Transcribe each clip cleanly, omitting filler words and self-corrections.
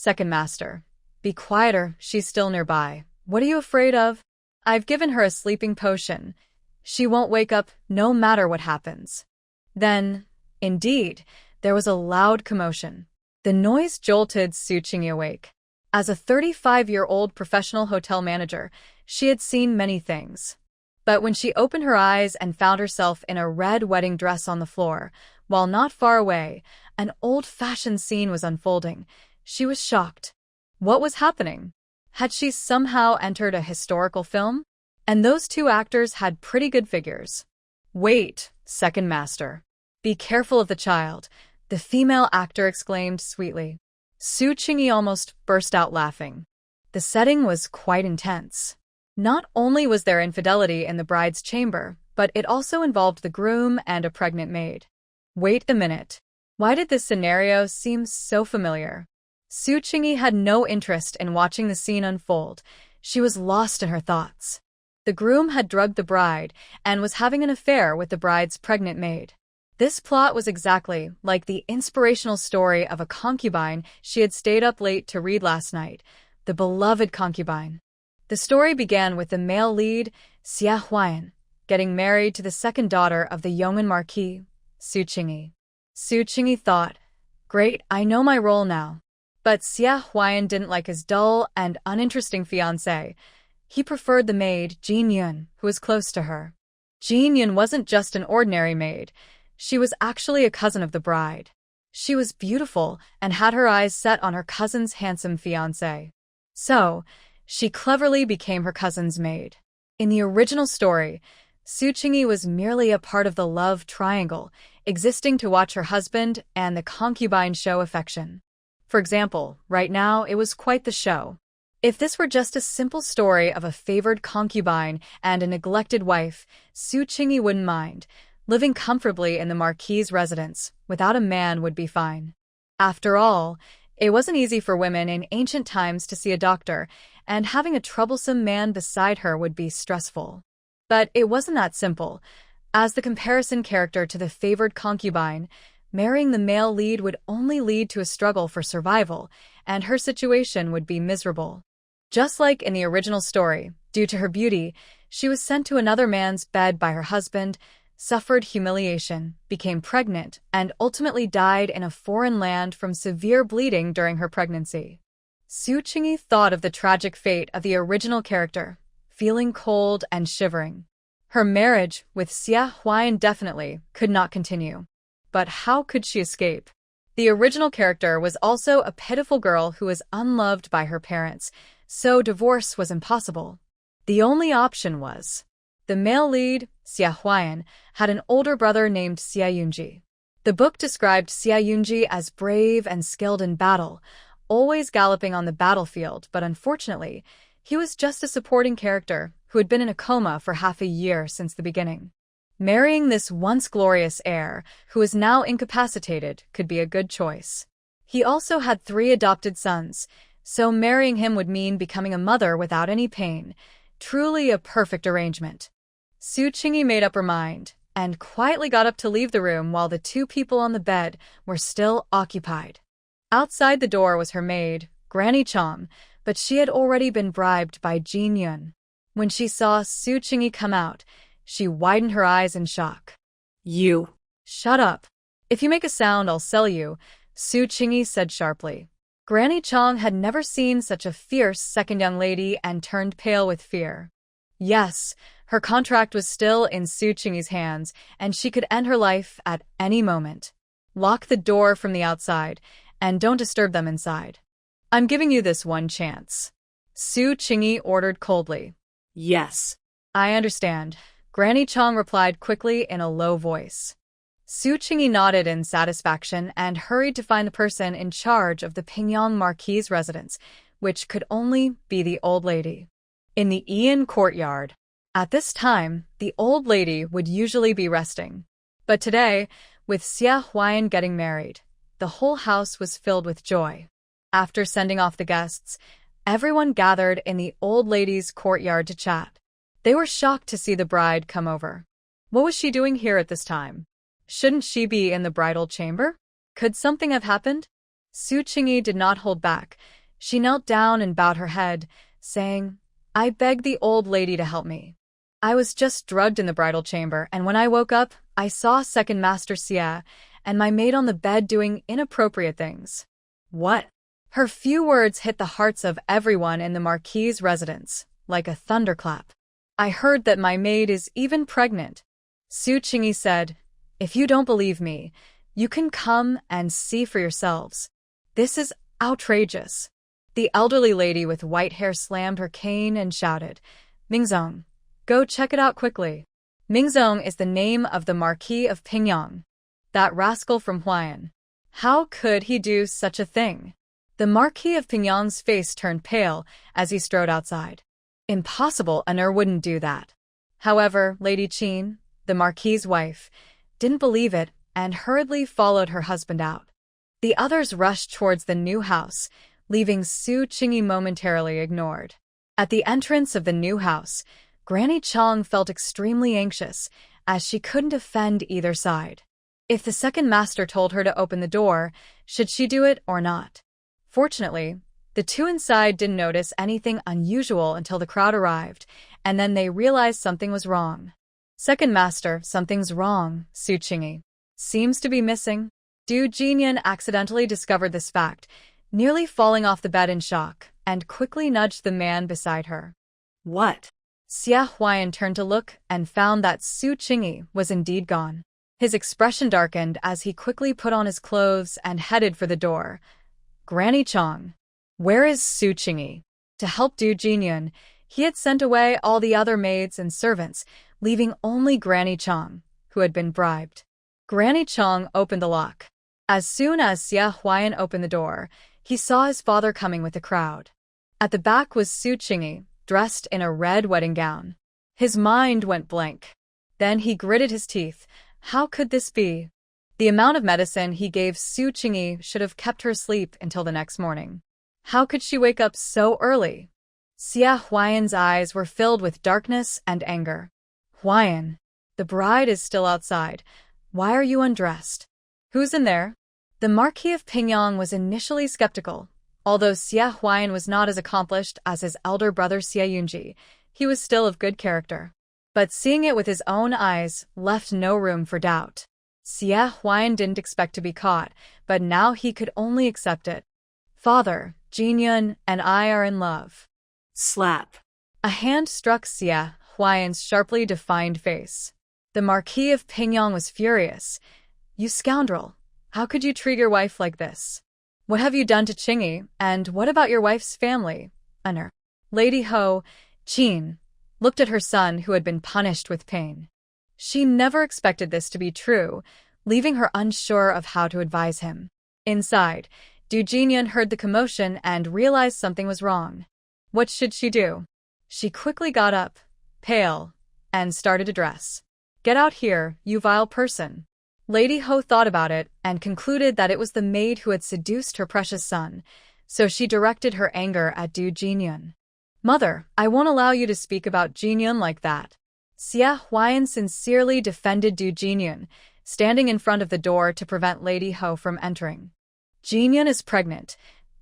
Second master. Be quieter, she's still nearby. What are you afraid of? I've given her a sleeping potion. She won't wake up no matter what happens. Then, indeed, there was a loud commotion. The noise jolted Su Qingyi awake. As a 35-year-old professional hotel manager, she had seen many things. But when she opened her eyes and found herself in a red wedding dress on the floor, while not far away, an old-fashioned scene was unfolding, she was shocked. What was happening? Had she somehow entered a historical film? And those two actors had pretty good figures. Wait, second master. Be careful of the child, the female actor exclaimed sweetly. Su Qingyi almost burst out laughing. The setting was quite intense. Not only was there infidelity in the bride's chamber, but it also involved the groom and a pregnant maid. Wait a minute. Why did this scenario seem so familiar? Su Qingyi had no interest in watching the scene unfold. She was lost in her thoughts. The groom had drugged the bride and was having an affair with the bride's pregnant maid. This plot was exactly like the inspirational story of a concubine she had stayed up late to read last night, the beloved concubine. The story began with the male lead, Xia Huayan, getting married to the second daughter of the yeoman marquis, Su Qingyi. Su Qingyi thought, great, I know my role now. But Xia Huayan didn't like his dull and uninteresting fiancé. He preferred the maid, Jin Yun, who was close to her. Jin Yun wasn't just an ordinary maid. She was actually a cousin of the bride. She was beautiful and had her eyes set on her cousin's handsome fiancé. So, she cleverly became her cousin's maid. In the original story, Su Qingyi was merely a part of the love triangle, existing to watch her husband and the concubine show affection. For example, right now it was quite the show. If this were just a simple story of a favored concubine and a neglected wife, Su Qingyi wouldn't mind. Living comfortably in the marquis's residence without a man would be fine. After all, it wasn't easy for women in ancient times to see a doctor, and having a troublesome man beside her would be stressful. But it wasn't that simple. As the comparison character to the favored concubine, marrying the male lead would only lead to a struggle for survival, and her situation would be miserable. Just like in the original story, due to her beauty, she was sent to another man's bed by her husband, suffered humiliation, became pregnant, and ultimately died in a foreign land from severe bleeding during her pregnancy. Su Qingyi thought of the tragic fate of the original character, feeling cold and shivering. Her marriage with Xia Huayan definitely could not continue. But how could she escape? The original character was also a pitiful girl who was unloved by her parents, so divorce was impossible. The only option was the male lead, Xia Huayan, had an older brother named Xia Yunji. The book described Xia Yunji as brave and skilled in battle, always galloping on the battlefield, but unfortunately, he was just a supporting character who had been in a coma for half a year since the beginning. Marrying this once glorious heir, who is now incapacitated, could be a good choice. He also had 3 adopted sons, so marrying him would mean becoming a mother without any pain. Truly a perfect arrangement. Su Qingyi made up her mind, and quietly got up to leave the room while the 2 people on the bed were still occupied. Outside the door was her maid, Granny Chong, but she had already been bribed by Jin Yun. When she saw Su Qingyi come out, she widened her eyes in shock. You! Shut up. If you make a sound, I'll sell you, Su Qingyi said sharply. Granny Chong had never seen such a fierce second young lady and turned pale with fear. Yes, her contract was still in Su Qingyi's hands, and she could end her life at any moment. Lock the door from the outside, and don't disturb them inside. I'm giving you this one chance. Su Qingyi ordered coldly. Yes. I understand, Granny Chong replied quickly in a low voice. Su Qingyi nodded in satisfaction and hurried to find the person in charge of the Pingyang Marquis' residence, which could only be the old lady. In the Ian courtyard. At this time, the old lady would usually be resting. But today, with Xia Huayan getting married, the whole house was filled with joy. After sending off the guests, everyone gathered in the old lady's courtyard to chat. They were shocked to see the bride come over. What was she doing here at this time? Shouldn't she be in the bridal chamber? Could something have happened? Su Qingyi did not hold back. She knelt down and bowed her head, saying, I begged the old lady to help me. I was just drugged in the bridal chamber, and when I woke up, I saw Second Master Xie and my maid on the bed doing inappropriate things. What? Her few words hit the hearts of everyone in the Marquis's residence, like a thunderclap. I heard that my maid is even pregnant. Su Qingyi said, If you don't believe me, you can come and see for yourselves. This is outrageous. The elderly lady with white hair slammed her cane and shouted, Mingzong, go check it out quickly. Mingzong is the name of the Marquis of Pingyang. That rascal from Huayan. How could he do such a thing? The Marquis of Pingyang's face turned pale as he strode outside. Impossible, an heir wouldn't do that. However, Lady Qin, the Marquis's wife, didn't believe it and hurriedly followed her husband out. The others rushed towards the new house, leaving Su Qingyi momentarily ignored. At the entrance of the new house, Granny Chong felt extremely anxious, as she couldn't defend either side. If the second master told her to open the door, should she do it or not? Fortunately, the two inside didn't notice anything unusual until the crowd arrived, and then they realized something was wrong. Second master, something's wrong, Su Qingyi. Seems to be missing. Du Jinyan accidentally discovered this fact, nearly falling off the bed in shock, and quickly nudged the man beside her. What? Xie Huayan turned to look and found that Su Qingyi was indeed gone. His expression darkened as he quickly put on his clothes and headed for the door. Granny Chong. Where is Su Qingyi? To help Du Jinyan, he had sent away all the other maids and servants, leaving only Granny Chong, who had been bribed. Granny Chong opened the lock. As soon as Xie Huayan opened the door, he saw his father coming with the crowd. At the back was Su Qingyi, dressed in a red wedding gown. His mind went blank. Then he gritted his teeth. How could this be? The amount of medicine he gave Su Qingyi should have kept her asleep until the next morning. How could she wake up so early? Xie Huayan's eyes were filled with darkness and anger. Huayan, the bride is still outside. Why are you undressed? Who's in there? The Marquis of Pingyang was initially skeptical. Although Xie Huayan was not as accomplished as his elder brother Xie Yunji, he was still of good character. But seeing it with his own eyes left no room for doubt. Xie Huayan didn't expect to be caught, but now he could only accept it. Father, Jinyun, and I are in love. Slap. A hand struck Xie Huayan's sharply defined face. The Marquis of Pingyang was furious. You scoundrel! How could you treat your wife like this? What have you done to Qingyi, and what about your wife's family? Honor. Lady Ho, Qin, looked at her son who had been punished with pain. She never expected this to be true, leaving her unsure of how to advise him. Inside, Du Jinyan heard the commotion and realized something was wrong. What should she do? She quickly got up, pale, and started to dress. Get out here, you vile person. Lady Ho thought about it and concluded that it was the maid who had seduced her precious son, so she directed her anger at Du Jinyan. Mother, I won't allow you to speak about Jinyan like that. Xie Huayan sincerely defended Du Jinyan, standing in front of the door to prevent Lady Ho from entering. Jinyan is pregnant.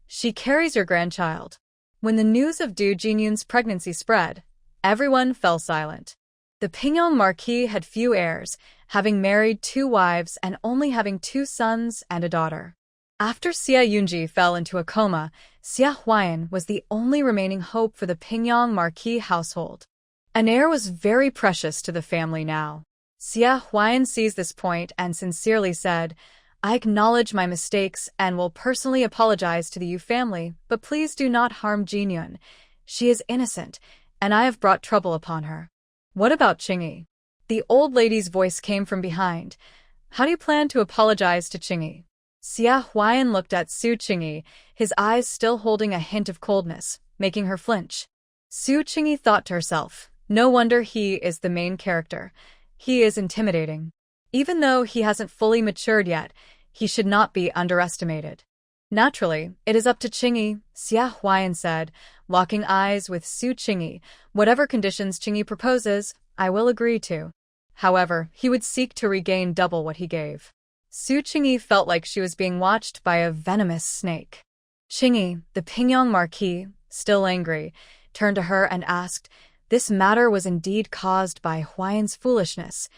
She carries your grandchild. When the news of Du Jinyan's pregnancy spread, everyone fell silent. The Pingyang Marquis had few heirs, having married 2 wives and only having 2 sons and a daughter. After Xie Yunji fell into a coma, Xie Huayan was the only remaining hope for the Pingyang Marquis household. An heir was very precious to the family now. Xie Huayan seized this point and sincerely said, I acknowledge my mistakes and will personally apologize to the Yu family, but please do not harm Jinyun. She is innocent, and I have brought trouble upon her. What about Qingyi? The old lady's voice came from behind. How do you plan to apologize to Qingyi? Xie Huayan looked at Su Qingyi, his eyes still holding a hint of coldness, making her flinch. Su Qingyi thought to herself, no wonder he is the main character. He is intimidating. Even though he hasn't fully matured yet, he should not be underestimated. Naturally, it is up to Qingyi, Xie Huayan said, locking eyes with Su Qingyi. Whatever conditions Qingyi proposes, I will agree to. However, he would seek to regain double what he gave. Su Qingyi felt like she was being watched by a venomous snake. Qingyi, the Pingyang Marquis, still angry, turned to her and asked, "This matter was indeed caused by Huayan's foolishness.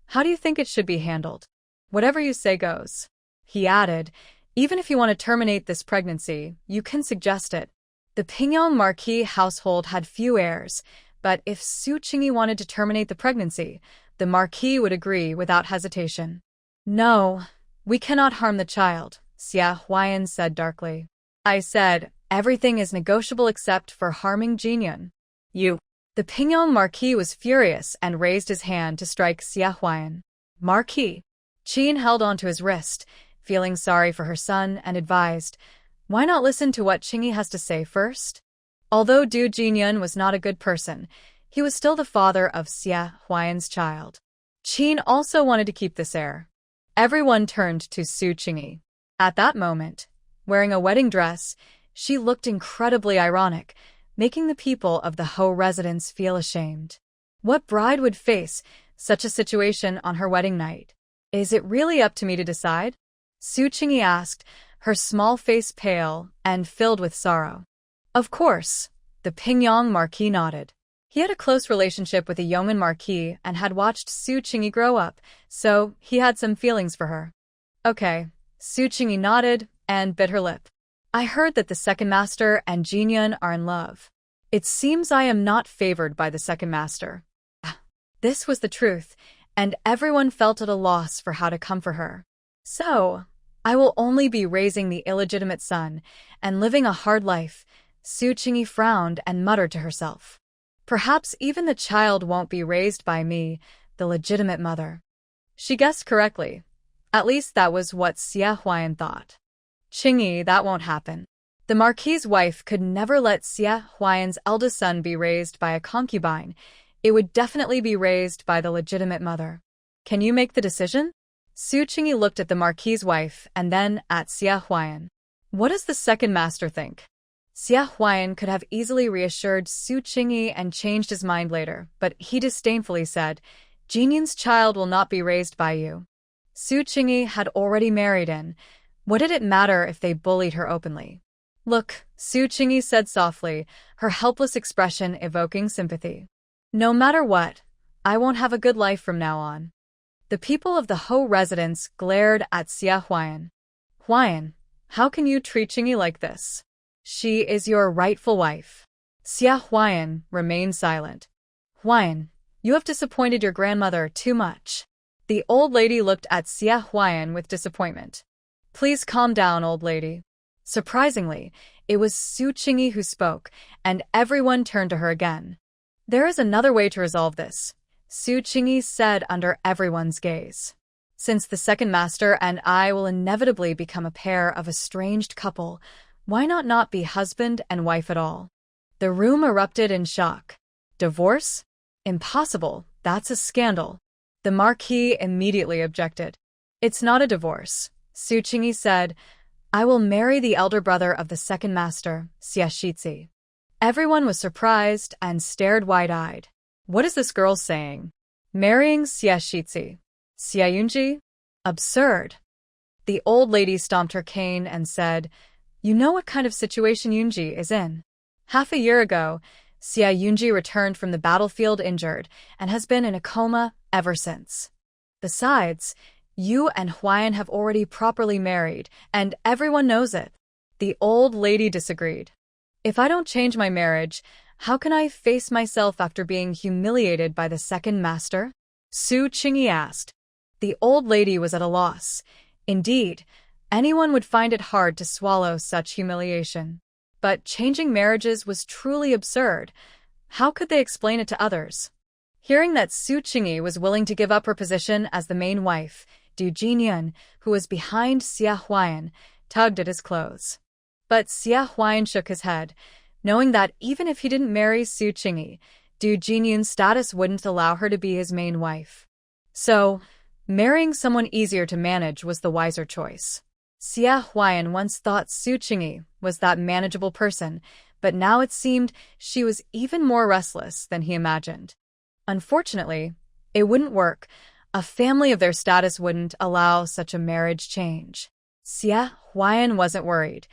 How do you think it should be handled?" "Whatever you say goes." He added, "Even if you want to terminate this pregnancy, you can suggest it." The Pingyang Marquis household had few heirs, but if Su Qingyi wanted to terminate the pregnancy, the Marquis would agree without hesitation. "No, we cannot harm the child," Xia Huayan said darkly. "I said, everything is negotiable except for harming Jinyan." "You." The Pingyang Marquis was furious and raised his hand to strike Xia Huayan. "Marquis." Qin held onto his wrist, feeling sorry for her son, and advised, "Why not listen to what Qingyi has to say first?" Although Du Jinyan was not a good person, he was still the father of Xia Huayan's child. Qin also wanted to keep this heir. Everyone turned to Su Qingyi. At that moment, wearing a wedding dress, she looked incredibly ironic, making the people of the Ho residence feel ashamed. What bride would face such a situation on her wedding night? "Is it really up to me to decide?" Su Qingyi asked, her small face pale and filled with sorrow. "Of course," the Pingyang Marquis nodded. He had a close relationship with the yeoman Marquis and had watched Su Qingyi grow up, so he had some feelings for her. "Okay." Su Qingyi nodded and bit her lip. "I heard that the second master and Jinyan are in love. It seems I am not favored by the second master." This was the truth, and everyone felt at a loss for how to comfort her. "So, I will only be raising the illegitimate son and living a hard life." Su Qingyi frowned and muttered to herself. "Perhaps even the child won't be raised by me, the legitimate mother." She guessed correctly. At least that was what Xia Huayan thought. "Qingyi, that won't happen. The Marquis's wife could never let Xia Huayan's eldest son be raised by a concubine. It would definitely be raised by the legitimate mother. Can you make the decision?" Su Qingyi looked at the Marquis's wife and then at Xia Huayan. "What does the second master think?" Xia Huayan could have easily reassured Su Qingyi and changed his mind later, but he disdainfully said, "Jinyan's child will not be raised by you." Su Qingyi had already married in. What did it matter if they bullied her openly? "Look," Su Qingyi said softly, her helpless expression evoking sympathy. "No matter what, I won't have a good life from now on." The people of the Ho residence glared at Xia Huayan. "Huayan, how can you treat Qingyi like this? She is your rightful wife." Xia Huayan remained silent. "Huayan, you have disappointed your grandmother too much." The old lady looked at Xia Huayan with disappointment. "Please calm down, old lady." Surprisingly, it was Su Qingyi who spoke, and everyone turned to her again. "There is another way to resolve this," Su Qingyi said under everyone's gaze. "Since the second master and I will inevitably become a pair of estranged couple, why not be husband and wife at all?" The room erupted in shock. "Divorce? Impossible, that's a scandal." The Marquis immediately objected. "It's not a divorce," Su Qingyi said. "I will marry the elder brother of the second master, Xia Shitzi." Everyone was surprised and stared wide-eyed. What is this girl saying? Marrying Xia Shitzi? Xia Yunji? Absurd. The old lady stomped her cane and said, "You know what kind of situation Yunji is in. Half a year ago, Xia Yunji returned from the battlefield injured and has been in a coma ever since. Besides, you and Huayan have already properly married, and everyone knows it." The old lady disagreed. "If I don't change my marriage, how can I face myself after being humiliated by the second master?" Su Qingyi asked. The old lady was at a loss. Indeed, anyone would find it hard to swallow such humiliation. But changing marriages was truly absurd. How could they explain it to others? Hearing that Su Qingyi was willing to give up her position as the main wife, Du Jinyan, who was behind Xia Huayan, tugged at his clothes. But Xia Huayan shook his head, knowing that even if he didn't marry Su Qingyi, Du Jinyan's status wouldn't allow her to be his main wife. So, marrying someone easier to manage was the wiser choice. Xia Huayan once thought Su Qingyi was that manageable person, but now it seemed she was even more restless than he imagined. Unfortunately, it wouldn't work. A family of their status wouldn't allow such a marriage change. Xia Huan wasn't worried.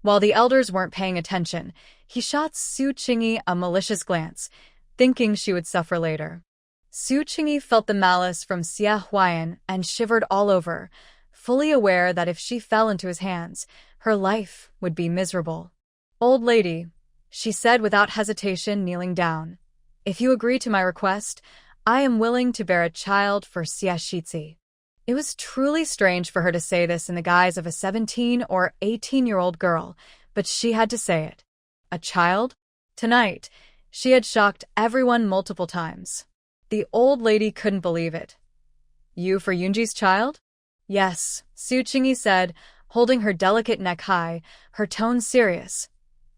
While the elders weren't paying attention, he shot Su Qingyi a malicious glance, thinking she would suffer later. Su Qingyi felt the malice from Xia Huan and shivered all over, fully aware that if she fell into his hands, her life would be miserable. "Old lady," she said without hesitation, kneeling down, "if you agree to my request, I am willing to bear a child for Xia Shizhi." It was truly strange for her to say this in the guise of a 17 or 18-year-old girl, but she had to say it. A child? Tonight, she had shocked everyone multiple times. The old lady couldn't believe it. "You for Yunji's child?" "Yes," Su Qingyi said, holding her delicate neck high, her tone serious.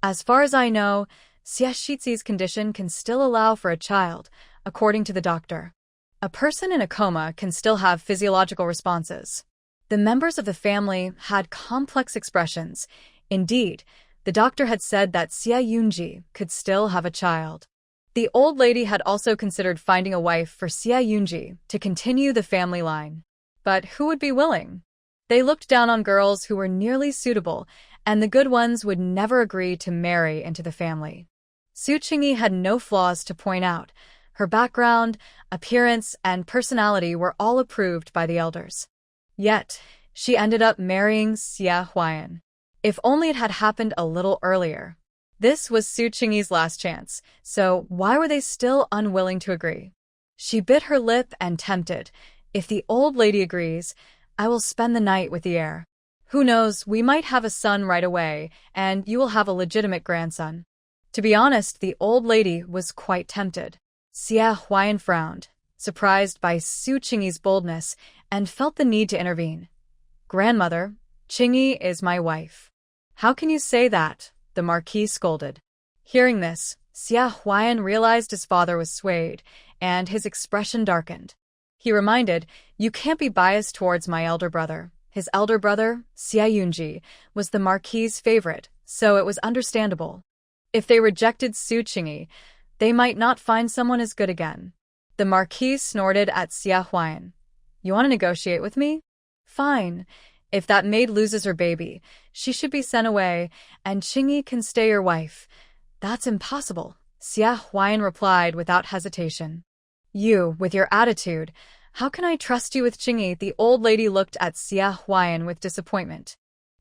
"As far as I know, Xia Shizhi's condition can still allow for a child, according to the doctor. A person in a coma can still have physiological responses." The members of the family had complex expressions. Indeed, the doctor had said that Xia Yunji could still have a child. The old lady had also considered finding a wife for Xia Yunji to continue the family line. But who would be willing? They looked down on girls who were nearly suitable, and the good ones would never agree to marry into the family. Su Qingyi had no flaws to point out. Her background, appearance, and personality were all approved by the elders. Yet, she ended up marrying Xia Huan. If only it had happened a little earlier. This was Su Qingyi's last chance, so why were they still unwilling to agree? She bit her lip and tempted. "If the old lady agrees, I will spend the night with the heir. Who knows, we might have a son right away, and you will have a legitimate grandson." To be honest, the old lady was quite tempted. Xia Huan frowned, surprised by Su Qingyi's boldness, and felt the need to intervene. "Grandmother, Qingyi is my wife." "How can you say that?" the Marquis scolded. Hearing this, Xia Huan realized his father was swayed, and his expression darkened. He reminded, "You can't be biased towards my elder brother." His elder brother, Xia Yunji, was the Marquis's favorite, so it was understandable. If they rejected Su Qingyi, they might not find someone as good again. The Marquis snorted at Xia Huan. "You want to negotiate with me? Fine. If that maid loses her baby, she should be sent away, and Qingyi can stay your wife." "That's impossible," Xia Huan replied without hesitation. "You, with your attitude, how can I trust you with Qingyi?" The old lady looked at Xia Huan with disappointment.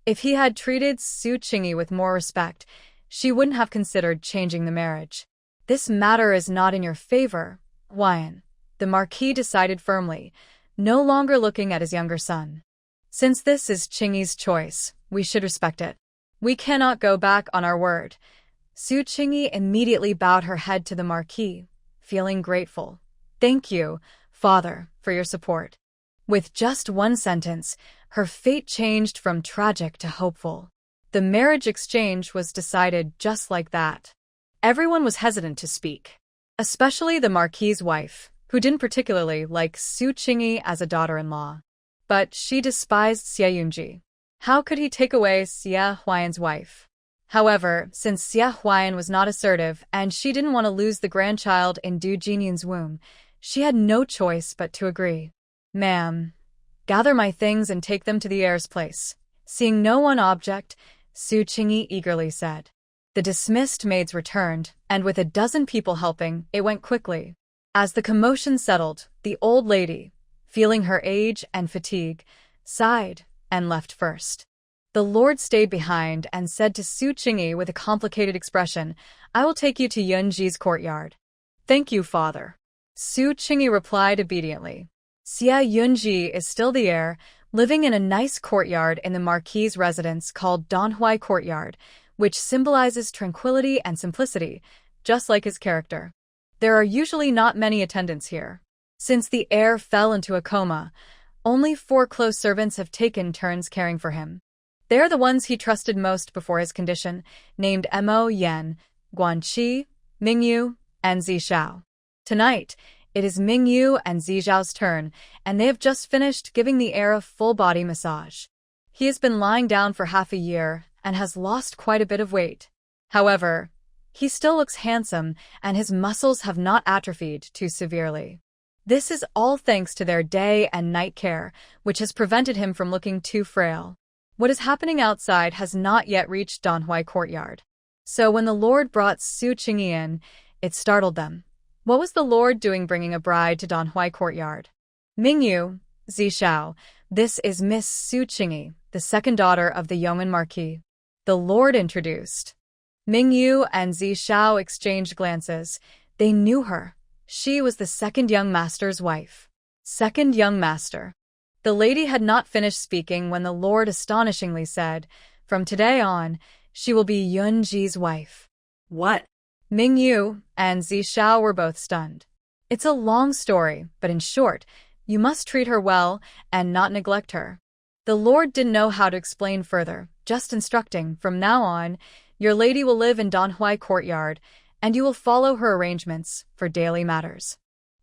If he had treated Su Qingyi with more respect, she wouldn't have considered changing the marriage. "This matter is not in your favor, Huan," the Marquis decided firmly, no longer looking at his younger son. "Since this is Qingyi's choice, we should respect it. We cannot go back on our word." Su Qingyi immediately bowed her head to the Marquis, feeling grateful. "Thank you, father, for your support." With just one sentence, her fate changed from tragic to hopeful. The marriage exchange was decided just like that. Everyone was hesitant to speak, especially the Marquis's wife, who didn't particularly like Su Qingyi as a daughter-in-law. But she despised Xia Yunji. How could he take away Xia Huan's wife? However, since Xia Huan was not assertive and she didn't want to lose the grandchild in Du Jinyin's womb, she had no choice but to agree. "Ma'am, gather my things and take them to the heir's place." Seeing no one object, Su Qingyi eagerly said. The dismissed maids returned, and with a dozen people helping, it went quickly. As the commotion settled, the old lady, feeling her age and fatigue, sighed and left first. The lord stayed behind and said to Su Qingyi with a complicated expression, "I will take you to Yunji's courtyard." "Thank you, father." Su Qingyi replied obediently. Xia Yunji is still the heir, living in a nice courtyard in the Marquis's residence called Donhui Courtyard, which symbolizes tranquility and simplicity, just like his character. There are usually not many attendants here. Since the heir fell into a coma, only 4 close servants have taken turns caring for him. They are the ones he trusted most before his condition, named Mo Yan, Guanqi, Mingyu, and Zishao. Tonight, it is Mingyu and Zizhao's turn, and they have just finished giving the heir a full-body massage. He has been lying down for half a year and has lost quite a bit of weight. However, he still looks handsome, and his muscles have not atrophied too severely. This is all thanks to their day and night care, which has prevented him from looking too frail. What is happening outside has not yet reached Donhui courtyard. So when the Lord brought Su Qingyi in, it startled them. What was the Lord doing bringing a bride to Donhui courtyard? Mingyu, Zishao, this is Miss Su Qingyi, the second daughter of the Yeoman Marquis. The Lord introduced. Mingyu and Zishao exchanged glances. They knew her. She was the second young master's wife. Second young master. The lady had not finished speaking when the Lord astonishingly said, "From today on, she will be Yunji's wife." What? Mingyu and Zishao were both stunned. It's a long story, but in short, you must treat her well and not neglect her. The Lord didn't know how to explain further, just instructing, from now on, your lady will live in Donhui courtyard, and you will follow her arrangements for daily matters.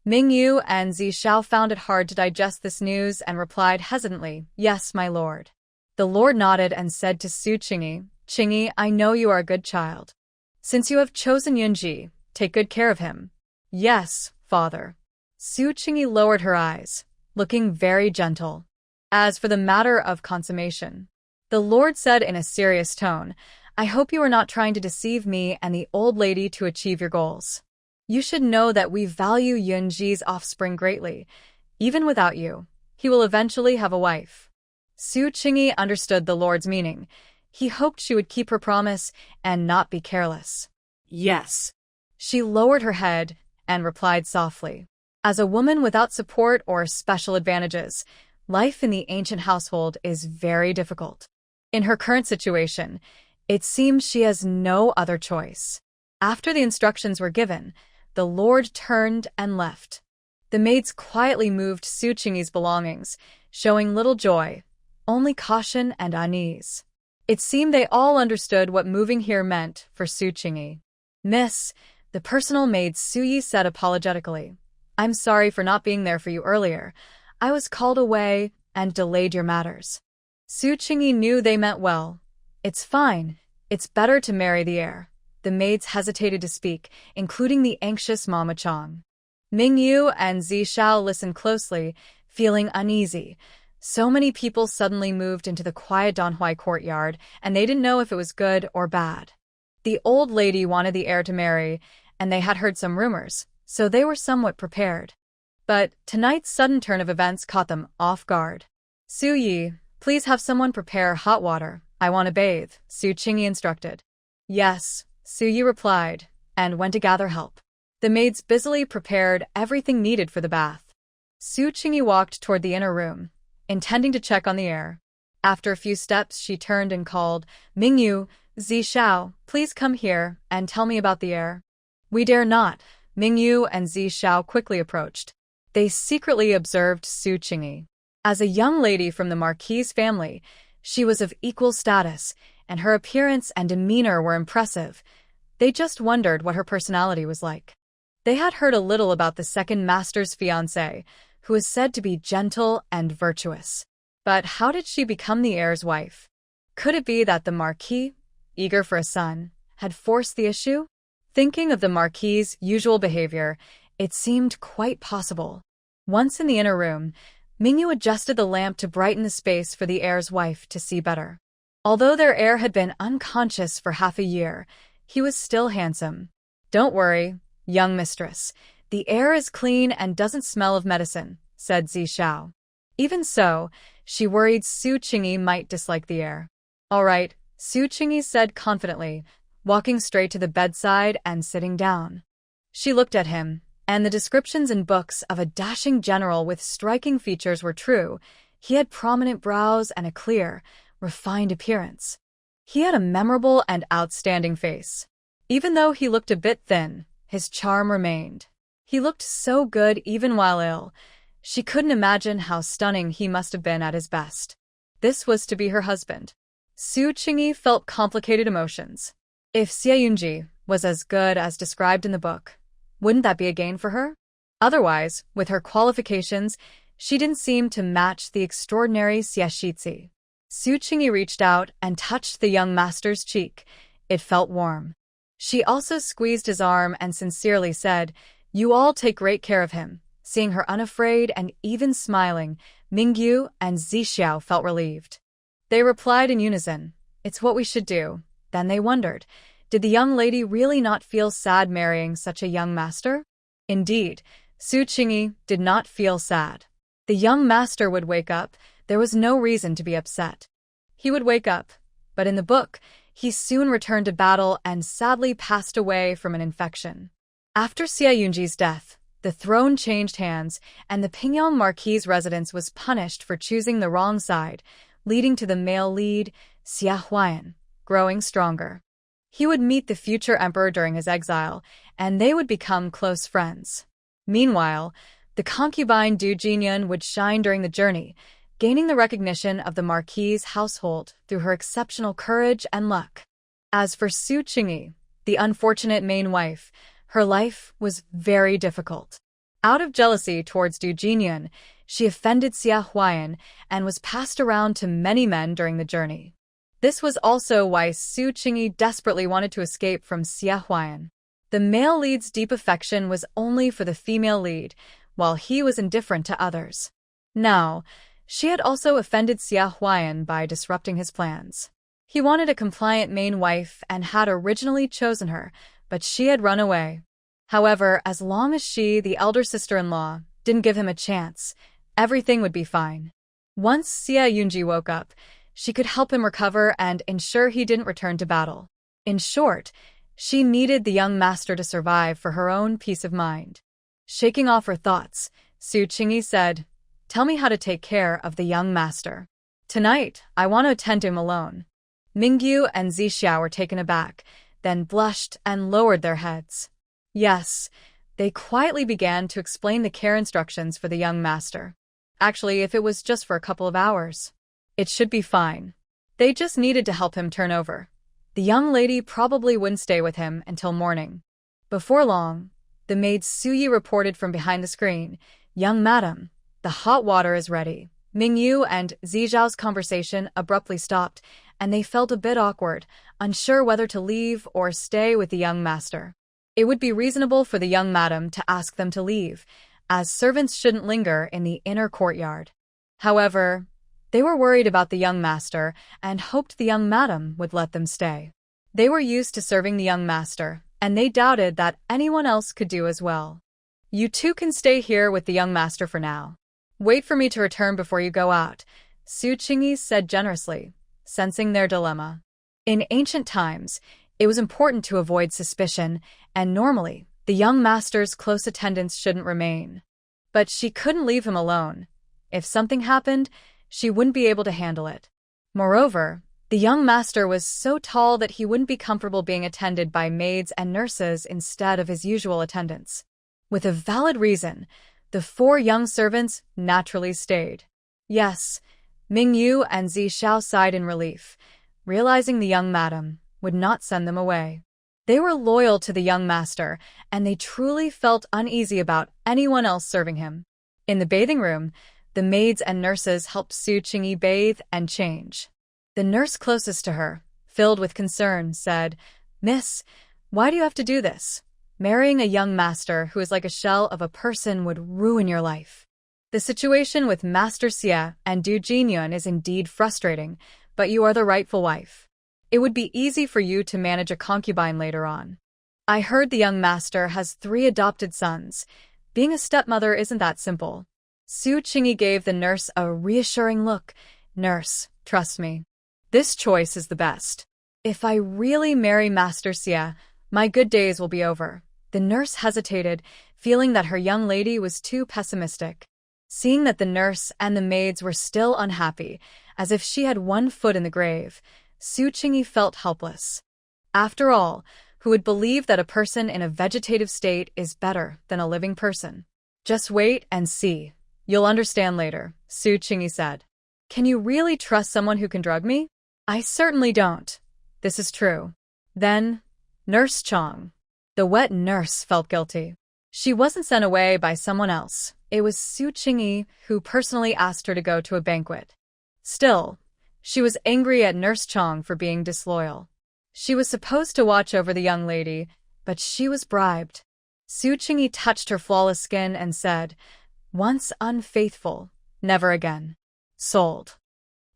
Mingyu and Zishao found it hard to digest this news and replied hesitantly, "Yes, my lord." The Lord nodded and said to Su Qingyi, "Qingyi, I know you are a good child. Since you have chosen Yunji, take good care of him." "Yes, father." Su Qingyi lowered her eyes, looking very gentle. As for the matter of consummation, the Lord said in a serious tone, "I hope you are not trying to deceive me and the old lady to achieve your goals. You should know that we value Yunji's offspring greatly. Even without you, he will eventually have a wife." Su Qingyi understood the Lord's meaning. He hoped she would keep her promise and not be careless. Yes. She lowered her head and replied softly. As a woman without support or special advantages, life in the ancient household is very difficult. In her current situation, it seems she has no other choice. After the instructions were given, the Lord turned and left. The maids quietly moved Su Qingyi's belongings, showing little joy, only caution and unease. It seemed they all understood what moving here meant for Su Qingyi. "Miss," the personal maid Suyi said apologetically, "I'm sorry for not being there for you earlier. I was called away and delayed your matters." Su Qingyi knew they meant well. "It's fine. It's better to marry the heir." The maids hesitated to speak, including the anxious Mama Chang. Mingyu and Zishao listened closely, feeling uneasy. So many people suddenly moved into the quiet Donhui courtyard, and they didn't know if it was good or bad. The old lady wanted the heir to marry, and they had heard some rumors, so they were somewhat prepared. But tonight's sudden turn of events caught them off guard. "Su Yi, please have someone prepare hot water. I want to bathe," Su Qingyi instructed. "Yes," Su Yi replied, and went to gather help. The maids busily prepared everything needed for the bath. Su Qingyi walked toward the inner room, intending to check on the heir. After a few steps, she turned and called, "Mingyu, Zishao, please come here and tell me about the heir." "We dare not." Mingyu and Zishao quickly approached. They secretly observed Su Qingyi. As a young lady from the Marquis family, she was of equal status, and her appearance and demeanor were impressive. They just wondered what her personality was like. They had heard a little about the second master's fiancée, who is said to be gentle and virtuous. But how did she become the heir's wife? Could it be that the Marquis, eager for a son, had forced the issue? Thinking of the Marquis's usual behavior, it seemed quite possible. Once in the inner room, Mingyu adjusted the lamp to brighten the space for the heir's wife to see better. Although their heir had been unconscious for half a year, he was still handsome. "Don't worry, young mistress. The air is clean and doesn't smell of medicine," said Zishao. Even so, she worried Su Qingyi might dislike the air. "All right," Su Qingyi said confidently, walking straight to the bedside and sitting down. She looked at him, and the descriptions in books of a dashing general with striking features were true. He had prominent brows and a clear, refined appearance. He had a memorable and outstanding face. Even though he looked a bit thin, his charm remained. He looked so good even while ill. She couldn't imagine how stunning he must have been at his best. This was to be her husband. Su Qingyi felt complicated emotions. If Xie Yunji was as good as described in the book, wouldn't that be a gain for her? Otherwise, with her qualifications, she didn't seem to match the extraordinary Xie Shizhi. Su Qingyi reached out and touched the young master's cheek. It felt warm. She also squeezed his arm and sincerely said, "You all take great care of him. Seeing her unafraid and even smiling, Mingyu and Zixiao felt relieved. They replied in unison, "It's what we should do." Then they wondered, did the young lady really not feel sad marrying such a young master? Indeed, Su Qingyi did not feel sad. The young master would wake up, there was no reason to be upset. He would wake up, but in the book, he soon returned to battle and sadly passed away from an infection. After Xia Yunji's death, the throne changed hands, and the Pingyang Marquis' residence was punished for choosing the wrong side, leading to the male lead, Xia Huaiyan, growing stronger. He would meet the future emperor during his exile, and they would become close friends. Meanwhile, the concubine Du Jinyan would shine during the journey, gaining the recognition of the Marquis' household through her exceptional courage and luck. As for Su Qingyi, the unfortunate main wife, her life was very difficult. Out of jealousy towards Du Jinyan, she offended Xia Huaiyan and was passed around to many men during the journey. This was also why Su Qingyi desperately wanted to escape from Xia Huaiyan. The male lead's deep affection was only for the female lead, while he was indifferent to others. Now, she had also offended Xia Huaiyan by disrupting his plans. He wanted a compliant main wife and had originally chosen her, but she had run away. However, as long as she, the elder sister-in-law, didn't give him a chance, everything would be fine. Once Xia Yunji woke up, she could help him recover and ensure he didn't return to battle. In short, she needed the young master to survive for her own peace of mind. Shaking off her thoughts, Su Qingyi said, "Tell me how to take care of the young master. Tonight, I want to attend to him alone." Mingyu and Zixiao were taken aback, then blushed and lowered their heads. Yes, they quietly began to explain the care instructions for the young master. Actually, if it was just for a couple of hours, it should be fine. They just needed to help him turn over. The young lady probably wouldn't stay with him until morning. Before long, the maid Suyi reported from behind the screen, "Young madam, the hot water is ready." Mingyu and Zixiao's conversation abruptly stopped, and they felt a bit awkward, unsure whether to leave or stay with the young master. It would be reasonable for the young madam to ask them to leave, as servants shouldn't linger in the inner courtyard. However, they were worried about the young master and hoped the young madam would let them stay. They were used to serving the young master, and they doubted that anyone else could do as well. "You two can stay here with the young master for now. Wait for me to return before you go out," Su Qingyi said generously, sensing their dilemma. In ancient times, it was important to avoid suspicion, and normally, the young master's close attendants shouldn't remain. But she couldn't leave him alone. If something happened, she wouldn't be able to handle it. Moreover, the young master was so tall that he wouldn't be comfortable being attended by maids and nurses instead of his usual attendants. With a valid reason, the 4 young servants naturally stayed. Yes, Mingyu and Zixiao sighed in relief, realizing the young madam would not send them away. They were loyal to the young master, and they truly felt uneasy about anyone else serving him. In the bathing room, the maids and nurses helped Su Qingyi bathe and change. The nurse closest to her, filled with concern, said, "Miss, why do you have to do this? Marrying a young master who is like a shell of a person would ruin your life." The situation with Master Xie and Du Jinyan is indeed frustrating, but you are the rightful wife. It would be easy for you to manage a concubine later on. I heard the young master has 3 adopted sons. Being a stepmother isn't that simple. Su Qingyi gave the nurse a reassuring look. "Nurse, trust me. This choice is the best. If I really marry Master Xie, my good days will be over." The nurse hesitated, feeling that her young lady was too pessimistic. Seeing that the nurse and the maids were still unhappy, as if she had one foot in the grave, Su Qingyi felt helpless. After all, who would believe that a person in a vegetative state is better than a living person? "Just wait and see. You'll understand later," Su Qingyi said. "Can you really trust someone who can drug me?" "I certainly don't. This is true." Then, Nurse Chong. The wet nurse felt guilty. She wasn't sent away by someone else. It was Su Qingyi who personally asked her to go to a banquet. Still, she was angry at Nurse Chong for being disloyal. She was supposed to watch over the young lady, but she was bribed. Su Qingyi touched her flawless skin and said, "Once unfaithful, never again." "Sold."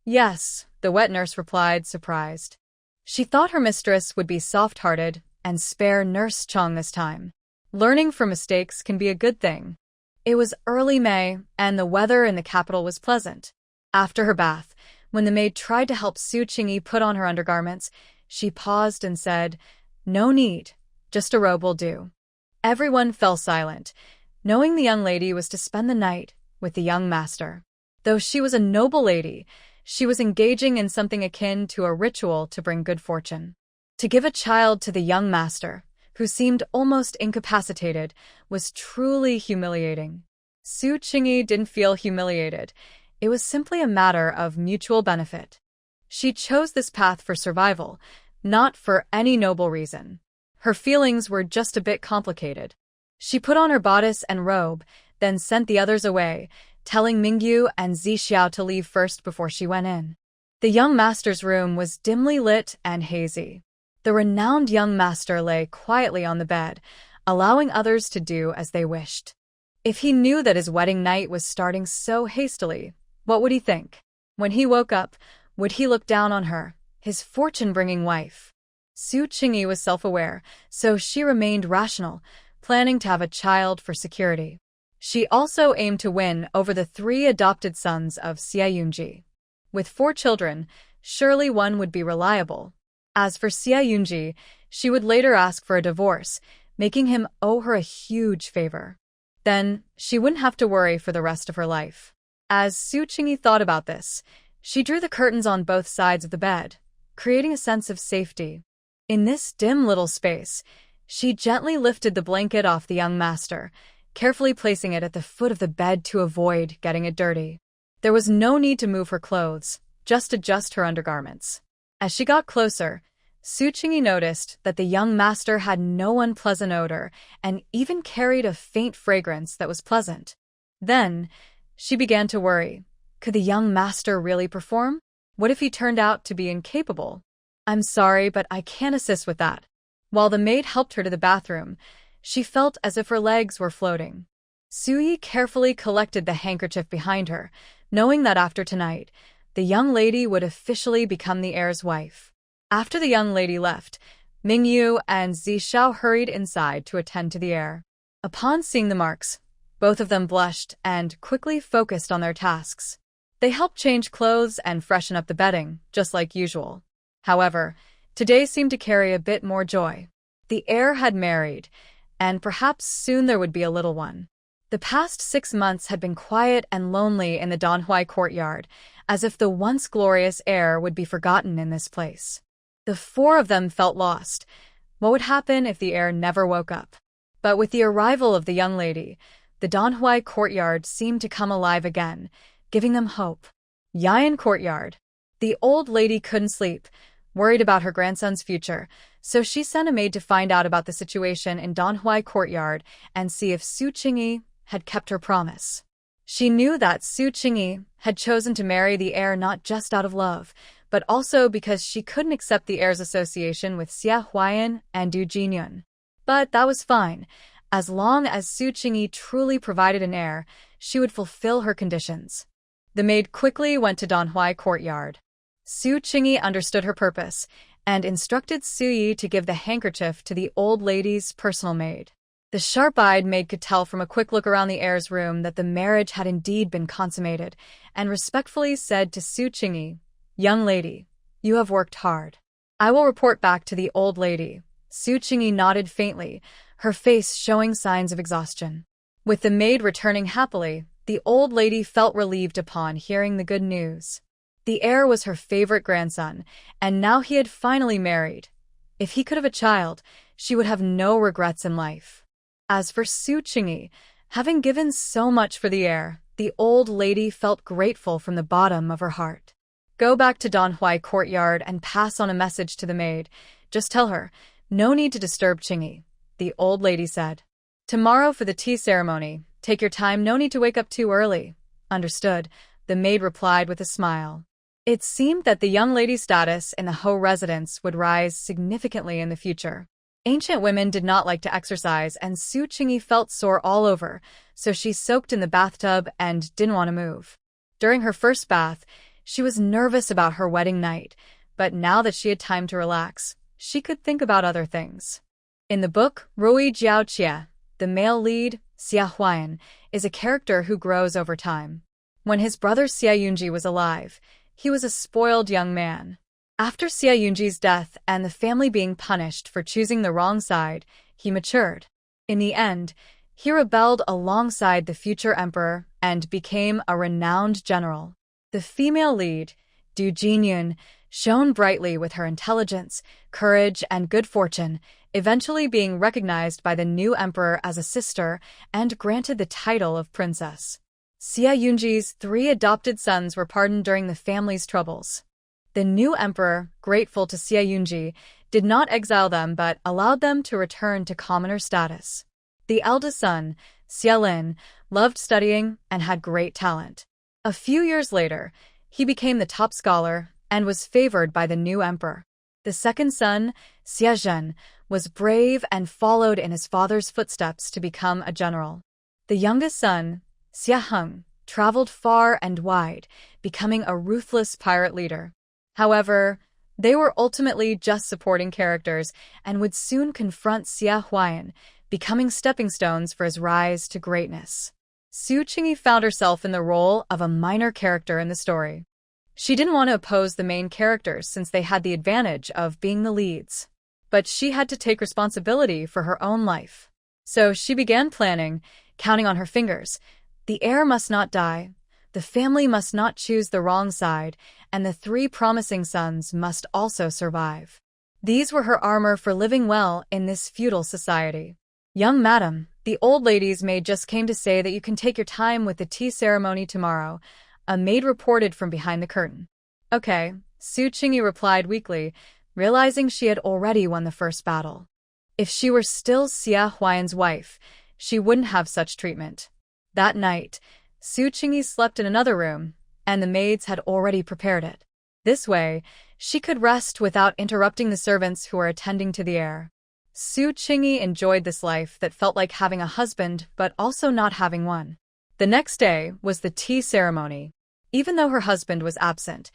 "Yes," the wet nurse replied, surprised. She thought her mistress would be soft-hearted and spare Nurse Chong this time. Learning from mistakes can be a good thing. It was early May, and the weather in the capital was pleasant. After her bath, when the maid tried to help Su Qingyi put on her undergarments, she paused and said, "No need, just a robe will do." Everyone fell silent, knowing the young lady was to spend the night with the young master. Though she was a noble lady, she was engaging in something akin to a ritual to bring good fortune. To give a child to the young master, who seemed almost incapacitated, was truly humiliating. Su Qingyi didn't feel humiliated. It was simply a matter of mutual benefit. She chose this path for survival, not for any noble reason. Her feelings were just a bit complicated. She put on her bodice and robe, then sent the others away, telling Mingyu and Zixiao to leave first before she went in. The young master's room was dimly lit and hazy. The renowned young master lay quietly on the bed, allowing others to do as they wished. If he knew that his wedding night was starting so hastily, what would he think? When he woke up, would he look down on her, his fortune-bringing wife? Su Qingyi was self-aware, so she remained rational, planning to have a child for security. She also aimed to win over the 3 adopted sons of Xie Yunji. With 4 children, surely one would be reliable. As for Xie Yunji, she would later ask for a divorce, making him owe her a huge favor. Then, she wouldn't have to worry for the rest of her life. As Su Qingyi thought about this, she drew the curtains on both sides of the bed, creating a sense of safety. In this dim little space, she gently lifted the blanket off the young master, carefully placing it at the foot of the bed to avoid getting it dirty. There was no need to move her clothes, just adjust her undergarments. As she got closer, Su Qingyi noticed that the young master had no unpleasant odor and even carried a faint fragrance that was pleasant. Then, she began to worry. Could the young master really perform? What if he turned out to be incapable? "I'm sorry, but I can't assist with that." While the maid helped her to the bathroom, she felt as if her legs were floating. Suyi carefully collected the handkerchief behind her, knowing that after tonight, the young lady would officially become the heir's wife. After the young lady left, Mingyu and Zixiao hurried inside to attend to the heir. Upon seeing the marks, both of them blushed and quickly focused on their tasks. They helped change clothes and freshen up the bedding, just like usual. However, today seemed to carry a bit more joy. The heir had married, and perhaps soon there would be a little one. The past 6 months had been quiet and lonely in the Donhui courtyard, as if the once glorious heir would be forgotten in this place. The 4 of them felt lost. What would happen if the heir never woke up? But with the arrival of the young lady, the Donhui courtyard seemed to come alive again, giving them hope. Yayan courtyard. The old lady couldn't sleep, worried about her grandson's future, so she sent a maid to find out about the situation in Donhui courtyard and see if Su Qingyi had kept her promise. She knew that Su Qingyi had chosen to marry the heir not just out of love, but also because she couldn't accept the heir's association with Xia Huayan and Du Jinyun. But that was fine. As long as Su Qingyi truly provided an heir, she would fulfill her conditions. The maid quickly went to Donhui courtyard. Su Qingyi understood her purpose and instructed Su Yi to give the handkerchief to the old lady's personal maid. The sharp-eyed maid could tell from a quick look around the heir's room that the marriage had indeed been consummated, and respectfully said to Su Qingyi, "Young lady, you have worked hard. I will report back to the old lady." Su Qingyi nodded faintly, her face showing signs of exhaustion. With the maid returning happily, the old lady felt relieved upon hearing the good news. The heir was her favorite grandson, and now he had finally married. If he could have a child, she would have no regrets in life. As for Su Qingyi, having given so much for the heir, the old lady felt grateful from the bottom of her heart. Go back to Donhui courtyard and pass on a message to the maid. Just tell her, no need to disturb Qingyi, the old lady said. Tomorrow for the tea ceremony, take your time, no need to wake up too early. Understood, the maid replied with a smile. It seemed that the young lady's status in the Ho residence would rise significantly in the future. Ancient women did not like to exercise, and Su Qingyi felt sore all over, so she soaked in the bathtub and didn't want to move. During her first bath, she was nervous about her wedding night, but now that she had time to relax, she could think about other things. In the book, Rui Jiaoqie, the male lead, Xia Huayan, is a character who grows over time. When his brother Xia Yunji was alive, he was a spoiled young man. After Xia Yunji's death and the family being punished for choosing the wrong side, he matured. In the end, he rebelled alongside the future emperor and became a renowned general. The female lead, Du Jinyun, shone brightly with her intelligence, courage, and good fortune, eventually being recognized by the new emperor as a sister and granted the title of princess. Xia Yunji's 3 adopted sons were pardoned during the family's troubles. The new emperor, grateful to Xia Yunji, did not exile them but allowed them to return to commoner status. The eldest son, Xia Lin, loved studying and had great talent. A few years later, he became the top scholar and was favored by the new emperor. The second son, Xia Zhen, was brave and followed in his father's footsteps to become a general. The youngest son, Xia Heng, traveled far and wide, becoming a ruthless pirate leader. However, they were ultimately just supporting characters and would soon confront Xia Huayan, becoming stepping stones for his rise to greatness. Su Qingyi found herself in the role of a minor character in the story. She didn't want to oppose the main characters since they had the advantage of being the leads. But she had to take responsibility for her own life. So she began planning, counting on her fingers. The heir must not die, the family must not choose the wrong side, and the 3 promising sons must also survive. These were her armor for living well in this feudal society. "Young madam, the old lady's maid just came to say that you can take your time with the tea ceremony tomorrow," a maid reported from behind the curtain. "Okay," Su Qingyi replied weakly, realizing she had already won the first battle. If she were still Xia Huayan's wife, she wouldn't have such treatment. That night, Su Qingyi slept in another room, and the maids had already prepared it. This way, she could rest without interrupting the servants who were attending to the heir. Su Qingyi enjoyed this life that felt like having a husband but also not having one. The next day was the tea ceremony. Even though her husband was absent,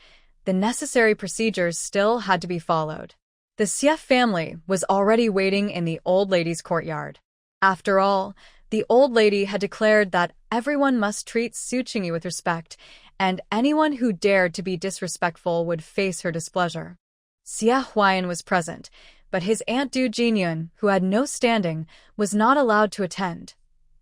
the necessary procedures still had to be followed. The Xie family was already waiting in the old lady's courtyard. After all, the old lady had declared that everyone must treat Su Qingyi with respect, and anyone who dared to be disrespectful would face her displeasure. Xia Huayan was present, but his aunt Du Jinyun, who had no standing, was not allowed to attend.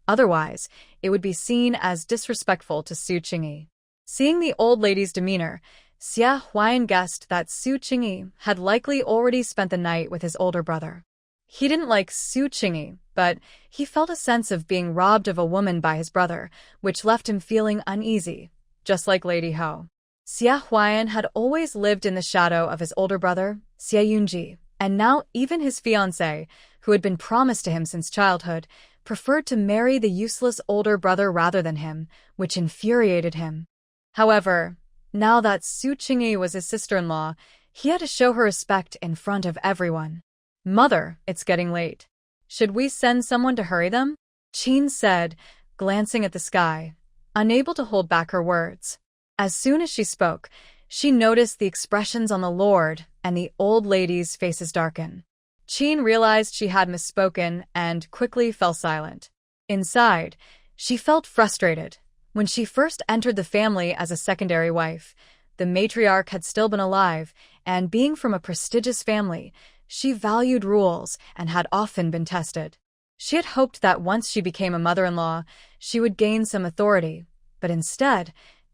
Otherwise, it would be seen as disrespectful to Su Qingyi. Seeing the old lady's demeanor, Xia Huayan guessed that Su Qingyi had likely already spent the night with his older brother. He didn't like Su Qingyi, but he felt a sense of being robbed of a woman by his brother, which left him feeling uneasy, just like Lady Ho. Xia Huayan had always lived in the shadow of his older brother, Xia Yunji, and now even his fiancée, who had been promised to him since childhood, preferred to marry the useless older brother rather than him, which infuriated him. However, now that Su Qingyi was his sister-in-law, he had to show her respect in front of everyone. "Mother, it's getting late. Should we send someone to hurry them?" Qin said, glancing at the sky, unable to hold back her words. As soon as she spoke, she noticed the expressions on the Lord and the old lady's faces darken. Qin realized she had misspoken and quickly fell silent. Inside, she felt frustrated. When she first entered the family as a secondary wife, the matriarch had still been alive, and being from a prestigious family, she valued rules and had often been tested. She had hoped that once she became a mother-in-law, she would gain some authority, but instead,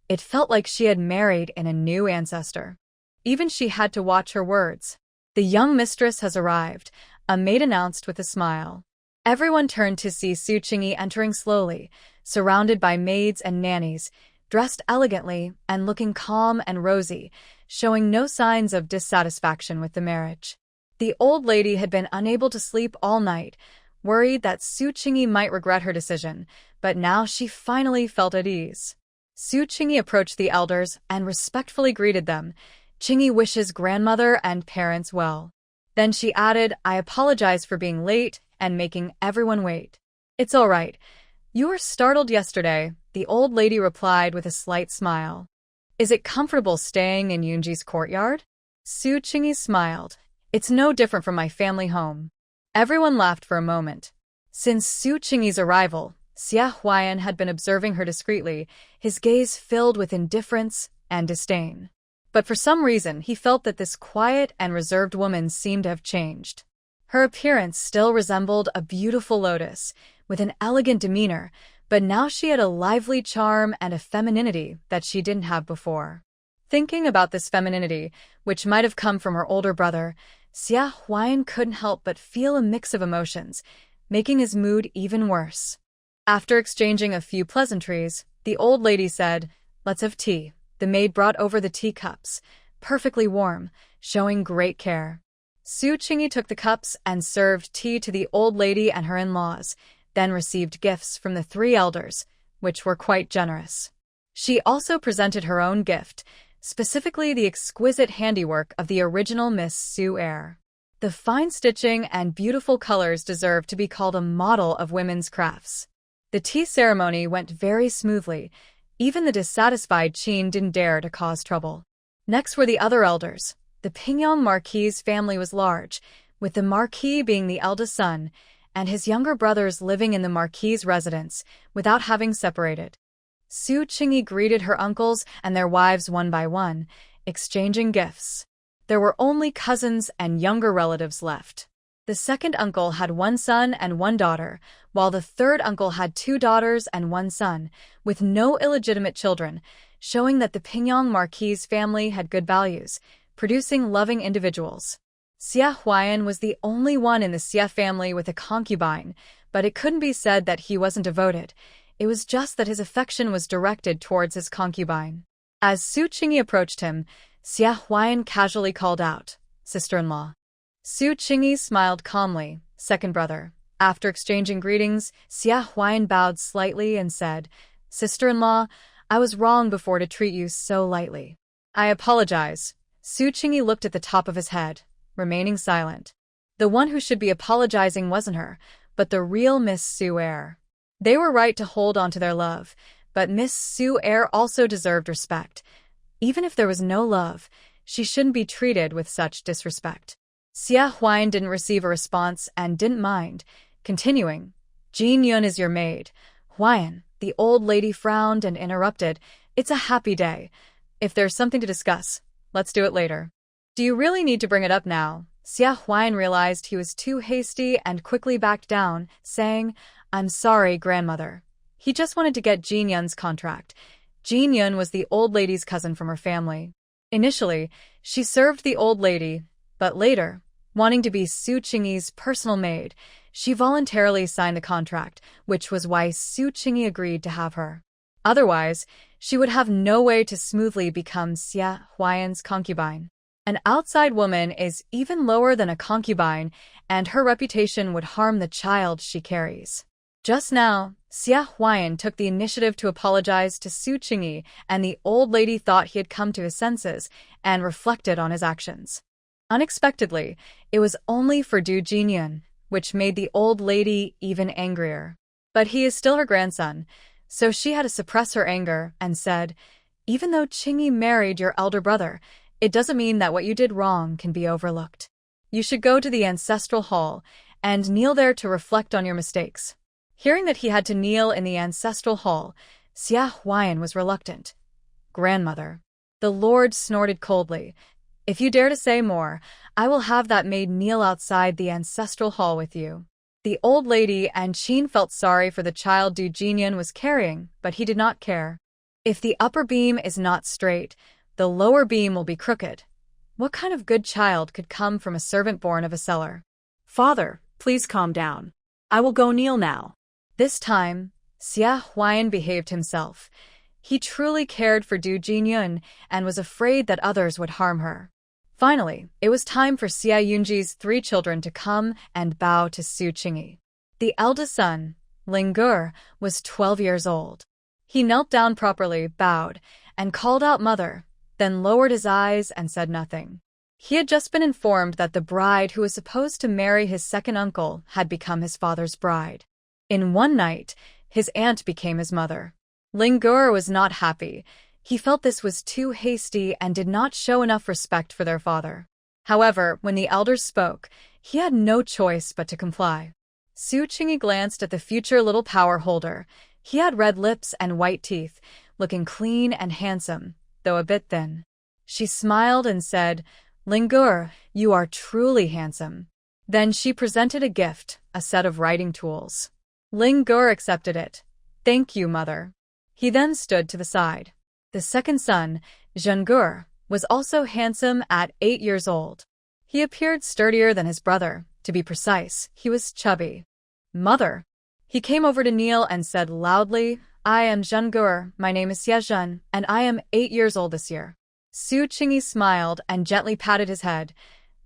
it felt like she had married in a new ancestor. Even she had to watch her words. "The young mistress has arrived," a maid announced with a smile. Everyone turned to see Su Qingyi entering slowly, surrounded by maids and nannies, dressed elegantly and looking calm and rosy, showing no signs of dissatisfaction with the marriage. The old lady had been unable to sleep all night, worried that Su Qingyi might regret her decision, but now she finally felt at ease. Su Qingyi approached the elders and respectfully greeted them. "Qingyi wishes grandmother and parents well." Then she added, I apologize for being late and making everyone wait. It's all right. You were startled yesterday, the old lady replied with a slight smile. Is it comfortable staying in Yoonji's courtyard? Su Chingy smiled. It's no different from my family home. Everyone laughed for a moment. Since Su Chingy's arrival, Xia Huayan had been observing her discreetly, his gaze filled with indifference and disdain. But for some reason, he felt that this quiet and reserved woman seemed to have changed. Her appearance still resembled a beautiful lotus, with an elegant demeanor, but now she had a lively charm and a femininity that she didn't have before. Thinking about this femininity, which might have come from her older brother, Xia Huayan couldn't help but feel a mix of emotions, making his mood even worse. After exchanging a few pleasantries, the old lady said, Let's have tea. The maid brought over the teacups, perfectly warm, showing great care. Su Chingy took the cups and served tea to the old lady and her in-laws, then received gifts from the three elders, which were quite generous. She also presented her own gift, specifically the exquisite handiwork of the original Miss Su Heir. The fine stitching and beautiful colors deserve to be called a model of women's crafts. The tea ceremony went very smoothly. Even the dissatisfied Qin didn't dare to cause trouble. Next were the other elders. The Pingyong Marquis' family was large, with the Marquis being the eldest son, and his younger brothers living in the Marquis' residence, without having separated. Su Chingy greeted her uncles and their wives one by one, exchanging gifts. There were only cousins and younger relatives left. The second uncle had one son and one daughter, while the third uncle had two daughters and one son, with no illegitimate children, showing that the Pingyong Marquis' family had good values, producing loving individuals. Xia Huayan was the only one in the Xia family with a concubine, but it couldn't be said that he wasn't devoted. It was just that his affection was directed towards his concubine. As Su Chingy approached him, Xia Huayan casually called out, Sister-in-law. Su Chingy smiled calmly, second brother. After exchanging greetings, Xia Huayan bowed slightly and said, Sister-in-law, I was wrong before to treat you so lightly. I apologize. Su Chingy looked at the top of his head, remaining silent. The one who should be apologizing wasn't her, but the real Miss Su Heir. They were right to hold on to their love, but Miss Su Heir also deserved respect. Even if there was no love, she shouldn't be treated with such disrespect. Xia Huayan didn't receive a response and didn't mind, continuing, Jin Yun is your maid. Huayan, the old lady frowned and interrupted, It's a happy day. If there's something to discuss, let's do it later. Do you really need to bring it up now? Xia Huayan realized he was too hasty and quickly backed down, saying, I'm sorry, grandmother. He just wanted to get Jin Yun's contract. Jin Yun was the old lady's cousin from her family. Initially, she served the old lady, but later, wanting to be Su Chingy's personal maid, she voluntarily signed the contract, which was why Su Chingy agreed to have her. Otherwise, she would have no way to smoothly become Xia Huayan's concubine. An outside woman is even lower than a concubine, and her reputation would harm the child she carries. Just now, Xia Huayan took the initiative to apologize to Su Chingy, and the old lady thought he had come to his senses and reflected on his actions. Unexpectedly, it was only for Du Jinyun, which made the old lady even angrier. But he is still her grandson, so she had to suppress her anger and said, Even though Chingy married your elder brother, it doesn't mean that what you did wrong can be overlooked. You should go to the ancestral hall and kneel there to reflect on your mistakes. Hearing that he had to kneel in the ancestral hall, Xia Huayan was reluctant. Grandmother. The lord snorted coldly. If you dare to say more, I will have that maid kneel outside the ancestral hall with you. The old lady and Qin felt sorry for the child Du Jinyun was carrying, but he did not care. If the upper beam is not straight, the lower beam will be crooked. What kind of good child could come from a servant born of a cellar? Father, please calm down. I will go kneel now. This time, Xia Huayan behaved himself. He truly cared for Du Jinyun and was afraid that others would harm her. Finally, it was time for Xia Yunji's 3 children to come and bow to Su Chingy. The eldest son, Linggur, was 12 years old. He knelt down properly, bowed, and called out mother, then lowered his eyes and said nothing. He had just been informed that the bride who was supposed to marry his second uncle had become his father's bride. In one night, his aunt became his mother. Ling-gur was not happy. He felt this was too hasty and did not show enough respect for their father. However, when the elders spoke, he had no choice but to comply. Su Qingyi glanced at the future little power holder. He had red lips and white teeth, looking clean and handsome, though a bit thin. She smiled and said, "Ling-gur, you are truly handsome." Then she presented a gift, a set of writing tools. Ling-gur accepted it. "Thank you, mother." He then stood to the side. The second son, Zhengur, was also handsome at 8 years old. He appeared sturdier than his brother. To be precise, he was chubby. "Mother." He came over to kneel and said loudly, "I am Zhengur, my name is Xiezhen, and I am 8 years old this year." Su Qingyi smiled and gently patted his head.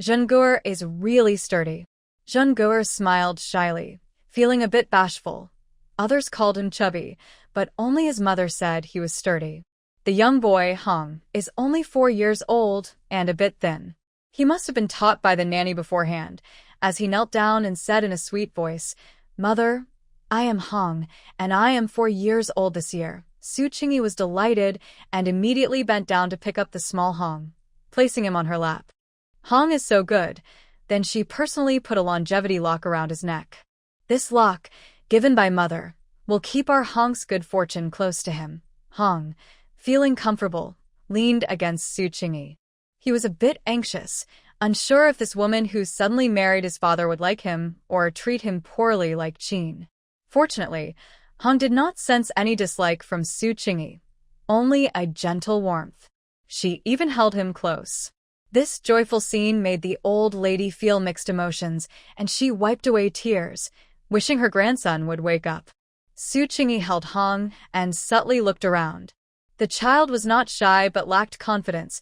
"Zhengur is really sturdy." Zhengur smiled shyly, feeling a bit bashful. Others called him chubby, but only his mother said he was sturdy. The young boy, Hong, is only 4 years old and a bit thin. He must have been taught by the nanny beforehand, as he knelt down and said in a sweet voice, "Mother, I am Hong, and I am 4 years old this year." Su Qingyi was delighted and immediately bent down to pick up the small Hong, placing him on her lap. "Hong is so good." Then she personally put a longevity lock around his neck. "This lock, given by mother, will keep our Hong's good fortune close to him." Hong, feeling comfortable, leaned against Su Qingyi. He was a bit anxious, unsure if this woman who suddenly married his father would like him or treat him poorly like Qin. Fortunately, Hong did not sense any dislike from Su Qingyi, only a gentle warmth. She even held him close. This joyful scene made the old lady feel mixed emotions, and she wiped away tears, wishing her grandson would wake up. Su Qingyi held Hong and subtly looked around. The child was not shy but lacked confidence,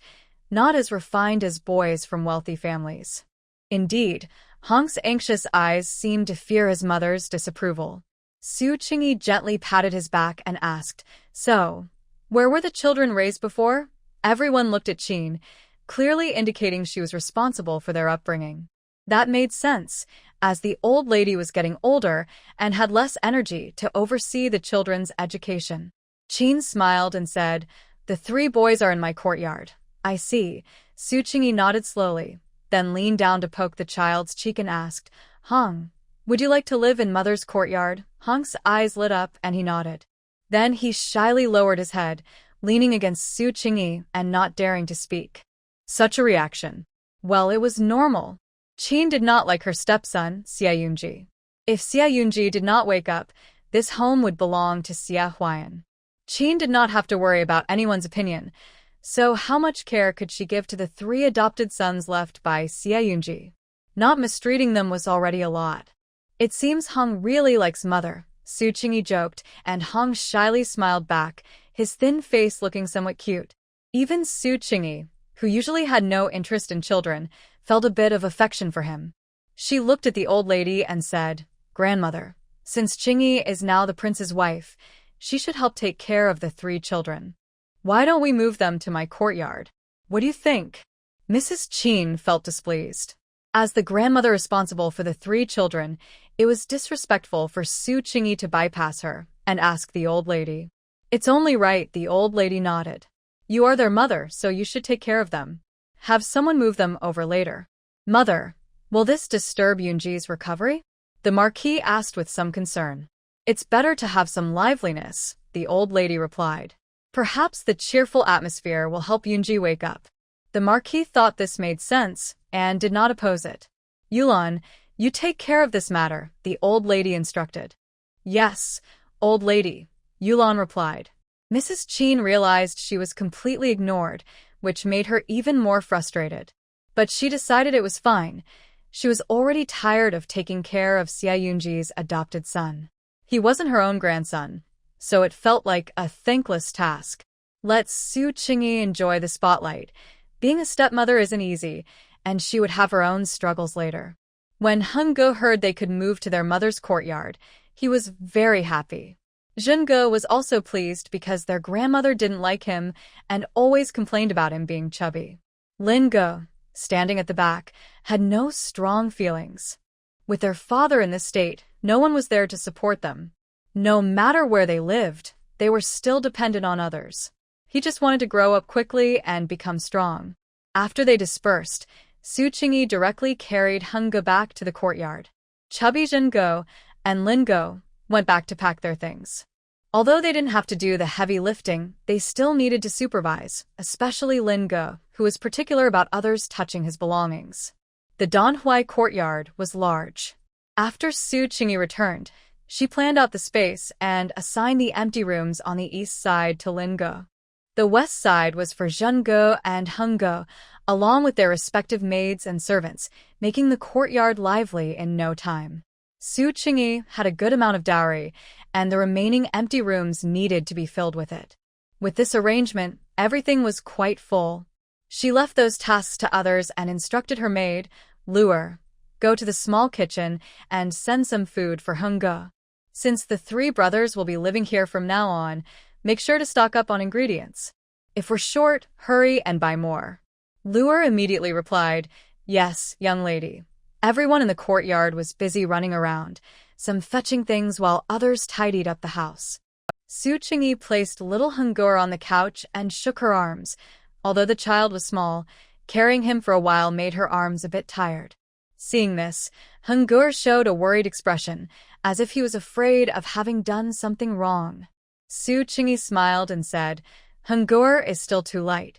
not as refined as boys from wealthy families. Indeed, Hong's anxious eyes seemed to fear his mother's disapproval. Su Qingyi gently patted his back and asked, "So, where were the children raised before?" Everyone looked at Qin, clearly indicating she was responsible for their upbringing. That made sense, as the old lady was getting older and had less energy to oversee the children's education. Qin smiled and said, "The 3 boys are in my courtyard." "I see." Su Qingyi nodded slowly, then leaned down to poke the child's cheek and asked, "Hong, would you like to live in mother's courtyard?" Hong's eyes lit up and he nodded. Then he shyly lowered his head, leaning against Su Qingyi and not daring to speak. Such a reaction. Well, it was normal. Qin did not like her stepson, Xie Yunji. If Xie Yunji did not wake up, this home would belong to Xie Huayan. Qin did not have to worry about anyone's opinion, so how much care could she give to the 3 adopted sons left by Xie Yunji? Not mistreating them was already a lot. "It seems Hong really likes mother," Su Qingyi joked, and Hong shyly smiled back, his thin face looking somewhat cute. Even Su Qingyi, who usually had no interest in children, felt a bit of affection for him. She looked at the old lady and said, "Grandmother, since Qingyi is now the prince's wife, she should help take care of the 3 children. Why don't we move them to my courtyard? What do you think?" Mrs. Qin felt displeased. As the grandmother responsible for the 3 children, it was disrespectful for Su Qingyi to bypass her and ask the old lady. "It's only right," the old lady nodded. "You are their mother, so you should take care of them. Have someone move them over later." "Mother, will this disturb Yunji's recovery?" the Marquis asked with some concern. "It's better to have some liveliness," the old lady replied. "Perhaps the cheerful atmosphere will help Yunji wake up." The Marquis thought this made sense and did not oppose it. "Yulan, you take care of this matter," the old lady instructed. "Yes, old lady," Yulan replied. Mrs. Qin realized she was completely ignored, which made her even more frustrated. But she decided it was fine. She was already tired of taking care of Xie Yunji's adopted son. He wasn't her own grandson, so it felt like a thankless task. Let Su Qingyi enjoy the spotlight. Being a stepmother isn't easy, and she would have her own struggles later. When Hengge heard they could move to their mother's courtyard, he was very happy. Zhenge was also pleased because their grandmother didn't like him and always complained about him being chubby. "Linge, standing at the back, had no strong feelings. With their father in this state, no one was there to support them. No matter where they lived, they were still dependent on others. He just wanted to grow up quickly and become strong. After they dispersed, Su Qingyi directly carried Henge back to the courtyard. Chubby Zhengo and Lingo went back to pack their things. Although they didn't have to do the heavy lifting, they still needed to supervise, especially Lingo, who was particular about others touching his belongings. The Donhui courtyard was large. After Su Qingyi returned, she planned out the space and assigned the empty rooms on the east side to Lingo. The west side was for Zhengo and Henge, along with their respective maids and servants, making the courtyard lively in no time. Su Qingyi had a good amount of dowry, and the remaining empty rooms needed to be filled with it. With this arrangement, everything was quite full. She left those tasks to others and instructed her maid, Luer, go to the small kitchen and send some food for Henge. Since the three brothers will be living here from now on, make sure to stock up on ingredients. If we're short, hurry and buy more. Luer immediately replied, yes, young lady. Everyone in the courtyard was busy running around, some fetching things while others tidied up the house. Su Qingyi placed little Henge on the couch and shook her arms. Although the child was small, carrying him for a while made her arms a bit tired. Seeing this, Henge showed a worried expression, as if he was afraid of having done something wrong. Su Qingyi smiled and said, Henge is still too light.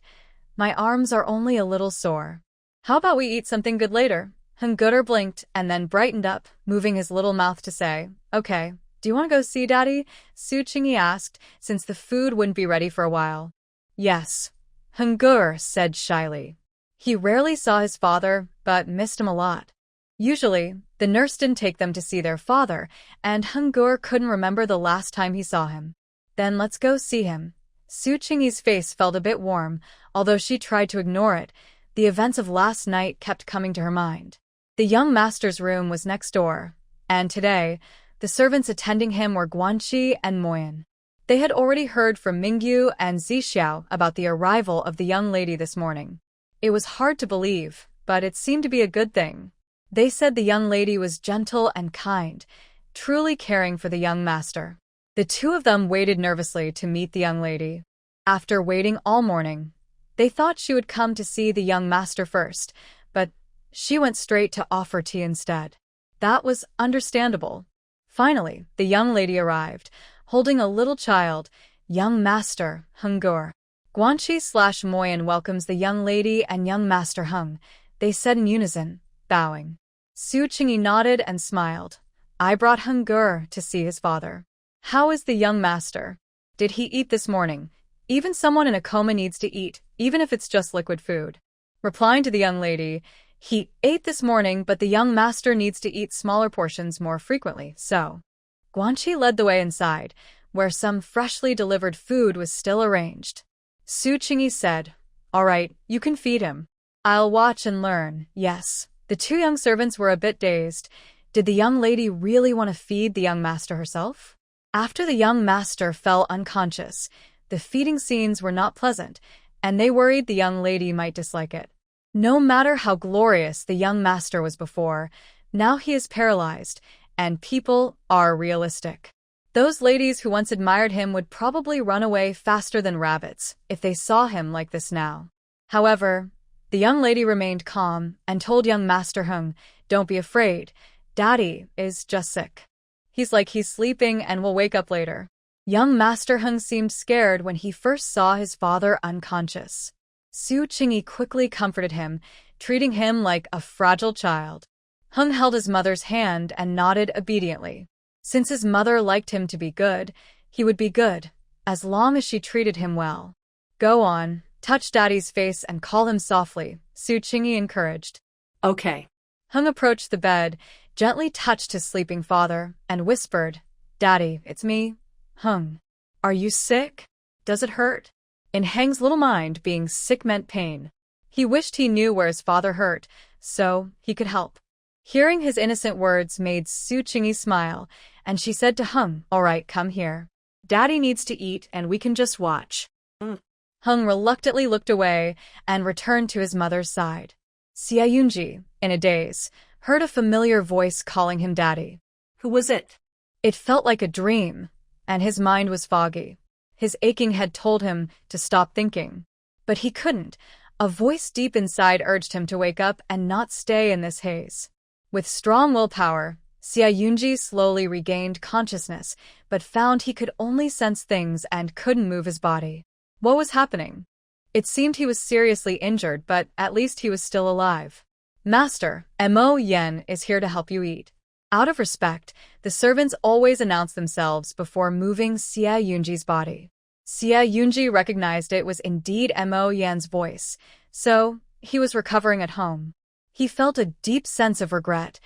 My arms are only a little sore. How about we eat something good later? Henge blinked and then brightened up, moving his little mouth to say, okay, do you want to go see Daddy? Su Qingyi asked, since the food wouldn't be ready for a while. Yes, Henge said shyly. He rarely saw his father, but missed him a lot. Usually, the nurse didn't take them to see their father, and Henge couldn't remember the last time he saw him. Then let's go see him. Su Qingyi's face felt a bit warm, although she tried to ignore it. The events of last night kept coming to her mind. The young master's room was next door, and today, the servants attending him were Guanqi and Moyan. They had already heard from Mingyu and Zixiao about the arrival of the young lady this morning. It was hard to believe, but it seemed to be a good thing. They said the young lady was gentle and kind, truly caring for the young master. The two of them waited nervously to meet the young lady. After waiting all morning, they thought she would come to see the young master first, but she went straight to offer tea instead. That was understandable. Finally, the young lady arrived, holding a little child. Young master, Henge. Guanqi/Moyan welcomes the young lady and young master Heng, they said in unison, bowing. Su Qingyi nodded and smiled. I brought Henge to see his father. How is the young master? Did he eat this morning? Even someone in a coma needs to eat, even if it's just liquid food. Replying to the young lady, he ate this morning, but the young master needs to eat smaller portions more frequently, so. Guanqi led the way inside, where some freshly delivered food was still arranged. Su Qingyi said, all right, you can feed him. I'll watch and learn, yes. The two young servants were a bit dazed. Did the young lady really want to feed the young master herself? After the young master fell unconscious, the feeding scenes were not pleasant, and they worried the young lady might dislike it. No matter how glorious the young master was before, now he is paralyzed, and people are realistic. Those ladies who once admired him would probably run away faster than rabbits if they saw him like this now. However, the young lady remained calm and told young Master Heng, don't be afraid, Daddy is just sick. He's sleeping and will wake up later. Young Master Heng seemed scared when he first saw his father unconscious. Su Qingyi quickly comforted him, treating him like a fragile child. Heng held his mother's hand and nodded obediently. Since his mother liked him to be good, he would be good, as long as she treated him well. Go on, touch Daddy's face and call him softly, Su Qingyi encouraged. Okay. Heng approached the bed, gently touched his sleeping father, and whispered, Daddy, it's me, Heng. Are you sick? Does it hurt? In Heng's little mind, being sick meant pain. He wished he knew where his father hurt, so he could help. Hearing his innocent words made Su Qingyi smile, and she said to Heng, all right, come here. Daddy needs to eat and we can just watch. Heng reluctantly looked away and returned to his mother's side. Xia Yunji, in a daze, heard a familiar voice calling him daddy. Who was it? It felt like a dream, and his mind was foggy. His aching head told him to stop thinking. But he couldn't. A voice deep inside urged him to wake up and not stay in this haze. With strong willpower, Xia Yunji slowly regained consciousness, but found he could only sense things and couldn't move his body. What was happening? It seemed he was seriously injured, but at least he was still alive. Master, Mo Yen is here to help you eat. Out of respect, the servants always announced themselves before moving Xia Yunji's body. Xia Yunji recognized it was indeed Mo Yan's voice, so he was recovering at home. He felt a deep sense of regret,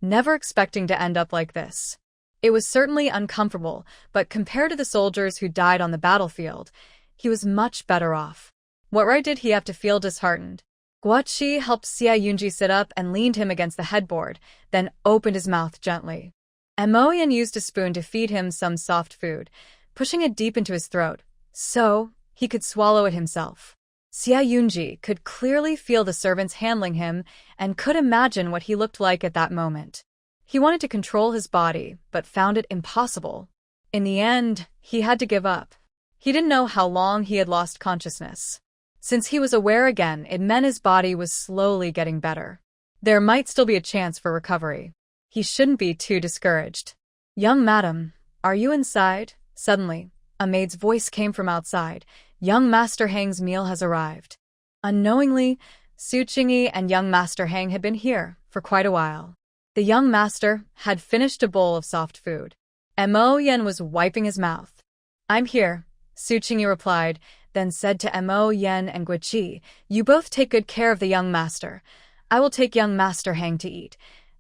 never expecting to end up like this. It was certainly uncomfortable, but compared to the soldiers who died on the battlefield, he was much better off. What right did he have to feel disheartened? Guachi helped Xia Yunji sit up and leaned him against the headboard, then opened his mouth gently. Mo Yan used a spoon to feed him some soft food, pushing it deep into his throat, so he could swallow it himself. Xia Yunji could clearly feel the servants handling him and could imagine what he looked like at that moment. He wanted to control his body, but found it impossible. In the end, he had to give up. He didn't know how long he had lost consciousness. Since he was aware again, it meant his body was slowly getting better. There might still be a chance for recovery. He shouldn't be too discouraged. "Young madam, are you inside?" Suddenly, a maid's voice came from outside. "Young Master Hang's meal has arrived." Unknowingly, Su Qingyi and young Master Hang had been here for quite a while. The young master had finished a bowl of soft food. Mo Yan was wiping his mouth. "I'm here," Su Qingyi replied, then said to Mo Yan and Guiqi, "You both take good care of the young master. I will take young Master Hang to eat."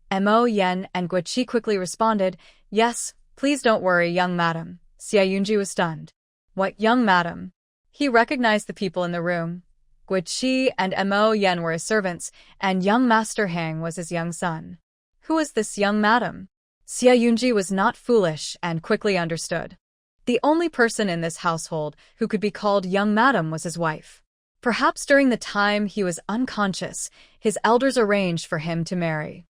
Mo Yan and Guiqi quickly responded, "Yes, please don't worry, young madam." Xia Yunji was stunned. "What young madam?" He recognized the people in the room. Guiqi and Mo Yan were his servants, and young Master Hang was his young son. Who was this young madam? Xia Yunji was not foolish and quickly understood. The only person in this household who could be called young madam was his wife. Perhaps during the time he was unconscious, his elders arranged for him to marry.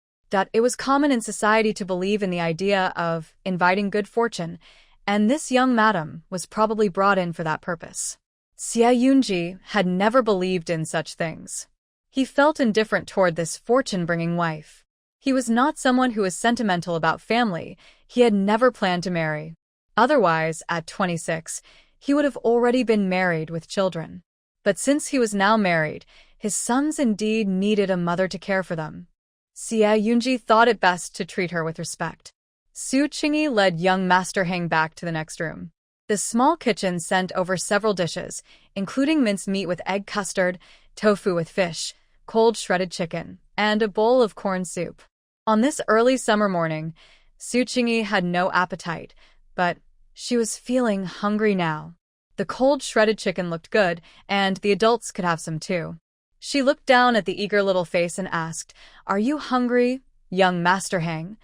It was common in society to believe in the idea of inviting good fortune, and this young madam was probably brought in for that purpose. Xia Yunji had never believed in such things. He felt indifferent toward this fortune-bringing wife. He was not someone who was sentimental about family. He had never planned to marry. Otherwise, at 26, he would have already been married with children. But since he was now married, his sons indeed needed a mother to care for them. Xia Yunji thought it best to treat her with respect. Su Qingyi led young Master Hang back to the next room. The small kitchen sent over several dishes, including minced meat with egg custard, tofu with fish, cold shredded chicken, and a bowl of corn soup. On this early summer morning, Su Qingyi had no appetite, but she was feeling hungry now. The cold shredded chicken looked good, and the adults could have some too. She looked down at the eager little face and asked, "Are you hungry, young Master Hang?"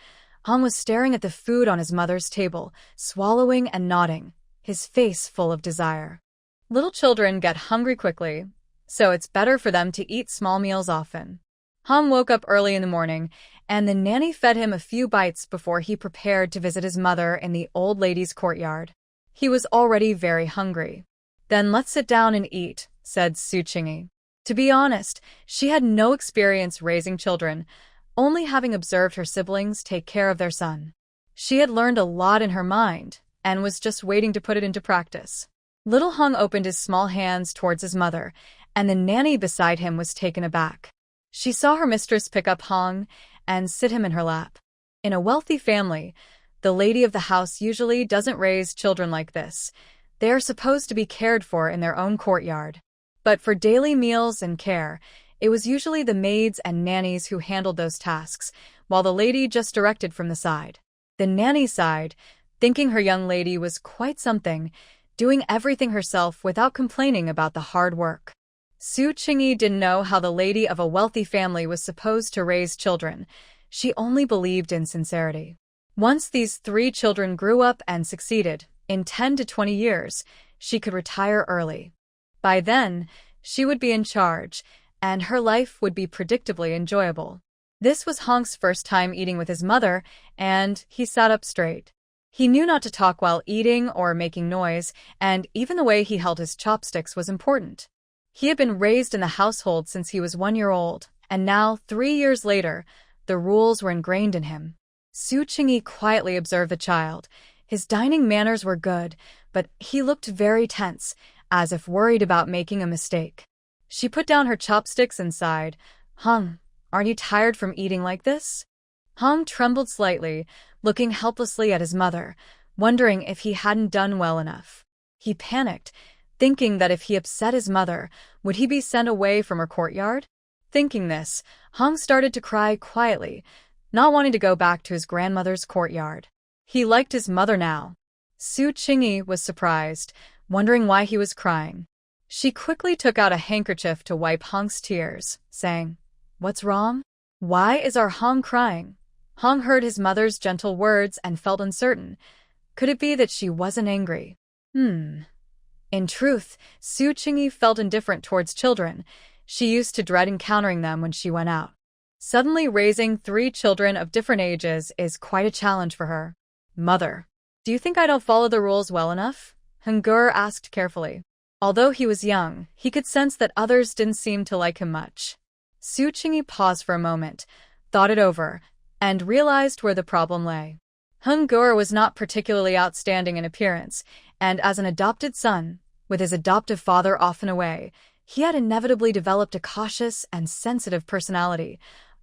Han was staring at the food on his mother's table, swallowing and nodding, his face full of desire. Little children get hungry quickly, so it's better for them to eat small meals often. Han woke up early in the morning, and the nanny fed him a few bites before he prepared to visit his mother in the old lady's courtyard. He was already very hungry. "Then let's sit down and eat," said Su Qingyi. To be honest, she had no experience raising children, only having observed her siblings take care of their son. She had learned a lot in her mind, and was just waiting to put it into practice. Little Hung opened his small hands towards his mother, and the nanny beside him was taken aback. She saw her mistress pick up Hong and sit him in her lap. In a wealthy family, the lady of the house usually doesn't raise children like this. They are supposed to be cared for in their own courtyard. But for daily meals and care, it was usually the maids and nannies who handled those tasks, while the lady just directed from the side. The nanny sighed, thinking her young lady was quite something, doing everything herself without complaining about the hard work. Su Qingyi didn't know how the lady of a wealthy family was supposed to raise children. She only believed in sincerity. Once these 3 children grew up and succeeded, in 10 to 20 years, she could retire early. By then, she would be in charge, and her life would be predictably enjoyable. This was Hong's first time eating with his mother, and he sat up straight. He knew not to talk while eating or making noise, and even the way he held his chopsticks was important. He had been raised in the household since he was 1 year old, and now, 3 years later, the rules were ingrained in him. Su Qingyi quietly observed the child. His dining manners were good, but he looked very tense, as if worried about making a mistake. She put down her chopsticks and sighed. "Hong, aren't you tired from eating like this?" Hong trembled slightly, looking helplessly at his mother, wondering if he hadn't done well enough. He panicked, thinking that if he upset his mother, would he be sent away from her courtyard? Thinking this, Hong started to cry quietly, not wanting to go back to his grandmother's courtyard. He liked his mother now. Su Qingyi was surprised, wondering why he was crying. She quickly took out a handkerchief to wipe Hong's tears, saying, "What's wrong? Why is our Hong crying?" Hong heard his mother's gentle words and felt uncertain. Could it be that she wasn't angry? In truth, Su Qingyi felt indifferent towards children. She used to dread encountering them when she went out. Suddenly raising 3 children of different ages is quite a challenge for her. "Mother, do you think I don't follow the rules well enough?" Hungur asked carefully. Although he was young, he could sense that others didn't seem to like him much. Su Qingyi paused for a moment, thought it over, and realized where the problem lay. Hungur was not particularly outstanding in appearance, and as an adopted son, with his adoptive father often away, he had inevitably developed a cautious and sensitive personality,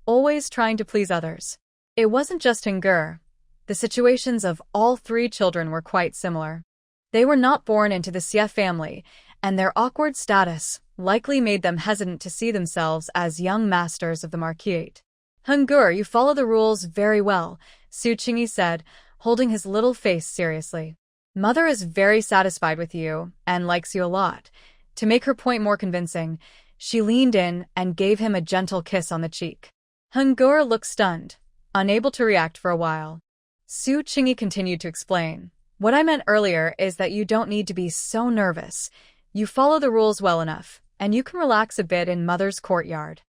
always trying to please others. It wasn't just Hungur. The situations of all 3 children were quite similar. They were not born into the Xie family, and their awkward status likely made them hesitant to see themselves as young masters of the marquisate. "Hungur, you follow the rules very well," Su Qingyi said, holding his little face seriously. "Mother is very satisfied with you and likes you a lot." To make her point more convincing, she leaned in and gave him a gentle kiss on the cheek. Hungur looked stunned, unable to react for a while. Su Qingyi continued to explain. "What I meant earlier is that you don't need to be so nervous. You follow the rules well enough, and you can relax a bit in Mother's courtyard."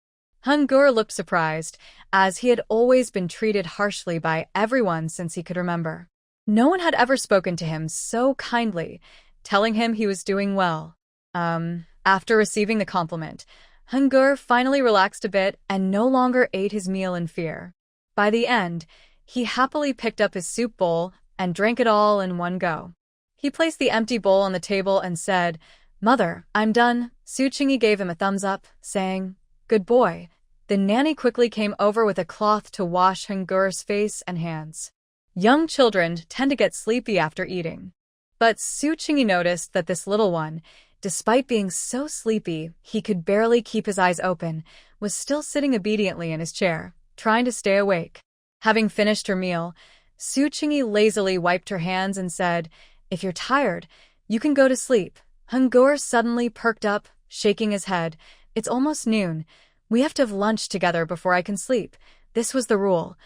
Hungur looked surprised, as he had always been treated harshly by everyone since he could remember. No one had ever spoken to him so kindly, telling him he was doing well. After receiving the compliment, Hungur finally relaxed a bit and no longer ate his meal in fear. By the end, he happily picked up his soup bowl and drank it all in one go. He placed the empty bowl on the table and said, "Mother, I'm done." Su Qingyi gave him a thumbs up, saying, "Good boy." The nanny quickly came over with a cloth to wash Hungur's face and hands. Young children tend to get sleepy after eating. But Su Qingyi noticed that this little one, despite being so sleepy he could barely keep his eyes open, was still sitting obediently in his chair, trying to stay awake. Having finished her meal, Su Qingyi lazily wiped her hands and said, "If you're tired, you can go to sleep." Hungur suddenly perked up, shaking his head. "It's almost noon. We have to have lunch together before I can sleep." This was the rule.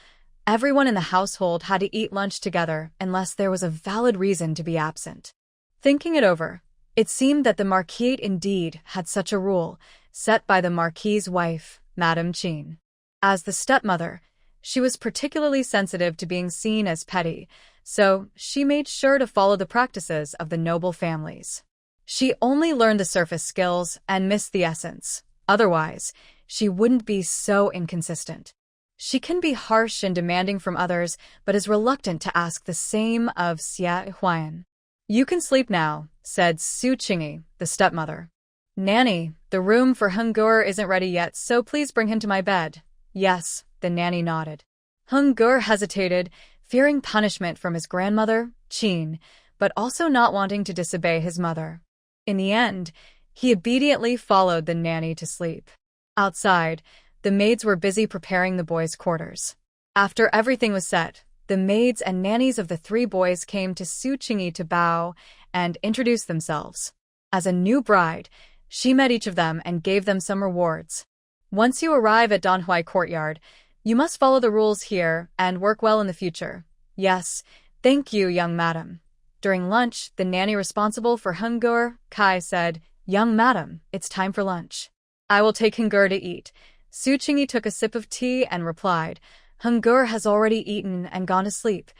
Everyone in the household had to eat lunch together unless there was a valid reason to be absent. Thinking it over, it seemed that the marquisate indeed had such a rule, set by the marquis's wife, Madame Qin. As the stepmother, she was particularly sensitive to being seen as petty, so she made sure to follow the practices of the noble families. She only learned the surface skills and missed the essence. Otherwise, she wouldn't be so inconsistent. She can be harsh and demanding from others, but is reluctant to ask the same of Xie Huan. "You can sleep now," said Su Qingyi, the stepmother. "Nanny, the room for Hungur isn't ready yet, so please bring him to my bed." "Yes," the nanny nodded. Hungur hesitated, fearing punishment from his grandmother, Qin, but also not wanting to disobey his mother. In the end, he obediently followed the nanny to sleep. Outside, the maids were busy preparing the boys' quarters. After everything was set, the maids and nannies of the 3 boys came to Su Qingyi to bow and introduce themselves. As a new bride, she met each of them and gave them some rewards. "Once you arrive at Donhui Courtyard, you must follow the rules here and work well in the future." "Yes, thank you, young madam." During lunch, the nanny responsible for Hungur, Kai, said, "Young madam, it's time for lunch." I will take Hungur to eat. Su Qingyi took a sip of tea and replied, Hungur has already eaten and gone to sleep.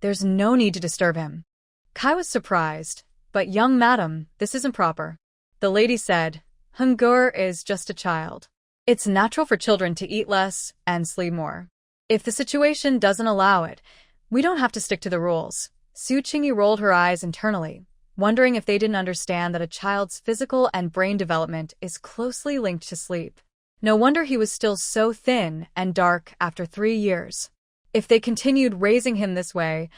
There's no need to disturb him. Kai was surprised, but young madam, this isn't proper. The lady said, Hungur is just a child. It's natural for children to eat less and sleep more. If the situation doesn't allow it, we don't have to stick to the rules. Su Qingyi rolled her eyes internally, wondering if they didn't understand that a child's physical and brain development is closely linked to sleep. No wonder he was still so thin and dark after 3 years. If they continued raising him this way,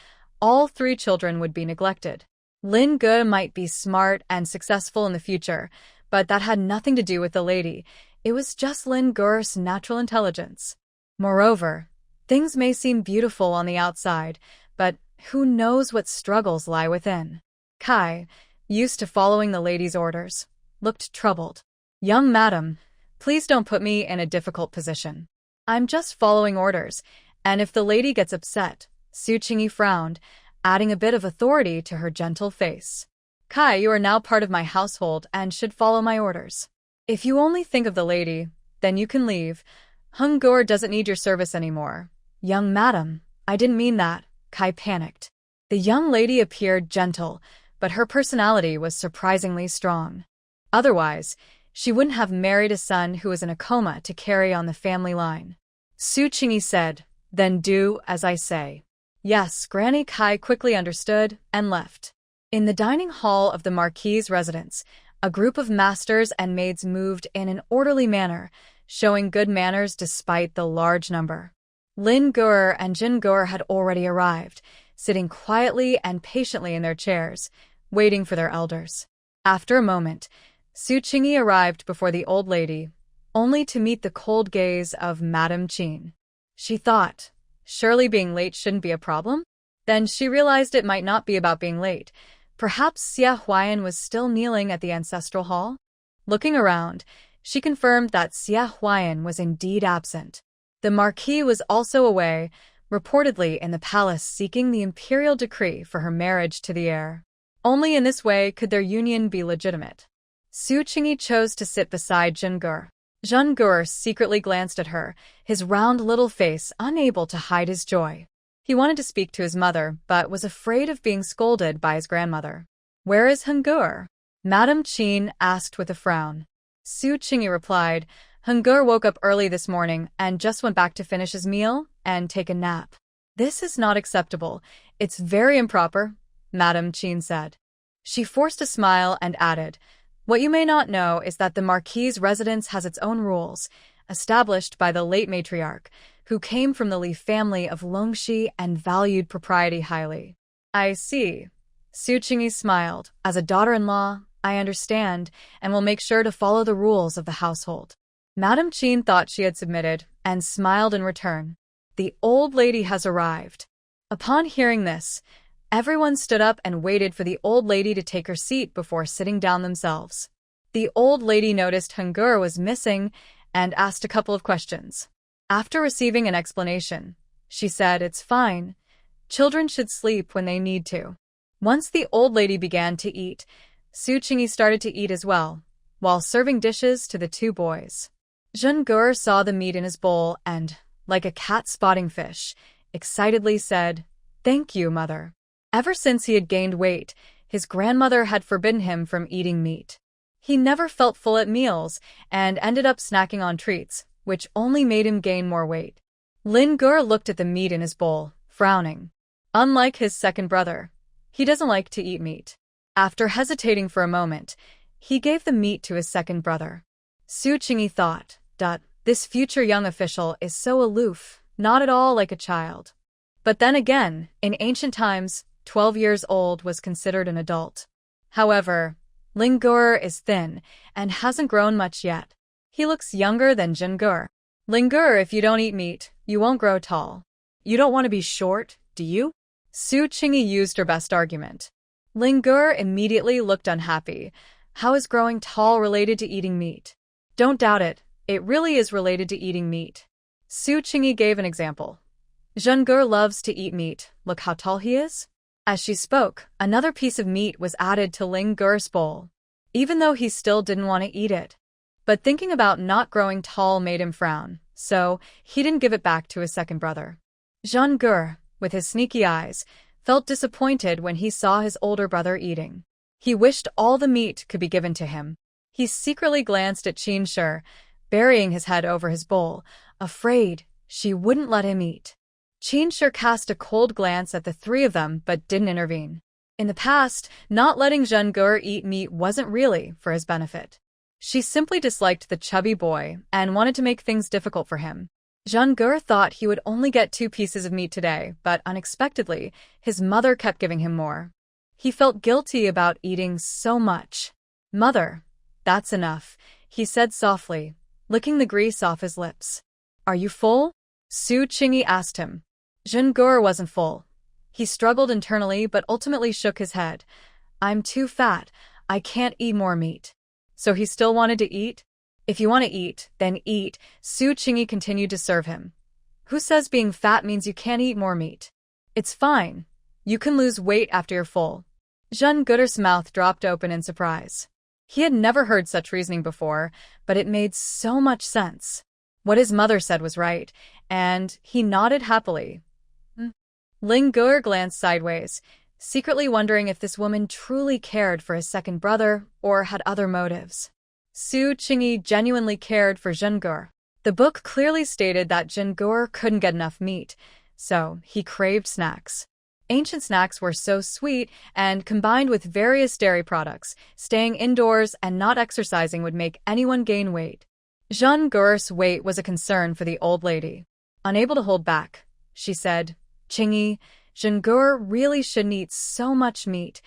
all 3 children would be neglected. Lin Ge might be smart and successful in the future, but that had nothing to do with the lady. It was just Lin Ge's natural intelligence. Moreover, things may seem beautiful on the outside, but who knows what struggles lie within. Kai, used to following the lady's orders, looked troubled. Young madam, please don't put me in a difficult position. I'm just following orders, and if the lady gets upset, Su Qingyi frowned, adding a bit of authority to her gentle face. Kai, you are now part of my household and should follow my orders. If you only think of the lady, then you can leave. Hungur doesn't need your service anymore. Young madam, I didn't mean that. Kai panicked. The young lady appeared gentle, but her personality was surprisingly strong. Otherwise, she wouldn't have married a son who was in a coma to carry on the family line. Su Qingyi said, Then do as I say. Yes, Granny. Kai quickly understood and left. In the dining hall of the Marquis's residence, a group of masters and maids moved in an orderly manner, showing good manners despite the large number. Lin Ge and Jin Ge had already arrived, sitting quietly and patiently in their chairs, waiting for their elders. After a moment, Su Qingyi arrived before the old lady, only to meet the cold gaze of Madame Qin. She thought, surely being late shouldn't be a problem? Then she realized it might not be about being late. Perhaps Xia Huayan was still kneeling at the ancestral hall? Looking around, she confirmed that Xia Huayan was indeed absent. The Marquis was also away, reportedly in the palace seeking the imperial decree for her marriage to the heir. Only in this way could their union be legitimate. Su Qingyi chose to sit beside Jin Ge. Jin Ge secretly glanced at her, his round little face unable to hide his joy. He wanted to speak to his mother, but was afraid of being scolded by his grandmother. Where is Hungur? Madame Qin asked with a frown. Su Qingyi replied, Hungur woke up early this morning and just went back to finish his meal and take a nap. This is not acceptable. It's very improper, Madame Qin said. She forced a smile and added, What you may not know is that the Marquis's residence has its own rules, established by the late matriarch, who came from the Li family of Longxi and valued propriety highly. I see. Su Qingyi smiled. As a daughter-in-law, I understand, and will make sure to follow the rules of the household. Madame Qin thought she had submitted, and smiled in return. The old lady has arrived. Upon hearing this, everyone stood up and waited for the old lady to take her seat before sitting down themselves. The old lady noticed Hungur was missing and asked a couple of questions. After receiving an explanation, she said, It's fine. Children should sleep when they need to. Once the old lady began to eat, Su Qingyi started to eat as well, while serving dishes to the 2 boys. Jin Ge saw the meat in his bowl and, like a cat spotting fish, excitedly said, Thank you, mother. Ever since he had gained weight, his grandmother had forbidden him from eating meat. He never felt full at meals and ended up snacking on treats, which only made him gain more weight. Lin Ge looked at the meat in his bowl, frowning. Unlike his second brother, he doesn't like to eat meat. After hesitating for a moment, he gave the meat to his second brother. Su Qingyi thought, This future young official is so aloof, not at all like a child. But then again, in ancient times, 12 years old was considered an adult. However, Lin Ge is thin and hasn't grown much yet. He looks younger than Jin Ge. Lin Ge, if you don't eat meat, you won't grow tall. You don't want to be short, do you? Su Qingyi used her best argument. Lin Ge immediately looked unhappy. How is growing tall related to eating meat? Don't doubt it, it really is related to eating meat. Su Qingyi gave an example. Jin Ge loves to eat meat, look how tall he is. As she spoke, another piece of meat was added to Lin Ge's bowl. Even though he still didn't want to eat it, But thinking about not growing tall made him frown, so he didn't give it back to his second brother. Jean-Gur, with his sneaky eyes, felt disappointed when he saw his older brother eating. He wished all the meat could be given to him. He secretly glanced at Qin, burying his head over his bowl, afraid she wouldn't let him eat. Qin cast a cold glance at the three of them but didn't intervene. In the past, not letting Jean-Gur eat meat wasn't really for his benefit. She simply disliked the chubby boy and wanted to make things difficult for him. Jean-Gur thought he would only get 2 pieces of meat today, but unexpectedly, his mother kept giving him more. He felt guilty about eating so much. "Mother, that's enough," he said softly, licking the grease off his lips. "Are you full?" Su Qingyi asked him. Jean-Gur wasn't full. He struggled internally but ultimately shook his head. "I'm too fat. I can't eat more meat." So he still wanted to eat? "If you want to eat, then eat," Su Qingyi continued to serve him. "Who says being fat means you can't eat more meat? It's fine. You can lose weight after you're full." Jean-Gur's mouth dropped open in surprise. He had never heard such reasoning before, but it made so much sense. What his mother said was right, and he nodded happily. Ling Gur glanced sideways, secretly wondering if this woman truly cared for his second brother or had other motives. Su Qingyi genuinely cared for Jean-Gur. The book clearly stated that Jean-Gur couldn't get enough meat, so he craved snacks. Ancient snacks were so sweet, and combined with various dairy products, staying indoors and not exercising would make anyone gain weight. Jean-Gur's weight was a concern for the old lady. Unable to hold back, she said, "Qingyi, Jean-Gur really shouldn't eat so much meat.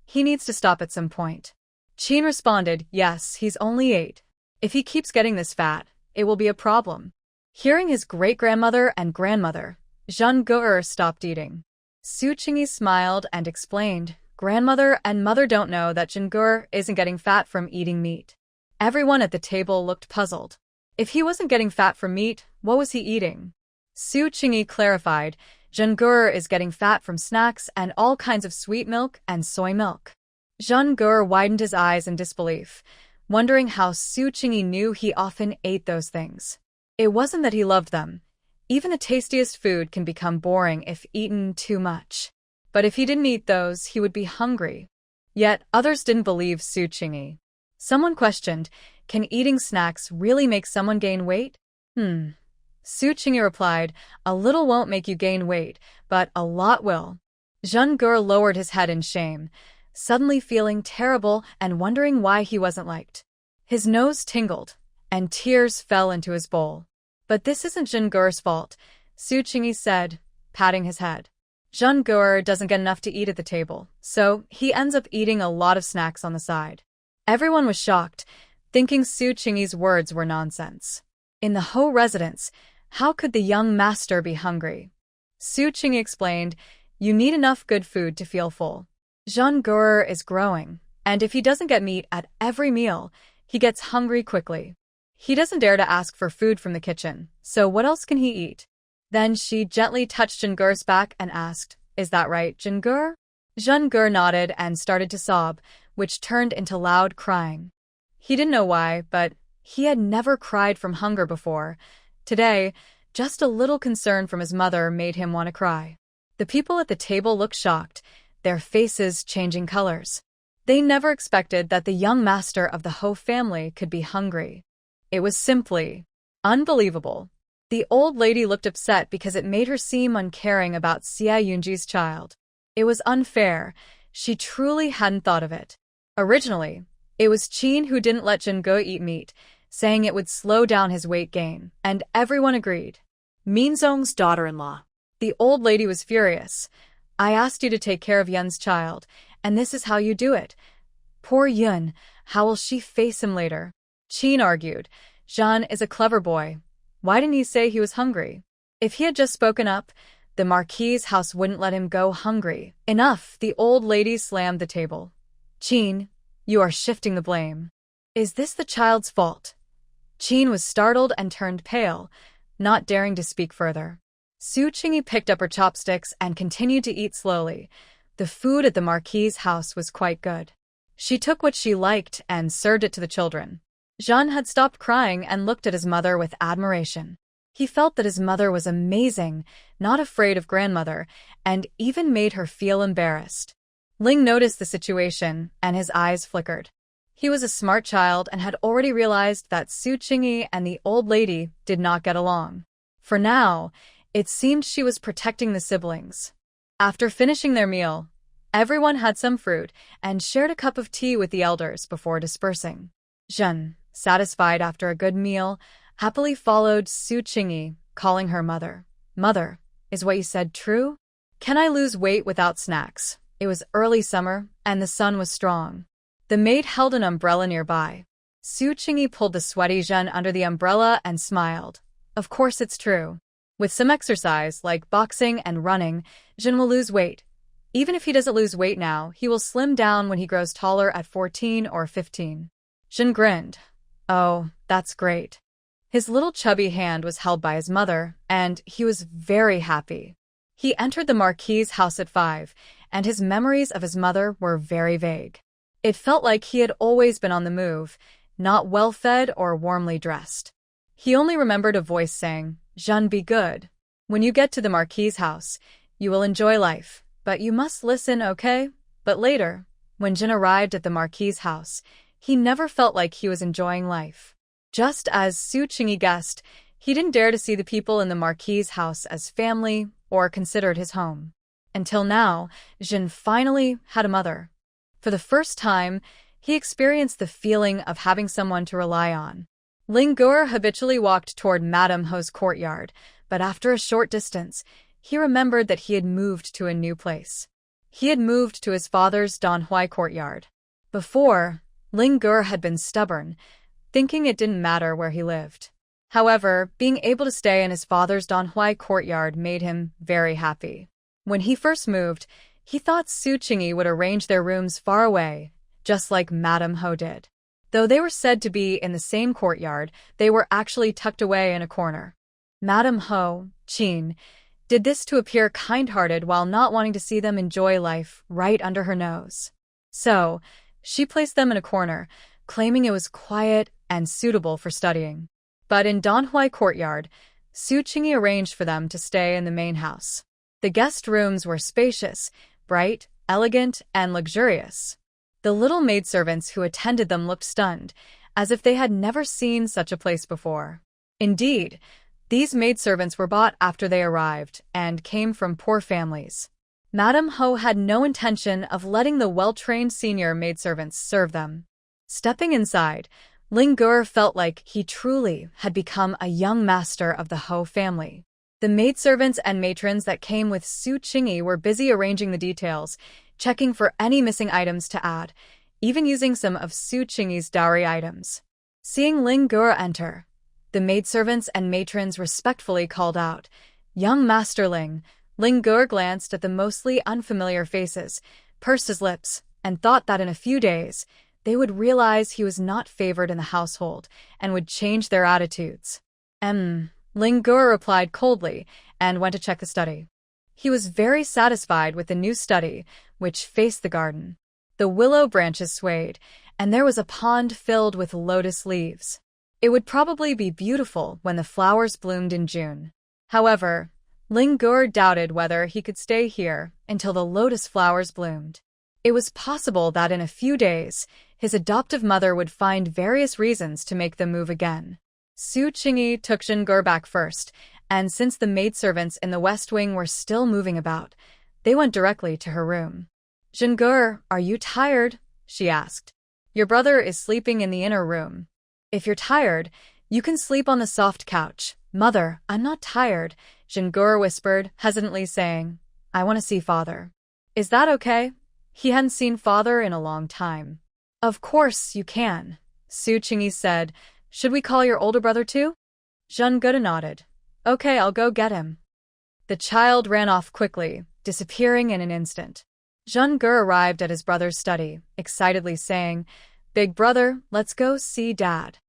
He needs to stop at some point." Qin responded, "Yes, he's only 8. If he keeps getting this fat, it will be a problem." Hearing his great-grandmother and grandmother, Jean-Gur stopped eating. Su Qingyi smiled and explained, "Grandmother and mother don't know that Jean-Gur isn't getting fat from eating meat." Everyone at the table looked puzzled. If he wasn't getting fat from meat, what was he eating? Su Qingyi clarified, "Jean-Gur is getting fat from snacks and all kinds of sweet milk and soy milk." Jean-Gur widened his eyes in disbelief, wondering how Su Qingyi knew he often ate those things. It wasn't that he loved them. Even the tastiest food can become boring if eaten too much. But if he didn't eat those, he would be hungry. Yet others didn't believe Su Qingyi. Someone questioned, "Can eating snacks really make someone gain weight?" Su Qingyi replied, "A little won't make you gain weight, but a lot will." Jean-Gur lowered his head in shame, suddenly feeling terrible and wondering why he wasn't liked. His nose tingled, and tears fell into his bowl. "But this isn't Jean-Gur's fault," Su Qingyi said, patting his head. "Jean-Gur doesn't get enough to eat at the table, so he ends up eating a lot of snacks on the side." Everyone was shocked, thinking Su Qingyi's words were nonsense. In the Ho residence, how could the young master be hungry? Su Qingyi explained, "You need enough good food to feel full. Jean-Gur is growing, and if he doesn't get meat at every meal, he gets hungry quickly. He doesn't dare to ask for food from the kitchen, so what else can he eat?" Then she gently touched Jean-Gur's back and asked, "Is that right, Jean-Gur?" Jean-Gur nodded and started to sob, which turned into loud crying. He didn't know why, but he had never cried from hunger before. Today, just a little concern from his mother made him want to cry. The people at the table looked shocked, their faces changing colors. They never expected that the young master of the Ho family could be hungry. It was simply unbelievable. The old lady looked upset because it made her seem uncaring about Xia Yunji's child. It was unfair. She truly hadn't thought of it. Originally, it was Qin who didn't let Jean-Gur eat meat, saying it would slow down his weight gain, and everyone agreed. Minzong's daughter-in-law. The old lady was furious. "I asked you to take care of Yun's child, and this is how you do it. Poor Yun, how will she face him later?" Qin argued, "Jean is a clever boy. Why didn't he say he was hungry? If he had just spoken up, the Marquis's house wouldn't let him go hungry." "Enough," the old lady slammed the table. "Qin, you are shifting the blame. Is this the child's fault?" Qin was startled and turned pale, not daring to speak further. Su Qingyi picked up her chopsticks and continued to eat slowly. The food at the Marquis's house was quite good. She took what she liked and served it to the children. Jean had stopped crying and looked at his mother with admiration. He felt that his mother was amazing, not afraid of grandmother, and even made her feel embarrassed. Ling noticed the situation, and his eyes flickered. He was a smart child and had already realized that Su Qingyi and the old lady did not get along. For now, it seemed she was protecting the siblings. After finishing their meal, everyone had some fruit and shared a cup of tea with the elders before dispersing. Jean, satisfied after a good meal, happily followed Su Qingyi, calling her mother. "Mother, is what you said true? Can I lose weight without snacks?" It was early summer, and the sun was strong. The maid held an umbrella nearby. Su Qingyi pulled the sweaty Jean under the umbrella and smiled. "Of course it's true. With some exercise, like boxing and running, Jean will lose weight. Even if he doesn't lose weight now, he will slim down when he grows taller at 14 or 15. Jean grinned. "Oh, that's great." His little chubby hand was held by his mother, and he was very happy. He entered the Marquis's house at 5, and his memories of his mother were very vague. It felt like he had always been on the move, not well-fed or warmly dressed. He only remembered a voice saying, "Jean, be good. When you get to the Marquis's house, you will enjoy life, but you must listen, okay?" But later, when Jean arrived at the Marquis's house, he never felt like he was enjoying life. Just as Su Qingyi guessed, he didn't dare to see the people in the Marquis's house as family or considered his home. Until now, Jean finally had a mother. For the first time, he experienced the feeling of having someone to rely on. Ling Gur habitually walked toward Madame Ho's courtyard, but after a short distance, he remembered that he had moved to a new place. He had moved to his father's Danhui courtyard. Before, Ling Gur had been stubborn, thinking it didn't matter where he lived. However, being able to stay in his father's Danhui courtyard made him very happy. When he first moved, he thought Su Qingyi would arrange their rooms far away, just like Madame Ho did. Though they were said to be in the same courtyard, they were actually tucked away in a corner. Madame Ho, Qin, did this to appear kind-hearted while not wanting to see them enjoy life right under her nose. So, she placed them in a corner, claiming it was quiet and suitable for studying. But in Danhui courtyard, Su Qingyi arranged for them to stay in the main house. The guest rooms were spacious, bright, elegant, and luxurious. The little maidservants who attended them looked stunned, as if they had never seen such a place before. Indeed, these maidservants were bought after they arrived and came from poor families. Madame Ho had no intention of letting the well-trained senior maidservants serve them. Stepping inside, Ling Gur felt like he truly had become a young master of the Ho family. The maidservants and matrons that came with Su Qingyi were busy arranging the details, checking for any missing items to add, even using some of Su Qingyi's dowry items. Seeing Ling Gur enter, the maidservants and matrons respectfully called out, "Young Master Ling." Ling Gur glanced at the mostly unfamiliar faces, pursed his lips, and thought that in a few days, they would realize he was not favored in the household and would change their attitudes. Ling Gur replied coldly and went to check the study. He was very satisfied with the new study, which faced the garden. The willow branches swayed, and there was a pond filled with lotus leaves. It would probably be beautiful when the flowers bloomed in June. However, Ling Gur doubted whether he could stay here until the lotus flowers bloomed. It was possible that in a few days, his adoptive mother would find various reasons to make the move again. Su Qingyi took Jean Gur back first, and since the maidservants in the West Wing were still moving about, they went directly to her room. "Jean Gur, are you tired?" she asked. "Your brother is sleeping in the inner room. If you're tired, you can sleep on the soft couch." "Mother, I'm not tired," Jean Gur whispered, hesitantly saying, "I want to see father." "Is that okay?" He hadn't seen father in a long time. "Of course you can," Su Qingyi said. "Should we call your older brother too?" Jean Gur nodded. "Okay, I'll go get him." The child ran off quickly, disappearing in an instant. Jean Gur arrived at his brother's study, excitedly saying, "Big brother, let's go see Dad."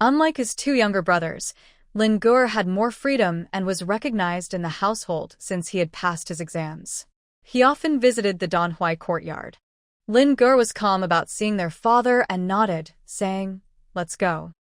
Unlike his two younger brothers, Ling Gur had more freedom and was recognized in the household since he had passed his exams. He often visited the Danhui courtyard. Ling Gur was calm about seeing their father and nodded, saying, let's go.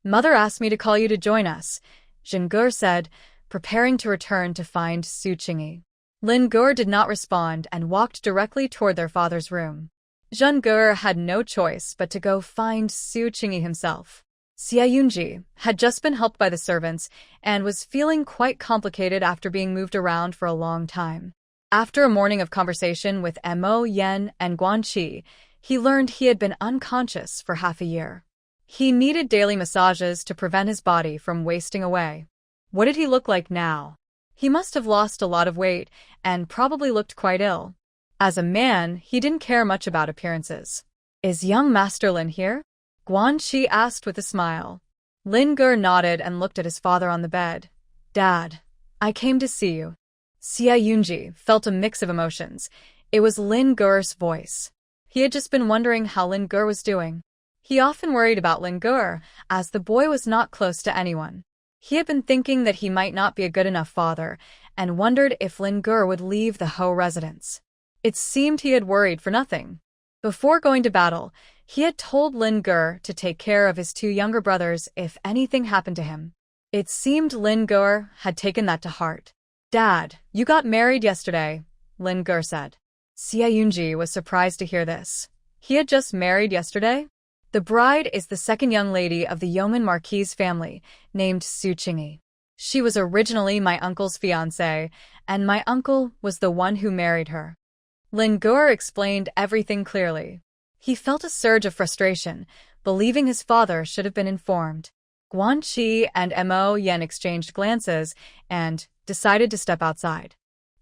Mother asked me to call you to join us, Zhengur said, preparing to return to find Su Qingyi. Lin Gur did not respond and walked directly toward their father's room. Zhengur had no choice but to go find Su Qingyi himself. Xia Yunji had just been helped by the servants and was feeling quite complicated after being moved around for a long time. After a morning of conversation with Mo Yen and Guan Qi, he learned he had been unconscious for half a year. He needed daily massages to prevent his body from wasting away. What did he look like now? He must have lost a lot of weight and probably looked quite ill. As a man, he didn't care much about appearances. Is young Master Lin here? Guan Qi asked with a smile. Lin Gur nodded and looked at his father on the bed. Dad, I came to see you. Xia Yunji felt a mix of emotions. It was Lin Gur's voice. He had just been wondering how Lin Gur was doing. He often worried about Lin Gur, as the boy was not close to anyone. He had been thinking that he might not be a good enough father, and wondered if Lin Gur would leave the Ho residence. It seemed he had worried for nothing. Before going to battle, he had told Lin Gur to take care of his two younger brothers if anything happened to him. It seemed Lin Gur had taken that to heart. Dad, you got married yesterday, Lin Gur said. Xia Yunji was surprised to hear this. He had just married yesterday? The bride is the second young lady of the yeoman marquis family, named Su Qingyi. She was originally my uncle's fiancée, and my uncle was the one who married her. Lin Gur explained everything clearly. He felt a surge of frustration, believing his father should have been informed. Guan Qi and Mo Yen exchanged glances and decided to step outside.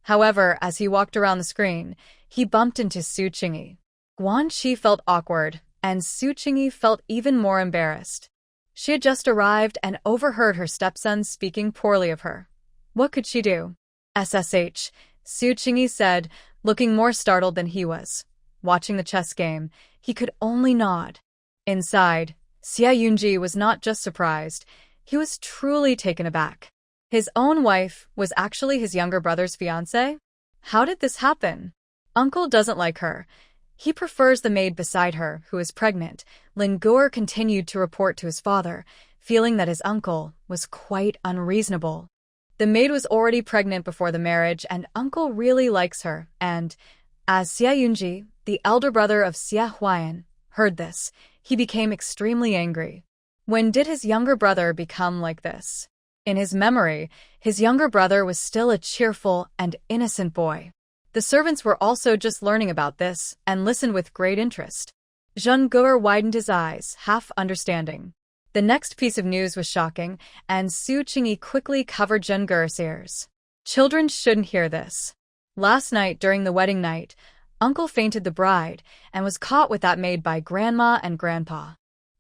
However, as he walked around the screen, he bumped into Su Qingyi. Guan Qi felt awkward, and Su Qingyi felt even more embarrassed. She had just arrived and overheard her stepson speaking poorly of her. What could she do? SSH, Su Qingyi said, looking more startled than he was. Watching the chess game, he could only nod. Inside, Xia Yunji was not just surprised, he was truly taken aback. His own wife was actually his younger brother's fiancée? How did this happen? Uncle doesn't like her. He prefers the maid beside her, who is pregnant. Lin Gur continued to report to his father, feeling that his uncle was quite unreasonable. The maid was already pregnant before the marriage, and uncle really likes her, and as Xia Yunji, the elder brother of Xia Huayan, heard this, he became extremely angry. When did his younger brother become like this? In his memory, his younger brother was still a cheerful and innocent boy. The servants were also just learning about this and listened with great interest. Zhengur widened his eyes, half understanding. The next piece of news was shocking, and Su Qingyi quickly covered Zhengur's ears. Children shouldn't hear this. Last night, during the wedding night, Uncle fainted the bride and was caught with that maid by Grandma and Grandpa.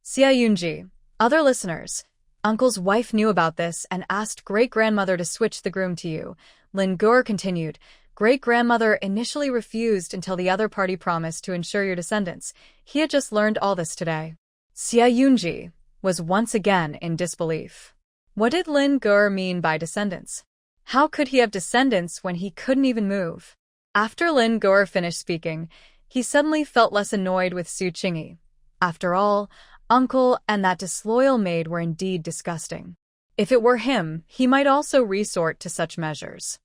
Xia Yunji, other listeners, Uncle's wife knew about this and asked great-grandmother to switch the groom to you. Lin Gur continued, Great-grandmother initially refused until the other party promised to ensure your descendants. He had just learned all this today. Xia Yunji was once again in disbelief. What did Lin Gur mean by descendants? How could he have descendants when he couldn't even move? After Lin Gur finished speaking, he suddenly felt less annoyed with Su Qingyi. After all, Uncle and that disloyal maid were indeed disgusting. If it were him, he might also resort to such measures.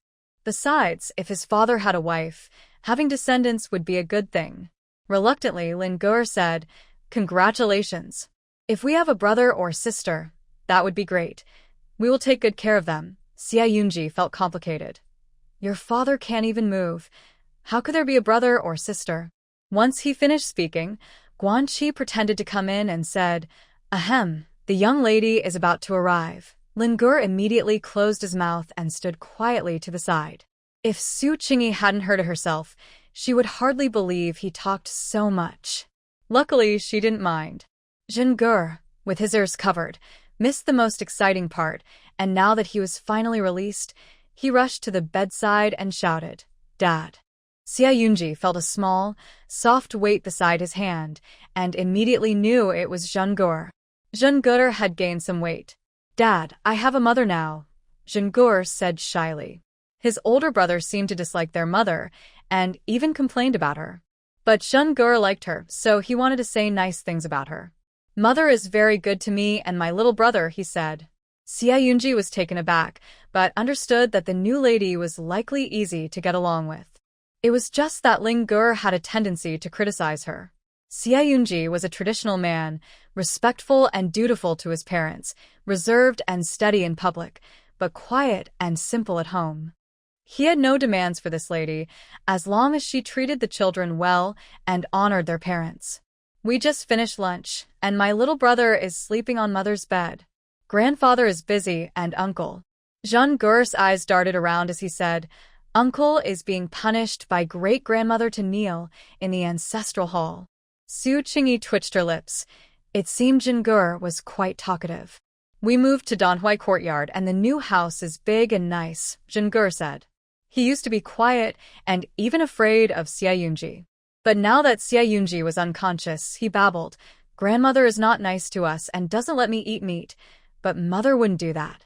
Besides, if his father had a wife, having descendants would be a good thing. Reluctantly, Lin Gur said, Congratulations. If we have a brother or sister, that would be great. We will take good care of them. Xia Yunji felt complicated. Your father can't even move. How could there be a brother or sister? Once he finished speaking, Guan Qi pretended to come in and said, Ahem, the young lady is about to arrive. Lin Gur immediately closed his mouth and stood quietly to the side. If Su Qingyi hadn't heard it herself, she would hardly believe he talked so much. Luckily, she didn't mind. Zhengur, with his ears covered, missed the most exciting part, and now that he was finally released, he rushed to the bedside and shouted, Dad. Xia Yunji felt a small, soft weight beside his hand, and immediately knew it was Zhengur. Zhengur had gained some weight. Dad, I have a mother now, Zhengur said shyly. His older brother seemed to dislike their mother, and even complained about her. But Zhengur liked her, so he wanted to say nice things about her. Mother is very good to me and my little brother, he said. Xia was taken aback, but understood that the new lady was likely easy to get along with. It was just that Ling Ge had a tendency to criticize her. Xia was a traditional man, respectful and dutiful to his parents, reserved and steady in public, but quiet and simple at home. He had no demands for this lady, as long as she treated the children well and honored their parents. We just finished lunch, and my little brother is sleeping on mother's bed. Grandfather is busy, and uncle. Zheng Ge's eyes darted around as he said, Uncle is being punished by great-grandmother to kneel in the ancestral hall. Su Qingyi twitched her lips. It seemed Zheng Ge was quite talkative. We moved to Danhui Courtyard, and the new house is big and nice, Zheng Ge said. He used to be quiet and even afraid of Xia. But now that Xia was unconscious, he babbled, Grandmother is not nice to us and doesn't let me eat meat, but mother wouldn't do that.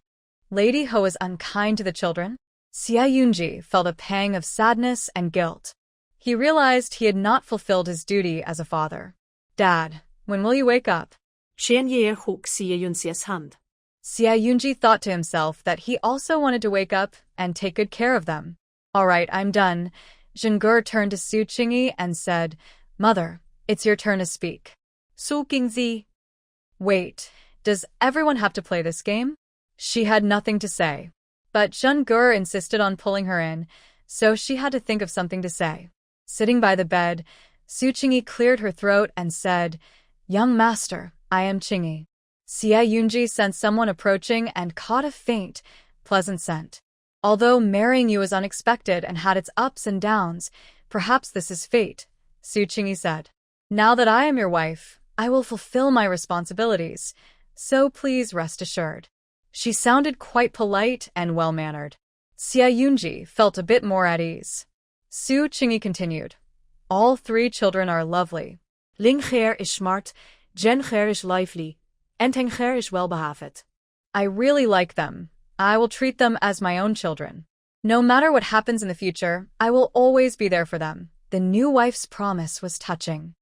Lady Ho is unkind to the children? Xia felt a pang of sadness and guilt. He realized he had not fulfilled his duty as a father. Dad, when will you wake up? Chen ger hok Xia hand. Xia thought to himself that he also wanted to wake up and take good care of them. All right, I'm done. Zheng Ge turned to Su Qingyi and said, Mother, it's your turn to speak. Su Qingzi. Wait, does everyone have to play this game? She had nothing to say. But Zheng Ge insisted on pulling her in, so she had to think of something to say. Sitting by the bed, Su Qingyi cleared her throat and said, Young master, I am Qingyi. Xia sensed someone approaching and caught a faint, pleasant scent. Although marrying you is unexpected and had its ups and downs, perhaps this is fate, Su Qingyi said. Now that I am your wife, I will fulfill my responsibilities, so please rest assured. She sounded quite polite and well-mannered. Xia felt a bit more at ease. Su Qingyi continued. All three children are lovely. Ling Ge is smart, Zheng Ge is lively, and Teng Ge is well-behaved. I really like them. I will treat them as my own children. No matter what happens in the future, I will always be there for them. The new wife's promise was touching.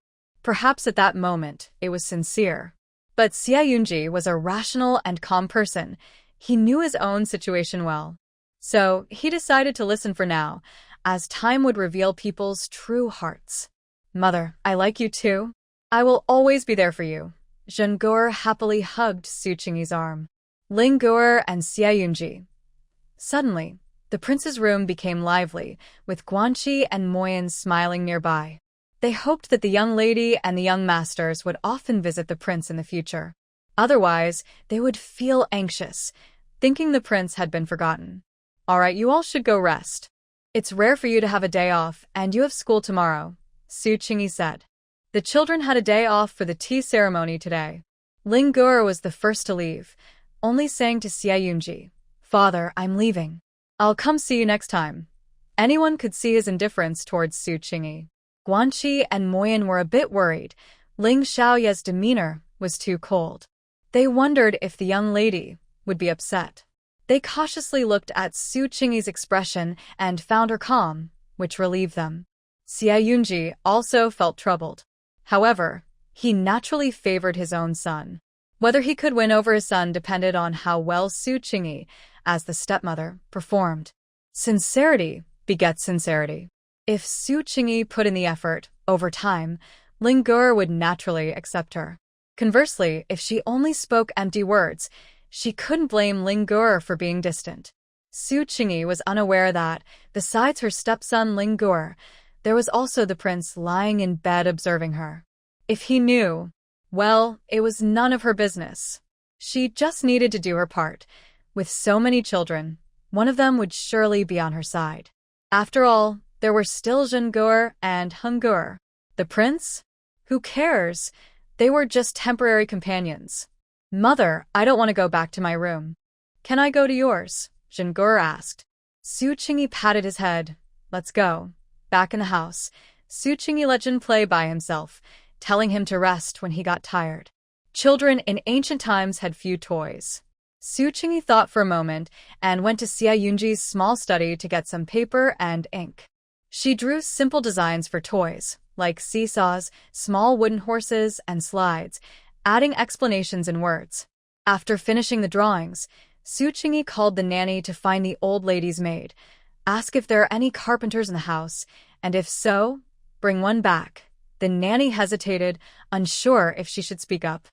Perhaps at that moment, it was sincere. But Xia was a rational and calm person. He knew his own situation well. So, he decided to listen for now, as time would reveal people's true hearts. Mother, I like you too. I will always be there for you. Zheng Ge happily hugged Su Qingyi's arm. Ling Ge and Xia. Suddenly, the prince's room became lively, with Guanqi and Moyan smiling nearby. They hoped that the young lady and the young masters would often visit the prince in the future. Otherwise, they would feel anxious, thinking the prince had been forgotten. All right, you all should go rest. It's rare for you to have a day off, and you have school tomorrow, Su Qingyi said. The children had a day off for the tea ceremony today. Ling Ge was the first to leave, only saying to Xia, Father, I'm leaving. I'll come see you next time. Anyone could see his indifference towards Su Qingyi. Guanqi and Moyan were a bit worried. Ling Xiaoye's demeanor was too cold. They wondered if the young lady would be upset. They cautiously looked at Su Qingyi's expression and found her calm, which relieved them. Xia also felt troubled. However, he naturally favored his own son. Whether he could win over his son depended on how well Su Qingyi, as the stepmother, performed. Sincerity begets sincerity. If Su Qingyi put in the effort, over time, Ling Ge would naturally accept her. Conversely, if she only spoke empty words, she couldn't blame Ling Ge for being distant. Su Qingyi was unaware that, besides her stepson Ling Ge, there was also the prince lying in bed observing her. If he knew, well, it was none of her business. She just needed to do her part. With so many children, one of them would surely be on her side. After all, there were still Zheng Ge and Heng Ge. The prince? Who cares? They were just temporary companions. Mother, I don't want to go back to my room. Can I go to yours? Zheng Ge asked. Su Qingyi patted his head. Let's go. Back in the house, Su Qingyi let Jin play by himself, telling him to rest when he got tired. Children in ancient times had few toys. Su Qingyi thought for a moment and went to Xia small study to get some paper and ink. She drew simple designs for toys, like seesaws, small wooden horses, and slides, adding explanations in words. After finishing the drawings, Su Qingyi called the nanny to find the old lady's maid, ask if there are any carpenters in the house, and if so, bring one back. The nanny hesitated, unsure if she should speak up.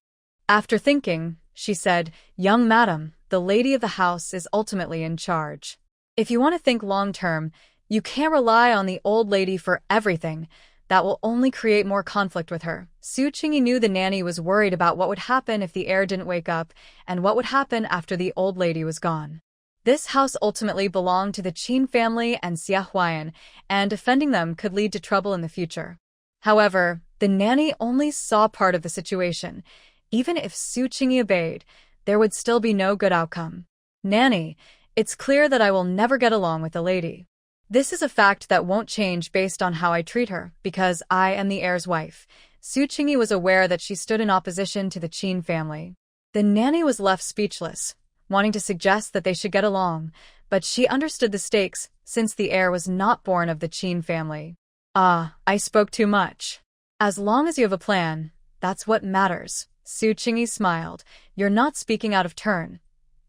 After thinking, she said, "Young madam, the lady of the house is ultimately in charge. If you want to think long-term, you can't rely on the old lady for everything. That will only create more conflict with her." Su Qingyi knew the nanny was worried about what would happen if the heir didn't wake up and what would happen after the old lady was gone. This house ultimately belonged to the Qin family and Xia Huayan, and defending them could lead to trouble in the future. However, the nanny only saw part of the situation. Even if Su Qingyi obeyed, there would still be no good outcome. "Nanny, it's clear that I will never get along with the lady. This is a fact that won't change based on how I treat her, because I am the heir's wife." Su Qingyi was aware that she stood in opposition to the Qin family. The nanny was left speechless, wanting to suggest that they should get along, but she understood the stakes since the heir was not born of the Qin family. I spoke too much. As long as you have a plan, that's what matters." Su Qingyi smiled. "You're not speaking out of turn.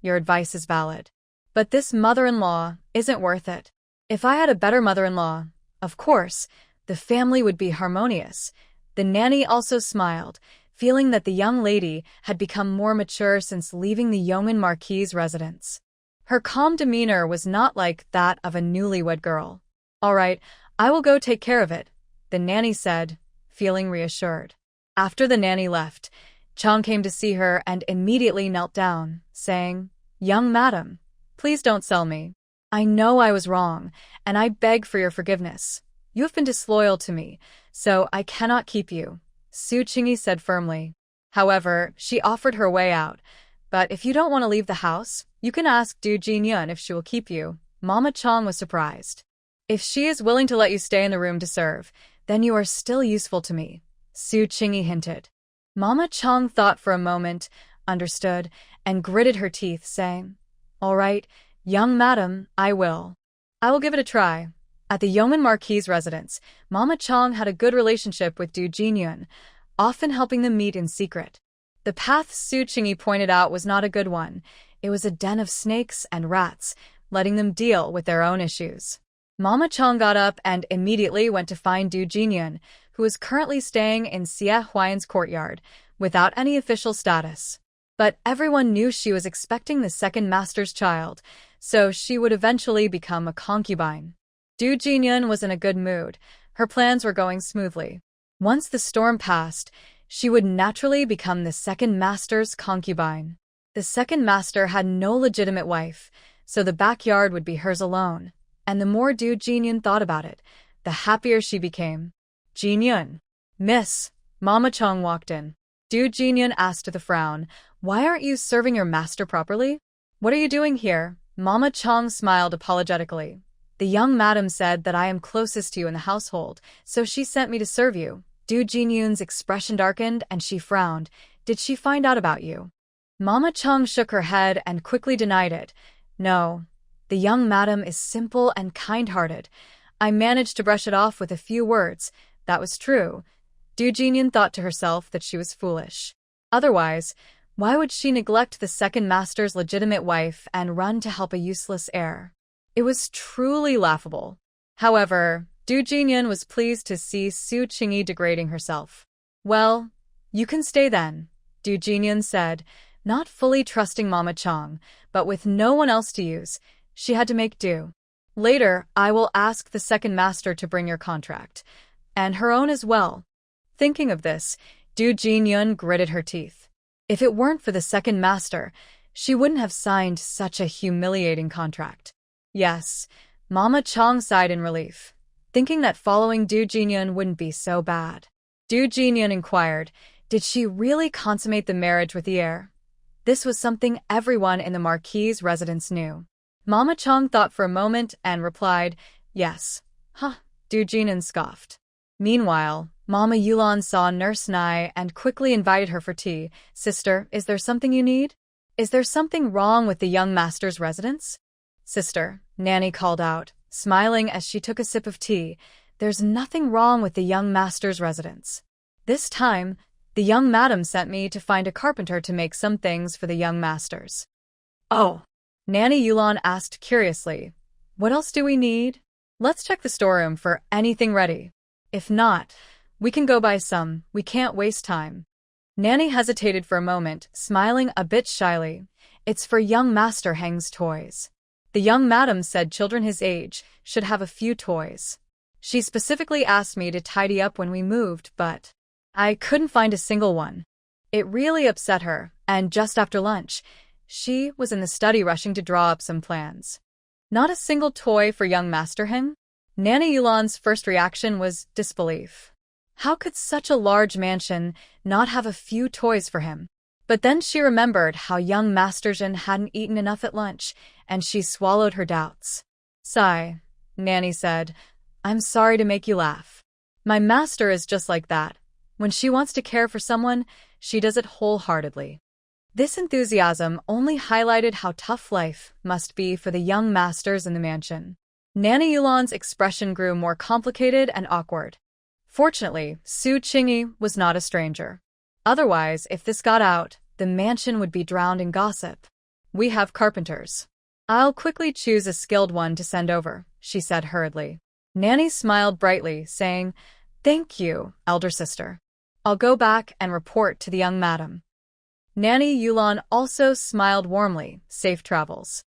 Your advice is valid. But this mother-in-law isn't worth it. If I had a better mother-in-law, of course, the family would be harmonious." The nanny also smiled, feeling that the young lady had become more mature since leaving the yeoman marquis's residence. Her calm demeanor was not like that of a newlywed girl. "All right, I will go take care of it," the nanny said, feeling reassured. After the nanny left, Chang came to see her and immediately knelt down, saying, "Young madam, please don't sell me. I know I was wrong, and I beg for your forgiveness. You have been disloyal to me, so I cannot keep you," Su Qingyi said firmly. However, she offered her way out. "But if you don't want to leave the house, you can ask Du Jinyun if she will keep you." Mama Chang was surprised. "If she is willing to let you stay in the room to serve, then you are still useful to me," Su Qingyi hinted. Mama Chang thought for a moment, understood, and gritted her teeth, saying, "All right, young madam, I will give it a try." At the yeoman marquis's residence, Mama Chang had a good relationship with Du Jinyun, often helping them meet in secret. The path Su Qingyi pointed out was not a good one. It was a den of snakes and rats, letting them deal with their own issues. Mama Chang got up and immediately went to find Du Jinyun, who was currently staying in Xia Huayan's courtyard, without any official status. But everyone knew she was expecting the second master's child, so she would eventually become a concubine. Du Jinyun was in a good mood. Her plans were going smoothly. Once the storm passed, she would naturally become the second master's concubine. The second master had no legitimate wife, so the backyard would be hers alone. And the more Du Jinyun thought about it, the happier she became. "Jinyun." "Miss." Mama Chang walked in. Du Jinyun asked with a frown, "Why aren't you serving your master properly? What are you doing here?" Mama Chang smiled apologetically. "The young madam said that I am closest to you in the household, so she sent me to serve you." Du Jinyun's expression darkened and she frowned. "Did she find out about you?" Mama Chang shook her head and quickly denied it. "No. The young madam is simple and kind-hearted. I managed to brush it off with a few words. That was true." Du Jinyun thought to herself that she was foolish. Otherwise, why would she neglect the second master's legitimate wife and run to help a useless heir? It was truly laughable. However, Du Jinyun was pleased to see Su Qingyi degrading herself. "Well, you can stay then," Du Jinyun said, not fully trusting Mama Chang, but with no one else to use, she had to make do. "Later, I will ask the second master to bring your contract, and her own as well." Thinking of this, Du Jinyun gritted her teeth. If it weren't for the second master, she wouldn't have signed such a humiliating contract. Yes, Mama Chang sighed in relief, thinking that following Du Jinyun wouldn't be so bad. Du Jinyun inquired, did she really consummate the marriage with the heir? This was something everyone in the marquis's residence knew. Mama Chang thought for a moment and replied, "Yes." "Huh," Du Jinyun scoffed. Meanwhile, Mama Yulan saw Nurse Nai and quickly invited her for tea. "Sister, is there something you need? Is there something wrong with the young master's residence?" "Sister," Nanny called out, smiling as she took a sip of tea, "there's nothing wrong with the young master's residence." This time, The young madam sent me to find a carpenter to make some things for the young masters. Oh, Nanny Yulan asked curiously. What else do we need? Let's check the storeroom for anything ready. If not, we can go buy some. We can't waste time. Nanny hesitated for a moment, smiling a bit shyly. It's for young Master Heng's toys. The young madam said children his age should have a few toys. She specifically asked me to tidy up when we moved, but I couldn't find a single one. It really upset her, and just after lunch, she was in the study rushing to draw up some plans. Not a single toy for young Master Heng? Nanny Yulan's first reaction was disbelief. How could such a large mansion not have a few toys for him? But then she remembered how young Master Jin hadn't eaten enough at lunch, and she swallowed her doubts. Sigh, Nanny said, I'm sorry to make you laugh. My master is just like that. When she wants to care for someone, she does it wholeheartedly. This enthusiasm only highlighted how tough life must be for the young masters in the mansion. Nanny Yulan's expression grew more complicated and awkward. Fortunately, Su Qingyi was not a stranger. Otherwise, if this got out, the mansion would be drowned in gossip. We have carpenters. I'll quickly choose a skilled one to send over, she said hurriedly. Nanny smiled brightly, saying, Thank you, elder sister. I'll go back and report to the young madam. Nanny Yulan also smiled warmly, safe travels.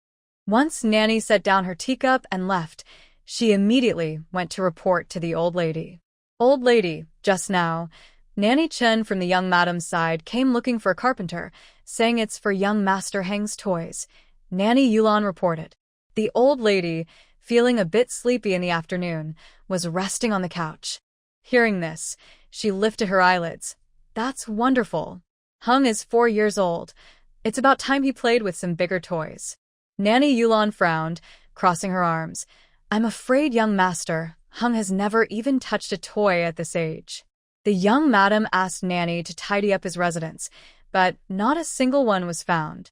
Once Nanny set down her teacup and left, she immediately went to report to the old lady. Old lady, just now, Nanny Chen from the young madam's side came looking for a carpenter, saying it's for young Master Heng's toys. Nanny Yulan reported. The old lady, feeling a bit sleepy in the afternoon, was resting on the couch. Hearing this, she lifted her eyelids. That's wonderful. Heng is 4 years old. It's about time he played with some bigger toys. Nanny Yulan frowned, crossing her arms. I'm afraid young Master Heng has never even touched a toy at this age. The young madam asked Nanny to tidy up his residence, but not a single one was found.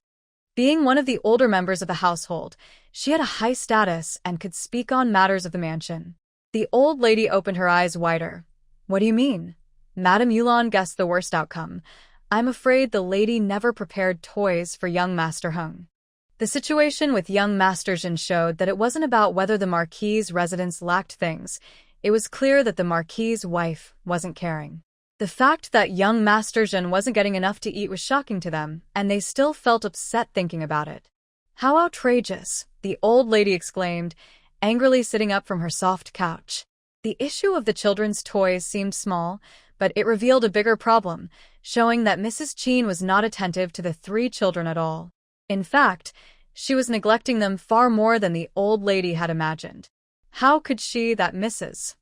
Being one of the older members of the household, she had a high status and could speak on matters of the mansion. The old lady opened her eyes wider. What do you mean? Madame Yulan guessed the worst outcome. I'm afraid the lady never prepared toys for young Master Heng. The situation with young Master Jin showed that it wasn't about whether the Marquis's residence lacked things. It was clear that the Marquis's wife wasn't caring. The fact that young Master Jin wasn't getting enough to eat was shocking to them, and they still felt upset thinking about it. How outrageous, the old lady exclaimed, angrily sitting up from her soft couch. The issue of the children's toys seemed small, but it revealed a bigger problem, showing that Mrs. Qin was not attentive to the 3 children at all. In fact, she was neglecting them far more than the old lady had imagined. How could she, that Mrs.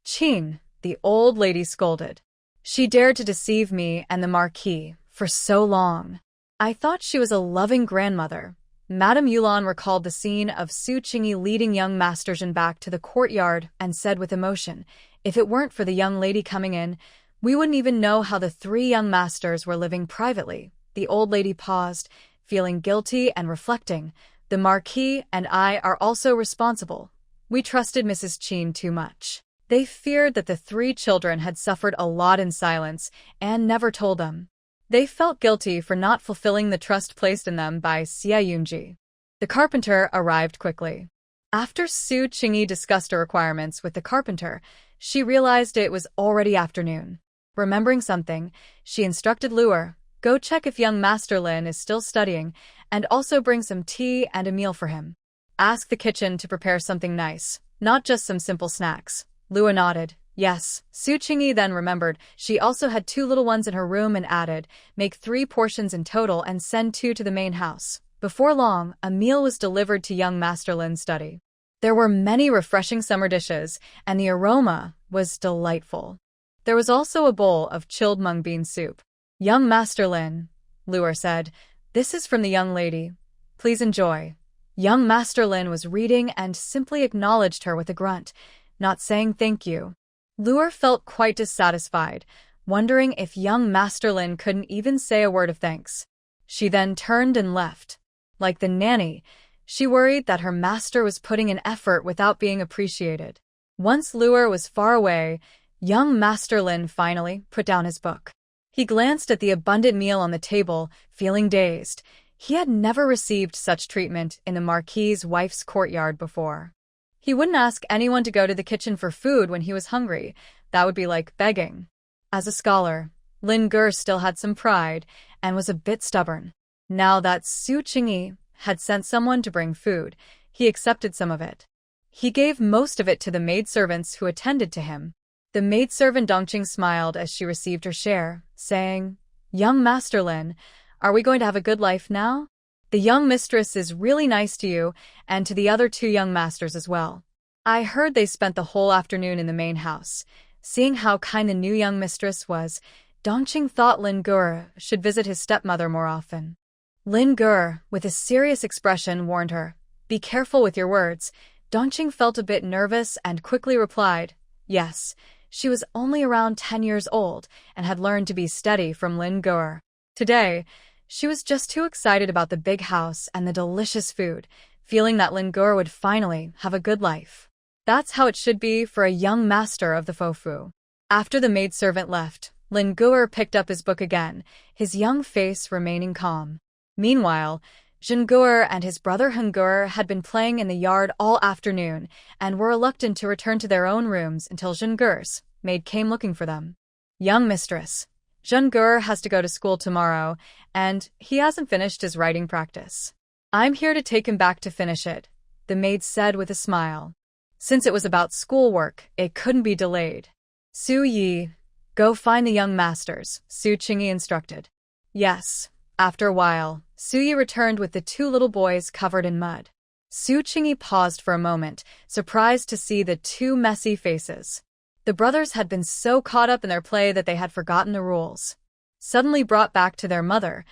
Qin, the old lady scolded. She dared to deceive me and the Marquis for so long. I thought she was a loving grandmother. Madame Yulan recalled the scene of Su Qingyi leading young Master Jin back to the courtyard and said with emotion, if it weren't for the young lady coming in, we wouldn't even know how the 3 young masters were living privately. The old lady paused, feeling guilty and reflecting. The Marquis and I are also responsible. We trusted Mrs. Qin too much. They feared that the 3 children had suffered a lot in silence and never told them. They felt guilty for not fulfilling the trust placed in them by Xie Yunji. The carpenter arrived quickly. After Su Qingyi discussed her requirements with the carpenter, she realized it was already afternoon. Remembering something, she instructed Luer, go check if young Master Lin is still studying, and also bring some tea and a meal for him. Ask the kitchen to prepare something nice, not just some simple snacks. Luer nodded. Yes. Su Qingyi then remembered she also had 2 little ones in her room and added, make 3 portions in total and send 2 to the main house. Before long, a meal was delivered to young Master Lin's study. There were many refreshing summer dishes, and the aroma was delightful. There was also a bowl of chilled mung bean soup. Young Master Lin, Luer said, this is from the young lady. Please enjoy. Young Master Lin was reading and simply acknowledged her with a grunt, not saying thank you. Luer felt quite dissatisfied, wondering if young Master Lin couldn't even say a word of thanks. She then turned and left. Like the nanny, she worried that her master was putting in effort without being appreciated. Once Luer was far away, young Master Lin finally put down his book. He glanced at the abundant meal on the table, feeling dazed. He had never received such treatment in the Marquis's wife's courtyard before. He wouldn't ask anyone to go to the kitchen for food when he was hungry. That would be like begging. As a scholar, Lin Gur still had some pride and was a bit stubborn. Now that Su Qingyi had sent someone to bring food, he accepted some of it. He gave most of it to the maidservants who attended to him. The maidservant Dongqing smiled as she received her share, saying, "Young Master Lin, are we going to have a good life now? The young mistress is really nice to you and to the other two young masters as well. I heard they spent the whole afternoon in the main house." Seeing how kind the new young mistress was, Dongqing thought Lin Gur should visit his stepmother more often. Lin Gur, with a serious expression, warned her, "Be careful with your words." Dongqing felt a bit nervous and quickly replied, "Yes." She was only around 10 years old and had learned to be steady from Lin Gur. Today, she was just too excited about the big house and the delicious food, feeling that Lin Gur would finally have a good life. That's how it should be for a young master of the Fofu. After the maidservant left, Lin Gur picked up his book again, his young face remaining calm. Meanwhile, Zhengur and his brother Hengur had been playing in the yard all afternoon and were reluctant to return to their own rooms until Zhengur's maid came looking for them. "Young mistress, Zhengur has to go to school tomorrow, and he hasn't finished his writing practice. I'm here to take him back to finish it," the maid said with a smile. Since it was about schoolwork, it couldn't be delayed. "Su Yi, go find the young masters," Su Qingyi instructed. Yes. After a while, Su Yi returned with the two little boys covered in mud. Su Qingyi paused for a moment, surprised to see the two messy faces. The brothers had been so caught up in their play that they had forgotten the rules. Suddenly brought back to their mother,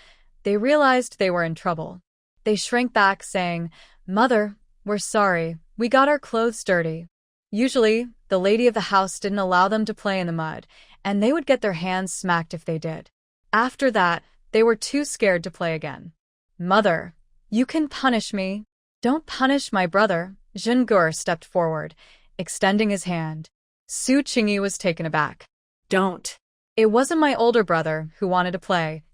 they realized they were in trouble. They shrank back, saying, "Mother, we're sorry, we got our clothes dirty." Usually, the lady of the house didn't allow them to play in the mud, and they would get their hands smacked if they did. After that, they were too scared to play again. "Mother, you can punish me." "Don't punish my brother." Zhengur stepped forward, extending his hand. Su Qingyi was taken aback. "Don't." "It wasn't my older brother who wanted to play.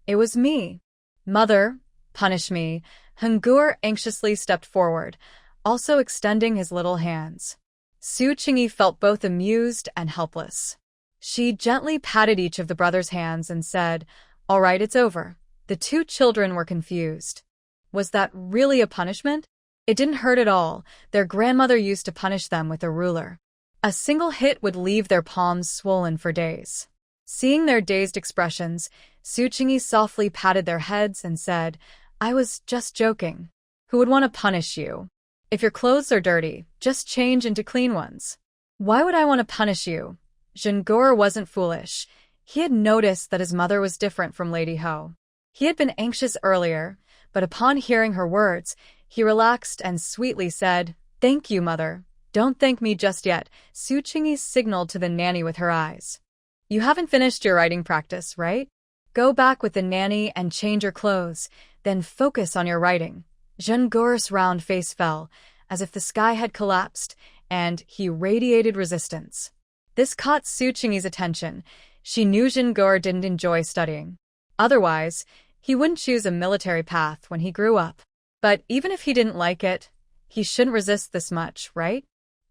It was me." "Mother, punish me." Hengur anxiously stepped forward, also extending his little hands. Su Qingyi felt both amused and helpless. She gently patted each of the brothers' hands and said, "All right, it's over." The two children were confused. Was that really a punishment? It didn't hurt at all. Their grandmother used to punish them with a ruler. A single hit would leave their palms swollen for days. Seeing their dazed expressions, Su Qingyi softly patted their heads and said, "I was just joking. Who would want to punish you? If your clothes are dirty, just change into clean ones." "Why would I want to punish you?" Zhengur wasn't foolish. He had noticed that his mother was different from Lady Ho. He had been anxious earlier, but upon hearing her words, he relaxed and sweetly said, "Thank you, mother." "Don't thank me just yet," Su Qingyi signaled to the nanny with her eyes. "You haven't finished your writing practice, right? Go back with the nanny and change your clothes, then focus on your writing." Zhengur's round face fell, as if the sky had collapsed, and he radiated resistance. This caught Su Qingyi's attention. She knew Zhengur didn't enjoy studying. Otherwise, he wouldn't choose a military path when he grew up. But even if he didn't like it, he shouldn't resist this much, right?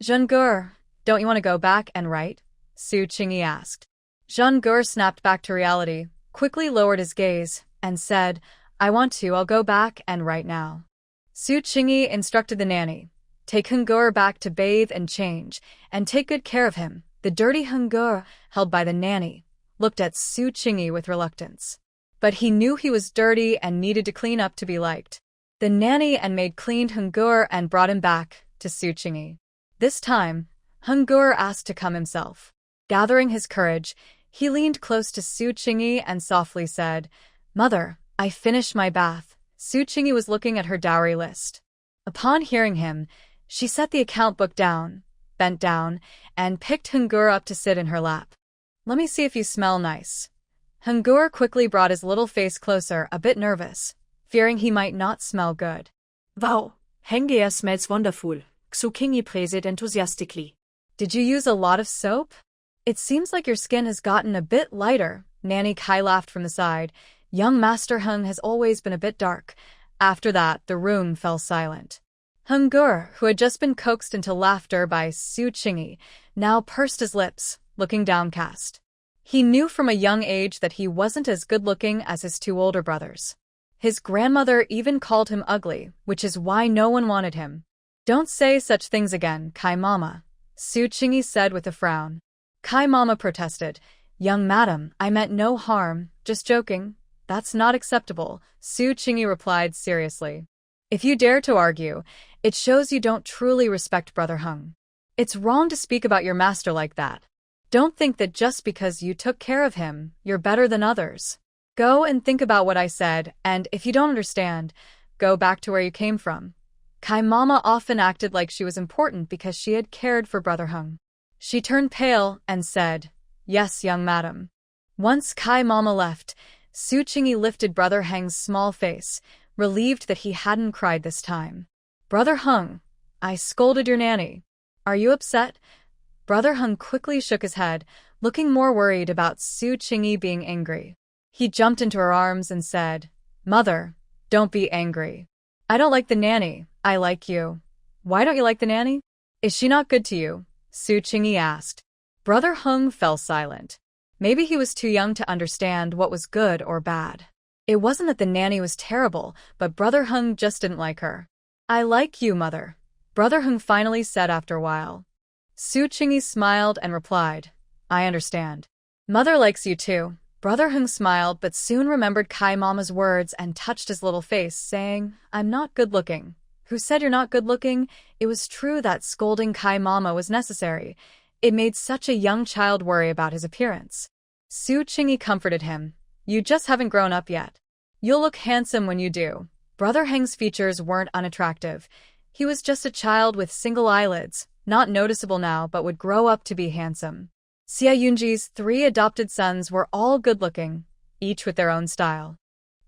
"Zhengur, don't you want to go back and write?" Su Qingyi asked. Zhengur snapped back to reality, quickly lowered his gaze, and said, "I want to. I'll go back and write now." Su Qingyi instructed the nanny, "Take Hengur back to bathe and change, and take good care of him." The dirty Hengur, held by the nanny, looked at Su Qingyi with reluctance. But he knew he was dirty and needed to clean up to be liked. The nanny and maid cleaned Hengur and brought him back to Su Qingyi. This time, Hengur asked to come himself. Gathering his courage, he leaned close to Su Qingyi and softly said, "Mother, I finished my bath." Su Qingyi was looking at her dowry list. Upon hearing him, she set the account book down, bent down, and picked Hengur up to sit in her lap. "Let me see if you smell nice." Hengur quickly brought his little face closer, a bit nervous, fearing he might not smell good. "Wow, Hengur smells wonderful," Su Qingyi praised enthusiastically. "Did you use a lot of soap? It seems like your skin has gotten a bit lighter," Nanny Kai laughed from the side. Young Master Hung has always been a bit dark. After that, the room fell silent. Hung Gur, who had just been coaxed into laughter by Su Qingyi, now pursed his lips, looking downcast. He knew from a young age that he wasn't as good-looking as his two older brothers. His grandmother even called him ugly, which is why no one wanted him. "Don't say such things again, Kai Mama," Su Qingyi said with a frown. Kai Mama protested. "Young madam, I meant no harm, just joking." "That's not acceptable," Su Qingyi replied seriously. "If you dare to argue, it shows you don't truly respect Brother Hung. It's wrong to speak about your master like that. Don't think that just because you took care of him, you're better than others. Go and think about what I said, and if you don't understand, go back to where you came from." Kai Mama often acted like she was important because she had cared for Brother Hung. She turned pale and said, "Yes, young madam." Once Kai Mama left, Su Qingyi lifted Brother Hung's small face, relieved that he hadn't cried this time. "Brother Hung, I scolded your nanny. Are you upset?" Brother Hung quickly shook his head, looking more worried about Su Qingyi being angry. He jumped into her arms and said, "Mother, don't be angry. I don't like the nanny, I like you." "Why don't you like the nanny? Is she not good to you?" Su Qingyi asked. Brother Hung fell silent. Maybe he was too young to understand what was good or bad. It wasn't that the nanny was terrible, but Brother Hung just didn't like her. "I like you, Mother," Brother Hung finally said after a while. Su Qingyi smiled and replied, "I understand. Mother likes you too." Brother Hung smiled but soon remembered Kai Mama's words and touched his little face, saying, "I'm not good-looking." "Who said you're not good-looking?" It was true that scolding Kai Mama was necessary. It made such a young child worry about his appearance. Su Qingyi comforted him. "You just haven't grown up yet. You'll look handsome when you do." Brother Heng's features weren't unattractive. He was just a child with single eyelids, not noticeable now but would grow up to be handsome. Xia Yunji's 3 adopted sons were all good-looking, each with their own style.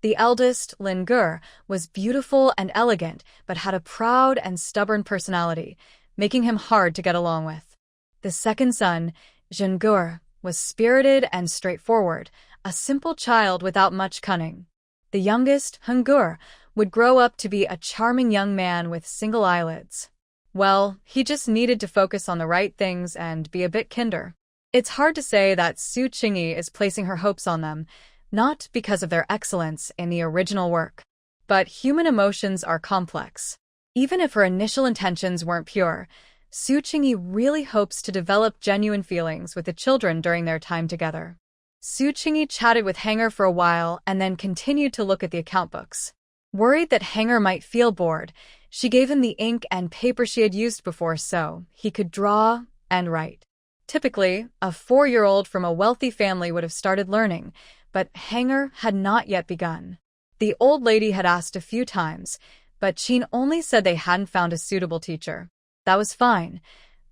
The eldest, Lin Gur, was beautiful and elegant but had a proud and stubborn personality, making him hard to get along with. The second son, Zhen Gur, was spirited and straightforward, a simple child without much cunning. The youngest, Hung Gur, would grow up to be a charming young man with single eyelids. Well, he just needed to focus on the right things and be a bit kinder. It's hard to say that Su Qingyi is placing her hopes on them, not because of their excellence in the original work. But human emotions are complex. Even if her initial intentions weren't pure, Su Qingyi really hopes to develop genuine feelings with the children during their time together. Su Qingyi chatted with Hanger for a while and then continued to look at the account books. Worried that Hanger might feel bored, she gave him the ink and paper she had used before so he could draw and write. Typically, a 4-year-old from a wealthy family would have started learning, but Hanger had not yet begun. The old lady had asked a few times, but Qin only said they hadn't found a suitable teacher. That was fine.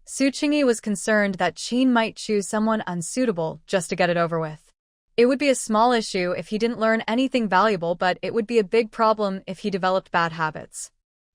Su Qingyi was concerned that Qin might choose someone unsuitable just to get it over with. It would be a small issue if he didn't learn anything valuable, but it would be a big problem if he developed bad habits.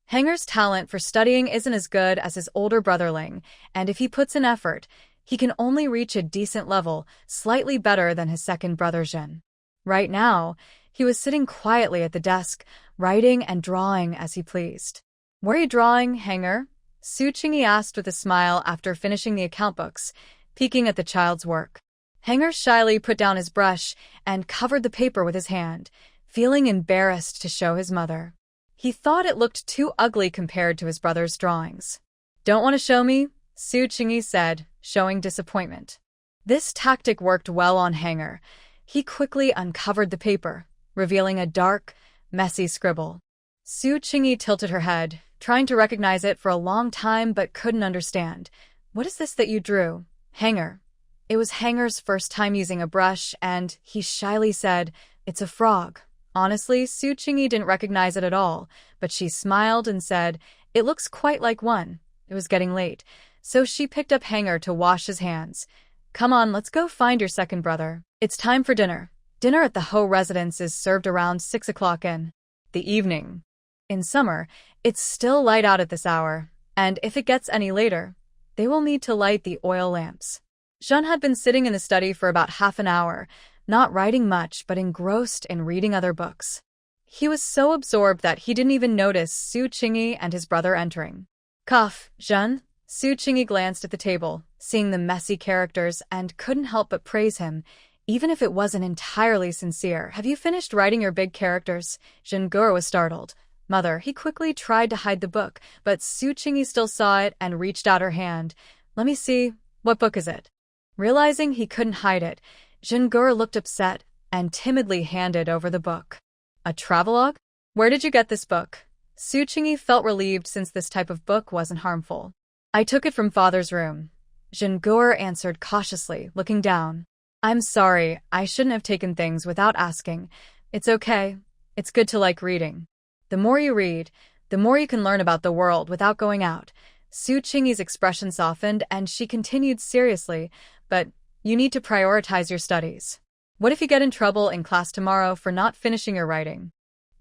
Hanger's talent for studying isn't as good as his older brother Ling, and if he puts in effort, he can only reach a decent level, slightly better than his second brother Zhen. Right now, he was sitting quietly at the desk, writing and drawing as he pleased. "What are you drawing, Hanger?" Su Qingyi asked with a smile after finishing the account books, peeking at the child's work. Hanger shyly put down his brush and covered the paper with his hand, feeling embarrassed to show his mother. He thought it looked too ugly compared to his brother's drawings. "Don't want to show me?" Su Qingyi said, showing disappointment. This tactic worked well on Hanger. He quickly uncovered the paper, revealing a dark, messy scribble. Su Qingyi tilted her head, trying to recognize it for a long time but couldn't understand. "What is this that you drew, Hanger?" It was Hanger's first time using a brush, and he shyly said, "It's a frog." Honestly, Su Qingyi didn't recognize it at all, but she smiled and said, "It looks quite like one." It was getting late, so she picked up Hanger to wash his hands. "Come on, let's go find your second brother. It's time for dinner." Dinner at the Ho residence is served around 6 o'clock in the evening. In summer, it's still light out at this hour, and if it gets any later, they will need to light the oil lamps. Zhen had been sitting in the study for about half an hour, not writing much but engrossed in reading other books. He was so absorbed that he didn't even notice Su Qingyi and his brother entering. Cough, Zhen. Su Qingyi glanced at the table, seeing the messy characters, and couldn't help but praise him, even if it wasn't entirely sincere. Have you finished writing your big characters? Zhengur was startled. Mother, he quickly tried to hide the book, but Su Qingyi still saw it and reached out her hand. Let me see. What book is it? Realizing he couldn't hide it, Zhengur looked upset and timidly handed over the book. A travelogue? Where did you get this book? Su Qingyi felt relieved since this type of book wasn't harmful. I took it from father's room. Zhengur answered cautiously, looking down. I'm sorry, I shouldn't have taken things without asking. It's okay. It's good to like reading. The more you read, the more you can learn about the world without going out. Su Qingyi's expression softened and she continued seriously, but you need to prioritize your studies. What if you get in trouble in class tomorrow for not finishing your writing?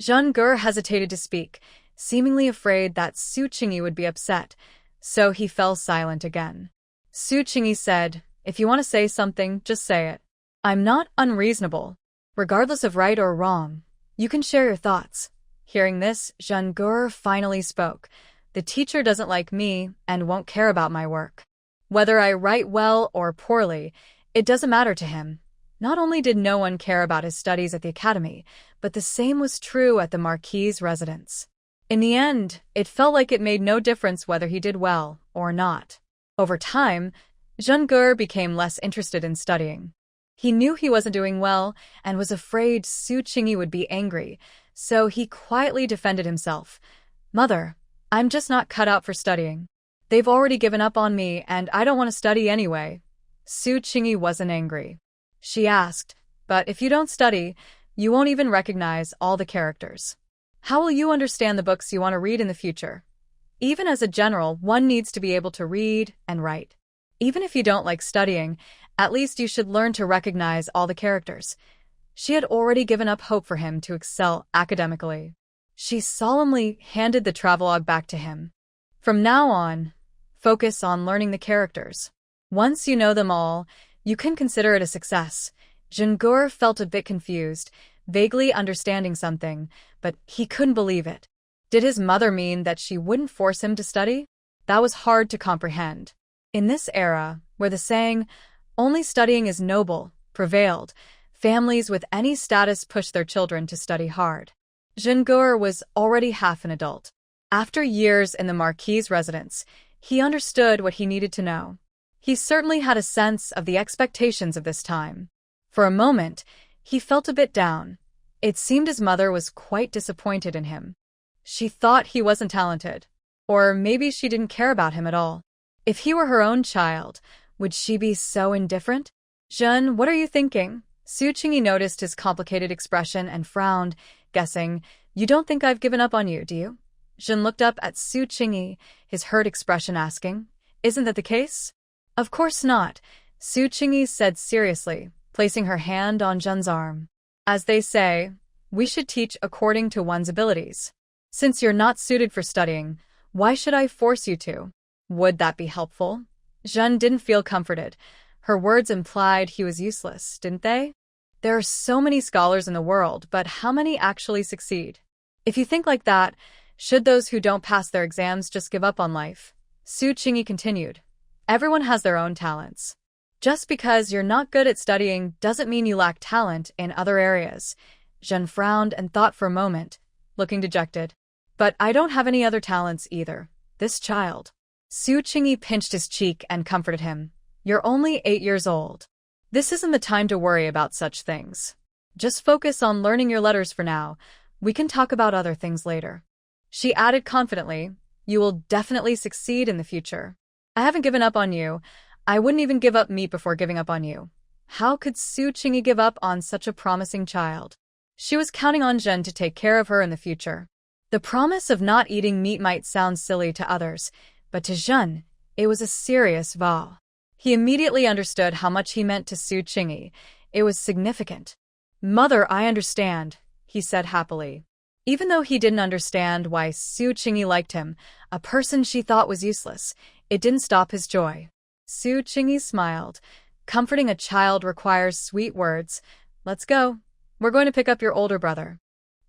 Zhengur hesitated to speak, seemingly afraid that Su Qingyi would be upset, so he fell silent again. Su Qingyi said, if you want to say something, just say it. I'm not unreasonable. Regardless of right or wrong, you can share your thoughts. Hearing this, Zhengur finally spoke. The teacher doesn't like me and won't care about my work. Whether I write well or poorly, it doesn't matter to him. Not only did no one care about his studies at the academy, but the same was true at the Marquis's residence. In the end, it felt like it made no difference whether he did well or not. Over time, Zhengur became less interested in studying. He knew he wasn't doing well and was afraid Su Qingyi would be angry, so he quietly defended himself. Mother, I'm just not cut out for studying. They've already given up on me and I don't want to study anyway. Su Qingyi wasn't angry. She asked, but if you don't study, you won't even recognize all the characters. How will you understand the books you want to read in the future? Even as a general, one needs to be able to read and write. Even if you don't like studying, at least you should learn to recognize all the characters. She had already given up hope for him to excel academically. She solemnly handed the travelogue back to him. From now on, focus on learning the characters. Once you know them all, you can consider it a success. Zhengur felt a bit confused, vaguely understanding something, but he couldn't believe it. Did his mother mean that she wouldn't force him to study? That was hard to comprehend. In this era, where the saying, only studying is noble, prevailed, families with any status pushed their children to study hard. Zhengur was already half an adult. After years in the Marquis's residence, he understood what he needed to know. He certainly had a sense of the expectations of this time. For a moment, he felt a bit down. It seemed his mother was quite disappointed in him. She thought he wasn't talented. Or maybe she didn't care about him at all. If he were her own child, would she be so indifferent? Zhen, what are you thinking? Su Qingyi noticed his complicated expression and frowned, guessing, you don't think I've given up on you, do you? Zhen looked up at Su Qingyi, his hurt expression asking, isn't that the case? Of course not, Su Qingyi said seriously, placing her hand on Zhen's arm. As they say, we should teach according to one's abilities. Since you're not suited for studying, why should I force you to? Would that be helpful? Zhen didn't feel comforted. Her words implied he was useless, didn't they? There are so many scholars in the world, but how many actually succeed? If you think like that, should those who don't pass their exams just give up on life? Su Qingyi continued. Everyone has their own talents. Just because you're not good at studying doesn't mean you lack talent in other areas. Zhen frowned and thought for a moment, looking dejected. But I don't have any other talents either. This child. Su Qingyi pinched his cheek and comforted him. You're only 8 years old. This isn't the time to worry about such things. Just focus on learning your letters for now. We can talk about other things later. She added confidently, you will definitely succeed in the future. I haven't given up on you. I wouldn't even give up meat before giving up on you. How could Su Qingyi give up on such a promising child? She was counting on Zhen to take care of her in the future. The promise of not eating meat might sound silly to others, but to Zhen, it was a serious vow. He immediately understood how much he meant to Su Qingyi. It was significant. Mother, I understand, he said happily. Even though he didn't understand why Su Qingyi liked him, a person she thought was useless, it didn't stop his joy. Su Qingyi smiled. Comforting a child requires sweet words, let's go. We're going to pick up your older brother.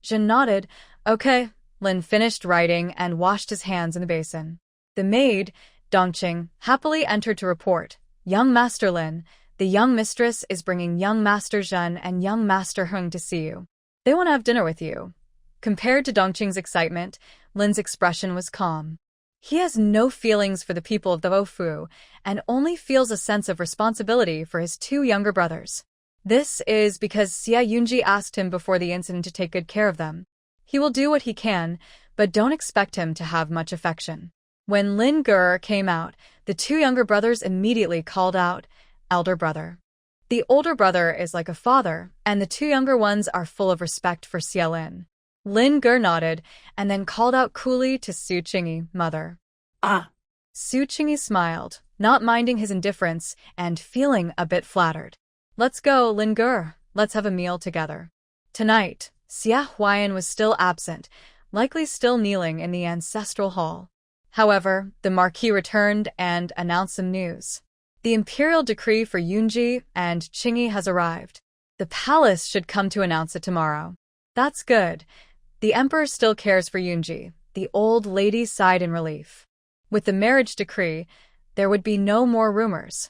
Jin nodded. Okay. Lin finished writing and washed his hands in the basin. The maid, Dongqing, happily entered to report, Young Master Lin, the young mistress is bringing young Master Zhen and young Master Hung to see you. They want to have dinner with you. Compared to Dongqing's excitement, Lin's expression was calm. He has no feelings for the people of the Ofu and only feels a sense of responsibility for his two younger brothers. This is because Xia Yunji asked him before the incident to take good care of them. He will do what he can, but don't expect him to have much affection. When Lin Ger came out, the two younger brothers immediately called out, Elder brother. The older brother is like a father, and the two younger ones are full of respect for Xia Lin. Lin Ger nodded, and then called out coolly to Su Qingyi, mother. Ah. Su Qingyi smiled, not minding his indifference and feeling a bit flattered. Let's go, Lin Ger. Let's have a meal together. Tonight, Xia Huayan was still absent, likely still kneeling in the ancestral hall. However, the Marquis returned and announced some news. The imperial decree for Yunji and Qingyi has arrived. The palace should come to announce it tomorrow. That's good. The emperor still cares for Yunji. The old lady sighed in relief. With the marriage decree, there would be no more rumors.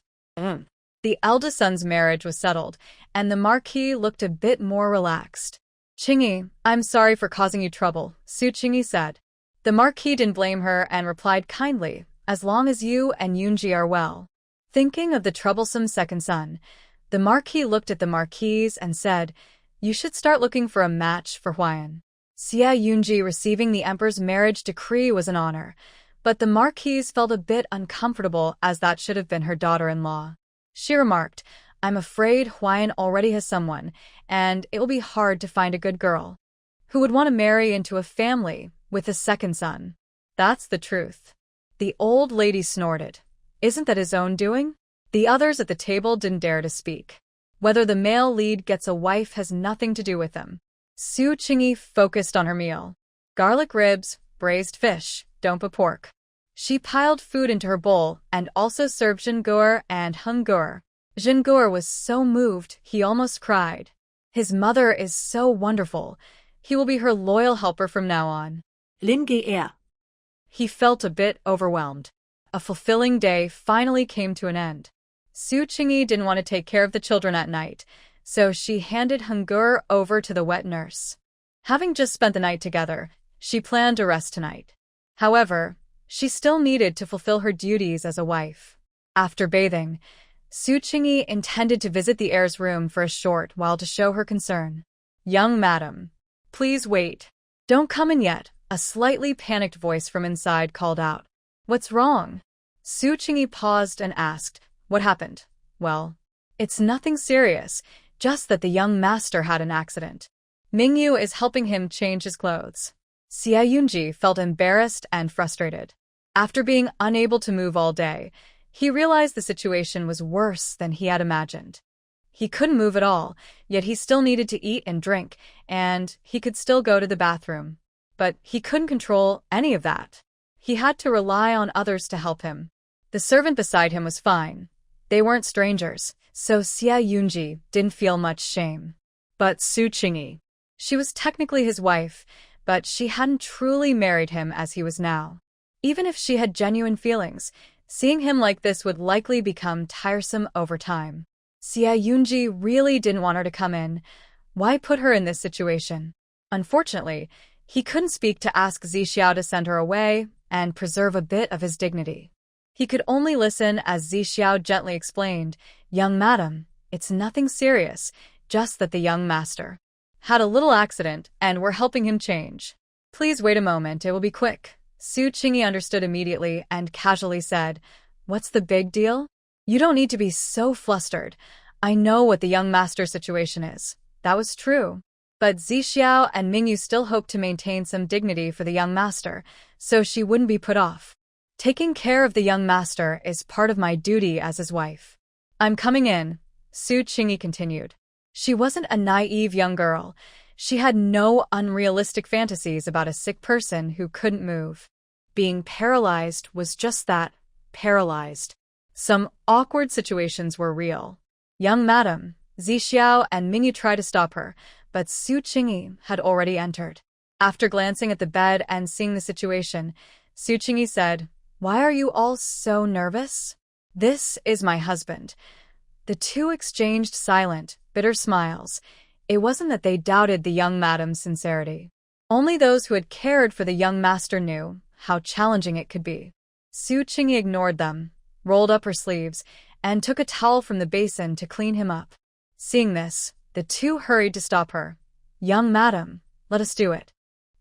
The eldest son's marriage was settled, and the Marquis looked a bit more relaxed. Qingyi, I'm sorry for causing you trouble, Su Qingyi said. The Marquis didn't blame her and replied kindly, as long as you and Yunji are well. Thinking of the troublesome second son, the Marquis looked at the Marquise and said, You should start looking for a match for Huayan. Xia Yunji receiving the emperor's marriage decree was an honor, but the Marquise felt a bit uncomfortable as that should have been her daughter-in-law. She remarked, I'm afraid Huayan already has someone, and it will be hard to find a good girl who would want to marry into a family with a second son. That's the truth. The old lady snorted. Isn't that his own doing? The others at the table didn't dare to speak. Whether the male lead gets a wife has nothing to do with him. Su Qingyi focused on her meal. Garlic ribs, braised fish, dompa pork. She piled food into her bowl and also served Zhengur and Hungur. Zhengur was so moved he almost cried. His mother is so wonderful. He will be her loyal helper from now on. Lin Ger. He felt a bit overwhelmed. A fulfilling day finally came to an end. Su Qingyi didn't want to take care of the children at night, so she handed Hungur over to the wet nurse. Having just spent the night together, she planned to rest tonight. However, she still needed to fulfill her duties as a wife. After bathing, Su Qingyi intended to visit the heir's room for a short while to show her concern. Young madam, please wait. Don't come in yet, a slightly panicked voice from inside called out. What's wrong? Su Qingyi paused and asked, What happened? Well, it's nothing serious, just that the young master had an accident. Mingyu is helping him change his clothes. Xia Yunji felt embarrassed and frustrated. After being unable to move all day, he realized the situation was worse than he had imagined. He couldn't move at all, yet he still needed to eat and drink, and he could still go to the bathroom. But he couldn't control any of that. He had to rely on others to help him. The servant beside him was fine. They weren't strangers, so Xia Yunji didn't feel much shame. But Su Qingyi. She was technically his wife, but she hadn't truly married him as he was now. Even if she had genuine feelings, seeing him like this would likely become tiresome over time. Xia Yunji really didn't want her to come in. Why put her in this situation? Unfortunately, he couldn't speak to ask Zixiao to send her away and preserve a bit of his dignity. He could only listen as Zixiao gently explained, Young madam, it's nothing serious, just that the young master had a little accident and we're helping him change. Please wait a moment, it will be quick. Su Qingyi understood immediately and casually said, What's the big deal? You don't need to be so flustered. I know what the young master's situation is. That was true. But Zixiao and Mingyu still hoped to maintain some dignity for the young master, so she wouldn't be put off. Taking care of the young master is part of my duty as his wife. I'm coming in, Su Qingyi continued. She wasn't a naive young girl. She had no unrealistic fantasies about a sick person who couldn't move. Being paralyzed was just that, paralyzed. Some awkward situations were real. Young madam, Zixiao and Mingyu tried to stop her, but Su Qingyi had already entered. After glancing at the bed and seeing the situation, Su Qingyi said, "Why are you all so nervous? This is my husband." The two exchanged silent, bitter smiles. It wasn't that they doubted the young madam's sincerity. Only those who had cared for the young master knew how challenging it could be. Su Qingyi ignored them, rolled up her sleeves, and took a towel from the basin to clean him up. Seeing this, the two hurried to stop her. "Young madam, let us do it."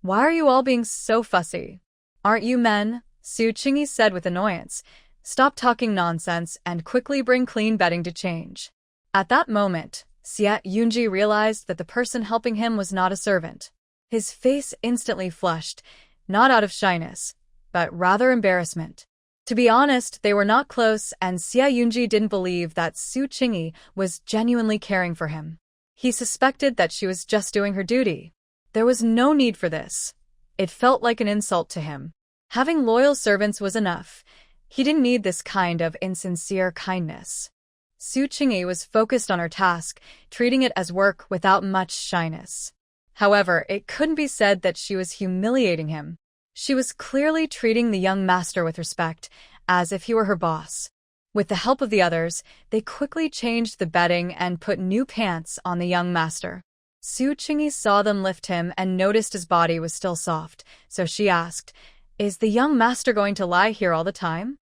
"Why are you all being so fussy? Aren't you men?" Su Qingyi said with annoyance. "Stop talking nonsense and quickly bring clean bedding to change." At that moment, Xie Yunji realized that the person helping him was not a servant. His face instantly flushed, not out of shyness, but rather embarrassment. To be honest, they were not close, and Xie Yunji didn't believe that Su Qingyi was genuinely caring for him. He suspected that she was just doing her duty. There was no need for this. It felt like an insult to him. Having loyal servants was enough. He didn't need this kind of insincere kindness. Su Qingyi was focused on her task, treating it as work without much shyness. However, it couldn't be said that she was humiliating him. She was clearly treating the young master with respect, as if he were her boss. With the help of the others, they quickly changed the bedding and put new pants on the young master. Su Qingyi saw them lift him and noticed his body was still soft, so she asked, "Is the young master going to lie here all the time?"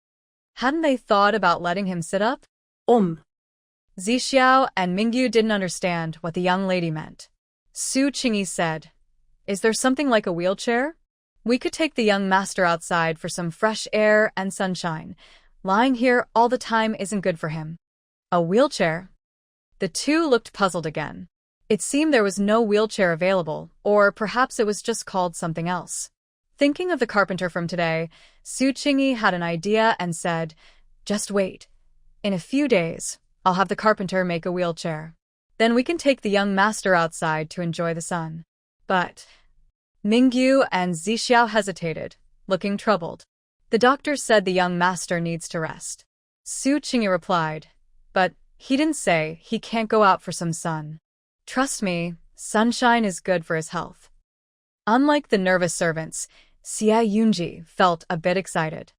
Hadn't they thought about letting him sit up? Zixiao and Mingyu didn't understand what the young lady meant. Su Qingyi said, "Is there something like a wheelchair? We could take the young master outside for some fresh air and sunshine. Lying here all the time isn't good for him." "A wheelchair?" The two looked puzzled again. It seemed there was no wheelchair available, or perhaps it was just called something else. Thinking of the carpenter from today, Su Qingyi had an idea and said, "Just wait. In a few days, I'll have the carpenter make a wheelchair. Then we can take the young master outside to enjoy the sun." But Mingyu and Zixiao hesitated, looking troubled. "The doctor said the young master needs to rest." Su Qingyi replied, "But he didn't say he can't go out for some sun. Trust me, sunshine is good for his health." Unlike the nervous servants, Xie Yunji felt a bit excited.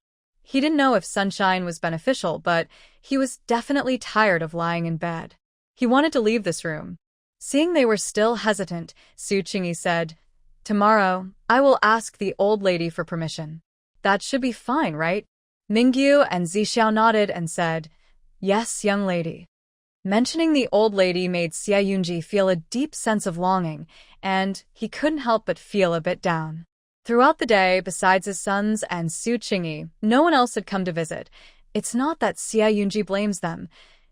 He didn't know if sunshine was beneficial, but he was definitely tired of lying in bed. He wanted to leave this room. Seeing they were still hesitant, Su Qingyi said, "Tomorrow, I will ask the old lady for permission." "That should be fine, right?" Mingyu and Zixiao nodded and said, "Yes, young lady." Mentioning the old lady made Xie Yunji feel a deep sense of longing, and he couldn't help but feel a bit down. Throughout the day, besides his sons and Su Qingyi, no one else had come to visit. It's not that Xie Yunji blames them.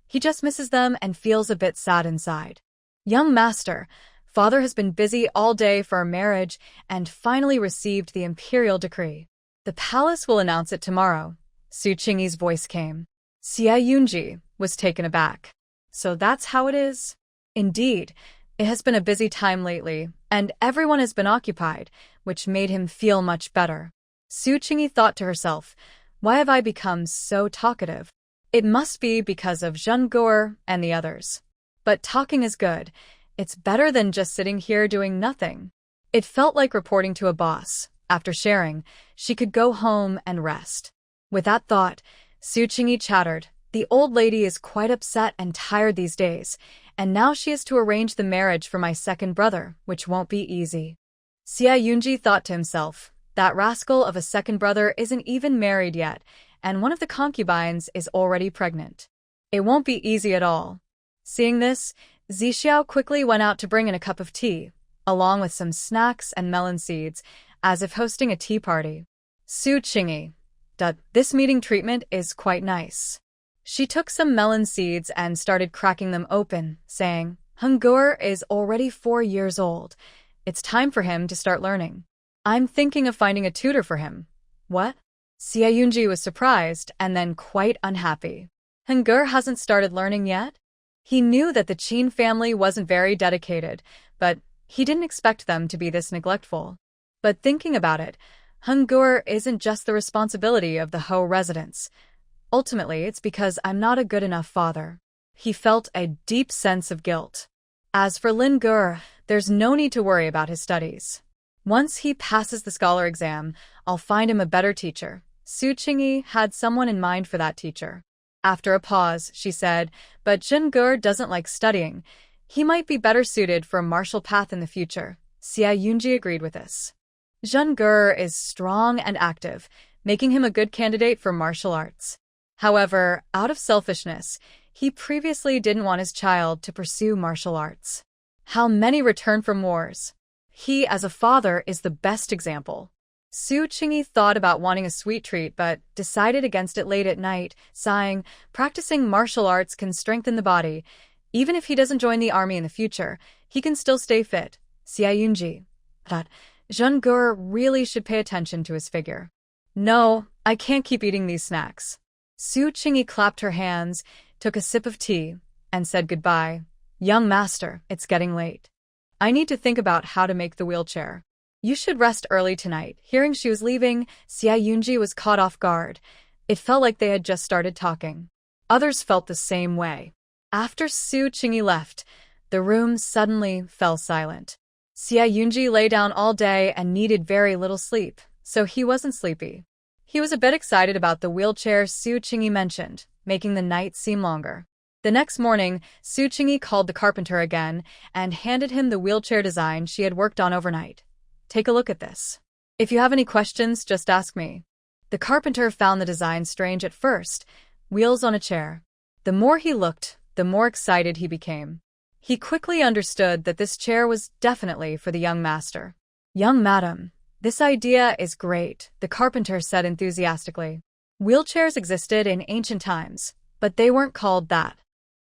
He just misses them and feels a bit sad inside. "Young master, father has been busy all day for our marriage and finally received the imperial decree. The palace will announce it tomorrow." Su Qingyi's voice came. Xie Yunji was taken aback. "So that's how it is?" Indeed, it has been a busy time lately, and everyone has been occupied, which made him feel much better. Su Qingyi thought to herself, "Why have I become so talkative? It must be because of Zhengguo and the others. But talking is good. It's better than just sitting here doing nothing." It felt like reporting to a boss. After sharing, she could go home and rest. With that thought, Su Qingyi chattered, "The old lady is quite upset and tired these days, and now she has to arrange the marriage for my second brother, which won't be easy." Xie Yunji thought to himself, that rascal of a second brother isn't even married yet, and one of the concubines is already pregnant. It won't be easy at all. Seeing this, Zixiao quickly went out to bring in a cup of tea, along with some snacks and melon seeds, as if hosting a tea party. Su Qingyi, "This meeting treatment is quite nice." She took some melon seeds and started cracking them open, saying, "Zhengguo is already 4 years old. It's time for him to start learning. I'm thinking of finding a tutor for him." "What?" Xie Yunji was surprised and then quite unhappy. "Zhengguo hasn't started learning yet?" He knew that the Qin family wasn't very dedicated, but he didn't expect them to be this neglectful. But thinking about it, Zhengguo isn't just the responsibility of the Ho residents. Ultimately, it's because I'm not a good enough father. He felt a deep sense of guilt. As for Lin Gur, there's no need to worry about his studies. Once he passes the scholar exam, I'll find him a better teacher. Su Qingyi had someone in mind for that teacher. After a pause, she said, but Jin Gur doesn't like studying. He might be better suited for a martial path in the future. Xia Yunji agreed with this. Jin Gur is strong and active, making him a good candidate for martial arts. However, out of selfishness, he previously didn't want his child to pursue martial arts. How many return from wars? He, as a father, is the best example. Su Qingyi thought about wanting a sweet treat but decided against it late at night, sighing, practicing martial arts can strengthen the body. Even if he doesn't join the army in the future, he can still stay fit. Xia Yunji. But Jin Gur really should pay attention to his figure. No, I can't keep eating these snacks. Su Qingyi clapped her hands, took a sip of tea, and said goodbye. Young master, it's getting late. I need to think about how to make the wheelchair. You should rest early tonight. Hearing she was leaving, Xia Yunji was caught off guard. It felt like they had just started talking. Others felt the same way. After Su Qingyi left, the room suddenly fell silent. Xia Yunji lay down all day and needed very little sleep, so he wasn't sleepy. He was a bit excited about the wheelchair Su Qingyi mentioned, making the night seem longer. The next morning, Su Qingyi called the carpenter again and handed him the wheelchair design she had worked on overnight. Take a look at this. If you have any questions, just ask me. The carpenter found the design strange at first, wheels on a chair. The more he looked, the more excited he became. He quickly understood that this chair was definitely for the young master. Young madam, this idea is great, the carpenter said enthusiastically. Wheelchairs existed in ancient times, but they weren't called that.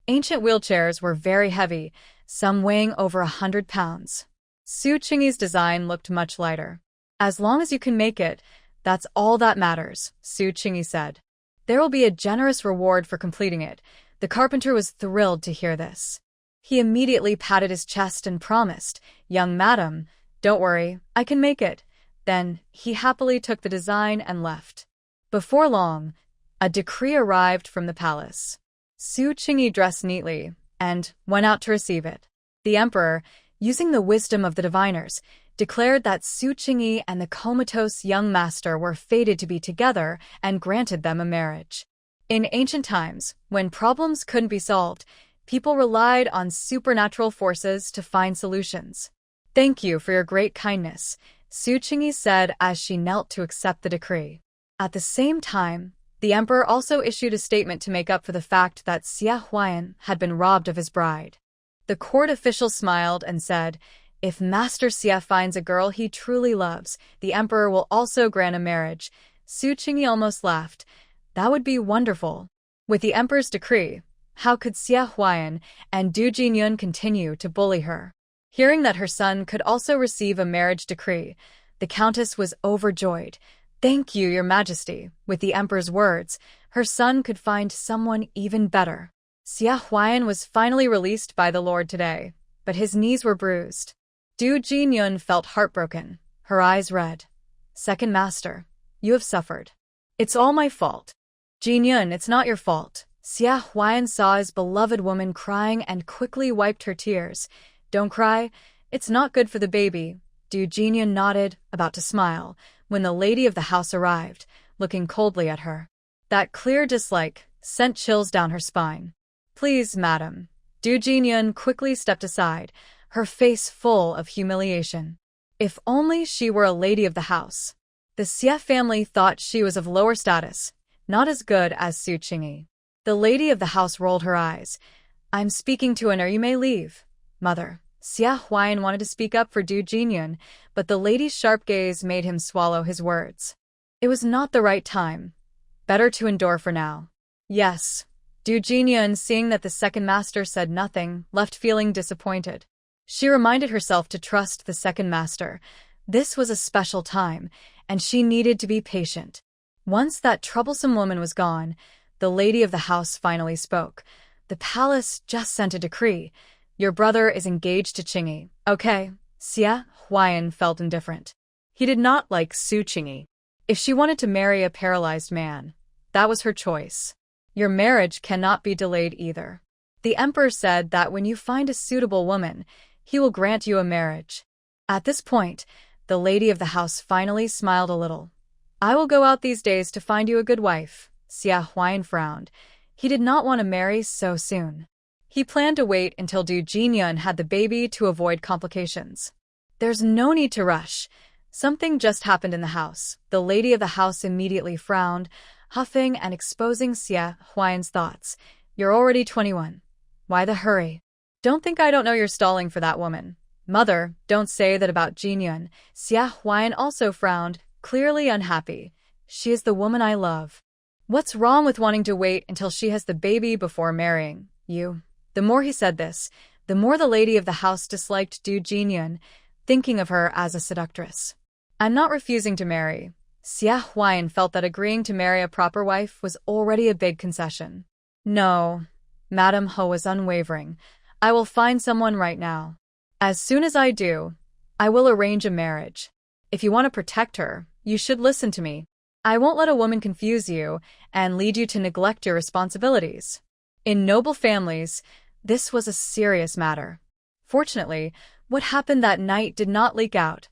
Ancient wheelchairs were very heavy, some weighing over 100 pounds. Su Qingyi's design looked much lighter. As long as you can make it, that's all that matters, Su Qingyi said. There will be a generous reward for completing it. The carpenter was thrilled to hear this. He immediately patted his chest and promised, Young madam, don't worry, I can make it. Then he happily took the design and left. Before long, a decree arrived from the palace. Su Qingyi dressed neatly and went out to receive it. The emperor, using the wisdom of the diviners, declared that Su Qingyi and the comatose young master were fated to be together and granted them a marriage. In ancient times, when problems couldn't be solved, people relied on supernatural forces to find solutions. Thank you for your great kindness, Su Qingyi said as she knelt to accept the decree. At the same time, the emperor also issued a statement to make up for the fact that Xia Huayan had been robbed of his bride. The court official smiled and said, if Master Xia finds a girl he truly loves, the emperor will also grant a marriage. Su Qingyi almost laughed. That would be wonderful. With the emperor's decree, how could Xia Huayan and Du Jinyun continue to bully her? Hearing that her son could also receive a marriage decree, the countess was overjoyed. Thank you, your majesty. With the emperor's words, her son could find someone even better. Xia Huayan was finally released by the lord today, but his knees were bruised. Du Jinyun felt heartbroken, her eyes red. Second master, you have suffered. It's all my fault. Jinyun, it's not your fault. Xia Huayan saw his beloved woman crying and quickly wiped her tears. Don't cry, it's not good for the baby. Du Jinyun nodded, about to smile, when the lady of the house arrived, looking coldly at her. That clear dislike sent chills down her spine. Please, madam. Du Jinyun quickly stepped aside, her face full of humiliation. If only she were a lady of the house. The Xia family thought she was of lower status, not as good as Su Qingyi. The lady of the house rolled her eyes. I'm speaking to an heir, you may leave. Mother. Xia Huayan wanted to speak up for Du Jinyun, but the lady's sharp gaze made him swallow his words. It was not the right time. Better to endure for now. Yes. Du Jinyun, seeing that the second master said nothing, left feeling disappointed. She reminded herself to trust the second master. This was a special time, and she needed to be patient. Once that troublesome woman was gone, the lady of the house finally spoke. The palace just sent a decree. Your brother is engaged to Qingyi. Okay. Xia Huayan felt indifferent. He did not like Su Qingyi. If she wanted to marry a paralyzed man, that was her choice. Your marriage cannot be delayed either. The emperor said that when you find a suitable woman, he will grant you a marriage. At this point, the lady of the house finally smiled a little. I will go out these days to find you a good wife. Xia Huan frowned. He did not want to marry so soon. He planned to wait until Du Jinyun had the baby to avoid complications. There's no need to rush. Something just happened in the house. The lady of the house immediately frowned, huffing and exposing Xia Huan's thoughts. You're already 21. Why the hurry? Don't think I don't know you're stalling for that woman. Mother, don't say that about Jinyun. Xia Huan also frowned, clearly unhappy. She is the woman I love. What's wrong with wanting to wait until she has the baby before marrying you? The more he said this, the more the lady of the house disliked Du Jinyun, thinking of her as a seductress. I'm not refusing to marry. Xia Huan felt that agreeing to marry a proper wife was already a big concession. No, Madame Ho was unwavering. I will find someone right now. As soon as I do, I will arrange a marriage. If you want to protect her, you should listen to me. I won't let a woman confuse you and lead you to neglect your responsibilities. In noble families, this was a serious matter. Fortunately, what happened that night did not leak out.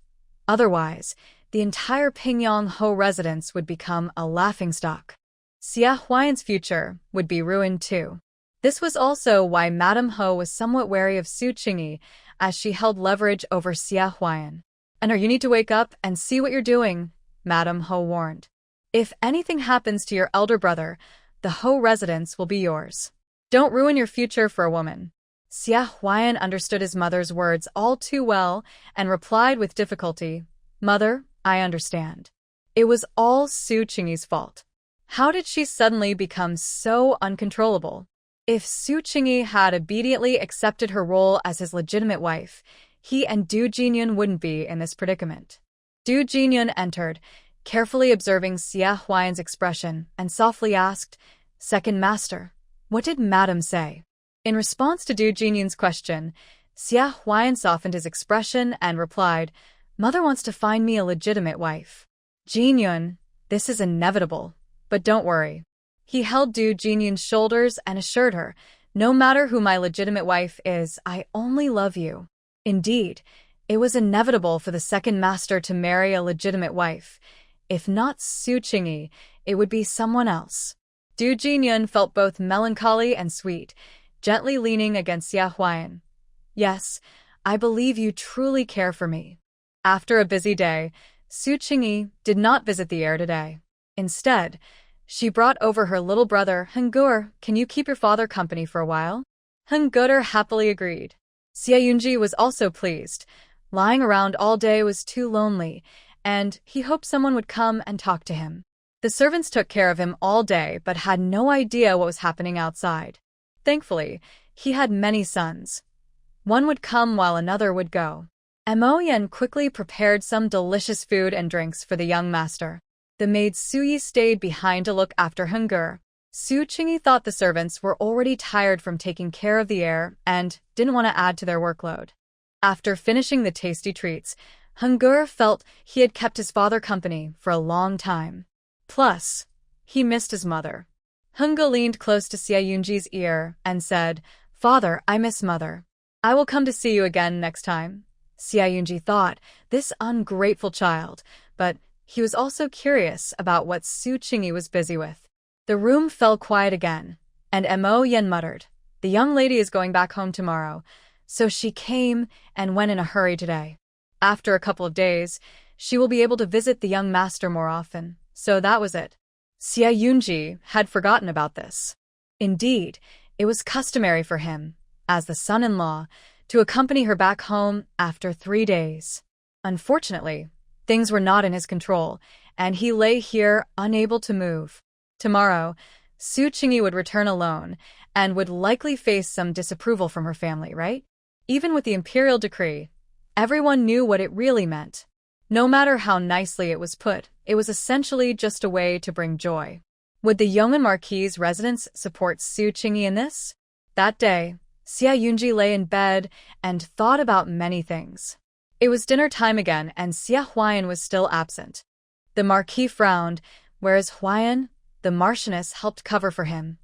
Otherwise, the entire Pingyang Ho residence would become a laughingstock. Xia Huan's future would be ruined too. This was also why Madame Ho was somewhat wary of Su Qingyi, as she held leverage over Xia Huan. And you need to wake up and see what you're doing, Madame Ho warned. If anything happens to your elder brother, the Ho residence will be yours. Don't ruin your future for a woman. Xia Huan understood his mother's words all too well and replied with difficulty, Mother, I understand. It was all Su Qingyi's fault. How did she suddenly become so uncontrollable? If Su Qingyi had obediently accepted her role as his legitimate wife, he and Du Jinyun wouldn't be in this predicament. Du Jinyun entered, carefully observing Xia Huan's expression, and softly asked, Second Master, what did Madam say? In response to Du Jinyun's question, Xia Huan softened his expression and replied, Mother wants to find me a legitimate wife. Jinyun, this is inevitable, but don't worry. He held Du Jinyun's shoulders and assured her, No matter who my legitimate wife is, I only love you. Indeed, it was inevitable for the second master to marry a legitimate wife. If not Su Qingyi, it would be someone else. Du Jinyun felt both melancholy and sweet, gently leaning against Xia Huan. Yes, I believe you truly care for me. After a busy day, Su Qingyi did not visit the heir today. Instead, she brought over her little brother, Henggur. Can you keep your father company for a while? Henggur happily agreed. Xia Yunji was also pleased. Lying around all day was too lonely, and he hoped someone would come and talk to him. The servants took care of him all day but had no idea what was happening outside. Thankfully, he had many sons. One would come while another would go. Mo Yen quickly prepared some delicious food and drinks for the young master. The maid Suyi stayed behind to look after Henggur. Su Qingyi thought the servants were already tired from taking care of the heir and didn't want to add to their workload. After finishing the tasty treats, Henggur felt he had kept his father company for a long time. Plus, he missed his mother. Henggur leaned close to Xia Yunji's ear and said, Father, I miss Mother. I will come to see you again next time. Xia Yunji thought, this ungrateful child, but he was also curious about what Su Qingyi was busy with. The room fell quiet again, and Mo Yen muttered, The young lady is going back home tomorrow, so she came and went in a hurry today. After a couple of days, she will be able to visit the young master more often, so that was it. Xia Yunji had forgotten about this. Indeed, it was customary for him, as the son-in-law, to accompany her back home after 3 days. Unfortunately, things were not in his control, and he lay here unable to move. Tomorrow, Su Qingyi would return alone and would likely face some disapproval from her family, right? Even with the imperial decree, everyone knew what it really meant. No matter how nicely it was put, it was essentially just a way to bring joy. Would the Yong'an Marquis' residence support Su Qingyi in this? That day, Xia Yunji lay in bed and thought about many things. It was dinner time again and Xia Huan was still absent. The Marquis frowned, whereas Huan, the Marchioness, helped cover for him.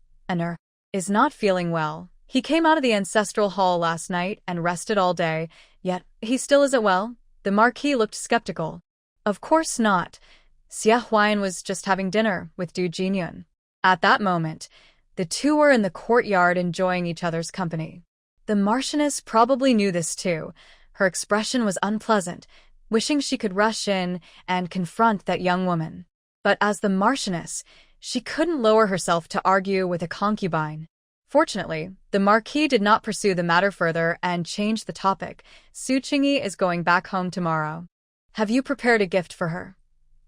Is not feeling well, He came out of the ancestral hall last night and rested all day, yet he still isn't well? The Marquis looked skeptical. Of course not. Xia Huan was just having dinner with Du Jinyun. At that moment, the two were in the courtyard enjoying each other's company. The Marchioness probably knew this too. Her expression was unpleasant, wishing she could rush in and confront that young woman. But as the Marchioness, she couldn't lower herself to argue with a concubine. Fortunately, the Marquis did not pursue the matter further and changed the topic. Su Qingyi is going back home tomorrow. Have you prepared a gift for her?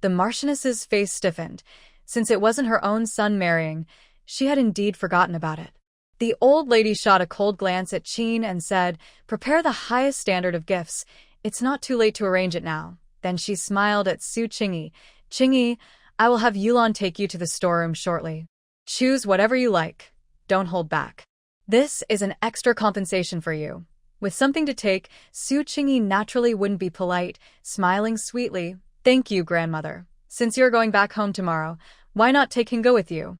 The Marchioness's face stiffened. Since it wasn't her own son marrying, she had indeed forgotten about it. The old lady shot a cold glance at Qin and said, "Prepare the highest standard of gifts. It's not too late to arrange it now." Then she smiled at Su Qingyi. "Qingyi, I will have Yulan take you to the storeroom shortly. Choose whatever you like. Don't hold back. This is an extra compensation for you." With something to take, Su Qingyi naturally wouldn't be polite, smiling sweetly. "Thank you, grandmother. Since you're going back home tomorrow, why not take Hingo with you?"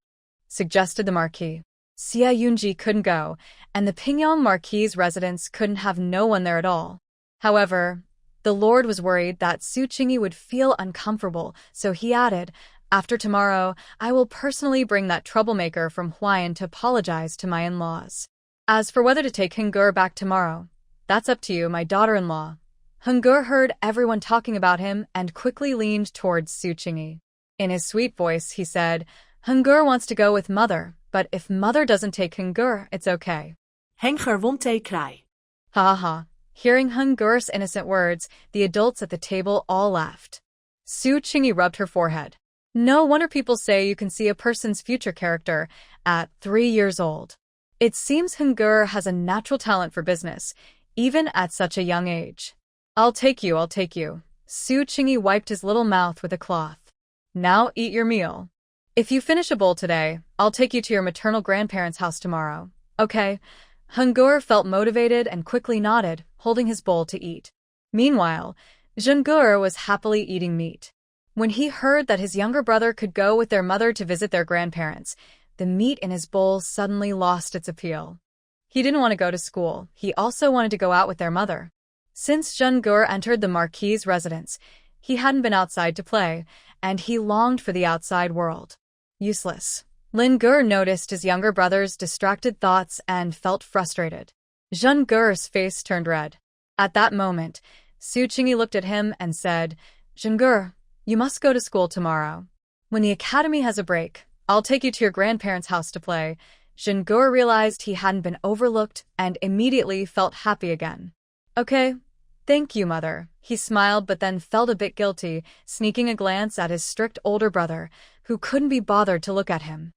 suggested the Marquis. Xia Yunji couldn't go, and the Pingyang Marquis' residence couldn't have no one there at all. However, the Lord was worried that Su Qingyi would feel uncomfortable, so he added, "After tomorrow, I will personally bring that troublemaker from Huayan to apologize to my in-laws. As for whether to take Hungur back tomorrow, that's up to you, my daughter-in-law." Hungur heard everyone talking about him and quickly leaned towards Su Qingyi. In his sweet voice, he said, "Hungur wants to go with Mother, but if Mother doesn't take Hungur, it's okay." Hungur won't cry. Ha ha ha. Hearing Hungur's innocent words, the adults at the table all laughed. Su Qingyi rubbed her forehead. No wonder people say you can see a person's future character at 3 years old. It seems Hungur has a natural talent for business, even at such a young age. I'll take you. Su Qingyi wiped his little mouth with a cloth. "Now eat your meal. If you finish a bowl today, I'll take you to your maternal grandparents' house tomorrow. Okay?" Hungur felt motivated and quickly nodded, holding his bowl to eat. Meanwhile, Zhengur was happily eating meat. When he heard that his younger brother could go with their mother to visit their grandparents, the meat in his bowl suddenly lost its appeal. He didn't want to go to school. He also wanted to go out with their mother. Since Zhengur entered the Marquis' residence, he hadn't been outside to play, and he longed for the outside world. Useless. Lin Gur noticed his younger brother's distracted thoughts and felt frustrated. Zhengur's face turned red. At that moment, Su Qingyi looked at him and said, "Zhengur, you must go to school tomorrow. When the academy has a break, I'll take you to your grandparents' house to play." Zhengur realized he hadn't been overlooked and immediately felt happy again. "Okay, thank you, Mother." He smiled but then felt a bit guilty, sneaking a glance at his strict older brother, who couldn't be bothered to look at him.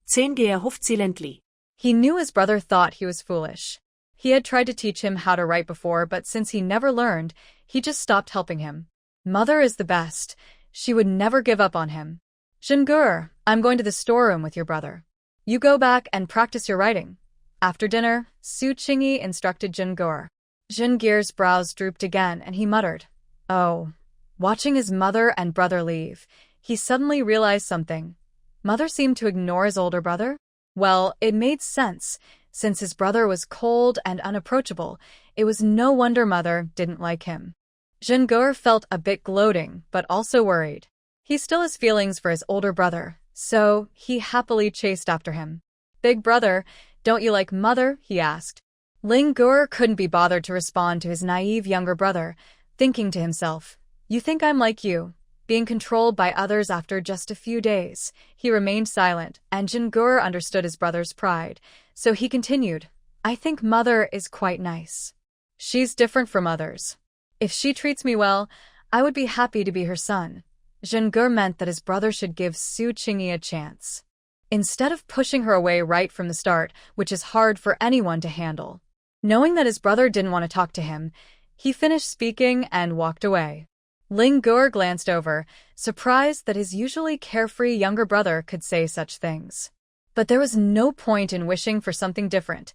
10 gehoofdsilently. He knew his brother thought he was foolish. He had tried to teach him how to write before, but since he never learned, he just stopped helping him. Mother is the best. She would never give up on him. "Zhengur, I'm going to the storeroom with your brother. You go back and practice your writing." After dinner, Su Qingyi instructed Zhengur. Zhengur's brows drooped again and he muttered, "Oh." Watching his mother and brother leave, he suddenly realized something. Mother seemed to ignore his older brother? Well, it made sense. Since his brother was cold and unapproachable, it was no wonder Mother didn't like him. Zhengur felt a bit gloating, but also worried. He still has feelings for his older brother, so he happily chased after him. "Big brother, don't you like Mother?" he asked. Ling Gur couldn't be bothered to respond to his naive younger brother, thinking to himself, "You think I'm like you, being controlled by others after just a few days." He remained silent, and Zhengur understood his brother's pride, so he continued, "I think Mother is quite nice. She's different from others. If she treats me well, I would be happy to be her son." Zhengur meant that his brother should give Su Qingyi a chance, instead of pushing her away right from the start, which is hard for anyone to handle. Knowing that his brother didn't want to talk to him, he finished speaking and walked away. Ling Gur glanced over, surprised that his usually carefree younger brother could say such things. But there was no point in wishing for something different.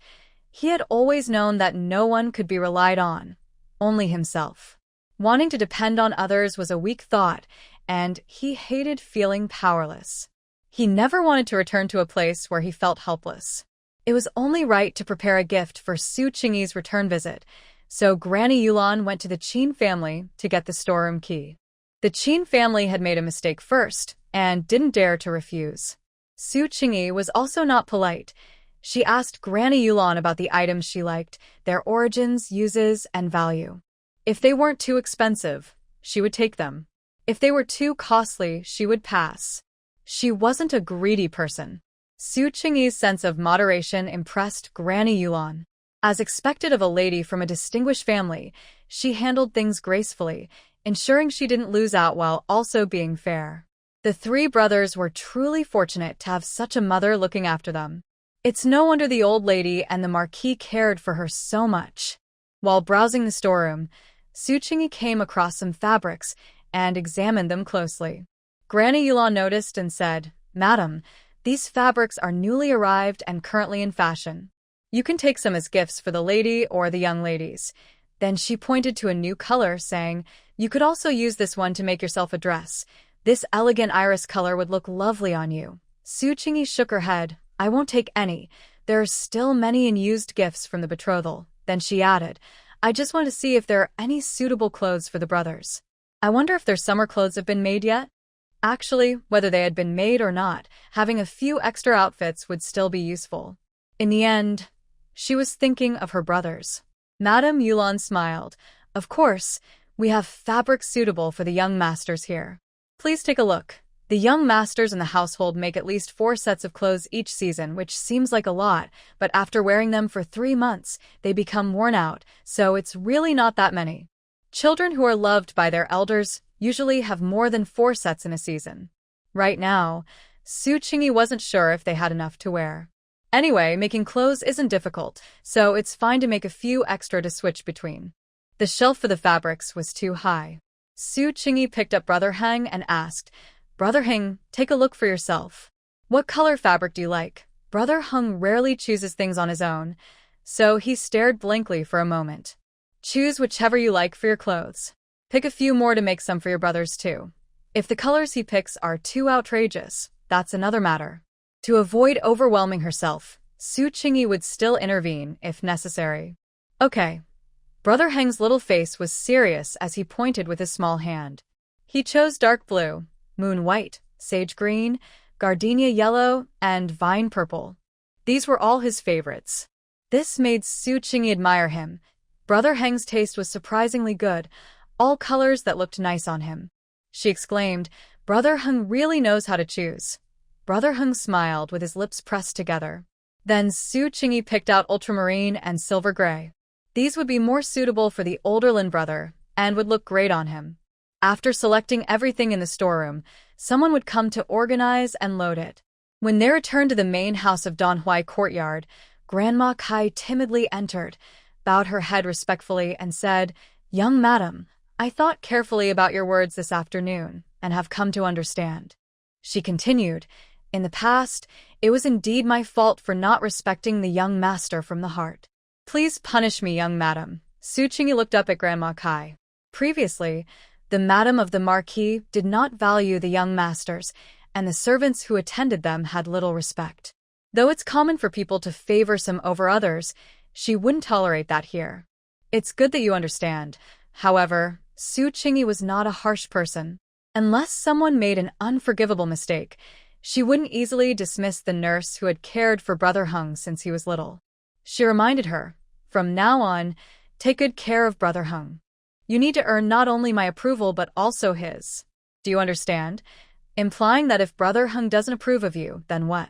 He had always known that no one could be relied on, only himself. Wanting to depend on others was a weak thought, and he hated feeling powerless. He never wanted to return to a place where he felt helpless. It was only right to prepare a gift for Su Qingyi's return visit, so Granny Yulan went to the Qin family to get the storeroom key. The Qin family had made a mistake first and didn't dare to refuse. Su Qingyi was also not polite. She asked Granny Yulan about the items she liked, their origins, uses, and value. If they weren't too expensive, she would take them. If they were too costly, she would pass. She wasn't a greedy person. Su Qingyi's sense of moderation impressed Granny Yulan. As expected of a lady from a distinguished family, she handled things gracefully, ensuring she didn't lose out while also being fair. The three brothers were truly fortunate to have such a mother looking after them. It's no wonder the old lady and the Marquis cared for her so much. While browsing the storeroom, Su Qingyi came across some fabrics and examined them closely. Granny Yulan noticed and said, "Madam, these fabrics are newly arrived and currently in fashion. You can take some as gifts for the lady or the young ladies." Then she pointed to a new color, saying, "You could also use this one to make yourself a dress. This elegant iris color would look lovely on you." Su Qingyi shook her head. "I won't take any. There are still many unused gifts from the betrothal." Then she added, "I just want to see if there are any suitable clothes for the brothers. I wonder if their summer clothes have been made yet?" Actually, whether they had been made or not, having a few extra outfits would still be useful. In the end, she was thinking of her brothers. Madame Yulan smiled. "Of course, we have fabrics suitable for the young masters here. Please take a look. The young masters in the household make at least 4 sets of clothes each season, which seems like a lot, but after wearing them for 3 months, they become worn out, so it's really not that many. Children who are loved by their elders usually have more than 4 sets in a season." Right now, Su Qingyi wasn't sure if they had enough to wear. Anyway, making clothes isn't difficult, so it's fine to make a few extra to switch between. The shelf for the fabrics was too high. Su Qingyi picked up Brother Heng and asked, "Brother Heng, take a look for yourself. What color fabric do you like?" Brother Heng rarely chooses things on his own, so he stared blankly for a moment. "Choose whichever you like for your clothes. Pick a few more to make some for your brothers too. If the colors he picks are too outrageous, that's another matter." To avoid overwhelming herself, Su Qingyi would still intervene if necessary. "Okay." Brother Heng's little face was serious as he pointed with his small hand. He chose dark blue, moon white, sage green, gardenia yellow, and vine purple. These were all his favorites. This made Su Qingyi admire him. Brother Heng's taste was surprisingly good, all colors that looked nice on him. She exclaimed, "Brother Heng really knows how to choose." Brother Heng smiled with his lips pressed together. Then Su Qingyi picked out ultramarine and silver gray. These would be more suitable for the older Lin brother and would look great on him. After selecting everything in the storeroom, someone would come to organize and load it. When they returned to the main house of Donhui courtyard, Grandma Kai timidly entered, bowed her head respectfully, and said, "Young madam, I thought carefully about your words this afternoon and have come to understand." She continued, "In the past, it was indeed my fault for not respecting the young master from the heart. Please punish me, young madam." Su Qingyi looked up at Grandma Kai. Previously, the madam of the Marquis did not value the young masters, and the servants who attended them had little respect. Though it's common for people to favor some over others, she wouldn't tolerate that here. It's good that you understand. However, Su Qingyi was not a harsh person. Unless someone made an unforgivable mistake, she wouldn't easily dismiss the nurse who had cared for Brother Heng since he was little. She reminded her, "From now on, take good care of Brother Heng. You need to earn not only my approval but also his. Do you understand?" Implying that if Brother Heng doesn't approve of you, then what?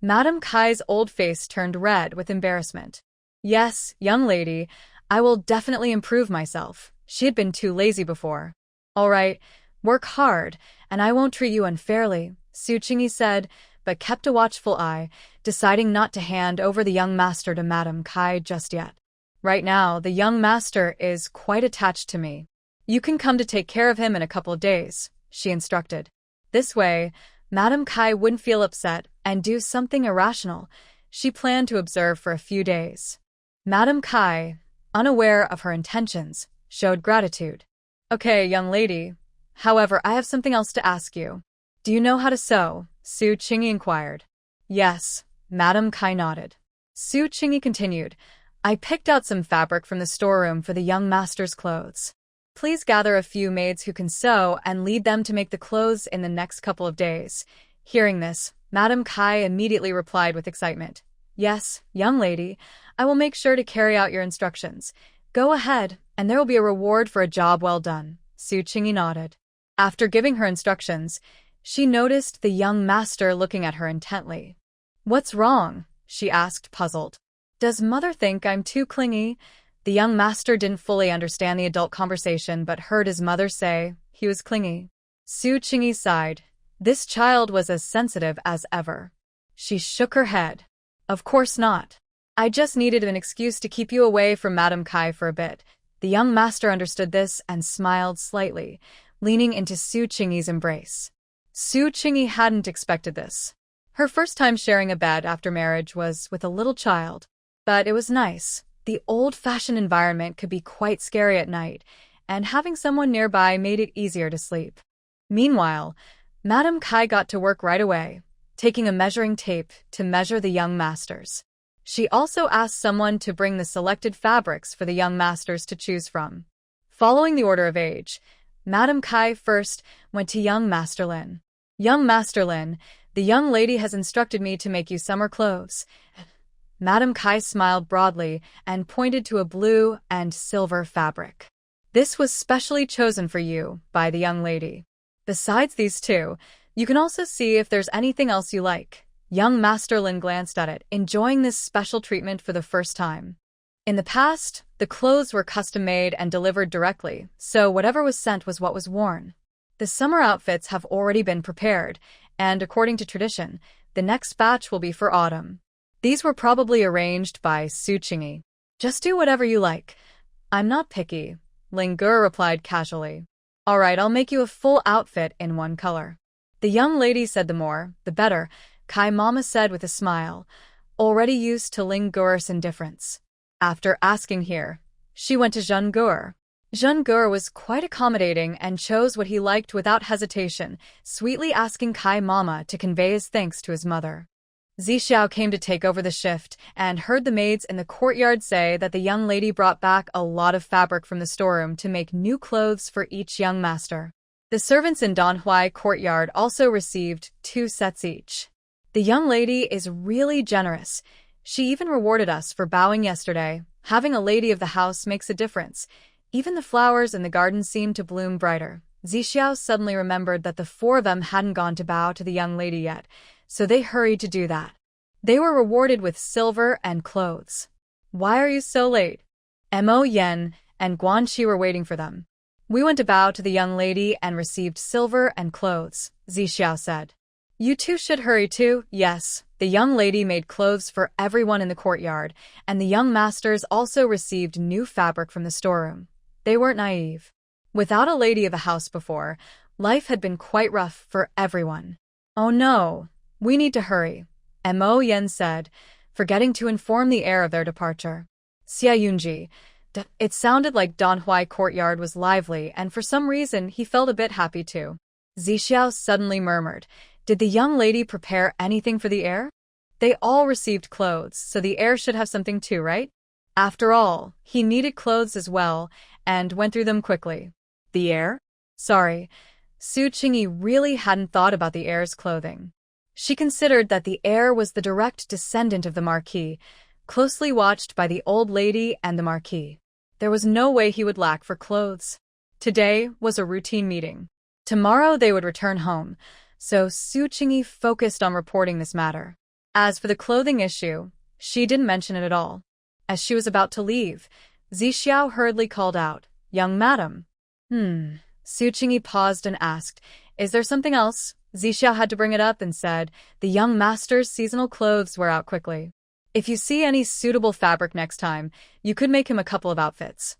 Madame Kai's old face turned red with embarrassment. "Yes, young lady, I will definitely improve myself." She had been too lazy before. "All right, work hard, and I won't treat you unfairly," Su Qingyi said, but kept a watchful eye, deciding not to hand over the young master to Madame Kai just yet. "Right now, the young master is quite attached to me. You can come to take care of him in a couple of days," she instructed. This way, Madame Kai wouldn't feel upset and do something irrational. She planned to observe for a few days. Madame Kai, unaware of her intentions, showed gratitude. "Okay, young lady. However, I have something else to ask you. Do you know how to sew?" Su Qingyi inquired. "Yes," Madame Kai nodded. Su Qingyi continued, I picked out some fabric from the storeroom for the young master's clothes. Please gather a few maids who can sew and lead them to make the clothes in the next couple of days. Hearing this, Madame Kai immediately replied with excitement. Yes, young lady, I will make sure to carry out your instructions. Go ahead, and there will be a reward for a job well done. Su Qingyi nodded. After giving her instructions, she noticed the young master looking at her intently. What's wrong? She asked, puzzled. Does mother think I'm too clingy? The young master didn't fully understand the adult conversation but heard his mother say he was clingy. Su Qingyi sighed. This child was as sensitive as ever. She shook her head. Of course not. I just needed an excuse to keep you away from Madame Kai for a bit. The young master understood this and smiled slightly, leaning into Su Qingyi's embrace. Su Qingyi hadn't expected this. Her first time sharing a bed after marriage was with a little child. But it was nice. The old-fashioned environment could be quite scary at night, and having someone nearby made it easier to sleep. Meanwhile, Madame Kai got to work right away, taking a measuring tape to measure the young masters. She also asked someone to bring the selected fabrics for the young masters to choose from. Following the order of age, Madame Kai first went to young Master Lin. Young Master Lin, the young lady has instructed me to make you summer clothes. Madame Kai smiled broadly and pointed to a blue and silver fabric. This was specially chosen for you by the young lady. Besides these two, you can also see if there's anything else you like. Young Master Lin glanced at it, enjoying this special treatment for the first time. In the past, the clothes were custom-made and delivered directly, so whatever was sent was what was worn. The summer outfits have already been prepared, and according to tradition, the next batch will be for autumn. These were probably arranged by Su Qingyi. Just do whatever you like. I'm not picky, Ling Ge replied casually. All right, I'll make you a full outfit in one color. The young lady said the more, the better, Kai Mama said with a smile, already used to Ling Ge's indifference. After asking here, she went to Zhen Ge. Zhen Ge was quite accommodating and chose what he liked without hesitation, sweetly asking Kai Mama to convey his thanks to his mother. Zixiao came to take over the shift and heard the maids in the courtyard say that the young lady brought back a lot of fabric from the storeroom to make new clothes for each young master. The servants in Manhwa courtyard also received 2 sets each. The young lady is really generous. She even rewarded us for bowing yesterday. Having a lady of the house makes a difference. Even the flowers in the garden seemed to bloom brighter. Zixiao suddenly remembered that the 4 of them hadn't gone to bow to the young lady yet, so they hurried to do that. They were rewarded with silver and clothes. Why are you so late? Mo Yen and Guan Qi were waiting for them. We went to bow to the young lady and received silver and clothes, Zixiao said. You two should hurry too. Yes, the young lady made clothes for everyone in the courtyard, and the young masters also received new fabric from the storeroom. They weren't naive. Without a lady of the house before, life had been quite rough for everyone. Oh no, we need to hurry, Mo Yen said, forgetting to inform the heir of their departure. Xia Yunji. It sounded like Danhui courtyard was lively, and for some reason he felt a bit happy too. Zixiao suddenly murmured, did the young lady prepare anything for the heir? They all received clothes, so the heir should have something too, right? After all, he needed clothes as well, and went through them quickly. The heir? Sorry, Su Qingyi really hadn't thought about the heir's clothing. She considered that the heir was the direct descendant of the Marquis, closely watched by the old lady and the Marquis. There was no way he would lack for clothes. Today was a routine meeting. Tomorrow they would return home, so Su Qingyi focused on reporting this matter. As for the clothing issue, she didn't mention it at all. As she was about to leave, Zixiao hurriedly called out, Young madam. Su Qingyi paused and asked, Is there something else? Zixiao had to bring it up and said, The young master's seasonal clothes wear out quickly. If you see any suitable fabric next time, you could make him a couple of outfits.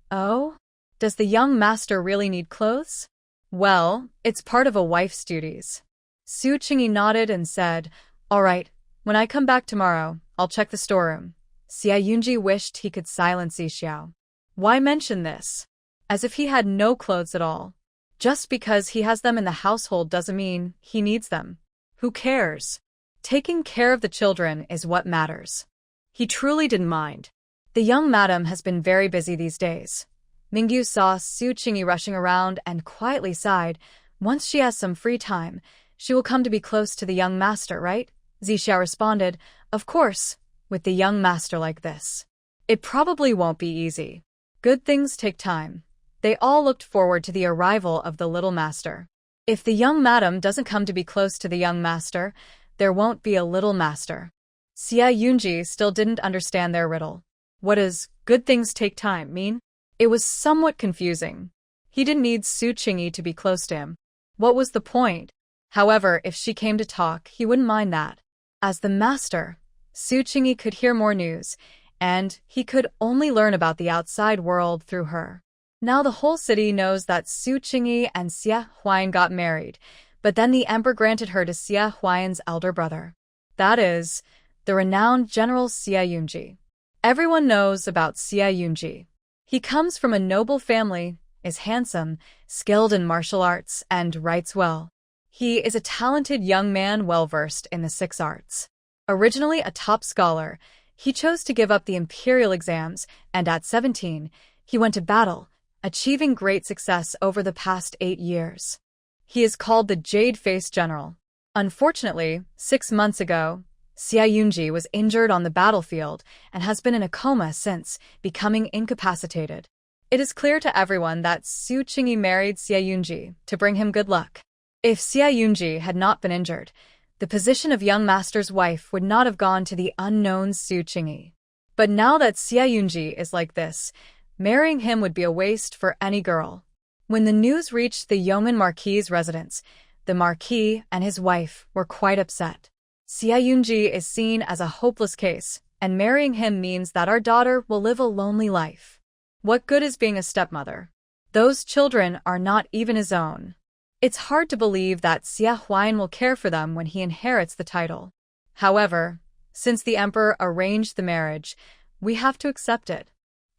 Oh? Does the young master really need clothes? Well, it's part of a wife's duties. Su Qingyi nodded and said, All right, when I come back tomorrow, I'll check the storeroom. Xia Yunji wished he could silence Zixiao. Why mention this? As if he had no clothes at all. Just because he has them in the household doesn't mean he needs them. Who cares? Taking care of the children is what matters. He truly didn't mind. The young madam has been very busy these days. Mingyu saw Su Qingyi rushing around and quietly sighed. Once she has some free time, she will come to be close to the young master, right? Zixia responded, of course, with the young master like this. It probably won't be easy. Good things take time. They all looked forward to the arrival of the little master. If the young madam doesn't come to be close to the young master, there won't be a little master. Xia Yunji still didn't understand their riddle. What does good things take time mean? It was somewhat confusing. He didn't need Su Qingyi to be close to him. What was the point? However, if she came to talk, he wouldn't mind that. As the master, Su Qingyi could hear more news, and he could only learn about the outside world through her. Now the whole city knows that Su Qingyi and Xia Huayan got married, but then the emperor granted her to Xia Huayan's elder brother. That is, the renowned general Xia Yunji. Everyone knows about Xia Yunji. He comes from a noble family, is handsome, skilled in martial arts, and writes well. He is a talented young man well-versed in the 6 arts. Originally a top scholar, he chose to give up the imperial exams, and at 17, he went to battle, achieving great success over the past 8 years. He is called the Jade-Faced General. Unfortunately, 6 months ago, Xia Yunji was injured on the battlefield and has been in a coma since, becoming incapacitated. It is clear to everyone that Su Qingyi married Xia Yunji to bring him good luck. If Xia Yunji had not been injured, the position of young master's wife would not have gone to the unknown Su Qingyi. But now that Xia Yunji is like this, marrying him would be a waste for any girl. When the news reached the yeoman marquis's residence, the marquis and his wife were quite upset. Xia Yunji is seen as a hopeless case, and marrying him means that our daughter will live a lonely life. What good is being a stepmother? Those children are not even his own. It's hard to believe that Xia Huayan will care for them when he inherits the title. However, since the emperor arranged the marriage, we have to accept it.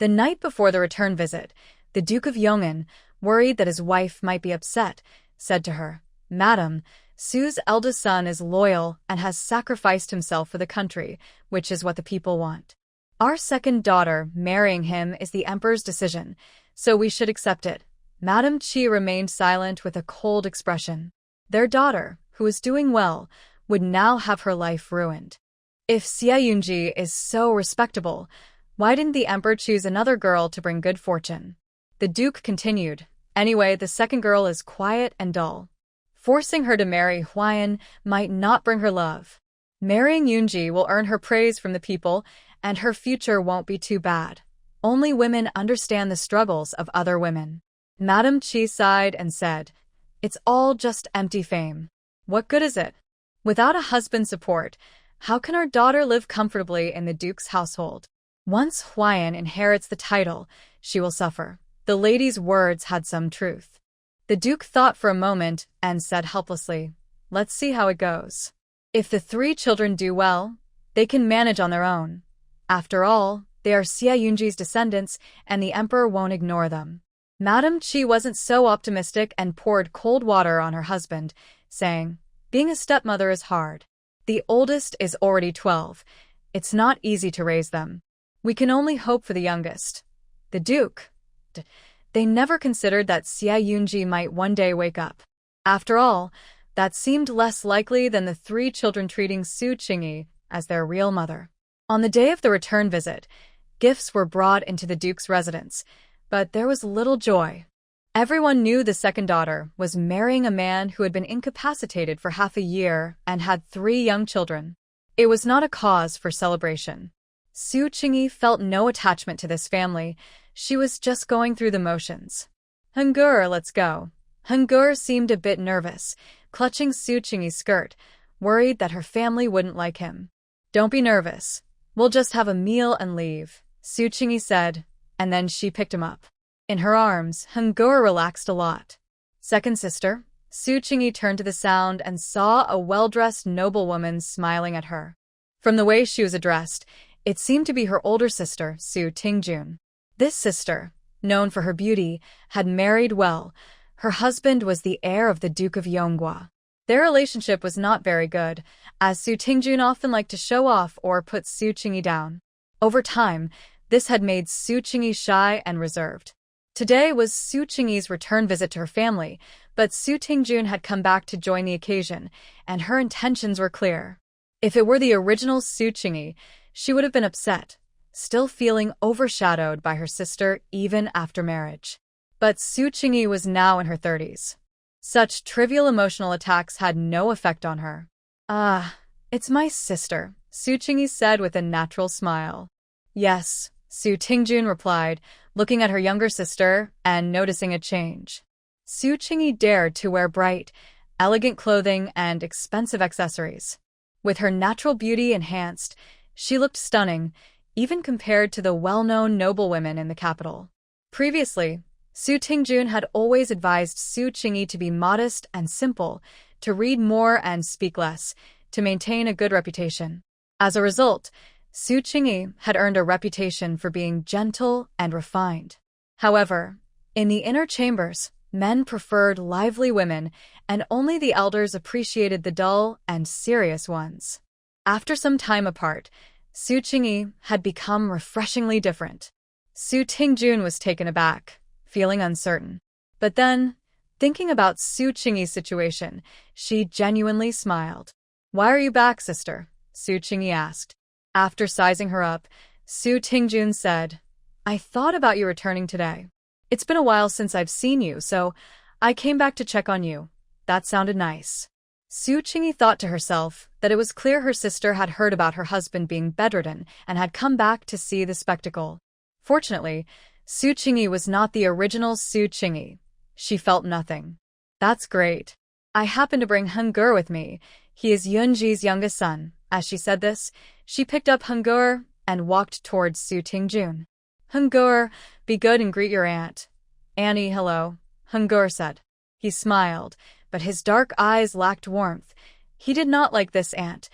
The night before the return visit, the Duke of Yong'an, worried that his wife might be upset, said to her, Madam, Su's eldest son is loyal and has sacrificed himself for the country, which is what the people want. Our second daughter marrying him is the emperor's decision, so we should accept it. Madam Qi remained silent with a cold expression. Their daughter, who is doing well, would now have her life ruined. If Xia Yunji is so respectable, why didn't the emperor choose another girl to bring good fortune? The duke continued, anyway, the second girl is quiet and dull. Forcing her to marry Huayan might not bring her love. Marrying Yunji will earn her praise from the people, and her future won't be too bad. Only women understand the struggles of other women. Madam Qi sighed and said, It's all just empty fame. What good is it? Without a husband's support, how can our daughter live comfortably in the duke's household? Once Huayan inherits the title, she will suffer. The lady's words had some truth. The duke thought for a moment and said helplessly, Let's see how it goes. If the 3 children do well, they can manage on their own. After all, they are Xia Yunji's descendants, and the emperor won't ignore them. Madam Qi wasn't so optimistic and poured cold water on her husband, saying, Being a stepmother is hard. The oldest is already 12. It's not easy to raise them. We can only hope for the youngest. The duke. They never considered that Xia Yunji might one day wake up. After all, that seemed less likely than the 3 children treating Su Qingyi as their real mother. On the day of the return visit, gifts were brought into the duke's residence, but there was little joy. Everyone knew the second daughter was marrying a man who had been incapacitated for half a year and had 3 young children. It was not a cause for celebration. Su Qingyi felt no attachment to this family. She was just going through the motions. Hungur, let's go. Hungur seemed a bit nervous, clutching Su Qingyi's skirt, worried that her family wouldn't like him. Don't be nervous. We'll just have a meal and leave, Su Qingyi said, and then she picked him up. In her arms, Hungur relaxed a lot. Second sister, Su Qingyi turned to the sound and saw a well-dressed noblewoman smiling at her. From the way she was addressed, it seemed to be her older sister, Su Tingjun. This sister, known for her beauty, had married well. Her husband was the heir of the Duke of Yonghua. Their relationship was not very good, as Su Tingjun often liked to show off or put Su Qingyi down. Over time, this had made Su Qingyi shy and reserved. Today was Su Qingyi's return visit to her family, but Su Tingjun had come back to join the occasion, and her intentions were clear. If it were the original Su Qingyi, she would have been upset, still feeling overshadowed by her sister even after marriage. But Su Qingyi was now in her 30s. Such trivial emotional attacks had no effect on her. "Ah, it's my sister," Su Qingyi said with a natural smile. "Yes," Su Tingjun replied, looking at her younger sister and noticing a change. Su Qingyi dared to wear bright, elegant clothing and expensive accessories. With her natural beauty enhanced, she looked stunning, even compared to the well-known noblewomen in the capital. Previously, Su Tingjun had always advised Su Qingyi to be modest and simple, to read more and speak less, to maintain a good reputation. As a result, Su Qingyi had earned a reputation for being gentle and refined. However, in the inner chambers, men preferred lively women, and only the elders appreciated the dull and serious ones. After some time apart, Su Qingyi had become refreshingly different. Su Tingjun was taken aback, feeling uncertain. But then, thinking about Su Qingyi's situation, she genuinely smiled. "Why are you back, sister?" Su Qingyi asked. After sizing her up, Su Tingjun said, "I thought about you returning today. It's been a while since I've seen you, so I came back to check on you." That sounded nice. Su Qingyi thought to herself that it was clear her sister had heard about her husband being bedridden and had come back to see the spectacle. Fortunately, Su Qingyi was not the original Su Qingyi. She felt nothing. "That's great. I happen to bring Heng'er with me. He is Yunji's youngest son." As she said this, she picked up Heng'er and walked towards Su Tingjun. "Heng'er, be good and greet your aunt." "Annie, hello," Heng'er said. He smiled, but his dark eyes lacked warmth. He did not like this aunt,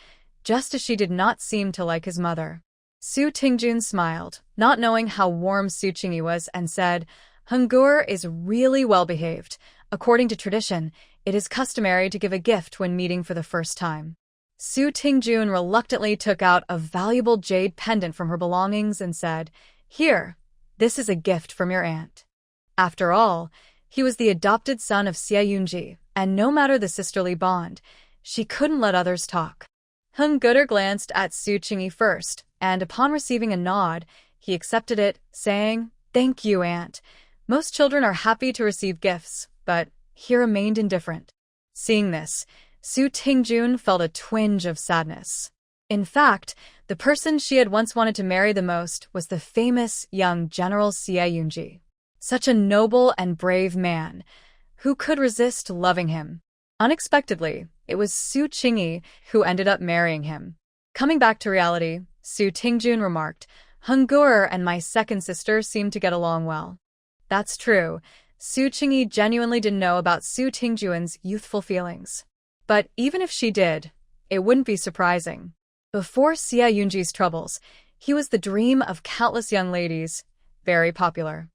just as she did not seem to like his mother. Su Tingjun smiled, not knowing how warm Su Qingyi was, and said, "Heng'er is really well behaved. According to tradition, it is customary to give a gift when meeting for the first time." Su Tingjun reluctantly took out a valuable jade pendant from her belongings and said, "Here, this is a gift from your aunt." After all, he was the adopted son of Xie Yunji, and no matter the sisterly bond, she couldn't let others talk. Heng'er glanced at Su Qingyi first, and upon receiving a nod, he accepted it, saying, "Thank you, aunt. Most children are happy to receive gifts, but he remained indifferent." Seeing this, Su Tingjun felt a twinge of sadness. In fact, the person she had once wanted to marry the most was the famous young General Xie Yunji. Such a noble and brave man. Who could resist loving him? Unexpectedly, it was Su Qingyi who ended up marrying him. Coming back to reality, Su Tingjun remarked, "Heng'er and my second sister seem to get along well." That's true. Su Qingyi genuinely didn't know about Su Tingjun's youthful feelings. But even if she did, it wouldn't be surprising. Before Xie Yunji's troubles, he was the dream of countless young ladies, very popular.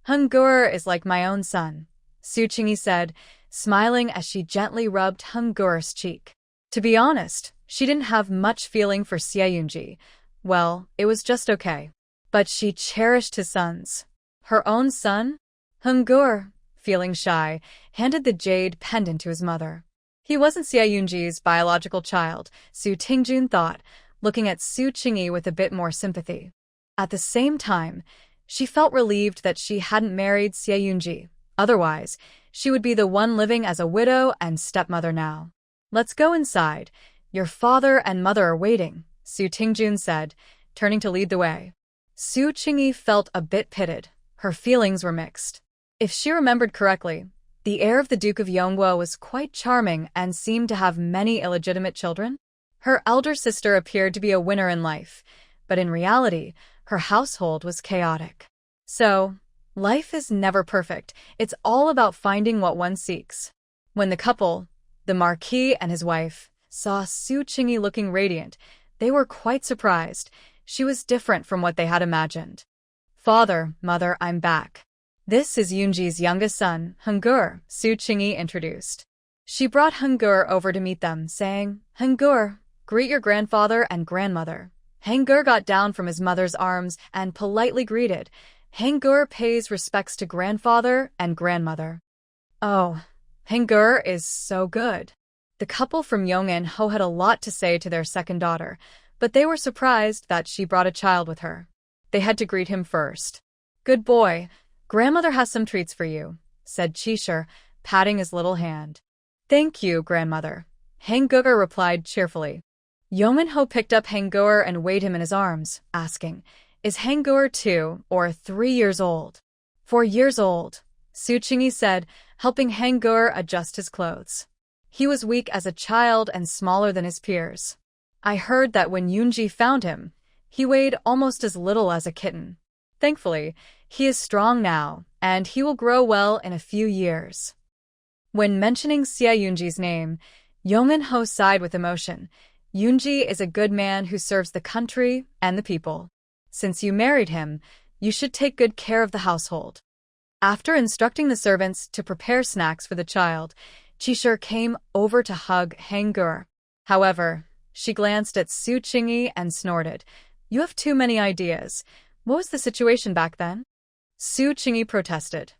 "Heng'er is like my own son," Su Qingyi said, smiling as she gently rubbed Heng'er's cheek. To be honest, she didn't have much feeling for Xie Yunji. Well, it was just okay. But she cherished his sons. Her own son? Heng'er, feeling shy, handed the jade pendant to his mother. He wasn't Xie Yunji's biological child, Su Tingjun thought, looking at Su Qingyi with a bit more sympathy. At the same time, she felt relieved that she hadn't married Xie Yunji. Otherwise, she would be the one living as a widow and stepmother now. "Let's go inside. Your father and mother are waiting," Su Tingjun said, turning to lead the way. Su Qingyi felt a bit pitted. Her feelings were mixed. If she remembered correctly, the heir of the Duke of Yonghua was quite charming and seemed to have many illegitimate children. Her elder sister appeared to be a winner in life, but in reality, her household was chaotic. So, life is never perfect. It's all about finding what one seeks. When the couple, the Marquis and his wife, saw Su Qingyi looking radiant, they were quite surprised. She was different from what they had imagined. "Father, mother, I'm back. This is Yunji's youngest son, Heng'er," Su Qingyi introduced. She brought Heng'er over to meet them, saying, "Heng'er, greet your grandfather and grandmother." Hangul got down from his mother's arms and politely greeted. Hangul pays respects to grandfather and grandmother. Oh, Hangul is so good. The couple from Yongin-ho had a lot to say to their second daughter, but they were surprised that she brought a child with her. They had to greet him first. Good boy, grandmother has some treats for you, said Chishur, patting his little hand. Thank you, grandmother, Hangul replied cheerfully. Yongin-ho picked up Hangul and weighed him in his arms, asking, Is Hangul 2 or 3 years old? 4 years old, Su Qingyi said, helping Hangul adjust his clothes. He was weak as a child and smaller than his peers. I heard that when Yunji found him, he weighed almost as little as a kitten. Thankfully, he is strong now, and he will grow well in a few years. When mentioning Xia Yunji's name, Yongin-ho sighed with emotion. Yunji is a good man who serves the country and the people. Since you married him, you should take good care of the household. After instructing the servants to prepare snacks for the child, Chishur came over to hug Hangul. However, she glanced at Su Qingyi and snorted. You have too many ideas. What was the situation back then? Su Qingyi protested.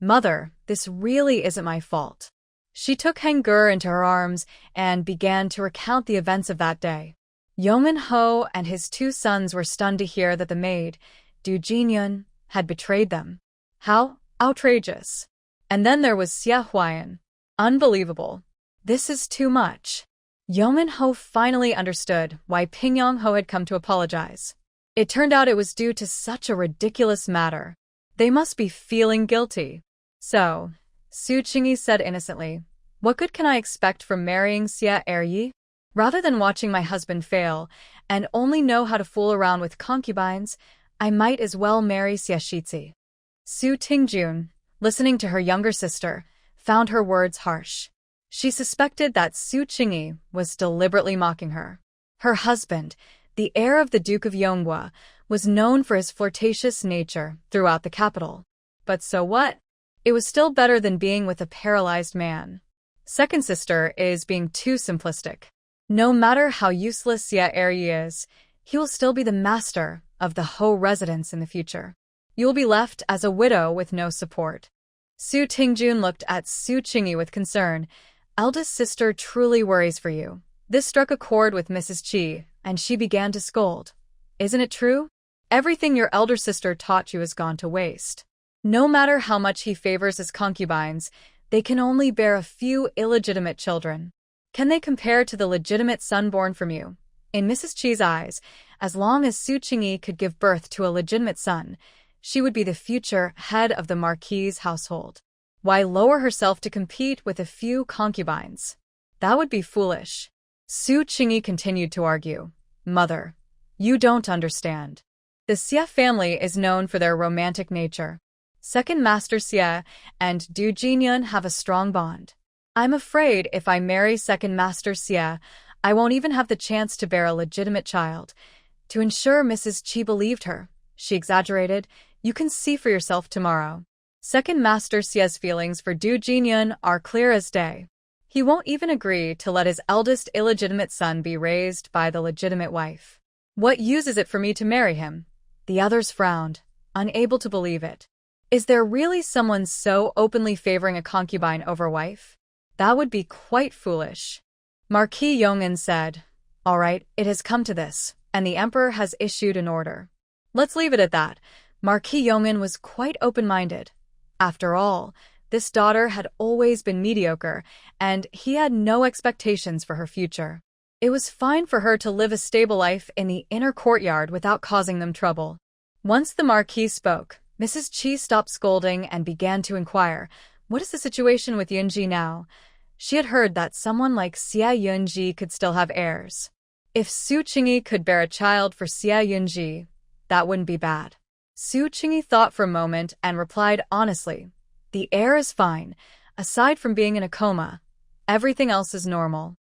Mother, this really isn't my fault. She took Hangul into her arms and began to recount the events of that day. Yongin-ho and his 2 sons were stunned to hear that the maid, Du Jinyun, had betrayed them. How outrageous. And then there was Xia Huayan. Unbelievable. This is too much. Yongin-ho finally understood why Pingyong-ho had come to apologize. It turned out it was due to such a ridiculous matter. They must be feeling guilty. So, Su Qingyi said innocently, what good can I expect from marrying Xia Eryi? Rather than watching my husband fail and only know how to fool around with concubines, I might as well marry Xia Shitzi. Su Tingjun, listening to her younger sister, found her words harsh. She suspected that Su Qingyi was deliberately mocking her. Her husband, the heir of the Duke of Yonghua, was known for his flirtatious nature throughout the capital. But so what? It was still better than being with a paralyzed man. Second sister is being too simplistic. No matter how useless Xia Eryi is, he will still be the master of the Ho residence in the future. You will be left as a widow with no support. Su Tingjun looked at Su Qingyi with concern. Eldest sister truly worries for you. This struck a chord with Mrs. Qi, and she began to scold. Isn't it true? Everything your elder sister taught you has gone to waste. No matter how much he favors his concubines, they can only bear a few illegitimate children. Can they compare to the legitimate son born from you? In Mrs. Qi's eyes, as long as Su Qingyi could give birth to a legitimate son, she would be the future head of the Marquis' household. Why lower herself to compete with a few concubines? That would be foolish. Su Qingyi continued to argue. Mother, you don't understand. The Xia family is known for their romantic nature. Second Master Xia and Du Jinyun have a strong bond. I'm afraid if I marry Second Master Xia, I won't even have the chance to bear a legitimate child. To ensure Mrs. Qi believed her, she exaggerated, you can see for yourself tomorrow. Second Master Xia's feelings for Du Jinyun are clear as day. He won't even agree to let his eldest illegitimate son be raised by the legitimate wife. What use is it for me to marry him? The others frowned, unable to believe it. Is there really someone so openly favoring a concubine over wife? That would be quite foolish. Marquis Yongin said, All right, it has come to this, and the emperor has issued an order. Let's leave it at that. Marquis Yongin was quite open-minded. After all, this daughter had always been mediocre, and he had no expectations for her future. It was fine for her to live a stable life in the inner courtyard without causing them trouble. Once the Marquis spoke, Mrs. Qi stopped scolding and began to inquire, what is the situation with Yunji now? She had heard that someone like Xia Yunji could still have heirs. If Su Qingyi could bear a child for Xia Yunji, that wouldn't be bad. Su Qingyi thought for a moment and replied honestly, the heir is fine. Aside from being in a coma, everything else is normal.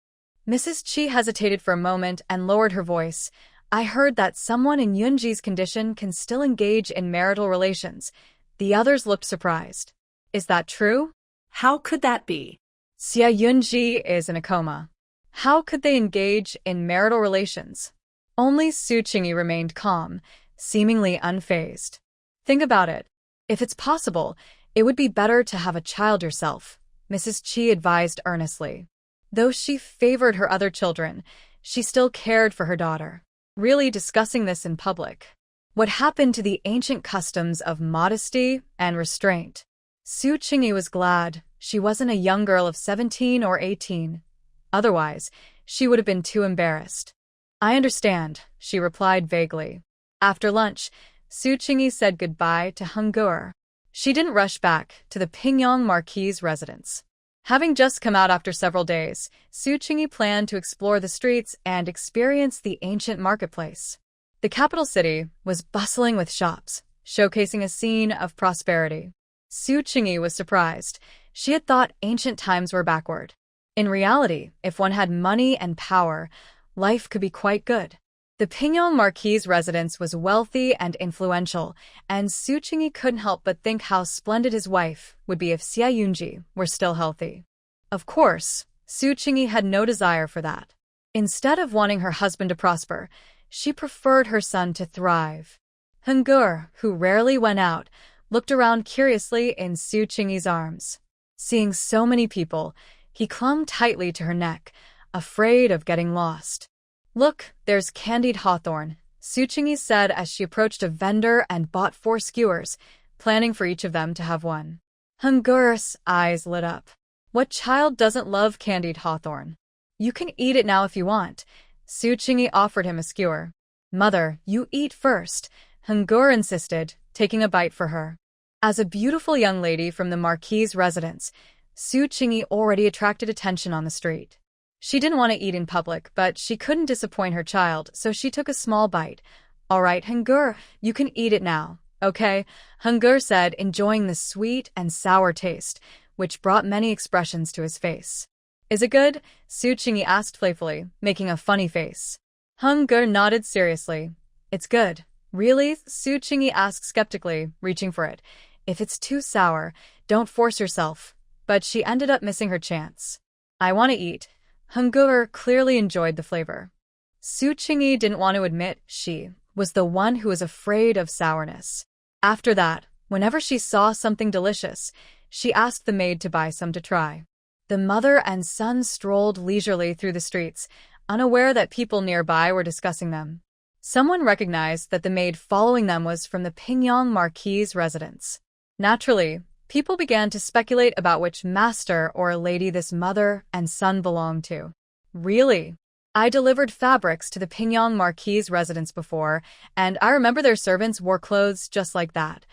Mrs. Qi hesitated for a moment and lowered her voice. I heard that someone in Yunji's condition can still engage in marital relations. The others looked surprised. Is that true? How could that be? Xia Yunji is in a coma. How could they engage in marital relations? Only Su Qingyi remained calm, seemingly unfazed. Think about it. If it's possible, it would be better to have a child yourself, Mrs. Qi advised earnestly. Though she favored her other children, she still cared for her daughter. Really discussing this in public. What happened to the ancient customs of modesty and restraint? Su Qingyi was glad she wasn't a young girl of 17 or 18. Otherwise, she would have been too embarrassed. I understand, she replied vaguely. After lunch, Su Qingyi said goodbye to Heng'er. She didn't rush back to the Pingyang Marquis' residence. Having just come out after several days, Su Qingyi planned to explore the streets and experience the ancient marketplace. The capital city was bustling with shops, showcasing a scene of prosperity. Su Qingyi was surprised. She had thought ancient times were backward. In reality, if one had money and power, life could be quite good. The Pingyang Marquis' residence was wealthy and influential, and Su Qingyi couldn't help but think how splendid his wife would be if Xia Yunji were still healthy. Of course, Su Qingyi had no desire for that. Instead of wanting her husband to prosper, she preferred her son to thrive. Heng'er, who rarely went out, looked around curiously in Su Qingyi's arms. Seeing so many people, he clung tightly to her neck, afraid of getting lost. Look, there's candied hawthorn, Su Qingyi said as she approached a vendor and bought 4 skewers, planning for each of them to have one. Heng'er's eyes lit up. What child doesn't love candied hawthorn? You can eat it now if you want. Su Qingyi offered him a skewer. Mother, you eat first, Heng'er insisted, taking a bite for her. As a beautiful young lady from the Marquis' residence, Su Qingyi already attracted attention on the street. She didn't want to eat in public, but she couldn't disappoint her child, so she took a small bite. All right, Heng'er, you can eat it now, okay? Heng'er said, enjoying the sweet and sour taste, which brought many expressions to his face. Is it good? Su Qingyi asked playfully, making a funny face. Heng'er nodded seriously. It's good. Really? Su Qingyi asked skeptically, reaching for it. If it's too sour, don't force yourself. But she ended up missing her chance. I want to eat. Heng'er clearly enjoyed the flavor. Su Qingyi didn't want to admit she was the one who was afraid of sourness. After that, whenever she saw something delicious, she asked the maid to buy some to try. The mother and son strolled leisurely through the streets, unaware that people nearby were discussing them. Someone recognized that the maid following them was from the Pingyang Marquis' residence. Naturally, people began to speculate about which master or lady this mother and son belonged to. Really? I delivered fabrics to the Pingyang Marquis' residence before, and I remember their servants wore clothes just like that.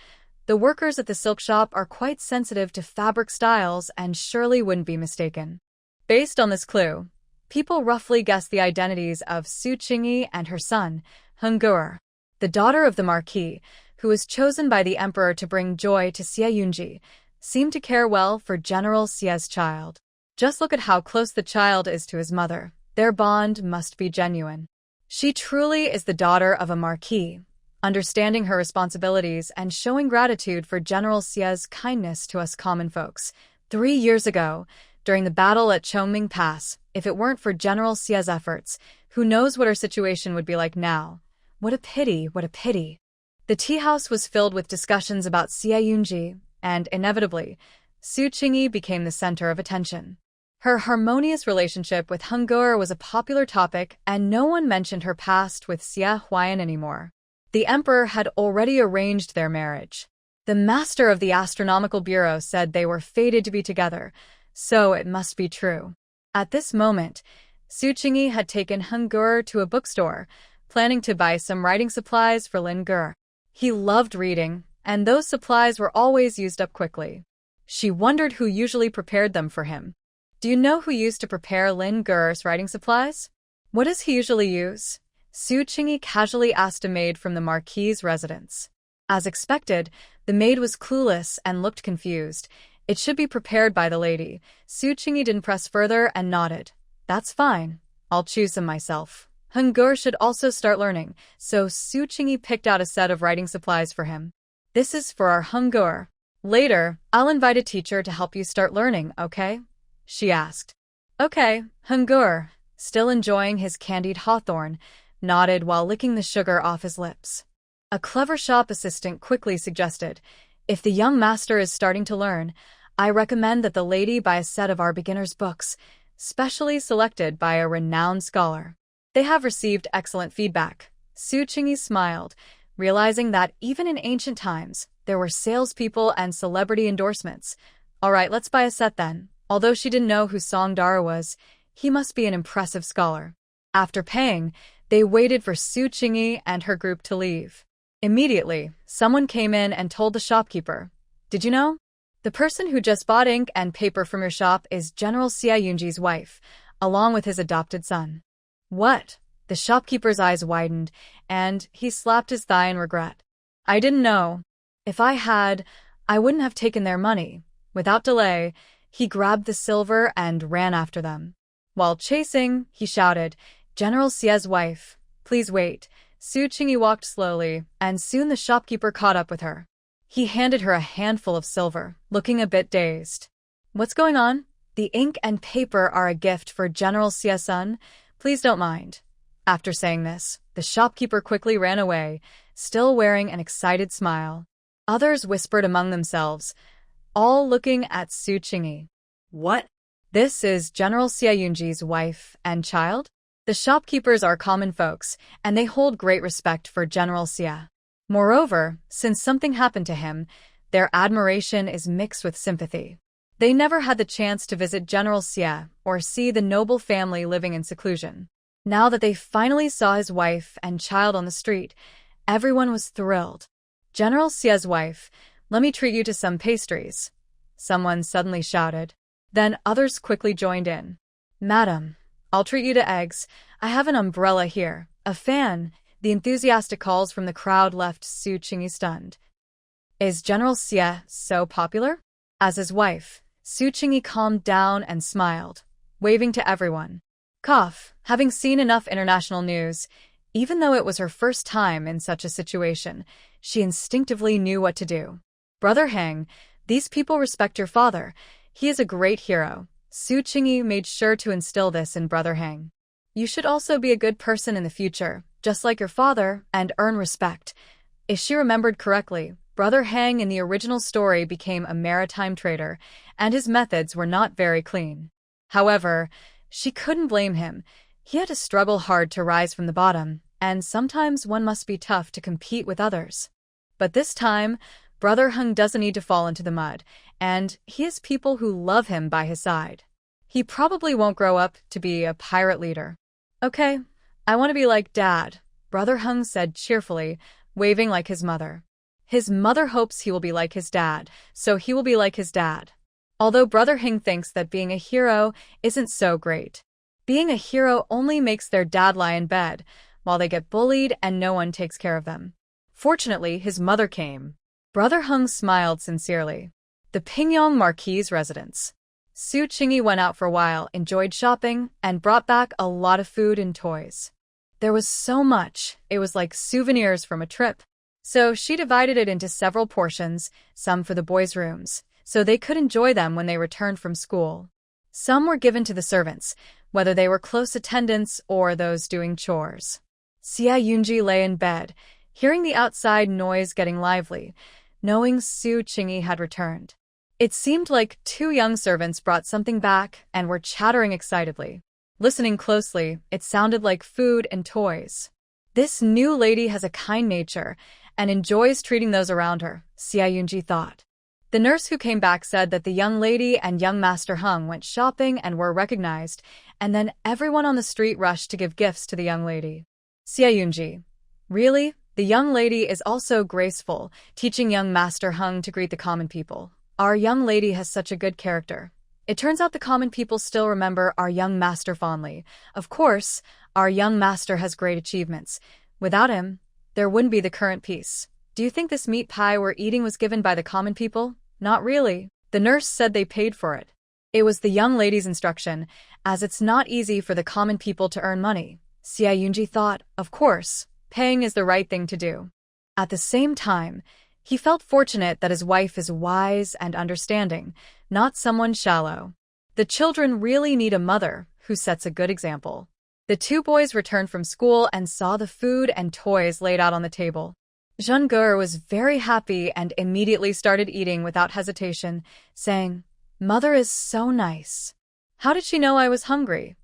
The workers at the silk shop are quite sensitive to fabric styles and surely wouldn't be mistaken. Based on this clue, people roughly guessed the identities of Su Qingyi and her son, Heng'er, the daughter of the Marquis, who was chosen by the emperor to bring joy to Xia Yunji, seemed to care well for General Xia's child. Just look at how close the child is to his mother. Their bond must be genuine. She truly is the daughter of a Marquis, understanding her responsibilities and showing gratitude for General Xia's kindness to us common folks. 3 years ago, during the battle at Chongming Pass, if it weren't for General Xia's efforts, who knows what our situation would be like now. What a pity, what a pity. The tea house was filled with discussions about Xia Yunji, and inevitably, Su Qingyi became the center of attention. Her harmonious relationship with Heng'er was a popular topic, and no one mentioned her past with Xia Huayan anymore. The emperor had already arranged their marriage. The master of the astronomical bureau said they were fated to be together, so it must be true. At this moment, Su Qingyi had taken Heng'er to a bookstore, planning to buy some writing supplies for Heng'er. He loved reading, and those supplies were always used up quickly. She wondered who usually prepared them for him. Do you know who used to prepare Heng'er's writing supplies? What does he usually use? Su Qingyi casually asked a maid from the Marquis' residence. As expected, the maid was clueless and looked confused. It should be prepared by the lady. Su Qingyi didn't press further and nodded. That's fine. I'll choose some myself. Heng'er should also start learning, so Su Qingyi picked out a set of writing supplies for him. This is for our Heng'er. Later, I'll invite a teacher to help you start learning, okay? She asked. Okay, Heng'er, still enjoying his candied hawthorn, nodded while licking the sugar off his lips. A clever shop assistant quickly suggested, "If the young master is starting to learn, I recommend that the lady buy a set of our beginner's books, specially selected by a renowned scholar. They have received excellent feedback." Su Qingyi smiled, realizing that even in ancient times, there were salespeople and celebrity endorsements. "All right, let's buy a set then." Although she didn't know who Song Dara was, he must be an impressive scholar. After paying, they waited for Su Qingyi and her group to leave. Immediately, someone came in and told the shopkeeper, "Did you know? The person who just bought ink and paper from your shop is General Xia Yunji's wife, along with his adopted son." "What?" The shopkeeper's eyes widened, and he slapped his thigh in regret. "I didn't know. If I had, I wouldn't have taken their money." Without delay, he grabbed the silver and ran after them. While chasing, he shouted, "General Xia's wife, please wait." Su Qingyi walked slowly, and soon the shopkeeper caught up with her. He handed her a handful of silver, looking a bit dazed. "What's going on?" "The ink and paper are a gift for General Xia's son. Please don't mind." After saying this, the shopkeeper quickly ran away, still wearing an excited smile. Others whispered among themselves, all looking at Su Qingyi. "What? This is General Xia Yunji's wife and child?" The shopkeepers are common folks, and they hold great respect for General Xia. Moreover, since something happened to him, their admiration is mixed with sympathy. They never had the chance to visit General Xia or see the noble family living in seclusion. Now that they finally saw his wife and child on the street, everyone was thrilled. "General Xia's wife, let me treat you to some pastries," someone suddenly shouted. Then others quickly joined in. "Madam, I'll treat you to eggs. I have an umbrella here, a fan." The enthusiastic calls from the crowd left Su Qingyi stunned. Is General Xia so popular? As his wife, Su Qingyi calmed down and smiled, waving to everyone. Cough, having seen enough international news, even though it was her first time in such a situation, she instinctively knew what to do. "Brother Heng, these people respect your father. He is a great hero." Su Qingyi made sure to instill this in Brother Heng. "You should also be a good person in the future, just like your father, and earn respect." If she remembered correctly, Brother Heng in the original story became a maritime trader, and his methods were not very clean. However, she couldn't blame him. He had to struggle hard to rise from the bottom, and sometimes one must be tough to compete with others. But this time, Brother Heng doesn't need to fall into the mud, and he has people who love him by his side. He probably won't grow up to be a pirate leader. "Okay, I want to be like Dad," Brother Heng said cheerfully, waving like his mother. His mother hopes he will be like his dad, so he will be like his dad. Although Brother Heng thinks that being a hero isn't so great. Being a hero only makes their dad lie in bed, while they get bullied and no one takes care of them. Fortunately, his mother came. Brother Heng smiled sincerely. The Pingyong Marquis' residence. Su Qingyi went out for a while, enjoyed shopping, and brought back a lot of food and toys. There was so much, it was like souvenirs from a trip. So she divided it into several portions, some for the boys' rooms, so they could enjoy them when they returned from school. Some were given to the servants, whether they were close attendants or those doing chores. Xia Yunji lay in bed, hearing the outside noise getting lively, knowing Su Qingyi had returned. It seemed like two young servants brought something back and were chattering excitedly. Listening closely, it sounded like food and toys. This new lady has a kind nature and enjoys treating those around her, Xia Yunji thought. The nurse who came back said that the young lady and young Master Heng went shopping and were recognized, and then everyone on the street rushed to give gifts to the young lady. Xia Yunji. Really? The young lady is also graceful, teaching young Master Heng to greet the common people. Our young lady has such a good character. It turns out the common people still remember our young master fondly. Of course, our young master has great achievements. Without him, there wouldn't be the current peace. Do you think this meat pie we're eating was given by the common people? Not really. The nurse said they paid for it. It was the young lady's instruction, as it's not easy for the common people to earn money. Xia Yunji thought, of course, paying is the right thing to do. At the same time, he felt fortunate that his wife is wise and understanding, not someone shallow. The children really need a mother who sets a good example. The two boys returned from school and saw the food and toys laid out on the table. Jean-Gur was very happy and immediately started eating without hesitation, saying, "Mother is so nice. How did she know I was hungry?"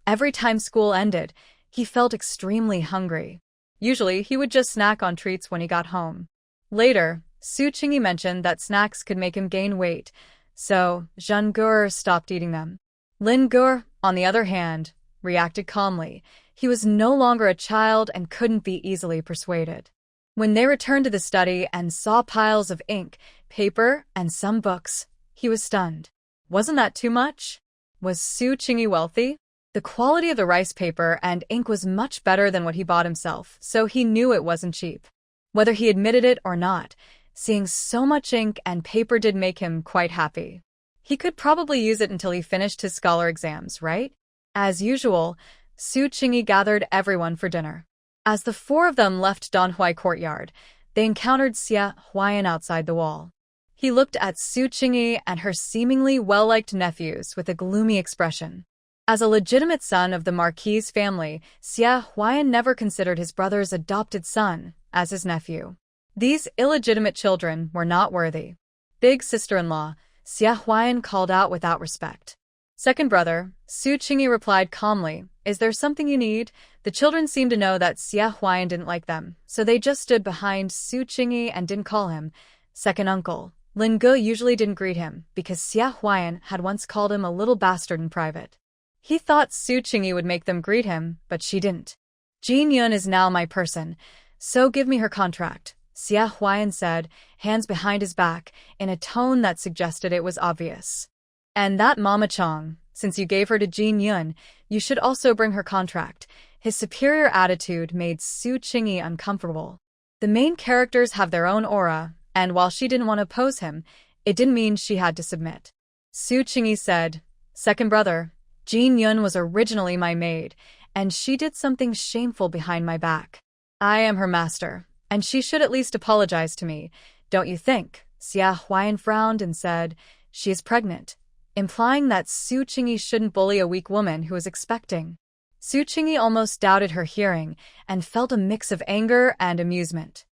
Every time school ended, he felt extremely hungry. Usually, he would just snack on treats when he got home. Later, Su Qingyi mentioned that snacks could make him gain weight, so Jean-Gur stopped eating them. Lin-Gur, on the other hand, reacted calmly. He was no longer a child and couldn't be easily persuaded. When they returned to the study and saw piles of ink, paper, and some books, he was stunned. Wasn't that too much? Was Su Qingyi wealthy? The quality of the rice paper and ink was much better than what he bought himself, so he knew it wasn't cheap. Whether he admitted it or not, seeing so much ink and paper did make him quite happy. He could probably use it until he finished his scholar exams, right? As usual, Su Qingyi gathered everyone for dinner. As the four of them left Danhui courtyard, they encountered Xia Huayan outside the wall. He looked at Su Qingyi and her seemingly well-liked nephews with a gloomy expression. As a legitimate son of the Marquis family, Xia Huayan never considered his brother's adopted son as his nephew. These illegitimate children were not worthy. Big sister-in-law, Xia Huayan called out without respect. Second brother, Su Qingyi replied calmly, "Is there something you need?" The children seemed to know that Xia Huayan didn't like them, so they just stood behind Su Qingyi and didn't call him second uncle. Lin Ge usually didn't greet him because Xia Huayan had once called him a little bastard in private. He thought Su Qingyi would make them greet him, but she didn't. "Jin Yun is now my person, so give me her contract," Xia Huayan said, hands behind his back, in a tone that suggested it was obvious. "And that Mama Chong, since you gave her to Jin Yun, you should also bring her contract." His superior attitude made Su Qingyi uncomfortable. The main characters have their own aura, and while she didn't want to oppose him, it didn't mean she had to submit. Su Qingyi said, "Second brother, Jin Yun was originally my maid, and she did something shameful behind my back. I am her master, and she should at least apologize to me, don't you think?" Xia Huayan frowned and said, "She is pregnant," implying that Su Qingyi shouldn't bully a weak woman who was expecting. Su Qingyi almost doubted her hearing and felt a mix of anger and amusement.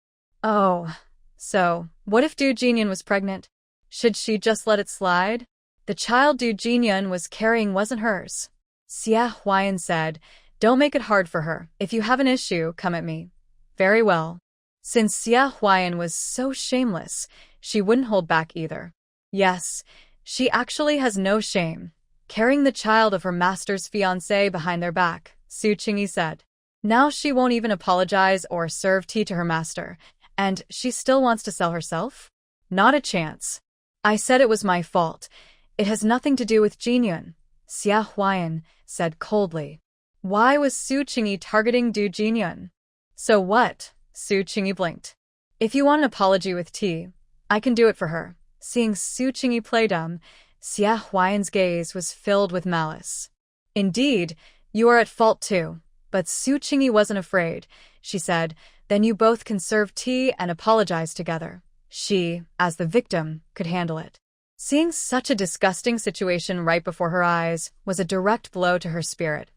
Oh, so, what if Du Jinyun was pregnant? Should she just let it slide? The child Du Jinyun was carrying wasn't hers. Xia Huayan said, "Don't make it hard for her. If you have an issue, come at me." Very well. Since Xia Huayan was so shameless, she wouldn't hold back either. Yes, she actually has no shame. Carrying the child of her master's fiancé behind their back, Su Qingyi said. Now she won't even apologize or serve tea to her master, and she still wants to sell herself? Not a chance. I said it was my fault. It has nothing to do with Jinyun, Xia Huayan said coldly. Why was Su Qingyi targeting Du Jinyun? So what? Su Qingyi blinked. If you want an apology with tea, I can do it for her. Seeing Su Qingyi play dumb, Xia Huayan's gaze was filled with malice. Indeed, you are at fault too. But Su Qingyi wasn't afraid. She said, then you both can serve tea and apologize together. She, as the victim, could handle it. Seeing such a disgusting situation right before her eyes was a direct blow to her spirit.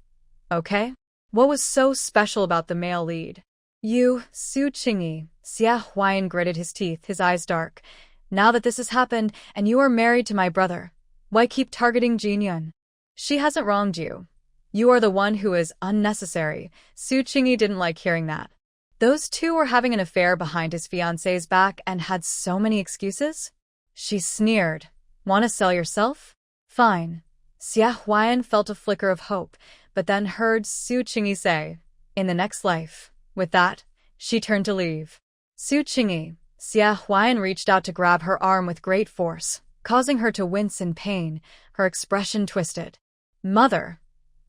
Okay? What was so special about the male lead? You, Su Qingyi, Xia Huayan gritted his teeth, his eyes dark. Now that this has happened and you are married to my brother, why keep targeting Jinyun? She hasn't wronged you. You are the one who is unnecessary. Su Qingyi didn't like hearing that. Those two were having an affair behind his fiancé's back and had so many excuses? She sneered. Want to sell yourself? Fine. Xia Huayan felt a flicker of hope, but then heard Su Qingyi say, in the next life. With that, she turned to leave. Su Qingyi, Xia Huayan reached out to grab her arm with great force, causing her to wince in pain, her expression twisted. Mother!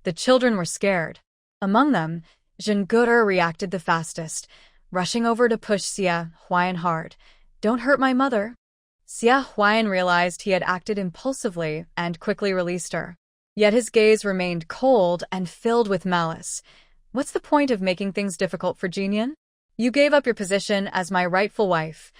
The children were scared. Among them, Zhengguo reacted the fastest, rushing over to push Xia Huayan hard. Don't hurt my mother. Xia Huayan realized he had acted impulsively and quickly released her. Yet his gaze remained cold and filled with malice. What's the point of making things difficult for Jinyun? You gave up your position as my rightful wife.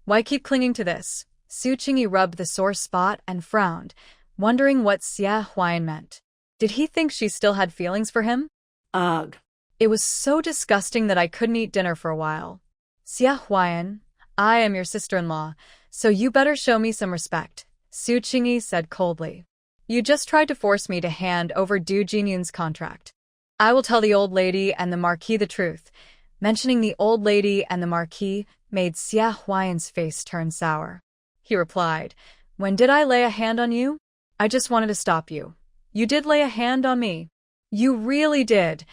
Why keep clinging to this? Su Qingyi rubbed the sore spot and frowned, wondering what Xia Huayan meant. Did he think she still had feelings for him? Ugh. It was so disgusting that I couldn't eat dinner for a while. Xia Huayan, I am your sister-in-law, so you better show me some respect, Su Qingyi said coldly. You just tried to force me to hand over Du Jinyun's contract. I will tell the old lady and the Marquis the truth. Mentioning the old lady and the Marquis made Xia Huayan's face turn sour. He replied, When did I lay a hand on you? I just wanted to stop you. You did lay a hand on me. You really did,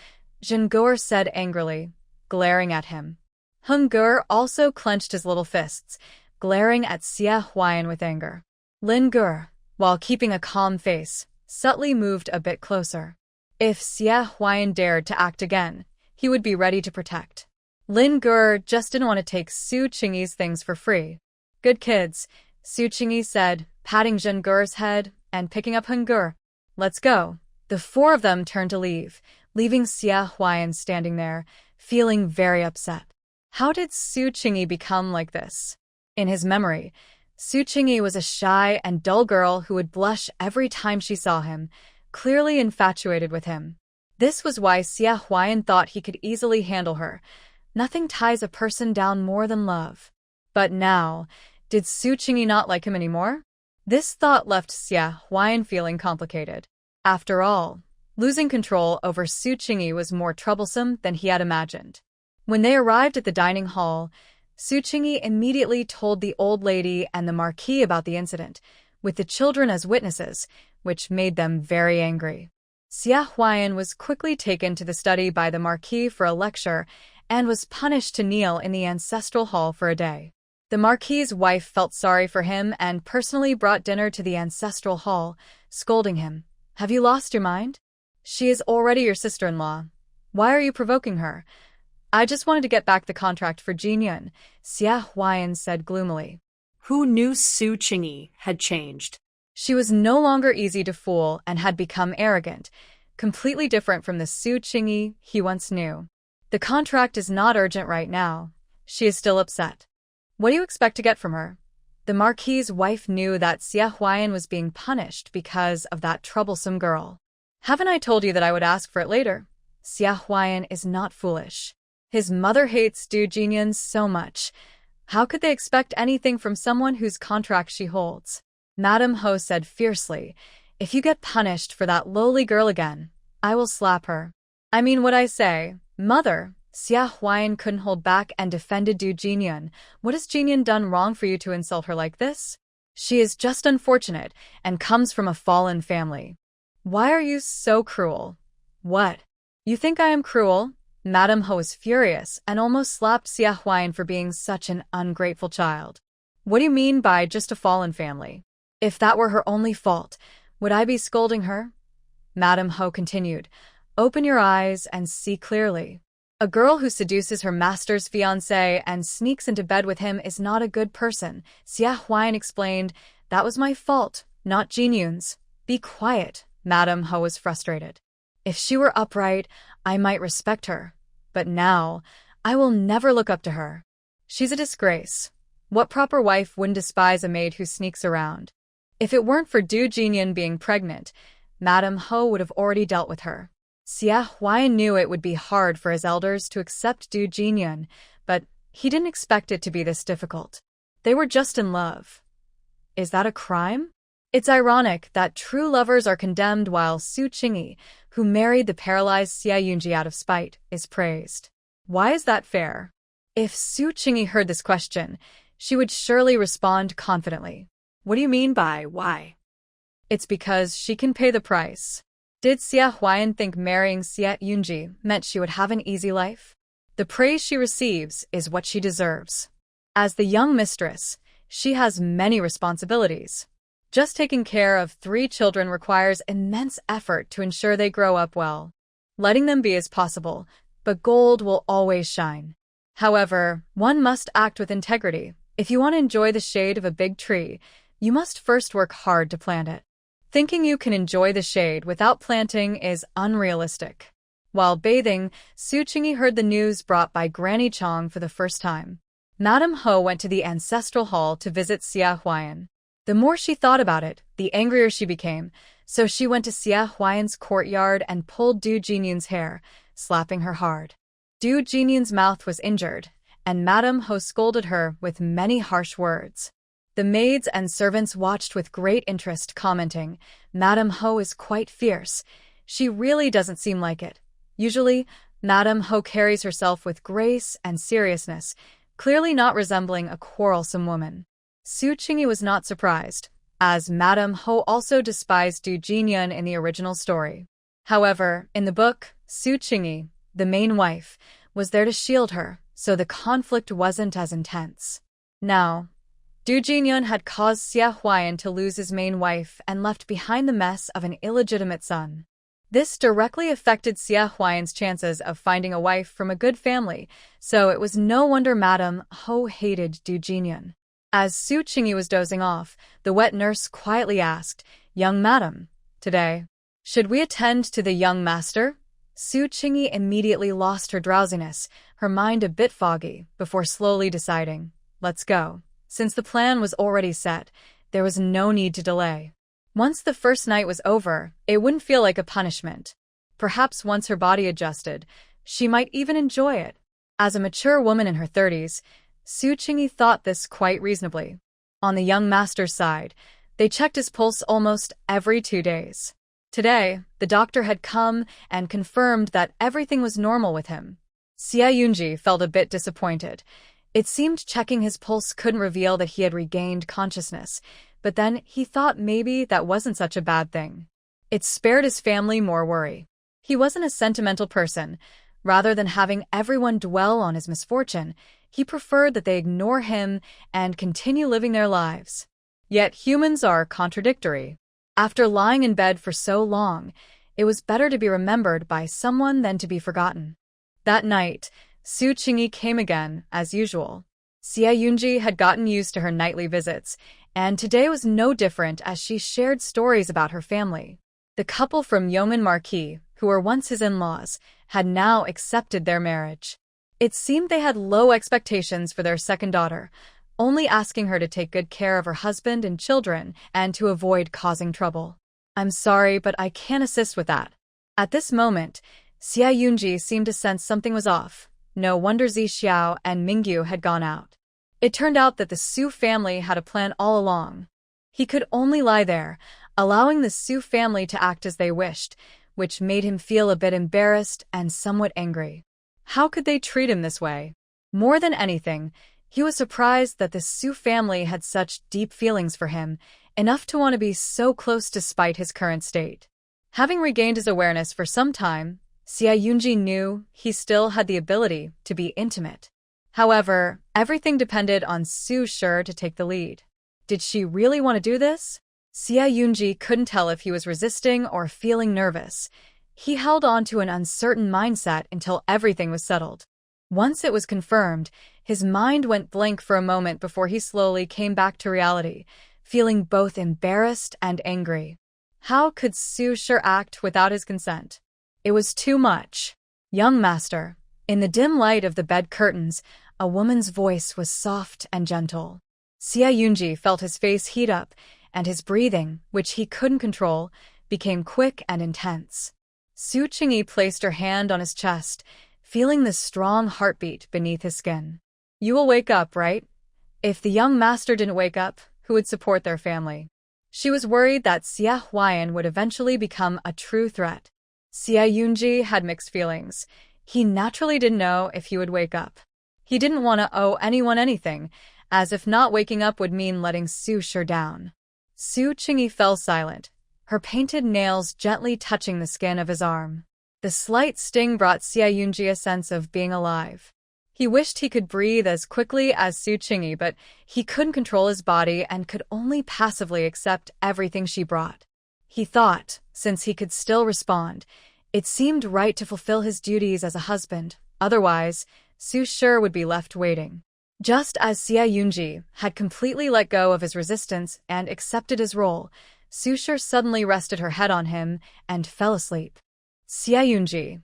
Zhengguo said angrily, glaring at him. Heng Ge also clenched his little fists, glaring at Xia Huayan with anger. Lin Ge, while keeping a calm face, subtly moved a bit closer. If Xia Huayan dared to act again, he would be ready to protect. Lin Ge just didn't want to take Su Qingyi's things for free. Good kids, Su Qingyi said, patting Zhen Ge's head and picking up Heng Ge. Let's go. The four of them turned to leave, leaving Xia Huayan standing there, feeling very upset. How did Su Qingyi become like this? In his memory, Su Qingyi was a shy and dull girl who would blush every time she saw him, clearly infatuated with him. This was why Xia Huayan thought he could easily handle her. Nothing ties a person down more than love. But now, did Su Qingyi not like him anymore? This thought left Xia Huayan feeling complicated. After all, losing control over Su Qingyi was more troublesome than he had imagined. When they arrived at the dining hall, Su Qingyi immediately told the old lady and the Marquis about the incident, with the children as witnesses, which made them very angry. Xia Huayan was quickly taken to the study by the Marquis for a lecture and was punished to kneel in the ancestral hall for a day. The Marquis's wife felt sorry for him and personally brought dinner to the ancestral hall, scolding him. Have you lost your mind? She is already your sister-in-law. Why are you provoking her? I just wanted to get back the contract for Jinyun, Xia Huayan said gloomily. Who knew Su Qingyi had changed? She was no longer easy to fool and had become arrogant, completely different from the Su Qingyi he once knew. The contract is not urgent right now. She is still upset. What do you expect to get from her? The Marquis's wife knew that Xia Huayan was being punished because of that troublesome girl. Haven't I told you that I would ask for it later? Xia Huayan is not foolish. His mother hates Du Jinyun so much. How could they expect anything from someone whose contract she holds? Madame Ho said fiercely, If you get punished for that lowly girl again, I will slap her. I mean what I say, mother. Xia Huayan couldn't hold back and defended Du Jinyun. What has Jinyun done wrong for you to insult her like this? She is just unfortunate and comes from a fallen family. Why are you so cruel? What? You think I am cruel? Madame Ho was furious and almost slapped Xia Huayan for being such an ungrateful child. What do you mean by just a fallen family? If that were her only fault, would I be scolding her? Madame Ho continued, Open your eyes and see clearly. A girl who seduces her master's fiancé and sneaks into bed with him is not a good person. Xia Huayan explained, That was my fault, not Jinyun's. Be quiet. Madame Ho was frustrated. If she were upright, I might respect her. But now, I will never look up to her. She's a disgrace. What proper wife wouldn't despise a maid who sneaks around? If it weren't for Du Jinyun being pregnant, Madame Ho would have already dealt with her. Xia Huayan knew it would be hard for his elders to accept Du Jinyun, but he didn't expect it to be this difficult. They were just in love. Is that a crime? It's ironic that true lovers are condemned while Su Qingyi, who married the paralyzed Xia Yunji out of spite, is praised. Why is that fair? If Su Qingyi heard this question, she would surely respond confidently. What do you mean by why? It's because she can pay the price. Did Xia Huayan think marrying Xia Yunji meant she would have an easy life? The praise she receives is what she deserves. As the young mistress, she has many responsibilities. Just taking care of 3 children requires immense effort to ensure they grow up well. Letting them be is possible, but gold will always shine. However, one must act with integrity. If you want to enjoy the shade of a big tree, you must first work hard to plant it. Thinking you can enjoy the shade without planting is unrealistic. While bathing, Su Qingyi heard the news brought by Granny Chong for the first time. Madame Ho went to the ancestral hall to visit Xia Huayan. The more she thought about it, the angrier she became, so she went to Xia Huayan's courtyard and pulled Du Jinyun's hair, slapping her hard. Du Jinyan's mouth was injured, and Madame Ho scolded her with many harsh words. The maids and servants watched with great interest, commenting, "Madame Ho is quite fierce. She really doesn't seem like it." Usually, Madame Ho carries herself with grace and seriousness, clearly not resembling a quarrelsome woman. Su Qingyi was not surprised, as Madame Ho also despised Du Jinyan in the original story. However, in the book, Su Qingyi, the main wife, was there to shield her, so the conflict wasn't as intense. Now, Du Jinyan had caused Xie Huayan to lose his main wife and left behind the mess of an illegitimate son. This directly affected Xie Huayan's chances of finding a wife from a good family, so it was no wonder Madame Ho hated Du Jinyan. As Su Qingyi was dozing off, the wet nurse quietly asked, "Young madam, today, should we attend to the young master?" Su Qingyi immediately lost her drowsiness, her mind a bit foggy, before slowly deciding, "Let's go." Since the plan was already set, there was no need to delay. Once the first night was over, it wouldn't feel like a punishment. Perhaps once her body adjusted, she might even enjoy it. As a mature woman in her 30s, Su Qingyi thought this quite reasonably. On the young master's side, they checked his pulse almost every 2 days. Today, the doctor had come and confirmed that everything was normal with him. Xie Yunji felt a bit disappointed. It seemed checking his pulse couldn't reveal that he had regained consciousness, but then he thought maybe that wasn't such a bad thing. It spared his family more worry. He wasn't a sentimental person. Rather than having everyone dwell on his misfortune, he preferred that they ignore him and continue living their lives. Yet humans are contradictory. After lying in bed for so long, it was better to be remembered by someone than to be forgotten. That night, Su Qingyi came again, as usual. Xie Yunji had gotten used to her nightly visits, and today was no different as she shared stories about her family. The couple from Yeoman Marquis, who were once his in-laws, had now accepted their marriage. It seemed they had low expectations for their second daughter, only asking her to take good care of her husband and children and to avoid causing trouble. "I'm sorry, but I can't assist with that." At this moment, Xie Yunji seemed to sense something was off. No wonder Zi Xiao and Mingyu had gone out. It turned out that the Su family had a plan all along. He could only lie there, allowing the Su family to act as they wished, which made him feel a bit embarrassed and somewhat angry. How could they treat him this way? More than anything, he was surprised that the Su family had such deep feelings for him, enough to want to be so close despite his current state. Having regained his awareness for some time, Xie Yunji knew he still had the ability to be intimate. However, everything depended on Su Shi to take the lead. Did she really want to do this? Xie Yunji couldn't tell if he was resisting or feeling nervous. He held on to an uncertain mindset until everything was settled. Once it was confirmed, his mind went blank for a moment before he slowly came back to reality, feeling both embarrassed and angry. How could Su Shi act without his consent? It was too much. "Young master." In the dim light of the bed curtains, a woman's voice was soft and gentle. Xie Yunji felt his face heat up, and his breathing, which he couldn't control, became quick and intense. Su Qingyi placed her hand on his chest, feeling the strong heartbeat beneath his skin. "You will wake up, right?" If the young master didn't wake up, who would support their family? She was worried that Xie Huayan would eventually become a true threat. Xie Yunji had mixed feelings. He naturally didn't know if he would wake up. He didn't want to owe anyone anything, as if not waking up would mean letting Su Shi down. Su Qingyi fell silent, her painted nails gently touching the skin of his arm. The slight sting brought Xie Yunji a sense of being alive. He wished he could breathe as quickly as Su Qingyi, but he couldn't control his body and could only passively accept everything she brought. He thought, since he could still respond, it seemed right to fulfill his duties as a husband. Otherwise, Su Shi would be left waiting. Just as Xie Yunji had completely let go of his resistance and accepted his role, Su Shi suddenly rested her head on him and fell asleep. Xie Yunji.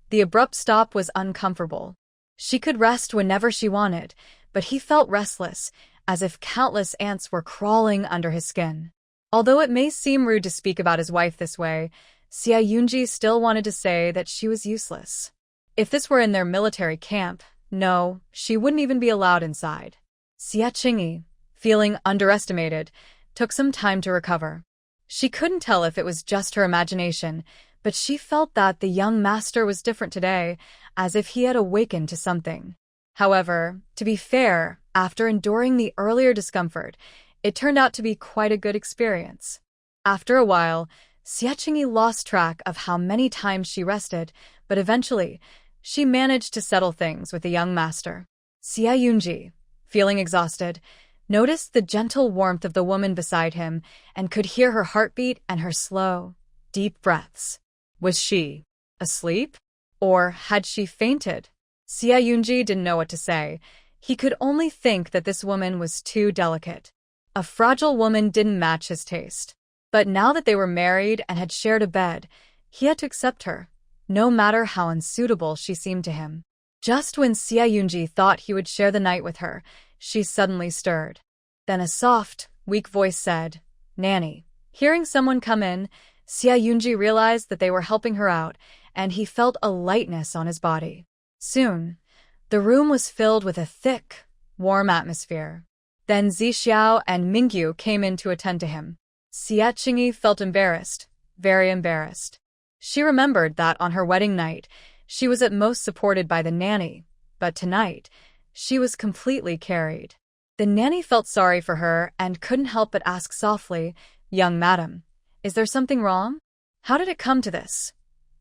The abrupt stop was uncomfortable. She could rest whenever she wanted, but he felt restless, as if countless ants were crawling under his skin. Although it may seem rude to speak about his wife this way, Xia Yunji still wanted to say that she was useless. If this were in their military camp, no, she wouldn't even be allowed inside. Xia Qingyi, feeling underestimated, took some time to recover. She couldn't tell if it was just her imagination, but she felt that the young master was different today, as if he had awakened to something. However, to be fair, after enduring the earlier discomfort, it turned out to be quite a good experience. After a while, Xia Qingyi lost track of how many times she rested, but eventually, she managed to settle things with the young master. Xia Yunji, feeling exhausted, noticed the gentle warmth of the woman beside him and could hear her heartbeat and her slow, deep breaths. Was she asleep? Or had she fainted? Xia Yunji didn't know what to say. He could only think that this woman was too delicate. A fragile woman didn't match his taste. But now that they were married and had shared a bed, he had to accept her, no matter how unsuitable she seemed to him. Just when Xia Yunji thought he would share the night with her, she suddenly stirred. Then a soft, weak voice said, "Nanny." Hearing someone come in, Xia Yunji realized that they were helping her out, and he felt a lightness on his body. Soon, the room was filled with a thick, warm atmosphere. Then Zixiao and Mingyu came in to attend to him. Xia Qingyi felt embarrassed, very embarrassed. She remembered that on her wedding night, she was at most supported by the nanny, but tonight, she was completely carried. The nanny felt sorry for her and couldn't help but ask softly, "Young madam, is there something wrong? How did it come to this?"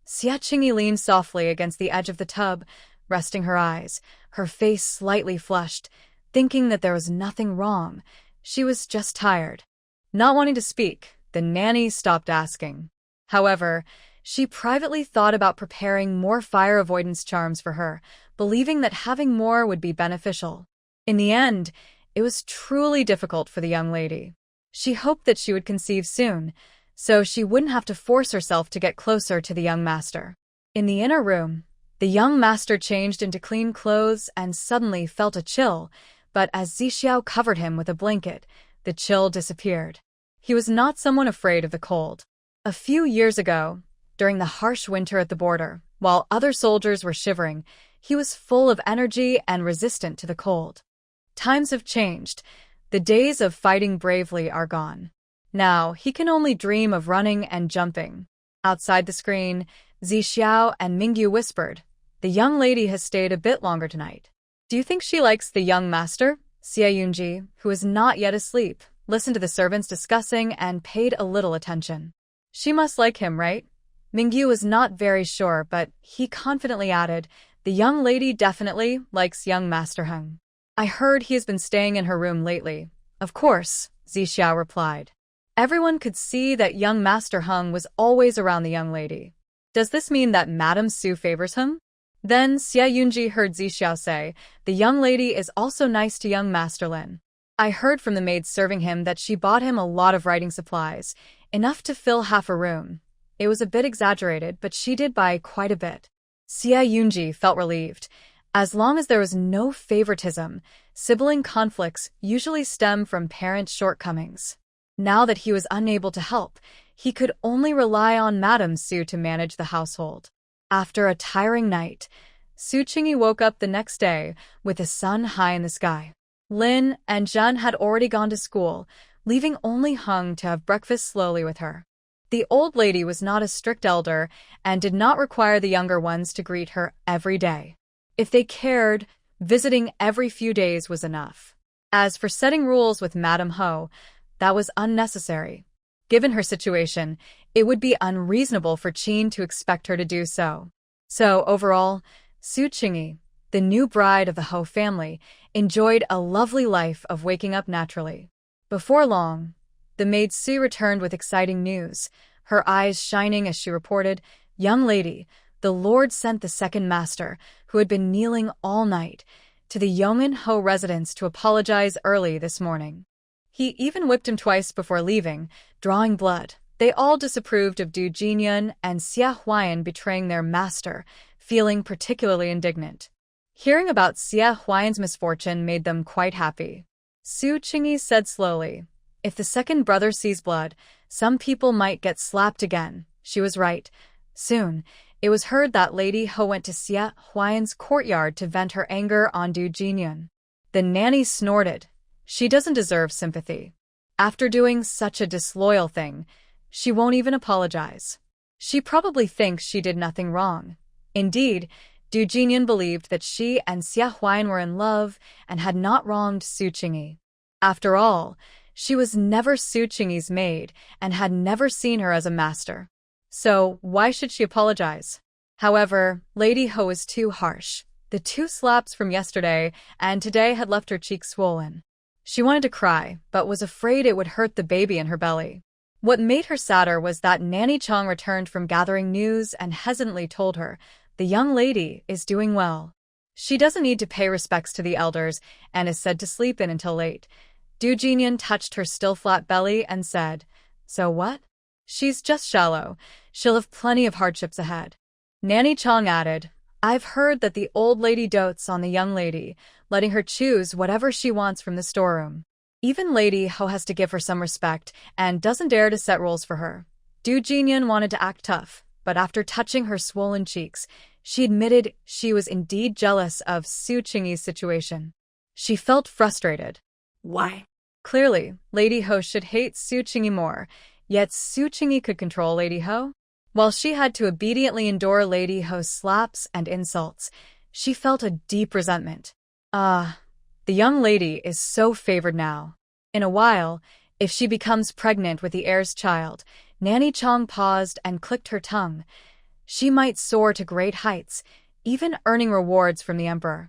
Xia Qingyi leaned softly against the edge of the tub, resting her eyes, her face slightly flushed, thinking that there was nothing wrong. She was just tired. Not wanting to speak, the nanny stopped asking. However, she privately thought about preparing more fire avoidance charms for her, believing that having more would be beneficial. In the end, it was truly difficult for the young lady. She hoped that she would conceive soon, so she wouldn't have to force herself to get closer to the young master. In the inner room, the young master changed into clean clothes and suddenly felt a chill, but as Zixiao covered him with a blanket, the chill disappeared. He was not someone afraid of the cold. A few years ago, during the harsh winter at the border, while other soldiers were shivering, he was full of energy and resistant to the cold. Times have changed. The days of fighting bravely are gone. Now, he can only dream of running and jumping. Outside the screen, Zixiao and Mingyu whispered, "The young lady has stayed a bit longer tonight. Do you think she likes the young master?" Xia Yunji, who was not yet asleep, listened to the servants discussing and paid a little attention. "She must like him, right?" Mingyu was not very sure, but he confidently added, "The young lady definitely likes young Master Hung. I heard he has been staying in her room lately." "Of course," Zixiao replied. Everyone could see that young Master Hung was always around the young lady. "Does this mean that Madame Su favors him?" Then Xia Yunji heard Zixiao say, "The young lady is also nice to young Master Lin. I heard from the maid serving him that she bought him a lot of writing supplies, enough to fill half a room. It was a bit exaggerated, but she did buy quite a bit." Xia Yunji felt relieved. As long as there was no favoritism, sibling conflicts usually stem from parent shortcomings. Now that he was unable to help, he could only rely on Madame Su to manage the household. After a tiring night, Su Qingyi woke up the next day with the sun high in the sky. Lin and Zhen had already gone to school, leaving only Hung to have breakfast slowly with her. The old lady was not a strict elder and did not require the younger ones to greet her every day. If they cared, visiting every few days was enough. As for setting rules with Madame Ho, that was unnecessary. Given her situation, it would be unreasonable for Qin to expect her to do so. So, overall, Su Qingyi, the new bride of the Ho family, enjoyed a lovely life of waking up naturally. Before long, the maid Su returned with exciting news, her eyes shining as she reported, "Young lady, the Lord sent the second master, who had been kneeling all night, to the Yong'an Ho residence to apologize early this morning. He even whipped him twice before leaving, drawing blood." They all disapproved of Du Jinyun and Xia Huayan betraying their master, feeling particularly indignant. Hearing about Xia Huayan's misfortune made them quite happy. Su Qingyi said slowly, "If the second brother sees blood, some people might get slapped again." She was right. Soon, it was heard that Lady Ho went to Xia Huayan's courtyard to vent her anger on Du Jinyan. The nanny snorted. She doesn't deserve sympathy. After doing such a disloyal thing, she won't even apologize. She probably thinks she did nothing wrong. Indeed, Du Jinyan believed that she and Xia Huayan were in love and had not wronged Su Qingyi. After all, she was never Su Qingyi's maid and had never seen her as a master. So, why should she apologize? However, Lady Ho was too harsh. The 2 slaps from yesterday and today had left her cheeks swollen. She wanted to cry, but was afraid it would hurt the baby in her belly. What made her sadder was that Nanny Chong returned from gathering news and hesitantly told her, "The young lady is doing well. She doesn't need to pay respects to the elders and is said to sleep in until late." Du Jinyan touched her still flat belly and said, "So what? She's just shallow. She'll have plenty of hardships ahead." Nanny Chong added, "I've heard that the old lady dotes on the young lady, letting her choose whatever she wants from the storeroom. Even Lady Ho has to give her some respect and doesn't dare to set rules for her." Du Jinyan wanted to act tough, but after touching her swollen cheeks, she admitted she was indeed jealous of Su Qingyi's situation. She felt frustrated. Why? Clearly, Lady Ho should hate Su Qingyi more, yet Su Qingyi could control Lady Ho. While she had to obediently endure Lady Ho's slaps and insults, she felt a deep resentment. The young lady is so favored now. In a while, if she becomes pregnant with the heir's child, Nanny Chong paused and clicked her tongue. She might soar to great heights, even earning rewards from the emperor.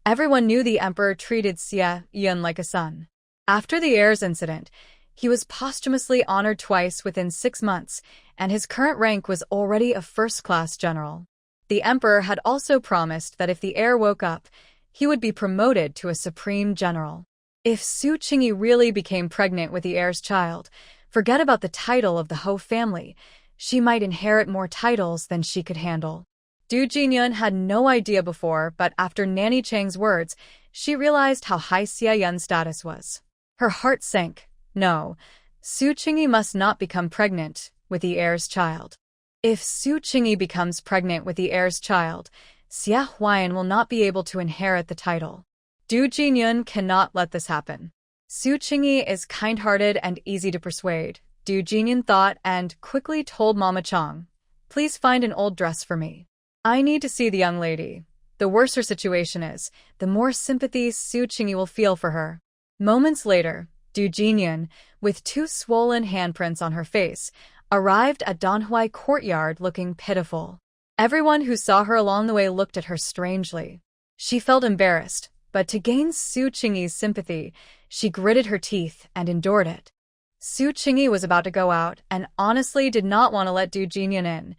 Everyone knew the emperor treated Xia Yun like a son. After the heir's incident, he was posthumously honored twice within 6 months, and his current rank was already a first-class general. The emperor had also promised that if the heir woke up, he would be promoted to a supreme general. If Su Qingyi really became pregnant with the heir's child, forget about the title of the Ho family. She might inherit more titles than she could handle. Du Jinyan had no idea before, but after Nanny Chang's words, she realized how high Xia Yun's status was. Her heart sank. No, Su Qingyi must not become pregnant with the heir's child. If Su Qingyi becomes pregnant with the heir's child, Xia Huayan will not be able to inherit the title. Du Jinyan cannot let this happen. Su Qingyi is kind-hearted and easy to persuade, Du Jinyan thought and quickly told Mama Chong, "Please find an old dress for me. I need to see the young lady. The worse her situation is, the more sympathy Su Qingyi will feel for her." Moments later, Du Jinyan, with 2 swollen handprints on her face, arrived at Manhwa courtyard looking pitiful. Everyone who saw her along the way looked at her strangely. She felt embarrassed, but to gain Su Qingyi's sympathy, she gritted her teeth and endured it. Su Qingyi was about to go out and honestly did not want to let Du Jinyan in.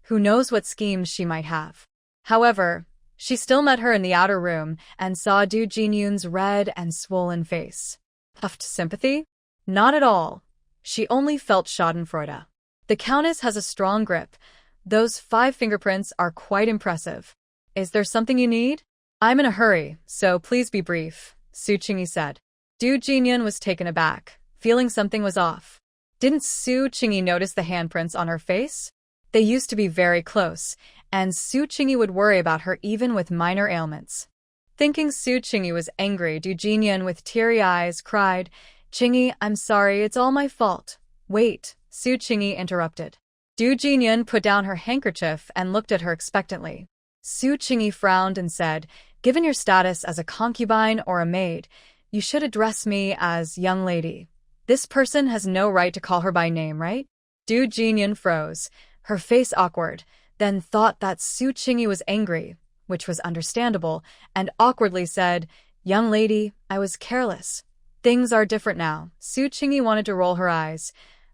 Who knows what schemes she might have. However, she still met her in the outer room and saw Du Jinyan's red and swollen face. Puffed sympathy? Not at all. She only felt schadenfreude. The Countess has a strong grip. Those 5 fingerprints are quite impressive. Is there something you need? I'm in a hurry, so please be brief, Su Qingyi said. Du Jinyan was taken aback, feeling something was off. Didn't Su Qingyi notice the handprints on her face? They used to be very close, and Su Qingyi would worry about her even with minor ailments. Thinking Su Qingyi was angry, Du Jinyan with teary eyes cried, "Qingyi, I'm sorry, it's all my fault." "Wait," Su Qingyi interrupted. Du Jinyan put down her handkerchief and looked at her expectantly. Su Qingyi frowned and said, "Given your status as a concubine or a maid, you should address me as young lady. This person has no right to call her by name, right?" Du Jinyan froze, her face awkward, then thought that Su Qingyi was angry, which was understandable, and awkwardly said, "Young lady, I was careless. Things are different now." Su Qingyi wanted to roll her eyes.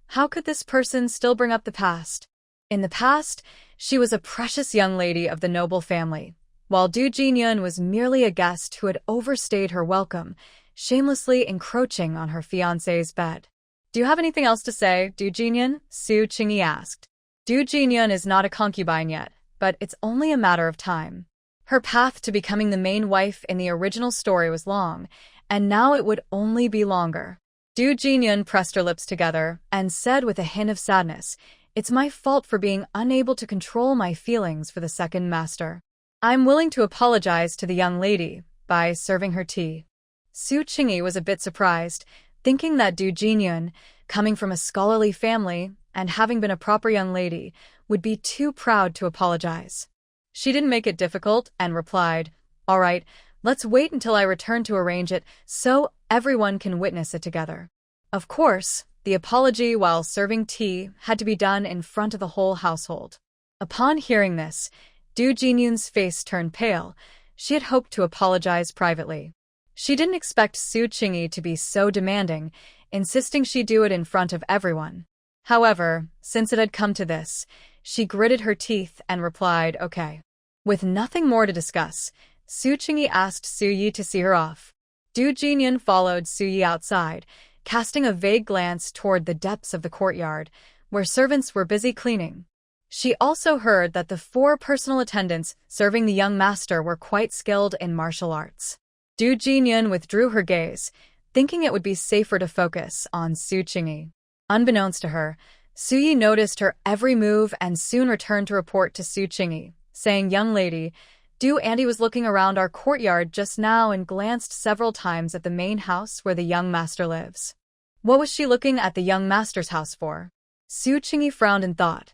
How could this person still bring up the past? In the past, she was a precious young lady of the noble family, while Du Jinyan was merely a guest who had overstayed her welcome, shamelessly encroaching on her fiancé's bed. "Do you have anything else to say, Du Jinyan?" Su Qingyi asked. Du Jinyan is not a concubine yet, but it's only a matter of time. Her path to becoming the main wife in the original story was long, and now it would only be longer. Du Jinyan pressed her lips together and said with a hint of sadness, It's my fault for being unable to control my feelings for the second master. I'm willing to apologize to the young lady by serving her tea. Su Qingyi was a bit surprised, thinking that Du Jinyun, coming from a scholarly family and having been a proper young lady, would be too proud to apologize. She didn't make it difficult and replied, "All right, let's wait until I return to arrange it so everyone can witness it together." Of course, the apology while serving tea had to be done in front of the whole household. Upon hearing this, Du Jinyun's face turned pale. She had hoped to apologize privately. She didn't expect Su Qingyi to be so demanding, insisting she do it in front of everyone. However, since it had come to this, she gritted her teeth and replied, "Okay." With nothing more to discuss, Su Qingyi asked Su Yi to see her off. Du Jinyun followed Su Yi outside, casting a vague glance toward the depths of the courtyard, where servants were busy cleaning. She also heard that the 4 personal attendants serving the young master were quite skilled in martial arts. Du Jinyun withdrew her gaze, thinking it would be safer to focus on Su Qingyi. Unbeknownst to her, Su Yi noticed her every move and soon returned to report to Su Qingyi, saying, "Young lady, Du Auntie was looking around our courtyard just now and glanced several times at the main house where the young master lives." What was she looking at the young master's house for? Su Qingyi frowned and thought.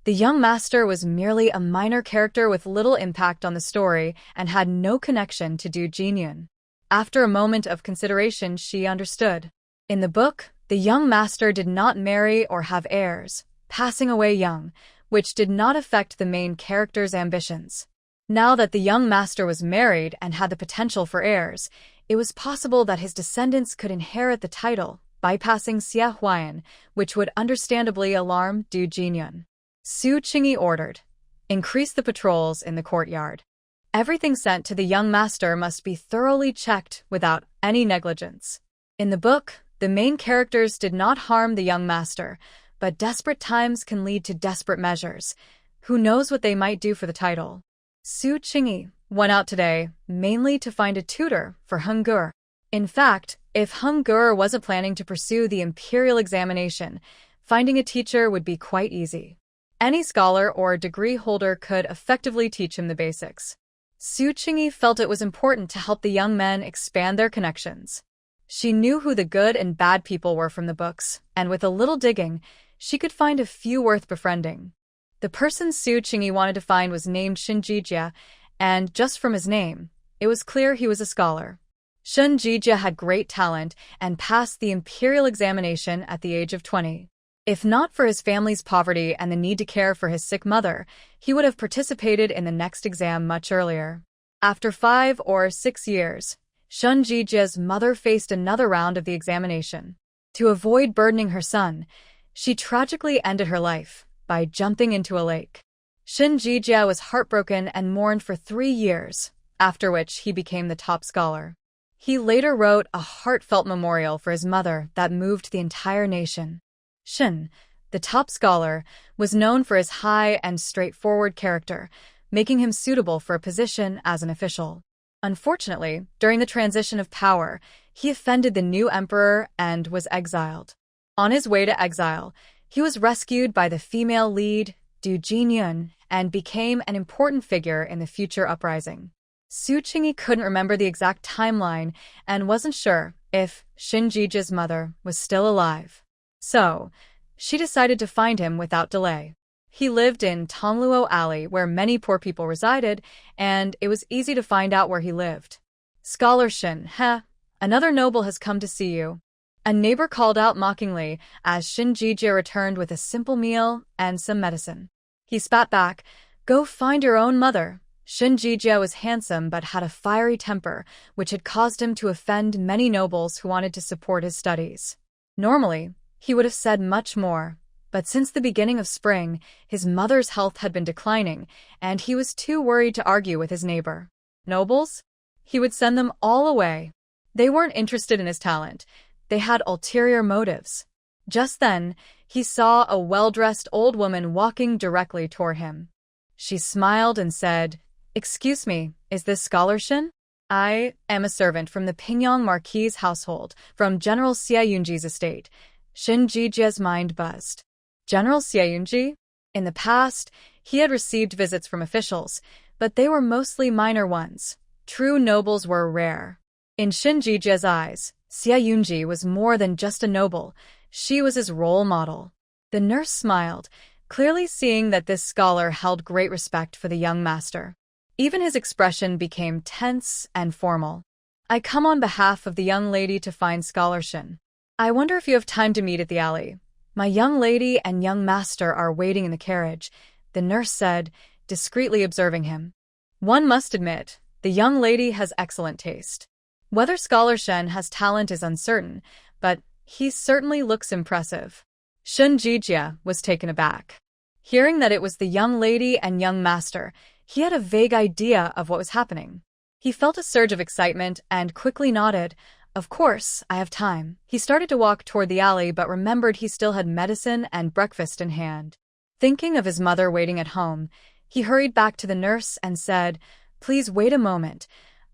The young master was merely a minor character with little impact on the story and had no connection to Du Jinyun. After a moment of consideration, she understood. In the book, the young master did not marry or have heirs, passing away young, which did not affect the main character's ambitions. Now that the young master was married and had the potential for heirs, it was possible that his descendants could inherit the title, bypassing Xie Huayan, which would understandably alarm Du Jinyun. Su Qingyi ordered, "Increase the patrols in the courtyard. Everything sent to the young master must be thoroughly checked without any negligence." In the book, the main characters did not harm the young master, but desperate times can lead to desperate measures. Who knows what they might do for the title? Su Qingyi went out today mainly to find a tutor for Heng Ger. In fact, if Heng Ger wasn't planning to pursue the imperial examination, finding a teacher would be quite easy. Any scholar or degree holder could effectively teach him the basics. Su Qingyi felt it was important to help the young men expand their connections. She knew who the good and bad people were from the books, and with a little digging, she could find a few worth befriending. The person Su Qingyi wanted to find was named Shin Jijia, and just from his name, it was clear he was a scholar. Shin Jijia had great talent and passed the imperial examination at the age of 20. If not for his family's poverty and the need to care for his sick mother, he would have participated in the next exam much earlier. After 5 or 6 years, Shin Jijia's mother faced another round of the examination. To avoid burdening her son, she tragically ended her life by jumping into a lake. Shin Jijia was heartbroken and mourned for 3 years, after which he became the top scholar. He later wrote a heartfelt memorial for his mother that moved the entire nation. Shin, the top scholar, was known for his high and straightforward character, making him suitable for a position as an official. Unfortunately, during the transition of power, he offended the new emperor and was exiled. On his way to exile, he was rescued by the female lead, Du Jinyun, and became an important figure in the future uprising. Su Qingyi couldn't remember the exact timeline and wasn't sure if Shin Jijia's mother was still alive. So, she decided to find him without delay. He lived in Tongluo Alley, where many poor people resided, and it was easy to find out where he lived. "Scholar Shin, another noble has come to see you," a neighbor called out mockingly as Shin Jijia returned with a simple meal and some medicine. He spat back, "Go find your own mother." Shin Jijia was handsome but had a fiery temper, which had caused him to offend many nobles who wanted to support his studies. Normally, he would have said much more, but since the beginning of spring, his mother's health had been declining, and he was too worried to argue with his neighbor. Nobles? He would send them all away. They weren't interested in his talent. They had ulterior motives. Just then, he saw a well-dressed old woman walking directly toward him. She smiled and said, "Excuse me, is this Scholar Shin? I am a servant from the Pingyang Marquis' household, from General Xie Yunji's estate." Shin Jijia's mind buzzed. General Xiaoyunji? In the past, he had received visits from officials, but they were mostly minor ones. True nobles were rare. In Shinjijia's eyes, Xiaoyunji was more than just a noble. She was his role model. The nurse smiled, clearly seeing that this scholar held great respect for the young master. Even his expression became tense and formal. I come on behalf of the young lady to find Scholar Shin. I wonder if you have time to meet at the alley. My young lady and young master are waiting in the carriage, the nurse said, discreetly observing him. One must admit, the young lady has excellent taste. Whether Scholar Shen has talent is uncertain, but he certainly looks impressive. Shinjijia was taken aback. Hearing that it was the young lady and young master, he had a vague idea of what was happening. He felt a surge of excitement and quickly nodded. Of course, I have time. He started to walk toward the alley but remembered he still had medicine and breakfast in hand. Thinking of his mother waiting at home, he hurried back to the nurse and said, "Please wait a moment.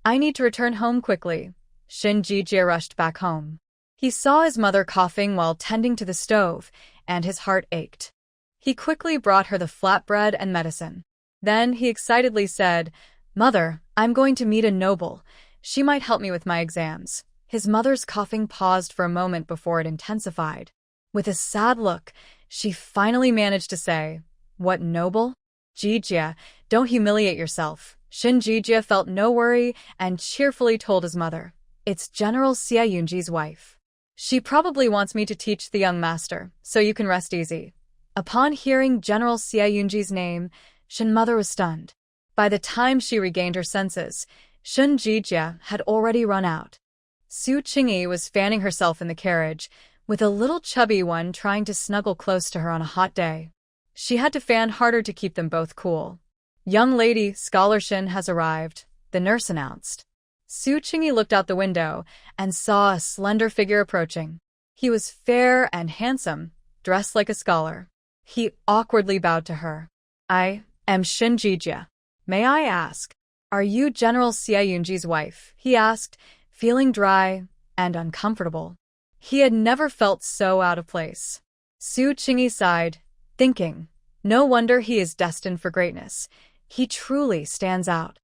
I need to return home quickly." Shinjijia rushed back home. He saw his mother coughing while tending to the stove, and his heart ached. He quickly brought her the flatbread and medicine. Then he excitedly said, "Mother, I'm going to meet a noble. She might help me with my exams." His mother's coughing paused for a moment before it intensified. With a sad look, she finally managed to say, "What noble?" "Jijia, don't humiliate yourself." Shinjijia felt no worry and cheerfully told his mother, "It's General Xiaoyunji's wife. She probably wants me to teach the young master, so you can rest easy." Upon hearing General Xiaoyunji's name, Shin mother was stunned. By the time she regained her senses, Shinjijia had already run out. Su Qingyi was fanning herself in the carriage, with a little chubby one trying to snuggle close to her on a hot day. She had to fan harder to keep them both cool. "Young lady, Scholar Shin has arrived," the nurse announced. Su Qingyi looked out the window and saw a slender figure approaching. He was fair and handsome, dressed like a scholar. He awkwardly bowed to her. "I am Shinjijia. May I ask, are you General Xiaoyunji's wife?" he asked, feeling dry and uncomfortable. He had never felt so out of place. Su Qingyi sighed, thinking, no wonder he is destined for greatness. He truly stands out.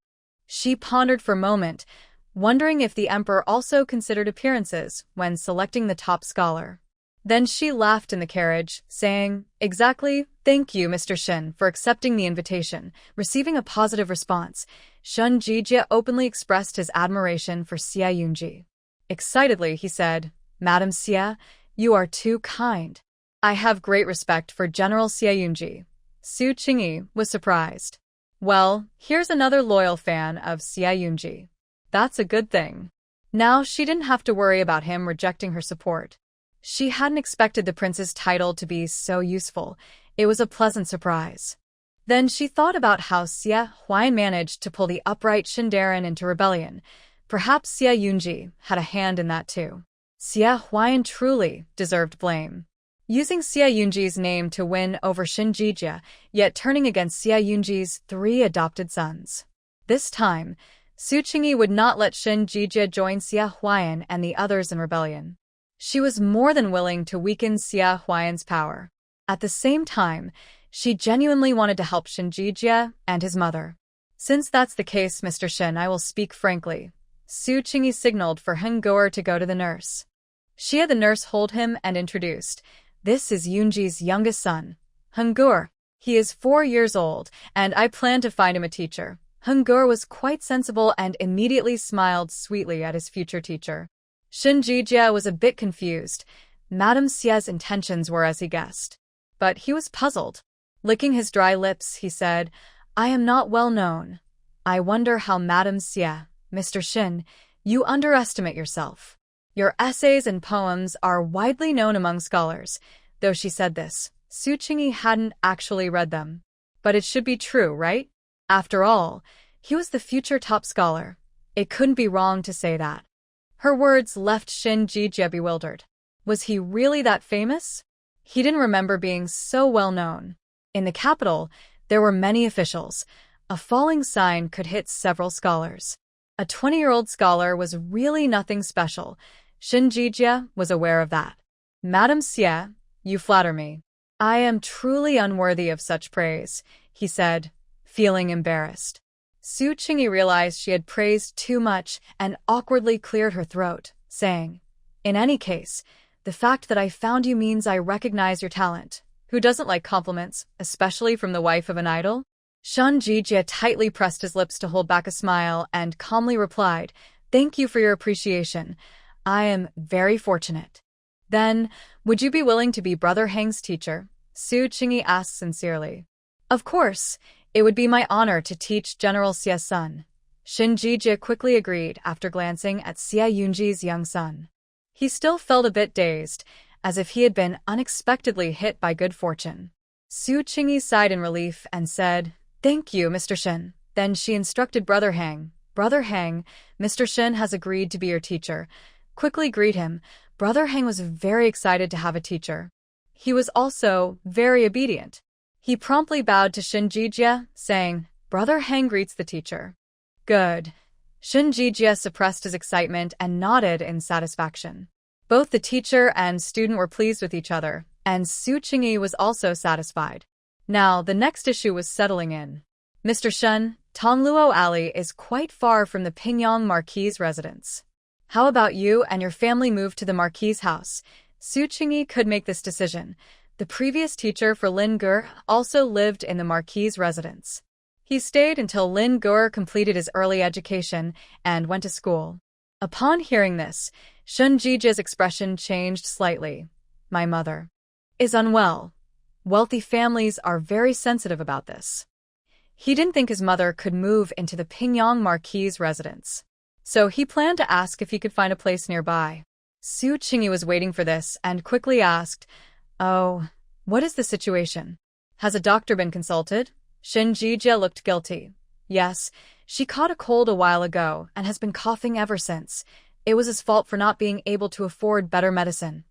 She pondered for a moment, wondering if the emperor also considered appearances when selecting the top scholar. Then she laughed in the carriage, saying, "Exactly, thank you, Mr. Shin, for accepting the invitation." Receiving a positive response, Shinjijia openly expressed his admiration for Xiaoyunji. Excitedly, he said, "Madam Xia, you are too kind. I have great respect for General Xiaoyunji." Su Qingyi was surprised. "Well, here's another loyal fan of Xiaoyunji. That's a good thing." Now she didn't have to worry about him rejecting her support. She hadn't expected the prince's title to be so useful. It was a pleasant surprise. Then she thought about how Xia Huan managed to pull the upright Shindarin into rebellion. Perhaps Xiaoyunji had a hand in that too. Xia Huan truly deserved blame. Using Xiaoyunji's name to win over Shinjijia, yet turning against Xiaoyunji's 3 adopted sons. This time, Su Qingyi would not let Shinjijia join Xia Huan and the others in rebellion. She was more than willing to weaken Xia Huan's power. At the same time, she genuinely wanted to help Shinjijia and his mother. "Since that's the case, Mr. Shin, I will speak frankly." Su Qingyi signaled for Hengor to go to the nurse. She had the nurse hold him and introduced, "This is Yunji's youngest son, Hengor. He is 4 years old, and I plan to find him a teacher." Hengor was quite sensible and immediately smiled sweetly at his future teacher. Shinjijia was a bit confused. Madame Xia's intentions were as he guessed. But he was puzzled. Licking his dry lips, he said, "I am not well known. I wonder how Madame Xia, Mr. Shin, you underestimate yourself. Your essays and poems are widely known among scholars." Though she said this, Su Qingyi hadn't actually read them. But it should be true, right? After all, he was the future top scholar. It couldn't be wrong to say that. Her words left Shinjijia bewildered. Was he really that famous? He didn't remember being so well known. In the capital, there were many officials. A falling sign could hit several scholars. A 20-year-old scholar was really nothing special. Shinjijia was aware of that. "Madame Xia, you flatter me. I am truly unworthy of such praise, he said, feeling embarrassed. Su Qingyi realized she had praised too much and awkwardly cleared her throat, saying, "In any case, the fact that I found you means I recognize your talent. Who doesn't like compliments, especially from the wife of an idol?" Shen Jijie tightly pressed his lips to hold back a smile and calmly replied, "Thank you for your appreciation. I am very fortunate." "Then, would you be willing to be Brother Hang's teacher?" Su Qingyi asked sincerely. "Of course. It would be my honor to teach General Xia's son." Shen Jijie quickly agreed after glancing at Xia Yunji's young son. He still felt a bit dazed, as if he had been unexpectedly hit by good fortune. Su Qingyi sighed in relief and said, "Thank you, Mr. Shen." Then she instructed Brother Hang, "Brother Hang, Mr. Shen has agreed to be your teacher. Quickly greet him." Brother Hang was very excited to have a teacher. He was also very obedient. He promptly bowed to Shen Jijie, saying, "Brother Hang greets the teacher." "Good." Shen Jijie suppressed his excitement and nodded in satisfaction. Both the teacher and student were pleased with each other, and Su Qingyi was also satisfied. Now, the next issue was settling in. "Mr. Shen, Tongluo Alley is quite far from the Pingyang Marquis' residence. How about you and your family move to the Marquis' house?" Su Qingyi could make this decision. The previous teacher for Lin Gur also lived in the Marquis' residence. He stayed until Lin Gur completed his early education and went to school. Upon hearing this, Shen Jijie's expression changed slightly. "My mother is unwell. Wealthy families are very sensitive about this." He didn't think his mother could move into the Pingyang Marquis' residence, so he planned to ask if he could find a place nearby. Su Qingyi was waiting for this and quickly asked, "Oh, what is the situation? Has a doctor been consulted?" Shen Jijie looked guilty. "Yes, she caught a cold a while ago and has been coughing ever since. It was his fault for not being able to afford better medicine.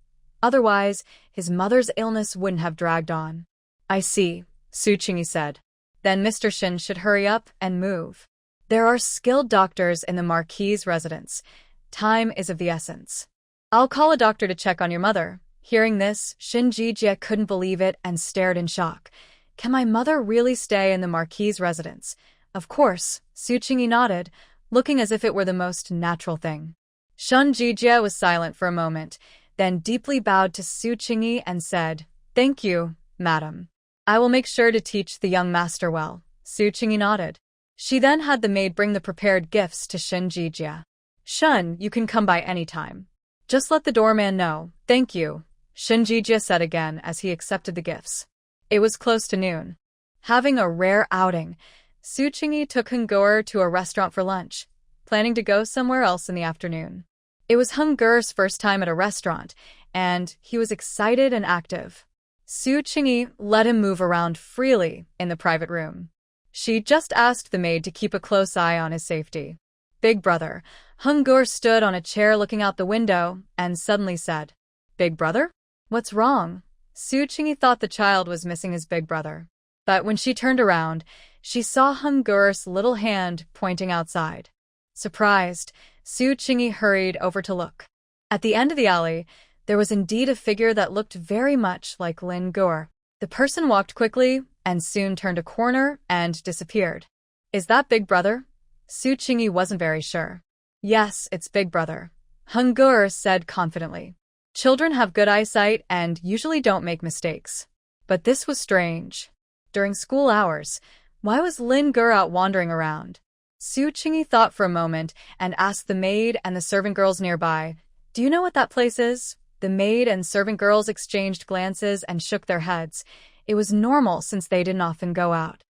Otherwise, his mother's illness wouldn't have dragged on." "I see," Su Qingyi said. "Then Mr. Shen should hurry up and move. There are skilled doctors in the Marquis' residence. Time is of the essence. I'll call a doctor to check on your mother." Hearing this, Shen Jijie couldn't believe it and stared in shock. "Can my mother really stay in the Marquis' residence?" "Of course," Su Qingyi nodded, looking as if it were the most natural thing. Shen Jijie was silent for a moment, then deeply bowed to Su Qingyi and said, "Thank you, madam. I will make sure to teach the young master well." Su Qingyi nodded. She then had the maid bring the prepared gifts to Shen Jijie. "Shen, you can come by any time. Just let the doorman know." "Thank you," Shen Jijie said again as he accepted the gifts. It was close to noon. Having a rare outing, Su Qingyi took Hungor to a restaurant for lunch, planning to go somewhere else in the afternoon. It was Hungur's first time at a restaurant, and he was excited and active. Su Qingyi let him move around freely in the private room. She just asked the maid to keep a close eye on his safety. "Big brother." Hungur stood on a chair looking out the window and suddenly said, "Big brother? What's wrong?" Su Qingyi thought the child was missing his big brother. But when she turned around, she saw Hungur's little hand pointing outside. Surprised, Su Qingyi hurried over to look. At the end of the alley, there was indeed a figure that looked very much like Lin Gur. The person walked quickly and soon turned a corner and disappeared. "Is that Big Brother?" Su Qingyi wasn't very sure. "Yes, it's Big Brother," Hungur said confidently. "Children have good eyesight and usually don't make mistakes." But this was strange. During school hours, why was Lin Gur out wandering around? Su Qingyi thought for a moment and asked the maid and the servant girls nearby, "Do you know what that place is?" The maid and servant girls exchanged glances and shook their heads. It was normal since they didn't often go out.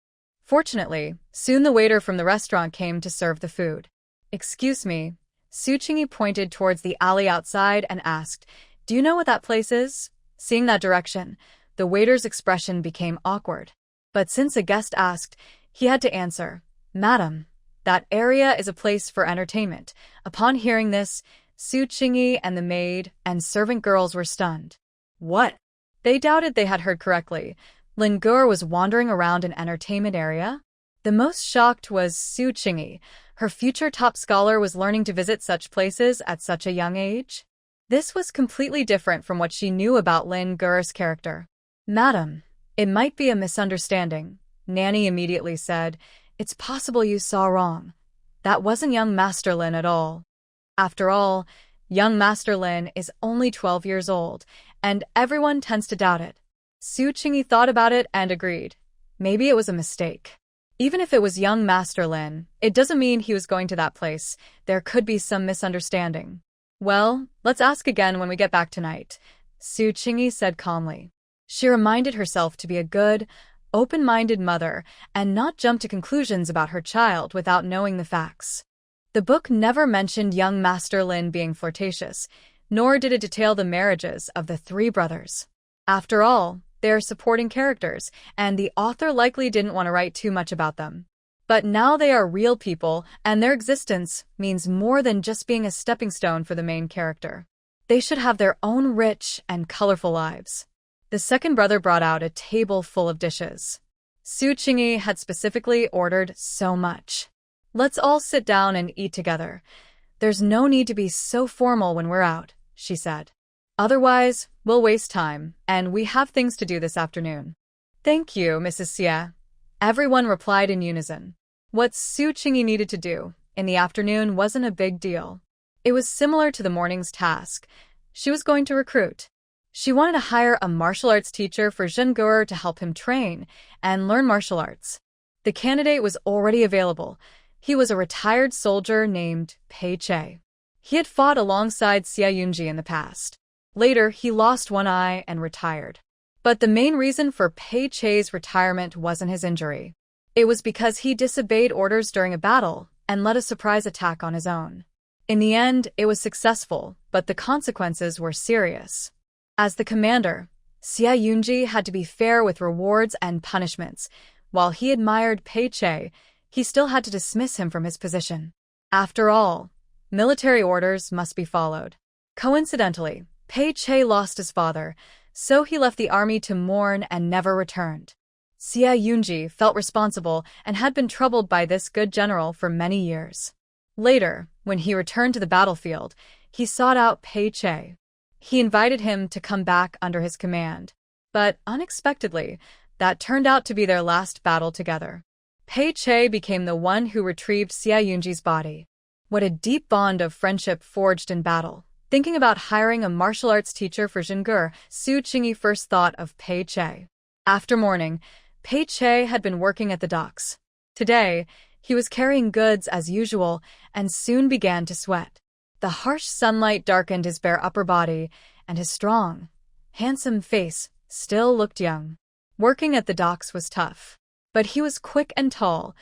Fortunately, soon the waiter from the restaurant came to serve the food. "Excuse me." Su Qingyi pointed towards the alley outside and asked, "Do you know what that place is?" Seeing that direction, the waiter's expression became awkward. But since a guest asked, he had to answer, "Madam, that area is a place for entertainment." Upon hearing this, Su Qingyi and the maid and servant girls were stunned. What? They doubted they had heard correctly. Lin Gur was wandering around an entertainment area? The most shocked was Su Qingyi. Her future top scholar was learning to visit such places at such a young age? This was completely different from what she knew about Lin Gur's character. Madam, it might be a misunderstanding, Nanny immediately said. It's possible you saw wrong. That wasn't young Master Lin at all. After all, young Master Lin is only 12 years old, and everyone tends to doubt it. Su Qingyi thought about it and agreed. Maybe it was a mistake. Even if it was young Master Lin, it doesn't mean he was going to that place. There could be some misunderstanding. Well, let's ask again when we get back tonight, Su Qingyi said calmly. She reminded herself to be a good, open-minded mother and not jump to conclusions about her child without knowing the facts. The book never mentioned young Master Lin being flirtatious, nor did it detail the marriages of the three brothers. After all, they're supporting characters, and the author likely didn't want to write too much about them. But now they are real people, and their existence means more than just being a stepping stone for the main character. They should have their own rich and colorful lives. The second brother brought out a table full of dishes. Su Qingyi had specifically ordered so much. Let's all sit down and eat together. There's no need to be so formal when we're out, she said. Otherwise, we'll waste time, and we have things to do this afternoon. Thank you, Mrs. Xie. Everyone replied in unison. What Su Qingyi needed to do in the afternoon wasn't a big deal. It was similar to the morning's task. She was going to recruit. She wanted to hire a martial arts teacher for Zhengur to help him train and learn martial arts. The candidate was already available. He was a retired soldier named Pei Che. He had fought alongside Xie Yunji in the past. Later, he lost one eye and retired. But the main reason for Pei Che's retirement wasn't his injury. It was because he disobeyed orders during a battle and led a surprise attack on his own. In the end, it was successful, but the consequences were serious. As the commander, Xie Yunji had to be fair with rewards and punishments. While he admired Pei Che, he still had to dismiss him from his position. After all, military orders must be followed. Coincidentally, Pei Che lost his father, so he left the army to mourn and never returned. Xie Yunji felt responsible and had been troubled by this good general for many years. Later, when he returned to the battlefield, he sought out Pei Che. He invited him to come back under his command. But unexpectedly, that turned out to be their last battle together. Pei Che became the one who retrieved Xie Yunji's body. What a deep bond of friendship forged in battle. Thinking about hiring a martial arts teacher for Zhengur, Su Qingyi first thought of Pei Che. After morning, Pei Che had been working at the docks. Today, he was carrying goods as usual and soon began to sweat. The harsh sunlight darkened his bare upper body, and his strong, handsome face still looked young. Working at the docks was tough, but he was quick and tall,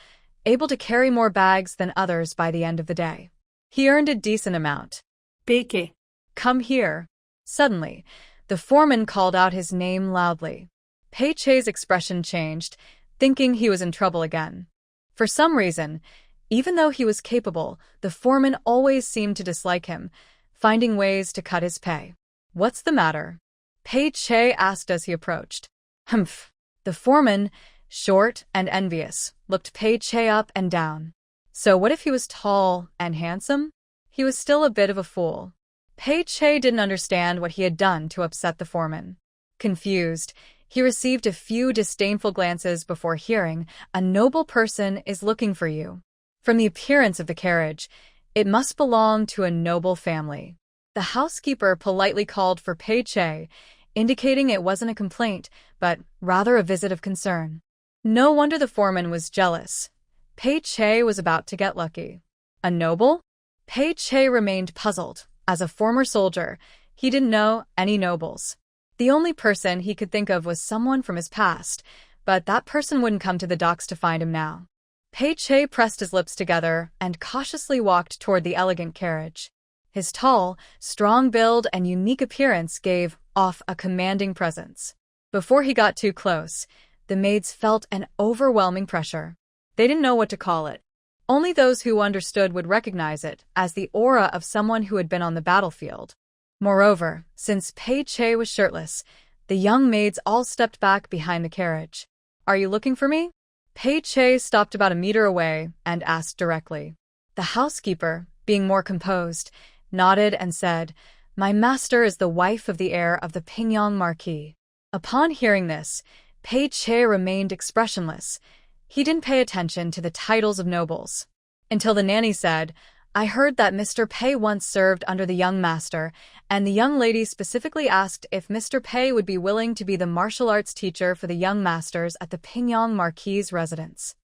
able to carry more bags than others by the end of the day. He earned a decent amount. Beike. Come here. Suddenly, the foreman called out his name loudly. Pei Che's expression changed, thinking he was in trouble again. For some reason, even though he was capable, the foreman always seemed to dislike him, finding ways to cut his pay. What's the matter? Pei Che asked as he approached. Humph. The foreman, short and envious, looked Pei Che up and down. So what if he was tall and handsome? He was still a bit of a fool. Pei Che didn't understand what he had done to upset the foreman. Confused, he received a few disdainful glances before hearing, "A noble person is looking for you." From the appearance of the carriage, it must belong to a noble family. The housekeeper politely called for Pei Che, indicating it wasn't a complaint, but rather a visit of concern. No wonder the foreman was jealous. Pei Che was about to get lucky. A noble? Pei Che remained puzzled. As a former soldier, he didn't know any nobles. The only person he could think of was someone from his past, but that person wouldn't come to the docks to find him now. Pei Che pressed his lips together and cautiously walked toward the elegant carriage. His tall, strong build and unique appearance gave off a commanding presence. Before he got too close, the maids felt an overwhelming pressure. They didn't know what to call it. Only those who understood would recognize it as the aura of someone who had been on the battlefield. Moreover, since Pei Che was shirtless, the young maids all stepped back behind the carriage. "Are you looking for me?" Pei Che stopped about a meter away and asked directly. The housekeeper, being more composed, nodded and said, "My master is the wife of the heir of the Pingyang Marquis." Upon hearing this, Pei Che remained expressionless. He didn't pay attention to the titles of nobles. Until the nanny said, I heard that Mr. Pei once served under the young master, and the young lady specifically asked if Mr. Pei would be willing to be the martial arts teacher for the young masters at the Pingyang Marquis' residence.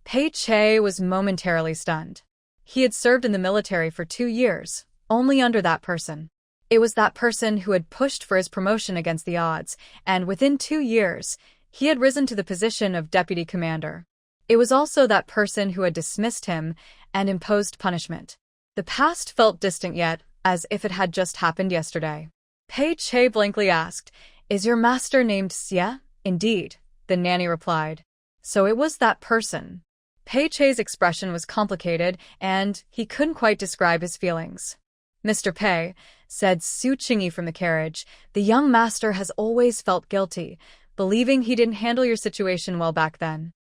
Pei Che was momentarily stunned. He had served in the military for 2 years, only under that person. It was that person who had pushed for his promotion against the odds, and within 2 years, he had risen to the position of deputy commander. It was also that person who had dismissed him and imposed punishment. The past felt distant yet, as if it had just happened yesterday. Pei Che blankly asked, Is your master named Xie? Indeed, the nanny replied. So it was that person. Pei Che's expression was complicated, and he couldn't quite describe his feelings. Mr. Pei, said Su Qingyi from the carriage, the young master has always felt guilty, believing he didn't handle your situation well back then.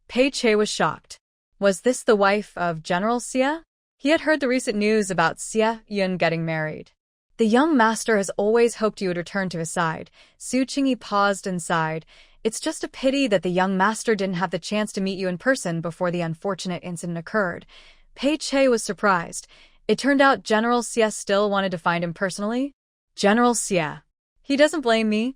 Pei Che was shocked. Was this the wife of General Xie? He had heard the recent news about Xie Yun getting married. The young master has always hoped you would return to his side. Su Qingyi paused and sighed. It's just a pity that the young master didn't have the chance to meet you in person before the unfortunate incident occurred. Pei Che was surprised. It turned out General Xie still wanted to find him personally? General Xie. He doesn't blame me.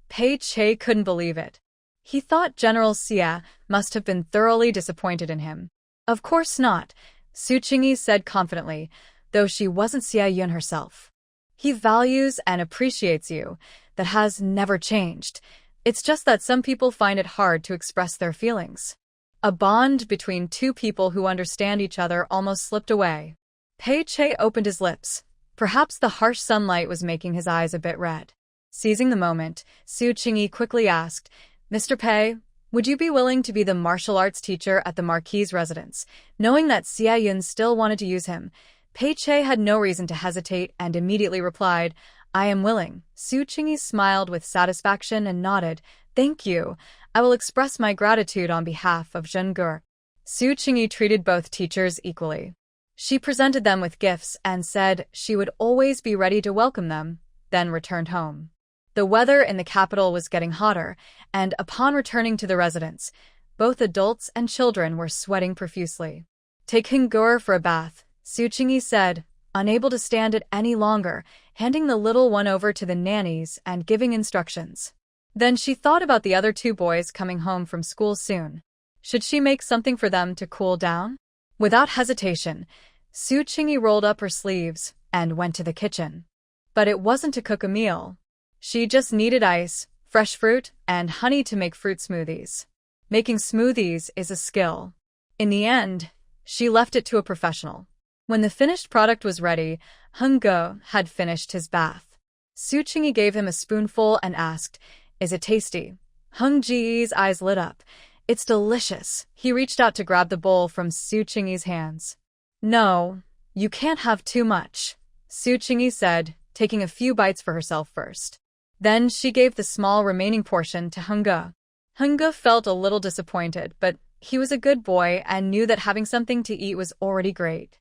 Pei Che couldn't believe it. He thought General Xie must have been thoroughly disappointed in him. Of course not, Su Qingyi said confidently, though she wasn't Xie Yun herself. He values and appreciates you. That has never changed. It's just that some people find it hard to express their feelings. A bond between two people who understand each other almost slipped away. Pei Che opened his lips. Perhaps the harsh sunlight was making his eyes a bit red. Seizing the moment, Su Qingyi quickly asked, Mr. Pei, would you be willing to be the martial arts teacher at the Marquis' residence? Knowing that Xie Yun still wanted to use him, Pei Che had no reason to hesitate and immediately replied, I am willing. Su Qingyi smiled with satisfaction and nodded. Thank you. I will express my gratitude on behalf of Zhengge. Su Qingyi treated both teachers equally. She presented them with gifts and said she would always be ready to welcome them, then returned home. The weather in the capital was getting hotter, and upon returning to the residence, both adults and children were sweating profusely. Take Zhengge for a bath, Su Qingyi said, unable to stand it any longer, handing the little one over to the nannies and giving instructions. Then she thought about the other 2 boys coming home from school soon. Should she make something for them to cool down? Without hesitation, Su Qingyi rolled up her sleeves and went to the kitchen. But it wasn't to cook a meal. She just needed ice, fresh fruit, and honey to make fruit smoothies. Making smoothies is a skill. In the end, she left it to a professional. When the finished product was ready, Zhengge had finished his bath. Su Qingyi gave him a spoonful and asked, Is it tasty? Zhengge's eyes lit up. It's delicious. He reached out to grab the bowl from Su Qingyi's hands. No, you can't have too much, Su Qingyi said, taking a few bites for herself first. Then she gave the small remaining portion to Zhengge. Zhengge felt a little disappointed, but he was a good boy and knew that having something to eat was already great.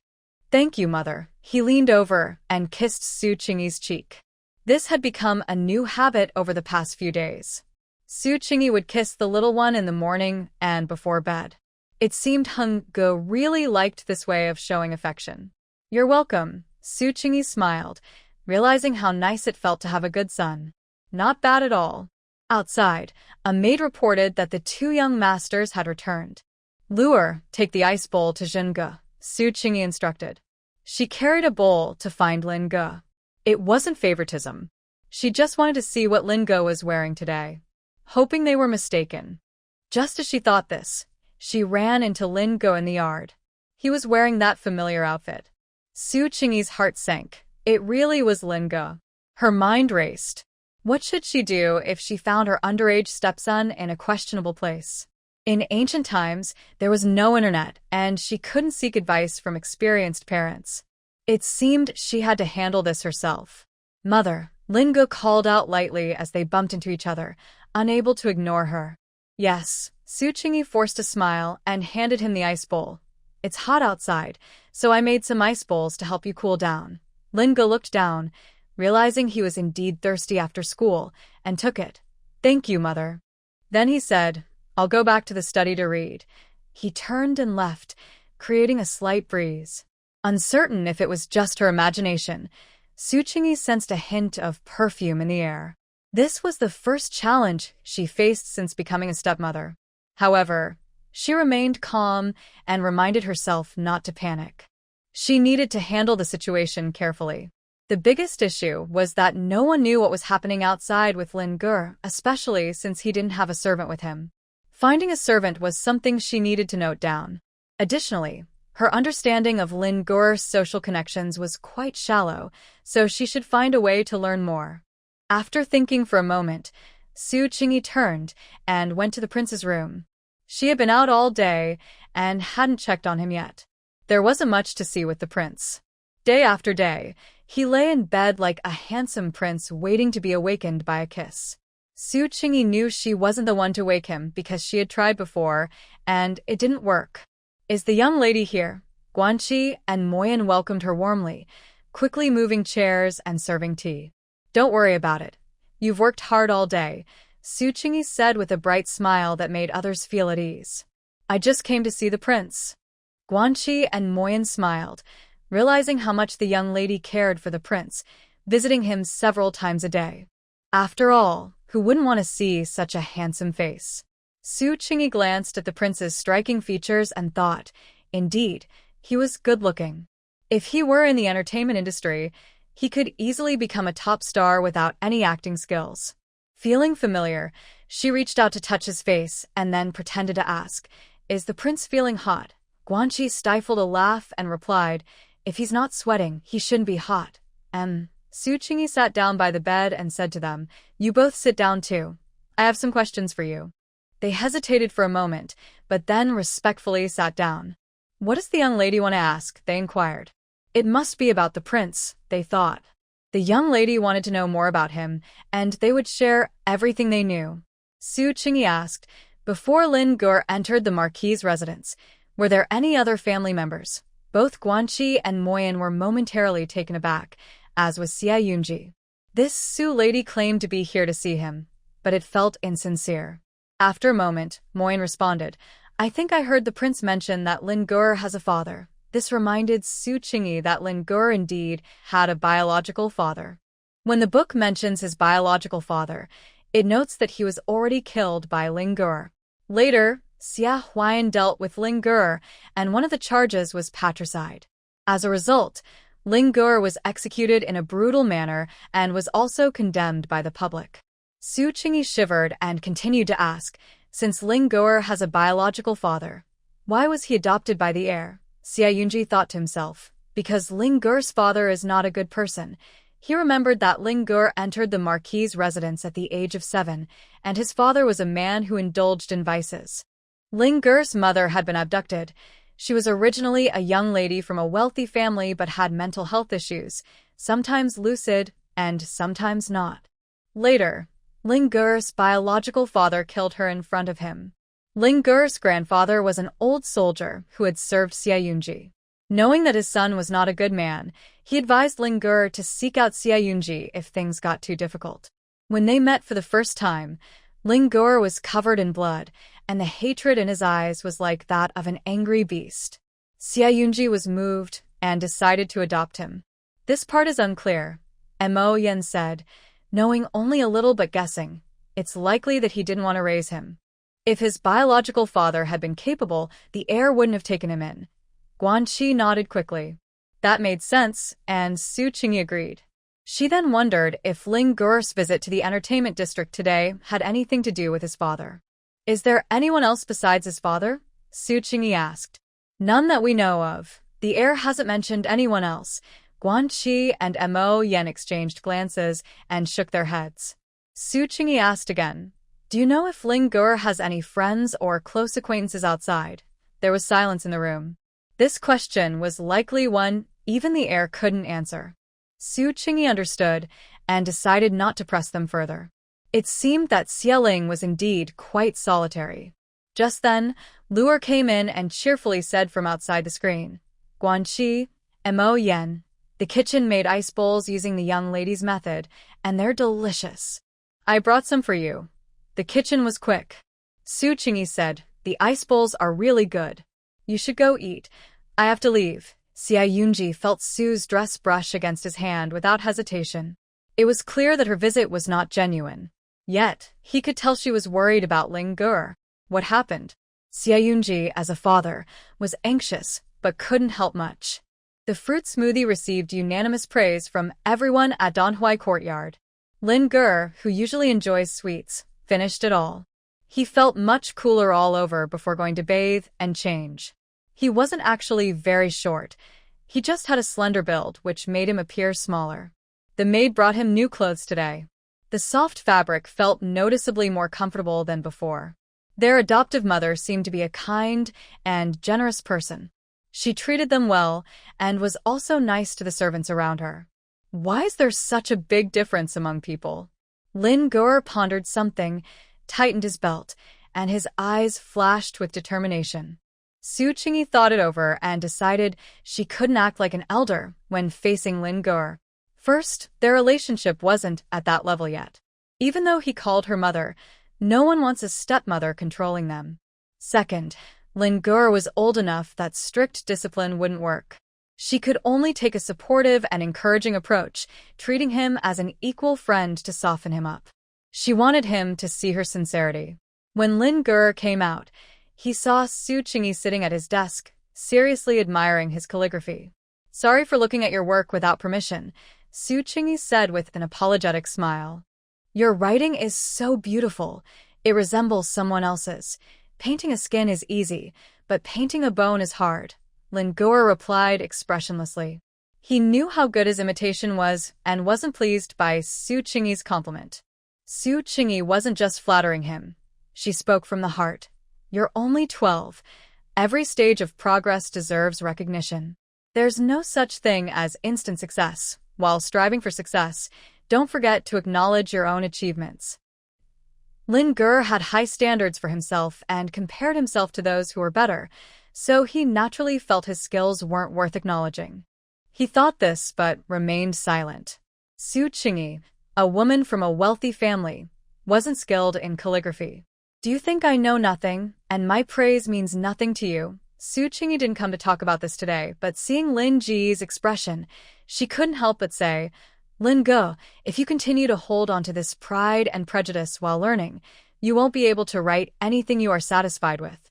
Thank you, mother. He leaned over and kissed Su Qingyi's cheek. This had become a new habit over the past few days. Su Qingyi would kiss the little one in the morning and before bed. It seemed Zhengge really liked this way of showing affection. You're welcome, Su Qingyi smiled, realizing how nice it felt to have a good son. Not bad at all. Outside, a maid reported that the 2 young masters had returned. Lure, take the ice bowl to Zhengge, Su Qingyi instructed. She carried a bowl to find Lin-ge. It wasn't favoritism. She just wanted to see what Lin-ge was wearing today. Hoping they were mistaken. Just as she thought this, she ran into Lin-ge in the yard. He was wearing that familiar outfit. Su Qingyi's heart sank. It really was Lin-ge. Her mind raced. What should she do if she found her underage stepson in a questionable place? In ancient times, there was no internet, and she couldn't seek advice from experienced parents. It seemed she had to handle this herself. Mother, Lin-ge called out lightly as they bumped into each other, unable to ignore her. Yes, Su Qingyi forced a smile and handed him the ice bowl. It's hot outside, so I made some ice bowls to help you cool down. Lin-ge looked down, realizing he was indeed thirsty after school, and took it. Thank you, mother. Then he said, I'll go back to the study to read. He turned and left, creating a slight breeze. Uncertain if it was just her imagination, Su Qingyi sensed a hint of perfume in the air. This was the first challenge she faced since becoming a stepmother. However, she remained calm and reminded herself not to panic. She needed to handle the situation carefully. The biggest issue was that no one knew what was happening outside with Lin Ge, especially since he didn't have a servant with him. Finding a servant was something she needed to note down. Additionally, her understanding of Lin Ge's social connections was quite shallow, so she should find a way to learn more. After thinking for a moment, Su Qingyi turned and went to the prince's room. She had been out all day and hadn't checked on him yet. There wasn't much to see with the prince. Day after day, he lay in bed like a handsome prince waiting to be awakened by a kiss. Su Qingyi knew she wasn't the one to wake him because she had tried before, and it didn't work. Is the young lady here? Guanqi and Moyan welcomed her warmly, quickly moving chairs and serving tea. Don't worry about it. You've worked hard all day, Su Qingyi said with a bright smile that made others feel at ease. I just came to see the prince. Guanqi and Moyan smiled, realizing how much the young lady cared for the prince, visiting him several times a day. After all, who wouldn't want to see such a handsome face? Su Qingyi glanced at the prince's striking features and thought, indeed, he was good-looking. If he were in the entertainment industry, he could easily become a top star without any acting skills. Feeling familiar, she reached out to touch his face and then pretended to ask, Is the prince feeling hot? Guanqi stifled a laugh and replied, If he's not sweating, he shouldn't be hot. Su Qingyi sat down by the bed and said to them, You both sit down too. I have some questions for you. They hesitated for a moment, but then respectfully sat down. What does the young lady want to ask? They inquired. It must be about the prince, they thought. The young lady wanted to know more about him, and they would share everything they knew. Su Qingyi asked, Before Lin Ge entered the marquis's residence, were there any other family members? Both Guanqi and Moyan were momentarily taken aback, as was Xia Yunji. This Su lady claimed to be here to see him, but it felt insincere. After a moment, Moyan responded, I think I heard the prince mention that Lin Ge has a father. This reminded Su Qingyi that Lin Ge indeed had a biological father. When the book mentions his biological father, it notes that he was already killed by Lin Ge. Later, Xia Huayan dealt with Lin Ge, and one of the charges was patricide. As a result, Lin Ge was executed in a brutal manner and was also condemned by the public. Su Qingyi shivered and continued to ask, Since Lin Ge has a biological father, why was he adopted by the heir? Xia Yunji thought to himself, because Lin Ge's father is not a good person. He remembered that Lin Ge entered the marquis's residence at the age of 7, and his father was a man who indulged in vices. Lin Ge's mother had been abducted. She was originally a young lady from a wealthy family but had mental health issues, sometimes lucid and sometimes not. Later, Lin Ge's biological father killed her in front of him. Lin Ge's grandfather was an old soldier who had served Xia Yunji. Knowing that his son was not a good man, he advised Lin Ge to seek out Xia Yunji if things got too difficult. When they met for the first time, Lin Ge was covered in blood, and the hatred in his eyes was like that of an angry beast. Xia Yunji was moved and decided to adopt him. This part is unclear, Mo Yan said, knowing only a little but guessing. It's likely that he didn't want to raise him. If his biological father had been capable, the heir wouldn't have taken him in. Guanqi nodded quickly. That made sense, and Su Qingyi agreed. She then wondered if Lin Ge's visit to the entertainment district today had anything to do with his father. Is there anyone else besides his father? Su Qingyi asked. None that we know of. The heir hasn't mentioned anyone else. Guanqi and Mo Yan exchanged glances and shook their heads. Su Qingyi asked again, Do you know if Lin Ge has any friends or close acquaintances outside? There was silence in the room. This question was likely one even the heir couldn't answer. Su Qingyi understood and decided not to press them further. It seemed that Xia Ling was indeed quite solitary. Just then, Luer came in and cheerfully said from outside the screen, Guanqi, Mo Yan, the kitchen made ice bowls using the young lady's method, and they're delicious. I brought some for you. The kitchen was quick. Su Qingyi said, "The ice bowls are really good. You should go eat. I have to leave." Xia Yunji felt Su's dress brush against his hand without hesitation. It was clear that her visit was not genuine. Yet, he could tell she was worried about Ling Ge. What happened? Xia Yunji, as a father, was anxious, but couldn't help much. The fruit smoothie received unanimous praise from everyone at Donhui Courtyard. Ling Ge, who usually enjoys sweets, finished it all. He felt much cooler all over before going to bathe and change. He wasn't actually very short. He just had a slender build, which made him appear smaller. The maid brought him new clothes today. The soft fabric felt noticeably more comfortable than before. Their adoptive mother seemed to be a kind and generous person. She treated them well and was also nice to the servants around her. Why is there such a big difference among people? Lin Ge pondered something, tightened his belt, and his eyes flashed with determination. Su Qingyi thought it over and decided she couldn't act like an elder when facing Lin Ge. First, their relationship wasn't at that level yet. Even though he called her mother, no one wants a stepmother controlling them. Second, Lin Ge was old enough that strict discipline wouldn't work. She could only take a supportive and encouraging approach, treating him as an equal friend to soften him up. She wanted him to see her sincerity. When Lin Ge came out, he saw Su Qingyi sitting at his desk, seriously admiring his calligraphy. "Sorry for looking at your work without permission," Su Qingyi said with an apologetic smile. "Your writing is so beautiful. It resembles someone else's. Painting a skin is easy, but painting a bone is hard," Lin Ge replied expressionlessly. He knew how good his imitation was and wasn't pleased by Su Qingyi's compliment. Su Qingyi wasn't just flattering him. She spoke from the heart. "You're only 12. Every stage of progress deserves recognition. There's no such thing as instant success. While striving for success, don't forget to acknowledge your own achievements." Lin Ge had high standards for himself and compared himself to those who were better, so he naturally felt his skills weren't worth acknowledging. He thought this, but remained silent. Su Qingyi, a woman from a wealthy family, wasn't skilled in calligraphy. "Do you think I know nothing, and my praise means nothing to you?" Su Qingyi didn't come to talk about this today, but seeing Lin Ji's expression, she couldn't help but say, "Lin Ge, if you continue to hold on to this pride and prejudice while learning, you won't be able to write anything you are satisfied with."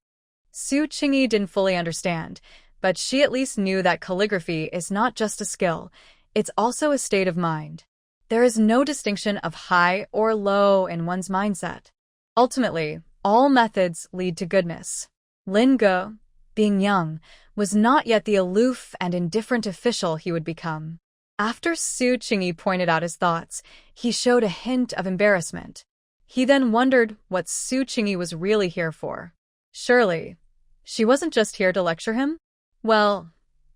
Su Qingyi didn't fully understand, but she at least knew that calligraphy is not just a skill, it's also a state of mind. There is no distinction of high or low in one's mindset. Ultimately, all methods lead to goodness. Lin Ge, being young, was not yet the aloof and indifferent official he would become. After Su Qingyi pointed out his thoughts, he showed a hint of embarrassment. He then wondered what Su Qingyi was really here for. Surely, she wasn't just here to lecture him? "Well,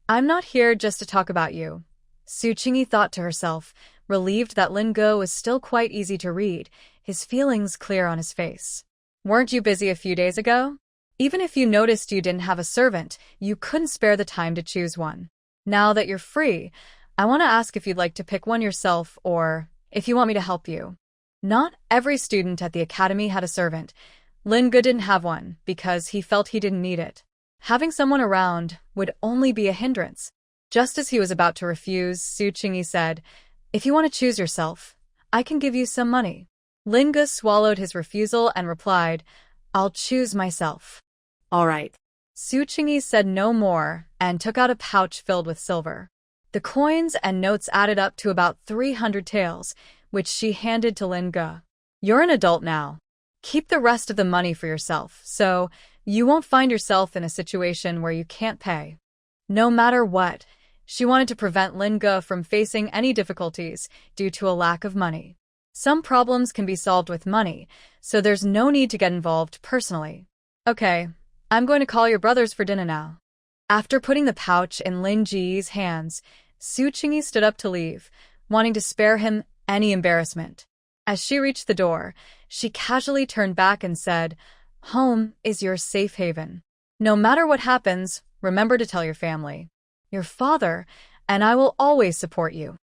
I'm not here just to talk about you," Su Qingyi thought to herself, relieved that Lin Ge was still quite easy to read, his feelings clear on his face. "Weren't you busy a few days ago? Even if you noticed you didn't have a servant, you couldn't spare the time to choose one. Now that you're free, I want to ask if you'd like to pick one yourself or if you want me to help you." Not every student at the academy had a servant. Lin Ge didn't have one because he felt he didn't need it. Having someone around would only be a hindrance. Just as he was about to refuse, Su Qingyi said, "If you want to choose yourself, I can give you some money." Lin Ge swallowed his refusal and replied, "I'll choose myself." All right. Su Qingyi said no more and took out a pouch filled with silver. The coins and notes added up to about 300 taels, which she handed to Lin Ge. "You're an adult now. Keep the rest of the money for yourself, so you won't find yourself in a situation where you can't pay." No matter what, she wanted to prevent Lin Ge from facing any difficulties due to a lack of money. Some problems can be solved with money, so there's no need to get involved personally. "Okay, I'm going to call your brothers for dinner now." After putting the pouch in Lin Ji's hands, Su Qingyi stood up to leave, wanting to spare him any embarrassment. As she reached the door, she casually turned back and said, "Home is your safe haven. No matter what happens, remember to tell your family. Your father and I will always support you."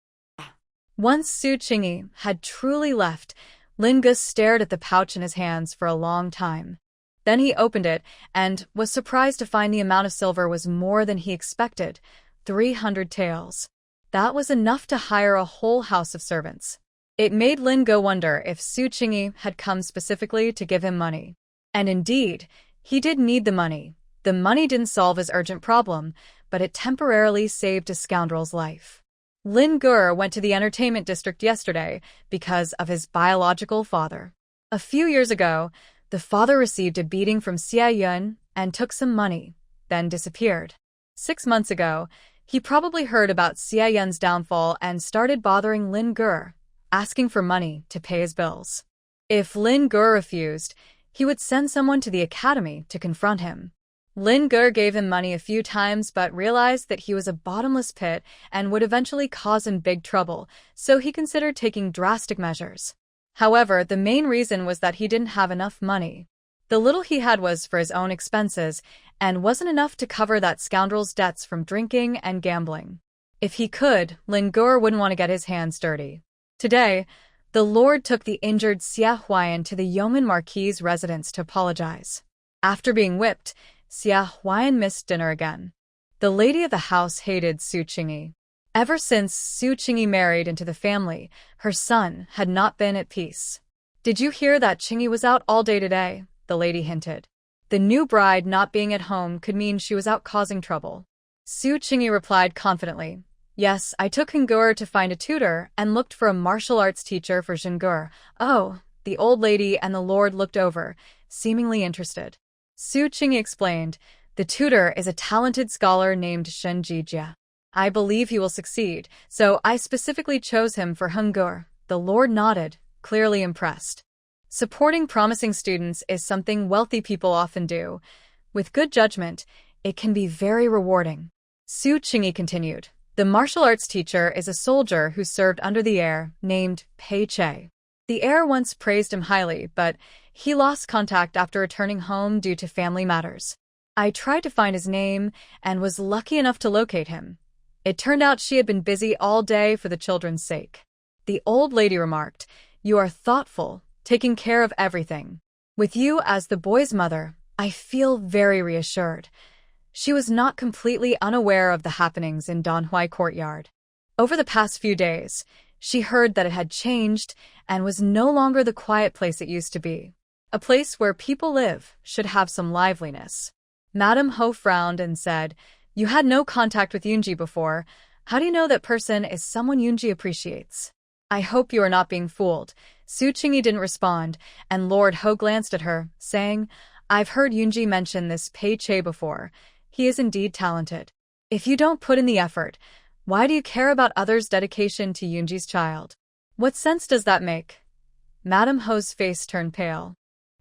Once Su Qingyi had truly left, Lingus stared at the pouch in his hands for a long time. Then he opened it and was surprised to find the amount of silver was more than he expected, 300 taels. That was enough to hire a whole house of servants. It made Lingo wonder if Su Qingyi had come specifically to give him money. And indeed, he did need the money. The money didn't solve his urgent problem, but it temporarily saved a scoundrel's life. Lin Gur went to the entertainment district yesterday because of his biological father. A few years ago, the father received a beating from Xia Yun and took some money, then disappeared. 6 months ago, he probably heard about Xia Yun's downfall and started bothering Lin Gur, asking for money to pay his bills. If Lin Gur refused, he would send someone to the academy to confront him. Lin Gur gave him money a few times but realized that he was a bottomless pit and would eventually cause him big trouble, so he considered taking drastic measures. However, the main reason was that he didn't have enough money. The little he had was for his own expenses and wasn't enough to cover that scoundrel's debts from drinking and gambling. If he could, Lin Gur wouldn't want to get his hands dirty. Today, the Lord took the injured Xia Huayan to the Yeoman Marquis's residence to apologize. After being whipped, Xia Huayan missed dinner again. The lady of the house hated Su Qingyi. Ever since Su Qingyi married into the family, her son had not been at peace. "Did you hear that Qingyi was out all day today?" the lady hinted. The new bride not being at home could mean she was out causing trouble. Su Qingyi replied confidently, "Yes, I took Henggur to find a tutor and looked for a martial arts teacher for Henggur." "Oh," the old lady and the lord looked over, seemingly interested. Su Qingyi explained, "The tutor is a talented scholar named Shen Jijia. I believe he will succeed, so I specifically chose him for Henggur." The lord nodded, clearly impressed. Supporting promising students is something wealthy people often do. With good judgment, it can be very rewarding. Su Qingyi continued, "The martial arts teacher is a soldier who served under the heir, named Pei Che. The heir once praised him highly, but he lost contact after returning home due to family matters. I tried to find his name and was lucky enough to locate him. It turned out she had been busy all day for the children's sake." The old lady remarked, "You are thoughtful, taking care of everything. With you as the boy's mother, I feel very reassured." She was not completely unaware of the happenings in Danhui courtyard. Over the past few days, she heard that it had changed and was no longer the quiet place it used to be. A place where people live should have some liveliness. Madame Ho frowned and said, "You had no contact with Yunji before. How do you know that person is someone Yunji appreciates?" "I hope you are not being fooled." Su Qingyi didn't respond, and Lord Ho glanced at her, saying, "I've heard Yunji mention this Pei Che before. He is indeed talented. If you don't put in the effort, why do you care about others' dedication to Yunji's child? What sense does that make?" Madame Ho's face turned pale.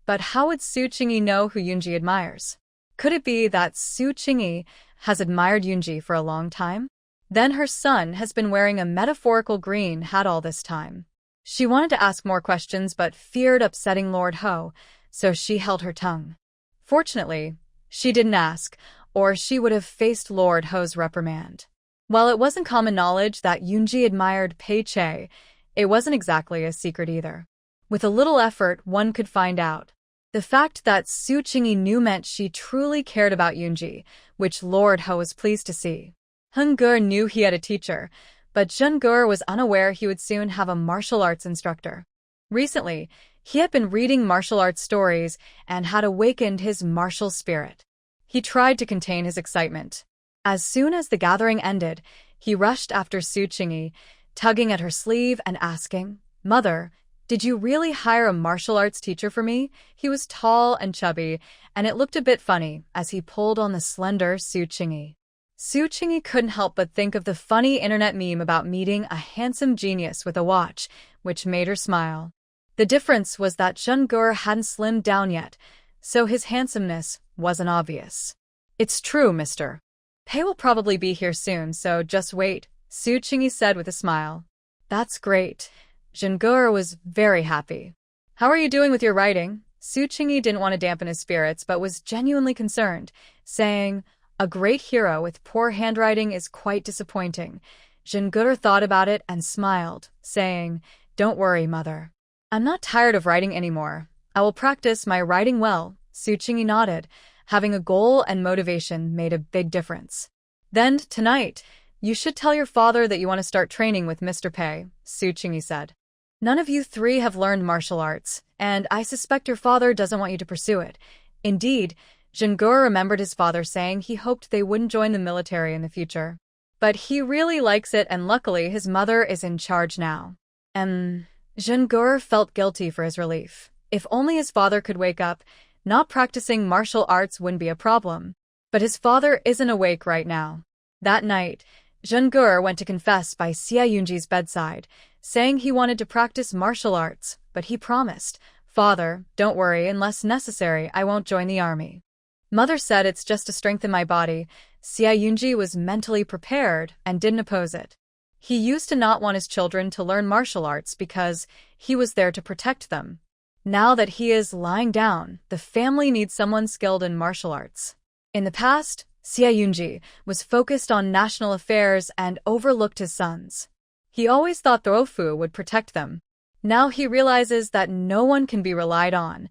But how would Su Qingyi know who Yunji admires? Could it be that Su Qingyi has admired Yunji for a long time? Then her son has been wearing a metaphorical green hat all this time. She wanted to ask more questions but feared upsetting Lord Ho, so she held her tongue. Fortunately, she didn't ask, or she would have faced Lord Ho's reprimand. While it wasn't common knowledge that Yunji admired Pei Che, it wasn't exactly a secret either. With a little effort, one could find out. The fact that Su Qingyi knew meant she truly cared about Yunji, which Lord Ho was pleased to see. Henggur knew he had a teacher, but Zhengur was unaware he would soon have a martial arts instructor. Recently, he had been reading martial arts stories and had awakened his martial spirit. He tried to contain his excitement. As soon as the gathering ended, he rushed after Su Qingyi, tugging at her sleeve and asking, "Mother, did you really hire a martial arts teacher for me?" He was tall and chubby, and it looked a bit funny as he pulled on the slender Su Qingyi. Su Qingyi couldn't help but think of the funny internet meme about meeting a handsome genius with a watch, which made her smile. The difference was that Zhengur hadn't slimmed down yet, so his handsomeness wasn't obvious. "It's true, mister. Pei will probably be here soon, so just wait," Su Qingyi said with a smile. "That's great." Zhengur was very happy. "How are you doing with your writing?" Su Qingyi didn't want to dampen his spirits but was genuinely concerned, saying, "A great hero with poor handwriting is quite disappointing." Zhengur thought about it and smiled, saying, "Don't worry, mother. I'm not tired of writing anymore. I will practice my writing well, Su Qingyi nodded. Having a goal and motivation made a big difference. Then, tonight, you should tell your father that you want to start training with Mr. Pei, Su Qingyi said. None of you three have learned martial arts, and I suspect your father doesn't want you to pursue it. Indeed, Zhengur remembered his father saying he hoped they wouldn't join the military in the future. But he really likes it, and luckily his mother is in charge now. Zhengur felt guilty for his relief. If only his father could wake up, not practicing martial arts wouldn't be a problem. But his father isn't awake right now. That night, Zhengur went to confess by Xia Yunji's bedside, saying he wanted to practice martial arts, but he promised, "Father, don't worry, unless necessary, I won't join the army." Mother said it's just to strengthen my body. Xia Yunji was mentally prepared and didn't oppose it. He used to not want his children to learn martial arts because he was there to protect them. Now that he is lying down, the family needs someone skilled in martial arts. In the past, Xia Yunji was focused on national affairs and overlooked his sons. He always thought Throfu would protect them. Now he realizes that no one can be relied on.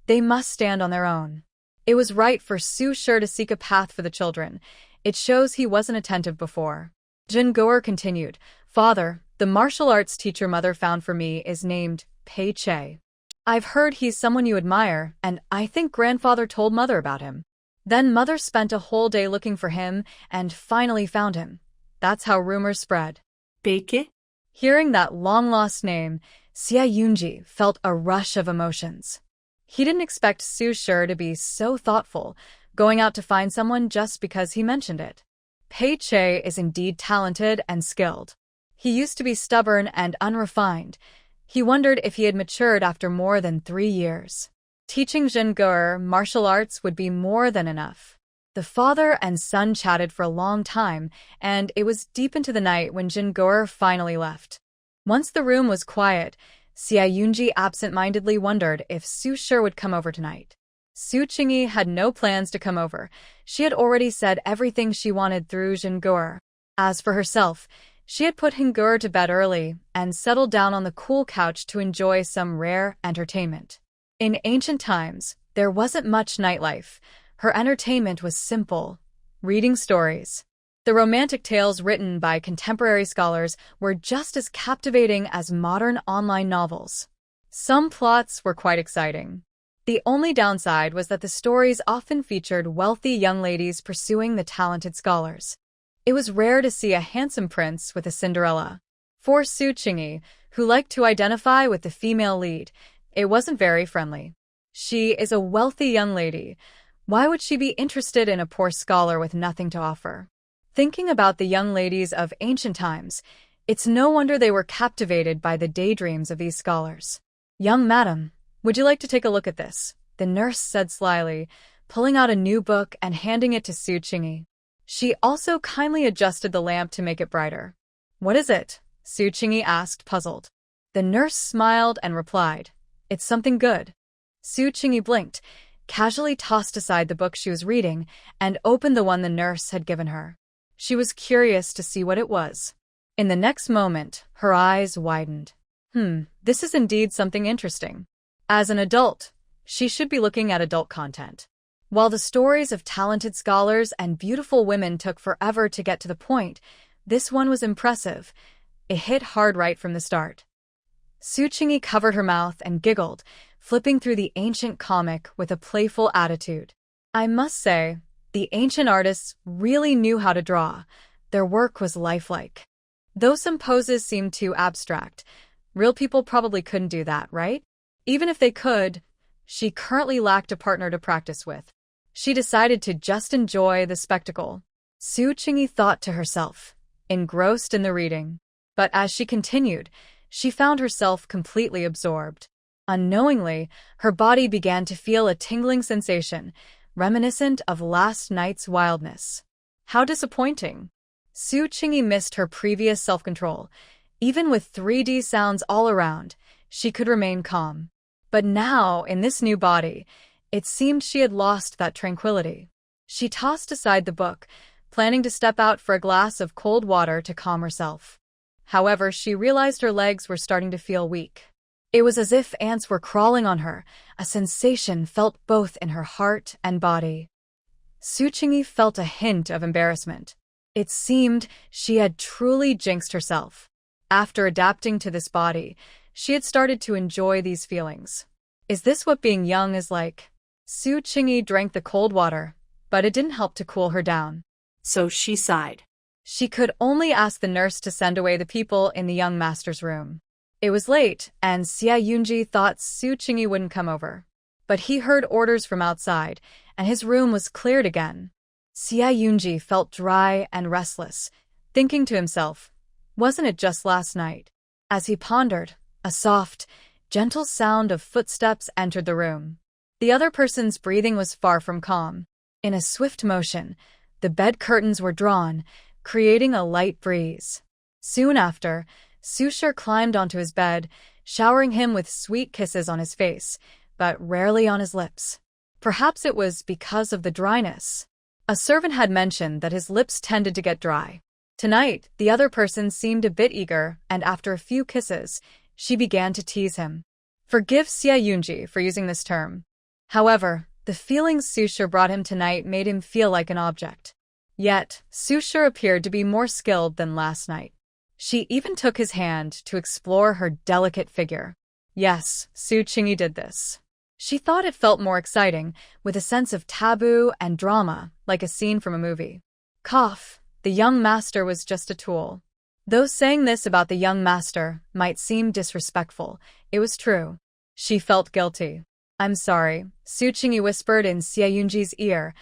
They must stand on their own. It was right for Su Shi to seek a path for the children. It shows he wasn't attentive before. Zhengur continued, "Father, the martial arts teacher Mother found for me is named Pei Che. I've heard he's someone you admire, and I think Grandfather told Mother about him. Then Mother spent a whole day looking for him and finally found him. That's how rumors spread." Peike? Hearing that long-lost name, Xia Yunji felt a rush of emotions. He didn't expect Su Shi to be so thoughtful, going out to find someone just because he mentioned it. Pei Che is indeed talented and skilled. He used to be stubborn and unrefined. He wondered if he had matured after more than 3 years. Teaching Zhengur martial arts would be more than enough. The father and son chatted for a long time, and it was deep into the night when Zhengur finally left. Once the room was quiet, Xia Yunji absent-mindedly wondered if Su Shi would come over tonight. Su Qingyi had no plans to come over. She had already said everything she wanted through Zhengur. As for herself, she had put Zhengur to bed early and settled down on the cool couch to enjoy some rare entertainment. In ancient times, there wasn't much nightlife. Her entertainment was simple, reading stories. The romantic tales written by contemporary scholars were just as captivating as modern online novels. Some plots were quite exciting. The only downside was that the stories often featured wealthy young ladies pursuing the talented scholars. It was rare to see a handsome prince with a Cinderella. For Su Qingyi, who liked to identify with the female lead, it wasn't very friendly. She is a wealthy young lady. Why would she be interested in a poor scholar with nothing to offer? Thinking about the young ladies of ancient times, it's no wonder they were captivated by the daydreams of these scholars. "Young madam, would you like to take a look at this?" the nurse said slyly, pulling out a new book and handing it to Su Qingyi. She also kindly adjusted the lamp to make it brighter. "What is it?" Su Qingyi asked, puzzled. The nurse smiled and replied, "It's something good." Su Qingyi blinked, casually tossed aside the book she was reading, and opened the one the nurse had given her. She was curious to see what it was. In the next moment, her eyes widened. This is indeed something interesting. As an adult, she should be looking at adult content. While the stories of talented scholars and beautiful women took forever to get to the point, this one was impressive. It hit hard right from the start. Su Qingyi covered her mouth and giggled, flipping through the ancient comic with a playful attitude. I must say, the ancient artists really knew how to draw. Their work was lifelike. Though some poses seemed too abstract, real people probably couldn't do that, right? Even if they could, she currently lacked a partner to practice with. She decided to just enjoy the spectacle. Su Qingyi thought to herself, engrossed in the reading. But as she continued, she found herself completely absorbed. Unknowingly, her body began to feel a tingling sensation, reminiscent of last night's wildness. How disappointing. Su Qingyi missed her previous self-control. Even with 3D sounds all around, she could remain calm. But now, in this new body, it seemed she had lost that tranquility. She tossed aside the book, planning to step out for a glass of cold water to calm herself. However, she realized her legs were starting to feel weak. It was as if ants were crawling on her, a sensation felt both in her heart and body. Su Qingyi felt a hint of embarrassment. It seemed she had truly jinxed herself. After adapting to this body, she had started to enjoy these feelings. Is this what being young is like? Su Qingyi drank the cold water, but it didn't help to cool her down. So she sighed. She could only ask the nurse to send away the people in the young master's room. It was late, and Xia Yunji thought Su Qingyi wouldn't come over. But he heard orders from outside, and his room was cleared again. Xia Yunji felt dry and restless, thinking to himself, wasn't it just last night? As he pondered, a soft, gentle sound of footsteps entered the room. The other person's breathing was far from calm. In a swift motion, the bed curtains were drawn, creating a light breeze. Soon after, Su Shi climbed onto his bed, showering him with sweet kisses on his face, but rarely on his lips. Perhaps it was because of the dryness. A servant had mentioned that his lips tended to get dry. Tonight, the other person seemed a bit eager, and after a few kisses, she began to tease him. Forgive Xia Yunji for using this term. However, the feelings Su Shi brought him tonight made him feel like an object. Yet, Su Shi appeared to be more skilled than last night. She even took his hand to explore her delicate figure. Yes, Su Qingyi did this. She thought it felt more exciting, with a sense of taboo and drama, like a scene from a movie. Cough, the young master was just a tool. Though saying this about the young master might seem disrespectful, it was true. She felt guilty. I'm sorry, Su Qingyi whispered in Xia Yunji's ear.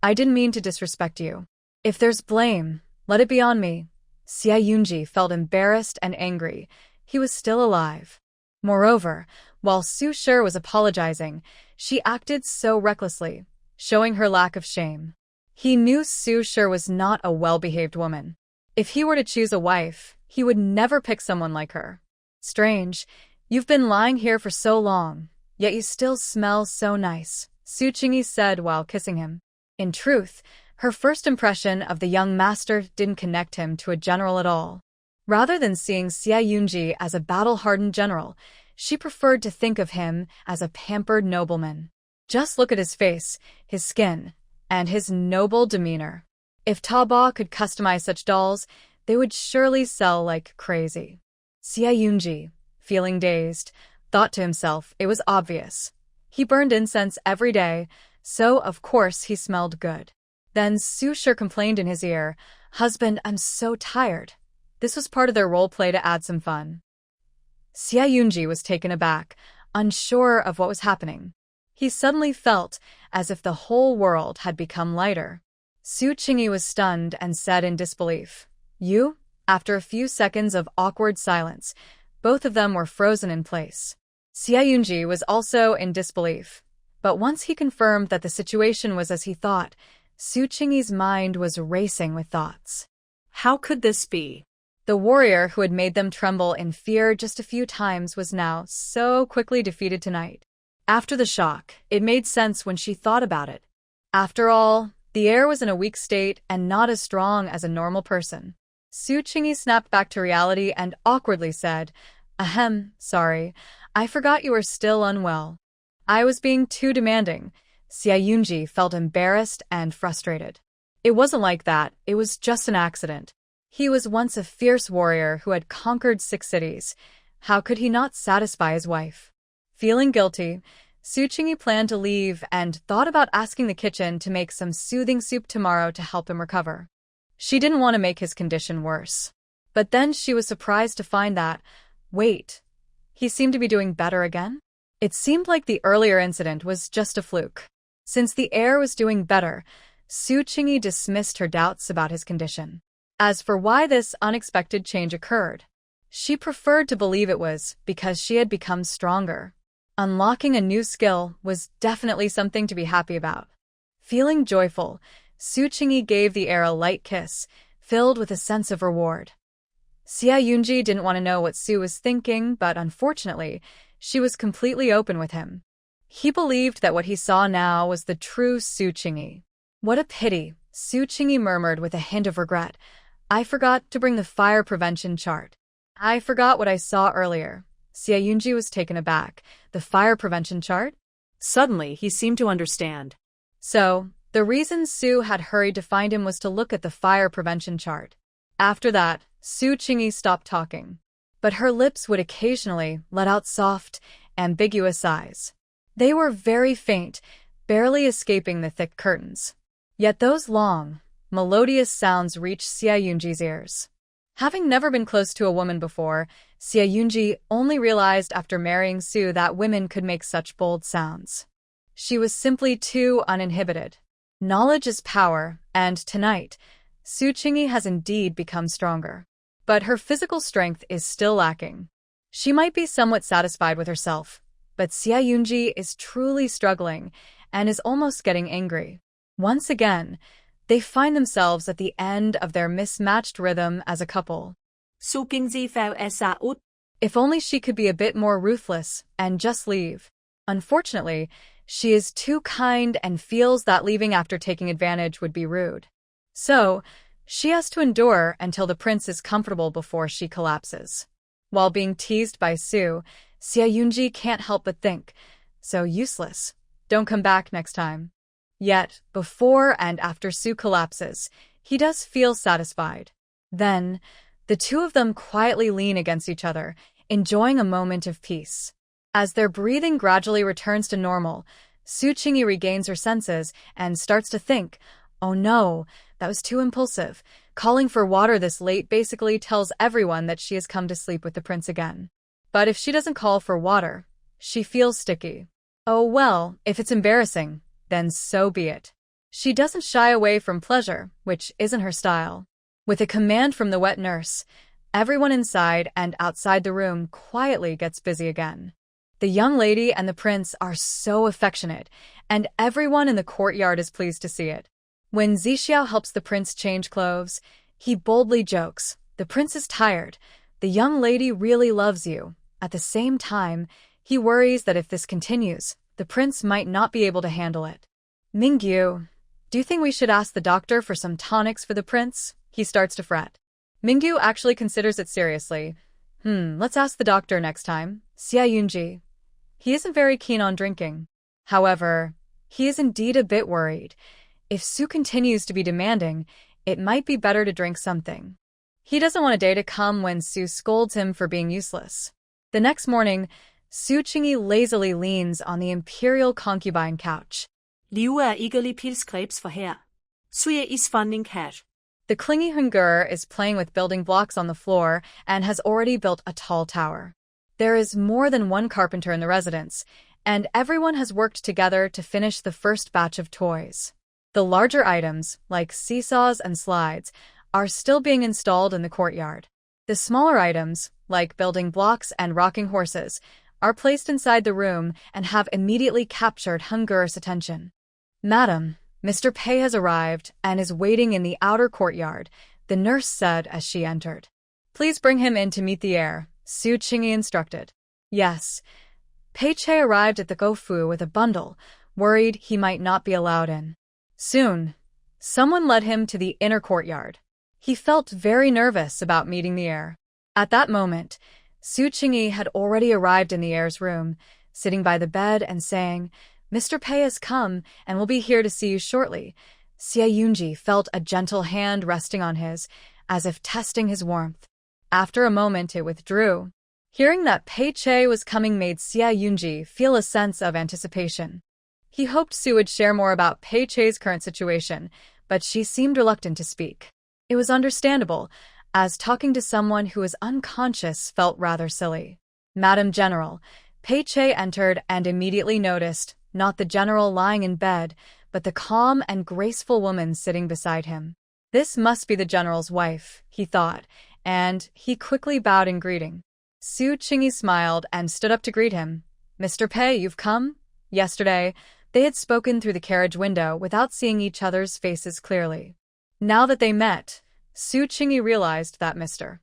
I didn't mean to disrespect you. If there's blame, let it be on me. Xia Yunji felt embarrassed and angry. He was still alive. Moreover, while Su Shi was apologizing, she acted so recklessly, showing her lack of shame. He knew Su Shi was not a well-behaved woman. If he were to choose a wife, he would never pick someone like her. Strange, you've been lying here for so long, yet you still smell so nice, Su Qingyi said while kissing him. In truth, her first impression of the young master didn't connect him to a general at all. Rather than seeing Xia Yunji as a battle-hardened general, she preferred to think of him as a pampered nobleman. Just look at his face, his skin, and his noble demeanor. If Taobao could customize such dolls, they would surely sell like crazy. Xia Yunji, feeling dazed, thought to himself it was obvious. He burned incense every day, so of course he smelled good. Then Su Shi complained in his ear, "Husband, I'm so tired." This was part of their role play to add some fun. Xia Yunji was taken aback, unsure of what was happening. He suddenly felt as if the whole world had become lighter. Su Qingyi was stunned and said in disbelief, "You?" After a few seconds of awkward silence, both of them were frozen in place. Xia Yunji was also in disbelief. But once he confirmed that the situation was as he thought, Su Qingyi's mind was racing with thoughts. How could this be? The warrior who had made them tremble in fear just a few times was now so quickly defeated tonight. After the shock, it made sense when she thought about it. After all, the heir was in a weak state and not as strong as a normal person. Su Qingyi snapped back to reality and awkwardly said, "Ahem, sorry, I forgot you were still unwell. I was being too demanding." Xia Yunji felt embarrassed and frustrated. It wasn't like that, it was just an accident. He was once a fierce warrior who had conquered 6 cities. How could he not satisfy his wife? Feeling guilty, Su Qingyi planned to leave and thought about asking the kitchen to make some soothing soup tomorrow to help him recover. She didn't want to make his condition worse. But then she was surprised to find that, wait, he seemed to be doing better again? It seemed like the earlier incident was just a fluke. Since the heir was doing better, Su Qingyi dismissed her doubts about his condition. As for why this unexpected change occurred, she preferred to believe it was because she had become stronger. Unlocking a new skill was definitely something to be happy about. Feeling joyful, Su Qingyi gave the heir a light kiss, filled with a sense of reward. Xia Yunji didn't want to know what Su was thinking, but unfortunately, she was completely open with him. He believed that what he saw now was the true Su Qingyi. What a pity, Su Qingyi murmured with a hint of regret. I forgot to bring the fire prevention chart. I forgot what I saw earlier. Xie Yunji was taken aback. The fire prevention chart? Suddenly, he seemed to understand. So, the reason Su had hurried to find him was to look at the fire prevention chart. After that, Su Qingyi stopped talking. But her lips would occasionally let out soft, ambiguous sighs. They were very faint, barely escaping the thick curtains. Yet those long, melodious sounds reached Xie Yunji's ears. Having never been close to a woman before, Xie Yunji only realized after marrying Su that women could make such bold sounds. She was simply too uninhibited. Knowledge is power, and tonight, Su Qingyi has indeed become stronger. But her physical strength is still lacking. She might be somewhat satisfied with herself, but Xie Yunji is truly struggling and is almost getting angry. Once again, they find themselves at the end of their mismatched rhythm as a couple. Su Qingyi fell as out. If only she could be a bit more ruthless and just leave. Unfortunately, she is too kind and feels that leaving after taking advantage would be rude. So, she has to endure until the prince is comfortable before she collapses. While being teased by Su, Xie Yunji can't help but think, so useless. Don't come back next time. Yet, before and after Su collapses, he does feel satisfied. Then, the two of them quietly lean against each other, enjoying a moment of peace. As their breathing gradually returns to normal, Su Qingyi regains her senses and starts to think, oh no, that was too impulsive. Calling for water this late basically tells everyone that she has come to sleep with the prince again. But if she doesn't call for water, she feels sticky. Oh well, if it's embarrassing, then so be it. She doesn't shy away from pleasure, which isn't her style. With a command from the wet nurse, everyone inside and outside the room quietly gets busy again. The young lady and the prince are so affectionate, and everyone in the courtyard is pleased to see it. When Zixiao helps the prince change clothes, he boldly jokes, "The prince is tired. The young lady really loves you." At the same time, he worries that if this continues, the prince might not be able to handle it. "Mingyu, do you think we should ask the doctor for some tonics for the prince?" He starts to fret. Mingyu actually considers it seriously. Let's ask the doctor next time. Xie Yunji. He isn't very keen on drinking. However, he is indeed a bit worried. If Su continues to be demanding, it might be better to drink something. He doesn't want a day to come when Su scolds him for being useless. The next morning, Su Qingyi lazily leans on the imperial concubine couch. Liu eagerly peels grapes for heir. Sue is finding cash. The clingy Hungur is playing with building blocks on the floor and has already built a tall tower. There is more than one carpenter in the residence, and everyone has worked together to finish the first batch of toys. The larger items, like seesaws and slides, are still being installed in the courtyard. The smaller items, like building blocks and rocking horses, are placed inside the room and have immediately captured Hungur's attention. "Madam, Mr. Pei has arrived and is waiting in the outer courtyard," the nurse said as she entered. "Please bring him in to meet the heir," Su Qingyi instructed. Yes. Pei Che arrived at the Gofu with a bundle, worried he might not be allowed in. Soon, someone led him to the inner courtyard. He felt very nervous about meeting the heir. At that moment, Su Qingyi had already arrived in the heir's room, sitting by the bed and saying, "Mr. Pei has come and will be here to see you shortly." Xie Yunji felt a gentle hand resting on his, as if testing his warmth. After a moment it withdrew. Hearing that Pei Che was coming made Xie Yunji feel a sense of anticipation. He hoped Su would share more about Pei Che's current situation, but she seemed reluctant to speak. It was understandable, as talking to someone who was unconscious felt rather silly. "Madam General," Pei Che entered and immediately noticed, not the general lying in bed, but the calm and graceful woman sitting beside him. This must be the general's wife, he thought, and he quickly bowed in greeting. Su Qingyi smiled and stood up to greet him. "Mr. Pei, you've come?" Yesterday, they had spoken through the carriage window without seeing each other's faces clearly. Now that they met, Su Qingyi realized that Mr.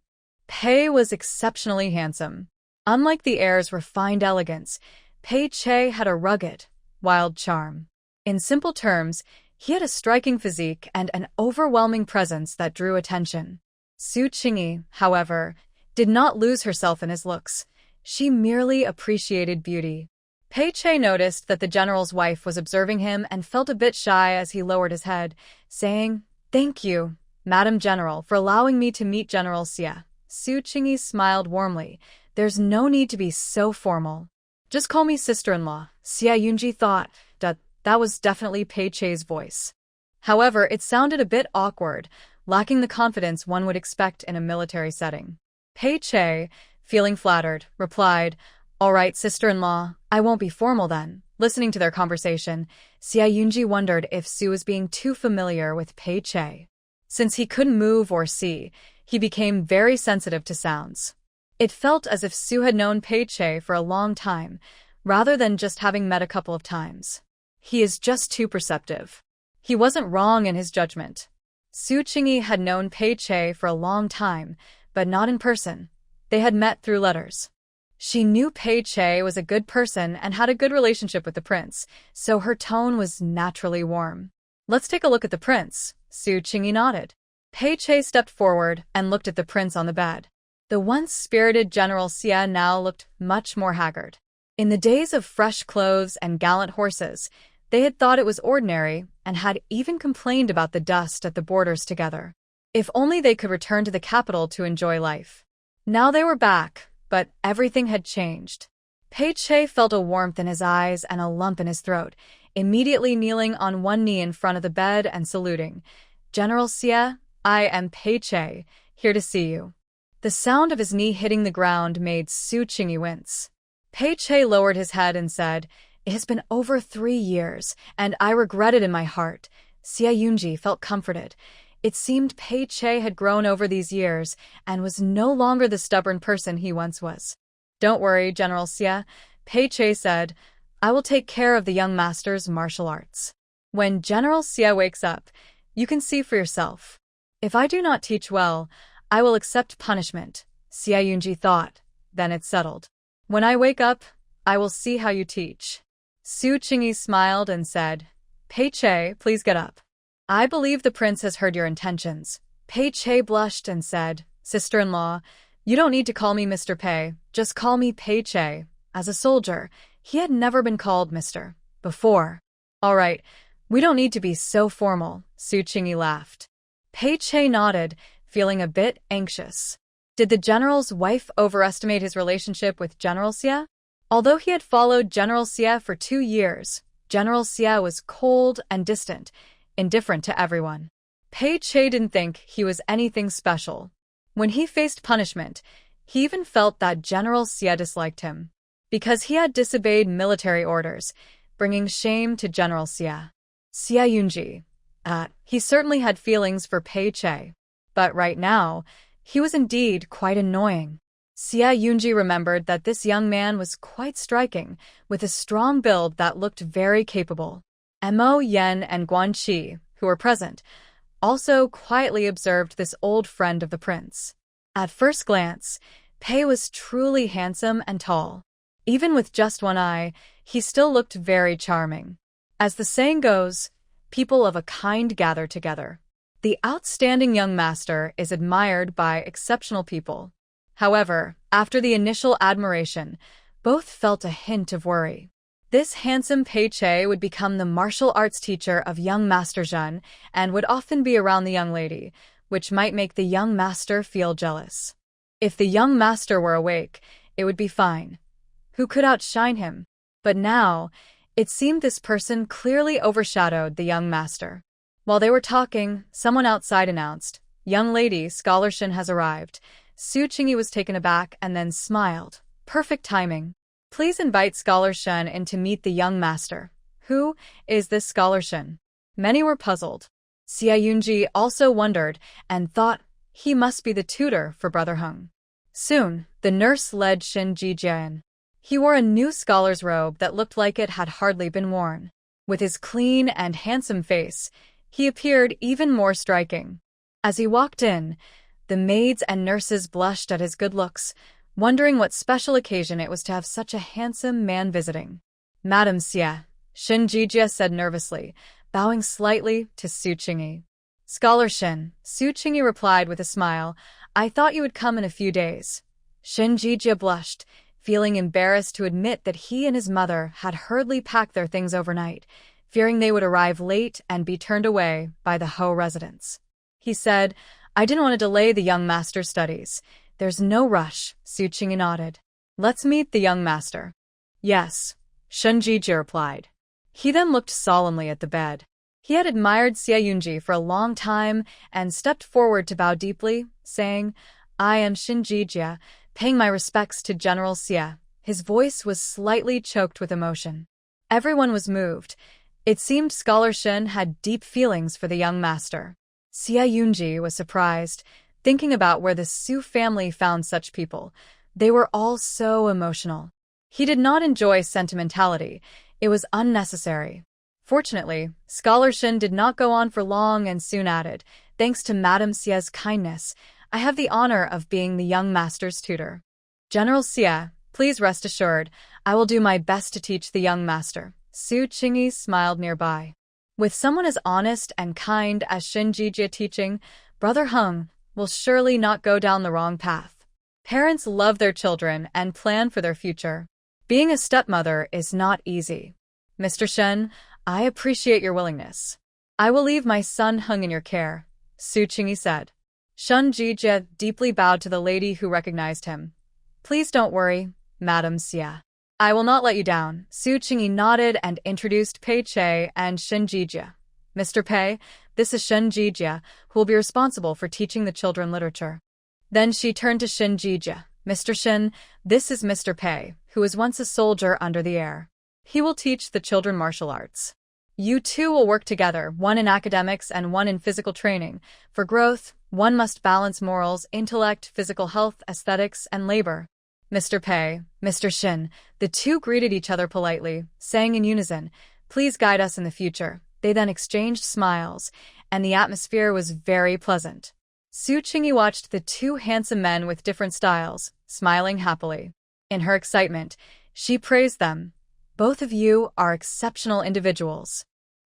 Pei was exceptionally handsome. Unlike the heir's refined elegance, Pei Che had a rugged, wild charm. In simple terms, he had a striking physique and an overwhelming presence that drew attention. Su Qingyi, however, did not lose herself in his looks. She merely appreciated beauty. Pei Che noticed that the general's wife was observing him and felt a bit shy as he lowered his head, saying, "Thank you, Madam General, for allowing me to meet General Xie." Su Qingyi smiled warmly. "There's no need to be so formal. Just call me sister-in-law." Xie Yunji thought that was definitely Pei Che's voice. However, it sounded a bit awkward, lacking the confidence one would expect in a military setting. Pei Che, feeling flattered, replied, "All right, sister-in-law, I won't be formal then." Listening to their conversation, Xie Yunji wondered if Su was being too familiar with Pei Che. Since he couldn't move or see, he became very sensitive to sounds. It felt as if Su had known Pei Che for a long time, rather than just having met a couple of times. He is just too perceptive. He wasn't wrong in his judgment. Su Qingyi had known Pei Che for a long time, but not in person. They had met through letters. She knew Pei Che was a good person and had a good relationship with the prince, so her tone was naturally warm. "Let's take a look at the prince." Su Qingyi nodded. Pei Che stepped forward and looked at the prince on the bed. The once spirited General Xie now looked much more haggard. In the days of fresh clothes and gallant horses, they had thought it was ordinary and had even complained about the dust at the borders together. If only they could return to the capital to enjoy life. Now they were back, but everything had changed. Pei Che felt a warmth in his eyes and a lump in his throat, immediately kneeling on one knee in front of the bed and saluting. "General Xie, I am Pei Che, here to see you." The sound of his knee hitting the ground made Su Qingyi wince. Pei Che lowered his head and said, "It has been over 3 years, and I regret it in my heart." Xie Yunji felt comforted. It seemed Pei Che had grown over these years and was no longer the stubborn person he once was. "Don't worry, General Xie," Pei Che said. "I will take care of the young master's martial arts. When General Xie wakes up, you can see for yourself. If I do not teach well, I will accept punishment." Xie Yunji thought. Then it settled. "When I wake up, I will see how you teach." Su Qingyi smiled and said, "Pei Che, please get up. I believe the prince has heard your intentions." Pei Che blushed and said, "Sister-in-law, you don't need to call me Mr. Pei, just call me Pei Che." As a soldier, he had never been called Mr. before. "All right, we don't need to be so formal," Su Qingyi laughed. Pei Che nodded, feeling a bit anxious. Did the general's wife overestimate his relationship with General Xie? Although he had followed General Xie for 2 years, General Xie was cold and distant, indifferent to everyone. Pei Che didn't think he was anything special. When he faced punishment, he even felt that General Xie disliked him, because he had disobeyed military orders, bringing shame to General Xie. Xie Yunji. He certainly had feelings for Pei Che. But right now, he was indeed quite annoying. Xie Yunji remembered that this young man was quite striking, with a strong build that looked very capable. Mo Yen and Guan Qi, who were present, also quietly observed this old friend of the prince. At first glance, Pei was truly handsome and tall. Even with just one eye, he still looked very charming. As the saying goes, people of a kind gather together. The outstanding young master is admired by exceptional people. However, after the initial admiration, both felt a hint of worry. This handsome Pei Che would become the martial arts teacher of young Master Zhen and would often be around the young lady, which might make the young master feel jealous. If the young master were awake, it would be fine. Who could outshine him? But now, it seemed this person clearly overshadowed the young master. While they were talking, someone outside announced, "Young lady, Scholar Shin has arrived." Su Qingyi was taken aback and then smiled. Perfect timing. "Please invite Scholar Shen in to meet the young master." Who is this Scholar Shen? Many were puzzled. Xie Yunji also wondered and thought he must be the tutor for Brother Heng. Soon, the nurse led Shin Jijian. He wore a new scholar's robe that looked like it had hardly been worn. With his clean and handsome face, he appeared even more striking. As he walked in, the maids and nurses blushed at his good looks, wondering what special occasion it was to have such a handsome man visiting. "Madam Xie," Shin Jijia said nervously, bowing slightly to Su Qingyi. "Scholar Shin," Su Qingyi replied with a smile, "I thought you would come in a few days." Shin Jijia blushed, feeling embarrassed to admit that he and his mother had hurriedly packed their things overnight, fearing they would arrive late and be turned away by the Ho residents. He said, "I didn't want to delay the young master's studies. There's no rush," Su Qingyi nodded. "Let's meet the young master." "Yes," Shen Jiji replied. He then looked solemnly at the bed. He had admired Xie Yunji for a long time and stepped forward to bow deeply, saying, "I am Shen Jiji, paying my respects to General Xie." His voice was slightly choked with emotion. Everyone was moved. It seemed Scholar Shen had deep feelings for the young master. Xie Yunji was surprised, thinking about where the Su family found such people. They were all so emotional. He did not enjoy sentimentality. It was unnecessary. Fortunately, Scholar Shen did not go on for long and soon added, "Thanks to Madame Xie's kindness, I have the honor of being the young master's tutor. General Xie, please rest assured, I will do my best to teach the young master." Su Qingyi smiled nearby. With someone as honest and kind as Shen Jiji teaching, Brother Heng will surely not go down the wrong path. Parents love their children and plan for their future. Being a stepmother is not easy. Mr. Shen, I appreciate your willingness. I will leave my son Heng in your care, Su Qingyi said. Shen Jiji deeply bowed to the lady who recognized him. Please don't worry, Madame Xie. I will not let you down. Su Qingyi nodded and introduced Pei Che and Shen Jiji. Mr. Pei, this is Shen Jiji, who will be responsible for teaching the children literature. Then she turned to Shen Jiji. Mr. Shen, this is Mr. Pei, who was once a soldier under the heir. He will teach the children martial arts. You two will work together, one in academics and one in physical training. For growth, one must balance morals, intellect, physical health, aesthetics, and labor. Mr. Pei, Mr. Shen, the two greeted each other politely, saying in unison, "Please guide us in the future." They then exchanged smiles, and the atmosphere was very pleasant. Su Qingyi watched the two handsome men with different styles, smiling happily. In her excitement, she praised them. Both of you are exceptional individuals.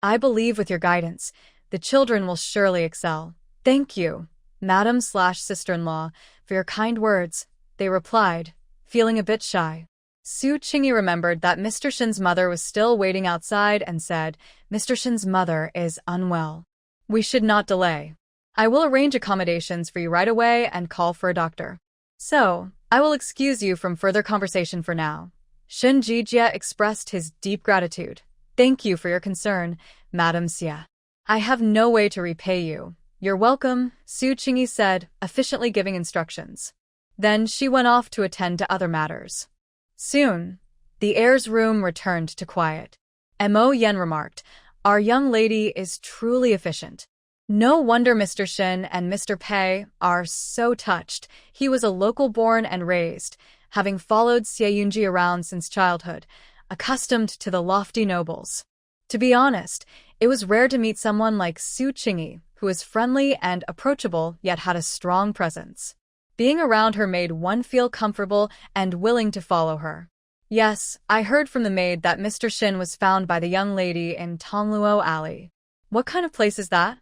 I believe with your guidance, the children will surely excel. Thank you, Madam/sister-in-law, for your kind words, they replied, feeling a bit shy. Su Qingyi remembered that Mr. Shen's mother was still waiting outside and said, "Mr. Shen's mother is unwell. We should not delay. I will arrange accommodations for you right away and call for a doctor. So, I will excuse you from further conversation for now." Shen Jiji expressed his deep gratitude. "Thank you for your concern, Madame Xie. I have no way to repay you." "You're welcome," Su Qingyi said, efficiently giving instructions. Then she went off to attend to other matters. Soon, the heir's room returned to quiet. Mo Yen remarked, "Our young lady is truly efficient. No wonder Mr. Shen and Mr. Pei are so touched. He was a local born and raised, having followed Xie Yunji around since childhood, accustomed to the lofty nobles. To be honest, it was rare to meet someone like Su Qingyi, who was friendly and approachable yet had a strong presence. Being around her made one feel comfortable and willing to follow her. Yes, I heard from the maid that Mr. Shen was found by the young lady in Tongluo Alley. What kind of place is that?"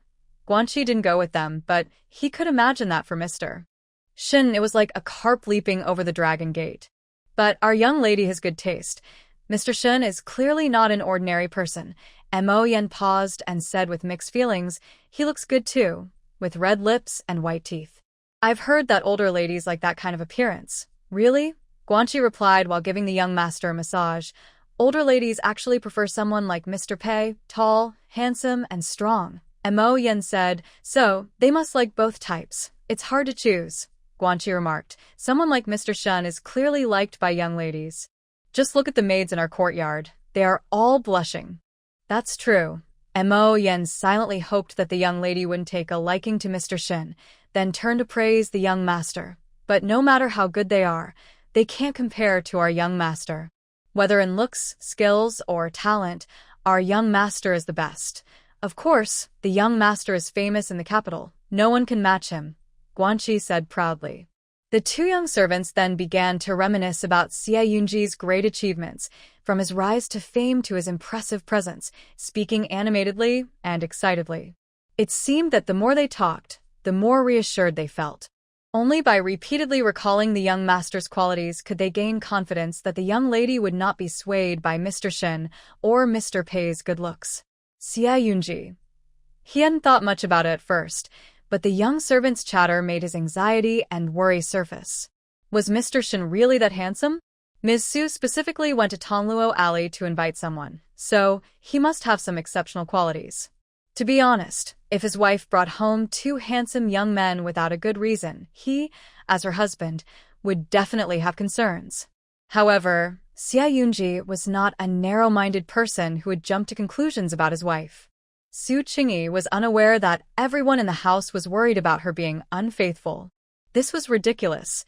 Guanxi didn't go with them, but he could imagine that for Mr. Shen it was like a carp leaping over the dragon gate. But our young lady has good taste. Mr. Shen is clearly not an ordinary person. Mo Yen paused and said with mixed feelings, "He looks good too, with red lips and white teeth." "I've heard that older ladies like that kind of appearance." "Really?" Guanxi replied while giving the young master a massage. "Older ladies actually prefer someone like Mr. Pei, tall, handsome, and strong." Mo Yen said, "So, they must like both types. It's hard to choose." Guanxi remarked, "Someone like Mr. Shen is clearly liked by young ladies. Just look at the maids in our courtyard. They are all blushing." "That's true." Mo Yen silently hoped that the young lady wouldn't take a liking to Mr. Shen, then turned to praise the young master. But no matter how good they are, they can't compare to our young master. Whether in looks, skills, or talent, our young master is the best. Of course, the young master is famous in the capital. No one can match him, Guanxi said proudly. The two young servants then began to reminisce about Xie Yunji's great achievements, from his rise to fame to his impressive presence, speaking animatedly and excitedly. It seemed that the more they talked, the more reassured they felt. Only by repeatedly recalling the young master's qualities could they gain confidence that the young lady would not be swayed by Mr. Shin or Mr. Pei's good looks. Xia Yunji. He hadn't thought much about it at first, but the young servant's chatter made his anxiety and worry surface. Was Mr. Shin really that handsome? Ms. Su specifically went to Tongluo Alley to invite someone, so he must have some exceptional qualities. To be honest, if his wife brought home two handsome young men without a good reason, he, as her husband, would definitely have concerns. However, Xia Yunji was not a narrow-minded person who would jump to conclusions about his wife. Su Qingyi was unaware that everyone in the house was worried about her being unfaithful. This was ridiculous.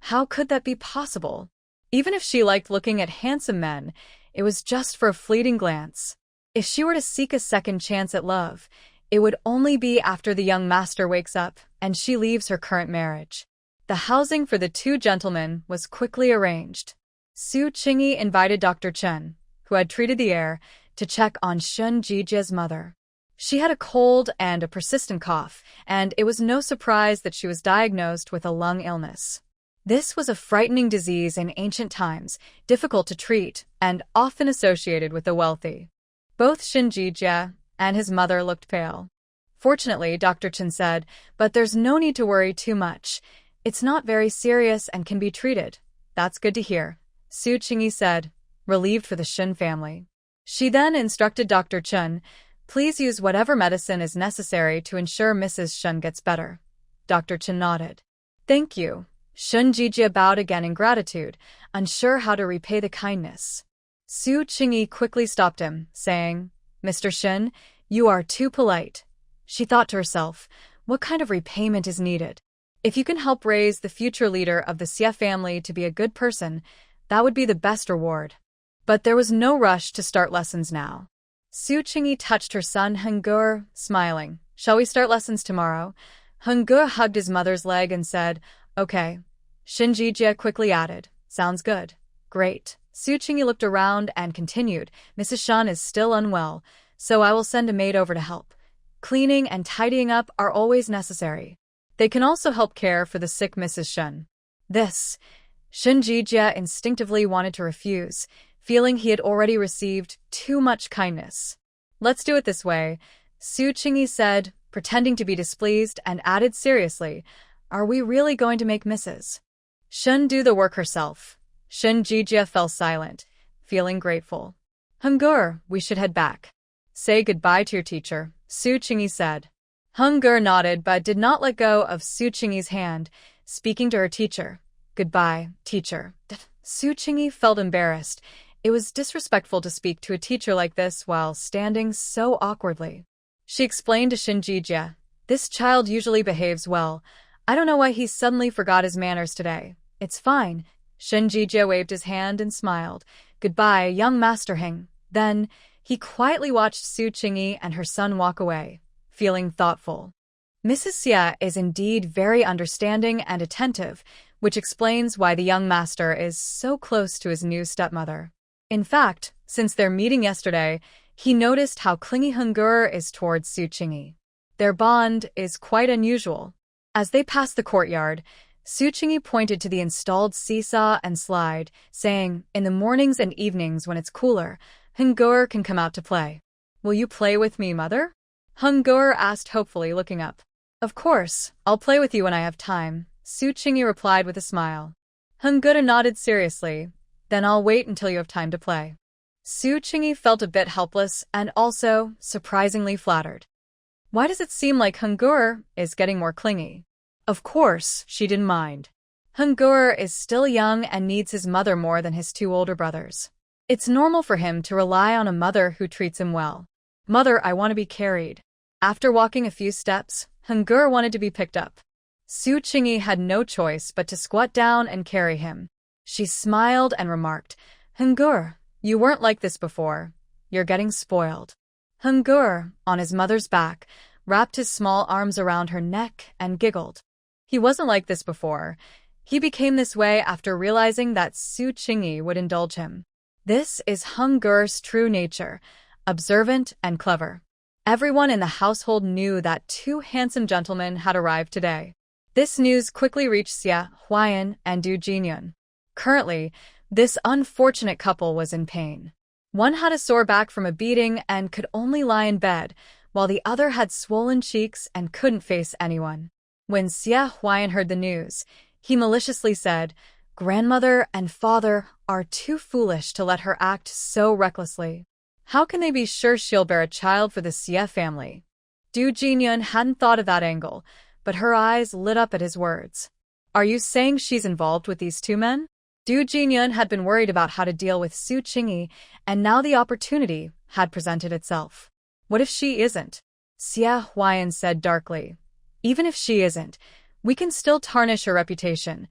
How could that be possible? Even if she liked looking at handsome men, it was just for a fleeting glance. If she were to seek a second chance at love, it would only be after the young master wakes up and she leaves her current marriage. The housing for the two gentlemen was quickly arranged. Su Qingyi invited Dr. Chen, who had treated the heir, to check on Shun Jijia's mother. She had a cold and a persistent cough, and it was no surprise that she was diagnosed with a lung illness. This was a frightening disease in ancient times, difficult to treat, and often associated with the wealthy. Both Shin Jijia and his mother looked pale. Fortunately, Dr. Chen said, but there's no need to worry too much. It's not very serious and can be treated. That's good to hear, Su Qingyi said, relieved for the Shin family. She then instructed Dr. Chen, please use whatever medicine is necessary to ensure Mrs. Shun gets better. Dr. Chen nodded. Thank you. Shun Jijia bowed again in gratitude, unsure how to repay the kindness. Su Qingyi quickly stopped him, saying, Mr. Shin, you are too polite. She thought to herself, what kind of repayment is needed? If you can help raise the future leader of the Xie family to be a good person, that would be the best reward. But there was no rush to start lessons now. Su Qingyi touched her son Hengge, smiling. Shall we start lessons tomorrow? Hengge hugged his mother's leg and said, okay. Shin Jijia quickly added, sounds good. Great. Su Qingyi looked around and continued, Mrs. Shun is still unwell, so I will send a maid over to help. Cleaning and tidying up are always necessary. They can also help care for the sick Mrs. Shun. This, Shin Jijia instinctively wanted to refuse, feeling he had already received too much kindness. Let's do it this way, Su Qingyi said, pretending to be displeased, and added seriously, are we really going to make Mrs. Shun do the work herself? Shin Jijia fell silent, feeling grateful. Hengge, we should head back. Say goodbye to your teacher, Su Qingyi said. Hengge nodded but did not let go of Su Qingyi's hand, speaking to her teacher. Goodbye, teacher. Su Qingyi felt embarrassed. It was disrespectful to speak to a teacher like this while standing so awkwardly. She explained to Shin Jijia, this child usually behaves well. I don't know why he suddenly forgot his manners today. It's fine. Shin Jijia waved his hand and smiled. Goodbye, young Master Heng. Then, he quietly watched Su Qingyi and her son walk away, feeling thoughtful. Mrs. Xia is indeed very understanding and attentive, which explains why the young master is so close to his new stepmother. In fact, since their meeting yesterday, he noticed how clingy Hengge is towards Su Qingyi. Their bond is quite unusual. As they passed the courtyard, Su Qingyi pointed to the installed seesaw and slide, saying, in the mornings and evenings when it's cooler, Hengge can come out to play. Will you play with me, mother? Hengge asked hopefully, looking up. Of course, I'll play with you when I have time, Su Qingyi replied with a smile. Hengge nodded seriously. Then I'll wait until you have time to play. Su Qingyi felt a bit helpless and also surprisingly flattered. Why does it seem like Hengge is getting more clingy? Of course, she didn't mind. Hengge is still young and needs his mother more than his two older brothers. It's normal for him to rely on a mother who treats him well. Mother, I want to be carried. After walking a few steps, Hengge wanted to be picked up. Su Qingyi had no choice but to squat down and carry him. She smiled and remarked, Hengge, you weren't like this before. You're getting spoiled. Hengge, on his mother's back, wrapped his small arms around her neck and giggled. He wasn't like this before. He became this way after realizing that Su Qingyi would indulge him. This is Hengge's true nature, observant and clever. Everyone in the household knew that two handsome gentlemen had arrived today. This news quickly reached Xia Huayan and Du Jinyun. Currently, this unfortunate couple was in pain. One had a sore back from a beating and could only lie in bed, while the other had swollen cheeks and couldn't face anyone. When Xia Huayan heard the news, he maliciously said, "Grandmother and father are too foolish to let her act so recklessly. How can they be sure she'll bear a child for the Xia family?" Du Jinyun hadn't thought of that angle, but her eyes lit up at his words. "Are you saying she's involved with these two men?" Du Jinyun had been worried about how to deal with Su Qingyi, and now the opportunity had presented itself. "What if she isn't?" Xia Huayan said darkly. "Even if she isn't, we can still tarnish her reputation.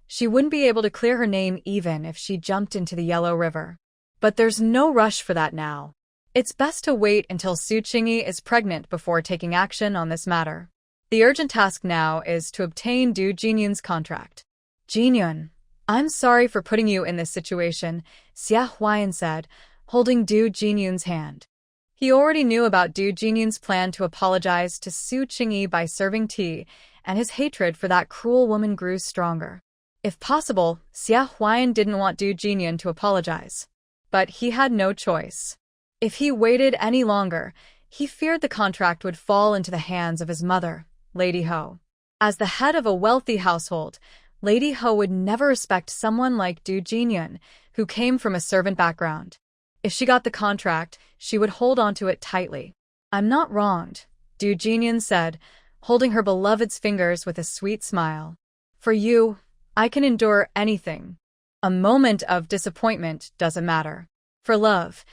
She wouldn't be able to clear her name even if she jumped into the Yellow River. But there's no rush for that now. It's best to wait until Su Qingyi is pregnant before taking action on this matter. The urgent task now is to obtain Du Jinyun's contract." "Jinyun, I'm sorry for putting you in this situation," Xia Huayan said, holding Du Jinyun's hand. He already knew about Du Jinyun's plan to apologize to Su Qingyi by serving tea, and his hatred for that cruel woman grew stronger. If possible, Xia Huayan didn't want Du Jinyun to apologize. But he had no choice. If he waited any longer, he feared the contract would fall into the hands of his mother, Lady Ho. As the head of a wealthy household, Lady Ho would never respect someone like Du Jinyun, who came from a servant background. If she got the contract, she would hold onto it tightly. "I'm not wronged," Du Jinyun said, holding her beloved's fingers with a sweet smile. "For you, I can endure anything. A moment of disappointment doesn't matter." For love,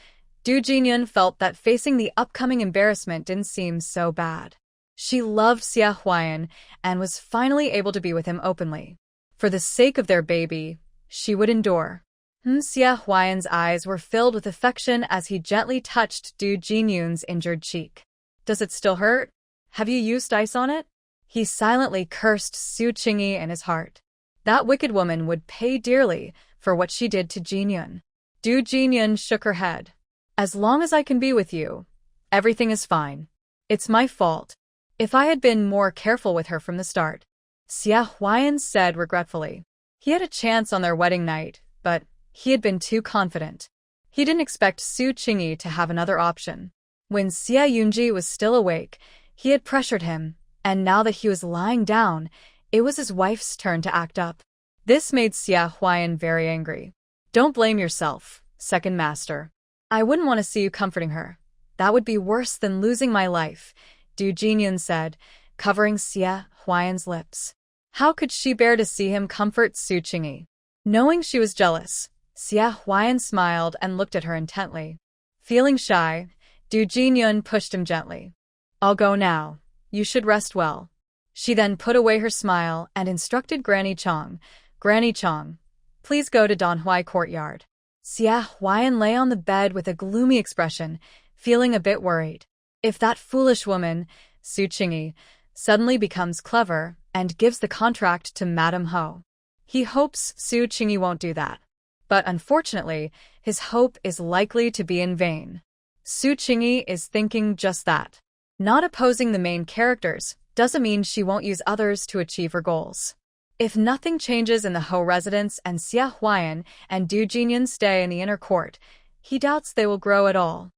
Du Jinyun felt that facing the upcoming embarrassment didn't seem so bad. She loved Xia Huayan and was finally able to be with him openly. For the sake of their baby, she would endure. Xia Huayan's eyes were filled with affection as he gently touched Du Jinyun's injured cheek. "Does it still hurt? Have you used ice on it?" He silently cursed Su Qingyi in his heart. That wicked woman would pay dearly for what she did to Jinyun. Du Jinyun shook her head. "As long as I can be with you, everything is fine. It's my fault. If I had been more careful with her from the start," Xia Huayan said regretfully. He had a chance on their wedding night, but he had been too confident. He didn't expect Su Qingyi to have another option. When Xia Yunji was still awake, he had pressured him, and now that he was lying down, it was his wife's turn to act up. This made Xia Huayan very angry. "Don't blame yourself, second master. I wouldn't want to see you comforting her. That would be worse than losing my life," Du Jinyun said, covering Xia Huayan's lips. How could she bear to see him comfort Su Qingyi? Knowing she was jealous, Xia Huayan smiled and looked at her intently. Feeling shy, Du Jinyun pushed him gently. "I'll go now. You should rest well." She then put away her smile and instructed Granny Chong, "Granny Chong, please go to Donhui courtyard." Xia Huayan lay on the bed with a gloomy expression, feeling a bit worried. If that foolish woman, Su Qingyi, suddenly becomes clever and gives the contract to Madame Ho. He hopes Su Qingyi won't do that. But unfortunately, his hope is likely to be in vain. Su Qingyi is thinking just that. Not opposing the main characters doesn't mean she won't use others to achieve her goals. If nothing changes in the Ho residence and Xia Huayan and Du Jinyun stay in the inner court, he doubts they will grow at all.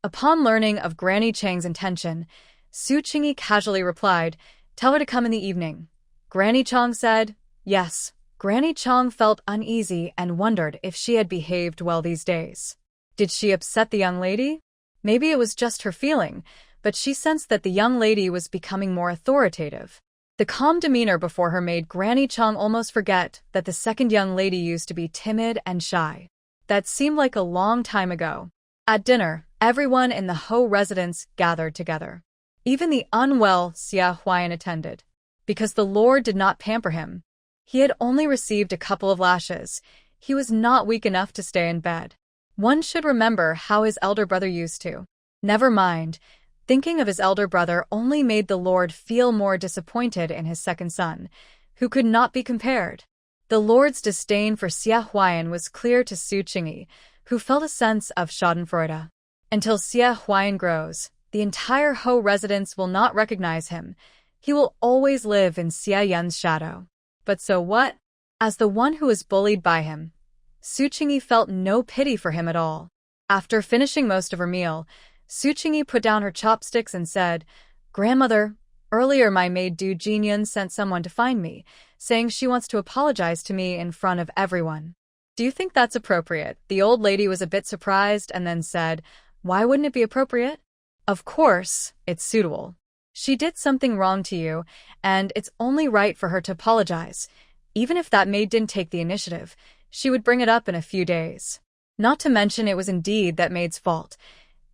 Upon learning of Granny Chang's intention, Su Qingyi casually replied, "Tell her to come in the evening." Granny Chang said, "Yes." Granny Chang felt uneasy and wondered if she had behaved well these days. Did she upset the young lady? Maybe it was just her feeling, but she sensed that the young lady was becoming more authoritative. The calm demeanor before her made Granny Chang almost forget that the second young lady used to be timid and shy. That seemed like a long time ago. At dinner, everyone in the Ho residence gathered together. Even the unwell Xia Huayan attended. Because the Lord did not pamper him. He had only received a couple of lashes. He was not weak enough to stay in bed. One should remember how his elder brother used to. Never mind. Thinking of his elder brother only made the Lord feel more disappointed in his second son, who could not be compared. The Lord's disdain for Xia Huayan was clear to Su Qingyi, who felt a sense of schadenfreude. Until Xia Huayan grows, the entire Ho residence will not recognize him. He will always live in Xia Yan's shadow. But so what? As the one who was bullied by him, Su Qingyi felt no pity for him at all. After finishing most of her meal, Su Qingyi put down her chopsticks and said, "Grandmother, earlier my maid Du Jinyan sent someone to find me, saying she wants to apologize to me in front of everyone. Do you think that's appropriate?" The old lady was a bit surprised and then said, "Why wouldn't it be appropriate? Of course, it's suitable. She did something wrong to you, and it's only right for her to apologize. Even if that maid didn't take the initiative, she would bring it up in a few days. Not to mention it was indeed that maid's fault.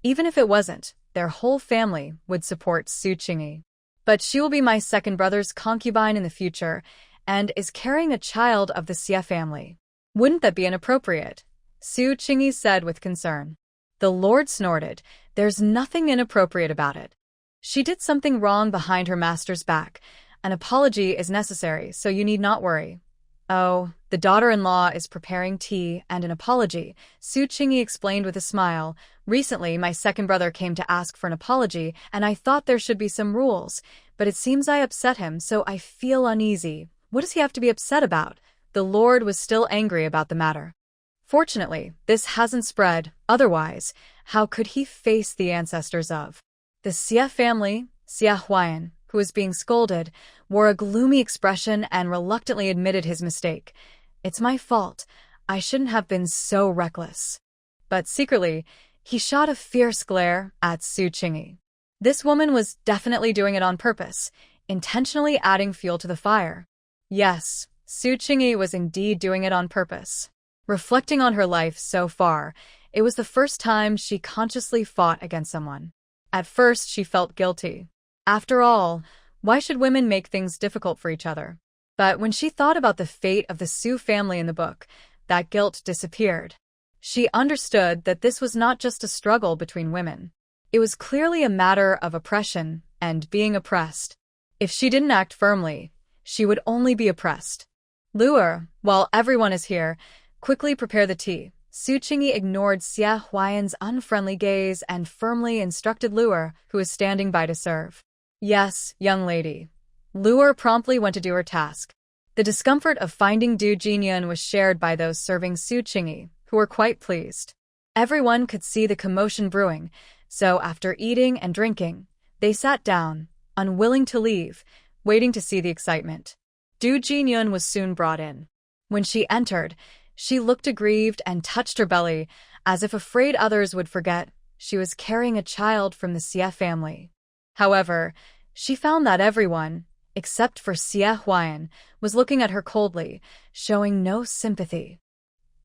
Even if it wasn't, their whole family would support Su Qingyi. But she will be my second brother's concubine in the future, and is carrying a child of the Xia family. Wouldn't that be inappropriate?" Su Qingyi said with concern. The Lord snorted. "There's nothing inappropriate about it. She did something wrong behind her master's back. An apology is necessary, so you need not worry." "Oh, the daughter-in-law is preparing tea and an apology," Su Qingyi explained with a smile. "Recently, my second brother came to ask for an apology, and I thought there should be some rules, but it seems I upset him, so I feel uneasy." "What does he have to be upset about?" The Lord was still angry about the matter. "Fortunately, this hasn't spread. Otherwise, how could he face the ancestors of the Xia family?" Xia Huayan, who was being scolded, wore a gloomy expression and reluctantly admitted his mistake. "It's my fault. I shouldn't have been so reckless." But secretly, he shot a fierce glare at Su Qingyi. This woman was definitely doing it on purpose, intentionally adding fuel to the fire. Yes, Su Qingyi was indeed doing it on purpose. Reflecting on her life so far, it was the first time she consciously fought against someone. At first, she felt guilty. After all, why should women make things difficult for each other? But when she thought about the fate of the Su family in the book, that guilt disappeared. She understood that this was not just a struggle between women. It was clearly a matter of oppression and being oppressed. If she didn't act firmly, she would only be oppressed. "Luer, while everyone is here, quickly prepare the tea." Su Qingyi ignored Xia Huayan's unfriendly gaze and firmly instructed Luer, who was standing by to serve. "Yes, young lady." Luer promptly went to do her task. The discomfort of finding Du Jinyan was shared by those serving Su Qingyi, who were quite pleased. Everyone could see the commotion brewing, so after eating and drinking, they sat down, unwilling to leave, waiting to see the excitement. Du Jinyan was soon brought in. When she entered, she looked aggrieved and touched her belly, as if afraid others would forget she was carrying a child from the Xia family. However, she found that everyone, except for Xia Huayan, was looking at her coldly, showing no sympathy.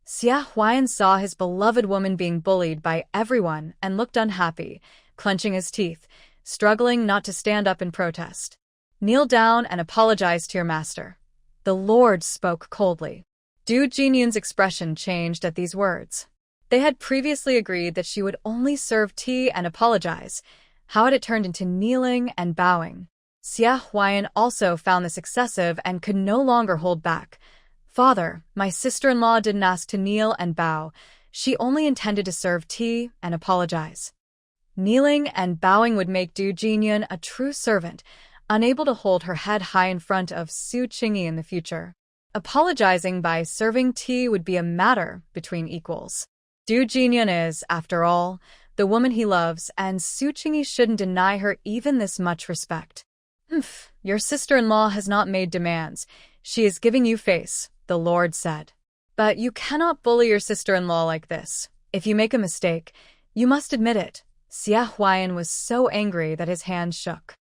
Xia Huayan saw his beloved woman being bullied by everyone and looked unhappy, clenching his teeth, struggling not to stand up in protest. "Kneel down and apologize to your master." The Lord spoke coldly. Du Jinyan's expression changed at these words. They had previously agreed that she would only serve tea and apologize. How had it turned into kneeling and bowing? Xia Huayan also found this excessive and could no longer hold back. "Father, my sister-in-law didn't ask to kneel and bow. She only intended to serve tea and apologize." Kneeling and bowing would make Du Jinyan a true servant, unable to hold her head high in front of Su Qingyi in the future. Apologizing by serving tea would be a matter between equals. Du Jinyan is, after all, the woman he loves, and Su Qingyi shouldn't deny her even this much respect. Your sister-in-law has not made demands. She is giving you face," the Lord said. "But you cannot bully your sister-in-law like this. If you make a mistake, you must admit it." Xia Huayan was so angry that his hands shook.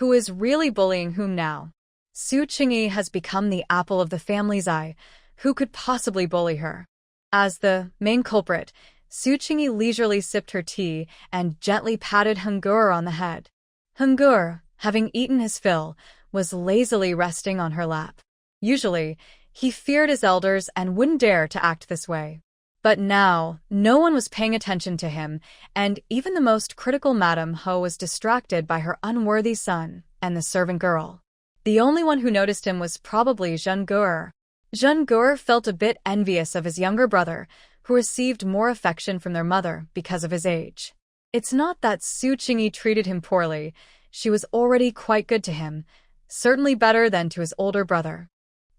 Who is really bullying whom now? Su Qingyi has become the apple of the family's eye. Who could possibly bully her? As the main culprit, Su Qingyi leisurely sipped her tea and gently patted Hungur on the head. Hungur, having eaten his fill, was lazily resting on her lap. Usually, he feared his elders and wouldn't dare to act this way. But now, no one was paying attention to him, and even the most critical Madame Ho was distracted by her unworthy son and the servant girl. The only one who noticed him was probably Zhengur. Zhengur felt a bit envious of his younger brother, who received more affection from their mother because of his age. It's not that Su Qingyi treated him poorly. She was already quite good to him, Certainly better than to his older brother.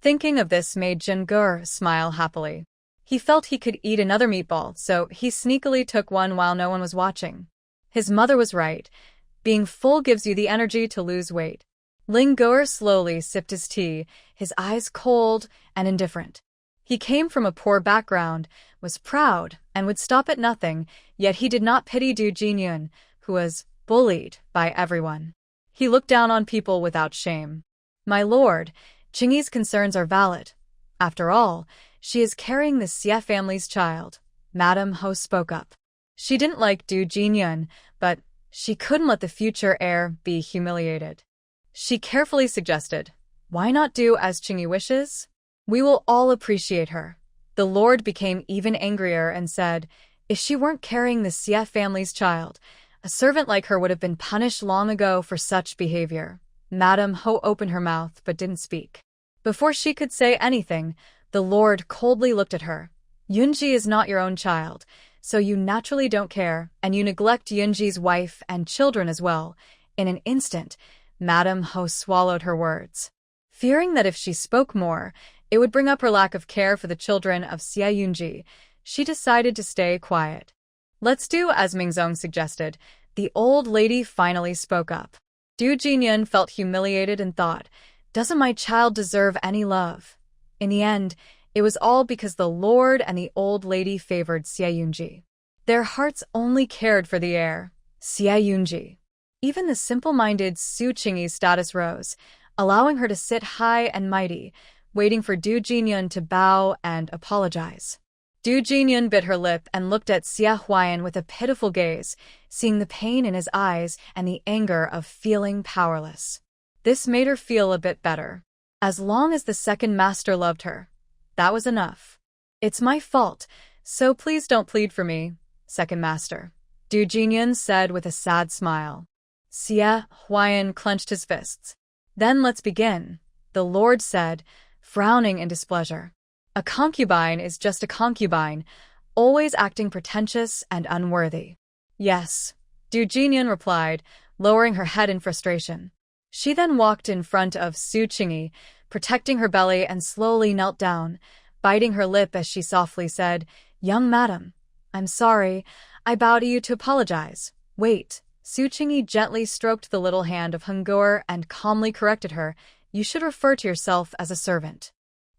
Thinking of this made Jin-gur smile happily. He felt he could eat another meatball, so he sneakily took one while no one was watching. His mother was right. Being full gives you the energy to lose weight. Ling-gur slowly sipped his tea, his eyes cold and indifferent. He came from a poor background, was proud, and would stop at nothing, yet he did not pity Du Jinyun, who was bullied by everyone. He looked down on people without shame. My lord, Qingyi's concerns are valid. After all, she is carrying the Xie family's child. Madame Ho spoke up. She didn't like Du Jinyun, but she couldn't let the future heir be humiliated. She carefully suggested, why not do as Qingyi wishes? We will all appreciate her. The lord became even angrier and said, if she weren't carrying the Xie family's child, a servant like her would have been punished long ago for such behavior. Madame Ho opened her mouth but didn't speak. Before she could say anything, the lord coldly looked at her. Yunji is not your own child, so you naturally don't care, and you neglect Yunji's wife and children as well. In an instant, Madame Ho swallowed her words. Fearing that if she spoke more, it would bring up her lack of care for the children of Xie Yunji, she decided to stay quiet. Let's do as Mingzong suggested. The old lady finally spoke up. Du Jinyun felt humiliated and thought, doesn't my child deserve any love? In the end, it was all because the lord and the old lady favored Xie Yunji. Their hearts only cared for the heir, Xie Yunji. Even the simple-minded Su Qingyi's status rose, allowing her to sit high and mighty, waiting for Du Jinyun to bow and apologize. Du Jinyun bit her lip and looked at Xie Huayan with a pitiful gaze, seeing the pain in his eyes and the anger of feeling powerless. This made her feel a bit better. As long as the second master loved her, that was enough. It's my fault, so please don't plead for me, second master, Du Jinyun said with a sad smile. Xie Huayan clenched his fists. Then let's begin, the lord said, frowning in displeasure. A concubine is just a concubine, always acting pretentious and unworthy. Yes, Du Jinyun replied, lowering her head in frustration. She then walked in front of Su Qingyi, protecting her belly, and slowly knelt down, biting her lip as she softly said, young madam, I'm sorry, I bow to you to apologize. Wait. Su Qingyi gently stroked the little hand of Hungor and calmly corrected her, you should refer to yourself as a servant.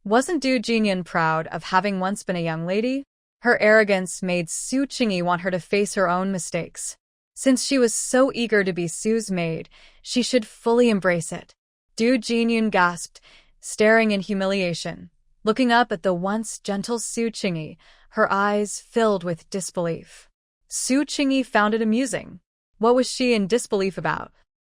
Wasn't Du Jinyun proud of having once been a young lady? Her arrogance made Su Qingyi want her to face her own mistakes. Since she was so eager to be Su's maid, she should fully embrace it. Du Jinyun gasped, staring in humiliation. Looking up at the once gentle Su Qingyi, her eyes filled with disbelief. Su Qingyi found it amusing. What was she in disbelief about?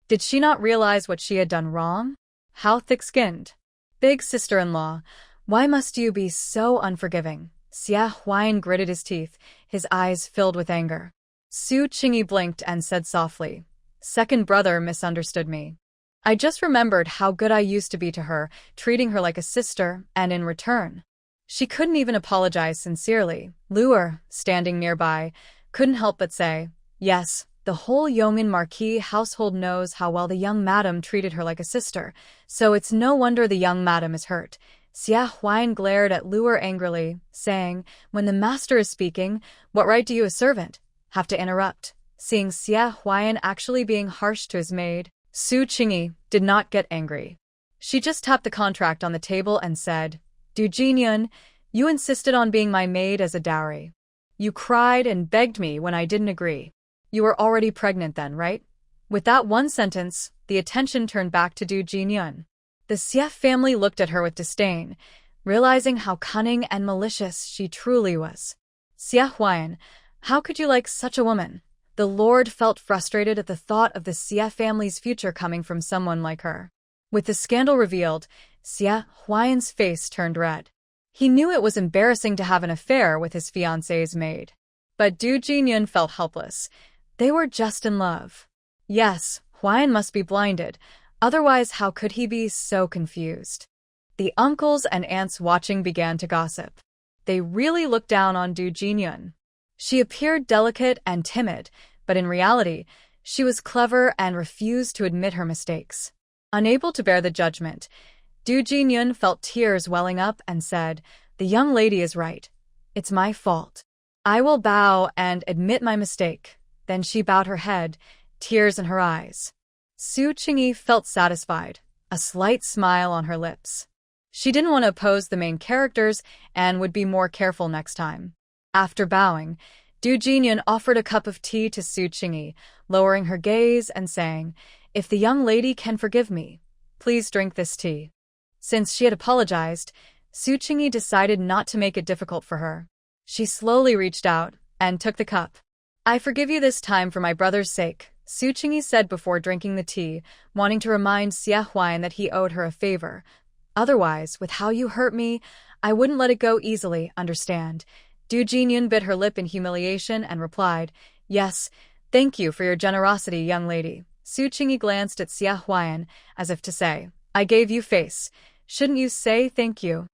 Did she not realize what she had done wrong? How thick-skinned. Big sister-in-law, why must you be so unforgiving? Xie Huayan gritted his teeth, his eyes filled with anger. Su Qingyi blinked and said softly, second brother misunderstood me. I just remembered how good I used to be to her, treating her like a sister, and in return. She couldn't even apologize sincerely. Luer, standing nearby, couldn't help but say, yes, the whole Yongin Marquis household knows how well the young madam treated her like a sister, so it's no wonder the young madam is hurt. Xie Huayan glared at Luer angrily, saying, when the master is speaking, what right do you, a servant, have to interrupt? Seeing Xie Huayan actually being harsh to his maid, Su Qingyi did not get angry. She just tapped the contract on the table and said, Du Jinyun, you insisted on being my maid as a dowry. You cried and begged me when I didn't agree. You were already pregnant then, right? With that one sentence, the attention turned back to Du Jinyun. The Xie family looked at her with disdain, realizing how cunning and malicious she truly was. Xie Huayan, how could you like such a woman? The lord felt frustrated at the thought of the Xie family's future coming from someone like her. With the scandal revealed, Xie Huayan's face turned red. He knew it was embarrassing to have an affair with his fiancée's maid. But Du Jinyun felt helpless. They were just in love. Yes, Huayan must be blinded, otherwise how could he be so confused? The uncles and aunts watching began to gossip. They really looked down on Du Jinyun. She appeared delicate and timid, but in reality, she was clever and refused to admit her mistakes. Unable to bear the judgment, Du Jinyun felt tears welling up and said, "The young lady is right. It's my fault. I will bow and admit my mistake." Then she bowed her head, tears in her eyes. Su Qingyi felt satisfied, a slight smile on her lips. She didn't want to oppose the main characters and would be more careful next time. After bowing, Du Jinyun offered a cup of tea to Su Qingyi, lowering her gaze and saying, "If the young lady can forgive me, please drink this tea." Since she had apologized, Su Qingyi decided not to make it difficult for her. She slowly reached out and took the cup. "I forgive you this time for my brother's sake," Su Qingyi said before drinking the tea, wanting to remind Xia Huan that he owed her a favor. "Otherwise, with how you hurt me, I wouldn't let it go easily, understand?" Du Jinyun bit her lip in humiliation and replied, "Yes, thank you for your generosity, young lady." Su Qingyi glanced at Xia Huan, as if to say, "I gave you face. Shouldn't you say thank you?"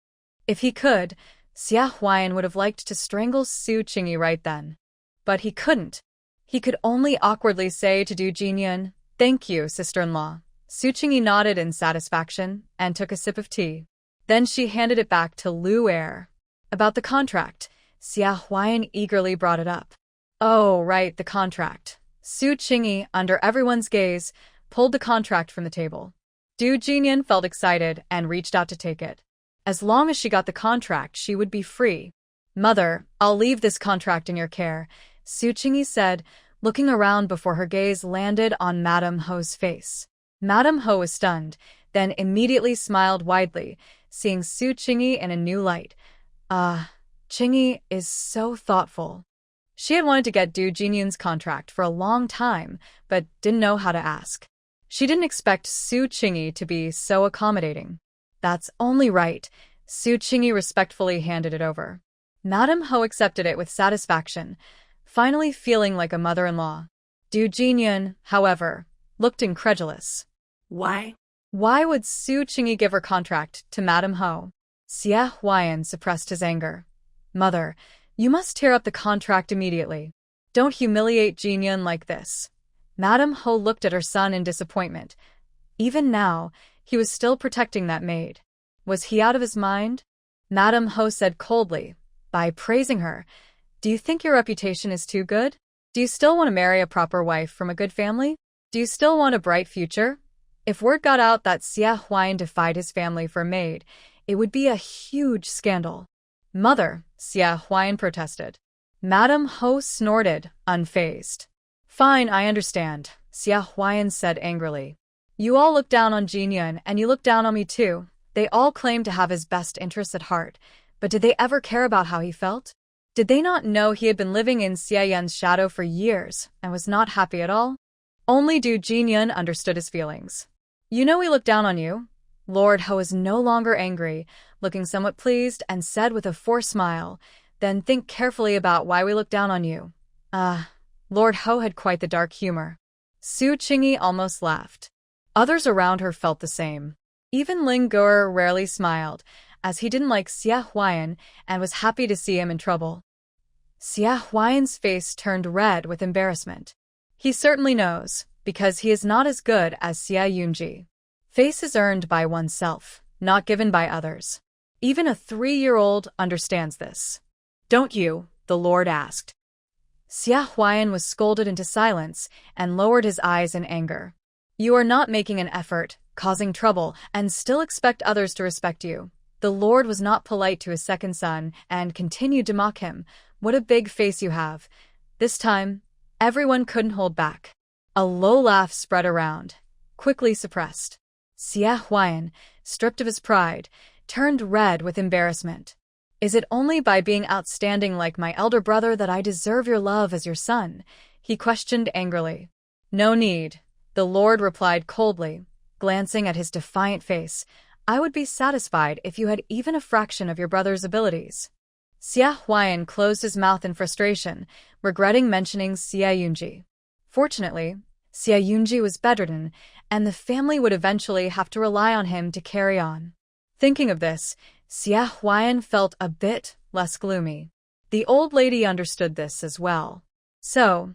If he could, Xia Huan would have liked to strangle Su Qingyi right then. But he couldn't. He could only awkwardly say to Du Jinyun, "Thank you, sister-in-law." Su Qingyi nodded in satisfaction and took a sip of tea. Then she handed it back to Lu Er. About the contract, Xia Huan eagerly brought it up. "Oh, right, the contract." Su Qingyi, under everyone's gaze, pulled the contract from the table. Du Jinyun felt excited and reached out to take it. As long as she got the contract, she would be free. "Mother, I'll leave this contract in your care," Su Qingyi said, looking around before her gaze landed on Madame Ho's face. Madame Ho was stunned, then immediately smiled widely, seeing Su Qingyi in a new light. Qingyi is so thoughtful." She had wanted to get Du Jinyun's contract for a long time, but didn't know how to ask. She didn't expect Su Qingyi to be so accommodating. "That's only right." Su Qingyi respectfully handed it over. Madame Ho accepted it with satisfaction, finally feeling like a mother-in-law. Du Jinyun, however, looked incredulous. Why? Why would Su Qingyi give her contract to Madame Ho? Xia Huan suppressed his anger. "Mother, you must tear up the contract immediately. Don't humiliate Jinyun like this." Madame Ho looked at her son in disappointment. Even now, he was still protecting that maid. Was he out of his mind? Madame Ho said coldly, by praising her, "Do you think your reputation is too good? Do you still want to marry a proper wife from a good family? Do you still want a bright future?" If word got out that Xia Huan defied his family for a maid, it would be a huge scandal. "Mother," Xia Huan protested. Madame Ho snorted, unfazed. "Fine, I understand," Xia Huan said angrily. "You all look down on Jinyun and you look down on me too. They all claim to have his best interests at heart, but did they ever care about how he felt? Did they not know he had been living in Xia Yan's shadow for years and was not happy at all?" Only Du Jinyun understood his feelings. "You know we look down on you." Lord Ho was no longer angry, looking somewhat pleased, and said with a forced smile, "Then think carefully about why we look down on you." Lord Ho had quite the dark humor. Su Qingyi almost laughed. Others around her felt the same. Even Ling Guer rarely smiled, as he didn't like Xia Huan and was happy to see him in trouble. Xia Huan's face turned red with embarrassment. He certainly knows, because he is not as good as Xia Yunji. Face is earned by oneself, not given by others. Even a 3-year-old understands this. "Don't you?" the Lord asked. Xia Huan was scolded into silence and lowered his eyes in anger. "You are not making an effort, causing trouble, and still expect others to respect you." The Lord was not polite to his second son and continued to mock him. "What a big face you have." This time, everyone couldn't hold back. A low laugh spread around, quickly suppressed. Xia Huan, stripped of his pride, turned red with embarrassment. "Is it only by being outstanding like my elder brother that I deserve your love as your son?" he questioned angrily. "No need," the Lord replied coldly, glancing at his defiant face. "I would be satisfied if you had even a fraction of your brother's abilities." Xia Huan closed his mouth in frustration, regretting mentioning Xia Yunji. Fortunately, Xia Yunji was bedridden, and the family would eventually have to rely on him to carry on. Thinking of this, Xia Huan felt a bit less gloomy. The old lady understood this as well. So,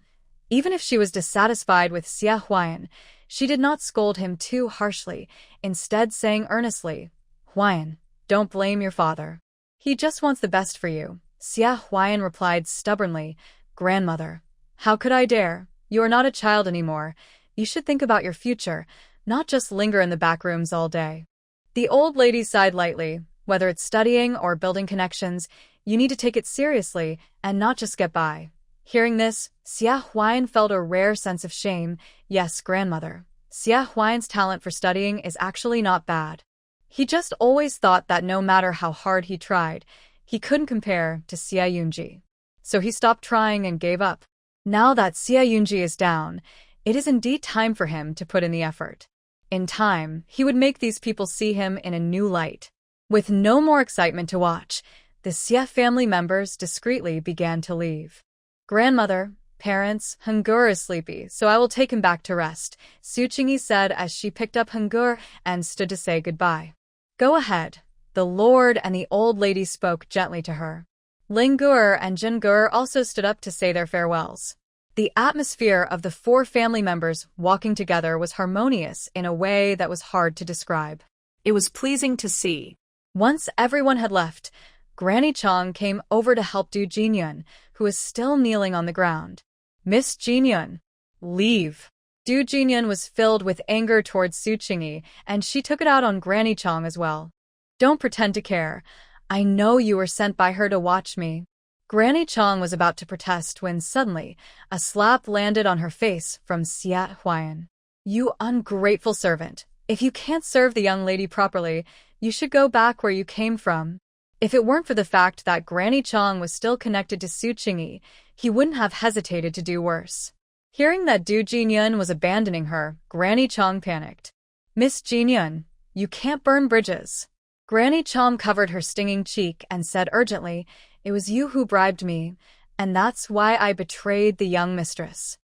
even if she was dissatisfied with Xia Huan, She did not scold him too harshly, instead saying earnestly, Huan, don't blame your father. He just wants the best for you. Xia Huan replied stubbornly, Grandmother, how could I dare? You are not a child anymore. You should think about your future, not just linger in the back rooms all day. The old lady sighed lightly. Whether it's studying or building connections, you need to take it seriously and not just get by. Hearing this, Xia Huan felt a rare sense of shame. Yes, grandmother. Xia Huan's talent for studying is actually not bad. He just always thought that no matter how hard he tried, he couldn't compare to Xia Yunji. So he stopped trying and gave up. Now that Xia Yunji is down, it is indeed time for him to put in the effort. In time, he would make these people see him in a new light. With no more excitement to watch, the Xia family members discreetly began to leave. Grandmother, parents, Hungur is sleepy, so I will take him back to rest, Su Qingyi said as she picked up Hungur and stood to say goodbye. Go ahead. The lord and the old lady spoke gently to her. Lingur and Jingur also stood up to say their farewells. The atmosphere of the four family members walking together was harmonious in a way that was hard to describe. It was pleasing to see. Once everyone had left, Granny Chong came over to help Du Jinyun, who was still kneeling on the ground. Miss Jinyun, leave. Du Jinyun was filled with anger towards Su Qingyi, and she took it out on Granny Chong as well. Don't pretend to care. I know you were sent by her to watch me. Granny Chong was about to protest when suddenly a slap landed on her face from Xia Huan. You ungrateful servant. If you can't serve the young lady properly, you should go back where you came from. If it weren't for the fact that Granny Chong was still connected to Su Qingyi, he wouldn't have hesitated to do worse. Hearing that Du Jinyun was abandoning her, Granny Chong panicked. Miss Jinyun, you can't burn bridges. Granny Chong covered her stinging cheek and said urgently, It was you who bribed me, and that's why I betrayed the young mistress.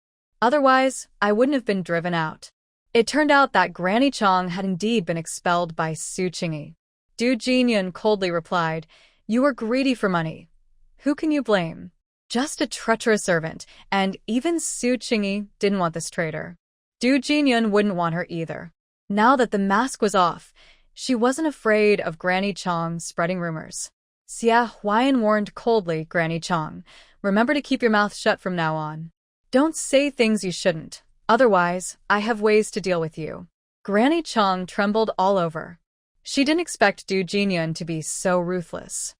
Otherwise, I wouldn't have been driven out. It turned out that Granny Chong had indeed been expelled by Su Qingyi. Du Jinyun coldly replied, You were greedy for money. Who can you blame? Just a treacherous servant, and even Su Qingyi didn't want this traitor. Du Jinyun wouldn't want her either. Now that the mask was off, she wasn't afraid of Granny Chong spreading rumors. Xia Huan warned coldly Granny Chong, Remember to keep your mouth shut from now on. Don't say things you shouldn't. Otherwise, I have ways to deal with you. Granny Chong trembled all over. She didn't expect Du Jinyun to be so ruthless.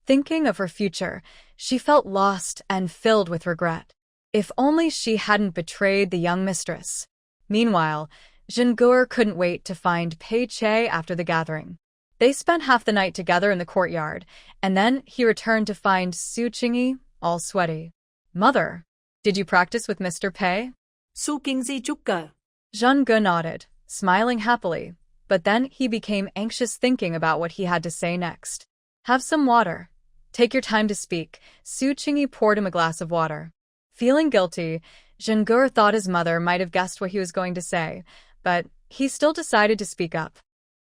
Thinking of her future, she felt lost and filled with regret. If only she hadn't betrayed the young mistress. Meanwhile, Jingur couldn't wait to find Pei Che after the gathering. They spent half the night together in the courtyard, and then he returned to find Su Qingyi, all sweaty. Mother, did you practice with Mr. Pei? Su Qingyi Jukka. Jingur nodded, smiling happily, but then he became anxious thinking about what he had to say next. Have some water. Take your time to speak. Su Qingyi poured him a glass of water. Feeling guilty, Jingur thought his mother might have guessed what he was going to say, but he still decided to speak up.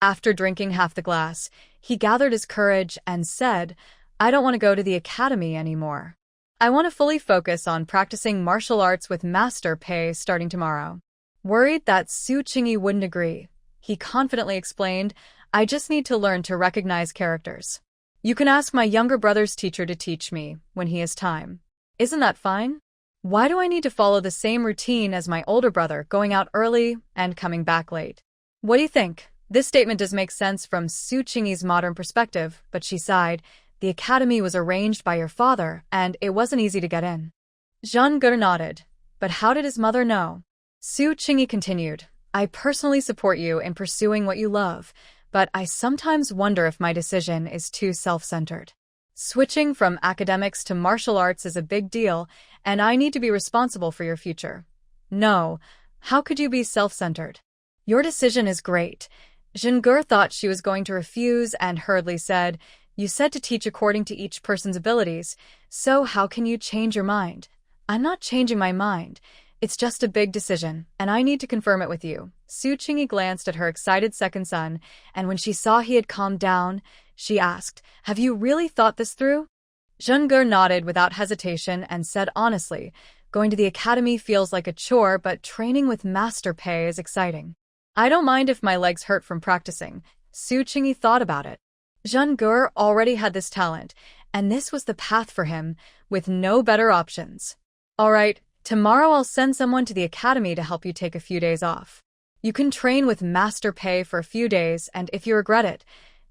After drinking half the glass, he gathered his courage and said, I don't want to go to the academy anymore. I want to fully focus on practicing martial arts with Master Pei starting tomorrow. Worried that Su Qingyi wouldn't agree, he confidently explained, I just need to learn to recognize characters. You can ask my younger brother's teacher to teach me when he has time. Isn't that fine? Why do I need to follow the same routine as my older brother, going out early and coming back late? What do you think? This statement does make sense from Su Qingyi's modern perspective, but she sighed. The academy was arranged by your father, and it wasn't easy to get in. Jingur nodded. But how did his mother know? Su Qingyi continued, I personally support you in pursuing what you love, but I sometimes wonder if my decision is too self-centered. Switching from academics to martial arts is a big deal, and I need to be responsible for your future. No, how could you be self-centered? Your decision is great. Jingur thought she was going to refuse and hurriedly said, You said to teach according to each person's abilities, so how can you change your mind? I'm not changing my mind. It's just a big decision, and I need to confirm it with you. Su Qingyi glanced at her excited second son, and when she saw he had calmed down, she asked, Have you really thought this through? Jingur nodded without hesitation and said honestly, Going to the academy feels like a chore, but training with Master Pei is exciting. I don't mind if my legs hurt from practicing. Su Qingyi thought about it. Zheng Ge already had this talent, and this was the path for him, with no better options. All right, tomorrow I'll send someone to the academy to help you take a few days off. You can train with Master Pei for a few days, and if you regret it,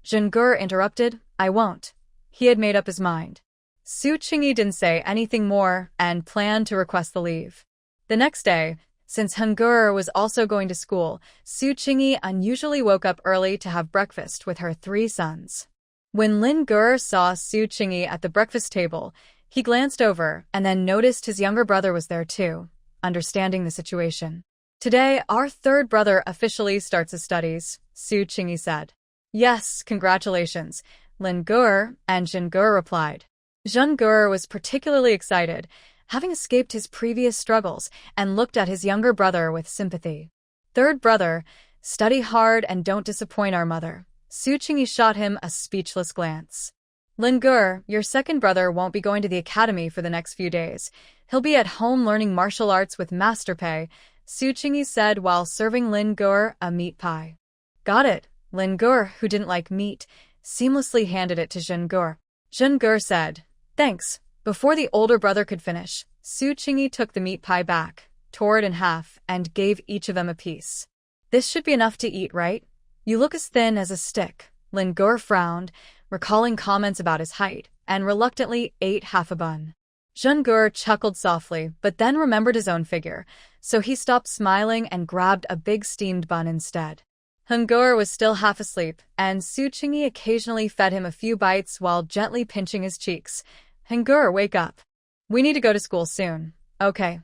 Zheng Ge interrupted, I won't. He had made up his mind. Su Qingyi didn't say anything more and planned to request the leave. The next day, since Zheng Ge was also going to school, Su Qingyi unusually woke up early to have breakfast with her 3 sons. When Lin Ge saw Su Qingyi at the breakfast table, he glanced over and then noticed his younger brother was there too, understanding the situation. Today, our 3rd brother officially starts his studies, Su Qingyi said. Yes, congratulations, Lin Ge and Zheng Ge replied. Zheng Ge was particularly excited, having escaped his previous struggles, and looked at his younger brother with sympathy. 3rd brother, study hard and don't disappoint our mother. Su Qingyi shot him a speechless glance. Lin Ge, your 2nd brother won't be going to the academy for the next few days. He'll be at home learning martial arts with Master Pei, Su Qingyi said while serving Lin Ge a meat pie. Got it. Lin Ge, who didn't like meat, seamlessly handed it to Zheng Ge. Zheng Ge said, thanks. Before the older brother could finish, Su Qingyi took the meat pie back, tore it in half, and gave each of them a piece. This should be enough to eat, right? You look as thin as a stick. Lin Ge frowned, recalling comments about his height, and reluctantly ate half a bun. Zheng Ge chuckled softly, but then remembered his own figure, so he stopped smiling and grabbed a big steamed bun instead. Zheng Ge was still half asleep, and Su Qingyi occasionally fed him a few bites while gently pinching his cheeks. Zheng Ge, wake up. We need to go to school soon. Okay.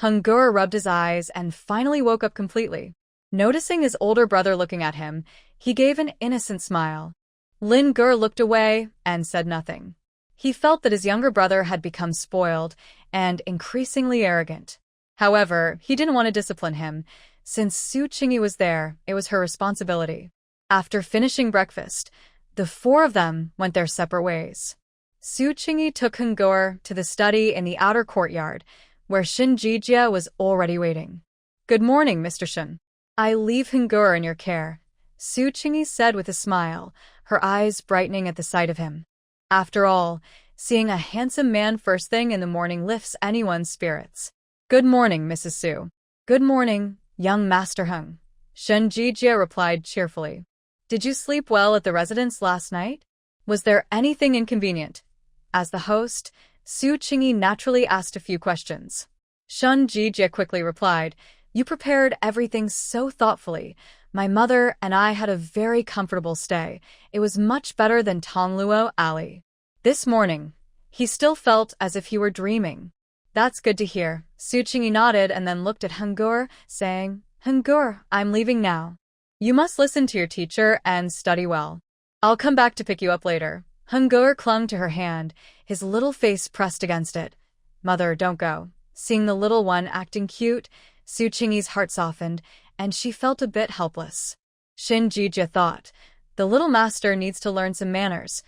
Zheng Ge rubbed his eyes and finally woke up completely. Noticing his older brother looking at him, he gave an innocent smile. Lin Ge looked away and said nothing. He felt that his younger brother had become spoiled and increasingly arrogant. However, he didn't want to discipline him. Since Su Qingyi was there, it was her responsibility. After finishing breakfast, the 4 of them went their separate ways. Su Qingyi took Zheng Ge to the study in the outer courtyard, where Shin Jijia was already waiting. Good morning, Mr. Shin. I leave Zheng Ge in your care, Su Qingyi said with a smile, her eyes brightening at the sight of him. After all, seeing a handsome man first thing in the morning lifts anyone's spirits. Good morning, Mrs. Su. Good morning, young Master Zheng. Shin Jijia replied cheerfully. Did you sleep well at the residence last night? Was there anything inconvenient? As the host, Su Qingyi naturally asked a few questions. Shin Jijia quickly replied, You prepared everything so thoughtfully. My mother and I had a very comfortable stay. It was much better than Tongluo Alley. This morning, he still felt as if he were dreaming. That's good to hear. Su Qingyi nodded and then looked at Zheng Ge, saying, Zheng Ge, I'm leaving now. You must listen to your teacher and study well. I'll come back to pick you up later. Zheng Ge clung to her hand, his little face pressed against it. Mother, don't go. Seeing the little one acting cute, Su Qingyi's heart softened, and she felt a bit helpless. Shin Jijia thought, the little master needs to learn some manners.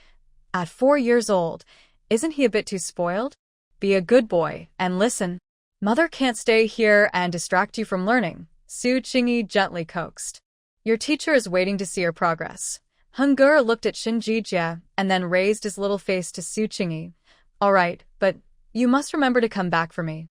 At 4 years old, isn't he a bit too spoiled? Be a good boy and listen. Mother can't stay here and distract you from learning, Su Qingyi gently coaxed. Your teacher is waiting to see your progress. Zheng Ge looked at Shin Jijia and then raised his little face to Su Qingyi. All right, but you must remember to come back for me.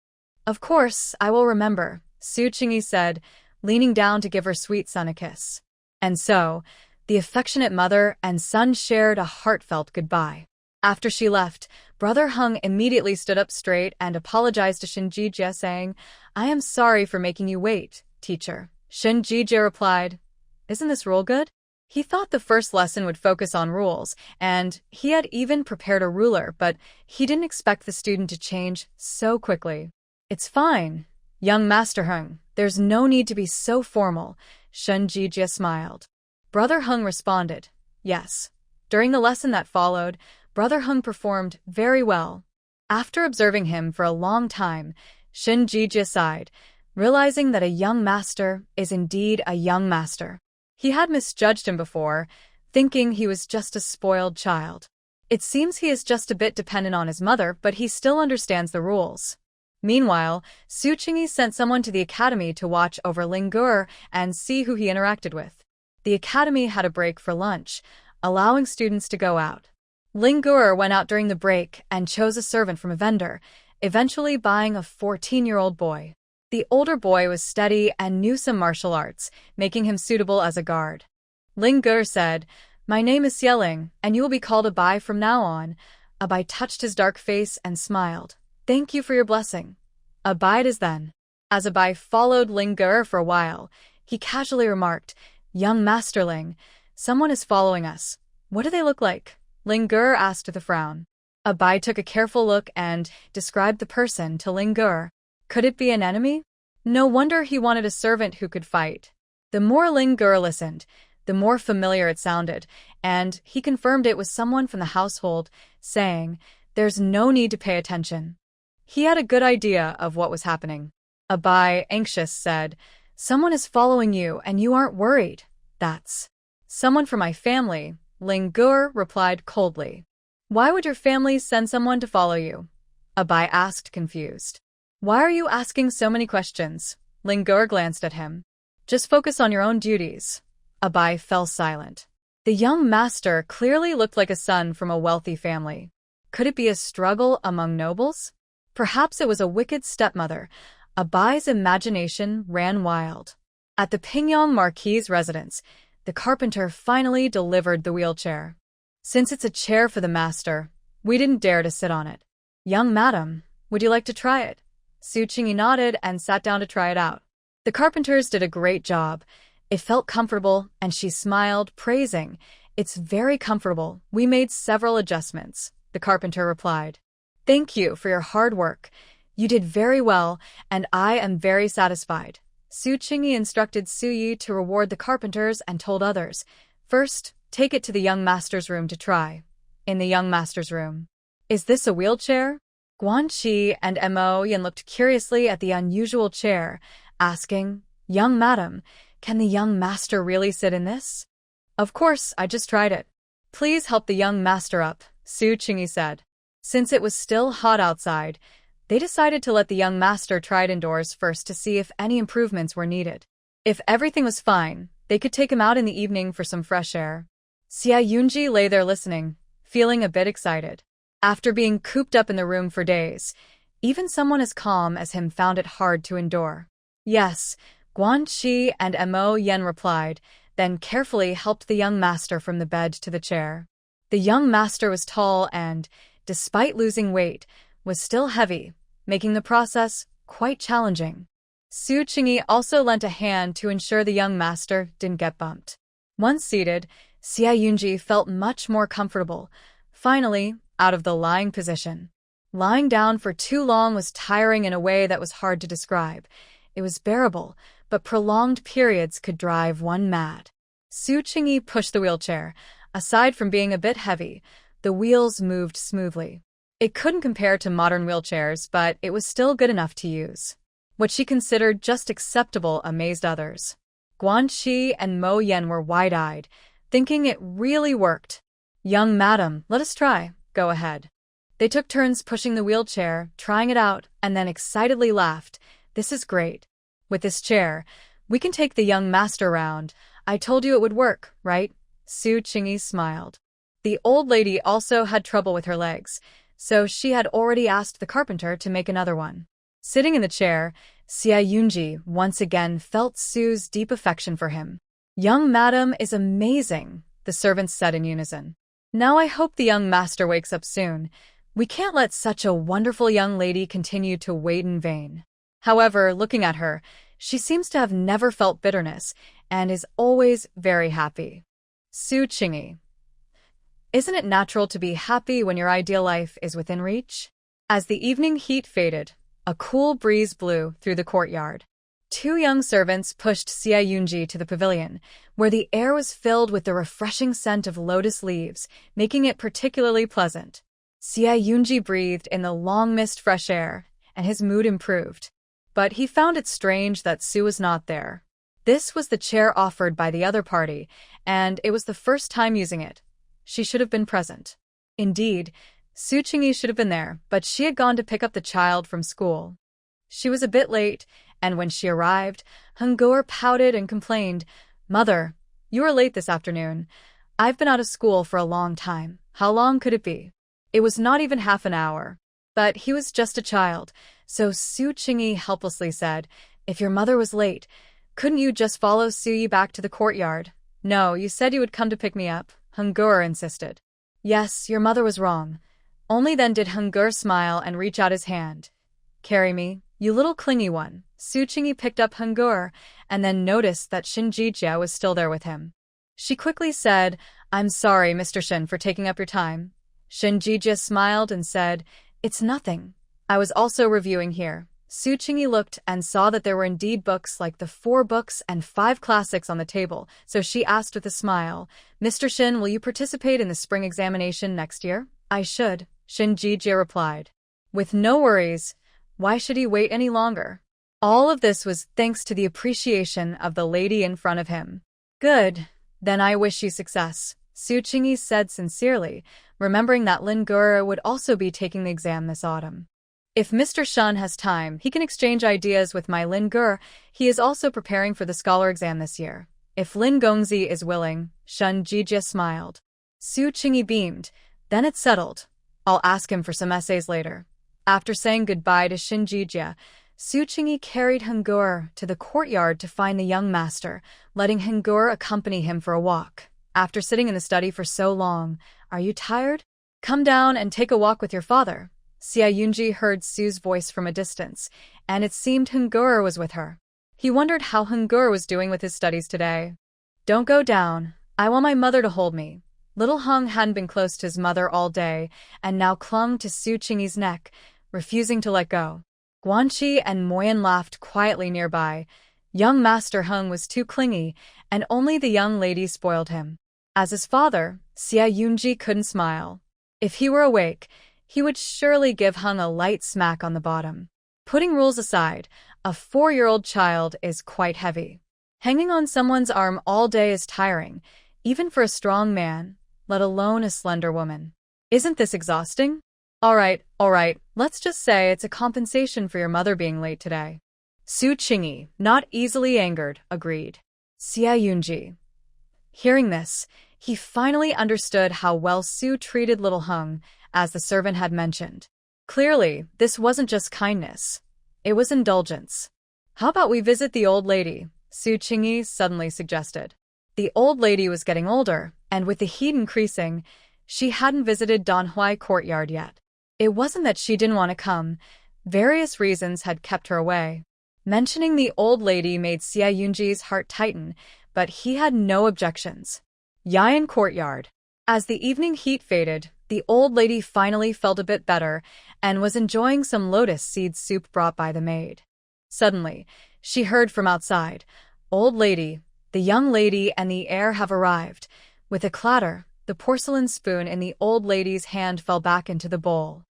Of course, I will remember, Su Qingyi said, leaning down to give her sweet son a kiss. And so, the affectionate mother and son shared a heartfelt goodbye. After she left, Brother Zheng immediately stood up straight and apologized to Shin Jijia, saying, I am sorry for making you wait, teacher. Shin Jijia replied, Isn't this rule good? He thought the first lesson would focus on rules, and he had even prepared a ruler, but he didn't expect the student to change so quickly. It's fine, young Master Zheng. There's no need to be so formal, Shin Jijia smiled. Brother Zheng responded, Yes. During the lesson that followed, Brother Zheng performed very well. After observing him for a long time, Shin Jijia sighed, realizing that a young master is indeed a young master. He had misjudged him before, thinking he was just a spoiled child. It seems he is just a bit dependent on his mother, but he still understands the rules. Meanwhile, Su Qingyi sent someone to the academy to watch over Ling Gur and see who he interacted with. The academy had a break for lunch, allowing students to go out. Ling Gur went out during the break and chose a servant from a vendor, eventually buying a 14-year-old boy. The older boy was steady and knew some martial arts, making him suitable as a guard. Ling Gur said, "My name is Xieling, and you will be called Abai from now on." Abai touched his dark face and smiled. "Thank you for your blessing." Abide is then. As Abai followed Ling Gur for a while, he casually remarked, "Young Master Ling, someone is following us. What do they look like?" Ling Gur asked with a frown. Abai took a careful look and described the person to Ling Gur. Could it be an enemy? No wonder he wanted a servant who could fight. The more Ling Gur listened, the more familiar it sounded, and he confirmed it was someone from the household, saying, "There's no need to pay attention." He had a good idea of what was happening. Abai, anxious, said, "Someone is following you and you aren't worried." "That's someone from my family," Ling Gur replied coldly. "Why would your family send someone to follow you?" Abai asked, confused. "Why are you asking so many questions?" Ling Gur glanced at him. "Just focus on your own duties." Abai fell silent. The young master clearly looked like a son from a wealthy family. Could it be a struggle among nobles? Perhaps it was a wicked stepmother. Abai's imagination ran wild. At the Pingyang Marquis's residence, the carpenter finally delivered the wheelchair. "Since it's a chair for the master, we didn't dare to sit on it. Young madam, would you like to try it?" Su Qingyi nodded and sat down to try it out. The carpenters did a great job. It felt comfortable, and she smiled, praising, "It's very comfortable. We made several adjustments," the carpenter replied. "Thank you for your hard work. You did very well, and I am very satisfied." Su Qingyi instructed Su Yi to reward the carpenters and told others, "First, take it to the young master's room to try." In the young master's room. "Is this a wheelchair?" Guanqi and Mo Yan looked curiously at the unusual chair, asking, "Young madam, can the young master really sit in this?" "Of course, I just tried it." "Please help the young master up," Su Qingyi said. Since it was still hot outside, they decided to let the young master try it indoors first to see if any improvements were needed. If everything was fine, they could take him out in the evening for some fresh air. Xia Yunji lay there listening, feeling a bit excited. After being cooped up in the room for days, even someone as calm as him found it hard to endure. "Yes," Guanqi and Mo Yan replied, then carefully helped the young master from the bed to the chair. The young master was tall and, despite losing weight, was still heavy, making the process quite challenging. Su Qingyi also lent a hand to ensure the young master didn't get bumped. Once seated, Xia Yunji felt much more comfortable, finally out of the lying position. Lying down for too long was tiring in a way that was hard to describe. It was bearable, but prolonged periods could drive one mad. Su Qingyi pushed the wheelchair. Aside from being a bit heavy, the wheels moved smoothly. It couldn't compare to modern wheelchairs, but it was still good enough to use. What she considered just acceptable amazed others. Guanqi and Mo Yan were wide-eyed, thinking it really worked. "Young madam, let us try. Go ahead." They took turns pushing the wheelchair, trying it out, and then excitedly laughed. "This is great. With this chair, we can take the young master around. I told you it would work, right?" Su Qingyi smiled. The old lady also had trouble with her legs, so she had already asked the carpenter to make another one. Sitting in the chair, Xia Yunji once again felt Su's deep affection for him. "Young madam is amazing," the servants said in unison. "Now I hope the young master wakes up soon. We can't let such a wonderful young lady continue to wait in vain." However, looking at her, she seems to have never felt bitterness and is always very happy. Su Qingyi. Isn't it natural to be happy when your ideal life is within reach? As the evening heat faded, a cool breeze blew through the courtyard. Two young servants pushed Xia Yunji to the pavilion, where the air was filled with the refreshing scent of lotus leaves, making it particularly pleasant. Xia Yunji breathed in the long mist fresh air, and his mood improved. But he found it strange that Su was not there. This was the chair offered by the other party, and it was the first time using it. She should have been present. Indeed, Su Qingyi should have been there, but she had gone to pick up the child from school. She was a bit late, and when she arrived, Hungor pouted and complained, "Mother, you are late this afternoon. I've been out of school for a long time. How long could it be?" It was not even half an hour. But he was just a child, so Su Qingyi helplessly said, "If your mother was late, couldn't you just follow Suyi back to the courtyard?" "No, you said you would come to pick me up," Hungor insisted. "Yes, your mother was wrong." Only then did Hungor smile and reach out his hand. "Carry me, you little clingy one." Su Qingyi picked up Hungor and then noticed that Shin Jijia was still there with him. She quickly said, "I'm sorry, Mr. Shin, for taking up your time." Shin Jijia smiled and said, "It's nothing. I was also reviewing here." Su Qingyi looked and saw that there were indeed books like the 4 books and 5 classics on the table, so she asked with a smile, "Mr. Shin, will you participate in the spring examination next year?" "I should," Shin Jijia replied. With no worries, why should he wait any longer? All of this was thanks to the appreciation of the lady in front of him. "Good. Then I wish you success," Su Qingyi said sincerely, remembering that Lin Gura would also be taking the exam this autumn. "If Mr. Shun has time, he can exchange ideas with my Lin Gur. He is also preparing for the scholar exam this year. If Lin Gongzi is willing," Shun Jijia smiled. Su Qingyi beamed. "Then it's settled. I'll ask him for some essays later." After saying goodbye to Shin Jijia, Su Qingyi carried Hungor to the courtyard to find the young master, letting Hungor accompany him for a walk. After sitting in the study for so long, "Are you tired? Come down and take a walk with your father." Xia Yunji heard Su's voice from a distance, and it seemed Hungor was with her. He wondered how Hungor was doing with his studies today. "Don't go down. I want my mother to hold me." Little Hung hadn't been close to his mother all day, and now clung to Su Qingyi's neck, refusing to let go. Guanqi and Moyan laughed quietly nearby. Young Master Hung was too clingy, and only the young lady spoiled him. As his father, Xia Yunji couldn't smile. If he were awake, he would surely give Hung a light smack on the bottom. Putting rules aside, a 4-year-old child is quite heavy. Hanging on someone's arm all day is tiring, even for a strong man, let alone a slender woman. Isn't this exhausting? All right, let's just say it's a compensation for your mother being late today." Su Qingyi, not easily angered, agreed. Xia Yunji. Hearing this, he finally understood how well Su treated little Hung, as the servant had mentioned. Clearly, this wasn't just kindness. It was indulgence. "How about we visit the old lady?" Su Qingyi suddenly suggested. The old lady was getting older, and with the heat increasing, she hadn't visited Donhui courtyard yet. It wasn't that she didn't want to come. Various reasons had kept her away. Mentioning the old lady made Xia Yunji's heart tighten, but he had no objections. Yayan courtyard. As the evening heat faded, the old lady finally felt a bit better and was enjoying some lotus seed soup brought by the maid. Suddenly, she heard from outside, "Old lady, the young lady and the heir have arrived." With a clatter, the porcelain spoon in the old lady's hand fell back into the bowl.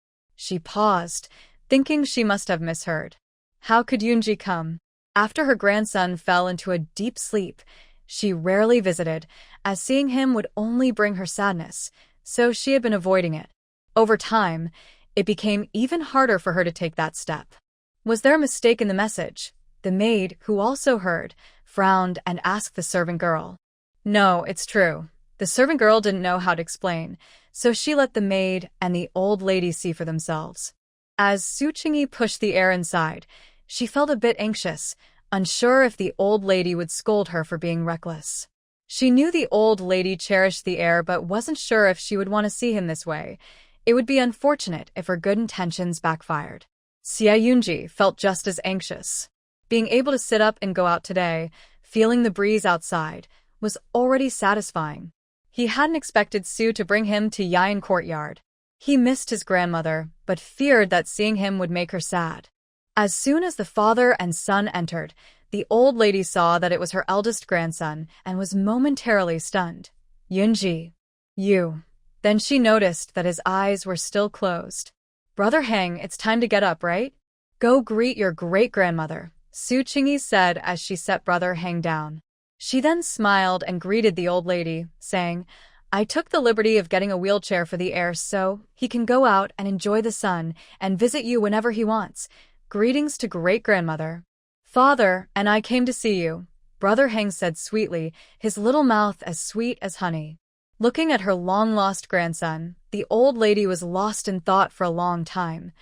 She paused, thinking she must have misheard. How could Yunji come? After her grandson fell into a deep sleep, she rarely visited, as seeing him would only bring her sadness, so she had been avoiding it. Over time, it became even harder for her to take that step. Was there a mistake in the message? The maid, who also heard, frowned and asked the servant girl. No, it's true. The servant girl didn't know how to explain, so she let the maid and the old lady see for themselves. As Su Qingyi pushed the heir inside, she felt a bit anxious, unsure if the old lady would scold her for being reckless. She knew the old lady cherished the heir but wasn't sure if she would want to see him this way. It would be unfortunate if her good intentions backfired. Xia Yunji felt just as anxious. Being able to sit up and go out today, feeling the breeze outside, was already satisfying. He hadn't expected Su to bring him to Yayan courtyard. He missed his grandmother, but feared that seeing him would make her sad. As soon as the father and son entered, the old lady saw that it was her eldest grandson and was momentarily stunned. "Yunji, you." Then she noticed that his eyes were still closed. "Brother Hang, it's time to get up, right? Go greet your great-grandmother," Su Qingyi said as she set Brother Hang down. She then smiled and greeted the old lady, saying, "I took the liberty of getting a wheelchair for the heir so he can go out and enjoy the sun and visit you whenever he wants. Greetings to great-grandmother. Father and I came to see you, Brother Heng said sweetly, his little mouth as sweet as honey. Looking at her long-lost grandson, the old lady was lost in thought for a long time.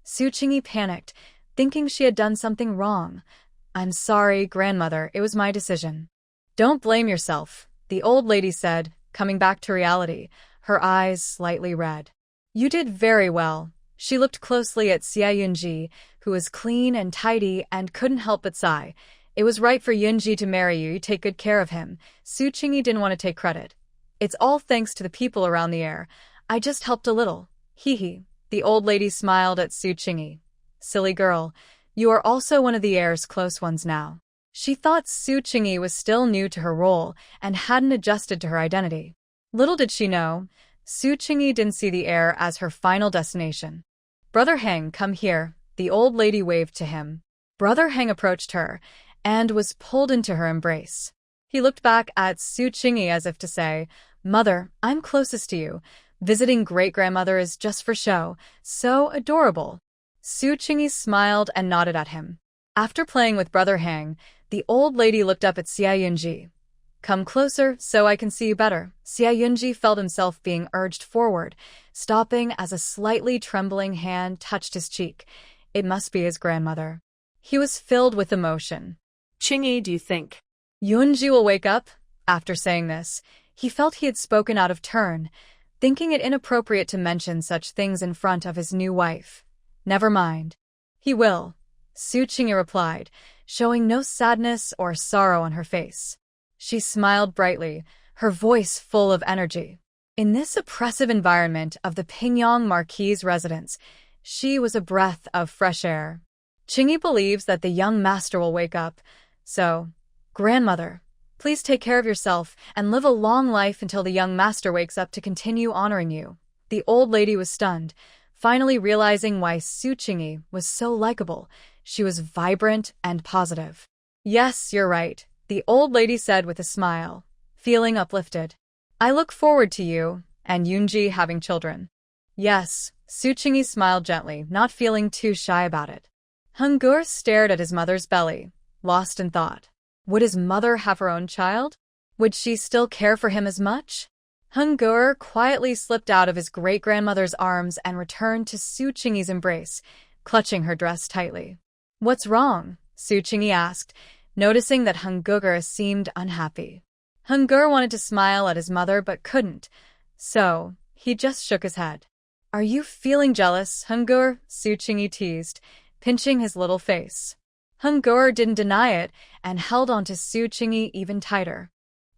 Su Qingyi panicked, thinking she had done something wrong. I'm sorry, grandmother, it was my decision. Don't blame yourself, the old lady said, coming back to reality, her eyes slightly red. You did very well. She looked closely at Xia Yunji, who was clean and tidy and couldn't help but sigh. It was right for Yunji to marry you, take good care of him. Su Qingyi didn't want to take credit. It's all thanks to the people around the heir. I just helped a little. Hee hee. The old lady smiled at Su Qingyi. Silly girl, you are also one of the heir's close ones now. She thought Su Qingyi was still new to her role and hadn't adjusted to her identity. Little did she know, Su Qingyi didn't see the heir as her final destination. Brother Heng, come here, the old lady waved to him. Brother Heng approached her and was pulled into her embrace. He looked back at Su Qingyi as if to say, Mother, I'm closest to you. Visiting great-grandmother is just for show. So adorable. Su Qingyi smiled and nodded at him. After playing with Brother Heng, the old lady looked up at Xia Yunji. Come closer so I can see you better. Xia Yunji felt himself being urged forward, stopping as a slightly trembling hand touched his cheek. It must be his grandmother. He was filled with emotion. Qingyi, do you think Yunji will wake up? After saying this, he felt he had spoken out of turn, thinking it inappropriate to mention such things in front of his new wife. Never mind. He will, Su Qingyi replied, showing no sadness or sorrow on her face. She smiled brightly, her voice full of energy. In this oppressive environment of the Pingyang Marquis' residence, she was a breath of fresh air. Qingyi believes that the young master will wake up, so, grandmother, please take care of yourself and live a long life until the young master wakes up to continue honoring you. The old lady was stunned, finally realizing why Su Qingyi was so likable. She was vibrant and positive. Yes, you're right, the old lady said with a smile, feeling uplifted. I look forward to you and Yunji having children. Yes, Su Qingyi smiled gently, not feeling too shy about it. Hungur stared at his mother's belly, lost in thought. Would his mother have her own child? Would she still care for him as much? Hungur quietly slipped out of his great-grandmother's arms and returned to Su Qingyi's embrace, clutching her dress tightly. What's wrong? Su Qingyi asked, noticing that Hungur seemed unhappy. Hungur wanted to smile at his mother but couldn't, so he just shook his head. Are you feeling jealous, Hungur? Su Qingyi teased, pinching his little face. Hungur didn't deny it and held on to Su Qingyi even tighter.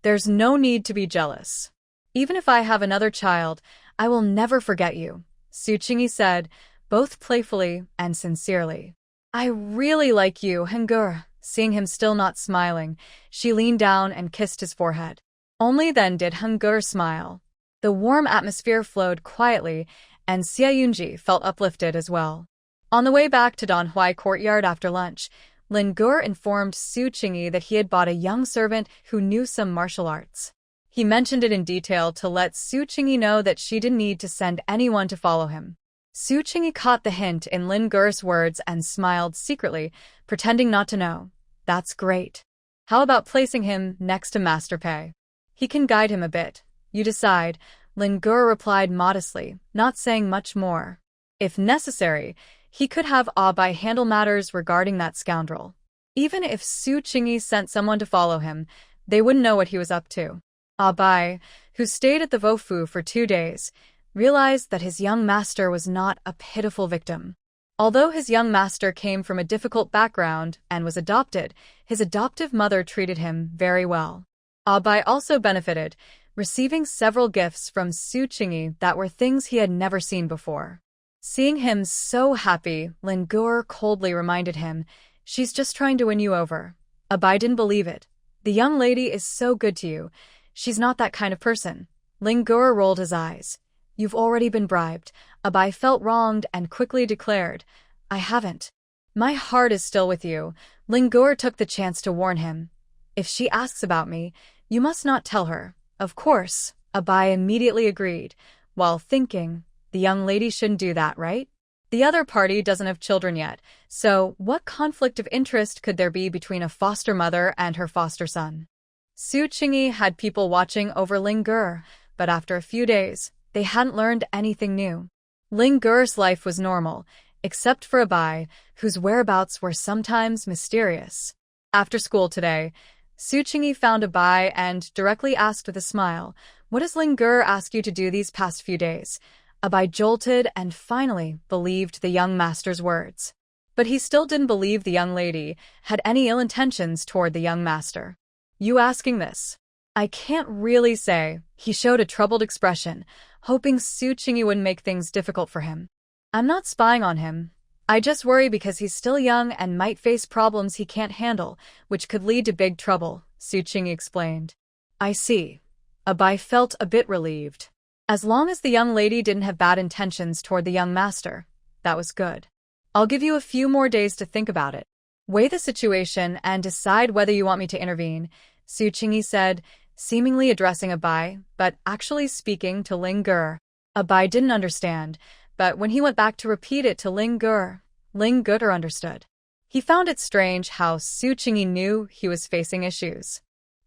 There's no need to be jealous. Even if I have another child, I will never forget you, Su Qingyi said, both playfully and sincerely. I really like you, Hungur. Seeing him still not smiling, she leaned down and kissed his forehead. Only then did Hungur smile. The warm atmosphere flowed quietly, and Xia Yunji felt uplifted as well. On the way back to Donhui courtyard after lunch, Lin Gur informed Su Qingyi that he had bought a young servant who knew some martial arts. He mentioned it in detail to let Su Qingyi know that she didn't need to send anyone to follow him. Su Qingyi caught the hint in Lin Gur's words and smiled secretly, pretending not to know. That's great. How about placing him next to Master Pei? He can guide him a bit. You decide, Lin Gur replied modestly, not saying much more. If necessary, he could have Abai handle matters regarding that scoundrel. Even if Su Qingyi sent someone to follow him, they wouldn't know what he was up to. Abai, who stayed at the Vofu for 2 days, realized that his young master was not a pitiful victim. Although his young master came from a difficult background and was adopted, his adoptive mother treated him very well. Abai also benefited, receiving several gifts from Su Qingyi that were things he had never seen before. Seeing him so happy, Lin Gur coldly reminded him, she's just trying to win you over. Abai didn't believe it. The young lady is so good to you. She's not that kind of person. Lin Gur rolled his eyes. You've already been bribed. Abai felt wronged and quickly declared, I haven't. My heart is still with you. Lin Gur took the chance to warn him. If she asks about me, you must not tell her. Of course, Abai immediately agreed, while thinking, the young lady shouldn't do that, right? The other party doesn't have children yet, so what conflict of interest could there be between a foster mother and her foster son? Su Qingyi had people watching over Ling Ger, but after a few days, they hadn't learned anything new. Ling Ger's life was normal, except for Abai, whose whereabouts were sometimes mysterious. After school today, Su Qingyi found Abai and directly asked with a smile, "What does Ling Ger ask you to do these past few days?" Abai jolted and finally believed the young master's words. But he still didn't believe the young lady had any ill intentions toward the young master. "You asking this?" "I can't really say." He showed a troubled expression, hoping Su Qingyi wouldn't make things difficult for him. "I'm not spying on him. I just worry because he's still young and might face problems he can't handle, which could lead to big trouble," Su Qingyi explained. "I see." Abai felt a bit relieved. As long as the young lady didn't have bad intentions toward the young master, that was good. "I'll give you a few more days to think about it. Weigh the situation and decide whether you want me to intervene," Su Qingyi said, seemingly addressing Abai, but actually speaking to Ling Ger. Abai didn't understand, but when he went back to repeat it to Ling Ger understood. He found it strange how Su Qingyi knew he was facing issues.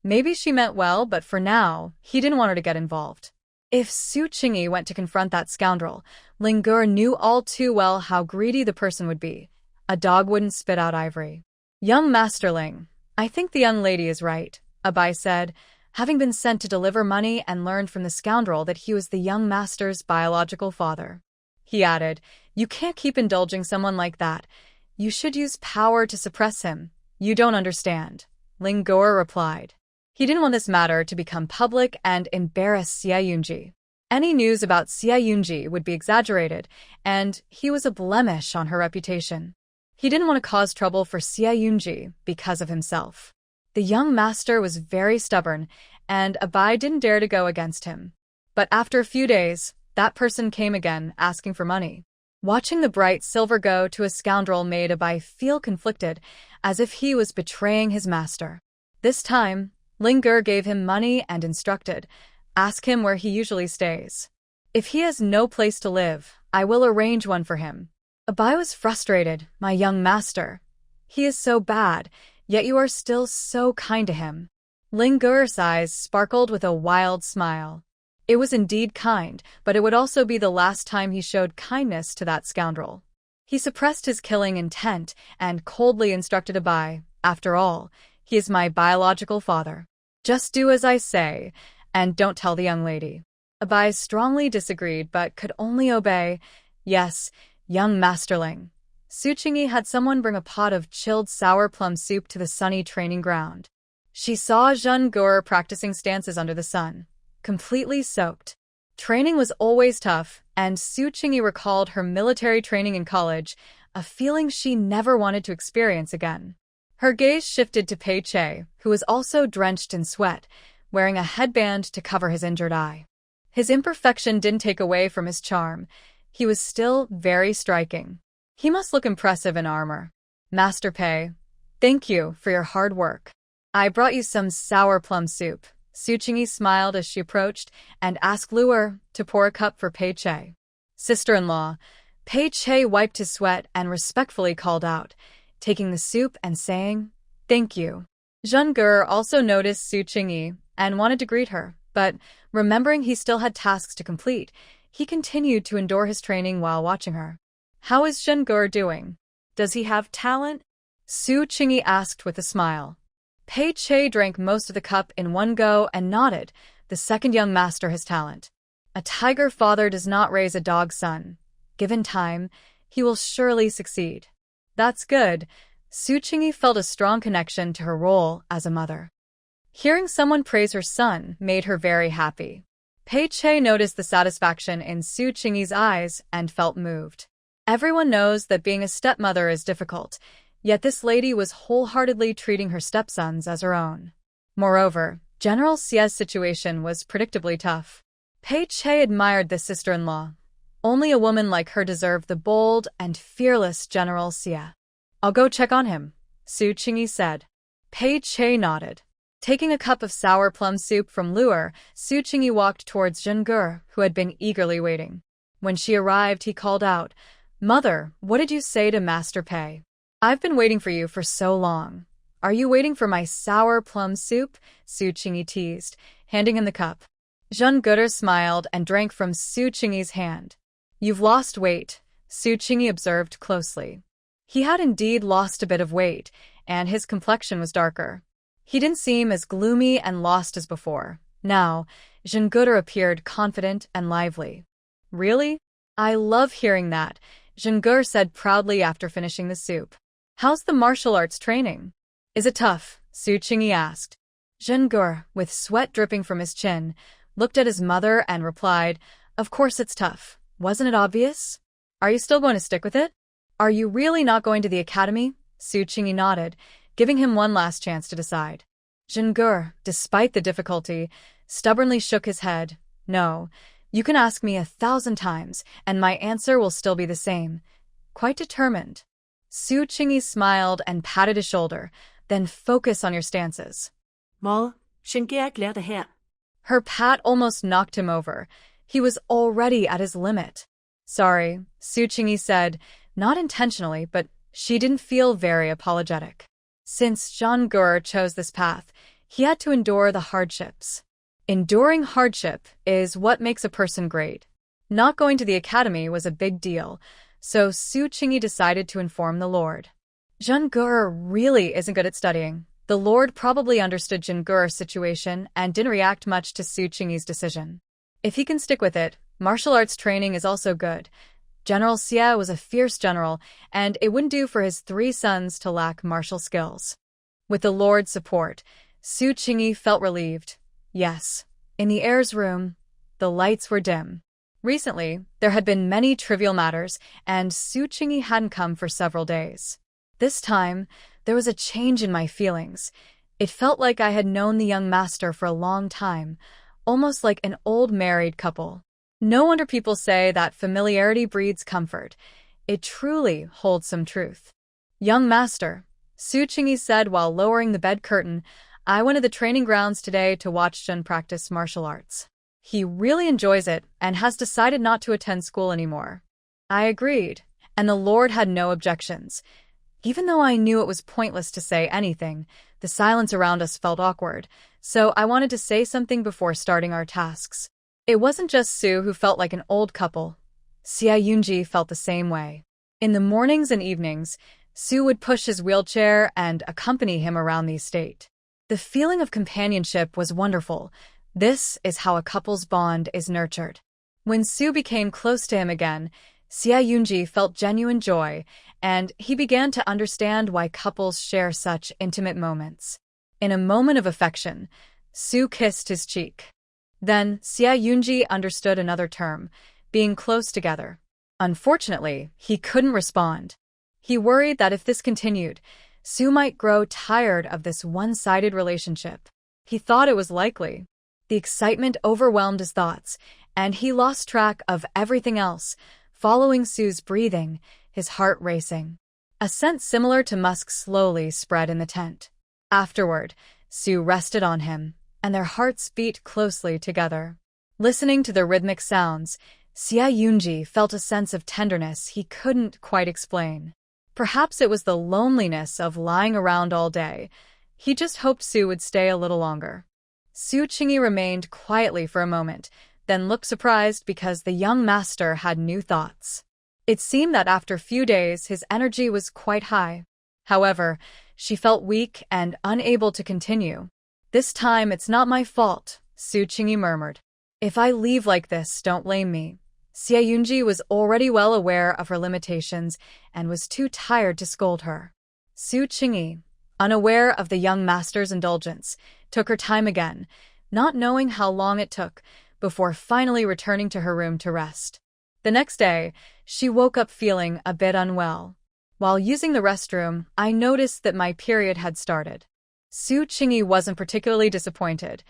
Maybe she meant well, but for now, he didn't want her to get involved. If Su Qingyi went to confront that scoundrel, Ling Ger knew all too well how greedy the person would be. A dog wouldn't spit out ivory. "Young Master Ling, I think the young lady is right," Abai said, having been sent to deliver money and learned from the scoundrel that he was the young master's biological father. He added, "You can't keep indulging someone like that. You should use power to suppress him." "You don't understand," Ling Ger replied. He didn't want this matter to become public and embarrass Xie Yunji. Any news about Xie Yunji would be exaggerated, and he was a blemish on her reputation. He didn't want to cause trouble for Xie Yunji because of himself. The young master was very stubborn, and Abai didn't dare to go against him. But after a few days, that person came again, asking for money. Watching the bright silver go to a scoundrel made Abai feel conflicted, as if he was betraying his master. This time, Ling Ger gave him money and instructed, "Ask him where he usually stays. If he has no place to live, I will arrange one for him." Abai was frustrated. "My young master. He is so bad, yet you are still so kind to him." Ling Ger's eyes sparkled with a wild smile. It was indeed kind, but it would also be the last time he showed kindness to that scoundrel. He suppressed his killing intent and coldly instructed Abai, "After all, he is my biological father. Just do as I say, and don't tell the young lady." Abai strongly disagreed but could only obey. "Yes, young masterling." Su Qingyi had someone bring a pot of chilled sour plum soup to the sunny training ground. She saw Zhen Ger practicing stances under the sun, completely soaked. Training was always tough, and Su Qingyi recalled her military training in college, a feeling she never wanted to experience again. Her gaze shifted to Pei Che, who was also drenched in sweat, wearing a headband to cover his injured eye. His imperfection didn't take away from his charm. He was still very striking. He must look impressive in armor. "Master Pei, thank you for your hard work. I brought you some sour plum soup." Su Qingyi smiled as she approached and asked Luer to pour a cup for Pei Che. "Sister-in-law." Pei Che wiped his sweat and respectfully called out, taking the soup and saying, "Thank you." Zhen Ger also noticed Su Qingyi and wanted to greet her, but remembering he still had tasks to complete, he continued to endure his training while watching her. "How is Zhen Ger doing? Does he have talent?" Su Qingyi asked with a smile. Pei Che drank most of the cup in one go and nodded. "The second young master has talent. A tiger father does not raise a dog son. Given time, he will surely succeed." "That's good." Su Qingyi felt a strong connection to her role as a mother. Hearing someone praise her son made her very happy. Pei Che noticed the satisfaction in Su Qingyi's eyes and felt moved. Everyone knows that being a stepmother is difficult, yet this lady was wholeheartedly treating her stepsons as her own. Moreover, General Xie's situation was predictably tough. Pei Che admired this sister-in-law. Only a woman like her deserved the bold and fearless General Xie. "I'll go check on him," Su Qingyi said. Pei Che nodded. Taking a cup of sour plum soup from Luer, Su Qingyi walked towards Zhen Ger, who had been eagerly waiting. When she arrived, he called out, Mother, what did you say to Master Pei? I've been waiting for you for so long. Are you waiting for my sour plum soup? Su Qingyi teased, handing him the cup. Zheng Guder smiled and drank from Su Qingyi's hand. You've lost weight, Su Qingyi observed closely. He had indeed lost a bit of weight, and his complexion was darker. He didn't seem as gloomy and lost as before. Now, Zheng Guder appeared confident and lively. Really? I love hearing that, Zheng Guder said proudly after finishing the soup. How's the martial arts training? Is it tough? Su Qingyi asked. Zheng Guder, with sweat dripping from his chin, looked at his mother and replied, Of course it's tough. Wasn't it obvious? Are you still going to stick with it? Are you really not going to the academy? Su Qingyi nodded, giving him one last chance to decide. Zheng Guder, despite the difficulty, stubbornly shook his head. No, you can ask me 1,000 times, and my answer will still be the same. Quite determined. Su Qingyi smiled and patted his shoulder. Then focus on your stances. Mor, Shinke erklærte her. Her pat almost knocked him over. He was already at his limit. Sorry, Su Qingyi said, not intentionally, but she didn't feel very apologetic. Since Zheng Guder chose this path, he had to endure the hardships. Enduring hardship is what makes a person great. Not going to the academy was a big deal, so Su Qingyi decided to inform the Lord. Zheng Guder really isn't good at studying. The Lord probably understood Zheng Guder's situation and didn't react much to Su Qingyi's decision. If he can stick with it, martial arts training is also good. General Xia was a fierce general, and it wouldn't do for his 3 sons to lack martial skills. With the Lord's support, Su Qingyi felt relieved. Yes, in the heir's room, the lights were dim. Recently, there had been many trivial matters, and Su Qingyi hadn't come for several days. This time, there was a change in my feelings. It felt like I had known the young master for a long time, almost like an old married couple. No wonder people say that familiarity breeds comfort. It truly holds some truth. Young master, Su Qingyi said while lowering the bed curtain, I went to the training grounds today to watch Zhen practice martial arts. He really enjoys it and has decided not to attend school anymore. I agreed, and the Lord had no objections. Even though I knew it was pointless to say anything, the silence around us felt awkward, so I wanted to say something before starting our tasks. It wasn't just Su who felt like an old couple. Xia Yunji felt the same way. In the mornings and evenings, Su would push his wheelchair and accompany him around the estate. The feeling of companionship was wonderful. This is how a couple's bond is nurtured. When Su became close to him again, Xia Yunji felt genuine joy, and he began to understand why couples share such intimate moments. In a moment of affection, Su kissed his cheek. Then Xia Yunji understood another term, being close together. Unfortunately, he couldn't respond. He worried that if this continued, Su might grow tired of this one-sided relationship. He thought it was likely. The excitement overwhelmed his thoughts, and he lost track of everything else, following Su's breathing, his heart racing. A scent similar to musk slowly spread in the tent. Afterward, Su rested on him, and their hearts beat closely together. Listening to the rhythmic sounds, Xia Yunji felt a sense of tenderness he couldn't quite explain. Perhaps it was the loneliness of lying around all day. He just hoped Su would stay a little longer. Su Qingyi remained quietly for a moment, then looked surprised because the young master had new thoughts. It seemed that after a few days his energy was quite high. However, she felt weak and unable to continue. This time it's not my fault, Su Qingyi murmured. If I leave like this, don't blame me. Xia Yunji was already well aware of her limitations and was too tired to scold her. Su Qingyi, unaware of the young master's indulgence, took her time again, not knowing how long it took, before finally returning to her room to rest. The next day, she woke up feeling a bit unwell. While using the restroom, I noticed that my period had started. Su Qingyi wasn't particularly disappointed.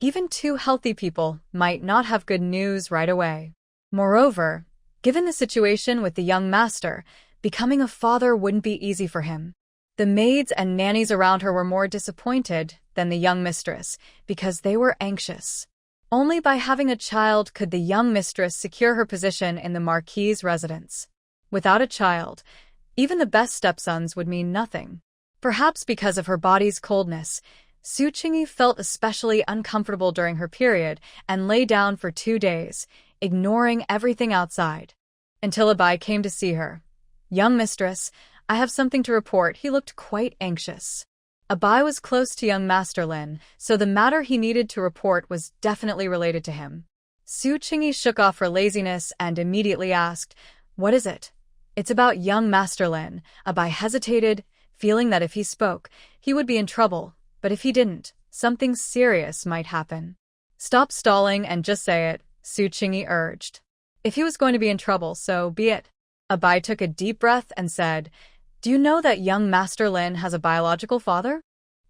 Even 2 healthy people might not have good news right away. Moreover, given the situation with the young master, becoming a father wouldn't be easy for him. The maids and nannies around her were more disappointed than the young mistress because they were anxious. Only by having a child could the young mistress secure her position in the Marquis's residence. Without a child, even the best stepsons would mean nothing. Perhaps because of her body's coldness, Su Qingyi felt especially uncomfortable during her period and lay down for 2 days, ignoring everything outside. Until Abai came to see her. "Young mistress, I have something to report." He looked quite anxious. Abai was close to young Master Lin, so the matter he needed to report was definitely related to him. Su Qingyi shook off her laziness and immediately asked, "What is it?" "It's about young Master Lin." Abai hesitated, feeling that if he spoke, he would be in trouble, but if he didn't, something serious might happen. "Stop stalling and just say it," Su Qingyi urged. If he was going to be in trouble, so be it. Abai took a deep breath and said, "Do you know that young Master Lin has a biological father?"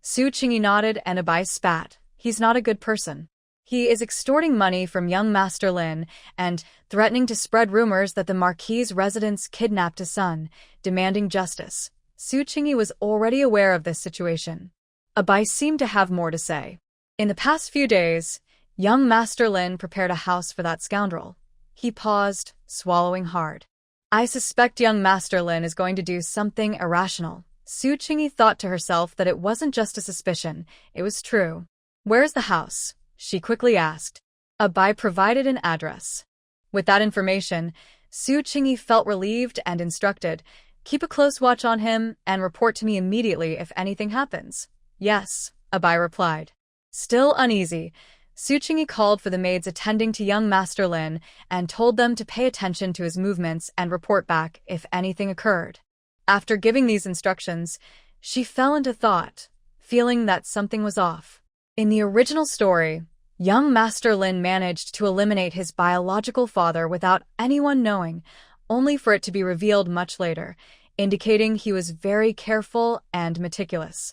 Su Qingyi nodded and Abai spat. "He's not a good person. He is extorting money from young Master Lin and threatening to spread rumors that the Marquis's residents kidnapped his son, demanding justice." Su Qingyi was already aware of this situation. Abai seemed to have more to say. "In the past few days, young Master Lin prepared a house for that scoundrel." He paused, swallowing hard. "I suspect young Master Lin is going to do something irrational." Su Qingyi thought to herself that it wasn't just a suspicion, it was true. "Where's the house?" she quickly asked. Abai provided an address. With that information, Su Qingyi felt relieved and instructed, "Keep a close watch on him and report to me immediately if anything happens." "Yes," Abai replied. Still uneasy, Su Qingyi called for the maids attending to young Master Lin and told them to pay attention to his movements and report back if anything occurred. After giving these instructions, she fell into thought, feeling that something was off. In the original story, young Master Lin managed to eliminate his biological father without anyone knowing, only for it to be revealed much later, indicating he was very careful and meticulous.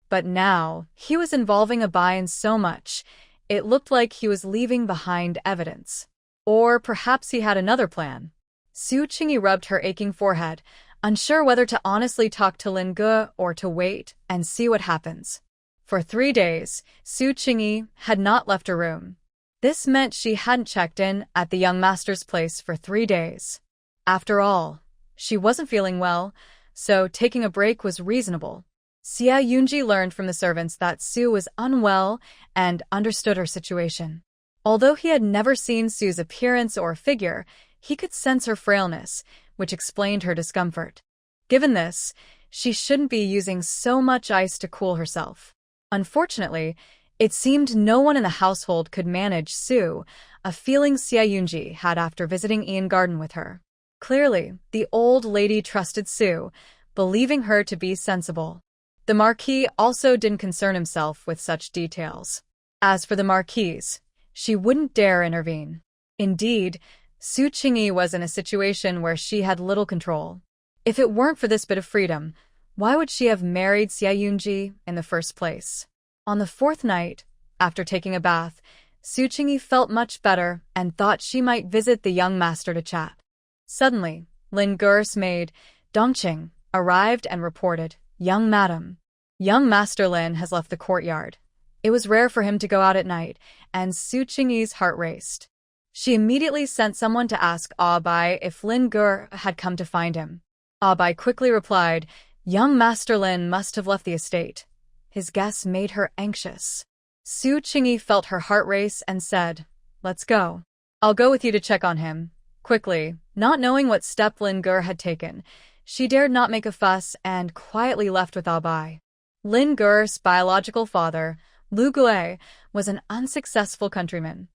But now, he was involving Abai in so much, it looked like he was leaving behind evidence. Or perhaps he had another plan. Su Qingyi rubbed her aching forehead, unsure whether to honestly talk to Lin Ge or to wait and see what happens. For 3 days, Su Qingyi had not left her room. This meant she hadn't checked in at the young master's place for 3 days. After all, she wasn't feeling well, so taking a break was reasonable. Xia Yunji learned from the servants that Su was unwell and understood her situation. Although he had never seen Su's appearance or figure, he could sense her frailness, which explained her discomfort. Given this, she shouldn't be using so much ice to cool herself. Unfortunately, it seemed no one in the household could manage Su, a feeling Xia Yunji had after visiting Ian Garden with her. Clearly, the old lady trusted Su, believing her to be sensible. The Marquis also didn't concern himself with such details. As for the Marquise, she wouldn't dare intervene. Indeed, Su Qingyi was in a situation where she had little control. If it weren't for this bit of freedom, why would she have married Xia Yunji in the first place? On the 4th night, after taking a bath, Su Qingyi felt much better and thought she might visit the young master to chat. Suddenly, Lin Ge's maid, Dongqing, arrived and reported, "Young madam, young Master Lin has left the courtyard." It was rare for him to go out at night, and Su Qingyi's heart raced. She immediately sent someone to ask Abai if Lin Ge had come to find him. Abai quickly replied, "Young Master Lin must have left the estate." His guess made her anxious. Su Qingyi felt her heart race and said, "Let's go. I'll go with you to check on him." Quickly, not knowing what step Lin Ge had taken, she dared not make a fuss and quietly left with Abai. Lin Ge's biological father, Lu Gue, was an unsuccessful countryman.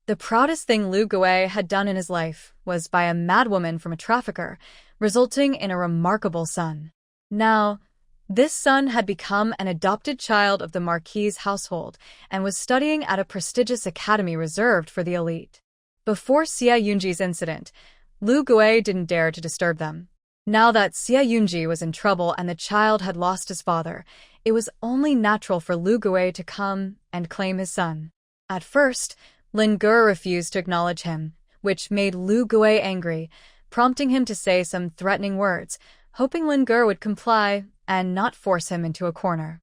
The proudest thing Lu Gue had done in his life was buy a madwoman from a trafficker, resulting in a remarkable son. Now, this son had become an adopted child of the Marquis's household and was studying at a prestigious academy reserved for the elite. Before Xia Yunji's incident, Lu Gue didn't dare to disturb them. Now that Xia Yunji was in trouble and the child had lost his father, it was only natural for Lu Gue to come and claim his son. At first, Lin Ge refused to acknowledge him, which made Lu Gue angry, prompting him to say some threatening words, hoping Lin Ge would comply and not force him into a corner.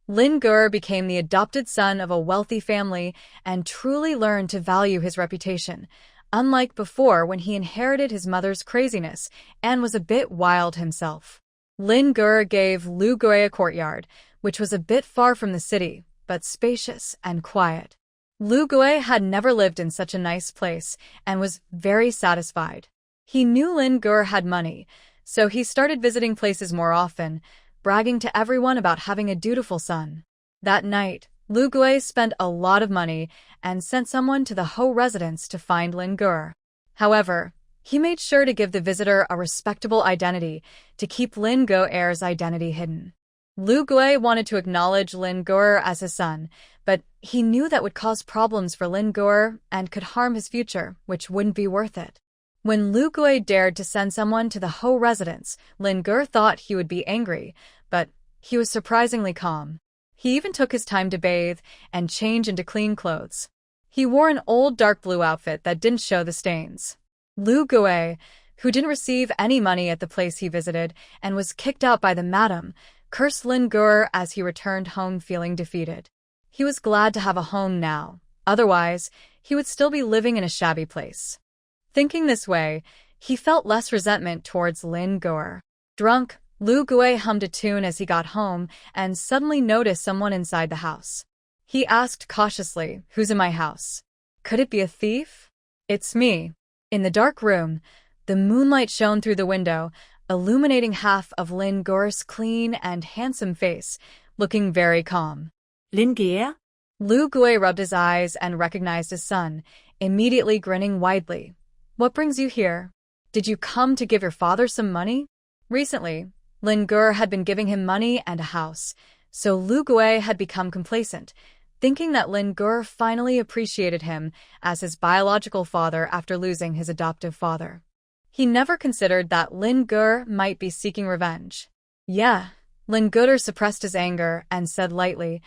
Lin Ge became the adopted son of a wealthy family and truly learned to value his reputation, unlike before when he inherited his mother's craziness and was a bit wild himself. Lin Gur gave Lu Gui a courtyard, which was a bit far from the city, but spacious and quiet. Lu Gui had never lived in such a nice place and was very satisfied. He knew Lin Gur had money, so he started visiting places more often, bragging to everyone about having a dutiful son. That night, Lu Gui spent a lot of money and sent someone to the Ho residence to find Lin Gur. However, he made sure to give the visitor a respectable identity to keep Lin Gu's identity hidden. Lu Gui wanted to acknowledge Lin Gur as his son, but he knew that would cause problems for Lin Gur and could harm his future, which wouldn't be worth it. When Lu Gui dared to send someone to the Ho residence, Lin Gur thought he would be angry, but he was surprisingly calm. He even took his time to bathe and change into clean clothes. He wore an old dark blue outfit that didn't show the stains. Lu Gui, who didn't receive any money at the place he visited and was kicked out by the madam, cursed Lin Gur as he returned home feeling defeated. He was glad to have a home now, otherwise he would still be living in a shabby place. Thinking this way, he felt less resentment towards Lin Gur. Drunk, Lu Gui hummed a tune as he got home and suddenly noticed someone inside the house. He asked cautiously, "Who's in my house? Could it be a thief?" "It's me." In the dark room, the moonlight shone through the window, illuminating half of Lin Gur's clean and handsome face, looking very calm. Lin Gur? Lu Gui rubbed his eyes and recognized his son, immediately grinning widely. "What brings you here? Did you come to give your father some money?" Recently, Lin Gur had been giving him money and a house, so Lu Gui had become complacent, thinking that Lin Gur finally appreciated him as his biological father after losing his adoptive father. He never considered that Lin Gur might be seeking revenge. "Yeah." Lin Gur suppressed his anger and said lightly,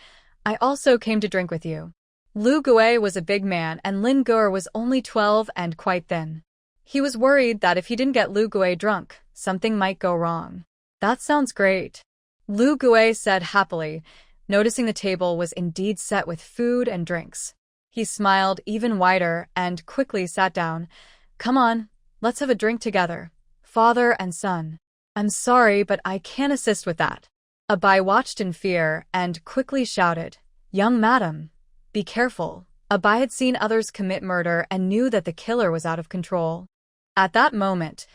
"I also came to drink with you." Lu Gui was a big man and Lin Gur was only 12 and quite thin. He was worried that if he didn't get Lu Gui drunk, something might go wrong. "That sounds great," Lu Gui said happily, noticing the table was indeed set with food and drinks. He smiled even wider and quickly sat down. "Come on, let's have a drink together, father and son." "I'm sorry, but I can't assist with that." Abai watched in fear and quickly shouted, "Young madam, be careful." Abai had seen others commit murder and knew that the killer was out of control. At that moment,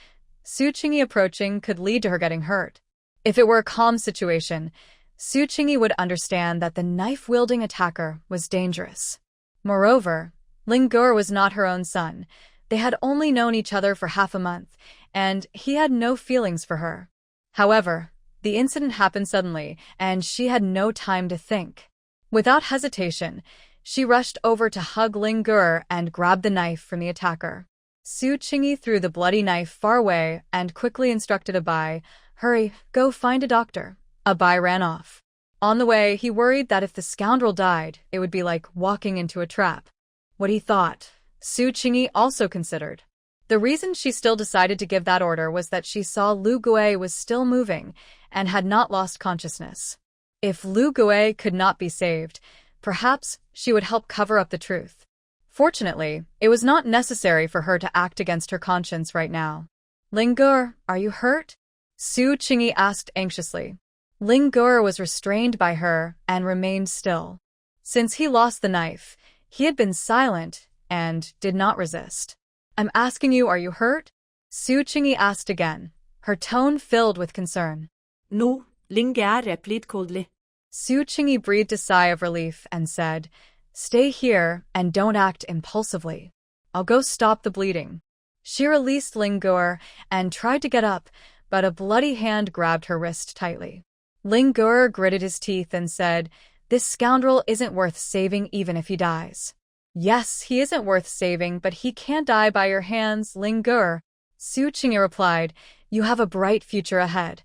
Su Qingyi approaching could lead to her getting hurt. If it were a calm situation, Su Qingyi would understand that the knife-wielding attacker was dangerous. Moreover, Lin Gur was not her own son. They had only known each other for half a month, and he had no feelings for her. However, the incident happened suddenly, and she had no time to think. Without hesitation, she rushed over to hug Lin Gur and grabbed the knife from the attacker. Su Qingyi threw the bloody knife far away and quickly instructed Abai, "Hurry, go find a doctor." Abai ran off. On the way, he worried that if the scoundrel died, it would be like walking into a trap. What he thought, Su Qingyi also considered. The reason she still decided to give that order was that she saw Lu Gui was still moving and had not lost consciousness. If Lu Gui could not be saved, perhaps she would help cover up the truth. Fortunately, it was not necessary for her to act against her conscience right now. "Lin Gur, are you hurt?" Su Qingyi asked anxiously. Lin Gur was restrained by her and remained still. Since he lost the knife, he had been silent and did not resist. "I'm asking you, are you hurt?" Su Qingyi asked again, her tone filled with concern. "No, Lin Gur er blitt kodelig." Su Qingyi breathed a sigh of relief and said, "Stay here and don't act impulsively. I'll go stop the bleeding." She released Lin Gur and tried to get up, but a bloody hand grabbed her wrist tightly. Lin Gur gritted his teeth and said, "This scoundrel isn't worth saving even if he dies." "Yes, he isn't worth saving, but he can't die by your hands, Lin Gur." Su Qingyi replied, "You have a bright future ahead.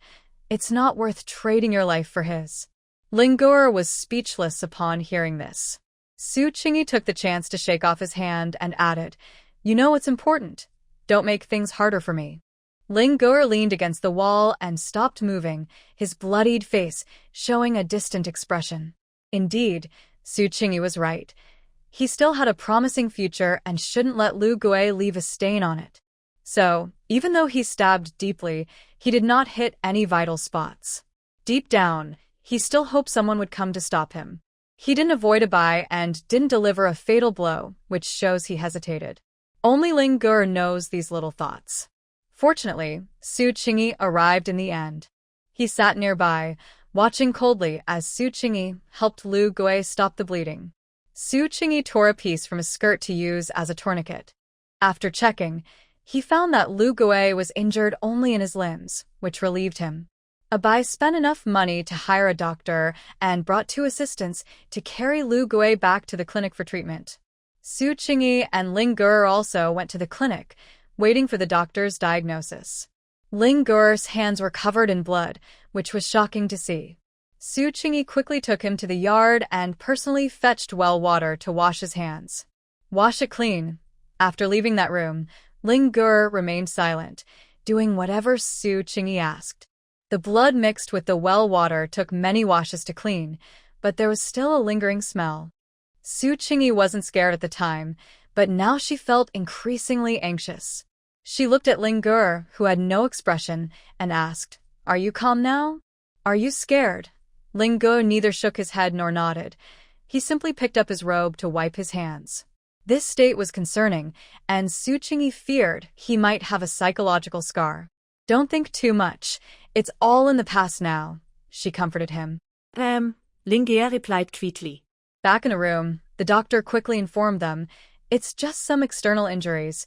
It's not worth trading your life for his." Lin Gur was speechless upon hearing this. Su Qingyi took the chance to shake off his hand and added, "You know what's important. Don't make things harder for me." Lin Gur leaned against the wall and stopped moving, his bloodied face showing a distant expression. Indeed, Su Qingyi was right. He still had a promising future and shouldn't let Lu Gui leave a stain on it. So, even though he stabbed deeply, he did not hit any vital spots. Deep down, he still hoped someone would come to stop him. He didn't avoid a bite and didn't deliver a fatal blow, which shows he hesitated. Only Ling Gur knows these little thoughts. Fortunately, Su Qingyi arrived in the end. He sat nearby, watching coldly as Su Qingyi helped Lu Gui stop the bleeding. Su Qingyi tore a piece from his skirt to use as a tourniquet. After checking, he found that Lu Gui was injured only in his limbs, which relieved him. Abai spent enough money to hire a doctor and brought 2 assistants to carry Lu Gui back to the clinic for treatment. Su Qingyi and Ling Gur also went to the clinic, waiting for the doctor's diagnosis. Ling Gur's hands were covered in blood, which was shocking to see. Su Qingyi quickly took him to the yard and personally fetched well water to wash his hands. Wash it clean. After leaving that room, Ling Gur remained silent, doing whatever Su Qingyi asked. The blood mixed with the well water took many washes to clean, but there was still a lingering smell. Su Qingyi wasn't scared at the time, but now she felt increasingly anxious. She looked at Ling Gur, who had no expression, and asked, "Are you calm now? Are you scared?" Ling Gur neither shook his head nor nodded. He simply picked up his robe to wipe his hands. This state was concerning, and Su Qingyi feared he might have a psychological scar. "Don't think too much. It's all in the past now," she comforted him. Ling Gur replied quickly. Back in a room, the doctor quickly informed them, "It's just some external injuries.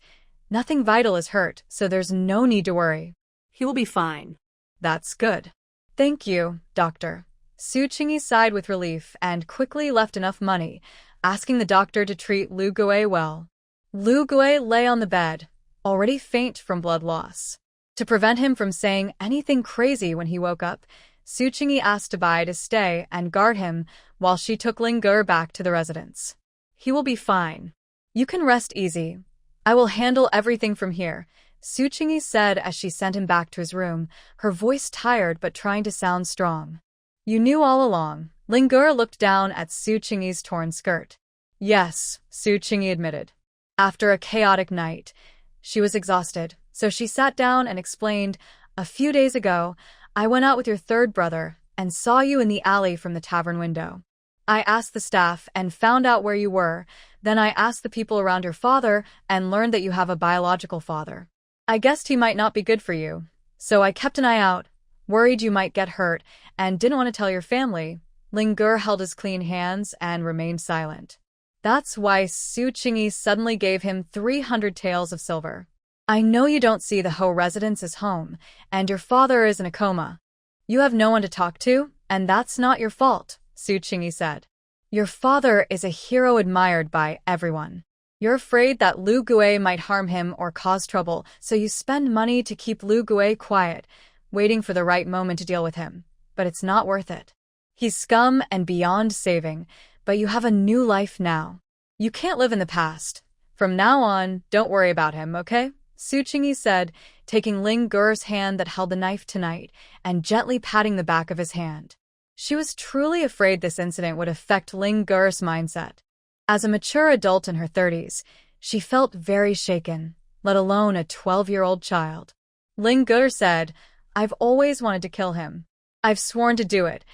Nothing vital is hurt, so there's no need to worry." "He will be fine." "That's good. Thank you, doctor." Su Qingyi sighed with relief and quickly left enough money, asking the doctor to treat Lu Gui well. Lu Gui lay on the bed, already faint from blood loss. To prevent him from saying anything crazy when he woke up, Su Qingyi asked Bai to stay and guard him while she took Ling Gur back to the residence. "He will be fine. You can rest easy. I will handle everything from here," Su Qingyi said as she sent him back to his room, her voice tired but trying to sound strong. "You knew all along." Ling Gur looked down at Su Qingyi's torn skirt. "Yes," Su Qingyi admitted. After a chaotic night, she was exhausted, so she sat down and explained, "A few days ago, I went out with your 3rd brother and saw you in the alley from the tavern window. I asked the staff and found out where you were, then I asked the people around your father and learned that you have a biological father. I guessed he might not be good for you, so I kept an eye out, worried you might get hurt, and didn't want to tell your family." Ling Gur held his clean hands and remained silent. That's why Su Qingyi suddenly gave him 300 taels of silver. "I know you don't see the Ho residence as home, and your father is in a coma. You have no one to talk to, and that's not your fault," Su Qingyi said. "Your father is a hero admired by everyone. You're afraid that Lu Gui might harm him or cause trouble, so you spend money to keep Lu Gui quiet, waiting for the right moment to deal with him. But it's not worth it. He's scum and beyond saving, but you have a new life now. You can't live in the past. From now on, don't worry about him, okay?" Su Qingyi said, taking Ling Gur's hand that held the knife tonight and gently patting the back of his hand. She was truly afraid this incident would affect Ling Gur's mindset. As a mature adult in her 30s, she felt very shaken, let alone a 12-year-old child. Ling Gur said, "I've always wanted to kill him. I've sworn to do it.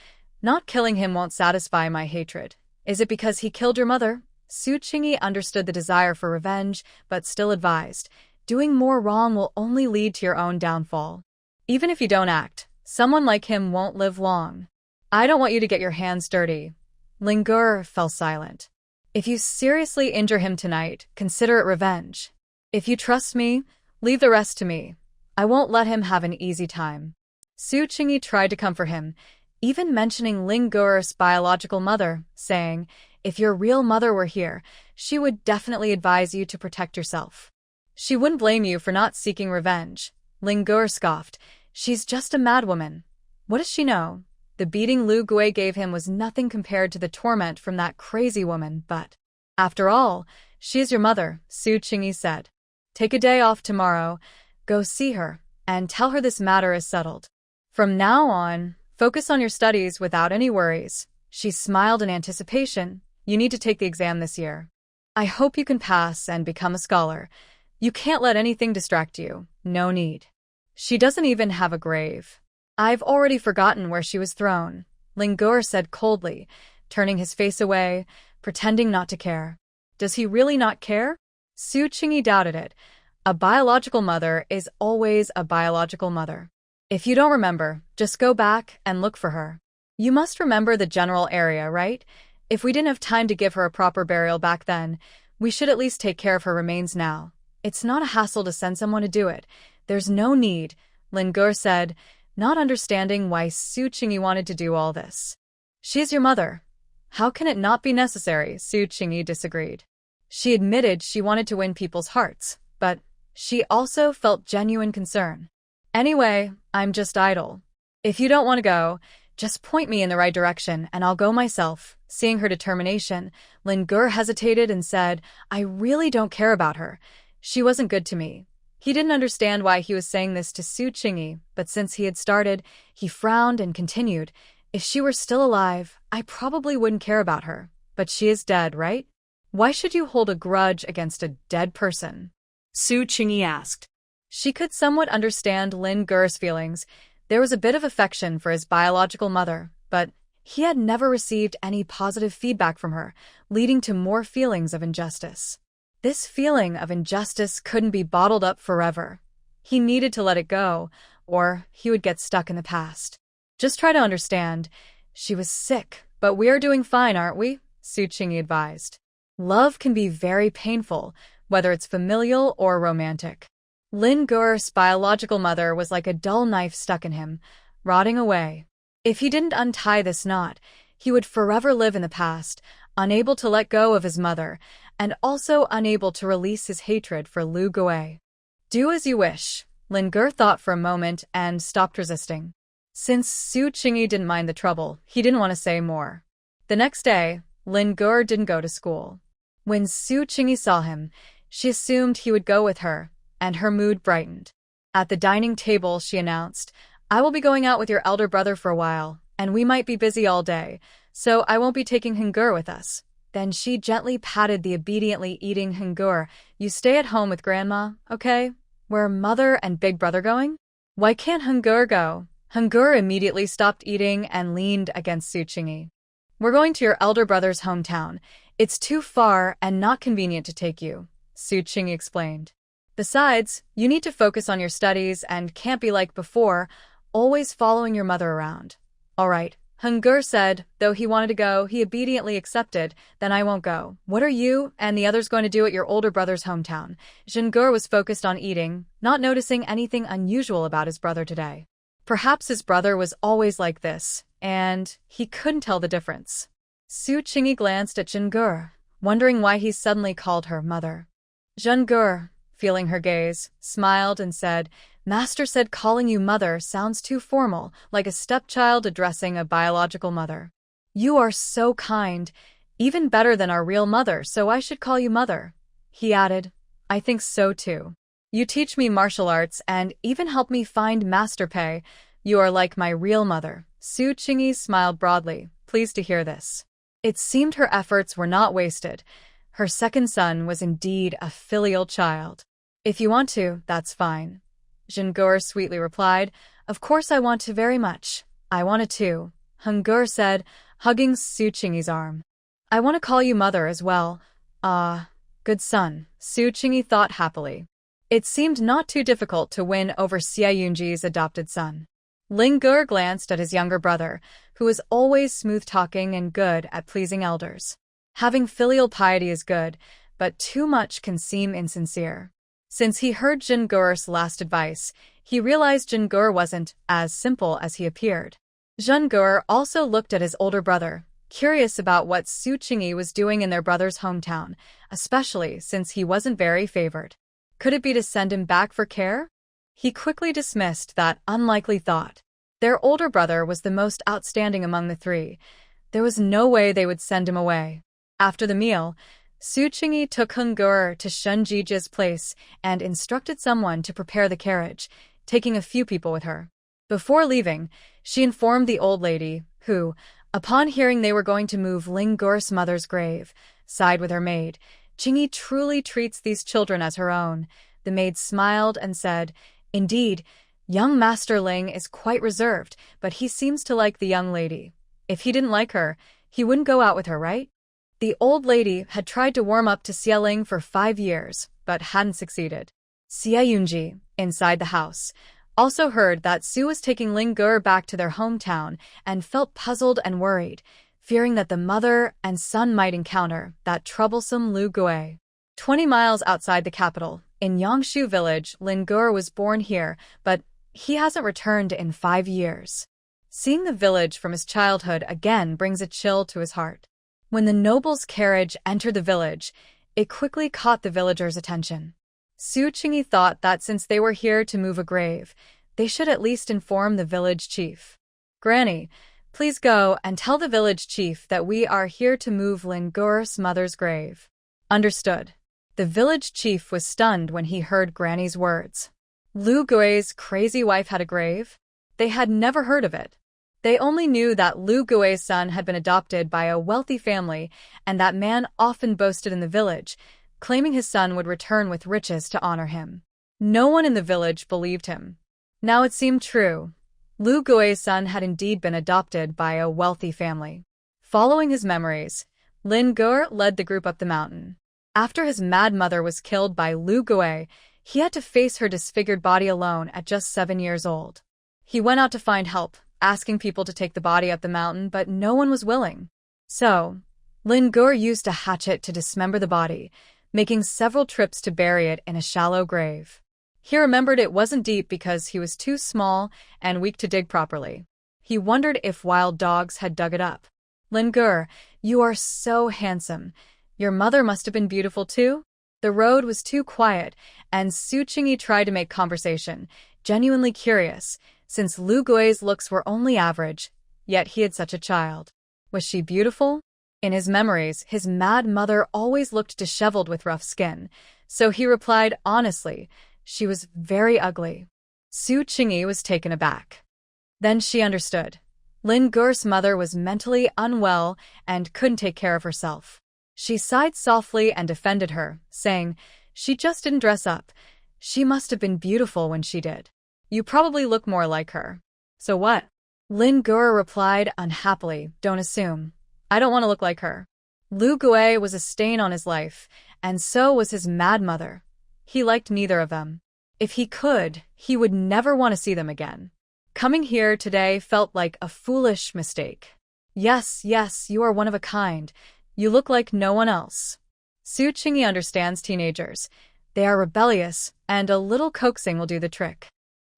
Not killing him won't satisfy my hatred. Is it because he killed your mother?" Su Qingyi understood the desire for revenge, but still advised, "Doing more wrong will only lead to your own downfall. Even if you don't act, someone like him won't live long. I don't want you to get your hands dirty." Ling Gur fell silent. "If you seriously injure him tonight, consider it revenge. If you trust me, leave the rest to me. I won't let him have an easy time." Su Qingyi tried to comfort him, even mentioning Ling Gur's biological mother, saying, "If your real mother were here, she would definitely advise you to protect yourself. She wouldn't blame you for not seeking revenge." Ling Gur scoffed, "She's just a madwoman. What does she know? The beating Lu Gui gave him was nothing compared to the torment from that crazy woman, but after all, she is your mother," Su Qingyi said. "Take a day off tomorrow, go see her, and tell her this matter is settled. From now on, focus on your studies without any worries." She smiled in anticipation. "You need to take the exam this year." I hope you can pass and become a scholar. You can't let anything distract you. No need. She doesn't even have a grave. I've already forgotten where she was thrown, Lingur said coldly, turning his face away, pretending not to care. Does he really not care? Su Qingyi doubted it. A biological mother is always a biological mother. If you don't remember, just go back and look for her. You must remember the general area, right? If we didn't have time to give her a proper burial back then, we should at least take care of her remains now. It's not a hassle to send someone to do it. There's no need, Lingur said, not understanding why Su Qingyi wanted to do all this. She is your mother. How can it not be necessary? Su Qingyi disagreed. She admitted she wanted to win people's hearts, but she also felt genuine concern. Anyway, I'm just idle. If you don't want to go, just point me in the right direction and I'll go myself. Seeing her determination, Lingur hesitated and said, I really don't care about her. She wasn't good to me. He didn't understand why he was saying this to Su Qingyi, but since he had started, he frowned and continued, if she were still alive, I probably wouldn't care about her. But she is dead, right? Why should you hold a grudge against a dead person? Su Qingyi asked. She could somewhat understand Lingur's feelings. There was a bit of affection for his biological mother, but he had never received any positive feedback from her, leading to more feelings of injustice. This feeling of injustice couldn't be bottled up forever. He needed to let it go, or he would get stuck in the past. Just try to understand. She was sick, but we are doing fine, aren't we? Su Qingyi advised. Love can be very painful, whether it's familial or romantic. Lingur's biological mother was like a dull knife stuck in him, rotting away. If he didn't untie this knot, he would forever live in the past, unable to let go of his mother, and also unable to release his hatred for Lu Gui. Do as you wish. Lingur thought for a moment and stopped resisting. Since Su Qingyi didn't mind the trouble, he didn't want to say more. The next day, Lingur didn't go to school. When Su Qingyi saw him, she assumed he would go with her, and her mood brightened. At the dining table, she announced, I will be going out with your elder brother for a while, and we might be busy all day, so I won't be taking Hungur with us. Then she gently patted the obediently eating Hungur. You stay at home with Grandma, okay? Where are Mother and Big Brother going? Why can't Hungur go? Hungur immediately stopped eating and leaned against Su Qingyi. We're going to your elder brother's hometown. It's too far and not convenient to take you, Su Qingyi explained. Besides, you need to focus on your studies and can't be like before, always following your mother around. All right, Hungur said, though he wanted to go, he obediently accepted, then I won't go. What are you and the others going to do at your older brother's hometown? Jingur was focused on eating, not noticing anything unusual about his brother today. Perhaps his brother was always like this, and he couldn't tell the difference. Su Qingyi glanced at Jingur, wondering why he suddenly called her mother. Jingur, feeling her gaze, smiled and said, Master said calling you mother sounds too formal, like a stepchild addressing a biological mother. You are so kind, even better than our real mother, so I should call you mother. He added, I think so too. You teach me martial arts and even help me find master pay. You are like my real mother. Su Qingyi smiled broadly, pleased to hear this. It seemed her efforts were not wasted. Her second son was indeed a filial child. If you want to, that's fine. Jingur sweetly replied, Of course I want to very much. I want to too, Hungur said, hugging Su Qingyi's arm. I want to call you mother as well. Ah, good son, Su Qingyi thought happily. It seemed not too difficult to win over Xie Yunji's adopted son. Lingur glanced at his younger brother, who was always smooth-talking and good at pleasing elders. Having filial piety is good, but too much can seem insincere. Since he heard Jingur's last advice, he realized Jingur wasn't as simple as he appeared. Jingur also looked at his older brother, curious about what Su Qingyi was doing in their brother's hometown, especially since he wasn't very favored. Could it be to send him back for care? He quickly dismissed that unlikely thought. Their older brother was the most outstanding among the three. There was no way they would send him away. After the meal, Su Qingyi took Hungur to Shunjiji's place and instructed someone to prepare the carriage, taking a few people with her. Before leaving, she informed the old lady, who, upon hearing they were going to move Lingur's mother's grave, sighed with her maid, Jingyi truly treats these children as her own. The maid smiled and said, "Indeed, young Master Ling is quite reserved, but he seems to like the young lady. If he didn't like her, he wouldn't go out with her, right?" The old lady had tried to warm up to Xie Ling for 5 years, but hadn't succeeded. Xie Yunji, inside the house, also heard that Su was taking Ling Gur back to their hometown and felt puzzled and worried, fearing that the mother and son might encounter that troublesome Lu Gui. 20 miles outside the capital, in Yangshu village, Ling Gur was born here, but he hasn't returned in 5 years. Seeing the village from his childhood again brings a chill to his heart. When the noble's carriage entered the village, it quickly caught the villagers' attention. Su Qingyi thought that since they were here to move a grave, they should at least inform the village chief. "Granny, please go and tell the village chief that we are here to move Ling Gur's mother's grave." Understood. The village chief was stunned when he heard Granny's words. Lu Gui's crazy wife had a grave? They had never heard of it. They only knew that Lu Gui's son had been adopted by a wealthy family, and that man often boasted in the village, claiming his son would return with riches to honor him. No one in the village believed him. Now it seemed true. Lu Gui's son had indeed been adopted by a wealthy family. Following his memories, Lin Gur led the group up the mountain. After his mad mother was killed by Lu Gui, he had to face her disfigured body alone at just 7 years old. He went out to find help, asking people to take the body up the mountain, but no one was willing. So, Lin Gur used a hatchet to dismember the body, making several trips to bury it in a shallow grave. He remembered it wasn't deep because he was too small and weak to dig properly. He wondered if wild dogs had dug it up. "Lin Gur, you are so handsome. Your mother must have been beautiful too?" The road was too quiet, and Su Qingyi tried to make conversation, genuinely curious, since Lu Gui's looks were only average, yet he had such a child. Was she beautiful? In his memories, his mad mother always looked disheveled with rough skin, so he replied honestly, she was very ugly. Su Qingyi was taken aback. Then she understood. Lin Gur's mother was mentally unwell and couldn't take care of herself. She sighed softly and defended her, saying, "She just didn't dress up. She must have been beautiful when she did. You probably look more like her." "So what?" Lin Gur replied unhappily, "Don't assume. I don't want to look like her." Lu Gui was a stain on his life, and so was his mad mother. He liked neither of them. If he could, he would never want to see them again. Coming here today felt like a foolish mistake. Yes, you are one of a kind. You look like no one else." Su Qingyi understands teenagers. They are rebellious, and a little coaxing will do the trick.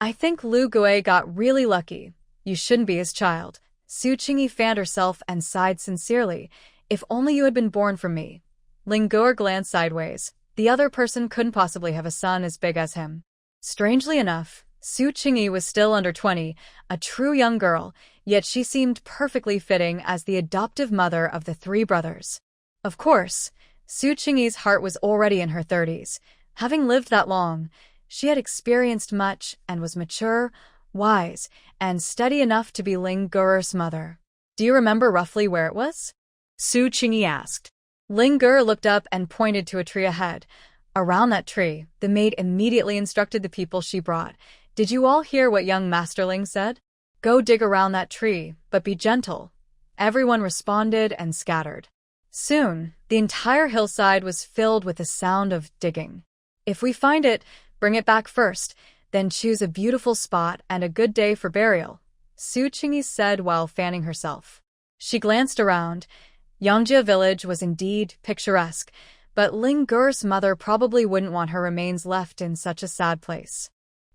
"I think Lu Gui got really lucky. You shouldn't be his child." Su Qingyi fanned herself and sighed sincerely. "If only you had been born from me." Ling Gur glanced sideways. The other person couldn't possibly have a son as big as him. Strangely enough, Su Qingyi was still under 20, a true young girl, yet she seemed perfectly fitting as the adoptive mother of the 3 brothers. Of course, Su Qingyi's heart was already in her 30s. Having lived that long, she had experienced much and was mature, wise, and steady enough to be Ling Gur's mother. "Do you remember roughly where it was?" Su Qingyi asked. Ling Gur looked up and pointed to a tree ahead. Around that tree, the maid immediately instructed the people she brought. "Did you all hear what young Master Ling said? Go dig around that tree, but be gentle." Everyone responded and scattered. Soon, the entire hillside was filled with the sound of digging. "If we find it, bring it back first, then choose a beautiful spot and a good day for burial," Su Qingyi said while fanning herself. She glanced around. Yongjia village was indeed picturesque, but Ling Gur's mother probably wouldn't want her remains left in such a sad place.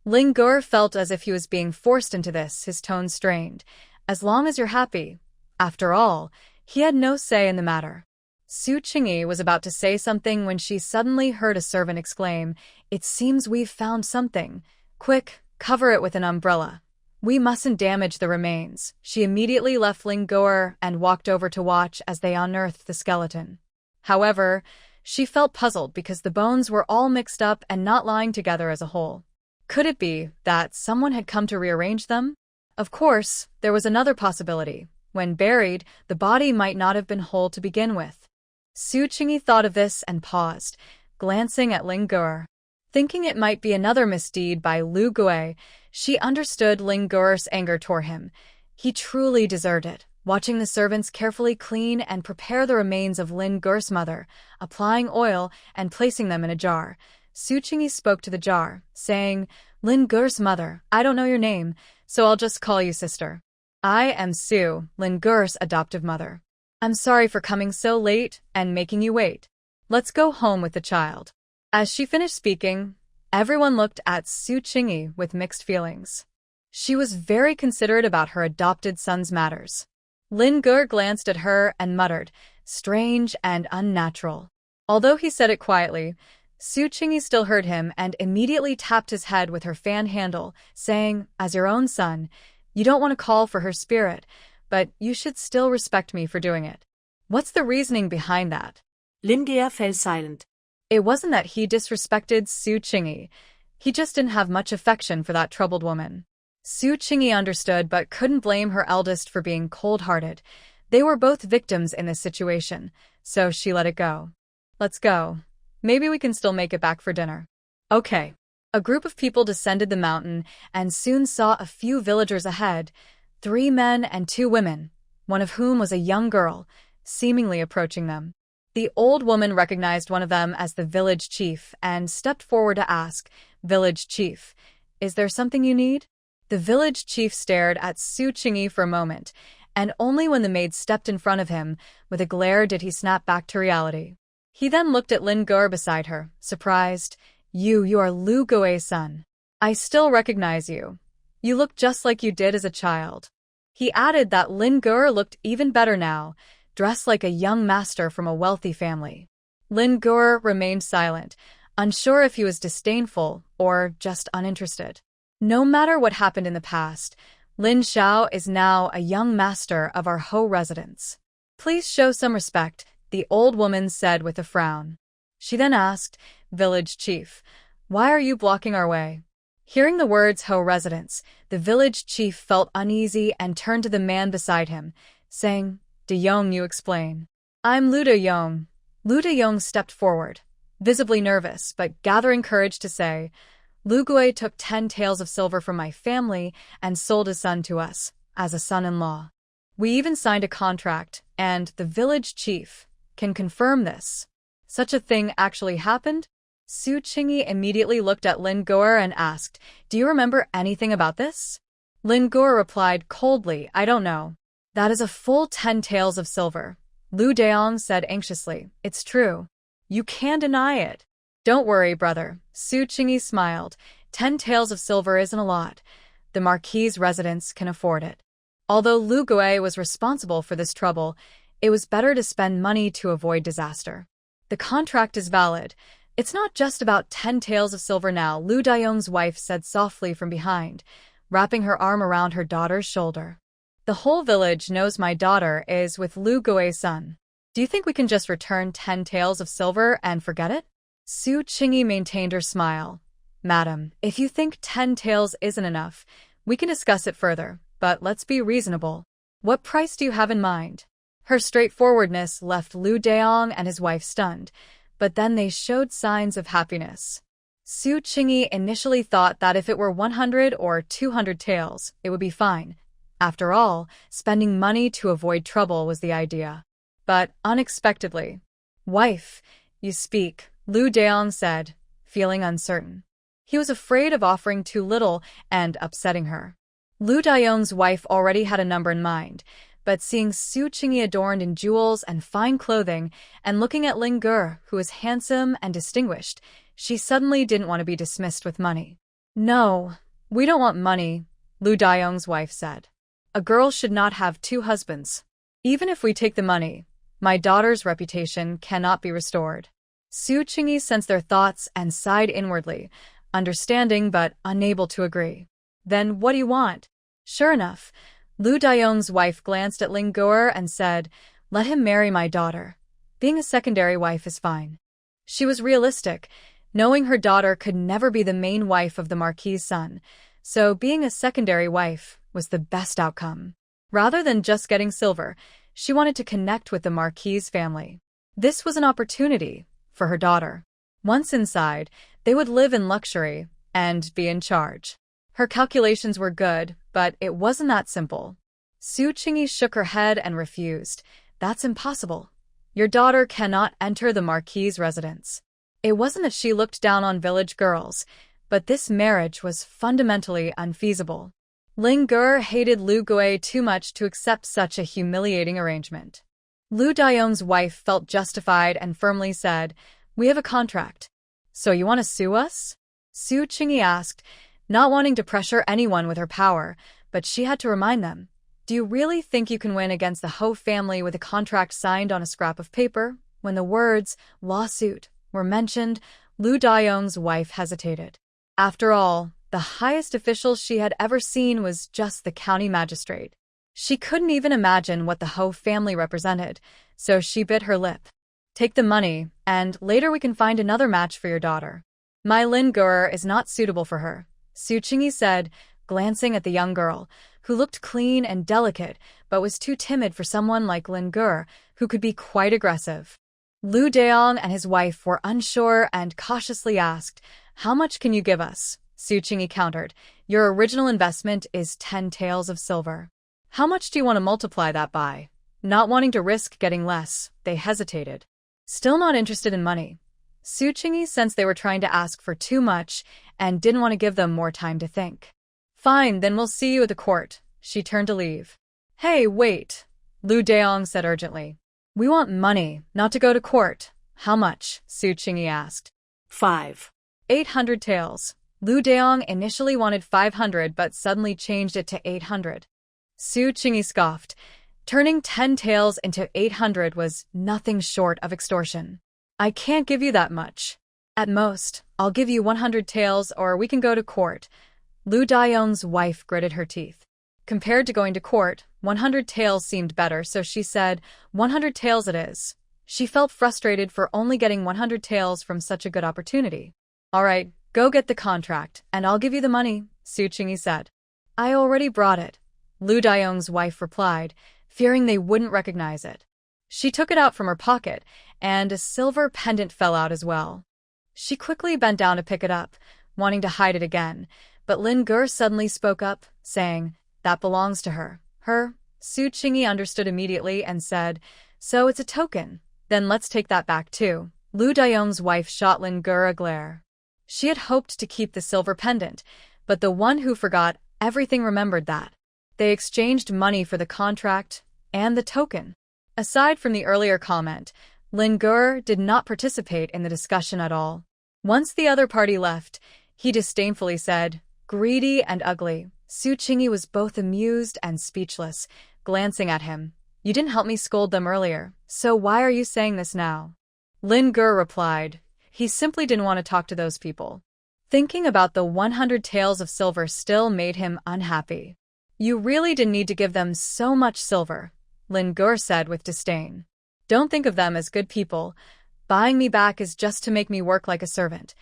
Ling Gur felt as if he was being forced into this, his tone strained. "As long as you're happy." After all, he had no say in the matter. Su Qingyi was about to say something when she suddenly heard a servant exclaim, "It seems we've found something. Quick, cover it with an umbrella. We mustn't damage the remains." She immediately left Ling Gur and walked over to watch as they unearthed the skeleton. However, she felt puzzled because the bones were all mixed up and not lying together as a whole. Could it be that someone had come to rearrange them? Of course, there was another possibility. When buried, the body might not have been whole to begin with. Su Qingyi thought of this and paused, glancing at Ling Gur. Thinking it might be another misdeed by Lu Gui, she understood Ling Gur's anger toward him. He truly deserved it. Watching the servants carefully clean and prepare the remains of Ling Gur's mother, applying oil and placing them in a jar, Su Qingyi spoke to the jar, saying, "Ling Gur's mother, I don't know your name, so I'll just call you sister. I am Su, Ling Gur's adoptive mother. I'm sorry for coming so late and making you wait. Let's go home with the child." As she finished speaking, everyone looked at Su Qingyi with mixed feelings. She was very considerate about her adopted son's matters. Ling Gur glanced at her and muttered, "Strange and unnatural." Although he said it quietly, Su Qingyi still heard him and immediately tapped his head with her fan handle, saying, "As your own son, you don't want to call for her spirit, but you should still respect me for doing it. What's the reasoning behind that?" Lin Ge fell silent. It wasn't that he disrespected Su Qingyi. He just didn't have much affection for that troubled woman. Su Qingyi understood but couldn't blame her eldest for being cold-hearted. They were both victims in this situation, so she let it go. "Let's go. Maybe we can still make it back for dinner." "Okay." A group of people descended the mountain and soon saw a few villagers ahead, 3 men and 2 women, one of whom was a young girl, seemingly approaching them. The old woman recognized one of them as the village chief and stepped forward to ask, "Village chief, is there something you need?" The village chief stared at Su Qingyi for a moment, and only when the maid stepped in front of him, with a glare did he snap back to reality. He then looked at Lin Gur beside her, surprised. You are Lu Gui's son. I still recognize you. You look just like you did as a child." He added that Lin Gur looked even better now, dressed like a young master from a wealthy family. Lin Gur remained silent, unsure if he was disdainful or just uninterested. No matter what happened in the past, Lin Xiao is now a young master of our Ho residence. "Please show some respect," the old woman said with a frown. She then asked, "Village chief, why are you blocking our way?" Hearing the words Ho residence, the village chief felt uneasy and turned to the man beside him, saying, "De Yong, you explain." "I'm Lu De Yong." Lu De Yong stepped forward, visibly nervous but gathering courage to say, "Lu Gui took 10 taels of silver from my family and sold his son to us, as a son-in-law. We even signed a contract, and the village chief can confirm this. Such a thing actually happened?" Su Qingyi immediately looked at Lin Gur and asked, "Do you remember anything about this?" Lin Gur replied coldly, "I don't know." "That is a full 10 taels of silver," Lu Deong said anxiously. "It's true. You can't deny it." "Don't worry, brother," Su Qingyi smiled. 10 taels of silver isn't a lot. The Marquis' residence can afford it. Although Lu Gui was responsible for this trouble, it was better to spend money to avoid disaster. "The contract is valid. It's not just about 10 taels of silver now," Lu Daiyong's wife said softly from behind, wrapping her arm around her daughter's shoulder. "The whole village knows my daughter is with Lu Gui's son. Do you think we can just return 10 taels of silver and forget it?" Su Qingyi maintained her smile. "Madam, if you think 10 taels isn't enough, we can discuss it further, but let's be reasonable. What price do you have in mind?" Her straightforwardness left Lu Deong and his wife stunned, but then they showed signs of happiness. Su Qingyi initially thought that if it were 100 or 200 taels, it would be fine. After all, spending money to avoid trouble was the idea. But unexpectedly, "Wife, you speak," Lu Deong said, feeling uncertain. He was afraid of offering too little and upsetting her. Lu Daiyong's wife already had a number in mind, but seeing Su Qingyi adorned in jewels and fine clothing and looking at Ling Gur, who was handsome and distinguished, she suddenly didn't want to be dismissed with money. "No, we don't want money," Lu Daiyong's wife said. "A girl should not have 2 husbands. Even if we take the money, my daughter's reputation cannot be restored." Su Qingyi sensed their thoughts and sighed inwardly, understanding but unable to agree. "Then what do you want?" Sure enough, Lu Daiyong's wife glanced at Ling Gur and said, "Let him marry my daughter. Being a secondary wife is fine." She was realistic, knowing her daughter could never be the main wife of the Marquis' son, so being a secondary wife was the best outcome. Rather than just getting silver, she wanted to connect with the Marquis' family. This was an opportunity for her daughter. Once inside, they would live in luxury and be in charge. Her calculations were good, but it wasn't that simple. Su Qingyi shook her head and refused. That's impossible. Your daughter cannot enter the Marquis's residence. It wasn't that she looked down on village girls, but this marriage was fundamentally unfeasible. Ling Ge hated Lu Gui too much to accept such a humiliating arrangement. Lu Daiyong's wife felt justified and firmly said, "We have a contract. So you want to sue us?" Su Qingyi asked, not wanting to pressure anyone with her power, but she had to remind them. Do you really think you can win against the Ho family with a contract signed on a scrap of paper? When the words lawsuit were mentioned, Lu Daiyong's wife hesitated. After all, the highest official she had ever seen was just the county magistrate. She couldn't even imagine what the Ho family represented, so she bit her lip. Take the money, and later we can find another match for your daughter. My Lin Ge is not suitable for her, Su Qingyi said, glancing at the young girl, who looked clean and delicate but was too timid for someone like Lin Ge, who could be quite aggressive. Lu Daiyong and his wife were unsure and cautiously asked, "How much can you give us?" Su Qingyi countered, "Your original investment is 10 taels of silver. How much do you want to multiply that by?" Not wanting to risk getting less, they hesitated. Still not interested in money. Su Qingyi sensed they were trying to ask for too much and didn't want to give them more time to think. "Fine, then we'll see you at the court." She turned to leave. "Hey, wait," Lu Daiyong said urgently. "We want money, not to go to court." "How much?" Su Qingyi asked. 800 taels. Lu Daiyong initially wanted 500 but suddenly changed it to 800. Su Qingyi scoffed. Turning 10 taels into 800 was nothing short of extortion. "I can't give you that much. At most, I'll give you 100 taels or we can go to court." Lu Daiyong's wife gritted her teeth. Compared to going to court, 100 taels seemed better, so she said, 100 taels it is. She felt frustrated for only getting 100 taels from such a good opportunity. "All right, go get the contract, and I'll give you the money," Su Qingyi said. "I already brought it," Lu Daiyong's wife replied, fearing they wouldn't recognize it. She took it out from her pocket, and a silver pendant fell out as well. She quickly bent down to pick it up, wanting to hide it again, but Lin Ge suddenly spoke up, saying, "That belongs to her." "Her?" Su Qingyi understood immediately and said, "So it's a token. Then let's take that back too." Lu Daiyong's wife shot Lin Ge a glare. She had hoped to keep the silver pendant, but the one who forgot everything remembered that. They exchanged money for the contract and the token. Aside from the earlier comment, Lin Ge did not participate in the discussion at all. Once the other party left, he disdainfully said, "Greedy and ugly." Su Qingyi was both amused and speechless, glancing at him. "You didn't help me scold them earlier, so why are you saying this now?" Lin Ge replied, he simply didn't want to talk to those people. Thinking about the 100 taels of silver still made him unhappy. "You really didn't need to give them so much silver," Lin Ge said with disdain. "Don't think of them as good people. Buying me back is just to make me work like a servant.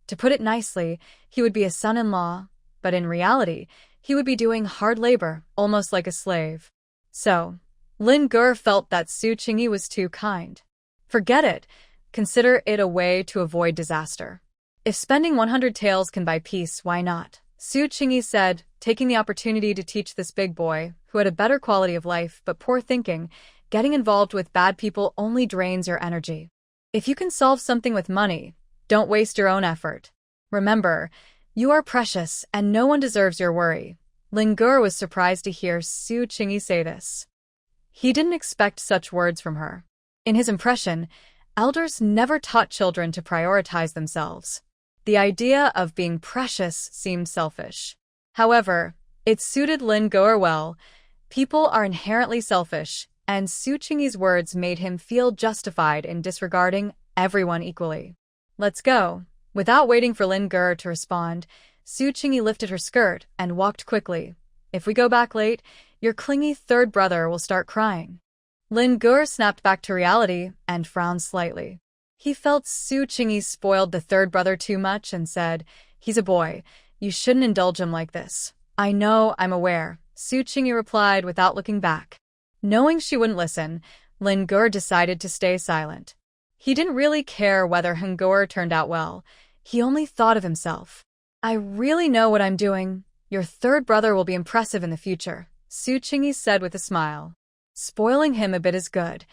To put it nicely, he would be a son-in-law, but in reality, he would be doing hard labor, almost like a slave." So, Lin Ge felt that Su Qingyi was too kind. Forget it. Consider it a way to avoid disaster. If spending 100 taels can buy peace, why not? Su Qingyi said, taking the opportunity to teach this big boy, who had a better quality of life but poor thinking, getting involved with bad people only drains your energy. If you can solve something with money, don't waste your own effort. Remember, you are precious and no one deserves your worry. Lin Ge was surprised to hear Su Qingyi say this. He didn't expect such words from her. In his impression, elders never taught children to prioritize themselves. The idea of being precious seemed selfish. However, it suited Lin Ge well. People are inherently selfish, and Su Qingyi's words made him feel justified in disregarding everyone equally. "Let's go." Without waiting for Lin Ge to respond, Su Qingyi lifted her skirt and walked quickly. "If we go back late, your clingy third brother will start crying." Lin Ge snapped back to reality and frowned slightly. He felt Su Qingyi spoiled the third brother too much and said, "He's a boy. You shouldn't indulge him like this." "I know, I'm aware," Su Qingyi replied without looking back. Knowing she wouldn't listen, Lin Ge decided to stay silent. He didn't really care whether Hangor turned out well. He only thought of himself. I really know what I'm doing. Your third brother will be impressive in the future, Su Qingyi said with a smile. Spoiling him a bit is good.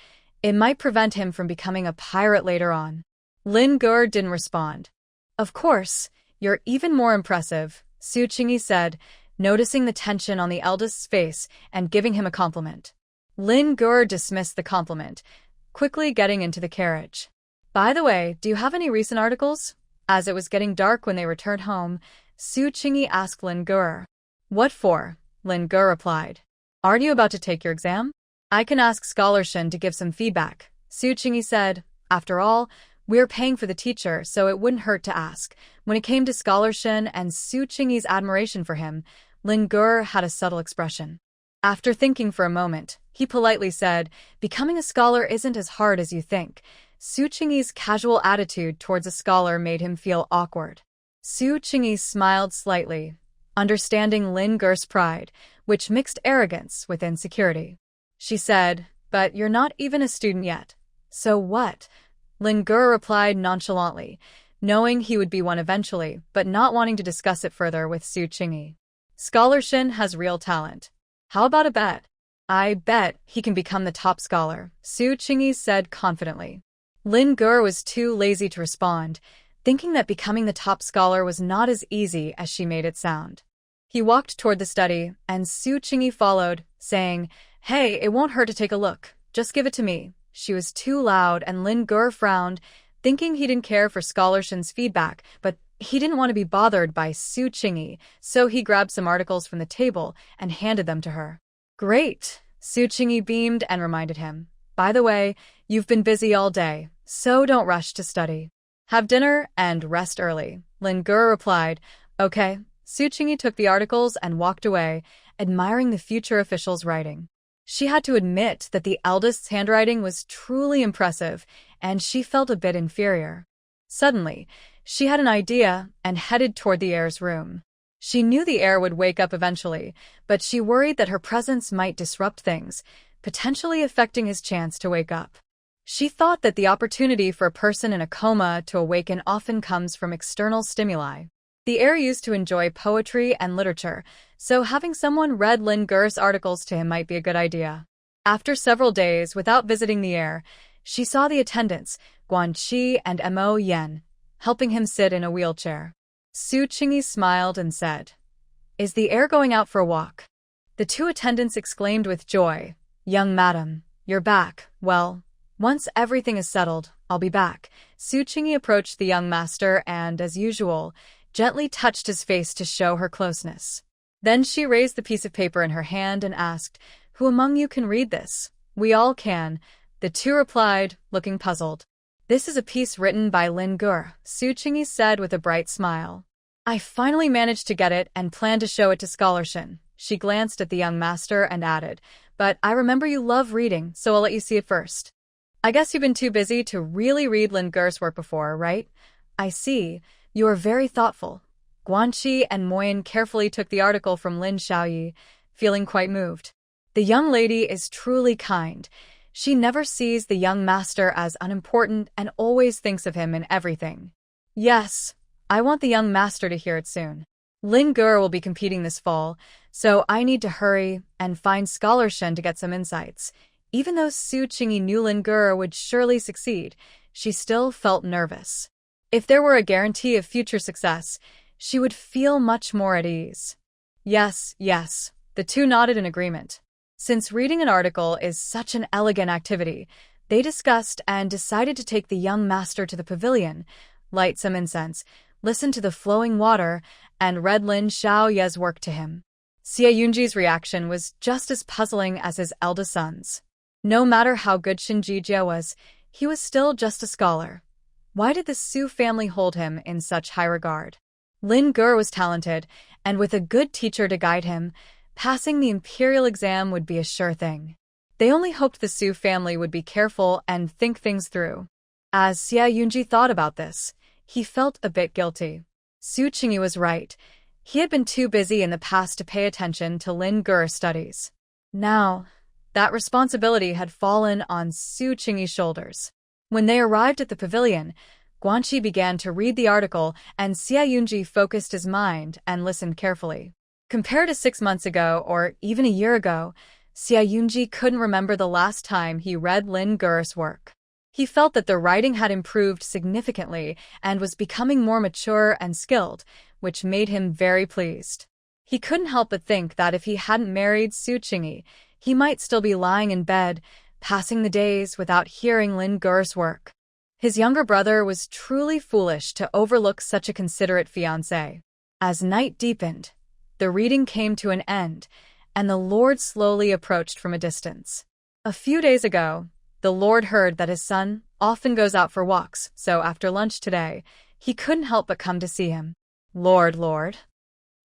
It might prevent him from becoming a pirate later on. Lin Gur didn't respond. Of course, you're even more impressive, Su Qingyi said, noticing the tension on the eldest's face and giving him a compliment. Lin Gur dismissed the compliment, quickly getting into the carriage. By the way, do you have any recent articles? As it was getting dark when they returned home, Su Qingyi asked Lin Gur. What for? Lin Gur replied. Aren't you about to take your exam? I can ask Scholar Shen to give some feedback, Su Qingyi said. After all, we're paying for the teacher, so it wouldn't hurt to ask. When it came to Scholar Shen and Su Qingyi's admiration for him, Lin Gur had a subtle expression. After thinking for a moment, he politely said, becoming a scholar isn't as hard as you think. Su Qingyi's casual attitude towards a scholar made him feel awkward. Su Qingyi smiled slightly, understanding Lin Gur's pride, which mixed arrogance with insecurity. She said, but you're not even a student yet. So what? Lin Gur replied nonchalantly, knowing he would be one eventually, but not wanting to discuss it further with Su Qingyi. Scholar Shen has real talent. How about a bet? I bet he can become the top scholar, Su Qingyi said confidently. Lin Gur was too lazy to respond, thinking that becoming the top scholar was not as easy as she made it sound. He walked toward the study, and Su Qingyi followed, saying, Hey, it won't hurt to take a look. Just give it to me. She was too loud, and Lin Gur frowned, thinking he didn't care for Scholar Shen's feedback, but he didn't want to be bothered by Su Qingyi, so he grabbed some articles from the table and handed them to her. Great, Su Qingyi beamed and reminded him. By the way, you've been busy all day, so don't rush to study. Have dinner and rest early, Lin Gur replied. Okay. Su Qingyi took the articles and walked away, admiring the future official's writing. She had to admit that the eldest's handwriting was truly impressive, and she felt a bit inferior. Suddenly, she had an idea and headed toward the heir's room. She knew the heir would wake up eventually, but she worried that her presence might disrupt things, potentially affecting his chance to wake up. She thought that the opportunity for a person in a coma to awaken often comes from external stimuli. The heir used to enjoy poetry and literature, so having someone read Lin Gur's articles to him might be a good idea. After several days without visiting the heir, she saw the attendants, Guanqi and Mo Yen, helping him sit in a wheelchair. Su Qingyi smiled and said, Is the heir going out for a walk? The two attendants exclaimed with joy, Young madam, you're back. Well, once everything is settled, I'll be back. Su Qingyi approached the young master and, as usual, gently touched his face to show her closeness. Then she raised the piece of paper in her hand and asked, Who among you can read this? We all can, the two replied, looking puzzled. This is a piece written by Lin Gur, Su Qingyi said with a bright smile. I finally managed to get it and plan to show it to Scholar Shen. She glanced at the young master and added, But I remember you love reading, so I'll let you see it first. I guess you've been too busy to really read Lin Gur's work before, right? I see. You are very thoughtful. Guanqi and Moyen carefully took the article from Lin Xiaoyi, feeling quite moved. The young lady is truly kind. She never sees the young master as unimportant and always thinks of him in everything. Yes, I want the young master to hear it soon. Lin Gur will be competing this fall, so I need to hurry and find Scholar Shen to get some insights. Even though Su Qingyi knew Lin Gur would surely succeed, she still felt nervous. If there were a guarantee of future success, she would feel much more at ease. Yes, the two nodded in agreement. Since reading an article is such an elegant activity, they discussed and decided to take the young master to the pavilion, light some incense, listen to the flowing water, and read Lin Xiaoye's work to him. Xie Yunji's reaction was just as puzzling as his eldest son's. No matter how good Shinjijia was, he was still just a scholar. Why did the Su family hold him in such high regard? Lin Gur was talented, and with a good teacher to guide him, passing the imperial exam would be a sure thing. They only hoped the Su family would be careful and think things through. As Xie Yunji thought about this, he felt a bit guilty. Su Qingyi was right. He had been too busy in the past to pay attention to Lin Gur's studies. Now, that responsibility had fallen on Su Qingyi's shoulders. When they arrived at the pavilion, Guanxi began to read the article and Xia Yunji focused his mind and listened carefully. Compared to 6 months ago or even a year ago, Xia Yunji couldn't remember the last time he read Lin Gur's work. He felt that the writing had improved significantly and was becoming more mature and skilled, which made him very pleased. He couldn't help but think that if he hadn't married Su Qingyi, he might still be lying in bed, passing the days without hearing Lin Gur's work. His younger brother was truly foolish to overlook such a considerate fiancé. As night deepened, the reading came to an end, and the Lord slowly approached from a distance. A few days ago, the Lord heard that his son often goes out for walks, so after lunch today, he couldn't help but come to see him. Lord.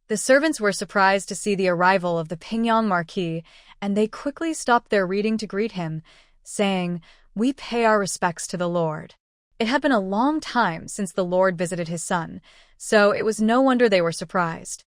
The servants were surprised to see the arrival of the Pingyang Marquis, and they quickly stopped their reading to greet him, saying, "We pay our respects to the Lord." It had been a long time since the Lord visited his son, so it was no wonder they were surprised.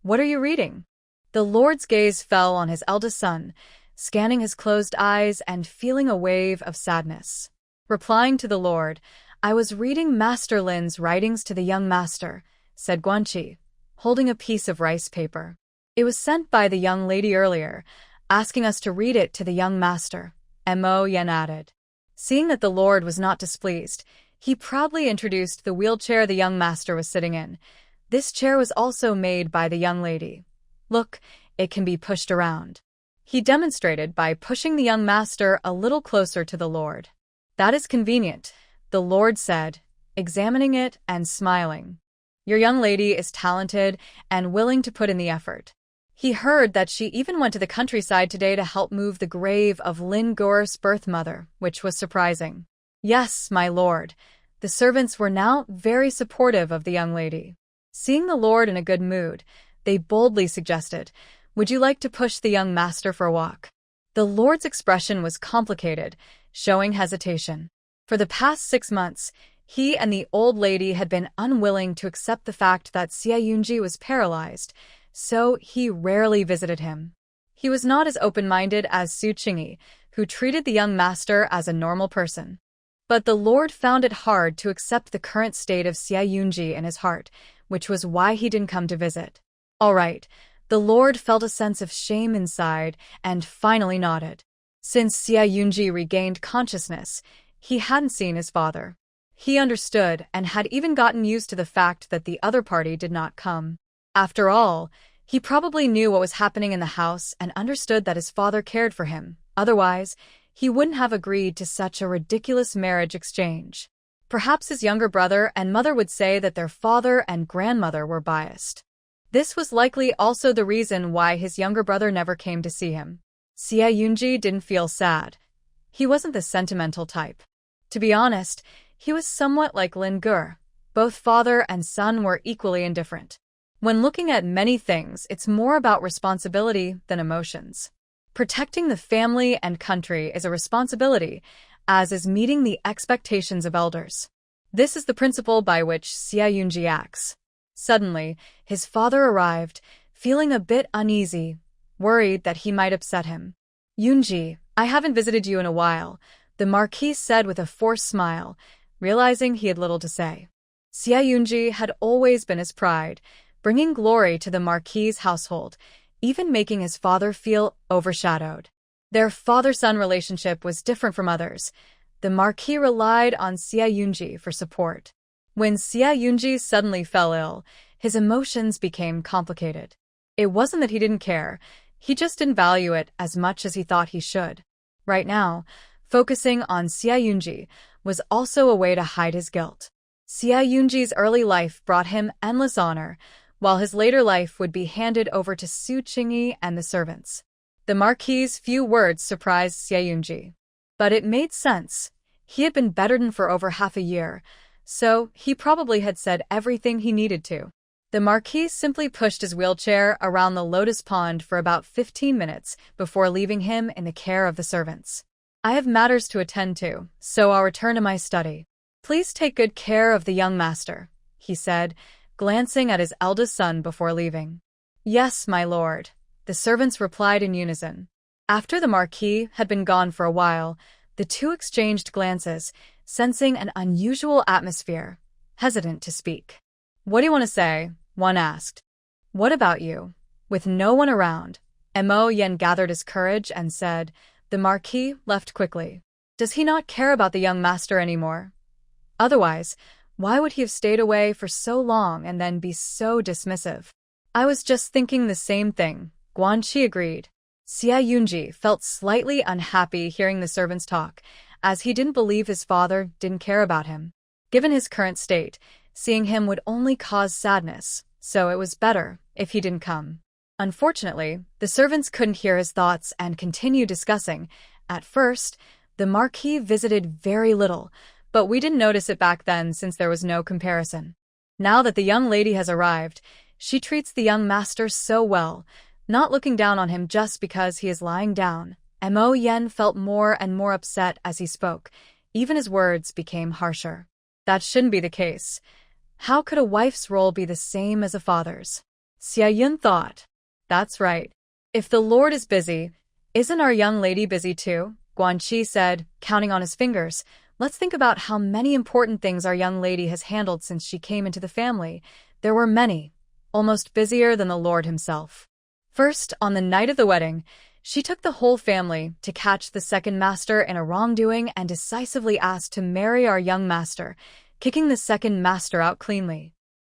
What are you reading?" The Lord's gaze fell on his eldest son, scanning his closed eyes and feeling a wave of sadness. Replying to the Lord, "I was reading Master Lin's writings to the young master," said Guanxi, holding a piece of rice paper. "It was sent by the young lady earlier, asking us to read it to the young master," Mo Yen added. Seeing that the Lord was not displeased, he proudly introduced the wheelchair the young master was sitting in. This chair was also made by the young lady. "Look, it can be pushed around." He demonstrated by pushing the young master a little closer to the Lord. "That is convenient," the Lord said, examining it and smiling. "Your young lady is talented and willing to put in the effort." He heard that she even went to the countryside today to help move the grave of Lin Gur's birth mother, which was surprising. "Yes, my lord." The servants were now very supportive of the young lady. Seeing the Lord in a good mood, they boldly suggested, "Would you like to push the young master for a walk?" The Lord's expression was complicated, showing hesitation. For the past 6 months, he and the old lady had been unwilling to accept the fact that Xia Yunji was paralyzed, so he rarely visited him. He was not as open-minded as Su Qingyi, who treated the young master as a normal person. But the Lord found it hard to accept the current state of Xia Yunji in his heart, which was why he didn't come to visit. All right, the Lord felt a sense of shame inside and finally nodded. Since Xia Yunji regained consciousness, he hadn't seen his father. He understood and had even gotten used to the fact that the other party did not come. After all, he probably knew what was happening in the house and understood that his father cared for him. Otherwise, he wouldn't have agreed to such a ridiculous marriage exchange. Perhaps his younger brother and mother would say that their father and grandmother were biased. This was likely also the reason why his younger brother never came to see him. Xia Yunji didn't feel sad. He wasn't the sentimental type. To be honest, he was somewhat like Lin Gur. Both father and son were equally indifferent. When looking at many things, it's more about responsibility than emotions. Protecting the family and country is a responsibility, as is meeting the expectations of elders. This is the principle by which Xia Yunji acts. Suddenly, his father arrived, feeling a bit uneasy, worried that he might upset him. "Yunji, I haven't visited you in a while," the Marquis said with a forced smile, realizing he had little to say. Xia Yunji had always been his pride, bringing glory to the Marquis's household, even making his father feel overshadowed. Their father-son relationship was different from others. The Marquis relied on Xia Yunji for support. When Xia Yunji suddenly fell ill, his emotions became complicated. It wasn't that he didn't care, he just didn't value it as much as he thought he should. Right now, focusing on Xia Yunji was also a way to hide his guilt. Xia Yunji's early life brought him endless honor, while his later life would be handed over to Su Qingyi and the servants. The Marquis's few words surprised Xia Yunji. But it made sense. He had been bedridden for over half a year, so he probably had said everything he needed to. The Marquis simply pushed his wheelchair around the lotus pond for about 15 minutes before leaving him in the care of the servants. "I have matters to attend to, so I'll return to my study. Please take good care of the young master," he said, glancing at his eldest son before leaving. "Yes, my lord," the servants replied in unison. After the Marquis had been gone for a while, The two exchanged glances, sensing an unusual atmosphere, hesitant to speak. "What do you want to say?" one asked. "What about you?" With no one around, Mo Yen gathered his courage and said, "The Marquis left quickly. Does he not care about the young master anymore? Otherwise, why would he have stayed away for so long and then be so dismissive?" "I was just thinking the same thing," Guanxi agreed. Xia Yunji felt slightly unhappy hearing the servants talk, as he didn't believe his father didn't care about him. Given his current state, seeing him would only cause sadness, so it was better if he didn't come. Unfortunately, the servants couldn't hear his thoughts and continued discussing. At first, the Marquis visited very little, but we didn't notice it back then since there was no comparison. Now that the young lady has arrived, she treats the young master so well, not looking down on him just because he is lying down. Mo Yen felt more and more upset as he spoke. Even his words became harsher. That shouldn't be the case. How could a wife's role be the same as a father's? Xia Yun thought. That's right. If the Lord is busy, isn't our young lady busy too? Guanxi said, counting on his fingers. Let's think about how many important things our young lady has handled since she came into the family. There were many, almost busier than the Lord himself. First, on the night of the wedding, she took the whole family to catch the second master in a wrongdoing and decisively asked to marry our young master, kicking the second master out cleanly.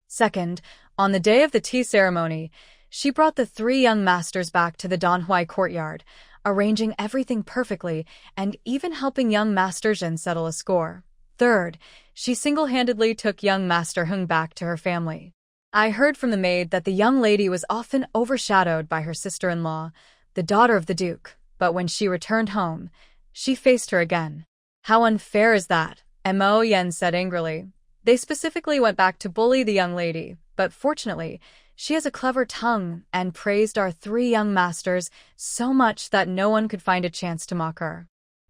Second, on the day of the tea ceremony, she brought the three young masters back to the Danhuai courtyard, arranging everything perfectly and even helping young Master Zhen settle a score. Third, she single-handedly took young Master Heng back to her family. I heard from the maid that the young lady was often overshadowed by her sister-in-law, the daughter of the Duke, but when she returned home, she faced her again. How unfair is that? Mo Yen said angrily. They specifically went back to bully the young lady, but fortunately, she has a clever tongue and praised our three young masters so much that no one could find a chance to mock her.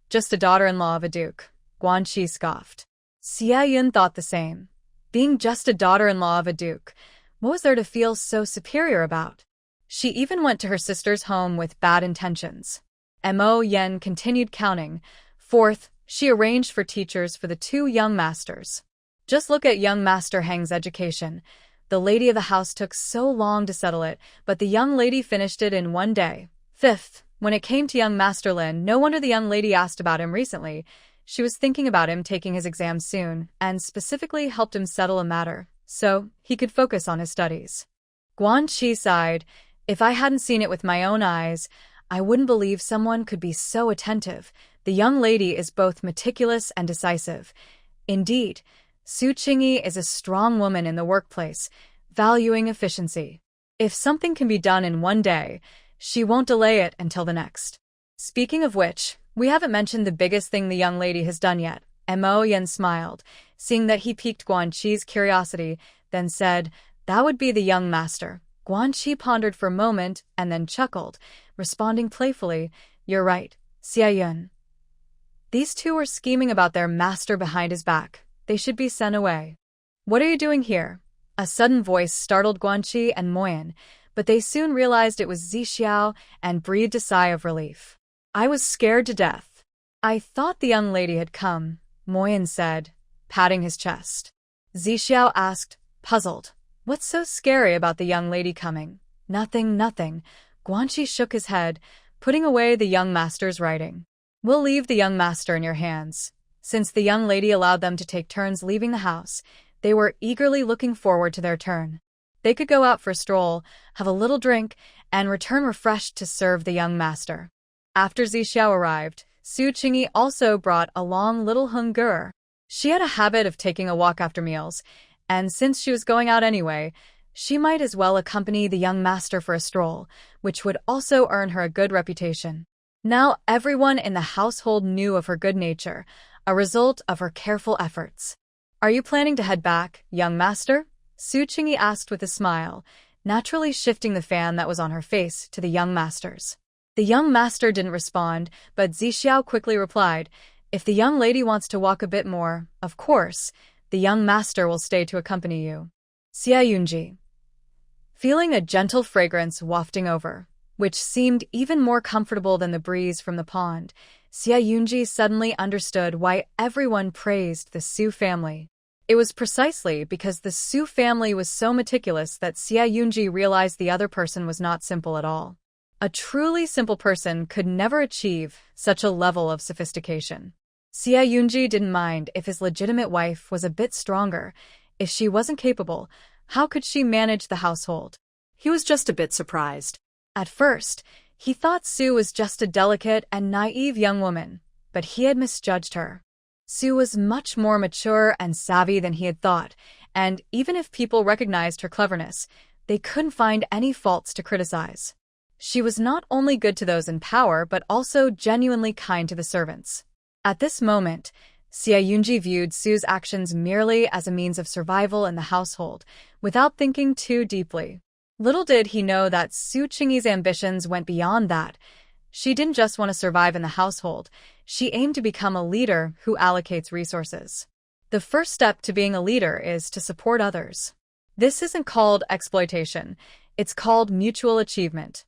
Just a daughter-in-law of a duke, Guanxi scoffed. Xia Yun thought the same. Being just a daughter-in-law of a duke, what was there to feel so superior about? She even went to her sister's home with bad intentions. Mo Yen continued counting. Fourth, she arranged for teachers for the two young masters. Just look at young Master Heng's education. The lady of the house took so long to settle it, but the young lady finished it in one day. Fifth, when it came to young Master Lin, no wonder the young lady asked about him recently. She was thinking about him taking his exams soon, and specifically helped him settle a matter, so he could focus on his studies. Guanxi sighed. If I hadn't seen it with my own eyes, I wouldn't believe someone could be so attentive. The young lady is both meticulous and decisive. Indeed, Su Qingyi is a strong woman in the workplace, valuing efficiency. If something can be done in one day, she won't delay it until the next. Speaking of which, we haven't mentioned the biggest thing the young lady has done yet. Mo Yen smiled, seeing that he piqued Guanxi's curiosity, then said, that would be the young master. Guanxi pondered for a moment and then chuckled, responding playfully, you're right, Xia Yun. These two are scheming about their master behind his back. They should be sent away. What are you doing here? A sudden voice startled Guanxi and Moyen, but they soon realized it was Zixiao and breathed a sigh of relief. I was scared to death. I thought the young lady had come, Moyen said, patting his chest. Zixiao asked, puzzled, what's so scary about the young lady coming? Nothing, nothing. Guanxi shook his head, putting away the young master's writing. We'll leave the young master in your hands. Since the young lady allowed them to take turns leaving the house, they were eagerly looking forward to their turn. They could go out for a stroll, have a little drink, and return refreshed to serve the young master. After Zixiao arrived, Su Qingyi also brought along little Heng Ger. She had a habit of taking a walk after meals, and since she was going out anyway, she might as well accompany the young master for a stroll, which would also earn her a good reputation. Now everyone in the household knew of her good nature, a result of her careful efforts. Are you planning to head back, young master? Su Qingyi asked with a smile, naturally shifting the fan that was on her face to the young master's. The young master didn't respond, but Zixiao quickly replied, if the young lady wants to walk a bit more, of course, the young master will stay to accompany you. Xia Yunji. Feeling a gentle fragrance wafting over, which seemed even more comfortable than the breeze from the pond, Xia Yunji suddenly understood why everyone praised the Su family. It was precisely because the Su family was so meticulous that Xia Yunji realized the other person was not simple at all. A truly simple person could never achieve such a level of sophistication. Xia Yunji didn't mind if his legitimate wife was a bit stronger. If she wasn't capable, how could she manage the household? He was just a bit surprised. At first, he thought Su was just a delicate and naive young woman, but he had misjudged her. Su was much more mature and savvy than he had thought, and even if people recognized her cleverness, they couldn't find any faults to criticize. She was not only good to those in power but also genuinely kind to the servants. At this moment, Xia Yunji viewed Su's actions merely as a means of survival in the household, without thinking too deeply. Little did he know that Su Qingyi's ambitions went beyond that. She didn't just want to survive in the household, she aimed to become a leader who allocates resources. The first step to being a leader is to support others. This isn't called exploitation, it's called mutual achievement.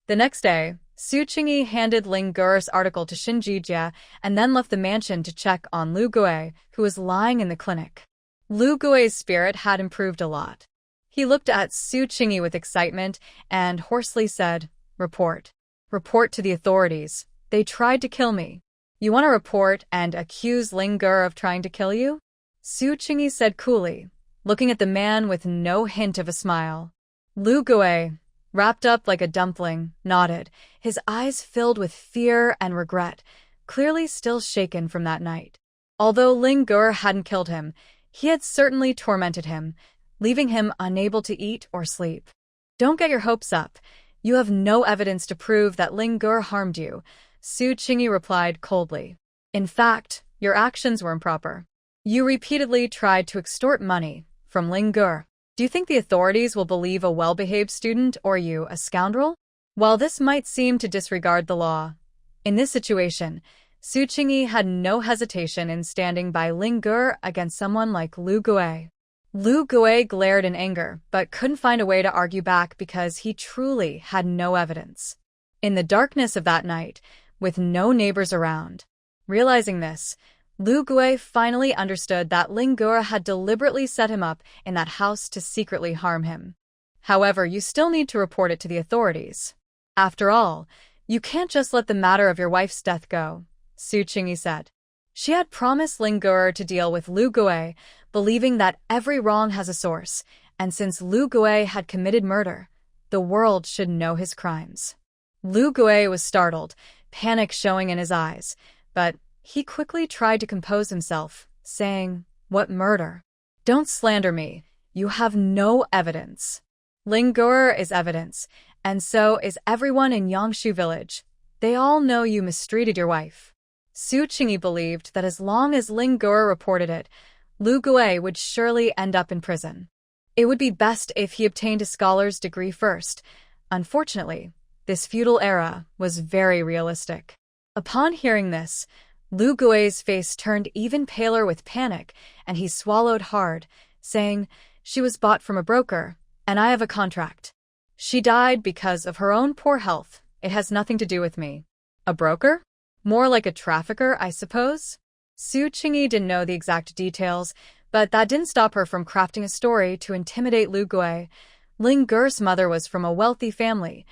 The next day, Su Qingyi handed Ling Ge's article to Xin Jijia and then left the mansion to check on Lu Gui, who was lying in the clinic. Lu Gui's spirit had improved a lot. He looked at Su Qingyi with excitement and hoarsely said, "Report. Report to the authorities. They tried to kill me." "You want to report and accuse Ling Ge of trying to kill you?" Su Qingyi said coolly, looking at the man with no hint of a smile. Lu Gui, wrapped up like a dumpling, nodded, his eyes filled with fear and regret, clearly still shaken from that night. Although Ling Ge hadn't killed him, he had certainly tormented him, leaving him unable to eat or sleep. "Don't get your hopes up. You have no evidence to prove that Ling Ge harmed you," Su Qingyi replied coldly. "In fact, your actions were improper. You repeatedly tried to extort money from Ling Ge. Do you think the authorities will believe a well-behaved student or you, a scoundrel?" While this might seem to disregard the law, in this situation, Su Qingyi had no hesitation in standing by Ling Ge against someone like Lu Gui. Lu Gui glared in anger, but couldn't find a way to argue back because he truly had no evidence. In the darkness of that night, with no neighbors around, realizing this, Lu Gui finally understood that Ling Ge had deliberately set him up in that house to secretly harm him. However, you still need to report it to the authorities. After all, you can't just let the matter of your wife's death go, Su Qingyi said. She had promised Ling Ge to deal with Lu Gui, believing that every wrong has a source, and since Lu Gui had committed murder, the world should know his crimes. Lu Gui was startled, panic showing in his eyes, but he quickly tried to compose himself, saying, "What murder? Don't slander me. You have no evidence." "Ling Ge is evidence, and so is everyone in Yangshu village. They all know you mistreated your wife." Su Qingyi believed that as long as Ling Ge reported it, Lu Gui would surely end up in prison. It would be best if he obtained a scholar's degree first. Unfortunately, this feudal era was very realistic. Upon hearing this, Lu Gui's face turned even paler with panic, and he swallowed hard, saying, "She was bought from a broker, and I have a contract. She died because of her own poor health. It has nothing to do with me." "A broker? More like a trafficker, I suppose?" Su Qingyi didn't know the exact details, but that didn't stop her from crafting a story to intimidate Lu Gui. Ling Ge's mother was from a wealthy family.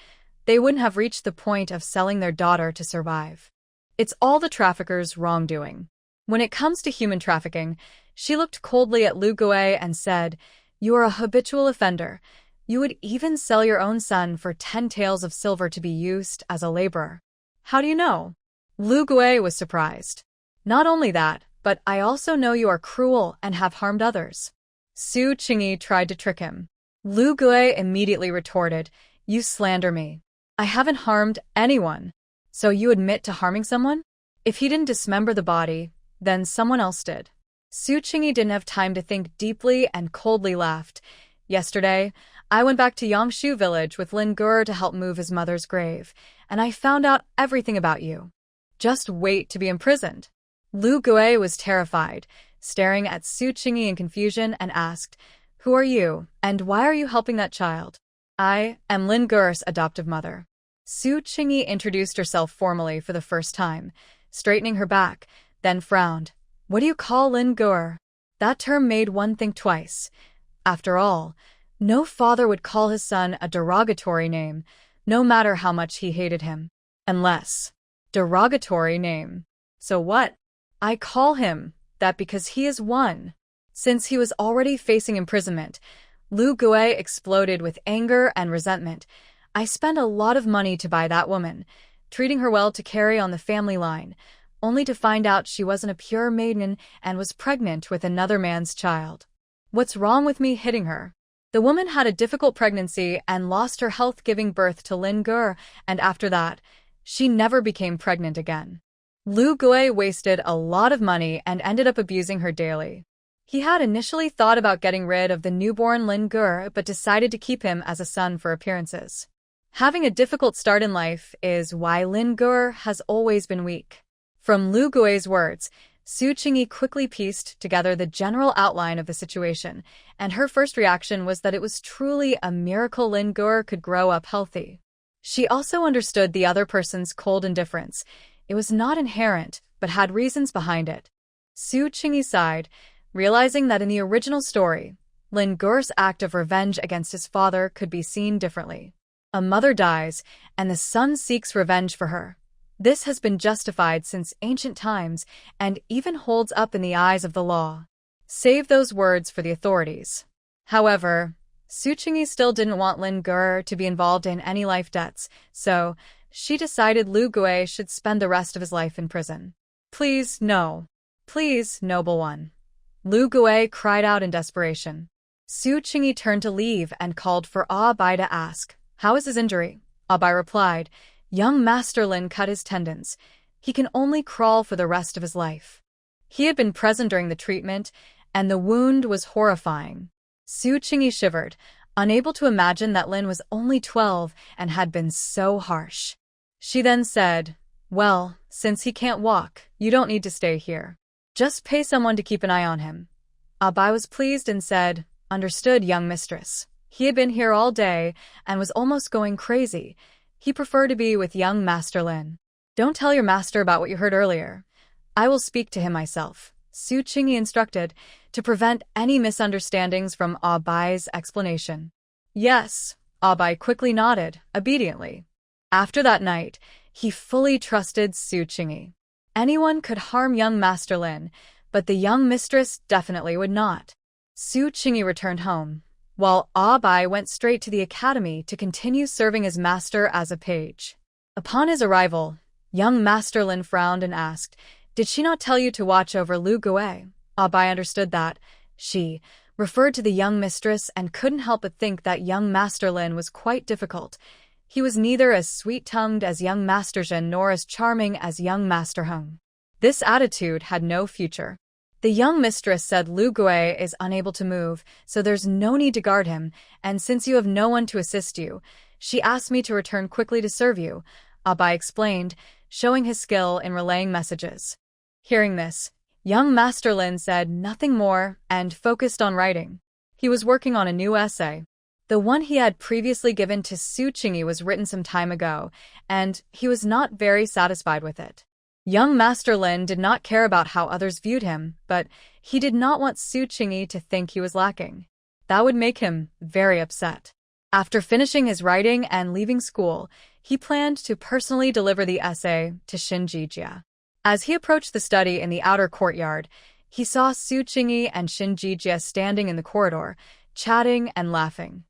They wouldn't have reached the point of selling their daughter to survive. It's all the traffickers' wrongdoing. When it comes to human trafficking, she looked coldly at Lu Gui and said, "You are a habitual offender. You would even sell your own son for 10 taels of silver to be used as a laborer." "How do you know?" Lu Gui was surprised. "Not only that, but I also know you are cruel and have harmed others." Su Qingyi tried to trick him. Lu Gui immediately retorted, "You slander me. I haven't harmed anyone. So you admit to harming someone? If he didn't dismember the body, then someone else did." Su Qingyi didn't have time to think deeply and coldly laughed. "Yesterday, I went back to Yangshu village with Ling Ge to help move his mother's grave, and I found out everything about you. Just wait to be imprisoned." Lu Gui was terrified, staring at Su Qingyi in confusion, and asked, "Who are you, and why are you helping that child?" "I am Ling Ge's adoptive mother." Su Qingyi introduced herself formally for the first time, straightening her back, then frowned. What do you call Lin Gur? That term made one think twice. After all, no father would call his son a derogatory name, no matter how much he hated him. Unless. Derogatory name. So what? I call him that because he is one. Since he was already facing imprisonment, Lu Gue exploded with anger and resentment. I spent a lot of money to buy that woman, treating her well to carry on the family line, only to find out she wasn't a pure maiden and was pregnant with another man's child. What's wrong with me hitting her? The woman had a difficult pregnancy and lost her health giving birth to Lin Gur, and after that, she never became pregnant again. Lu Gue wasted a lot of money and ended up abusing her daily. He had initially thought about getting rid of the newborn Lin Gur but decided to keep him as a son for appearances. Having a difficult start in life is why Lin Gur has always been weak. From Lu Gue's words, Su Qingyi quickly pieced together the general outline of the situation, and her first reaction was that it was truly a miracle Lin Gur could grow up healthy. She also understood the other person's cold indifference. It was not inherent, but had reasons behind it. Su Qingyi sighed, realizing that in the original story, Lin Gur's act of revenge against his father could be seen differently. A mother dies, and the son seeks revenge for her. This has been justified since ancient times and even holds up in the eyes of the law. Save those words for the authorities. However, Su Qingyi still didn't want Lin Gur to be involved in any life debts, so she decided Lu Gue should spend the rest of his life in prison. Please, no. Please, noble one. Lu Gue cried out in desperation. Su Qingyi turned to leave and called for Ah Bai to ask, "How is his injury?" Ah Bai replied, "Young Master Lin cut his tendons. He can only crawl for the rest of his life." He had been present during the treatment, and the wound was horrifying. Su Qingyi shivered, unable to imagine that Lin was only 12 and had been so harsh. She then said, "Well, since he can't walk, you don't need to stay here. Just pay someone to keep an eye on him." Ah Bai was pleased and said, "Understood, young mistress." He had been here all day and was almost going crazy. He preferred to be with young Master Lin. "Don't tell your master about what you heard earlier. I will speak to him myself," Su Qingyi instructed, to prevent any misunderstandings from Ah Bai's explanation. Yes, Ah Bai quickly nodded, obediently. After that night, he fully trusted Su Qingyi. Anyone could harm young Master Lin, but the young mistress definitely would not. Su Qingyi returned home, while Ah Bai went straight to the academy to continue serving his master as a page. Upon his arrival, young Master Lin frowned and asked, "Did she not tell you to watch over Lu Gue?" Ah Bai understood that she referred to the young mistress and couldn't help but think that young Master Lin was quite difficult. He was neither as sweet-tongued as young Master Zhen nor as charming as young Master Heng. This attitude had no future. The young mistress said Lu Gue is unable to move, so there's no need to guard him, and since you have no one to assist you, she asked me to return quickly to serve you, Ah Bai explained, showing his skill in relaying messages. Hearing this, young Master Lin said nothing more and focused on writing. He was working on a new essay. The one he had previously given to Su Qingyi was written some time ago, and he was not very satisfied with it. Young Master Lin did not care about how others viewed him, but he did not want Su Qingyi to think he was lacking. That would make him very upset. After finishing his writing and leaving school, he planned to personally deliver the essay to Shinjijia. As he approached the study in the outer courtyard, he saw Su Qingyi and Shinjijia standing in the corridor, chatting and laughing.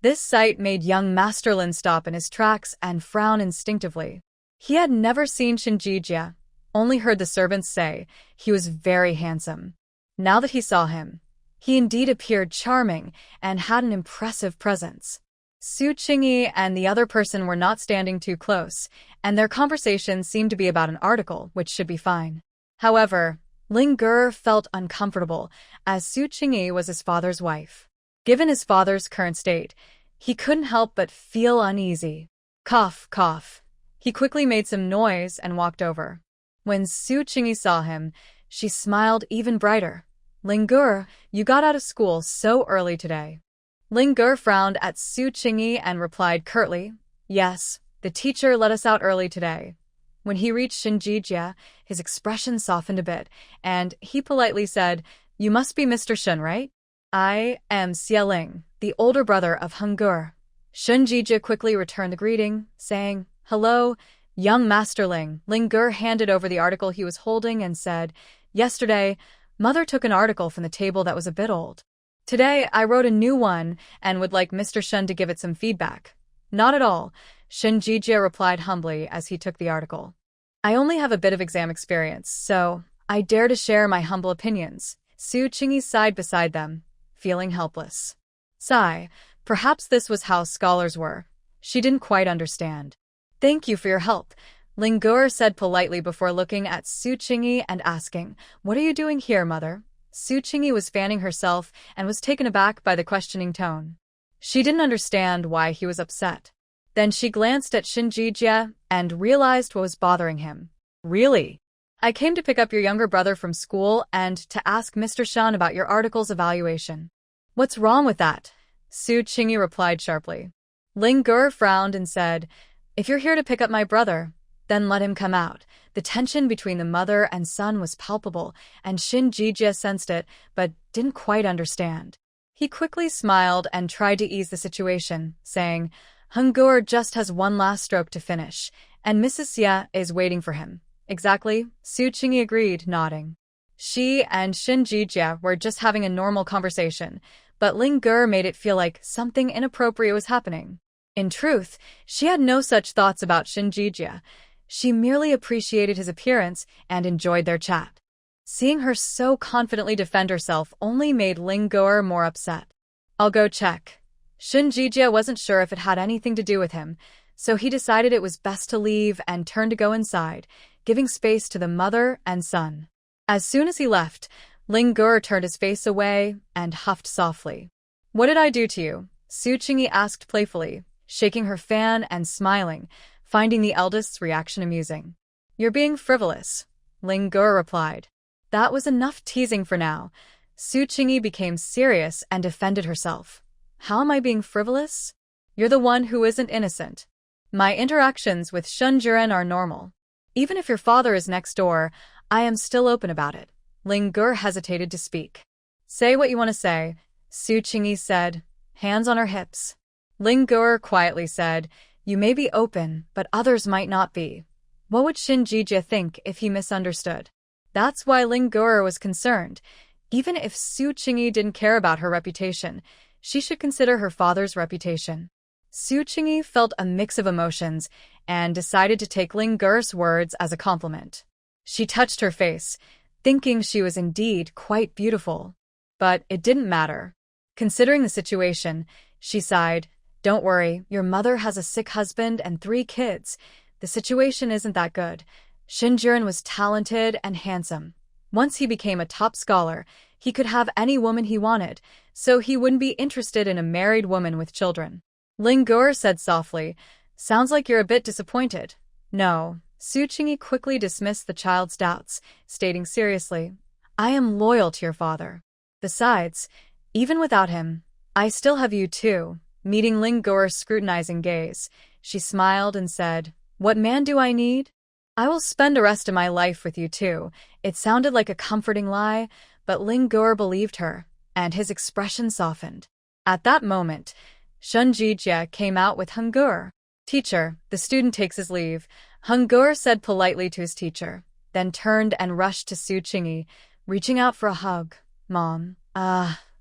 This sight made young Master Lin stop in his tracks and frown instinctively. He had never seen Shinjijia, only heard the servants say he was very handsome. Now that he saw him, he indeed appeared charming and had an impressive presence. Su Qingyi and the other person were not standing too close, and their conversation seemed to be about an article, which should be fine. However, Lin Gur felt uncomfortable, as Su Qingyi was his father's wife. Given his father's current state, he couldn't help but feel uneasy. Cough, cough. He quickly made some noise and walked over. When Su Qingyi saw him, she smiled even brighter. "Lin Gur, you got out of school so early today." Lin Gur frowned at Su Qingyi and replied curtly, "Yes, the teacher let us out early today." When he reached Shinjijia, his expression softened a bit, and he politely said, "You must be Mr. Shun, right? I am Xieling, the older brother of Hungur." Shinjijia quickly returned the greeting, saying, "Hello, young Master Ling." Ling handed over the article he was holding and said, "Yesterday, Mother took an article from the table that was a bit old. Today, I wrote a new one and would like Mr. Shun to give it some feedback." "Not at all," Shinjijia replied humbly as he took the article. "I only have a bit of exam experience, so I dare to share my humble opinions." Su Qingyi sighed beside them, feeling helpless. Sigh, perhaps this was how scholars were. She didn't quite understand. "Thank you for your help," Ling said politely before looking at Su Qingyi and asking, "What are you doing here, mother?" Su Qingyi was fanning herself and was taken aback by the questioning tone. She didn't understand why he was upset. Then she glanced at Shinjijia and realized what was bothering him. "Really? I came to pick up your younger brother from school and to ask Mr. Shan about your article's evaluation." "What's wrong with that?" Su Qingyi replied sharply. Ling frowned and said, "If you're here to pick up my brother, then let him come out." The tension between the mother and son was palpable, and Shinjijia sensed it, but didn't quite understand. He quickly smiled and tried to ease the situation, saying, "Hungur just has one last stroke to finish, and Mrs. Xia is waiting for him." "Exactly," Su Qingyi agreed, nodding. She and Shinjijia were just having a normal conversation, but Ling made it feel like something inappropriate was happening. In truth, she had no such thoughts about Shinjijia. She merely appreciated his appearance and enjoyed their chat. Seeing her so confidently defend herself only made Ling more upset. "I'll go check." Shinjijia wasn't sure if it had anything to do with him, so he decided it was best to leave and turned to go inside, giving space to the mother and son. As soon as he left, Ling turned his face away and huffed softly. "What did I do to you?" Su Qingyi asked playfully, shaking her fan and smiling, finding the eldest's reaction amusing. "You're being frivolous," Ling replied. That was enough teasing for now. Su Qingyi became serious and defended herself. "How am I being frivolous? You're the one who isn't innocent. My interactions with Shunjuren are normal. Even if your father is next door, I am still open about it." Ling hesitated to speak. "Say what you want to say," Su Qingyi said, hands on her hips. Ling quietly said, "You may be open, but others might not be. What would Shinjijia think if he misunderstood?" That's why Ling was concerned. Even if Su Qingyi didn't care about her reputation, she should consider her father's reputation. Su Qingyi felt a mix of emotions and decided to take Ling words as a compliment. She touched her face, thinking she was indeed quite beautiful. But it didn't matter. Considering the situation, she sighed, "Don't worry, your mother has a sick husband and 3 kids. The situation isn't that good." Shinjuren was talented and handsome. Once he became a top scholar, he could have any woman he wanted, so he wouldn't be interested in a married woman with children. Ling said softly, "Sounds like you're a bit disappointed." "No." Su Qingyi quickly dismissed the child's doubts, stating seriously, "I am loyal to your father. Besides, even without him, I still have you too." Meeting Ling scrutinizing gaze, she smiled and said, "What man do I need? I will spend the rest of my life with you too." It sounded like a comforting lie, but Ling believed her, and his expression softened. At that moment, Shinjijia came out with Hungur. "Teacher, the student takes his leave," Hungur said politely to his teacher, then turned and rushed to Su Qingyi, reaching out for a hug. "Mom."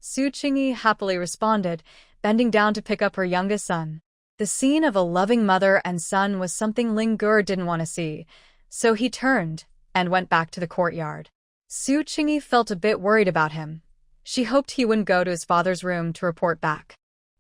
Su Qingyi happily responded, bending down to pick up her youngest son. The scene of a loving mother and son was something Ling didn't want to see, so he turned and went back to the courtyard. Su Qingyi felt a bit worried about him. She hoped he wouldn't go to his father's room to report back.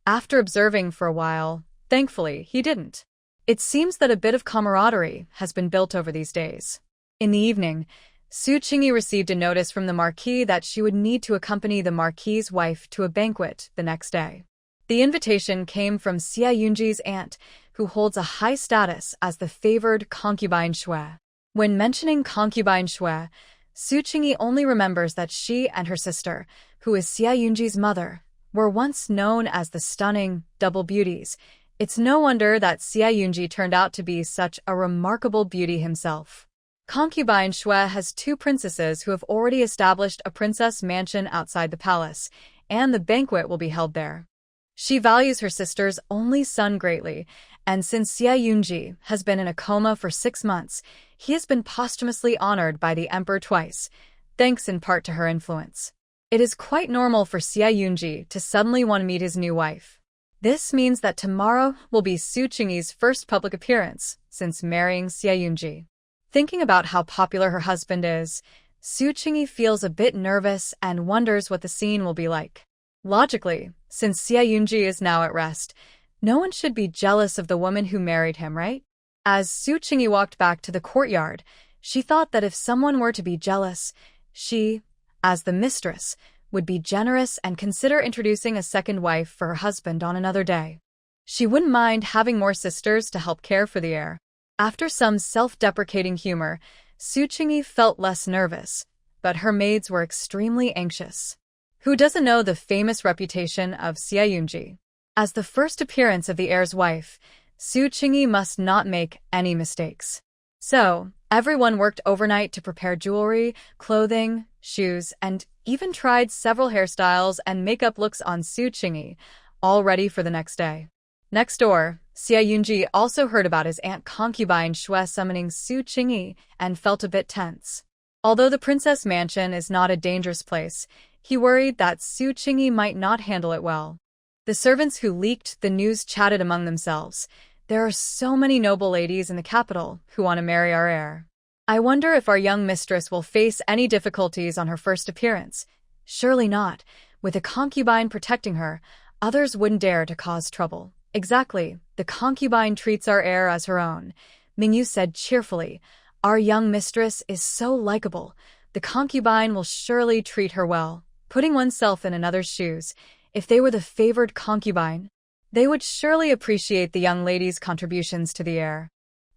After observing for a while, thankfully, he didn't. It seems that a bit of camaraderie has been built over these days. In the evening, Su Qingyi received a notice from the Marquis that she would need to accompany the Marquis's wife to a banquet the next day. The invitation came from Xia Yunji's aunt, who holds a high status as the favored concubine Shui. When mentioning concubine Shui, Su Qingyi only remembers that she and her sister, who is Xia Yunji's mother, were once known as the stunning double beauties, It's no wonder that Xia Yunji turned out to be such a remarkable beauty himself. Concubine Shui has two princesses who have already established a princess mansion outside the palace, and the banquet will be held there. She values her sister's only son greatly, and since Xia Yunji has been in a coma for 6 months, he has been posthumously honored by the emperor twice, thanks in part to her influence. It is quite normal for Xia Yunji to suddenly want to meet his new wife. This means that tomorrow will be Su Qingyi's first public appearance since marrying Xia Yunji. Thinking about how popular her husband is, Su Qingyi feels a bit nervous and wonders what the scene will be like. Logically, since Xia Yunji is now at rest, no one should be jealous of the woman who married him, right? As Su Qingyi walked back to the courtyard, she thought that if someone were to be jealous, she, as the mistress, would be generous and consider introducing a second wife for her husband on another day. She wouldn't mind having more sisters to help care for the heir. After some self-deprecating humor, Su Qingyi felt less nervous, but her maids were extremely anxious. Who doesn't know the famous reputation of Xia Yunji? As the first appearance of the heir's wife, Su Qingyi must not make any mistakes. So, everyone worked overnight to prepare jewelry, clothing, shoes, and even tried several hairstyles and makeup looks on Su Qingyi, all ready for the next day. Next door, Xia Yunji also heard about his aunt concubine Shui summoning Su Qingyi and felt a bit tense. Although the princess mansion is not a dangerous place, he worried that Su Qingyi might not handle it well. The servants who leaked the news chatted among themselves. There are so many noble ladies in the capital who want to marry our heir. I wonder if our young mistress will face any difficulties on her first appearance. Surely not. With a concubine protecting her, others wouldn't dare to cause trouble. Exactly. The concubine treats our heir as her own, Mingyu said cheerfully. Our young mistress is so likable. The concubine will surely treat her well. Putting oneself in another's shoes, if they were the favored concubine, they would surely appreciate the young lady's contributions to the heir.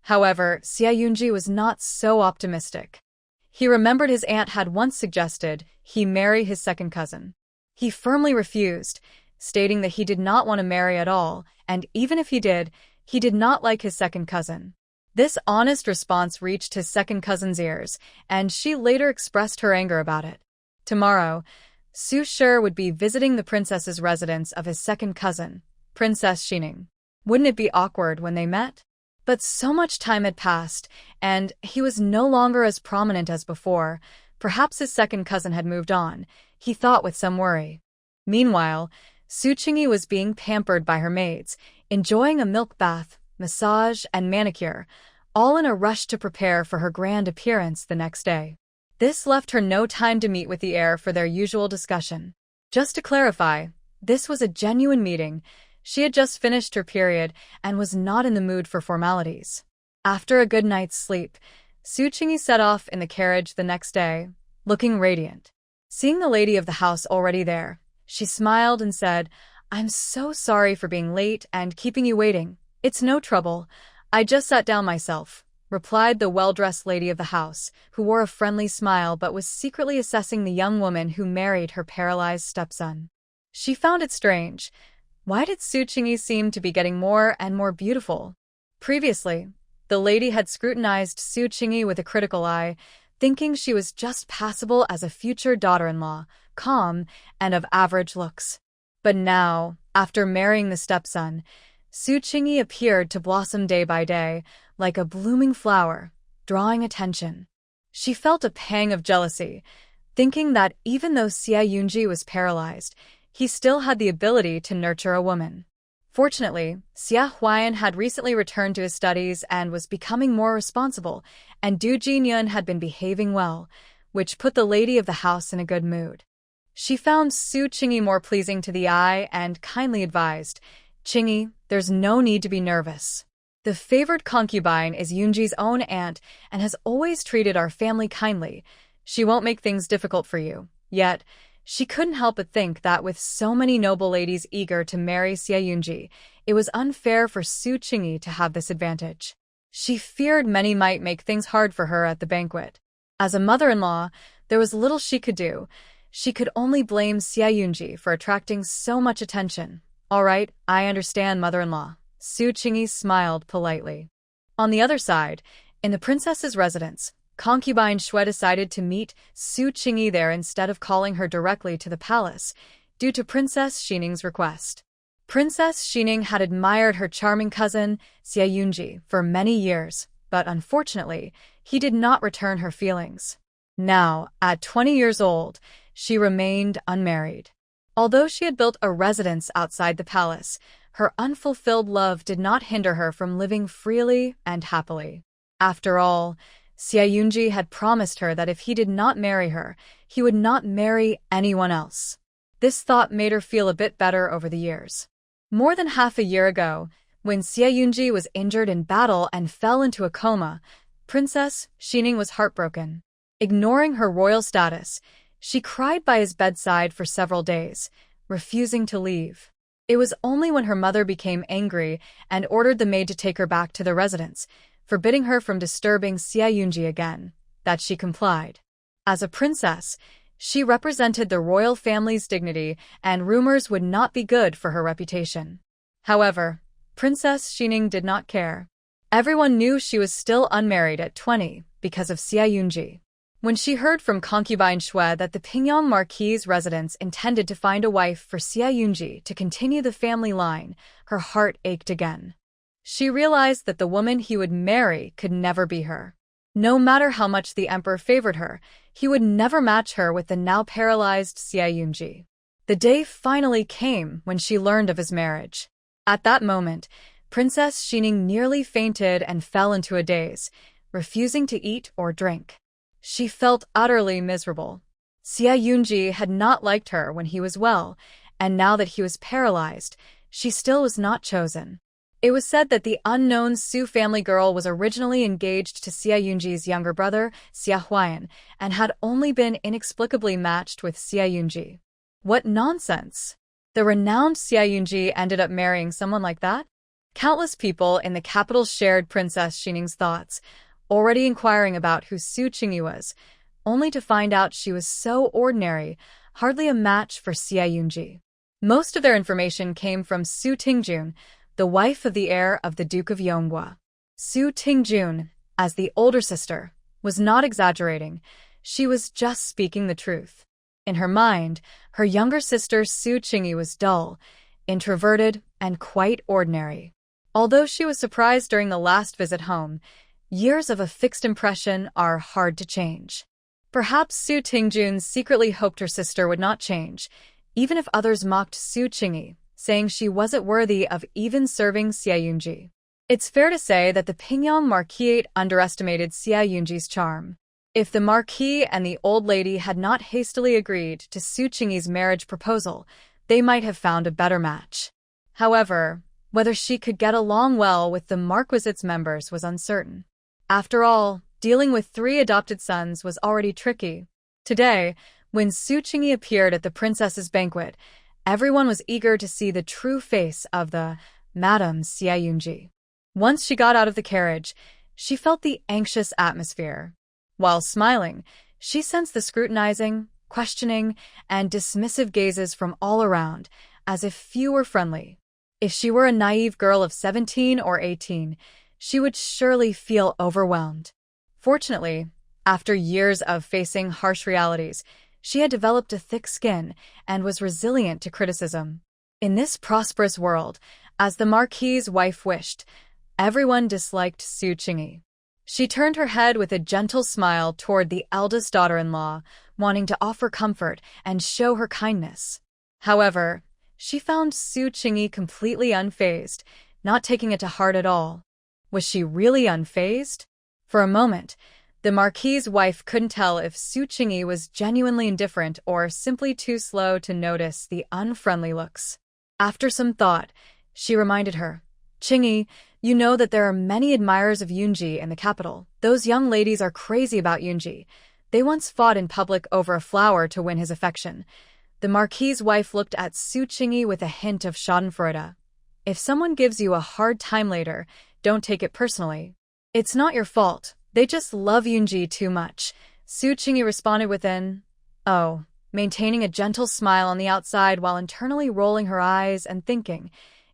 However, Xia Yunji was not so optimistic. He remembered his aunt had once suggested he marry his second cousin. He firmly refused, stating that he did not want to marry at all, and even if he did not like his second cousin. This honest response reached his second cousin's ears, and she later expressed her anger about it. Tomorrow, Su Shi would be visiting the princess's residence of his second cousin, Princess Xining. Wouldn't it be awkward when they met? But so much time had passed, and he was no longer as prominent as before. Perhaps his second cousin had moved on, he thought with some worry. Meanwhile, Su Qingyi was being pampered by her maids, enjoying a milk bath, massage, and manicure, all in a rush to prepare for her grand appearance the next day. This left her no time to meet with the heir for their usual discussion. Just to clarify, this was a genuine meeting. She had just finished her period and was not in the mood for formalities. After a good night's sleep, Su Qingyi set off in the carriage the next day, looking radiant. Seeing the lady of the house already there, she smiled and said, "I'm so sorry for being late and keeping you waiting. It's no trouble. I just sat down myself," replied the well-dressed lady of the house, who wore a friendly smile but was secretly assessing the young woman who married her paralyzed stepson. She found it strange. Why did Su Qingyi seem to be getting more and more beautiful? Previously, the lady had scrutinized Su Qingyi with a critical eye, thinking she was just passable as a future daughter-in-law, calm and of average looks. But now, after marrying the stepson, Su Qingyi appeared to blossom day by day, like a blooming flower, drawing attention. She felt a pang of jealousy, thinking that even though Xia Yunji was paralyzed, he still had the ability to nurture a woman. Fortunately, Xia Huayan had recently returned to his studies and was becoming more responsible, and Du Jinyun had been behaving well, which put the lady of the house in a good mood. She found Su Qingyi more pleasing to the eye and kindly advised, "Qingyi, there's no need to be nervous. The favored concubine is Yunji's own aunt and has always treated our family kindly. She won't make things difficult for you." Yet, she couldn't help but think that with so many noble ladies eager to marry Xia Yunji, it was unfair for Su Qingyi to have this advantage. She feared many might make things hard for her at the banquet. As a mother-in-law, there was little she could do. She could only blame Xia Yunji for attracting so much attention. "All right, I understand, mother-in-law," Su Qingyi smiled politely. On the other side, in the princess's residence, concubine Xue decided to meet Su Qingyi there instead of calling her directly to the palace, due to Princess Xining's request. Princess Xining had admired her charming cousin, Xie Yunji, for many years, but unfortunately, he did not return her feelings. Now, at 20 years old, she remained unmarried. Although she had built a residence outside the palace, her unfulfilled love did not hinder her from living freely and happily. After all, Xie Yunji had promised her that if he did not marry her, he would not marry anyone else. This thought made her feel a bit better over the years. More than half a year ago, when Xie Yunji was injured in battle and fell into a coma, Princess Xining was heartbroken. Ignoring her royal status, she cried by his bedside for several days, refusing to leave. It was only when her mother became angry and ordered the maid to take her back to the residence, forbidding her from disturbing Xie Yunji again, that she complied. As a princess, she represented the royal family's dignity, and rumors would not be good for her reputation. However, Princess Xining did not care. Everyone knew she was still unmarried at 20 because of Xie Yunji. When she heard from concubine Xue that the Pingyang Marquis's residence intended to find a wife for Xie Yunji to continue the family line, her heart ached again. She realized that the woman he would marry could never be her. No matter how much the emperor favored her, he would never match her with the now paralyzed Xie Yunji. The day finally came when she learned of his marriage. At that moment, Princess Xining nearly fainted and fell into a daze, refusing to eat or drink. She felt utterly miserable. Xie Yunji had not liked her when he was well, and now that he was paralyzed, she still was not chosen. It was said that the unknown Su family girl was originally engaged to Xie Yunji's younger brother, Xie Huayan, and had only been inexplicably matched with Xie Yunji. What nonsense! The renowned Xie Yunji ended up marrying someone like that? Countless people in the capital shared Princess Xining's thoughts, already inquiring about who Su Qingyi was, only to find out she was so ordinary, hardly a match for Xie Yunji. Most of their information came from Su Tingjun, the wife of the heir of the Duke of Yonghua. Su Tingjun, as the older sister, was not exaggerating. She was just speaking the truth. In her mind, her younger sister Su Qingyi was dull, introverted, and quite ordinary. Although she was surprised during the last visit home, years of a fixed impression are hard to change. Perhaps Su Tingjun secretly hoped her sister would not change, even if others mocked Su Qingyi, saying she wasn't worthy of even serving Xie Yunji. It's fair to say that the Pingyang Marquis underestimated Xie Yunji's charm. If the Marquis and the old lady had not hastily agreed to Su Qingyi's marriage proposal, they might have found a better match. However, whether she could get along well with the Marquisite's members was uncertain. After all, dealing with 3 adopted sons was already tricky. Today, when Su Qingyi appeared at the princess's banquet, everyone was eager to see the true face of the Madame Xie Yunji. Once she got out of the carriage, she felt the anxious atmosphere. While smiling, she sensed the scrutinizing, questioning, and dismissive gazes from all around, as if few were friendly. If she were a naive girl of 17 or 18, she would surely feel overwhelmed. Fortunately, after years of facing harsh realities, she had developed a thick skin and was resilient to criticism. In this prosperous world, as the Marquis's wife wished, everyone disliked Su Qingyi. She turned her head with a gentle smile toward the eldest daughter-in-law, wanting to offer comfort and show her kindness. However, she found Su Qingyi completely unfazed, not taking it to heart at all. Was she really unfazed? For a moment, the Marquis's wife couldn't tell if Su Qingyi was genuinely indifferent or simply too slow to notice the unfriendly looks. After some thought, she reminded her, "Qingyi, you know that there are many admirers of Yunji in the capital. Those young ladies are crazy about Yunji. They once fought in public over a flower to win his affection." The Marquis's wife looked at Su Qingyi with a hint of schadenfreude. "If someone gives you a hard time later, don't take it personally. It's not your fault. They just love Yunji too much." Su Qingyi responded with an "oh," maintaining a gentle smile on the outside while internally rolling her eyes and thinking,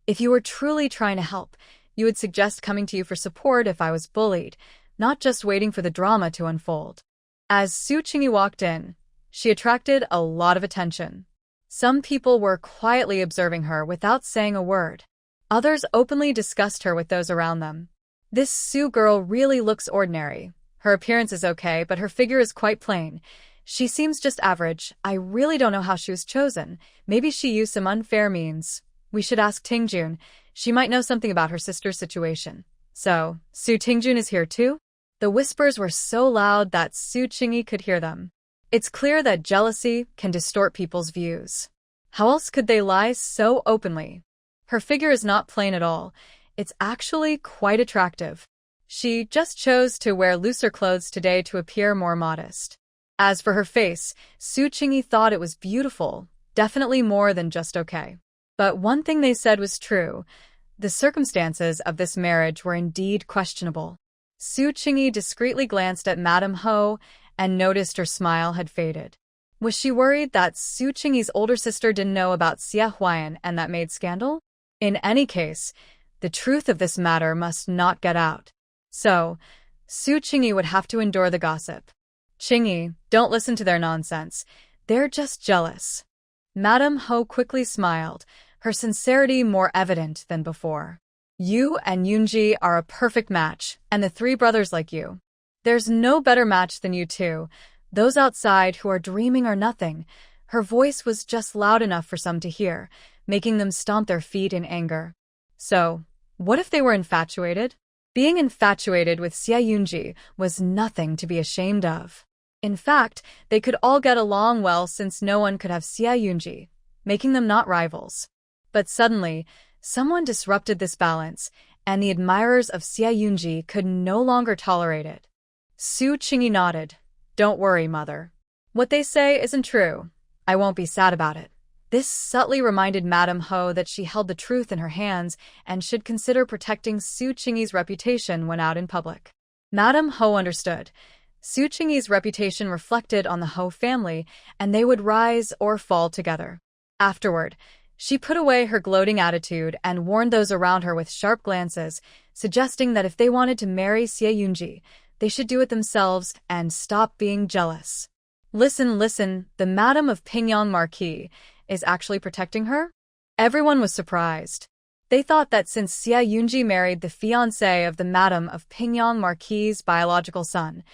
If you were truly trying to help, you would suggest coming to you for support if I was bullied, not just waiting for the drama to unfold. As Su Qingyi walked in, she attracted a lot of attention. Some people were quietly observing her without saying a word. Others openly discussed her with those around them. This Su girl really looks ordinary. Her appearance is okay, but her figure is quite plain. She seems just average. I really don't know how she was chosen. Maybe she used some unfair means. We should ask Tingjun. She might know something about her sister's situation. So, Su Tingjun is here too? The whispers were so loud that Su Qingyi could hear them. It's clear that jealousy can distort people's views. How else could they lie so openly? Her figure is not plain at all. It's actually quite attractive. She just chose to wear looser clothes today to appear more modest. As for her face, Su Qingyi thought it was beautiful, definitely more than just okay. But one thing they said was true. The circumstances of this marriage were indeed questionable. Su Qingyi discreetly glanced at Madame Ho and noticed her smile had faded. Was she worried that Su Qingyi's older sister didn't know about Xie Huayan and that maid scandal? In any case, the truth of this matter must not get out. So, Su Qingyi would have to endure the gossip. Qingyi, don't listen to their nonsense. They're just jealous. Madame Ho quickly smiled, her sincerity more evident than before. You and Yunji are a perfect match, and the three brothers like you. There's no better match than you two. Those outside who are dreaming are nothing. Her voice was just loud enough for some to hear, making them stomp their feet in anger. So, what if they were infatuated? Being infatuated with Xie Yunji was nothing to be ashamed of. In fact, they could all get along well since no one could have Xie Yunji, making them not rivals. But suddenly, someone disrupted this balance, and the admirers of Xie Yunji could no longer tolerate it. Su Qingyi nodded. Don't worry, mother. What they say isn't true. I won't be sad about it. This subtly reminded Madame Ho that she held the truth in her hands and should consider protecting Su Qingyi's reputation when out in public. Madame Ho understood. Su Qingyi's reputation reflected on the Ho family, and they would rise or fall together. Afterward, she put away her gloating attitude and warned those around her with sharp glances, suggesting that if they wanted to marry Xie Yunji, they should do it themselves and stop being jealous. Listen, the Madam of Pingyang Marquis is actually protecting her? Everyone was surprised. They thought that since Xie Yunji married the fiancé of the Madam of Pingyang Marquis' biological son,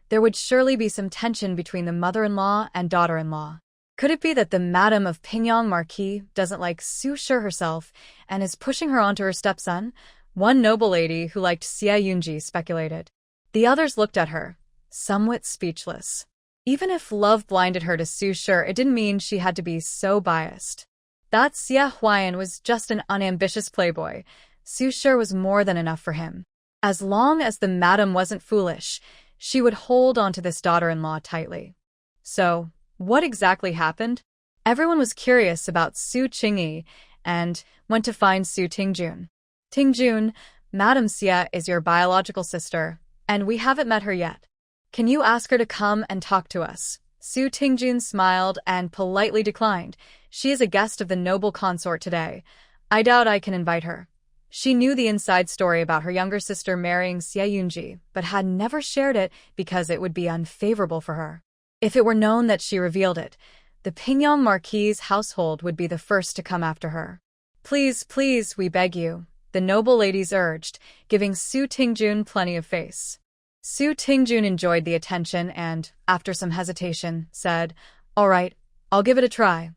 there would surely be some tension between the mother-in-law and daughter-in-law. Could it be that the Madam of Pingyang Marquis doesn't like Su Shi herself and is pushing her onto her stepson? One noble lady who liked Xie Yunji speculated. The others looked at her, somewhat speechless. Even if love blinded her to Su Shi, it didn't mean she had to be so biased. That Xie Huayan was just an unambitious playboy. Su Shi was more than enough for him. As long as the madam wasn't foolish, she would hold onto this daughter-in-law tightly. So, what exactly happened? Everyone was curious about Su Qingyi and went to find Su Tingjun. Tingjun, Madam Xie is your biological sister, and we haven't met her yet. Can you ask her to come and talk to us? Su Tingjun smiled and politely declined. She is a guest of the noble consort today. I doubt I can invite her. She knew the inside story about her younger sister marrying Xie Yunji, but had never shared it because it would be unfavorable for her. If it were known that she revealed it, the Pingyang Marquis' household would be the first to come after her. Please, we beg you, the noble ladies urged, giving Su Tingjun plenty of face. Su Tingjun enjoyed the attention and, after some hesitation, said, All right, I'll give it a try.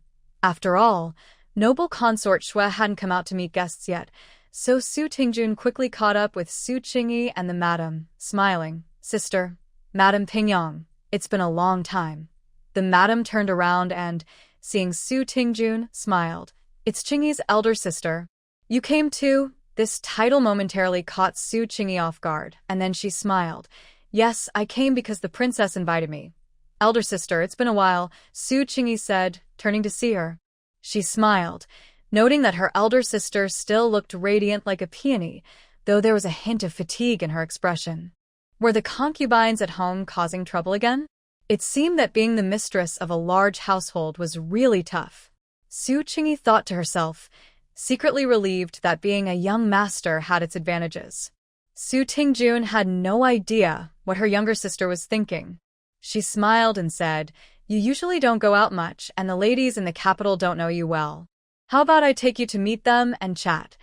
After all, noble consort Shui hadn't come out to meet guests yet, so Su Tingjun quickly caught up with Su Qingyi and the madam, smiling. Sister, Madam Pingyang, it's been a long time. The madam turned around and, seeing Su Tingjun, smiled. It's Qingyi's elder sister. You came too? This title momentarily caught Su Qingyi off guard, and then she smiled. Yes, I came because the princess invited me. Elder sister, it's been a while, Su Qingyi said, turning to see her. She smiled, noting that her elder sister still looked radiant like a peony, though there was a hint of fatigue in her expression. Were the concubines at home causing trouble again? It seemed that being the mistress of a large household was really tough. Su Qingyi thought to herself, secretly relieved that being a young master had its advantages. Su Tingjun had no idea what her younger sister was thinking. She smiled and said, "You usually don't go out much, and the ladies in the capital don't know you well. How about I take you to meet them and chat?"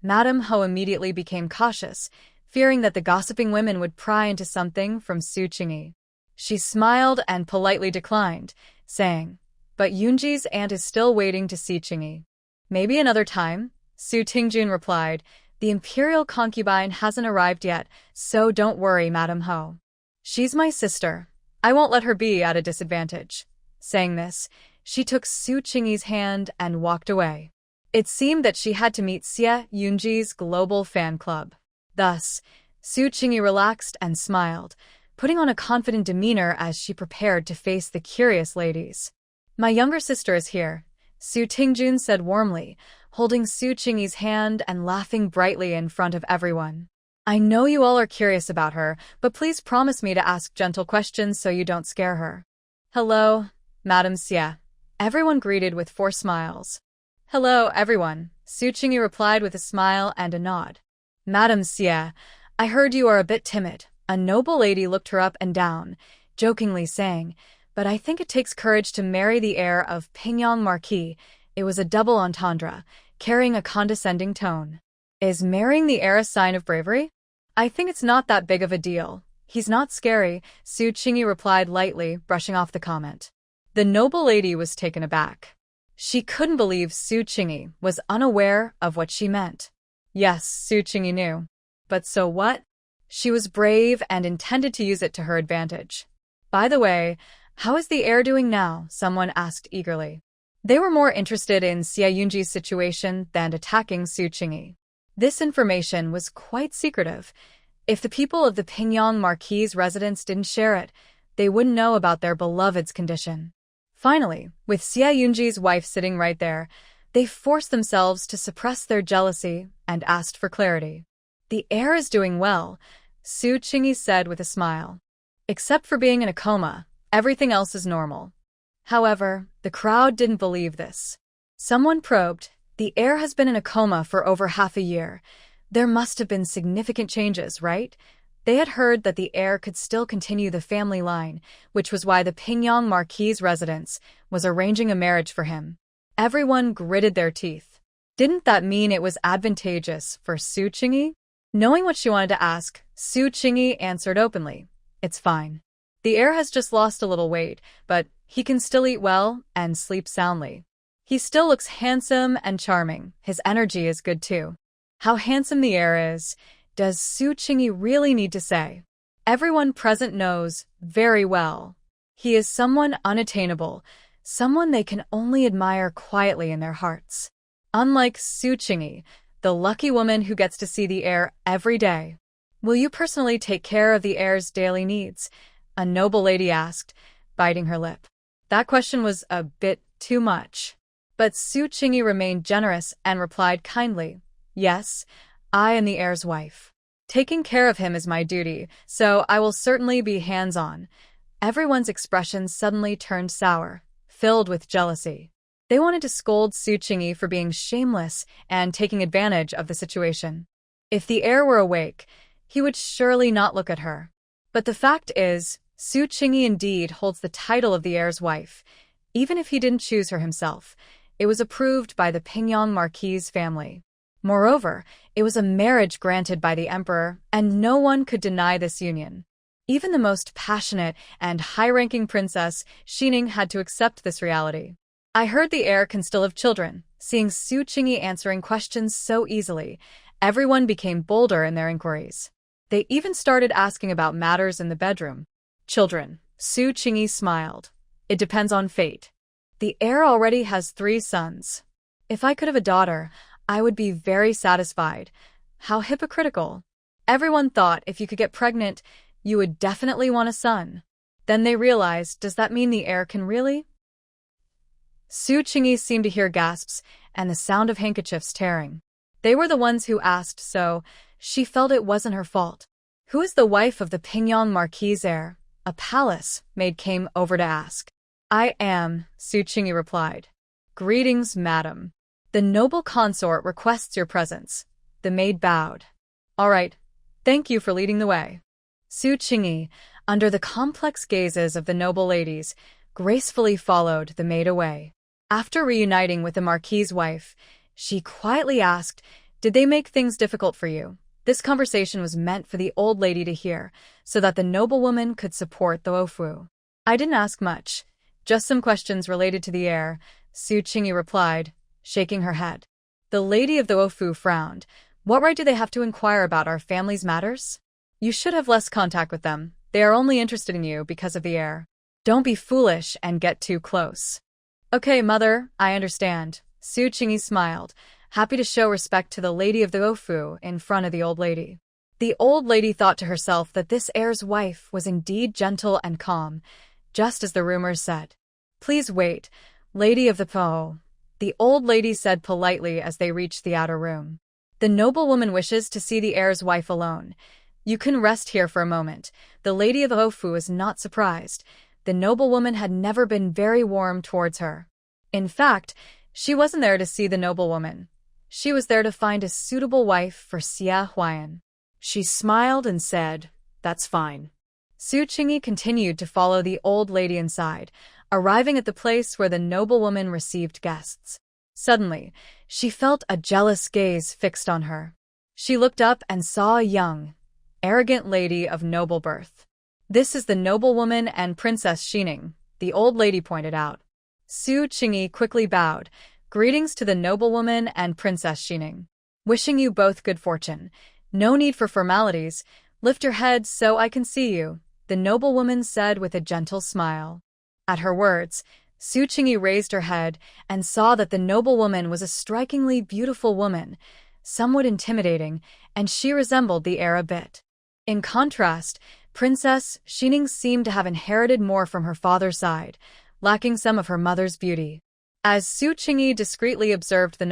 Madame Ho immediately became cautious, fearing that the gossiping women would pry into something from Su Qingyi. She smiled and politely declined, saying, "But Yunji's aunt is still waiting to see Qingyi." "Maybe another time," Su Tingjun replied. "The imperial concubine hasn't arrived yet, so don't worry, Madame Ho. She's my sister. I won't let her be at a disadvantage." Saying this, she took Su Qingyi's hand and walked away. It seemed that she had to meet Xie Yunji's global fan club. Thus, Su Qingyi relaxed and smiled, putting on a confident demeanor as she prepared to face the curious ladies. "My younger sister is here," Su Tingjun said warmly, holding Su Qingyi's hand and laughing brightly in front of everyone. "I know you all are curious about her, but please promise me to ask gentle questions so you don't scare her." "Hello, Madame Xie," everyone greeted with 4 smiles. "Hello, everyone," Su Qingyi replied with a smile and a nod. "Madame Xie, I heard you are a bit timid." A noble lady looked her up and down, jokingly saying, "But I think it takes courage to marry the heir of Pingyang Marquis." It was a double entendre, carrying a condescending tone. "Is marrying the heir a sign of bravery?" "I think it's not that big of a deal. He's not scary," Su Qingyi replied lightly, brushing off the comment. The noble lady was taken aback. She couldn't believe Su Qingyi was unaware of what she meant. Yes, Su Qingyi knew. But so what? She was brave and intended to use it to her advantage. "By the way, how is the heir doing now?" someone asked eagerly. They were more interested in Xie Yunji's situation than attacking Su Qingyi. This information was quite secretive. If the people of the Pingyang Marquis' residence didn't share it, they wouldn't know about their beloved's condition. Finally, with Xie Yunji's wife sitting right there, they forced themselves to suppress their jealousy and asked for clarity. "The heir is doing well," Su Qingyi said with a smile. "Except for being in a coma, everything else is normal." However, the crowd didn't believe this. Someone probed, "The heir has been in a coma for over half a year. There must have been significant changes, right?" They had heard that the heir could still continue the family line, which was why the Pingyang Marquis' residence was arranging a marriage for him. Everyone gritted their teeth. Didn't that mean it was advantageous for Su Qingyi? Knowing what she wanted to ask, Su Qingyi answered openly, "It's fine. The heir has just lost a little weight, but he can still eat well and sleep soundly. He still looks handsome and charming. His energy is good too." How handsome the heir is, does Su Qingyi really need to say? Everyone present knows very well. He is someone unattainable, someone they can only admire quietly in their hearts. Unlike Su Qingyi, the lucky woman who gets to see the heir every day. "Will you personally take care of the heir's daily needs?" a noble lady asked, biting her lip. That question was a bit too much. But Su Qingyi remained generous and replied kindly, "Yes, I am the heir's wife. Taking care of him is my duty, so I will certainly be hands-on." Everyone's expressions suddenly turned sour, filled with jealousy. They wanted to scold Su Qingyi for being shameless and taking advantage of the situation. If the heir were awake, he would surely not look at her. But the fact is, Su Qingyi indeed holds the title of the heir's wife. Even if he didn't choose her himself, it was approved by the Pingyang Marquis' family. Moreover, it was a marriage granted by the emperor, and no one could deny this union. Even the most passionate and high-ranking princess, Xining, had to accept this reality. "I heard the heir can still have children." Seeing Su Qingyi answering questions so easily, everyone became bolder in their inquiries. They even started asking about matters in the bedroom. "Children," Su Qingyi smiled. "It depends on fate. The heir already has 3 sons. If I could have a daughter, I would be very satisfied." How hypocritical. Everyone thought if you could get pregnant, you would definitely want a son. Then they realized, does that mean the heir can really? Su Qingyi seemed to hear gasps and the sound of handkerchiefs tearing. They were the ones who asked, so she felt it wasn't her fault. "Who is the wife of the Pingyang Marquis' heir?" a palace maid came over to ask. "I am," Su Qingyi replied. "Greetings, madam." The noble consort requests your presence. The maid bowed. All right, thank you for leading the way. Su Qingyi, under the complex gazes of the noble ladies, gracefully followed the maid away. After reuniting with the Marquis's wife, she quietly asked, "Did they make things difficult for you?" This conversation was meant for the old lady to hear, so that the noblewoman could support the Ofu. "I didn't ask much, just some questions related to the heir," Su Qingyi replied, shaking her head. The lady of the Ofu frowned. "What right do they have to inquire about our family's matters? You should have less contact with them. They are only interested in you because of the heir. Don't be foolish and get too close." "Okay, mother, I understand." Su Qingyi smiled, happy to show respect to the lady of the Ofu in front of the old lady. The old lady thought to herself that this heir's wife was indeed gentle and calm, just as the rumors said. "Please wait, lady of the Po," the old lady said politely as they reached the outer room. "The noblewoman wishes to see the heir's wife alone. You can rest here for a moment." The lady of the Ofu was not surprised. The noblewoman had never been very warm towards her. In fact, she wasn't there to see the noblewoman. She was there to find a suitable wife for Xia Huayan. She smiled and said, "That's fine." Su Qingyi continued to follow the old lady inside, arriving at the place where the noblewoman received guests. Suddenly, she felt a jealous gaze fixed on her. She looked up and saw a young, arrogant lady of noble birth. "This is the noblewoman and Princess Xining," the old lady pointed out. Su Qingyi quickly bowed. "Greetings to the noblewoman and Princess Xining. Wishing you both good fortune. No need for formalities. Lift your head so I can see you," the noblewoman said with a gentle smile. At her words, Su Qingyi raised her head and saw that the noblewoman was a strikingly beautiful woman, somewhat intimidating, and she resembled the heir a bit. In contrast, Princess Xining seemed to have inherited more from her father's side, lacking some of her mother's beauty. As Su Qingyi discreetly observed the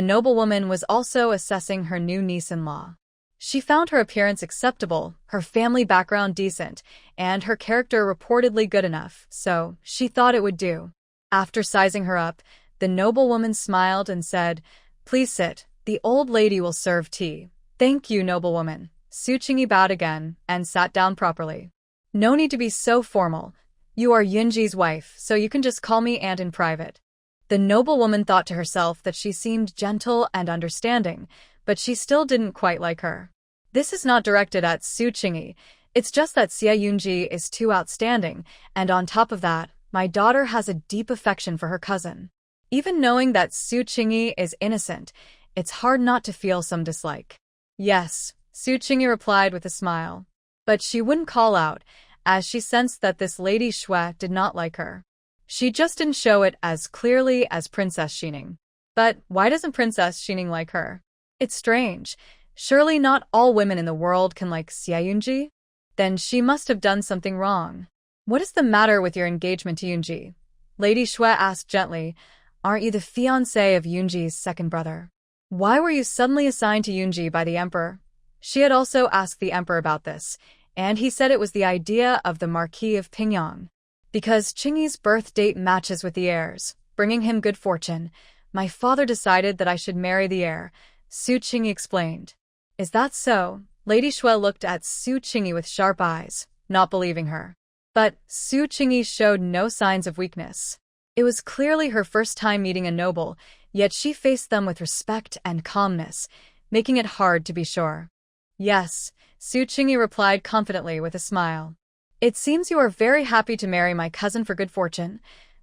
noblewoman was also assessing her new niece-in-law. She found her appearance acceptable, her family background decent, and her character reportedly good enough, so she thought it would do. After sizing her up, the noblewoman smiled and said, "Please sit. The old lady will serve tea." "Thank you, noblewoman." Su Qingyi bowed again and sat down properly. "No need to be so formal. You are Yunji's wife, so you can just call me aunt in private." The noblewoman thought to herself that she seemed gentle and understanding, but she still didn't quite like her. "This is not directed at Su Qingyi. It's just that Xia Yunji is too outstanding, and on top of that, my daughter has a deep affection for her cousin." Even knowing that Su Qingyi is innocent, it's hard not to feel some dislike. "Yes," Su Qingyi replied with a smile. But she wouldn't call out, as she sensed that this Lady Xue did not like her. She just didn't show it as clearly as Princess Xining. But why doesn't Princess Xining like her? It's strange. Surely not all women in the world can like Xia Yunji? Then she must have done something wrong. "What is the matter with your engagement to Yunji?" Lady Xue asked gently. "Aren't you the fiancé of Yunji's second brother? Why were you suddenly assigned to Yunji by the emperor?" She had also asked the emperor about this, and he said it was the idea of the Marquis of Pingyang. "Because Qingyi's birth date matches with the heir's, bringing him good fortune, my father decided that I should marry the heir," Su Qingyi explained. "Is that so?" Lady Xue looked at Su Qingyi with sharp eyes, not believing her. But Su Qingyi showed no signs of weakness. It was clearly her first time meeting a noble, yet she faced them with respect and calmness, making it hard to be sure. "Yes," Su Qingyi replied confidently with a smile. "It seems you are very happy to marry my cousin for good fortune."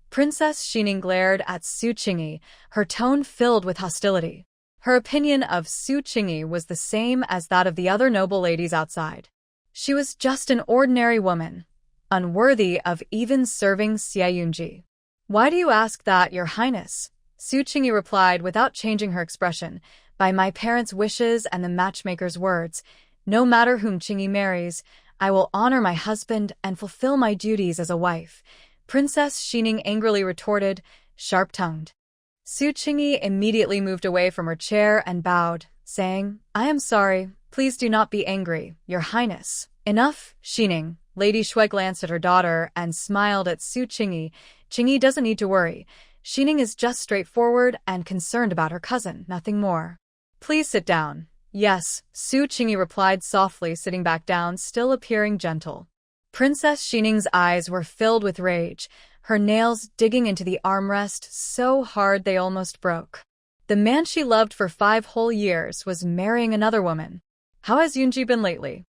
Princess Xining glared at Su Qingyi, her tone filled with hostility. Her opinion of Su Qingyi was the same as that of the other noble ladies outside. She was just an ordinary woman, unworthy of even serving Xia Yunji. "Why do you ask that, Your Highness?" Su Qingyi replied without changing her expression. "By my parents' wishes and the matchmaker's words, no matter whom Qingyi marries, I will honor my husband and fulfill my duties as a wife," Princess Xining angrily retorted, sharp-tongued. Su Qingyi immediately moved away from her chair and bowed, saying, "I am sorry. Please do not be angry, Your Highness." "Enough, Xining." Lady Xue glanced at her daughter and smiled at Su Qingyi. "Qingyi doesn't need to worry. Xining is just straightforward and concerned about her cousin, nothing more. Please sit down. Yes, Su Qingyi replied softly, sitting back down, still appearing gentle. Princess Xining's eyes were filled with rage, her nails digging into the armrest so hard they almost broke. The man she loved for 5 whole years was marrying another woman. How has Yunji been lately?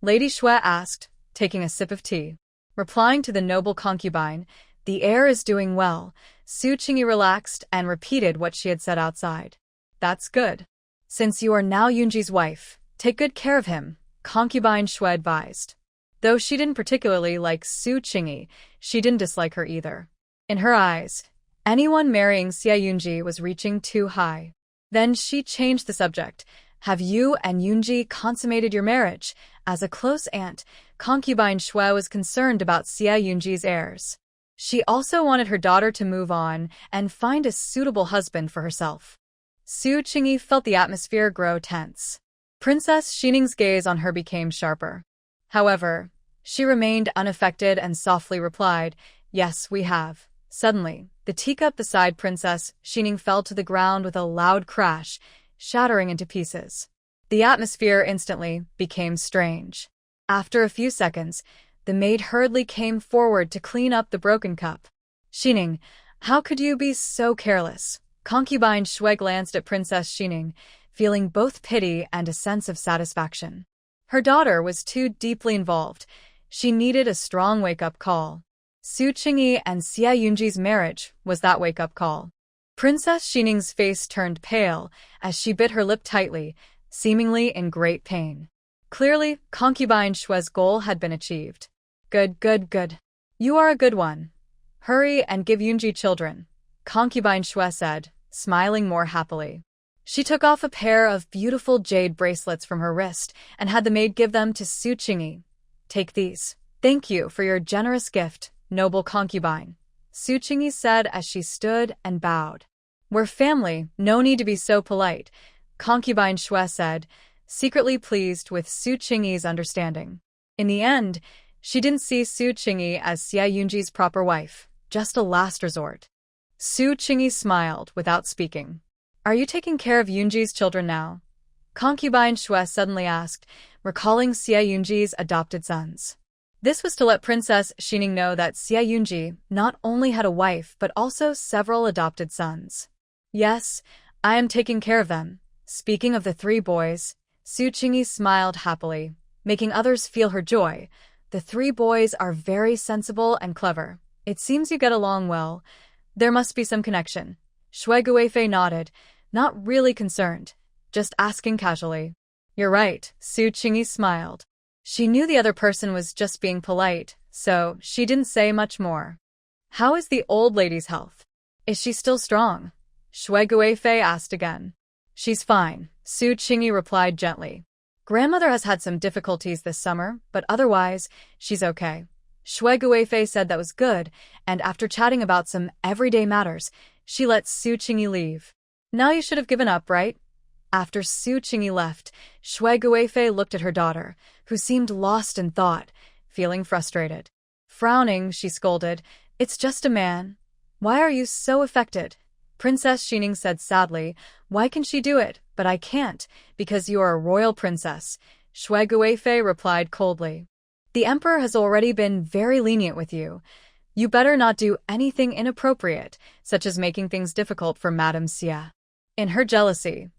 Lady Xue asked, taking a sip of tea. Replying to the noble concubine, the heir is doing well. Su Qingyi relaxed and repeated what she had said outside. That's good. Since you are now Yunji's wife, take good care of him, concubine Xue advised. Though she didn't particularly like Su Qingyi, she didn't dislike her either. In her eyes, anyone marrying Xie Yunji was reaching too high. Then she changed the subject. Have you and Yunji consummated your marriage? As a close aunt, concubine Xue was concerned about Xie Yunji's heirs. She also wanted her daughter to move on and find a suitable husband for herself. Su Qingyi felt the atmosphere grow tense. Princess Xining's gaze on her became sharper. However, she remained unaffected and softly replied, Yes, we have. Suddenly, the teacup beside Princess Xining fell to the ground with a loud crash, shattering into pieces. The atmosphere instantly became strange. After a few seconds, the maid hurriedly came forward to clean up the broken cup. Xining, how could you be so careless? Concubine Xue glanced at Princess Xining, feeling both pity and a sense of satisfaction. Her daughter was too deeply involved. She needed a strong wake-up call. Su Qingyi and Xie Yunji's marriage was that wake-up call. Princess Xining's face turned pale as she bit her lip tightly, seemingly in great pain. Clearly, concubine Xue's goal had been achieved. Good, good, good. You are a good one. Hurry and give Yunji children, concubine Xue said, smiling more happily. She took off a pair of beautiful jade bracelets from her wrist and had the maid give them to Su Qingyi. Take these. Thank you for your generous gift, noble concubine, Su Qingyi said as she stood and bowed. We're family, no need to be so polite, concubine Xue said, secretly pleased with Su Qingyi's understanding. In the end, she didn't see Su Qingyi as Xie Yunji's proper wife, just a last resort. Su Qingyi smiled without speaking. Are you taking care of Yunji's children now? Concubine Xue suddenly asked, recalling Xie Yunji's adopted sons. This was to let Princess Xining know that Xie Yunji not only had a wife but also several adopted sons. Yes, I am taking care of them. Speaking of the 3 boys, Su Qingyi smiled happily, making others feel her joy. The 3 boys are very sensible and clever. It seems you get along well. There must be some connection. Xue Guifei nodded, not really concerned, just asking casually. You're right, Su Qingyi smiled. She knew the other person was just being polite, so she didn't say much more. How is the old lady's health? Is she still strong? Xue Guifei asked again. She's fine, Su Qingyi replied gently. Grandmother has had some difficulties this summer, but otherwise, she's okay. Xue Guifei said that was good, and after chatting about some everyday matters, she let Su Qingyi leave. Now you should have given up, right? After Su Qingyi left, Xue Guifei looked at her daughter, who seemed lost in thought, feeling frustrated. Frowning, she scolded, It's just a man. Why are you so affected? Princess Xining said sadly, Why can she do it, but I can't, because you are a royal princess. Xue Guifei replied coldly. The emperor has already been very lenient with you. You better not do anything inappropriate, such as making things difficult for Madame Xie. In her jealousy,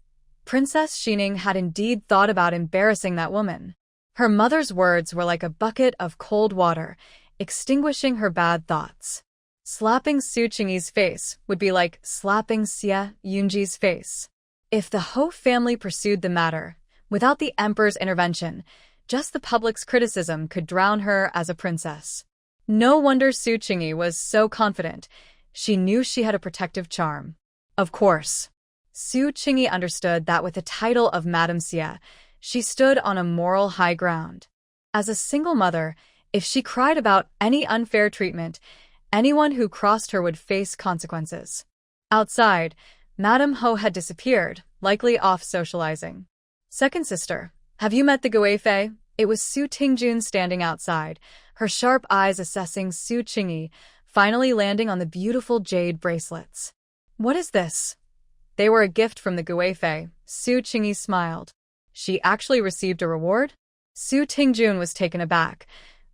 Princess Xining had indeed thought about embarrassing that woman. Her mother's words were like a bucket of cold water, extinguishing her bad thoughts. Slapping Su Qingyi's face would be like slapping Xie Yunji's face. If the Ho family pursued the matter, without the emperor's intervention, just the public's criticism could drown her as a princess. No wonder Su Qingyi was so confident. She knew she had a protective charm. Of course, Su Qingyi understood that with the title of Madame Xie, she stood on a moral high ground. As a single mother, if she cried about any unfair treatment, anyone who crossed her would face consequences. Outside, Madame Ho had disappeared, likely off socializing. Second sister, have you met the Guifei? It was Su Tingjun standing outside, her sharp eyes assessing Su Qingyi, finally landing on the beautiful jade bracelets. What is this? They were a gift from the Guifei. Su Qingyi smiled. She actually received a reward? Su Tingjun was taken aback.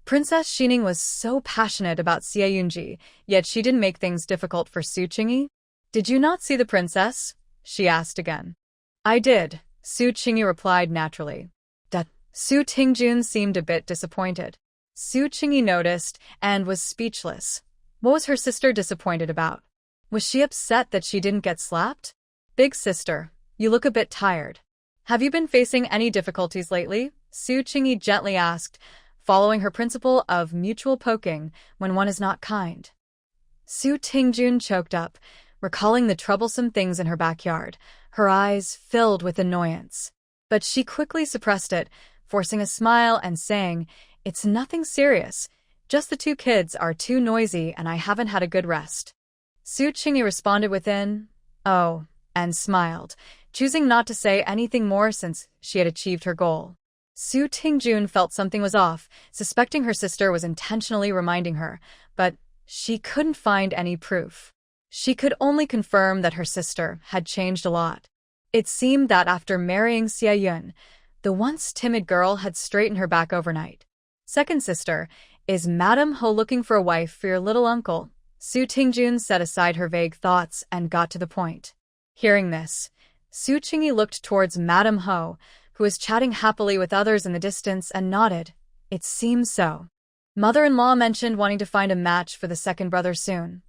Princess Xining was so passionate about Xie Yunji, yet she didn't make things difficult for Su Qingyi. Did you not see the princess? She asked again. I did, Su Qingyi replied naturally. Su Tingjun seemed a bit disappointed. Su Qingyi noticed and was speechless. What was her sister disappointed about? Was she upset that she didn't get slapped? Big sister, you look a bit tired. Have you been facing any difficulties lately? Su Qingyi gently asked, following her principle of mutual poking when one is not kind. Su Tingjun choked up, recalling the troublesome things in her backyard, her eyes filled with annoyance. But she quickly suppressed it, forcing a smile and saying, It's nothing serious, just the two kids are too noisy and I haven't had a good rest. Su Qingyi responded within, oh, and smiled, choosing not to say anything more since she had achieved her goal. Su Tingjun felt something was off, suspecting her sister was intentionally reminding her, but she couldn't find any proof. She could only confirm that her sister had changed a lot. It seemed that after marrying Xie Yun, the once timid girl had straightened her back overnight. Second sister, is Madame Ho looking for a wife for your little uncle? Su Tingjun set aside her vague thoughts and got to the point. Hearing this, Su Qingyi looked towards Madame Ho, who was chatting happily with others in the distance, and nodded. It seems so. Mother-in-law mentioned wanting to find a match for the second brother soon.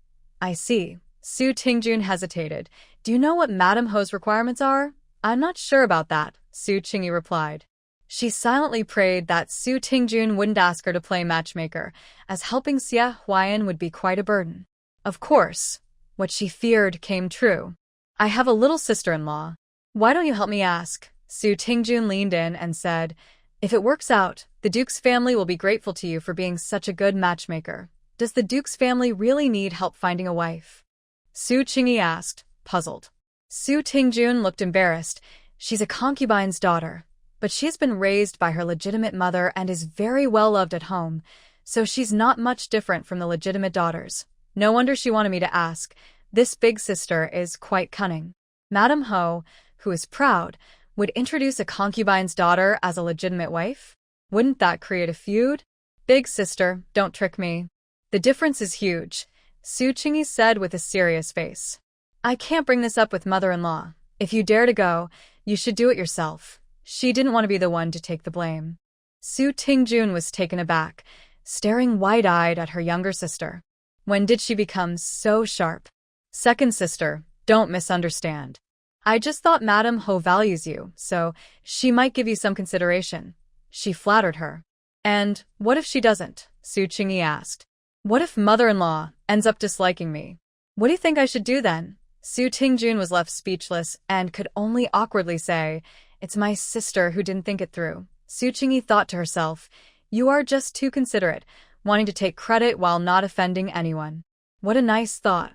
I see. Su Tingjun hesitated. Do you know what Madame Ho's requirements are? I'm not sure about that, Su Qingyi replied. She silently prayed that Su Tingjun wouldn't ask her to play matchmaker, as helping Xie Huayan would be quite a burden. Of course, what she feared came true. I have a little sister-in-law. Why don't you help me ask? Su Tingjun leaned in and said, If it works out, the Duke's family will be grateful to you for being such a good matchmaker. Does the Duke's family really need help finding a wife? Su Qingyi asked, puzzled. Su Tingjun looked embarrassed. She's a concubine's daughter, but she has been raised by her legitimate mother and is very well loved at home, so she's not much different from the legitimate daughters. No wonder she wanted me to ask. This big sister is quite cunning. Madame Ho, who is proud, would introduce a concubine's daughter as a legitimate wife? Wouldn't that create a feud? Big sister, don't trick me. The difference is huge, Su Qingyi said with a serious face. I can't bring this up with mother-in-law. If you dare to go, you should do it yourself. She didn't want to be the one to take the blame. Su Tingjun was taken aback, staring wide-eyed at her younger sister. When did she become so sharp? Second sister, don't misunderstand. I just thought Madame Ho values you, so she might give you some consideration. She flattered her. And what if she doesn't? Su Qingyi asked. What if mother-in-law ends up disliking me? What do you think I should do then? Su Tingjun was left speechless and could only awkwardly say, It's my sister who didn't think it through. Su Qingyi thought to herself, You are just too considerate, wanting to take credit while not offending anyone. What a nice thought.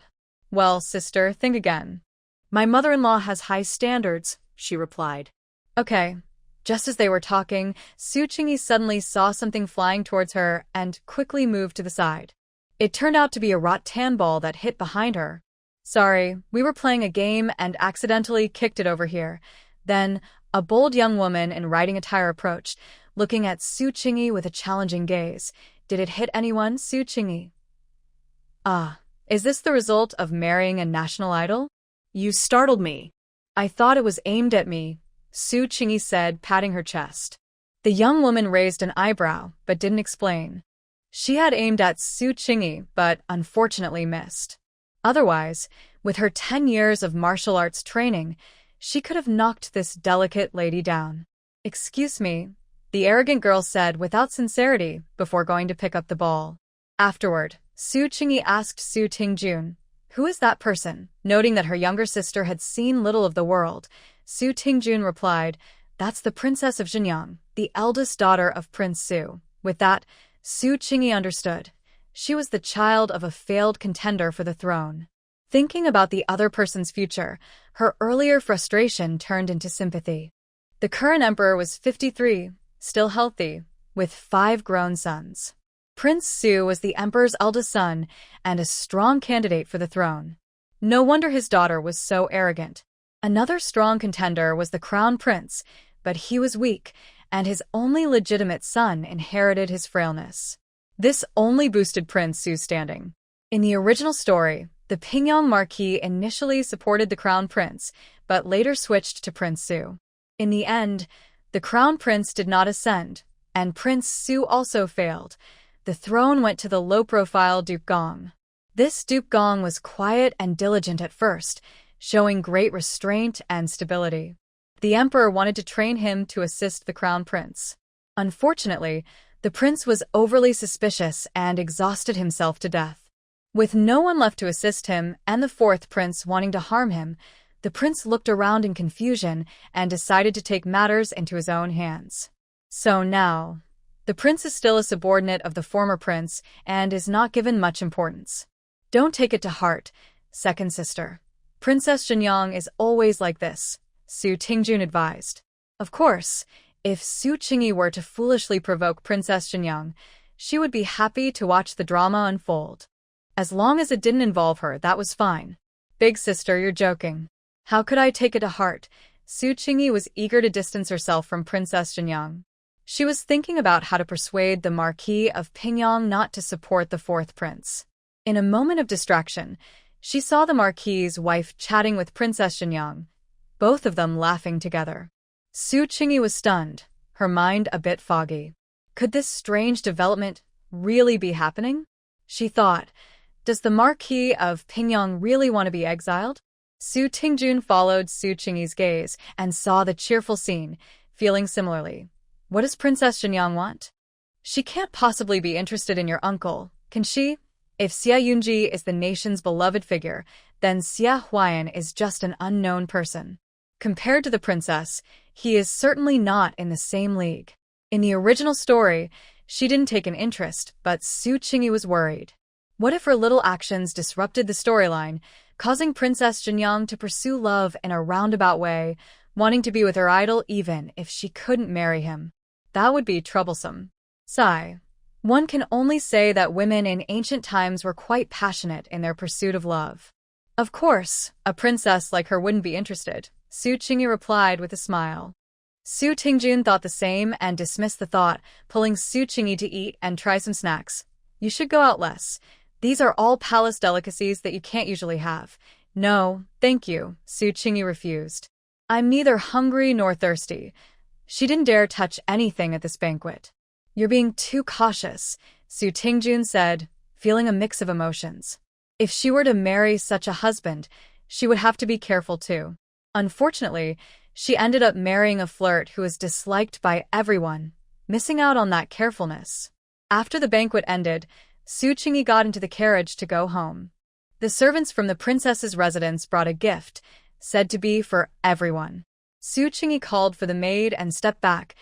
Well, sister, think again. My mother-in-law has high standards, she replied. Okay. Just as they were talking, Su Qingyi suddenly saw something flying towards her and quickly moved to the side. It turned out to be a rattan ball that hit behind her. Sorry, we were playing a game and accidentally kicked it over here. Then, a bold young woman in riding attire approached, looking at Su Qingyi with a challenging gaze. Did it hit anyone, Su Qingyi? Ah, is this the result of marrying a national idol? You startled me. I thought it was aimed at me, Su Qingyi said, patting her chest. The young woman raised an eyebrow, but didn't explain. She had aimed at Su Qingyi, but unfortunately missed. Otherwise, with her 10 years of martial arts training, she could have knocked this delicate lady down. Excuse me, the arrogant girl said without sincerity before going to pick up the ball. Afterward, Su Qingyi asked Su Tingjun, Who is that person? Noting that her younger sister had seen little of the world, Su Tingjun replied, That's the Princess of Xinjiang, the eldest daughter of Prince Su. With that, Su Qingyi understood. She was the child of a failed contender for the throne. Thinking about the other person's future, her earlier frustration turned into sympathy. The current emperor was 53, still healthy, with 5 grown sons. Prince Su was the emperor's eldest son and a strong candidate for the throne. No wonder his daughter was so arrogant. Another strong contender was the crown prince, but he was weak, and his only legitimate son inherited his frailness. This only boosted Prince Su's standing. In the original story, the Pingyang Marquis initially supported the crown prince, but later switched to Prince Su. In the end, the crown prince did not ascend, and Prince Su also failed. The throne went to the low-profile Duke Gong. This Duke Gong was quiet and diligent at first, showing great restraint and stability. The emperor wanted to train him to assist the crown prince. Unfortunately, the prince was overly suspicious and exhausted himself to death. With no one left to assist him and the fourth prince wanting to harm him, the prince looked around in confusion and decided to take matters into his own hands. So now, the prince is still a subordinate of the former prince and is not given much importance. Don't take it to heart, second sister. Princess Shenyang is always like this, Su Tingjun advised. Of course, if Su Qingyi were to foolishly provoke Princess Shenyang, she would be happy to watch the drama unfold. As long as it didn't involve her, that was fine. Big sister, you're joking. How could I take it to heart? Su Qingyi was eager to distance herself from Princess Shenyang. She was thinking about how to persuade the Marquis of Pingyang not to support the fourth prince. In a moment of distraction, she saw the Marquis's wife chatting with Princess Shenyang, both of them laughing together. Su Qingyi was stunned, her mind a bit foggy. Could this strange development really be happening? She thought, does the Marquis of Pingyang really want to be exiled? Su Tingjun followed Su Qingyi's gaze and saw the cheerful scene, feeling similarly. What does Princess Shenyang want? She can't possibly be interested in your uncle, can she? If Xia Yunji is the nation's beloved figure, then Xia Huayan is just an unknown person. Compared to the princess, he is certainly not in the same league. In the original story, she didn't take an interest, but Su Qingyi was worried. What if her little actions disrupted the storyline, causing Princess Shenyang to pursue love in a roundabout way, wanting to be with her idol even if she couldn't marry him? That would be troublesome. Sigh. One can only say that women in ancient times were quite passionate in their pursuit of love. Of course, a princess like her wouldn't be interested, Su Qingyi replied with a smile. Su Tingjun thought the same and dismissed the thought, pulling Su Qingyi to eat and try some snacks. You should go out less. These are all palace delicacies that you can't usually have. No, thank you, Su Qingyi refused. I'm neither hungry nor thirsty. She didn't dare touch anything at this banquet. You're being too cautious, Su Tingjun said, feeling a mix of emotions. If she were to marry such a husband, she would have to be careful too. Unfortunately, she ended up marrying a flirt who was disliked by everyone, missing out on that carefulness. After the banquet ended, Su Qingyi got into the carriage to go home. The servants from the princess's residence brought a gift, said to be for everyone. Su Qingyi called for the maid and stepped back,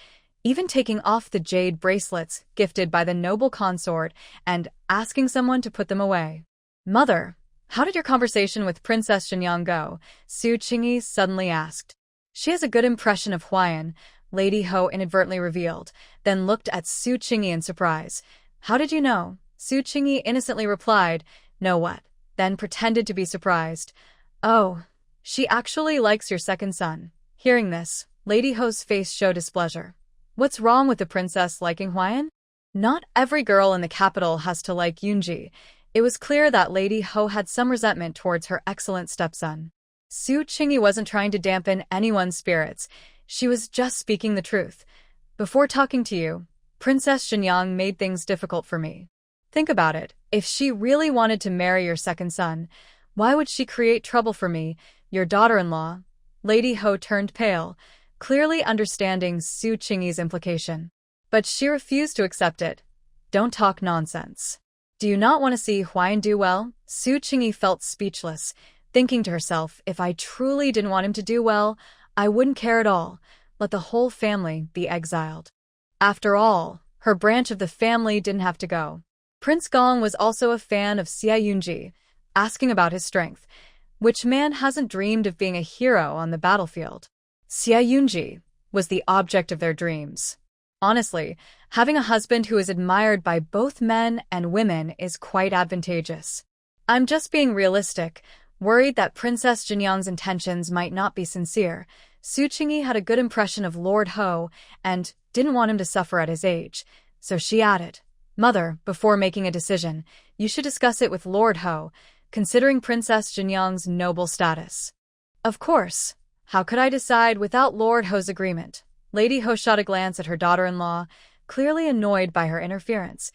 even taking off the jade bracelets gifted by the noble consort and asking someone to put them away. Mother, how did your conversation with Princess Shenyang go? Su Qingyi suddenly asked. She has a good impression of Huayan, Lady Ho inadvertently revealed, then looked at Su Qingyi in surprise. How did you know? Su Qingyi innocently replied, know what? Then pretended to be surprised. Oh, she actually likes your second son. Hearing this, Lady Ho's face showed displeasure. What's wrong with the princess liking Huayan? Not every girl in the capital has to like Yunji. It was clear that Lady Ho had some resentment towards her excellent stepson. Su Qingyi wasn't trying to dampen anyone's spirits. She was just speaking the truth. Before talking to you, Princess Shenyang made things difficult for me. Think about it. If she really wanted to marry your second son, why would she create trouble for me, your daughter-in-law? Lady Ho turned pale, clearly understanding Su Qingyi's implication. But she refused to accept it. Don't talk nonsense. Do you not want to see Huayan do well? Su Qingyi felt speechless, thinking to herself, if I truly didn't want him to do well, I wouldn't care at all. Let the whole family be exiled. After all, her branch of the family didn't have to go. Prince Gong was also a fan of Xia Yunji, asking about his strength. Which man hasn't dreamed of being a hero on the battlefield? Xia Yunji was the object of their dreams. Honestly, having a husband who is admired by both men and women is quite advantageous. I'm just being realistic, worried that Princess Jinyang's intentions might not be sincere. Su Qingyi had a good impression of Lord Ho and didn't want him to suffer at his age, so she added, "Mother, before making a decision, you should discuss it with Lord Ho, considering Princess Jinyang's noble status." Of course. How could I decide without Lord Ho's agreement? Lady Ho shot a glance at her daughter-in-law, clearly annoyed by her interference.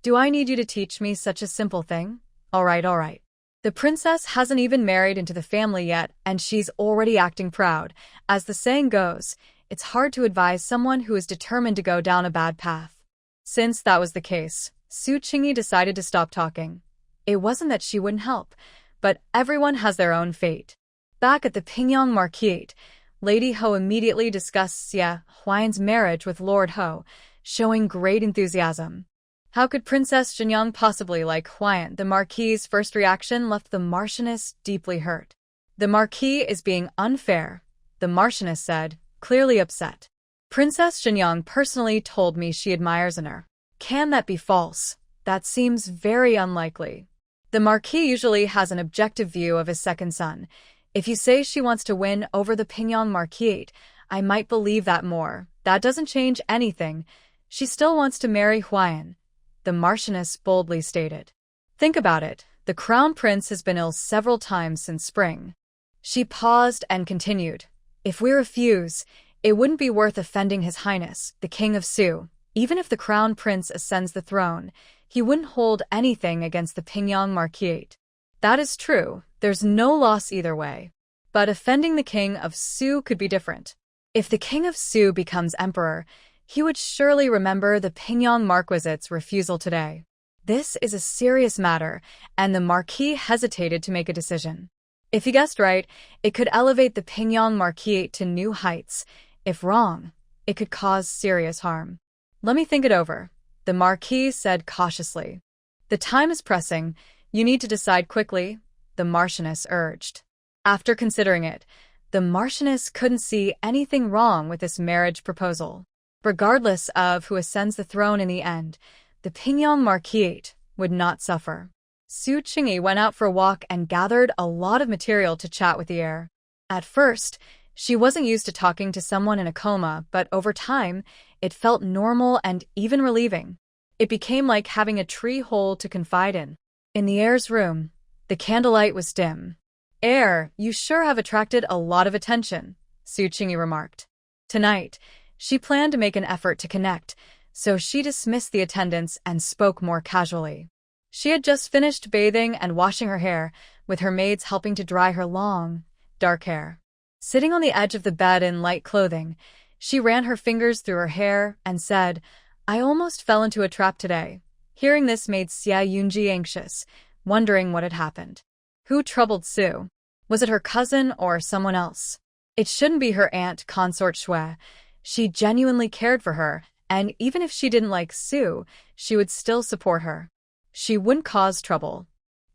Do I need you to teach me such a simple thing? All right. The princess hasn't even married into the family yet, and she's already acting proud. As the saying goes, it's hard to advise someone who is determined to go down a bad path. Since that was the case, Su Qingyi decided to stop talking. It wasn't that she wouldn't help, but everyone has their own fate. Back at the Pingyang Marquise, Lady Ho immediately discussed Xie Huayan's marriage with Lord Ho, showing great enthusiasm. How could Princess Jinyang possibly like Huayan? The Marquis's first reaction left the Marchioness deeply hurt. The Marquis is being unfair, the Marchioness said, clearly upset. Princess Jinyang personally told me she admires her. Can that be false? That seems very unlikely. The Marquis usually has an objective view of his second son. If you say she wants to win over the Pingyang Marquise, I might believe that more. That doesn't change anything. She still wants to marry Huayan, the Marchioness boldly stated. Think about it. The Crown Prince has been ill several times since spring. She paused and continued. If we refuse, it wouldn't be worth offending His Highness, the King of Su. Even if the Crown Prince ascends the throne, he wouldn't hold anything against the Pingyang Marquise. That is true. There's no loss either way. But offending the King of Su could be different. If the King of Su becomes emperor, he would surely remember the Pingyang Marquisate's refusal today. This is a serious matter, and the Marquis hesitated to make a decision. If he guessed right, it could elevate the Pingyang Marquise to new heights. If wrong, it could cause serious harm. Let me think it over, the Marquis said cautiously. The time is pressing. You need to decide quickly, the Marchioness urged. After considering it, the Marchioness couldn't see anything wrong with this marriage proposal. Regardless of who ascends the throne in the end, the Pingyang Marquise would not suffer. Su Qingyi went out for a walk and gathered a lot of material to chat with the heir. At first, she wasn't used to talking to someone in a coma, but over time, it felt normal and even relieving. It became like having a tree hole to confide in. In the heir's room, the candlelight was dim. "Heir, you sure have attracted a lot of attention," Su Qingyi remarked. Tonight, she planned to make an effort to connect, so she dismissed the attendants and spoke more casually. She had just finished bathing and washing her hair, with her maids helping to dry her long, dark hair. Sitting on the edge of the bed in light clothing, she ran her fingers through her hair and said, "I almost fell into a trap today." Hearing this made Xie Yunji anxious, wondering what had happened. Who troubled Su? Was it her cousin or someone else? It shouldn't be her aunt consort Shui. She genuinely cared for her, and even if she didn't like Su, she would still support her. She wouldn't cause trouble.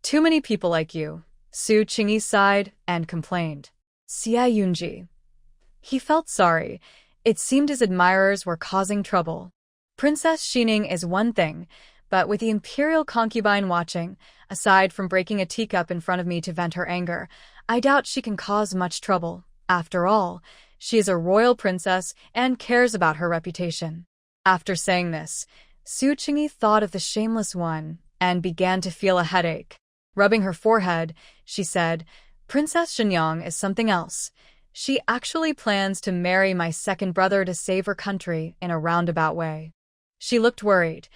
Too many people like you, Su Qingyi sighed and complained. Xie Yunji. He felt sorry. It seemed his admirers were causing trouble. Princess Xining is one thing, but with the imperial concubine watching, aside from breaking a teacup in front of me to vent her anger, I doubt she can cause much trouble. After all, she is a royal princess and cares about her reputation. After saying this, Su Qingyi thought of the shameless one and began to feel a headache. Rubbing her forehead, she said, "Princess Jinyang is something else. She actually plans to marry my second brother to save her country in a roundabout way." She looked worried.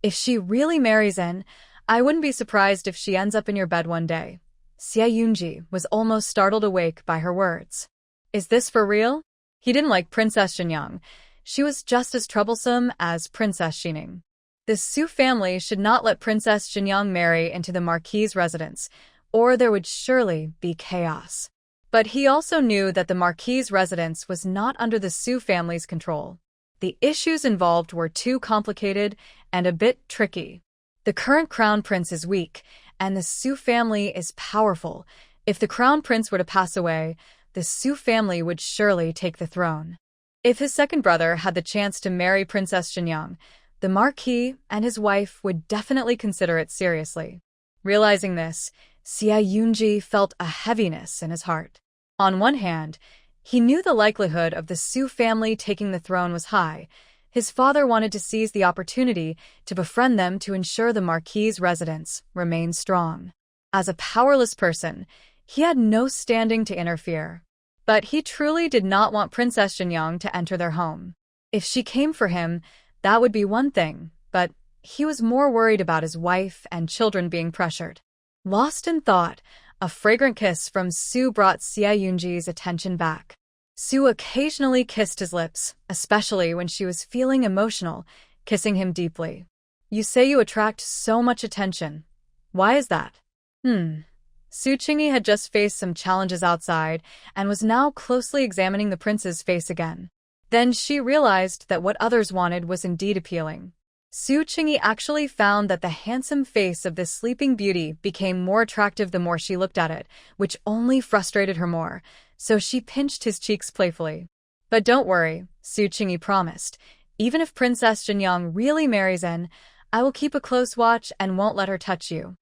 "If she really marries in, I wouldn't be surprised if she ends up in your bed one day." Xie Yunji was almost startled awake by her words. Is this for real? He didn't like Princess Jinyang. She was just as troublesome as Princess Xining. The Su family should not let Princess Jinyang marry into the Marquis's residence, or there would surely be chaos. But he also knew that the Marquis's residence was not under the Su family's control. The issues involved were too complicated and a bit tricky. The current crown prince is weak, and the Su family is powerful. If the crown prince were to pass away, the Su family would surely take the throne. If his second brother had the chance to marry Princess Shenyang, the Marquis and his wife would definitely consider it seriously. Realizing this, Xia Yunji felt a heaviness in his heart. On one hand, he knew the likelihood of the Su family taking the throne was high. His father wanted to seize the opportunity to befriend them to ensure the Marquis's residence remained strong. As a powerless person, he had no standing to interfere. But he truly did not want Princess Shenyang to enter their home. If she came for him, that would be one thing, but he was more worried about his wife and children being pressured. Lost in thought, a fragrant kiss from Su brought Xia Yunji's attention back. Su occasionally kissed his lips, especially when she was feeling emotional, kissing him deeply. You say you attract so much attention. Why is that? Su Qingyi had just faced some challenges outside and was now closely examining the prince's face again. Then she realized that what others wanted was indeed appealing. Su Qingyi actually found that the handsome face of this sleeping beauty became more attractive the more she looked at it, which only frustrated her more, so she pinched his cheeks playfully. But don't worry, Su Qingyi promised. Even if Princess Shenyang really marries En, I will keep a close watch and won't let her touch you.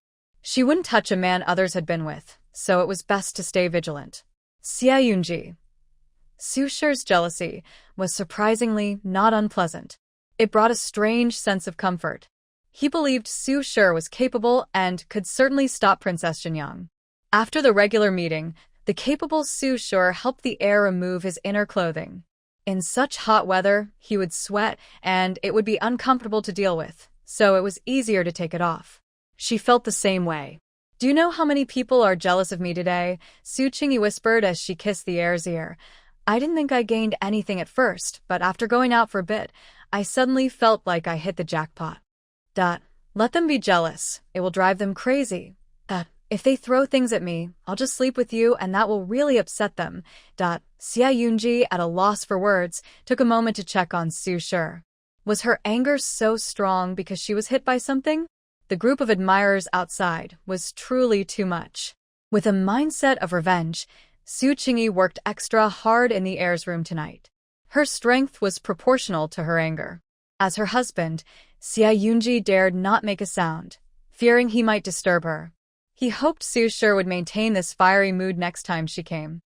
She wouldn't touch a man others had been with, so it was best to stay vigilant. Xia Yunji. Su Shi's jealousy was surprisingly not unpleasant. It brought a strange sense of comfort. He believed Su Shi was capable and could certainly stop Princess Shenyang. After the regular meeting, the capable Su Shi helped the heir remove his inner clothing. In such hot weather, he would sweat and it would be uncomfortable to deal with, so it was easier to take it off. She felt the same way. Do you know how many people are jealous of me today? Su Qingyi whispered as she kissed the heir's ear. I didn't think I gained anything at first, but after going out for a bit, I suddenly felt like I hit the jackpot. Let them be jealous. It will drive them crazy. If they throw things at me, I'll just sleep with you and that will really upset them. Xia Yunji, at a loss for words, took a moment to check on Su Shi. Was her anger so strong because she was hit by something? The group of admirers outside was truly too much. With a mindset of revenge, Su Qingyi worked extra hard in the heir's room tonight. Her strength was proportional to her anger. As her husband, Xia Yunji dared not make a sound, fearing he might disturb her. He hoped Su Shi would maintain this fiery mood next time she came.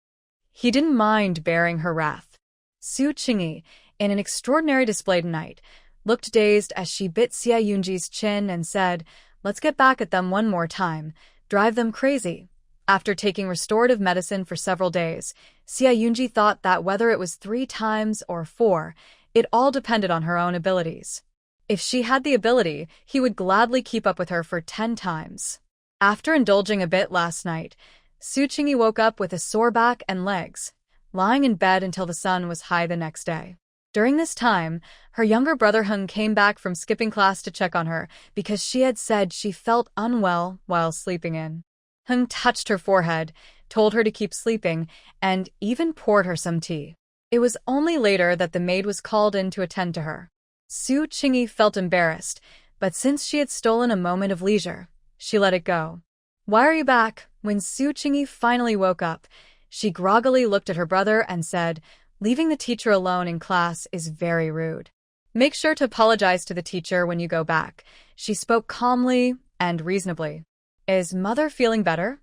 He didn't mind bearing her wrath. Su Qingyi, in an extraordinary display tonight, looked dazed as she bit Xia Yunji's chin and said, "Let's get back at them one more time, drive them crazy." After taking restorative medicine for several days, Xia Yunji thought that whether it was 3 times or 4, it all depended on her own abilities. If she had the ability, he would gladly keep up with her for 10 times. After indulging a bit last night, Su Qingyi woke up with a sore back and legs, lying in bed until the sun was high the next day. During this time, her younger brother Hung came back from skipping class to check on her because she had said she felt unwell while sleeping in. Hung touched her forehead, told her to keep sleeping, and even poured her some tea. It was only later that the maid was called in to attend to her. Su Qingyi felt embarrassed, but since she had stolen a moment of leisure, she let it go. "Why are you back?" When Su Qingyi finally woke up, she groggily looked at her brother and said, "Leaving the teacher alone in class is very rude. Make sure to apologize to the teacher when you go back." She spoke calmly and reasonably. "Is mother feeling better?"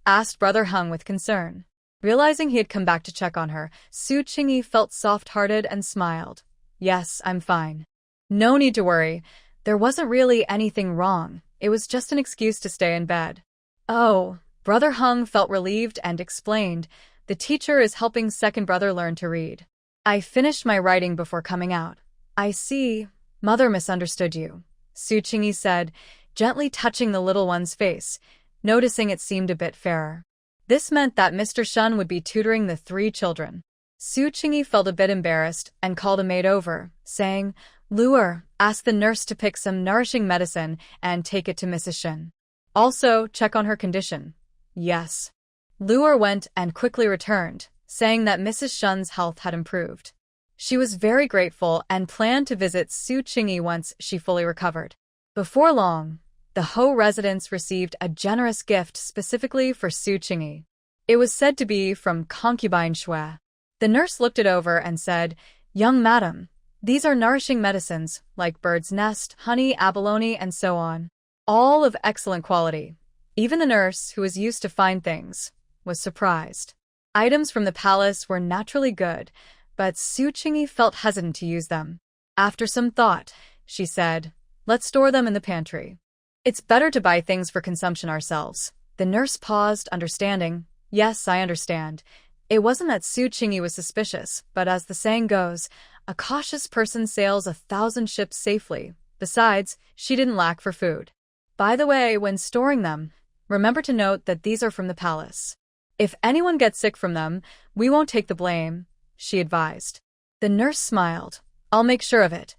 asked brother Hung with concern. Realizing he had come back to check on her, Su Qingyi felt soft-hearted and smiled. "Yes, I'm fine. No need to worry. There wasn't really anything wrong. It was just an excuse to stay in bed." "Oh," brother Hung felt relieved and explained, "The teacher is helping second brother learn to read. I finished my writing before coming out." "I see. Mother misunderstood you," Su Qingyi said, gently touching the little one's face, noticing it seemed a bit fairer. This meant that Mr. Shun would be tutoring the 3 children. Su Qingyi felt a bit embarrassed and called a maid over, saying, "Luer, ask the nurse to pick some nourishing medicine and take it to Mrs. Shun. Also, check on her condition." "Yes." Luer went and quickly returned, saying that Mrs. Shun's health had improved. She was very grateful and planned to visit Su Qingyi once she fully recovered. Before long, the Ho residents received a generous gift specifically for Su Qingyi. It was said to be from concubine Shui. The nurse looked it over and said, "Young madam, these are nourishing medicines, like bird's nest, honey, abalone, and so on. All of excellent quality." Even the nurse, who was used to fine things, was surprised. Items from the palace were naturally good, but Su Qingyi felt hesitant to use them. After some thought, she said, "Let's store them in the pantry. It's better to buy things for consumption ourselves." The nurse paused, understanding. "Yes, I understand." It wasn't that Su Qingyi was suspicious, but as the saying goes, a cautious person sails 1,000 ships safely. Besides, she didn't lack for food. "By the way, when storing them, remember to note that these are from the palace. If anyone gets sick from them, we won't take the blame," she advised. The nurse smiled. "I'll make sure of it."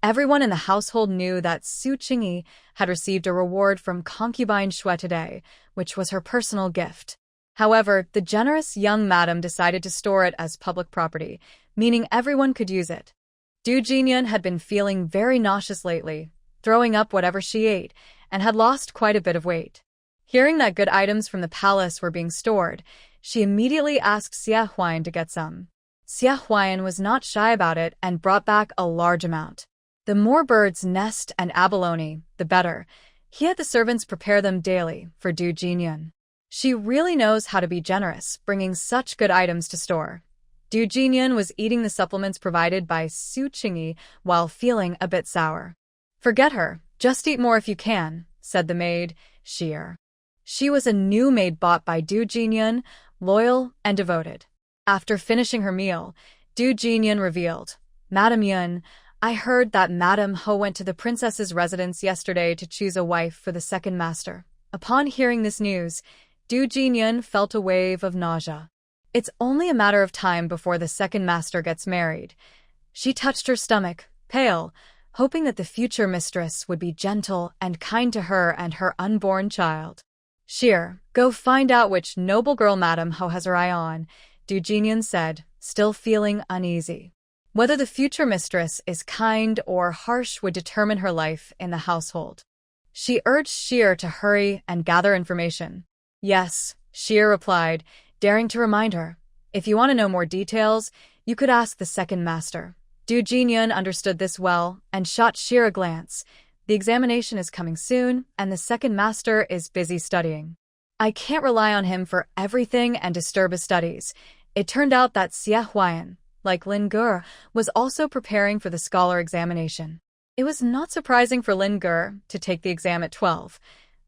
Everyone in the household knew that Su Qingyi had received a reward from concubine Shui today, which was her personal gift. However, the generous young madam decided to store it as public property, meaning everyone could use it. Du Jinyan had been feeling very nauseous lately, throwing up whatever she ate, and had lost quite a bit of weight. Hearing that good items from the palace were being stored, she immediately asked Xia Huayan to get some. Xia Huayan was not shy about it and brought back a large amount. The more bird's nest and abalone, the better. He had the servants prepare them daily for Du Jinyan. She really knows how to be generous, bringing such good items to store. Du Jinyan was eating the supplements provided by Su Qingyi while feeling a bit sour. "Forget her, just eat more if you can," said the maid, Sheer. She was a new maid bought by Du Jinyan, loyal and devoted. After finishing her meal, Du Jinyan revealed, "Madam Yun, I heard that Madam Ho went to the princess's residence yesterday to choose a wife for the second master." Upon hearing this news, Du Jinyan felt a wave of nausea. It's only a matter of time before the second master gets married. She touched her stomach, pale, hoping that the future mistress would be gentle and kind to her and her unborn child. "Sheer, go find out which noble girl Madam Ho has her eye on," Du Jinyan said, still feeling uneasy. Whether the future mistress is kind or harsh would determine her life in the household. She urged Sheer to hurry and gather information. "Yes," Sheer replied, daring to remind her. "If you want to know more details, you could ask the second master." Du Jinyan understood this well and shot Sheer a glance. The examination is coming soon, and the second master is busy studying. I can't rely on him for everything and disturb his studies. It turned out that Xia Huayan, like Lin Ge, was also preparing for the scholar examination. It was not surprising for Lin Ge to take the exam at 12.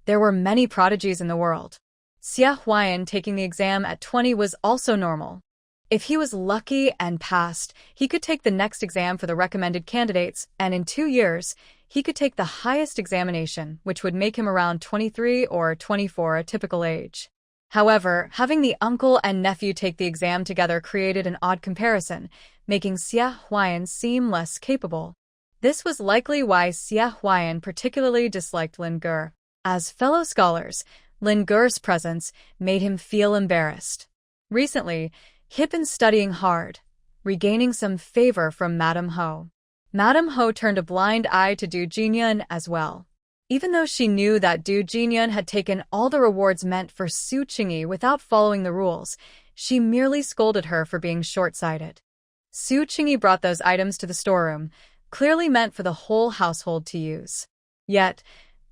There were many prodigies in the world. Xia Huayan taking the exam at 20 was also normal. If he was lucky and passed, he could take the next exam for the recommended candidates, and in 2 years, he could take the highest examination, which would make him around 23 or 24, a typical age. However, having the uncle and nephew take the exam together created an odd comparison, making Xia Huayan seem less capable. This was likely why Xia Huayan particularly disliked Lin Ge. As fellow scholars, Lin Ge's presence made him feel embarrassed. Recently, he'd been studying hard, regaining some favor from Madam Ho. Madam Ho turned a blind eye to Du Jinyan as well. Even though she knew that Du Jinyan had taken all the rewards meant for Su Qingyi without following the rules, she merely scolded her for being short-sighted. Su Qingyi brought those items to the storeroom, clearly meant for the whole household to use. Yet,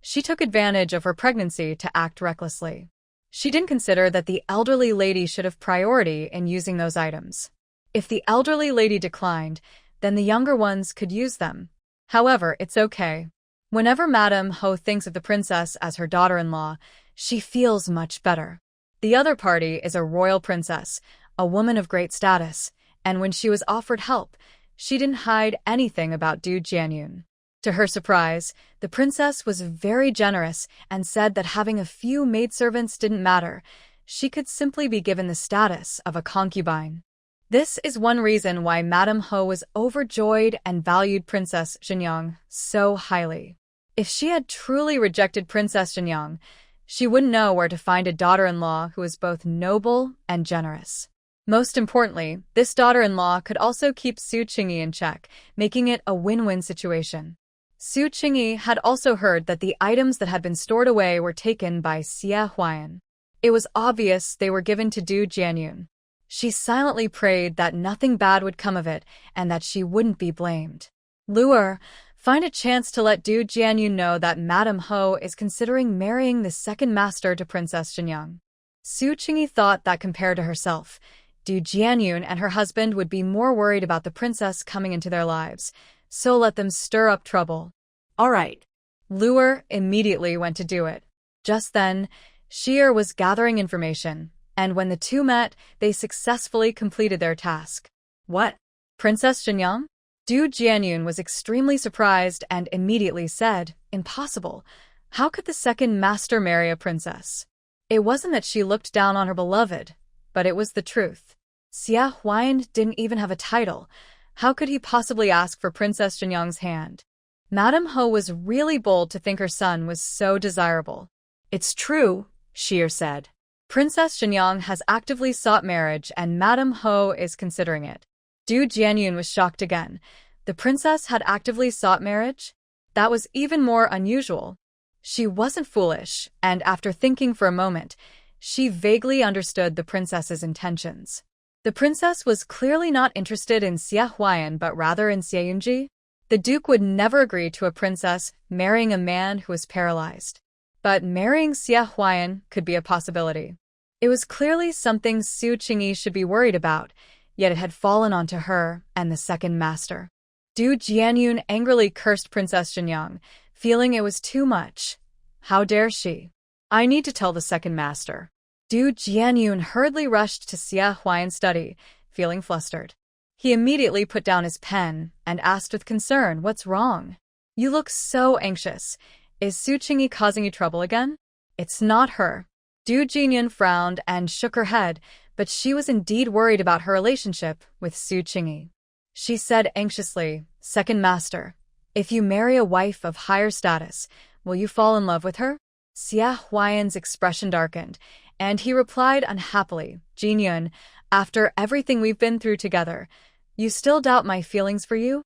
she took advantage of her pregnancy to act recklessly. She didn't consider that the elderly lady should have priority in using those items. If the elderly lady declined, then the younger ones could use them. However, it's okay. Whenever Madam Ho thinks of the princess as her daughter-in-law, she feels much better. The other party is a royal princess, a woman of great status, and when she was offered help, she didn't hide anything about Du Jianyun. To her surprise, the princess was very generous and said that having a few maidservants didn't matter. She could simply be given the status of a concubine. This is one reason why Madam Ho was overjoyed and valued Princess Xinyang so highly. If she had truly rejected Princess Xinyang, she wouldn't know where to find a daughter-in-law who was both noble and generous. Most importantly, this daughter-in-law could also keep Su Qingyi in check, making it a win-win situation. Su Qingyi had also heard that the items that had been stored away were taken by Xia Huayan. It was obvious they were given to Du Jianyun. She silently prayed that nothing bad would come of it and that she wouldn't be blamed. Lure, find a chance to let Du Jianyun know that Madame Ho is considering marrying the second master to Princess Shenyang. Su Qingyi thought that compared to herself, Du Jianyun and her husband would be more worried about the princess coming into their lives, so let them stir up trouble. All right. Lure immediately went to do it. Just then, Sheer was gathering information, and when the two met, they successfully completed their task. What? Princess Shenyang? Du Jianyun was extremely surprised and immediately said, "Impossible. How could the second master marry a princess?" It wasn't that she looked down on her beloved, but it was the truth. Xia Huayan didn't even have a title. How could he possibly ask for Princess Shenyang's hand? Madame Ho was really bold to think her son was so desirable. It's true, Sheer said. Princess Shenyang has actively sought marriage and Madame Ho is considering it. Du Jianyun was shocked again. The princess had actively sought marriage? That was even more unusual. She wasn't foolish, and after thinking for a moment, she vaguely understood the princess's intentions. The princess was clearly not interested in Xia Huayan but rather in Xie Yunji. The duke would never agree to a princess marrying a man who was paralyzed. But marrying Xia Huayan could be a possibility. It was clearly something Su Qingyi should be worried about, yet it had fallen onto her and the second master. Du Jianyun angrily cursed Princess Shenyang, feeling it was too much. How dare she? I need to tell the second master. Du Jianyun hurriedly rushed to Xia Huayan's study, feeling flustered. He immediately put down his pen and asked with concern, "What's wrong? You look so anxious. Is Su Qingyi causing you trouble again?" "It's not her." Du Jianyun frowned and shook her head, but she was indeed worried about her relationship with Su Qingyi. She said anxiously, "Second master, if you marry a wife of higher status, will you fall in love with her?" Xia Huayan's expression darkened, and he replied unhappily, "Jianyun, after everything we've been through together, you still doubt my feelings for you?"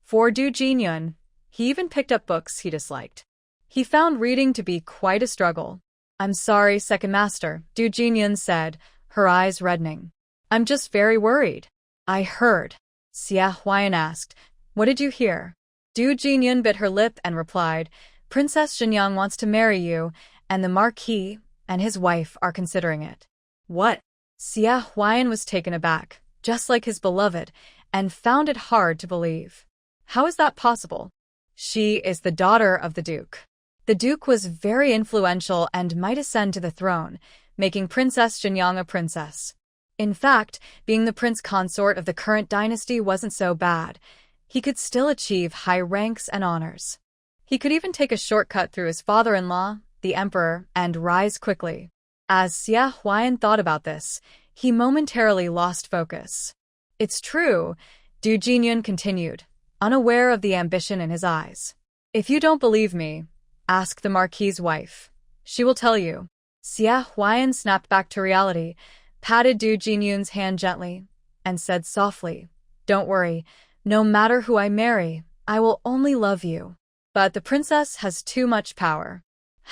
For Du Jianyun, he even picked up books he disliked. He found reading to be quite a struggle. "I'm sorry, second master," Du Jianyun said, her eyes reddening. "I'm just very worried." "I heard." Xia Huayan asked, "What did you hear?" Du Jianyun bit her lip and replied, "Princess Shenyang wants to marry you, and the Marquis and his wife are considering it." "What?" Xia Huayan was taken aback, just like his beloved, and found it hard to believe. How is that possible? She is the daughter of the Duke. The Duke was very influential and might ascend to the throne, making Princess Shenyang a princess. In fact, being the prince consort of the current dynasty wasn't so bad. He could still achieve high ranks and honors. He could even take a shortcut through his father-in-law, the emperor, and rise quickly. As Xia Huayan thought about this, he momentarily lost focus. "It's true," Du Jianyun continued, unaware of the ambition in his eyes. "If you don't believe me, ask the Marquis's wife. She will tell you." Xia Huayan snapped back to reality, patted Du Jianyun's hand gently, and said softly, "Don't worry, no matter who I marry, I will only love you. But the princess has too much power.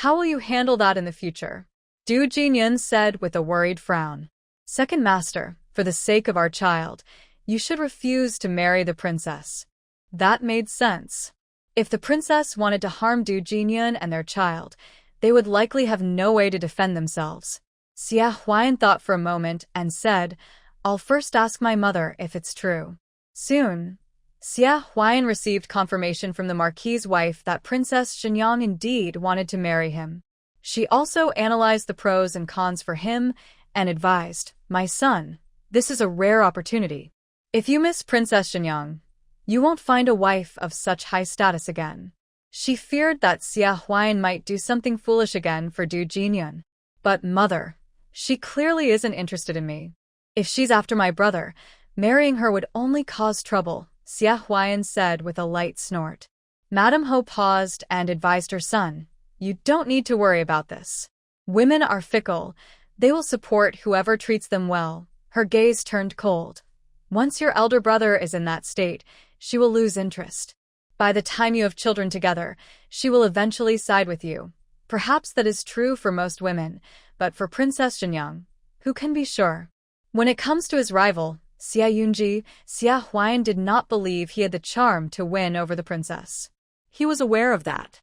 How will you handle that in the future?" Du Jianyun said with a worried frown. "Second master, for the sake of our child, you should refuse to marry the princess." That made sense. If the princess wanted to harm Du Jianyun and their child, they would likely have no way to defend themselves. Xia Huayan thought for a moment and said, "I'll first ask my mother if it's true." Soon, Xia Huayan received confirmation from the Marquis's wife that Princess Shenyang indeed wanted to marry him. She also analyzed the pros and cons for him and advised, "My son, this is a rare opportunity. If you miss Princess Shenyang, you won't find a wife of such high status again." She feared that Xia Huayan might do something foolish again for Du Jianyun. "But mother, she clearly isn't interested in me. If she's after my brother, marrying her would only cause trouble," Xia Huayan said with a light snort. Madame Ho paused and advised her son, "You don't need to worry about this. Women are fickle. They will support whoever treats them well." Her gaze turned cold. "Once your elder brother is in that state, she will lose interest. By the time you have children together, she will eventually side with you. Perhaps that is true for most women, but for Princess Shenyang, who can be sure?" When it comes to his rival, Xia Yunji, Xia Huan did not believe he had the charm to win over the princess. He was aware of that.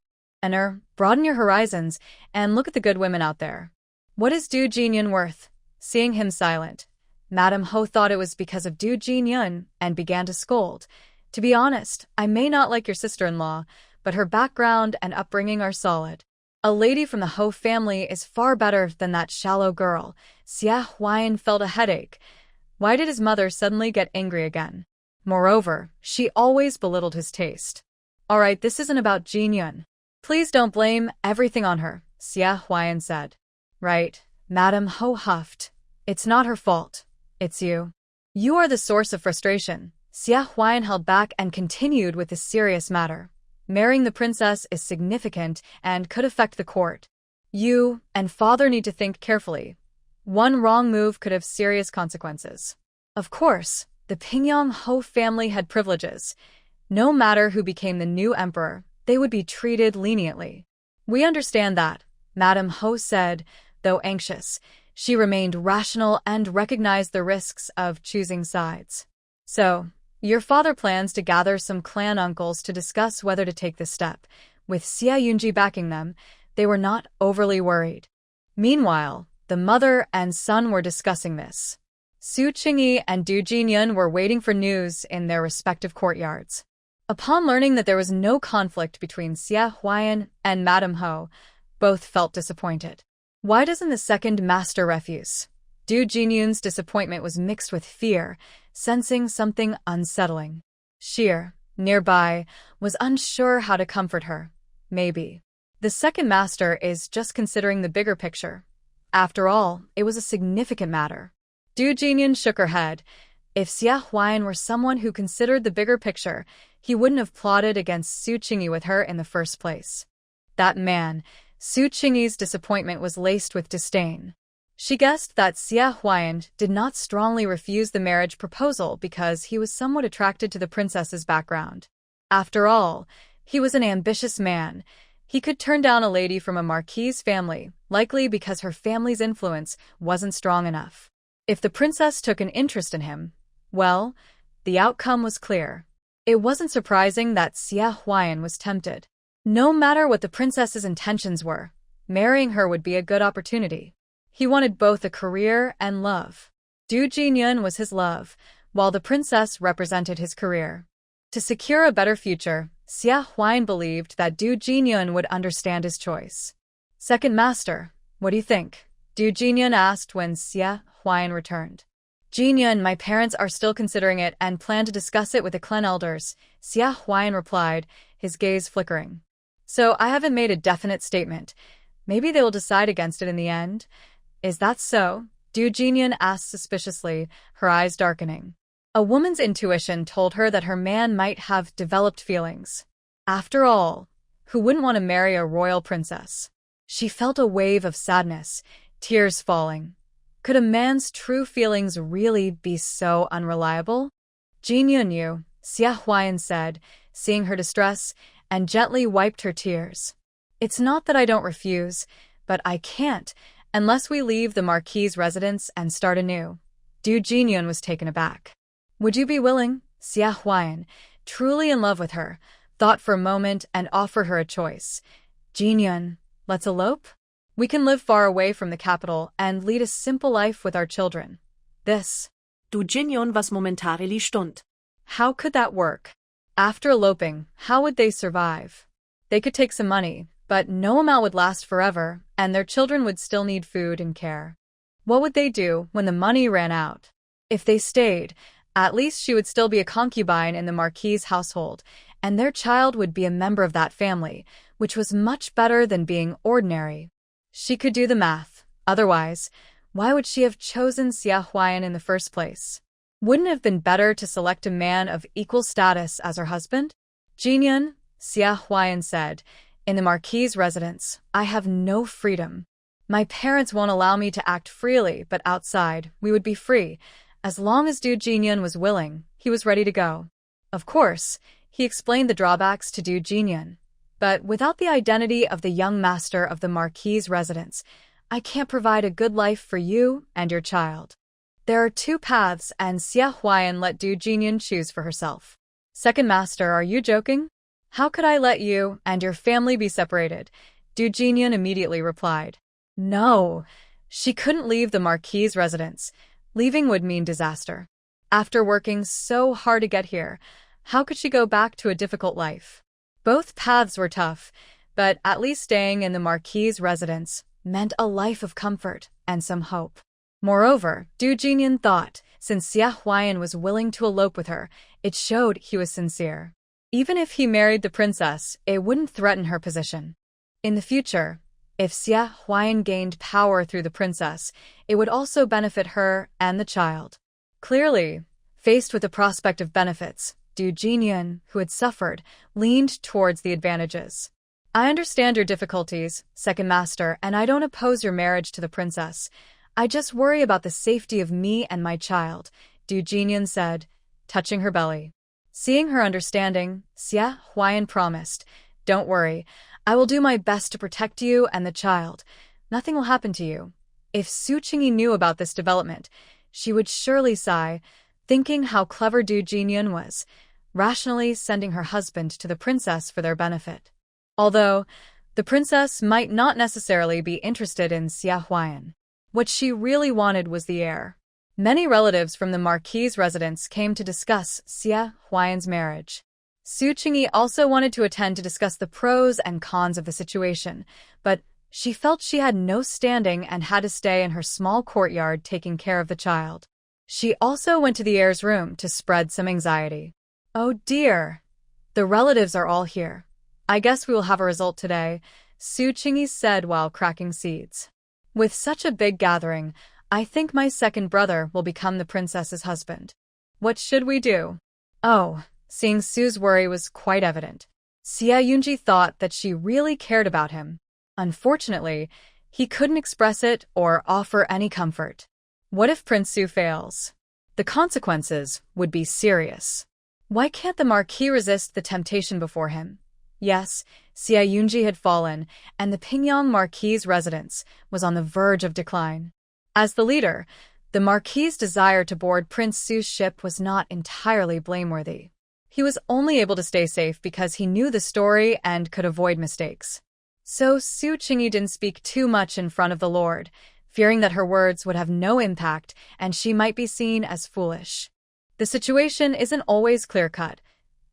Broaden your horizons and look at the good women out there. What is Du Jinyun worth? Seeing him silent, Madame Ho thought it was because of Du Jinyun and began to scold. To be honest, I may not like your sister-in-law, but her background and upbringing are solid. A lady from the Ho family is far better than that shallow girl. Xia Huan felt a headache. Why did his mother suddenly get angry again? Moreover, she always belittled his taste. All right, this isn't about Jinyun. Please don't blame everything on her, Xia Huan said. Right, Madame Ho huffed. It's not her fault. It's you. You are the source of frustration. Xia Huan held back and continued with the serious matter. Marrying the princess is significant and could affect the court. You and father need to think carefully. One wrong move could have serious consequences. Of course, the Pingyang Ho family had privileges. No matter who became the new emperor, they would be treated leniently. We understand that, Madame Ho said, though anxious. She remained rational and recognized the risks of choosing sides. So, your father plans to gather some clan uncles to discuss whether to take this step. With Xia Yunji backing them, they were not overly worried. Meanwhile, the mother and son were discussing this. Su Qingyi and Du Jinyun were waiting for news in their respective courtyards. Upon learning that there was no conflict between Xia Huan and Madame Ho, both felt disappointed. Why doesn't the second master refuse? Du Jinyun's disappointment was mixed with fear, sensing something unsettling. Sheer, nearby, was unsure how to comfort her. Maybe. The second master is just considering the bigger picture. After all, it was a significant matter. Du Jinyun shook her head. If Xia Huan were someone who considered the bigger picture, he wouldn't have plotted against Su Qingyi with her in the first place. That man, Su Qingyi's disappointment was laced with disdain. She guessed that Xia Huan did not strongly refuse the marriage proposal because he was somewhat attracted to the princess's background. After all, he was an ambitious man. He could turn down a lady from a marquise family, likely because her family's influence wasn't strong enough. If the princess took an interest in him, well, the outcome was clear. It wasn't surprising that Xia Huan was tempted. No matter what the princess's intentions were, marrying her would be a good opportunity. He wanted both a career and love. Du Jinyun was his love, while the princess represented his career. To secure a better future, Xia Huan believed that Du Jinyun would understand his choice. Second master, what do you think? Du Jinyun asked when Xia Huan returned. Jinyun, my parents are still considering it and plan to discuss it with the clan elders, Xia Huan replied, his gaze flickering. So I haven't made a definite statement. Maybe they will decide against it in the end. Is that so? Du Jinyun asked suspiciously, her eyes darkening. A woman's intuition told her that her man might have developed feelings. After all, who wouldn't want to marry a royal princess? She felt a wave of sadness, tears falling. Could a man's true feelings really be so unreliable? Jinyun you, Xia Huan said, seeing her distress, and gently wiped her tears. It's not that I don't refuse, but I can't, unless we leave the marquise residence and start anew. Du Jinyun was taken aback. Would you be willing? Xia Huan, truly in love with her, thought for a moment and offered her a choice. Jinyun, let's elope? We can live far away from the capital and lead a simple life with our children. This. Du Jinyun was momentarily stunned. How could that work? After eloping, how would they survive? They could take some money, but no amount would last forever, and their children would still need food and care. What would they do when the money ran out? If they stayed, at least she would still be a concubine in the marquise household, and their child would be a member of that family, which was much better than being ordinary. She could do the math. Otherwise, why would she have chosen Xia Huan in the first place? Wouldn't it have been better to select a man of equal status as her husband? Jinyun, Xia Huan said, in the marquise residence, I have no freedom. My parents won't allow me to act freely, but outside, we would be free. As long as Du Jinyun was willing, he was ready to go. Of course, he explained the drawbacks to Du Jinyun. But without the identity of the young master of the marquise residence, I can't provide a good life for you and your child. There are two paths, and Xia Huayan let Du Jinyan choose for herself. Second master, are you joking? How could I let you and your family be separated? Du Jinyan immediately replied. No, she couldn't leave the Marquis's residence. Leaving would mean disaster. After working so hard to get here, how could she go back to a difficult life? Both paths were tough, but at least staying in the Marquis's residence meant a life of comfort and some hope. Moreover, Du Jinyan thought, since Xia Huayan was willing to elope with her, it showed he was sincere. Even if he married the princess, it wouldn't threaten her position. In the future, if Xia Huayan gained power through the princess, it would also benefit her and the child. Clearly, faced with the prospect of benefits, Du Jinyan, who had suffered, leaned towards the advantages. I understand your difficulties, second master, and I don't oppose your marriage to the princess. I just worry about the safety of me and my child, Du Jinyan said, touching her belly. Seeing her understanding, Xia Huayan promised, don't worry, I will do my best to protect you and the child. Nothing will happen to you. If Su Qingyi knew about this development, she would surely sigh, thinking how clever Du Jinyan was, rationally sending her husband to the princess for their benefit. Although, the princess might not necessarily be interested in Xia Huayan. What she really wanted was the heir. Many relatives from the Marquis's residence came to discuss Xia Huayan's marriage. Su Qingyi also wanted to attend to discuss the pros and cons of the situation, but she felt she had no standing and had to stay in her small courtyard taking care of the child. She also went to the heir's room to spread some anxiety. Oh dear! The relatives are all here. I guess we will have a result today, Su Qingyi said while cracking seeds. With such a big gathering, I think my second brother will become the princess's husband. What should we do? Oh, seeing Su's worry was quite evident. Xia Yunji thought that she really cared about him. Unfortunately, he couldn't express it or offer any comfort. What if Prince Su fails? The consequences would be serious. Why can't the Marquis resist the temptation before him? Yes, Xia Yunji had fallen, and the Pingyang Marquis's residence was on the verge of decline. As the leader, the Marquis's desire to board Prince Su's ship was not entirely blameworthy. He was only able to stay safe because he knew the story and could avoid mistakes. So Su Qingyi didn't speak too much in front of the Lord, fearing that her words would have no impact and she might be seen as foolish. The situation isn't always clear-cut.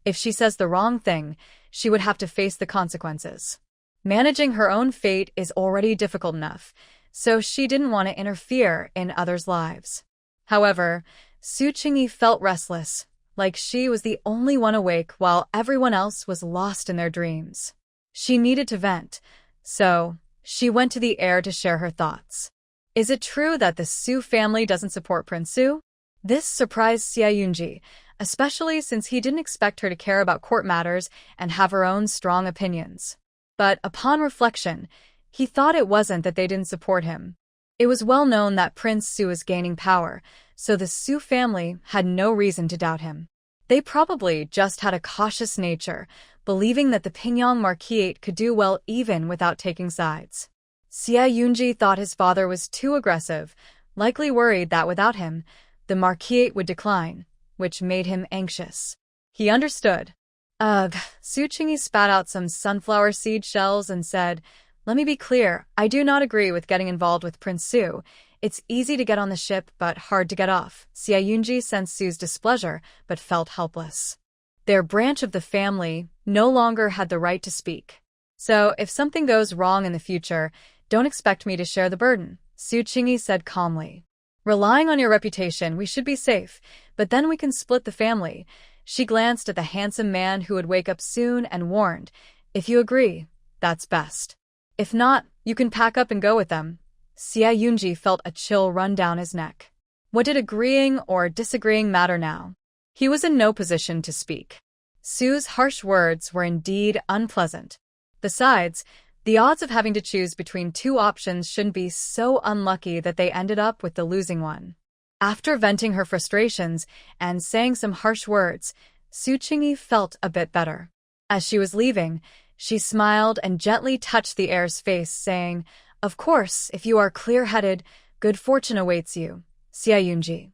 If she says the wrong thing, she would have to face the consequences. Managing her own fate is already difficult enough, so she didn't want to interfere in others' lives. However, Su Qingyi felt restless, like she was the only one awake while everyone else was lost in their dreams. She needed to vent, so she went to the heir to share her thoughts. Is it true that the Su family doesn't support Prince Su? This surprised Xia Yunji, especially since he didn't expect her to care about court matters and have her own strong opinions. But upon reflection, he thought it wasn't that they didn't support him. It was well known that Prince Su was gaining power, so the Su family had no reason to doubt him. They probably just had a cautious nature, believing that the Pingyang Marquis could do well even without taking sides. Xia Yunji thought his father was too aggressive, likely worried that without him, the Marquis would decline, which made him anxious. He understood. Ugh, Su Qingyi spat out some sunflower seed shells and said, "Let me be clear, I do not agree with getting involved with Prince Su. It's easy to get on the ship, but hard to get off." Xia Yunji sensed Su's displeasure, but felt helpless. Their branch of the family no longer had the right to speak. So, if something goes wrong in the future, don't expect me to share the burden, Su Qingyi said calmly. Relying on your reputation, we should be safe, but then we can split the family. She glanced at the handsome man who would wake up soon and warned, if you agree, that's best. If not, you can pack up and go with them. Xia Yunji felt a chill run down his neck. What did agreeing or disagreeing matter now? He was in no position to speak. Su's harsh words were indeed unpleasant. Besides, the odds of having to choose between two options shouldn't be so unlucky that they ended up with the losing one. After venting her frustrations and saying some harsh words, Su Qingyi felt a bit better. As she was leaving, she smiled and gently touched the heir's face, saying, "Of course, if you are clear-headed, good fortune awaits you." Xie Yunji.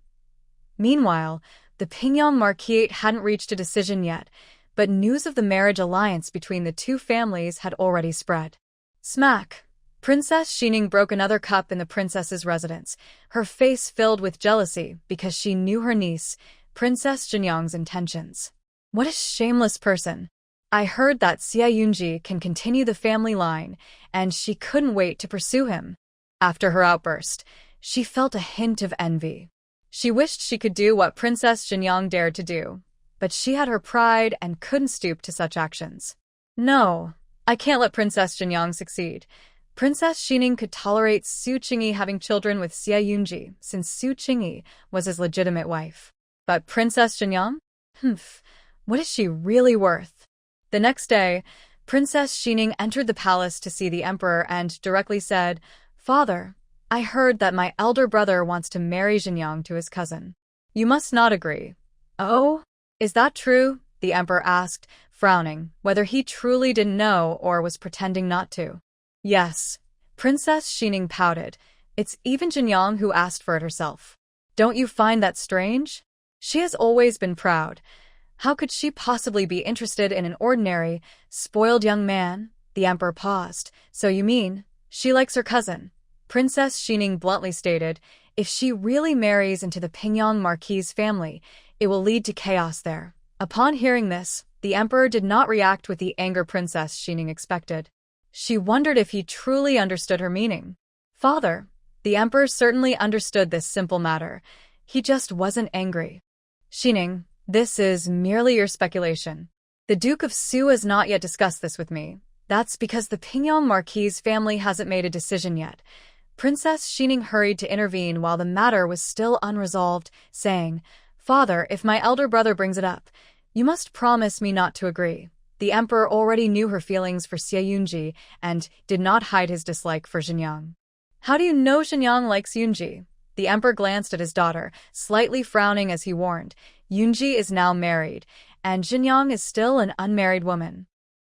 Meanwhile, the Pingyang Marquis hadn't reached a decision yet, but news of the marriage alliance between the two families had already spread. Smack! Princess Xining broke another cup in the princess's residence, her face filled with jealousy because she knew her niece, Princess Jinyang's intentions. What a shameless person! I heard that Xie Yunji can continue the family line, and she couldn't wait to pursue him. After her outburst, she felt a hint of envy. She wished she could do what Princess Jinyang dared to do, but she had her pride and couldn't stoop to such actions. No, I can't let Princess Jinyang succeed. Princess Xining could tolerate Su Qingyi having children with Xie Yunji, since Su Qingyi was his legitimate wife. But Princess Jinyang? What is she really worth? The next day, Princess Xining entered the palace to see the emperor and directly said, "Father, I heard that my elder brother wants to marry Jinyang to his cousin. You must not agree." "Oh? Is that true?" the emperor asked, frowning, whether he truly didn't know or was pretending not to. "Yes." Princess Xining pouted. "It's even Jinyang who asked for it herself. Don't you find that strange? She has always been proud. How could she possibly be interested in an ordinary, spoiled young man?" The emperor paused. "So you mean, she likes her cousin?" Princess Xining bluntly stated, "If she really marries into the Pingyang Marquis family, it will lead to chaos there." Upon hearing this, the emperor did not react with the anger Princess Xining expected. She wondered if he truly understood her meaning. "Father," the emperor certainly understood this simple matter. He just wasn't angry. "Xining, this is merely your speculation. The Duke of Su has not yet discussed this with me. That's because the Pingyang Marquis family hasn't made a decision yet." Princess Xining hurried to intervene while the matter was still unresolved, saying, "Father, if my elder brother brings it up, you must promise me not to agree." The emperor already knew her feelings for Xie Yunji and did not hide his dislike for Jinyang. "How do you know Jinyang likes Yunji?" The emperor glanced at his daughter, slightly frowning as he warned, "Yunji is now married, and Jinyang is still an unmarried woman.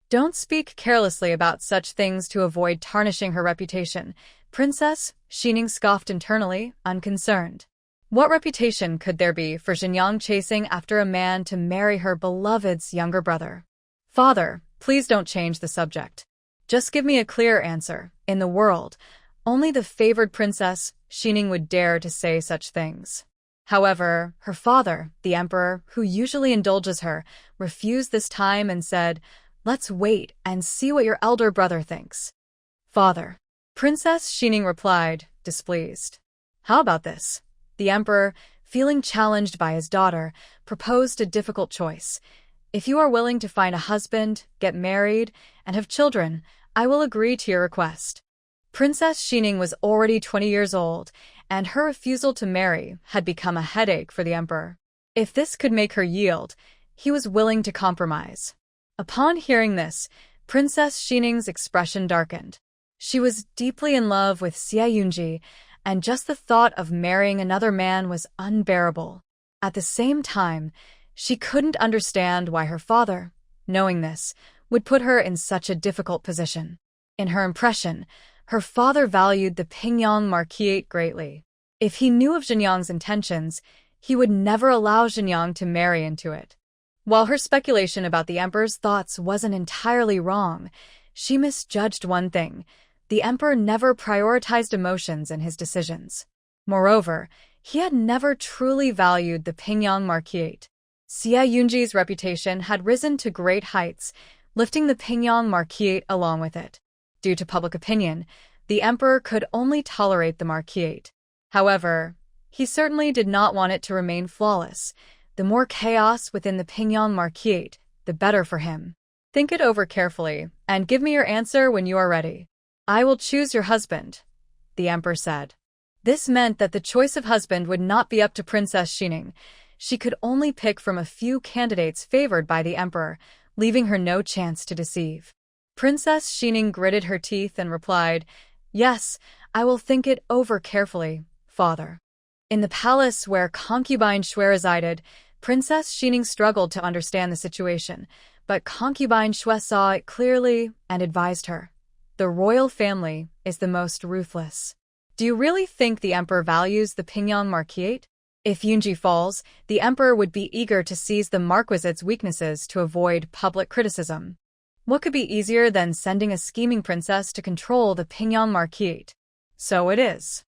Don't speak carelessly about such things to avoid tarnishing her reputation." Princess Xining scoffed internally, unconcerned. What reputation could there be for Jinyang chasing after a man to marry her beloved's younger brother? "Father, please don't change the subject. Just give me a clear answer. In the world, only the favored Princess Xining would dare to say such things." However, her father, the emperor, who usually indulges her, refused this time and said, "Let's wait and see what your elder brother thinks." "Father." Princess Xining replied, displeased. "How about this?" The emperor, feeling challenged by his daughter, proposed a difficult choice. "If you are willing to find a husband, get married, and have children, I will agree to your request." Princess Xining was already 20 years old, and her refusal to marry had become a headache for the emperor. If this could make her yield, he was willing to compromise. Upon hearing this, Princess Xining's expression darkened. She was deeply in love with Xie Yunji, and just the thought of marrying another man was unbearable. At the same time, she couldn't understand why her father, knowing this, would put her in such a difficult position. In her impression, her father valued the Pingyang Marquis greatly. If he knew of Jinyang's intentions, he would never allow Jinyang to marry into it. While her speculation about the emperor's thoughts wasn't entirely wrong, she misjudged one thing: the emperor never prioritized emotions in his decisions. Moreover, he had never truly valued the Pingyang Marquis. Xie Yunji's reputation had risen to great heights, lifting the Pingyang Marquis along with it. Due to public opinion, the emperor could only tolerate the Marquis. However, he certainly did not want it to remain flawless. The more chaos within the Pingyang Marquis, the better for him. "Think it over carefully, and give me your answer when you are ready." "I will choose your husband," the emperor said. This meant that the choice of husband would not be up to Princess Xining. She could only pick from a few candidates favored by the emperor, leaving her no chance to deceive. Princess Xining gritted her teeth and replied, "Yes, I will think it over carefully, father." In the palace where concubine Shui resided, Princess Xining struggled to understand the situation, but concubine Shui saw it clearly and advised her. The royal family is the most ruthless. Do you really think the emperor values the Pingyang Marquisate? If Yunji falls, the emperor would be eager to seize the marquisate's weaknesses to avoid public criticism. What could be easier than sending a scheming princess to control the Pingyang Marquisate? So it is.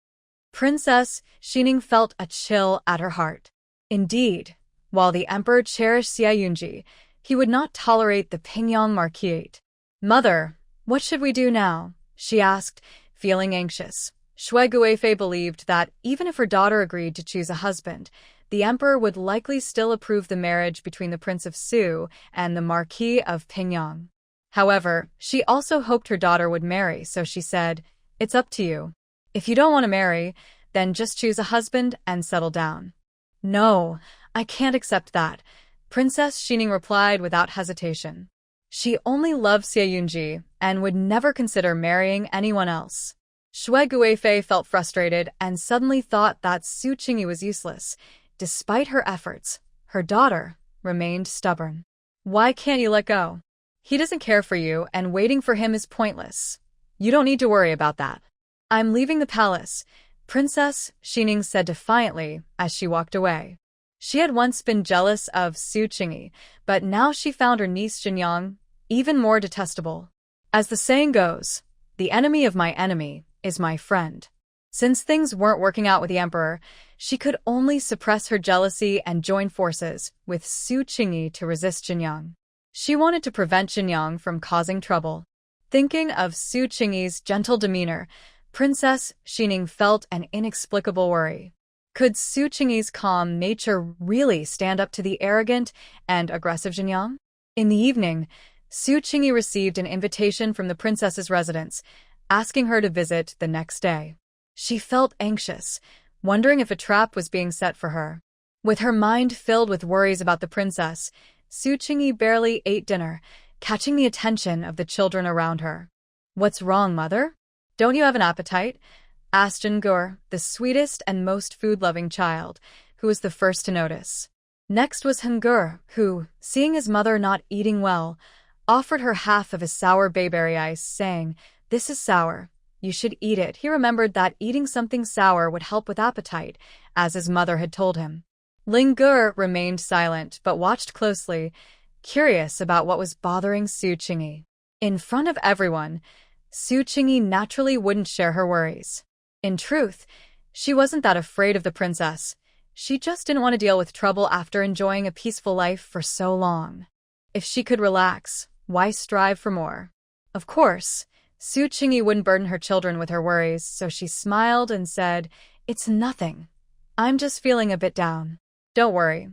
Princess Xining felt a chill at her heart. Indeed, while the emperor cherished Xie Yunji, he would not tolerate the Pingyang Marquisate. Mother, what should we do now? She asked, feeling anxious. Shui Guifei believed that even if her daughter agreed to choose a husband, the emperor would likely still approve the marriage between the Prince of Su and the Marquis of Pingyang. However, she also hoped her daughter would marry, so she said, "It's up to you. If you don't want to marry, then just choose a husband and settle down." "No, I can't accept that," Princess Xining replied without hesitation. She only loved Xie Yunji and would never consider marrying anyone else. Shui Guifei felt frustrated and suddenly thought that Su Qingyi was useless. Despite her efforts, her daughter remained stubborn. "Why can't you let go? He doesn't care for you, and waiting for him is pointless. You don't need to worry about that." "I'm leaving the palace," Princess Xining said defiantly as she walked away. She had once been jealous of Su Qingyi, but now she found her niece Jinyang even more detestable. As the saying goes, the enemy of my enemy is my friend. Since things weren't working out with the emperor, she could only suppress her jealousy and join forces with Su Qingyi to resist Jinyang. She wanted to prevent Jinyang from causing trouble. Thinking of Su Qingyi's gentle demeanor, Princess Xining felt an inexplicable worry. Could Su Qingyi's calm nature really stand up to the arrogant and aggressive Jinyang? In the evening, Su Qingyi received an invitation from the princess's residence, asking her to visit the next day. She felt anxious, wondering if a trap was being set for her. With her mind filled with worries about the princess, Su Qingyi barely ate dinner, catching the attention of the children around her. "What's wrong, mother? Don't you have an appetite?" asked Jingur, the sweetest and most food-loving child, who was the first to notice. Next was Hengur, who, seeing his mother not eating well, offered her half of his sour bayberry ice, saying, "This is sour. You should eat it." He remembered that eating something sour would help with appetite, as his mother had told him. Lingur remained silent but watched closely, curious about what was bothering Su Qingyi. In front of everyone, Su Qingyi naturally wouldn't share her worries. In truth, she wasn't that afraid of the princess. She just didn't want to deal with trouble after enjoying a peaceful life for so long. If she could relax, why strive for more? Of course, Su Qingyi wouldn't burden her children with her worries, so she smiled and said, "It's nothing. I'm just feeling a bit down. Don't worry."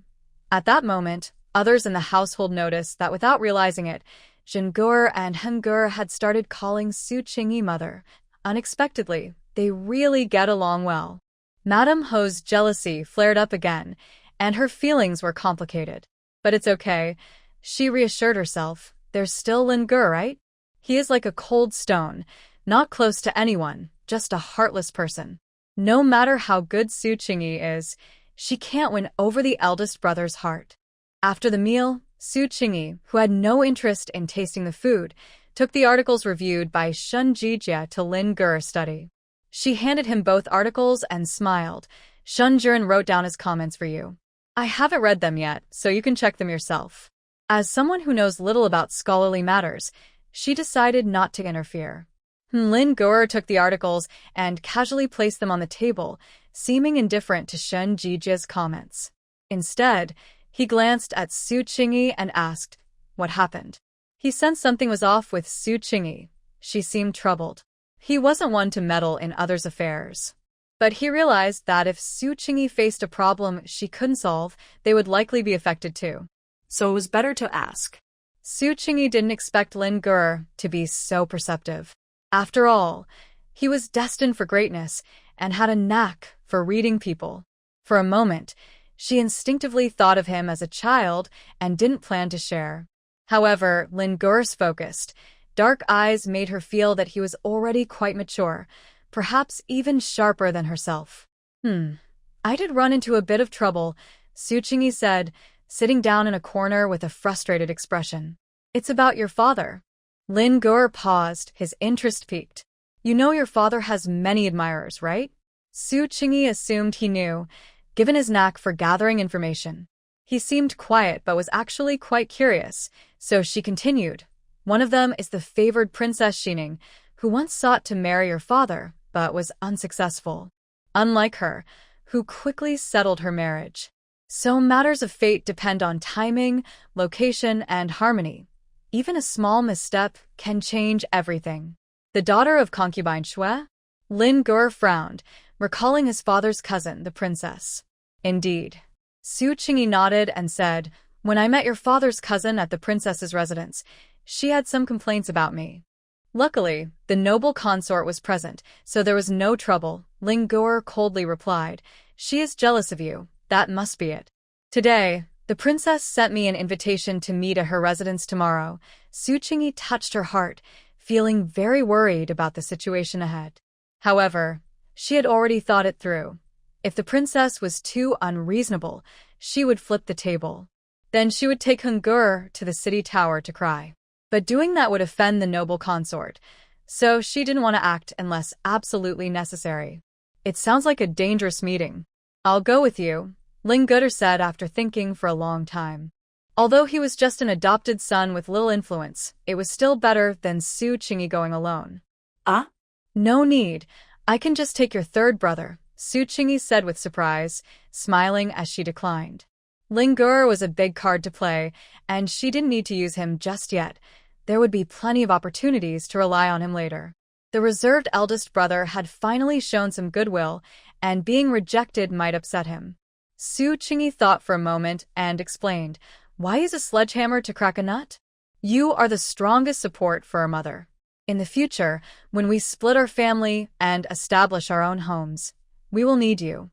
At that moment, others in the household noticed that without realizing it, Jingur and Hengur had started calling Su Qingyi mother. Unexpectedly, they really get along well. Madame Ho's jealousy flared up again, and her feelings were complicated. But it's okay, she reassured herself. There's still Lingur, right? He is like a cold stone, not close to anyone, just a heartless person. No matter how good Su Qingyi is, she can't win over the eldest brother's heart. After the meal, Su Qingyi, who had no interest in tasting the food, took the articles reviewed by Shun Jijia to Lingur study. She handed him both articles and smiled. "Shun Jiren wrote down his comments for you. I haven't read them yet, so you can check them yourself." As someone who knows little about scholarly matters, she decided not to interfere. Lingur took the articles and casually placed them on the table, seeming indifferent to Shun Jijia's comments. Instead, he glanced at Su Qingyi and asked, "What happened?" He sensed something was off with Su Qingyi. She seemed troubled. He wasn't one to meddle in others' affairs. But he realized that if Su Qingyi faced a problem she couldn't solve, they would likely be affected too. So it was better to ask. Su Qingyi didn't expect Lingur to be so perceptive. After all, he was destined for greatness and had a knack for reading people. For a moment, she instinctively thought of him as a child and didn't plan to share. However, Lingur's focused, dark eyes made her feel that he was already quite mature, perhaps even sharper than herself. I did run into a bit of trouble," Su Qingyi said, sitting down in a corner with a frustrated expression. "It's about your father." Lingur paused, his interest piqued. You know your father has many admirers, right? Su Qingyi assumed he knew, given his knack for gathering information. He seemed quiet but was actually quite curious, so she continued. One of them is the favored Princess Xining, who once sought to marry your father, but was unsuccessful. Unlike her, who quickly settled her marriage. So matters of fate depend on timing, location, and harmony. Even a small misstep can change everything. The daughter of concubine Shui? Lin Gur frowned, recalling his father's cousin, the princess. Indeed. Su Qingyi nodded and said, when I met your father's cousin at the princess's residence, she had some complaints about me. Luckily, the noble consort was present, so there was no trouble. Lin Gur coldly replied, she is jealous of you, that must be it. Today, the princess sent me an invitation to meet at her residence tomorrow. Su Qingyi touched her heart, feeling very worried about the situation ahead. However, she had already thought it through. If the princess was too unreasonable, she would flip the table. Then she would take Hungur to the city tower to cry. But doing that would offend the noble consort, so she didn't want to act unless absolutely necessary. It sounds like a dangerous meeting. I'll go with you, Ling Gutter said after thinking for a long time. Although he was just an adopted son with little influence, it was still better than Su Qingyi going alone. Ah? No need. I can just take your third brother, Su Qingyi said with surprise, smiling as she declined. Ling Gur was a big card to play, and she didn't need to use him just yet. There would be plenty of opportunities to rely on him later. The reserved eldest brother had finally shown some goodwill, and being rejected might upset him. Su Qingyi thought for a moment and explained, why use a sledgehammer to crack a nut? You are the strongest support for our mother. In the future, when we split our family and establish our own homes, we will need you.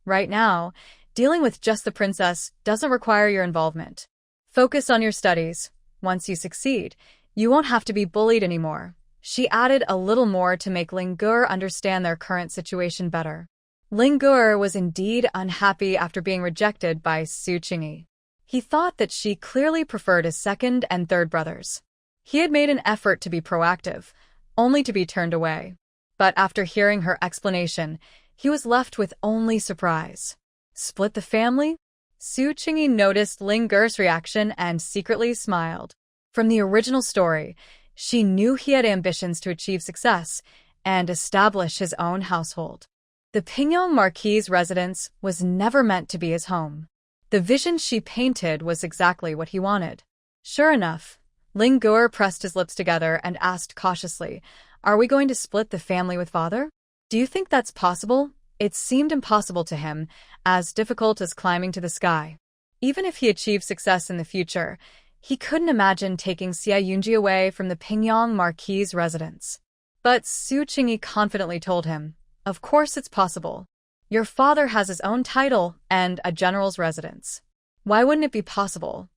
Right now, dealing with just the princess doesn't require your involvement. Focus on your studies. Once you succeed, you won't have to be bullied anymore. She added a little more to make Ling Gur understand their current situation better. Ling Gur was indeed unhappy after being rejected by Su Qingyi. He thought that she clearly preferred his second and third brothers. He had made an effort to be proactive, only to be turned away. But after hearing her explanation, he was left with only surprise. Split the family? Su Qingyi noticed Ling Gur's reaction and secretly smiled. From the original story, she knew he had ambitions to achieve success and establish his own household. The Pingyong Marquis' residence was never meant to be his home. The vision she painted was exactly what he wanted. Sure enough, Ling Gur pressed his lips together and asked cautiously, are we going to split the family with father? Do you think that's possible? It seemed impossible to him, as difficult as climbing to the sky. Even if he achieved success in the future, he couldn't imagine taking Xia Yunji away from the Pingyong Marquis' residence. But Su Qingyi confidently told him, of course it's possible. Your father has his own title and a general's residence. Why wouldn't it be possible?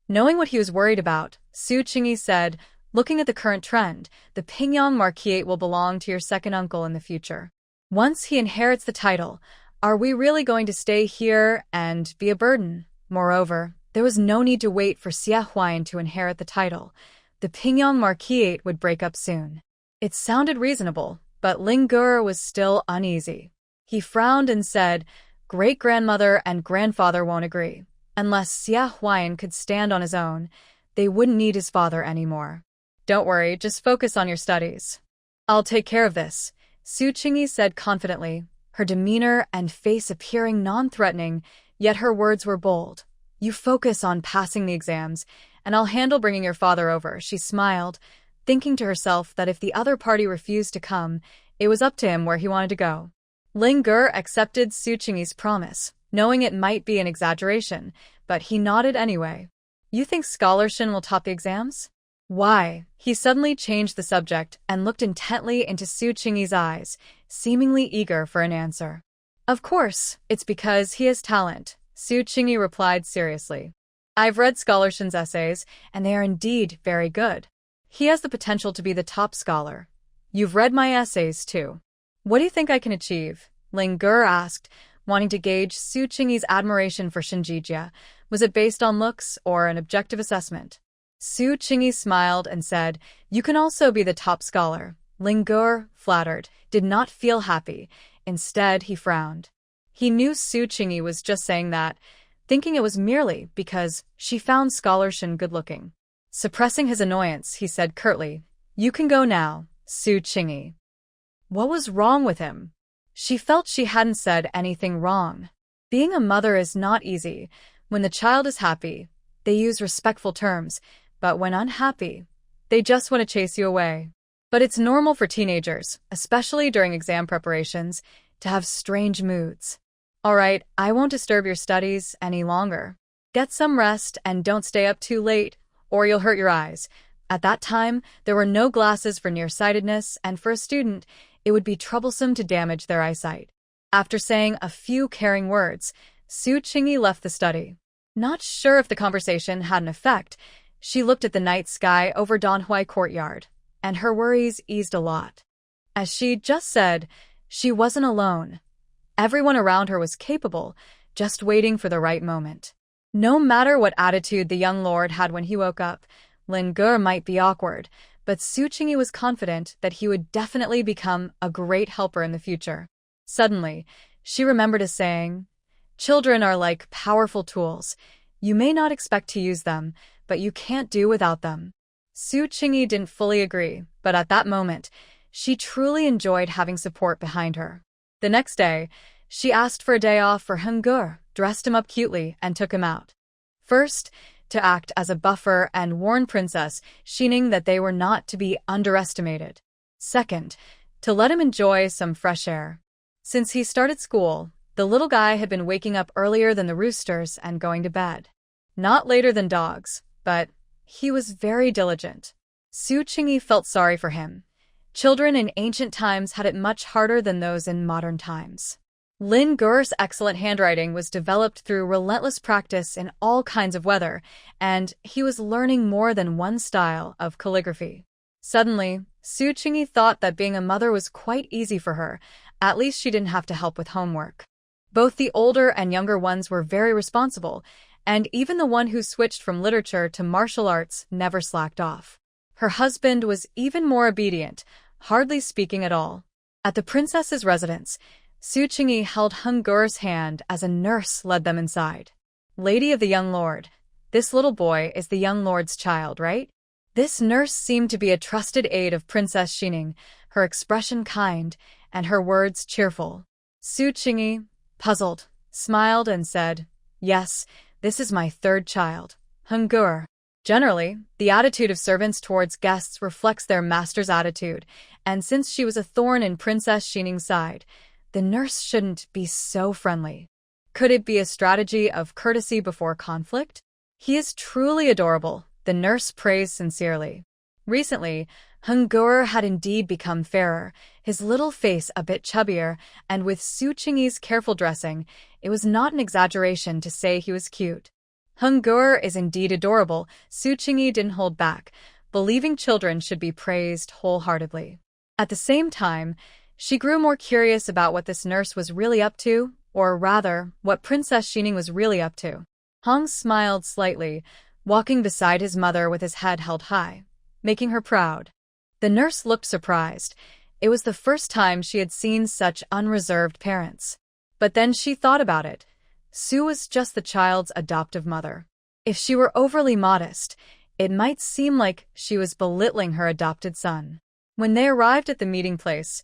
Knowing what he was worried about, Su Qingyi said, looking at the current trend, the Pingyong Marquis will belong to your second uncle in the future. Once he inherits the title, are we really going to stay here and be a burden? Moreover, there was no need to wait for Xia Huayan to inherit the title. The Pingyong Marquis would break up soon. It sounded reasonable, but Ling Gur was still uneasy. He frowned and said, great-grandmother and grandfather won't agree. Unless Xia Huayan could stand on his own, they wouldn't need his father anymore. Don't worry, just focus on your studies. I'll take care of this, Su Qingyi said confidently, her demeanor and face appearing non-threatening, yet her words were bold. You focus on passing the exams, and I'll handle bringing your father over, she smiled, thinking to herself that if the other party refused to come, it was up to him where he wanted to go. Ling Gur accepted Su Qingyi's promise, knowing it might be an exaggeration, but he nodded anyway. You think scholarship will top the exams? Why? He suddenly changed the subject and looked intently into Su Qingyi's eyes, seemingly eager for an answer. Of course, it's because he has talent, Su Qingyi replied seriously. I've read scholarship's essays, and they are indeed very good. He has the potential to be the top scholar. You've read my essays, too. What do you think I can achieve? Ling Gur asked, wanting to gauge Su Qingyi's admiration for Shinjijia. Was it based on looks or an objective assessment? Su Qingyi smiled and said, you can also be the top scholar. Ling-gur, flattered, did not feel happy. Instead, he frowned. He knew Su Qingyi was just saying that, thinking it was merely because she found Scholar Shen good-looking. Suppressing his annoyance, he said curtly, "You can go now, Su Qingyi." What was wrong with him? She felt she hadn't said anything wrong. Being a mother is not easy. When the child is happy, they use respectful terms, but when unhappy, they just want to chase you away. But it's normal for teenagers, especially during exam preparations, to have strange moods. All right, I won't disturb your studies any longer. Get some rest and don't stay up too late, or you'll hurt your eyes. At that time, there were no glasses for nearsightedness, and for a student, it would be troublesome to damage their eyesight. After saying a few caring words, Su Qingyi left the study. Not sure if the conversation had an effect, she looked at the night sky over Donhui Courtyard, and her worries eased a lot. As she just said, she wasn't alone. Everyone around her was capable, just waiting for the right moment. No matter what attitude the young lord had when he woke up, Ling-gur might be awkward, but Su Qingyi was confident that he would definitely become a great helper in the future. Suddenly, she remembered a saying, "Children are like powerful tools. You may not expect to use them, but you can't do without them." Su Qingyi didn't fully agree, but at that moment, she truly enjoyed having support behind her. The next day, she asked for a day off for Ling-gur, dressed him up cutely, and took him out. First, to act as a buffer and warn Princess Xining that they were not to be underestimated. Second, to let him enjoy some fresh air. Since he started school, the little guy had been waking up earlier than the roosters and going to bed. Not later than dogs, but he was very diligent. Su Qingyi felt sorry for him. Children in ancient times had it much harder than those in modern times. Ling-gur's excellent handwriting was developed through relentless practice in all kinds of weather, and he was learning more than one style of calligraphy. Suddenly, Su Qingyi thought that being a mother was quite easy for her. At least she didn't have to help with homework. Both the older and younger ones were very responsible, and even the one who switched from literature to martial arts never slacked off. Her husband was even more obedient, hardly speaking at all. At the princess's residence, Su Qingyi held Ling-gur's hand as a nurse led them inside. "Lady of the young lord, this little boy is the young lord's child, right?" This nurse seemed to be a trusted aide of Princess Xining, her expression kind, and her words cheerful. Su Qingyi, puzzled, smiled and said, "Yes, this is my third child, Ling-gur." Generally, the attitude of servants towards guests reflects their master's attitude, and since she was a thorn in Princess Xining's side, the nurse shouldn't be so friendly. Could it be a strategy of courtesy before conflict? "He is truly adorable," the nurse praised sincerely. Recently, Ling-gur had indeed become fairer, his little face a bit chubbier, and with Su Qingyi's careful dressing, it was not an exaggeration to say he was cute. Ling-gur is indeed adorable, Su Qingyi didn't hold back, believing children should be praised wholeheartedly. At the same time, she grew more curious about what this nurse was really up to, or rather, what Princess Xining was really up to. Hong smiled slightly, walking beside his mother with his head held high, making her proud. The nurse looked surprised. It was the first time she had seen such unreserved parents. But then she thought about it. Su was just the child's adoptive mother. If she were overly modest, it might seem like she was belittling her adopted son. When they arrived at the meeting place,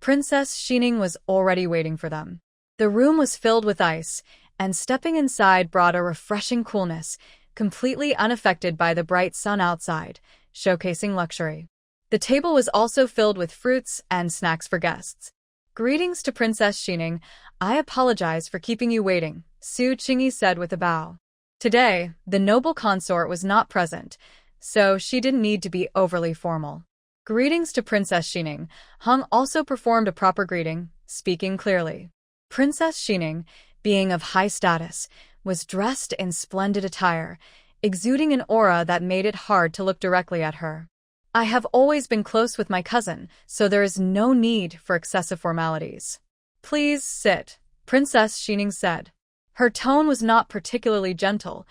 Princess Xining was already waiting for them. The room was filled with ice, and stepping inside brought a refreshing coolness, completely unaffected by the bright sun outside, showcasing luxury. The table was also filled with fruits and snacks for guests. "Greetings to Princess Xining. I apologize for keeping you waiting," Su Qingyi said with a bow. Today, the noble consort was not present, so she didn't need to be overly formal. "Greetings to Princess Xining." Hong also performed a proper greeting, speaking clearly. Princess Xining, being of high status, was dressed in splendid attire, exuding an aura that made it hard to look directly at her. "I have always been close with my cousin, so there is no need for excessive formalities." "Please sit," Princess Xining said. Her tone was not particularly gentle,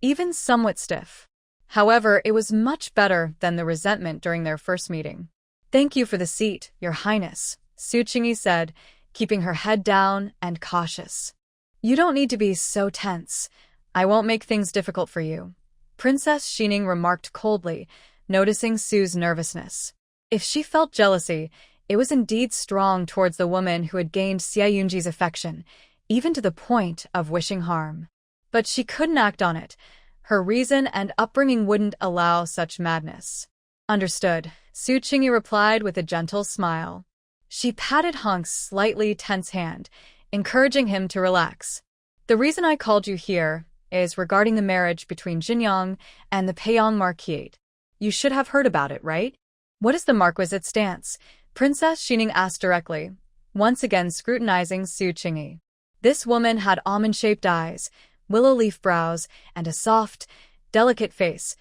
even somewhat stiff. However, it was much better than the resentment during their first meeting. Thank you for the seat, Your Highness, Su Qingyi said, keeping her head down and cautious. You don't need to be so tense. I won't make things difficult for you, Princess Xining remarked coldly, noticing Su's nervousness. If she felt jealousy, it was indeed strong towards the woman who had gained Xie Yunji's affection, even to the point of wishing harm. But she couldn't act on it. Her reason and upbringing wouldn't allow such madness. Understood, Su Qingyi replied with a gentle smile. She patted Hunk's slightly tense hand, encouraging him to relax. The reason I called you here is regarding the marriage between Jinyang and the Peiyang Marquise. You should have heard about it, right? What is the Marquisate stance? Princess Xining asked directly, once again scrutinizing Su Qingyi. This woman had almond-shaped eyes, willow-leaf brows, and a soft, delicate face,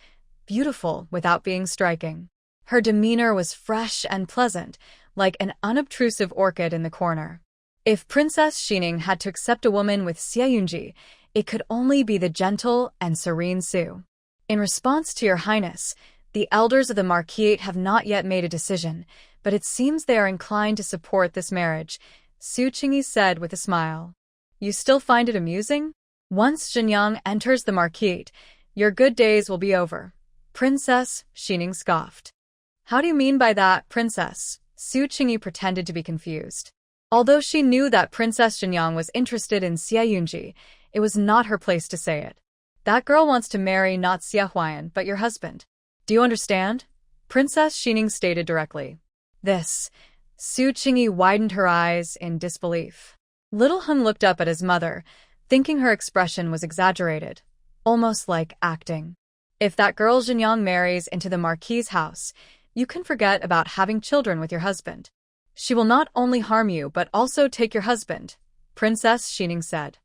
beautiful without being striking. Her demeanor was fresh and pleasant, like an unobtrusive orchid in the corner. If Princess Xining had to accept a woman with Xie Yunji, it could only be the gentle and serene Su. In response to Your Highness, the elders of the Marquise have not yet made a decision, but it seems they are inclined to support this marriage, Su Qingyi said with a smile. You still find it amusing? Once Jinyang enters the Marquise, your good days will be over, Princess Xining scoffed. How do you mean by that, Princess? Su Qingyi pretended to be confused. Although she knew that Princess Jinyang was interested in Xie Yunji, it was not her place to say it. That girl wants to marry not Xie Huayan but your husband. Do you understand? Princess Xining stated directly. This. Su Qingyi widened her eyes in disbelief. Little Hun looked up at his mother, thinking her expression was exaggerated, almost like acting. If that girl Jinyang marries into the Marquise' house, you can forget about having children with your husband. She will not only harm you but also take your husband, Princess Xining said.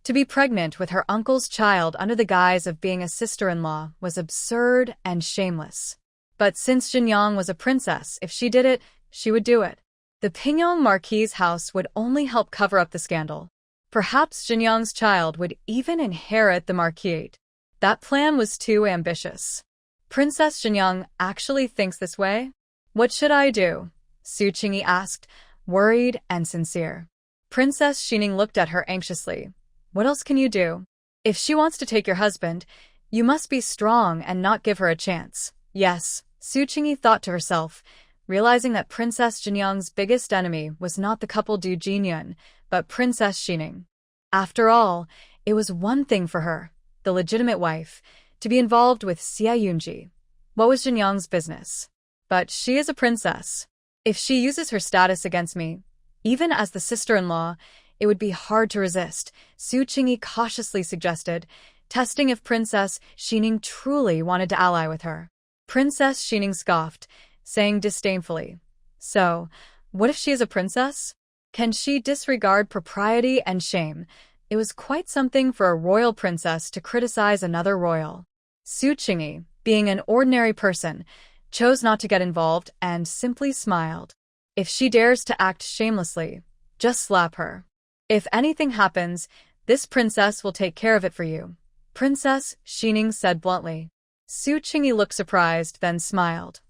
To be pregnant with her uncle's child under the guise of being a sister-in-law was absurd and shameless. But since Jinyang was a princess, if she did it, she would do it. The Peiyang Marquise' house would only help cover up the scandal. Perhaps Jinyang's child would even inherit the Marquise. That plan was too ambitious. Princess Jinyang actually thinks this way? What should I do? Su Qingyi asked, worried and sincere. Princess Xining looked at her anxiously. What else can you do? If she wants to take your husband, you must be strong and not give her a chance. Yes, Su Qingyi thought to herself, realizing that Princess Jinyang's biggest enemy was not the couple Du Jinyun, but Princess Xining. After all, it was one thing for her, the legitimate wife, to be involved with Xie Yunji. What was Jinyang's business? But she is a princess. If she uses her status against me, even as the sister-in-law, it would be hard to resist, Su Qingyi cautiously suggested, testing if Princess Xining truly wanted to ally with her. Princess Xining scoffed, saying disdainfully, So, what if she is a princess? Can she disregard propriety and shame? It was quite something for a royal princess to criticize another royal. Su Qingyi, being an ordinary person, chose not to get involved and simply smiled. If she dares to act shamelessly, just slap her. If anything happens, this princess will take care of it for you, Princess Xining said bluntly. Su Qingyi looked surprised, then smiled.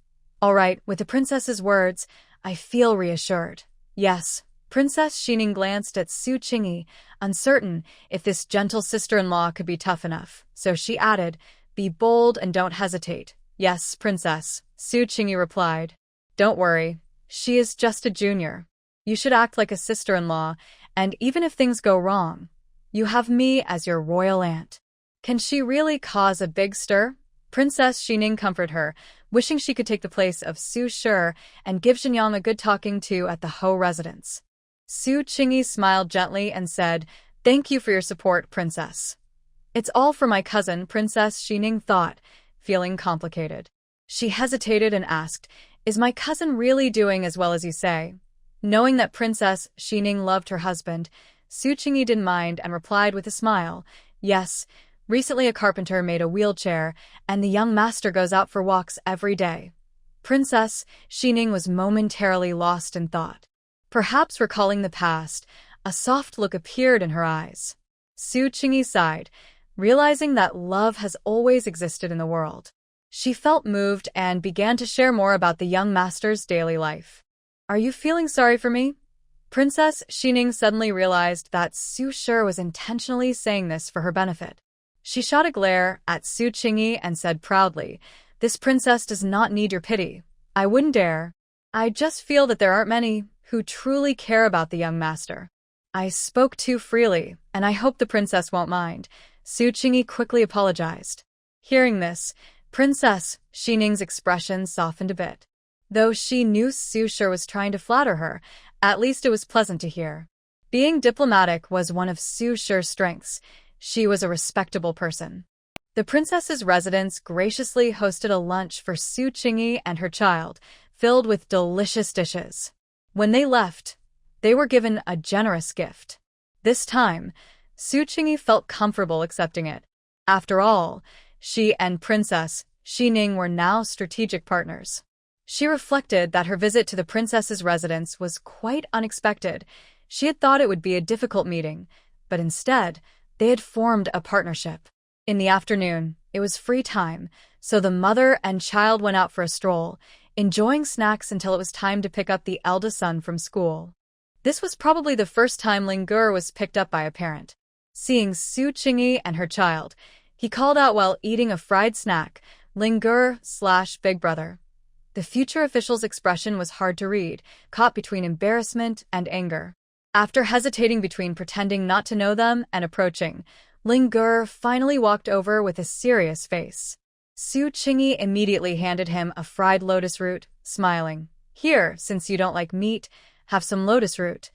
All right, with the princess's words, I feel reassured. Yes, Princess Xining glanced at Su Qingyi, uncertain if this gentle sister-in-law could be tough enough, so she added, Be bold and don't hesitate. Yes, Princess, Su Qingyi replied. Don't worry, she is just a junior. You should act like a sister-in-law, and even if things go wrong, you have me as your royal aunt. Can she really cause a big stir? Princess Xining comforted her, wishing she could take the place of Su Shi and give Jinyang a good talking to at the Ho residence. Su Qingyi smiled gently and said, Thank you for your support, Princess. It's all for my cousin, Princess Xining thought, feeling complicated. She hesitated and asked, Is my cousin really doing as well as you say? Knowing that Princess Xining loved her husband, Su Qingyi didn't mind and replied with a smile, Yes, recently a carpenter made a wheelchair, and the young master goes out for walks every day. Princess Xining was momentarily lost in thought. Perhaps recalling the past, a soft look appeared in her eyes. Su Qingyi sighed, realizing that love has always existed in the world. She felt moved and began to share more about the young master's daily life. Are you feeling sorry for me? Princess Xining suddenly realized that Su Shi was intentionally saying this for her benefit. She shot a glare at Su Qingyi and said proudly, "This princess does not need your pity. I wouldn't dare. I just feel that there aren't many who truly care about the young master. I spoke too freely, and I hope the princess won't mind." Su Qingyi quickly apologized. Hearing this, Princess Xining's expression softened a bit. Though she knew Su Shi was trying to flatter her, at least it was pleasant to hear. Being diplomatic was one of Su Shi's strengths. She was a respectable person. The princess's residence graciously hosted a lunch for Su Qingyi and her child, filled with delicious dishes. When they left, they were given a generous gift. This time, Su Qingyi felt comfortable accepting it. After all, she and Princess Xining were now strategic partners. She reflected that her visit to the princess's residence was quite unexpected. She had thought it would be a difficult meeting, but instead, they had formed a partnership. In the afternoon, it was free time, so the mother and child went out for a stroll, enjoying snacks until it was time to pick up the eldest son from school. This was probably the first time Ling was picked up by a parent. Seeing Su Qingyi and her child, he called out while eating a fried snack, "Ling-ger/Big Brother." The future official's expression was hard to read, caught between embarrassment and anger. After hesitating between pretending not to know them and approaching, Ling finally walked over with a serious face. Su Qingyi immediately handed him a fried lotus root, smiling. "Here, since you don't like meat, have some lotus root."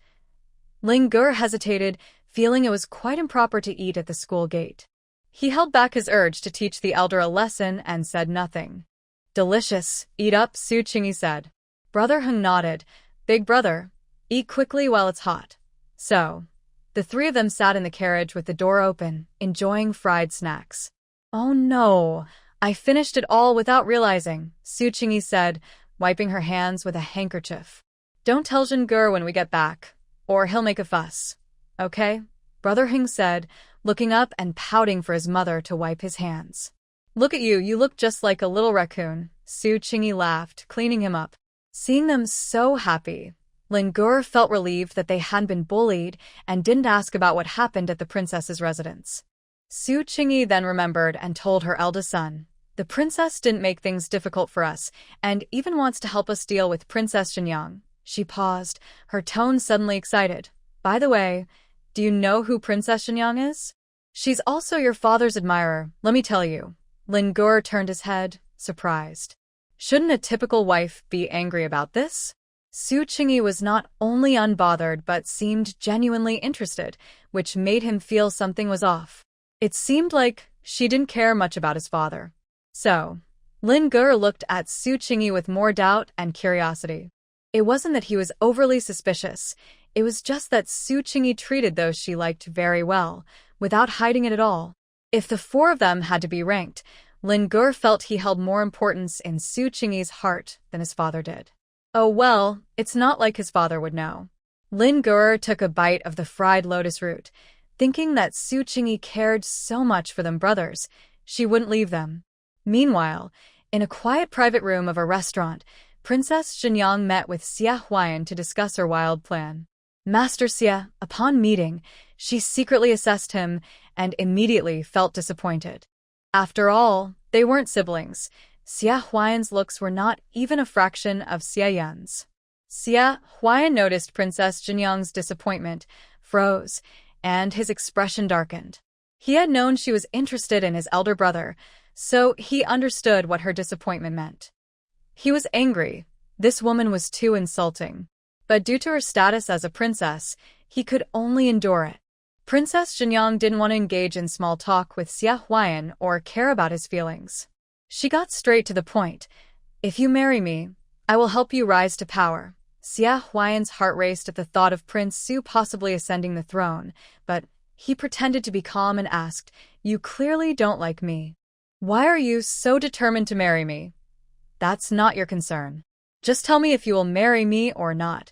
Ling hesitated, feeling it was quite improper to eat at the school gate. He held back his urge to teach the elder a lesson and said nothing. "Delicious, eat up," Su Qingyi said. Brother Heng nodded. "Big brother, eat quickly while it's hot." So, the three of them sat in the carriage with the door open, enjoying fried snacks. "Oh no, I finished it all without realizing," Su Qingyi said, wiping her hands with a handkerchief. "Don't tell Zhengur when we get back, or he'll make a fuss. Okay?" Brother Heng said, looking up and pouting for his mother to wipe his hands. "Look at you, you look just like a little raccoon," Su Qingyi laughed, cleaning him up. Seeing them so happy, Ling felt relieved that they hadn't been bullied and didn't ask about what happened at the princess's residence. Su Qingyi then remembered and told her eldest son, "The princess didn't make things difficult for us and even wants to help us deal with Princess Xinyang." She paused, her tone suddenly excited. "By the way, do you know who Princess Xinyang is? She's also your father's admirer, let me tell you." Ling turned his head, surprised. Shouldn't a typical wife be angry about this? Su Qingyi was not only unbothered but seemed genuinely interested, which made him feel something was off. It seemed like she didn't care much about his father. So, Ling looked at Su Qingyi with more doubt and curiosity. It wasn't that he was overly suspicious, it was just that Su Qingyi treated those she liked very well, without hiding it at all. If the four of them had to be ranked, Ling felt he held more importance in Su Qingyi's heart than his father did. Oh well, it's not like his father would know. Ling took a bite of the fried lotus root, thinking that Su Qingyi cared so much for them brothers, she wouldn't leave them. Meanwhile, in a quiet private room of a restaurant, Princess Xinyang met with Xia Huayan to discuss her wild plan. Master Xia, upon meeting, she secretly assessed him and immediately felt disappointed. After all, they weren't siblings. Xia Huayan's looks were not even a fraction of Xia Yan's. Xia Huayan noticed Princess Xinyang's disappointment, froze, and his expression darkened. He had known she was interested in his elder brother, so he understood what her disappointment meant. He was angry. This woman was too insulting. But due to her status as a princess, he could only endure it. Princess Xinyang didn't want to engage in small talk with Xia Huayan or care about his feelings. She got straight to the point. "If you marry me, I will help you rise to power." Xia Huayan's heart raced at the thought of Prince Su possibly ascending the throne, but he pretended to be calm and asked, "You clearly don't like me. Why are you so determined to marry me?" "That's not your concern. Just tell me if you will marry me or not,"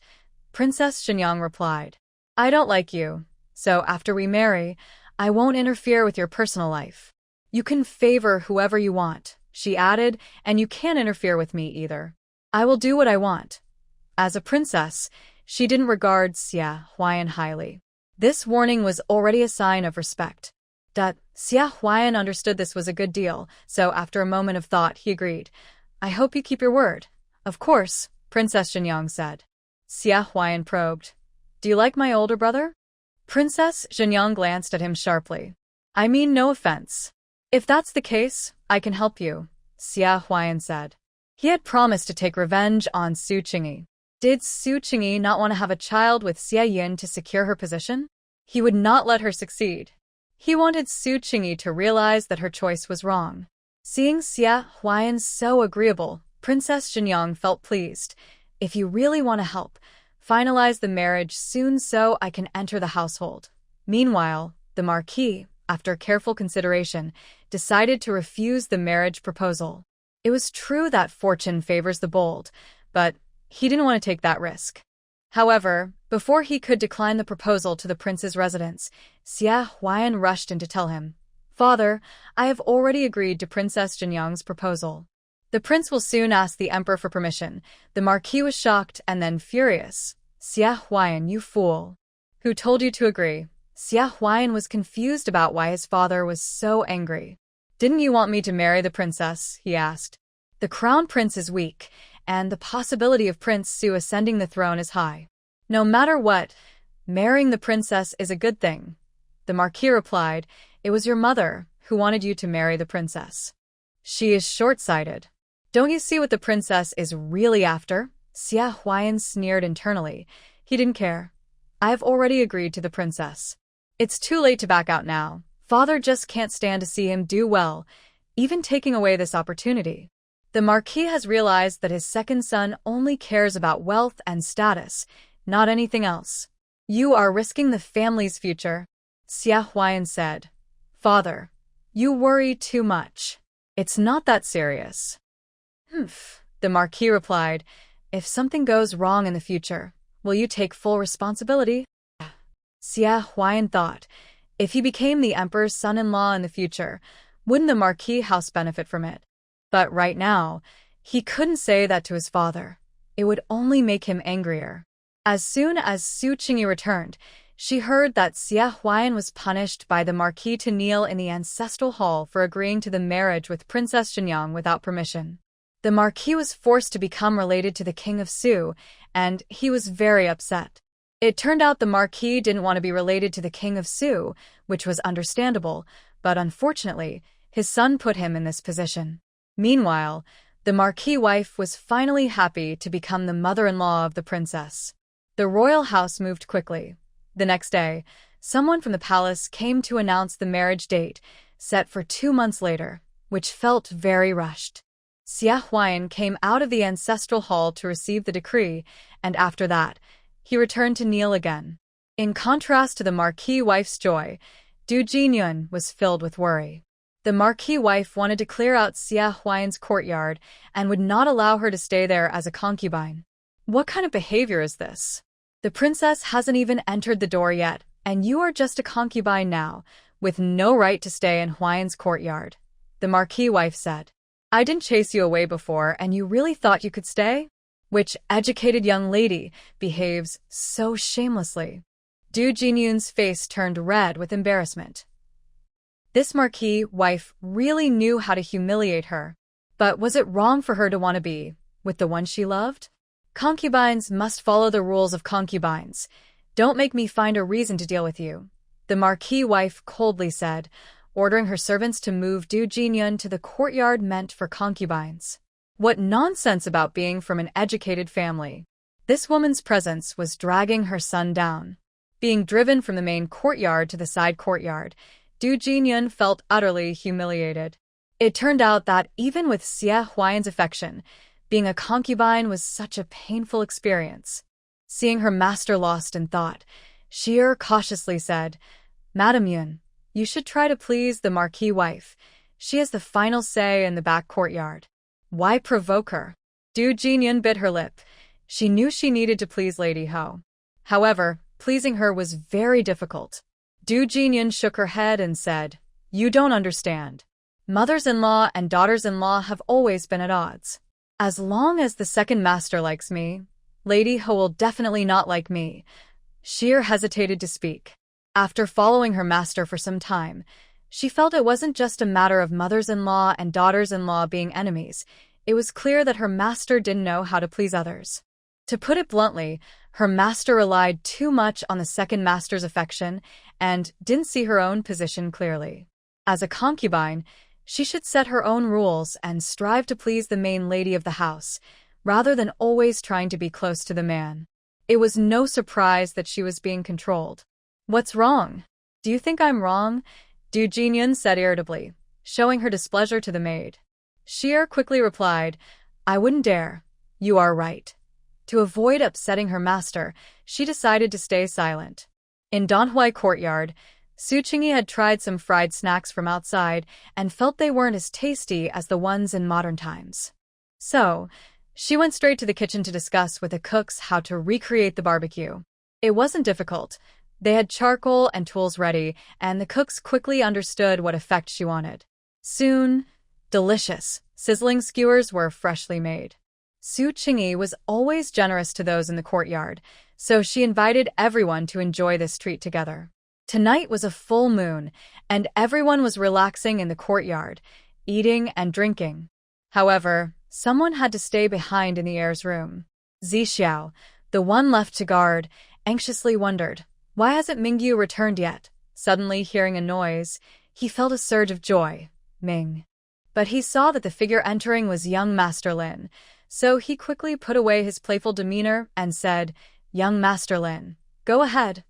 Princess Xinyang replied. "I don't like you, so after we marry, I won't interfere with your personal life. You can favor whoever you want, she added, and you can't interfere with me either. I will do what I want. As a princess, she didn't regard Xia Huan highly. This warning was already a sign of respect. Xia Huan understood this was a good deal, so after a moment of thought, he agreed. I hope you keep your word. Of course, Princess Zhenyang said. Xia Huan probed. Do you like my older brother? Princess Zhenyang glanced at him sharply. I mean no offense. If that's the case, I can help you, Xia Huan said. He had promised to take revenge on Su Qingyi. Did Su Qingyi not want to have a child with Xia Yin to secure her position? He would not let her succeed. He wanted Su Qingyi to realize that her choice was wrong. Seeing Xia Huan so agreeable, Princess Zhenyang felt pleased. If you really want to help, finalize the marriage soon so I can enter the household. Meanwhile, the Marquis, after careful consideration, decided to refuse the marriage proposal. It was true that fortune favors the bold, but he didn't want to take that risk. However, before he could decline the proposal to the prince's residence, Xia Huan rushed in to tell him, Father, I have already agreed to Princess Zhenyang's proposal. The prince will soon ask the emperor for permission. The Marquis was shocked and then furious. Xia Huan, you fool. Who told you to agree? Xia Huan was confused about why his father was so angry. Didn't you want me to marry the princess? He asked. The crown prince is weak, and the possibility of Prince Su ascending the throne is high. No matter what, marrying the princess is a good thing. The Marquis replied, It was your mother who wanted you to marry the princess. She is short-sighted. Don't you see what the princess is really after? Xia Huan sneered internally. He didn't care. I've already agreed to the princess. It's too late to back out now. Father just can't stand to see him do well, even taking away this opportunity. The Marquis has realized that his second son only cares about wealth and status, not anything else. You are risking the family's future, Xia Huan said. Father, you worry too much. It's not that serious. The Marquis replied, If something goes wrong in the future, will you take full responsibility? Xia Huan thought, if he became the emperor's son-in-law in the future, wouldn't the Marquis house benefit from it? But right now, he couldn't say that to his father. It would only make him angrier. As soon as Su Qingyi returned, she heard that Xia Huan was punished by the Marquis to kneel in the ancestral hall for agreeing to the marriage with Princess Zhenyang without permission. The Marquis was forced to become related to the King of Su, and he was very upset. It turned out the Marquis didn't want to be related to the King of Su, which was understandable, but unfortunately, his son put him in this position. Meanwhile, the Marquis wife was finally happy to become the mother-in-law of the princess. The royal house moved quickly. The next day, someone from the palace came to announce the marriage date, set for 2 months later, which felt very rushed. Xia Huan came out of the ancestral hall to receive the decree, and after that, he returned to kneel again. In contrast to the Marquis wife's joy, Du Jinyun was filled with worry. The Marquis wife wanted to clear out Xia Huan's courtyard and would not allow her to stay there as a concubine. What kind of behavior is this? The princess hasn't even entered the door yet, and you are just a concubine now, with no right to stay in Huan's courtyard, the Marquis wife said. I didn't chase you away before, and you really thought you could stay? Which educated young lady behaves so shamelessly? Du Jinyun's face turned red with embarrassment. This Marquis wife really knew how to humiliate her. But was it wrong for her to want to be with the one she loved? Concubines must follow the rules of concubines. Don't make me find a reason to deal with you, the Marquis wife coldly said, ordering her servants to move Du Jinyun to the courtyard meant for concubines. What nonsense about being from an educated family. This woman's presence was dragging her son down. Being driven from the main courtyard to the side courtyard, Du Jinyun felt utterly humiliated. It turned out that even with Xia Huan's affection, being a concubine was such a painful experience. Seeing her master lost in thought, Xi'er cautiously said, Madam Yun, you should try to please the Marquis wife. She has the final say in the back courtyard. Why provoke her? Du Jinyun bit her lip. She knew she needed to please Lady Ho. However, pleasing her was very difficult. Du Jinyun shook her head and said, You don't understand. Mothers-in-law and daughters-in-law have always been at odds. As long as the second master likes me, Lady Ho will definitely not like me. Sheer hesitated to speak. After following her master for some time, she felt it wasn't just a matter of mothers-in-law and daughters-in-law being enemies. It was clear that her master didn't know how to please others. To put it bluntly, her master relied too much on the second master's affection and didn't see her own position clearly. As a concubine, she should set her own rules and strive to please the main lady of the house, rather than always trying to be close to the man. It was no surprise that she was being controlled. "What's wrong? Do you think I'm wrong?" Du Jinyun said irritably, showing her displeasure to the maid. Sheer quickly replied, "I wouldn't dare. You are right." To avoid upsetting her master, she decided to stay silent. In Donhui courtyard, Su Qingyi had tried some fried snacks from outside and felt they weren't as tasty as the ones in modern times. So, she went straight to the kitchen to discuss with the cooks how to recreate the barbecue. It wasn't difficult. They had charcoal and tools ready, and the cooks quickly understood what effect she wanted. Soon, delicious, sizzling skewers were freshly made. Su Qingyi was always generous to those in the courtyard, so she invited everyone to enjoy this treat together. Tonight was a full moon, and everyone was relaxing in the courtyard, eating and drinking. However, someone had to stay behind in the heir's room. Zixiao, the one left to guard, anxiously wondered, "Why hasn't Mingyu returned yet?" Suddenly hearing a noise, he felt a surge of joy. Ming. But he saw that the figure entering was young Master Lin, so he quickly put away his playful demeanor and said, "Young Master Lin, go ahead.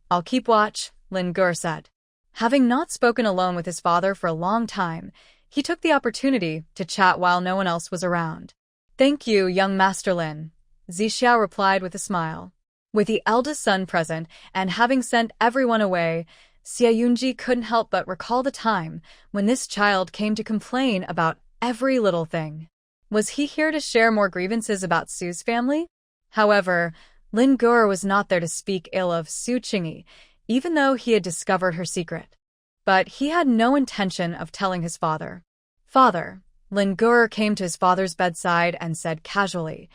I'll keep watch," Lin Gur said. Having not spoken alone with his father for a long time, he took the opportunity to chat while no one else was around. "Thank you, young Master Lin," Zixiao replied with a smile. With the eldest son present and having sent everyone away, Xia Yunji couldn't help but recall the time when this child came to complain about every little thing. Was he here to share more grievances about Su's family? However, Lin Gur was not there to speak ill of Su Qingyi, even though he had discovered her secret. But he had no intention of telling his father. "Father," Lin Gur came to his father's bedside and said casually,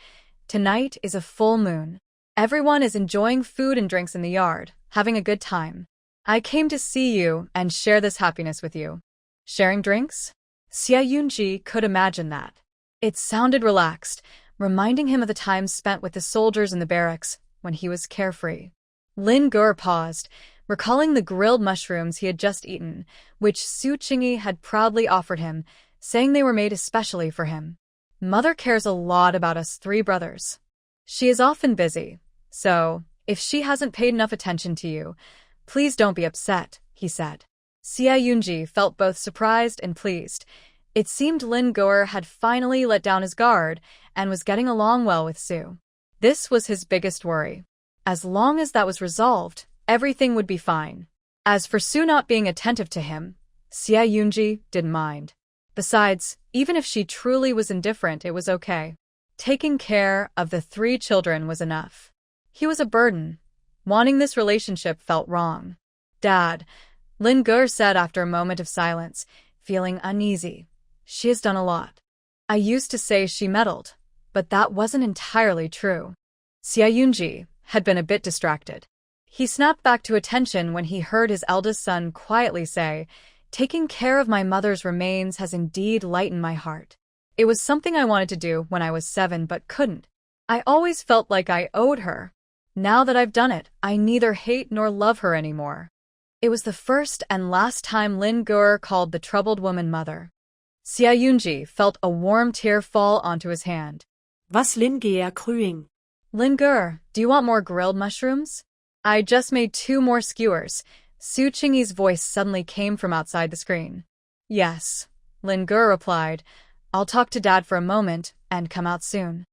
"Tonight is a full moon. Everyone is enjoying food and drinks in the yard, having a good time. I came to see you and share this happiness with you." Sharing drinks? Xia Yunji could imagine that. It sounded relaxed, reminding him of the time spent with the soldiers in the barracks when he was carefree. Lin Gur paused, recalling the grilled mushrooms he had just eaten, which Su Qingyi had proudly offered him, saying they were made especially for him. "Mother cares a lot about us three brothers. She is often busy, so if she hasn't paid enough attention to you, please don't be upset," he said. Xia Yunji felt both surprised and pleased. It seemed Lin Gur had finally let down his guard and was getting along well with Su. This was his biggest worry. As long as that was resolved, everything would be fine. As for Su not being attentive to him, Xia Yunji didn't mind. Besides, even if she truly was indifferent, it was okay. Taking care of the three children was enough. He was a burden. Wanting this relationship felt wrong. "Dad," Lin Gur said after a moment of silence, feeling uneasy. "She has done a lot. I used to say she meddled, but that wasn't entirely true." Xia Yunji had been a bit distracted. He snapped back to attention when he heard his eldest son quietly say, "Taking care of my mother's remains has indeed lightened my heart. It was something I wanted to do when I was 7 but couldn't. I always felt like I owed her. Now that I've done it, I neither hate nor love her anymore." It was the first and last time Lin Gur called the troubled woman mother. Xia Yunji felt a warm tear fall onto his hand. Was Lin Gur krüing? "Lin Gur, do you want more grilled mushrooms? I just made 2 more skewers." Su Qingyi's voice suddenly came from outside the screen. "Yes," Lin Gur replied. "I'll talk to Dad for a moment and come out soon."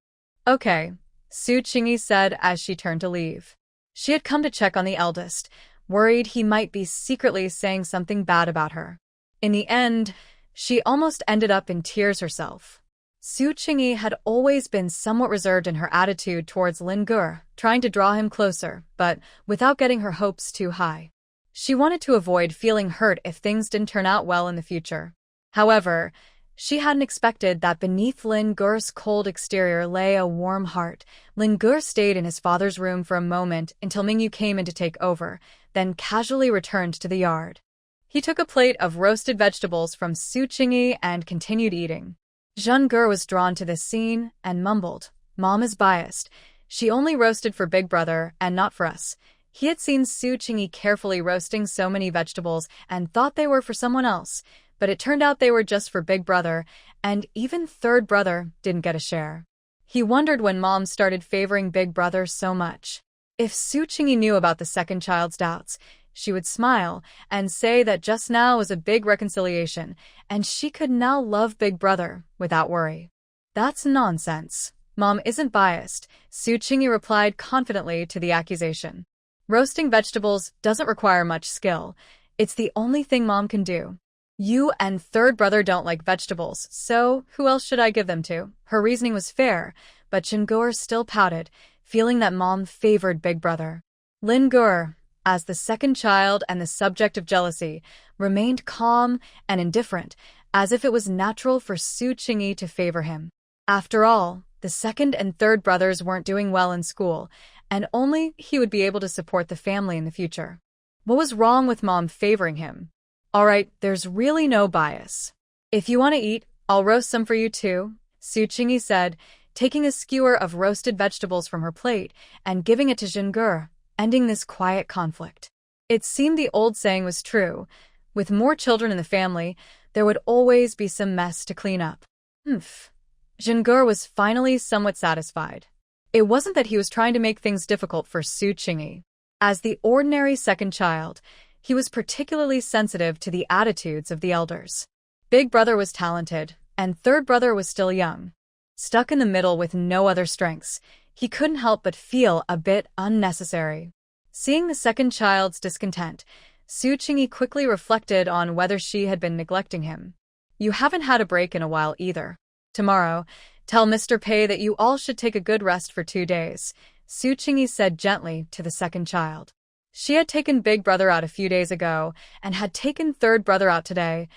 "Okay," Su Qingyi said as she turned to leave. She had come to check on the eldest, worried he might be secretly saying something bad about her. In the end, she almost ended up in tears herself. Su Qingyi had always been somewhat reserved in her attitude towards Lin Gur, trying to draw him closer, but without getting her hopes too high. She wanted to avoid feeling hurt if things didn't turn out well in the future. However, she hadn't expected that beneath Lin Gur's cold exterior lay a warm heart. Lin Gur stayed in his father's room for a moment until Mingyu came in to take over, then casually returned to the yard. He took a plate of roasted vegetables from Su Qingyi and continued eating. Zhen Gur was drawn to this scene and mumbled, "Mom is biased. She only roasted for Big Brother and not for us." He had seen Su Qingyi carefully roasting so many vegetables and thought they were for someone else, but it turned out they were just for Big Brother, and even third brother didn't get a share. He wondered when Mom started favoring Big Brother so much. If Su Qingyi knew about the second child's doubts, she would smile and say that just now was a big reconciliation, and she could now love Big Brother without worry. "That's nonsense. Mom isn't biased," Su Qingyi replied confidently to the accusation. "Roasting vegetables doesn't require much skill. It's the only thing Mom can do. You and third brother don't like vegetables, so who else should I give them to?" Her reasoning was fair, but Zhen Gur still pouted, feeling that Mom favored Big Brother. Lin Gur, as the second child and the subject of jealousy, remained calm and indifferent, as if it was natural for Su Qingyi to favor him. After all, the second and third brothers weren't doing well in school, and only he would be able to support the family in the future. What was wrong with Mom favoring him? "All right, there's really no bias. If you want to eat, I'll roast some for you too," Su Qingyi said, taking a skewer of roasted vegetables from her plate and giving it to Zhen Gur, ending this quiet conflict. It seemed the old saying was true. With more children in the family, there would always be some mess to clean up. Zhen Gur was finally somewhat satisfied. It wasn't that he was trying to make things difficult for Su Qingyi. As the ordinary second child, he was particularly sensitive to the attitudes of the elders. Big Brother was talented, and third brother was still young. Stuck in the middle with no other strengths, he couldn't help but feel a bit unnecessary. Seeing the second child's discontent, Su Qingyi quickly reflected on whether she had been neglecting him. "You haven't had a break in a while either. Tomorrow, tell Mr. Pei that you all should take a good rest for 2 days," Su Qingyi said gently to the second child. She had taken Big Brother out a few days ago and had taken third brother out today,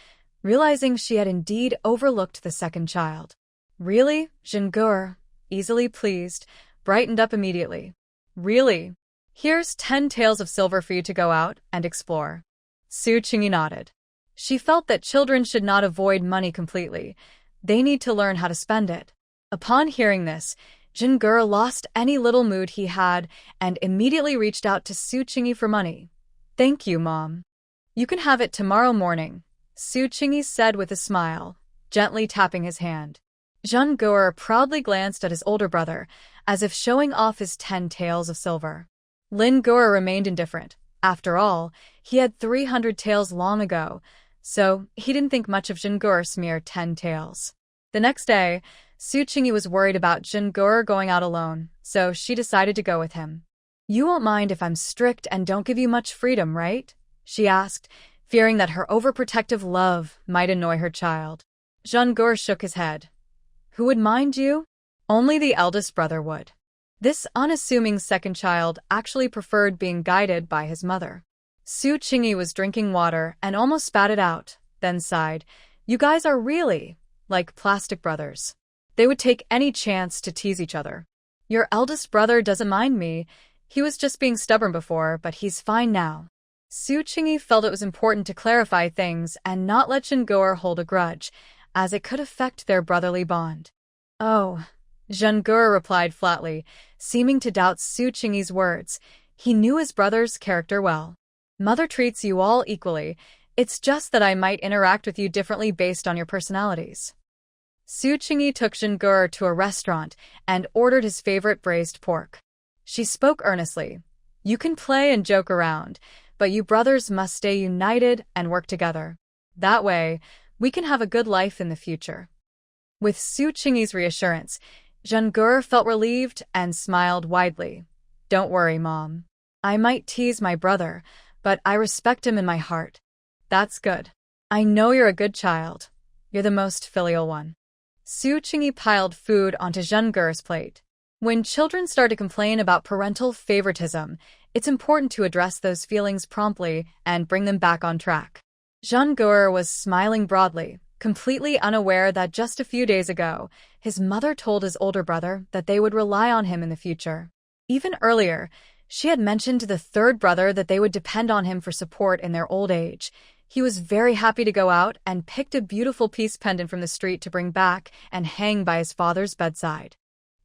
realizing she had indeed overlooked the second child. "Really?" Zhen Gur, easily pleased, brightened up immediately. "Really? Here's 10 taels of silver for you to go out and explore." Su Qingyi nodded. She felt that children should not avoid money completely. They need to learn how to spend it. Upon hearing this, Zhen Gur lost any little mood he had and immediately reached out to Su Qingyi for money. "Thank you, Mom. You can have it tomorrow morning," Su Qingyi said with a smile, gently tapping his hand. Zhen Gur proudly glanced at his older brother, as if showing off his 10 taels of silver. Lin Gur remained indifferent. After all, he had 300 taels long ago, so he didn't think much of Zhen Gur's mere 10 taels. The next day, Su Qingyi was worried about Zhen Gur going out alone, so she decided to go with him. "You won't mind if I'm strict and don't give you much freedom, right?" she asked, fearing that her overprotective love might annoy her child. Zhen Gur shook his head. "Who would mind you? Only the eldest brother would." This unassuming second child actually preferred being guided by his mother. Su Qingyi was drinking water and almost spat it out, then sighed. "You guys are really like plastic brothers. They would take any chance to tease each other. Your eldest brother doesn't mind me. He was just being stubborn before, but he's fine now." Su Qingyi felt it was important to clarify things and not let Zhen Gur hold a grudge, as it could affect their brotherly bond. "Oh," Zhen Gur replied flatly, seeming to doubt Su Qingyi's words. He knew his brother's character well. "Mother treats you all equally. It's just that I might interact with you differently based on your personalities." Su Qingyi took Zhen Gur to a restaurant and ordered his favorite braised pork. She spoke earnestly. "You can play and joke around, but you brothers must stay united and work together. That way, we can have a good life in the future." With Su Qingyi's reassurance, Zhen Gur felt relieved and smiled widely. "Don't worry, Mom. I might tease my brother, but I respect him in my heart." "That's good. I know you're a good child. You're the most filial one." Su Qingyi piled food onto Zhen Gur's plate. When children start to complain about parental favoritism, it's important to address those feelings promptly and bring them back on track. Zhen Gur was smiling broadly, completely unaware that just a few days ago, his mother told his older brother that they would rely on him in the future. Even earlier, she had mentioned to the third brother that they would depend on him for support in their old age. He was very happy to go out and picked a beautiful peace pendant from the street to bring back and hang by his father's bedside.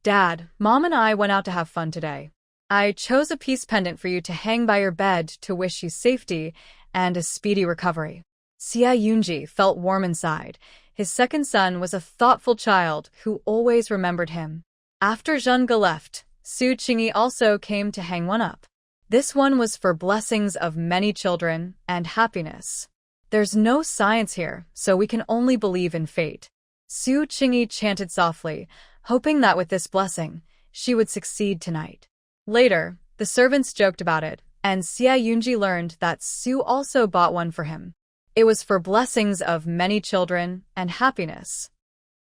"Dad, Mom and I went out to have fun today. I chose a peace pendant for you to hang by your bed to wish you safety and a speedy recovery." Sia Yunji felt warm inside. His second son was a thoughtful child who always remembered him. After Zhenge left, Su Qingyi also came to hang one up. This one was for blessings of many children and happiness. "There's no science here, so we can only believe in fate." Su Qingyi chanted softly, hoping that with this blessing, she would succeed tonight. Later, the servants joked about it, and Sia Yunji learned that Su also bought one for him. It was for blessings of many children and happiness.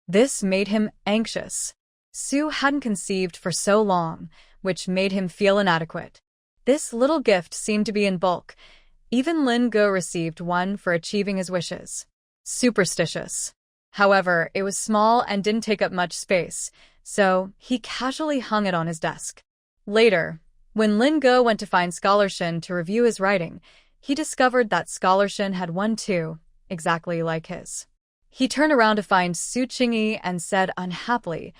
This made him anxious. Su hadn't conceived for so long, which made him feel inadequate. This little gift seemed to be in bulk. Even Lin Ge received one for achieving his wishes. Superstitious. However, it was small and didn't take up much space, so he casually hung it on his desk. Later, when Lin Ge went to find Scholarshin to review his writing, he discovered that Scholarshin had one too, exactly like his. He turned around to find Su Qingyi and said unhappily,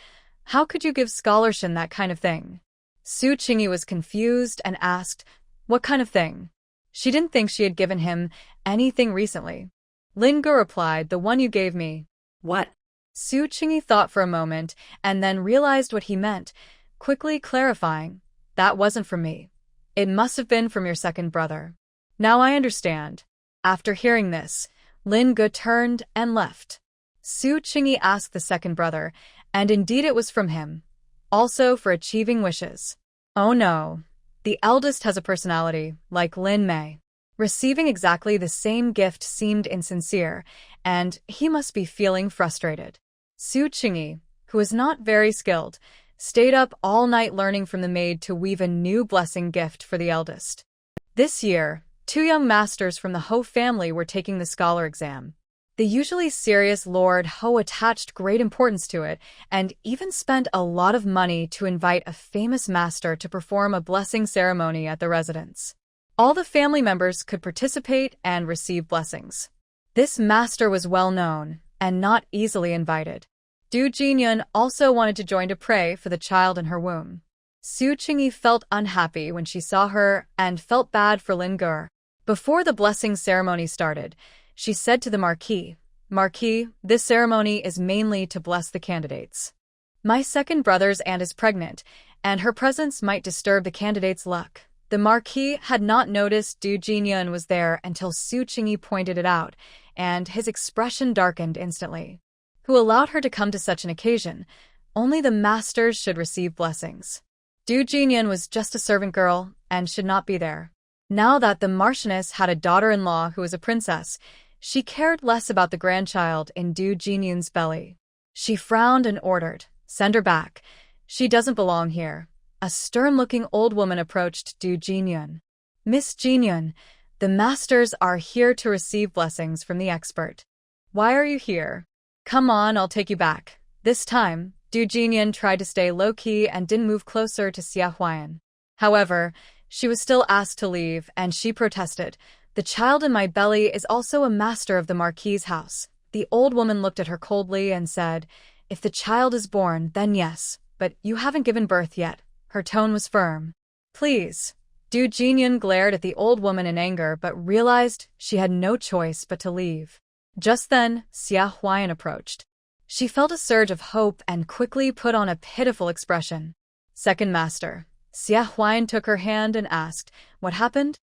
"How could you give Scholarshin that kind of thing?" Su Qingyi was confused and asked, "What kind of thing?" She didn't think she had given him anything recently. Lin Ge replied, "The one you gave me." What? Su Qingyi thought for a moment and then realized what he meant, quickly clarifying, "That wasn't from me. It must have been from your second brother." "Now I understand." After hearing this, Lin Ge turned and left. Su Qingyi asked the second brother, and indeed it was from him, also for achieving wishes. Oh no. The eldest has a personality, like Lin Mei. Receiving exactly the same gift seemed insincere, and he must be feeling frustrated. Su Qingyi, who was not very skilled, stayed up all night learning from the maid to weave a new blessing gift for the eldest. This year, 2 young masters from the Ho family were taking the scholar exam. The usually serious Lord Ho attached great importance to it and even spent a lot of money to invite a famous master to perform a blessing ceremony at the residence. All the family members could participate and receive blessings. This master was well known and not easily invited. Du Jinyun also wanted to join to pray for the child in her womb. Su Qingyi felt unhappy when she saw her and felt bad for Lin Ge. Before the blessing ceremony started, she said to the Marquis, "Marquis, this ceremony is mainly to bless the candidates. My second brother's aunt is pregnant, and her presence might disturb the candidate's luck." The Marquis had not noticed Du Jinyun was there until Su Qingyi pointed it out, and his expression darkened instantly. Who allowed her to come to such an occasion? Only the masters should receive blessings. Du Jinyun was just a servant girl and should not be there. Now that the Marchioness had a daughter-in-law who was a princess, she cared less about the grandchild in Du Jinyun's belly. She frowned and ordered, "Send her back. She doesn't belong here." A stern-looking old woman approached Du Jinyun. "Miss Jinyun, the masters are here to receive blessings from the expert." "Why are you here?" "Come on, I'll take you back." This time, Du Jinyun tried to stay low-key and didn't move closer to Xia Huayan. However, she was still asked to leave, and she protested, "The child in my belly is also a master of the Marquis's house." The old woman looked at her coldly and said, "If the child is born, then yes, but you haven't given birth yet." Her tone was firm. "Please." Du Jinyun glared at the old woman in anger but realized she had no choice but to leave. Just then, Xia Huayan approached. She felt a surge of hope and quickly put on a pitiful expression. "Second master." Xia Huayan took her hand and asked, "What happened?"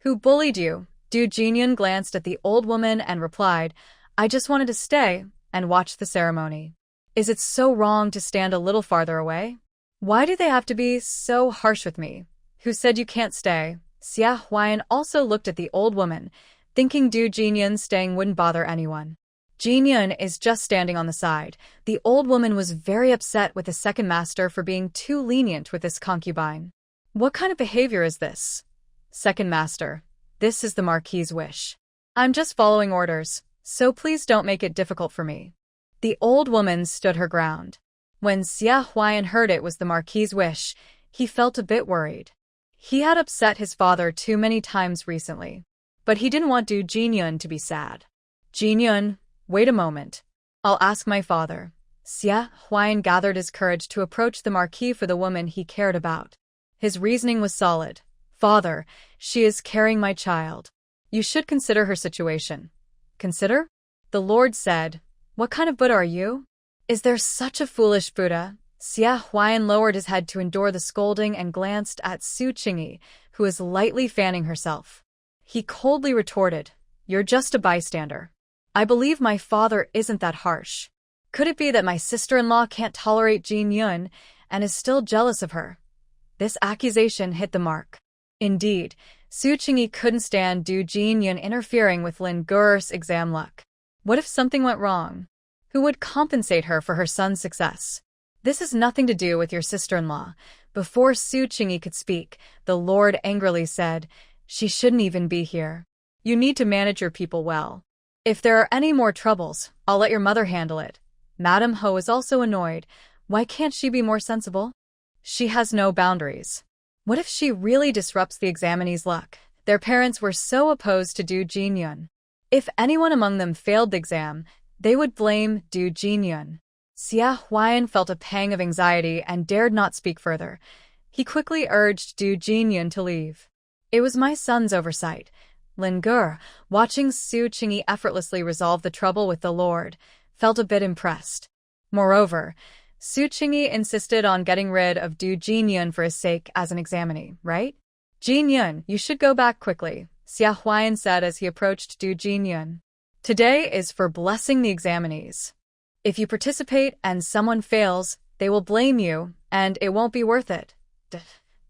"Who bullied you?" Du Jinyun glanced at the old woman and replied, "I just wanted to stay and watch the ceremony." "Is it so wrong to stand a little farther away? Why do they have to be so harsh with me? Who said you can't stay?" Xia Huayan also looked at the old woman, thinking Du Jinyun staying wouldn't bother anyone. Jinyun is just standing on the side. The old woman was very upset with the second master for being too lenient with this concubine. "What kind of behavior is this?" "Second master, this is the Marquis's wish. I'm just following orders." so please don't make it difficult for me." The old woman stood her ground. When Xia Huan heard it was the Marquis's wish, he felt a bit worried. He had upset his father too many times recently, but he didn't want Du Jinyun to be sad. "Jinyun, wait a moment. I'll ask my father." Xia Huan gathered his courage to approach the Marquis for the woman he cared about. His reasoning was solid. "Father, she is carrying my child. You should consider her situation." "Consider?" The Lord said. "What kind of Buddha are you? Is there such a foolish Buddha?" Xia Huan lowered his head to endure the scolding and glanced at Su Qingyi, who was lightly fanning herself. He coldly retorted, "You're just a bystander. I believe my father isn't that harsh. Could it be that my sister-in-law can't tolerate Jin Yun and is still jealous of her?" This accusation hit the mark. Indeed, Su Qingyi couldn't stand Du Jinyun interfering with Lin Geur's exam luck. What if something went wrong? Who would compensate her for her son's success? "This has nothing to do with your sister-in-law." Before Su Qingyi could speak, the Lord angrily said, "She shouldn't even be here. You need to manage your people well. If there are any more troubles, I'll let your mother handle it." Madame Ho is also annoyed. Why can't she be more sensible? She has no boundaries. What if she really disrupts the examinees' luck? Their parents were so opposed to Du Jinyun. If anyone among them failed the exam, they would blame Du Jinyun. Xia Huan felt a pang of anxiety and dared not speak further. He quickly urged Du Jinyun to leave. "It was my son's oversight." Lin Geur, watching Su Qingyi effortlessly resolve the trouble with the Lord, felt a bit impressed. Moreover, Su Qingyi insisted on getting rid of Du Jinyun for his sake as an examinee, right? "Jinyun, you should go back quickly," Xia Huan said as he approached Du Jinyun. "Today is for blessing the examinees. If you participate and someone fails, they will blame you, and it won't be worth it."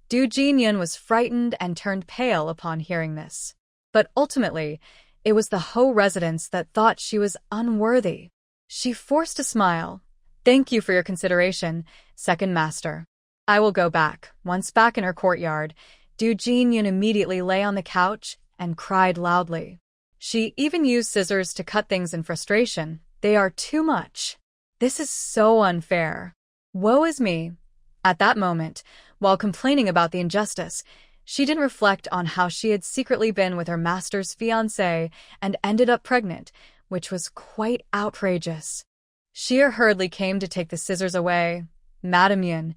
Du Jinyun was frightened and turned pale upon hearing this. But ultimately, it was the Ho residents that thought she was unworthy. She forced a smile. "Thank you for your consideration, second master. I will go back." Once back in her courtyard, Du Jinyun immediately lay on the couch and cried loudly. She even used scissors to cut things in frustration. "They are too much. This is so unfair. Woe is me." At that moment, while complaining about the injustice, she didn't reflect on how she had secretly been with her master's fiancé and ended up pregnant, which was quite outrageous. She hurriedly came to take the scissors away. "Madam Yin,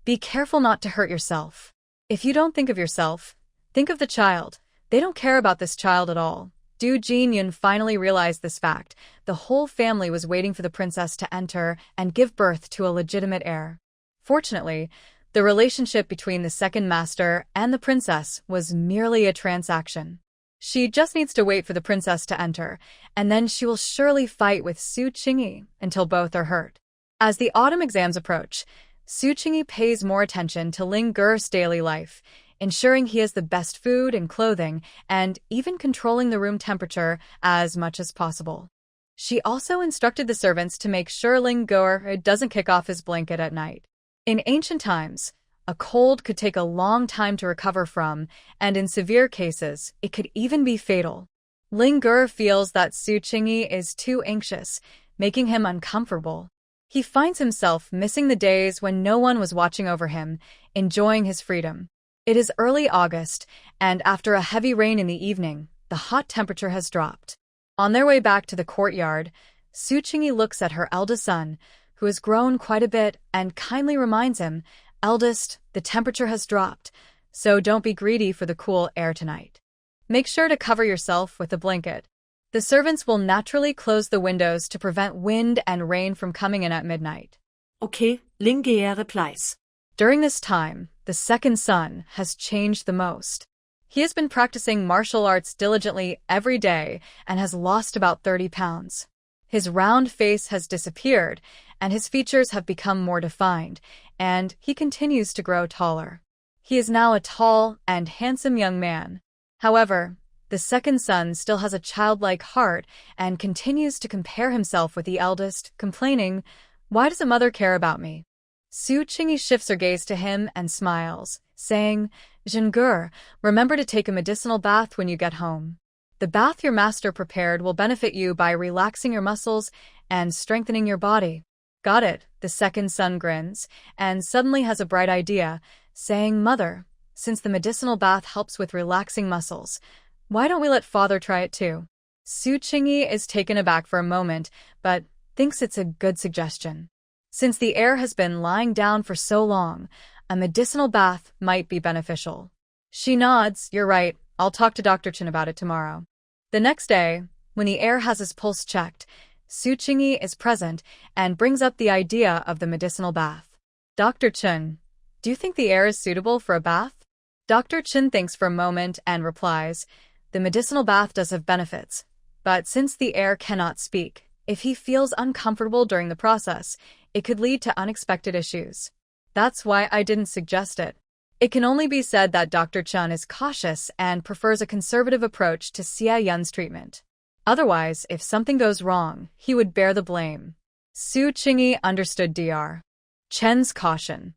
be careful not to hurt yourself. If you don't think of yourself, think of the child. They don't care about this child at all." Du Jinyun finally realized this fact. The whole family was waiting for the princess to enter and give birth to a legitimate heir. Fortunately, the relationship between the second master and the princess was merely a transaction. She just needs to wait for the princess to enter, and then she will surely fight with Su Qingyi until both are hurt. As the autumn exams approach, Su Qingyi pays more attention to Ling Geur's daily life, ensuring he has the best food and clothing, and even controlling the room temperature as much as possible. She also instructed the servants to make sure Ling Geur doesn't kick off his blanket at night. In ancient times, a cold could take a long time to recover from, and in severe cases, it could even be fatal. Ling Geur feels that Su Qingyi is too anxious, making him uncomfortable. He finds himself missing the days when no one was watching over him, enjoying his freedom. It is early August, and after a heavy rain in the evening, the hot temperature has dropped. On their way back to the courtyard, Su Qingyi looks at her eldest son, who has grown quite a bit, and kindly reminds him, "Eldest, the temperature has dropped, so don't be greedy for the cool air tonight. Make sure to cover yourself with a blanket." The servants will naturally close the windows to prevent wind and rain from coming in at midnight. Okay, Ling Geur replies. During this time, the second son has changed the most. He has been practicing martial arts diligently every day and has lost about 30 pounds. His round face has disappeared, and his features have become more defined, and he continues to grow taller. He is now a tall and handsome young man. However, the second son still has a childlike heart and continues to compare himself with the eldest, complaining, "Why does a mother care about me?" Su Qingyi shifts her gaze to him and smiles, saying, "Jing'er, remember to take a medicinal bath when you get home." The bath your master prepared will benefit you by relaxing your muscles and strengthening your body. Got it, the second son grins, and suddenly has a bright idea, saying, Mother, since the medicinal bath helps with relaxing muscles, why don't we let father try it too? Su Qingyi is taken aback for a moment, but thinks it's a good suggestion. Since the heir has been lying down for so long, a medicinal bath might be beneficial. She nods, you're right, I'll talk to Dr. Chen about it tomorrow. The next day, when the heir has his pulse checked, Su Qingyi is present and brings up the idea of the medicinal bath. Dr. Chen, do you think the heir is suitable for a bath? Dr. Chen thinks for a moment and replies, the medicinal bath does have benefits, but since the heir cannot speak, if he feels uncomfortable during the process, it could lead to unexpected issues. That's why I didn't suggest it. It can only be said that Dr. Chen is cautious and prefers a conservative approach to Xia Yun's treatment. Otherwise, if something goes wrong, he would bear the blame. Su Qingyi understood Dr. Chen's caution.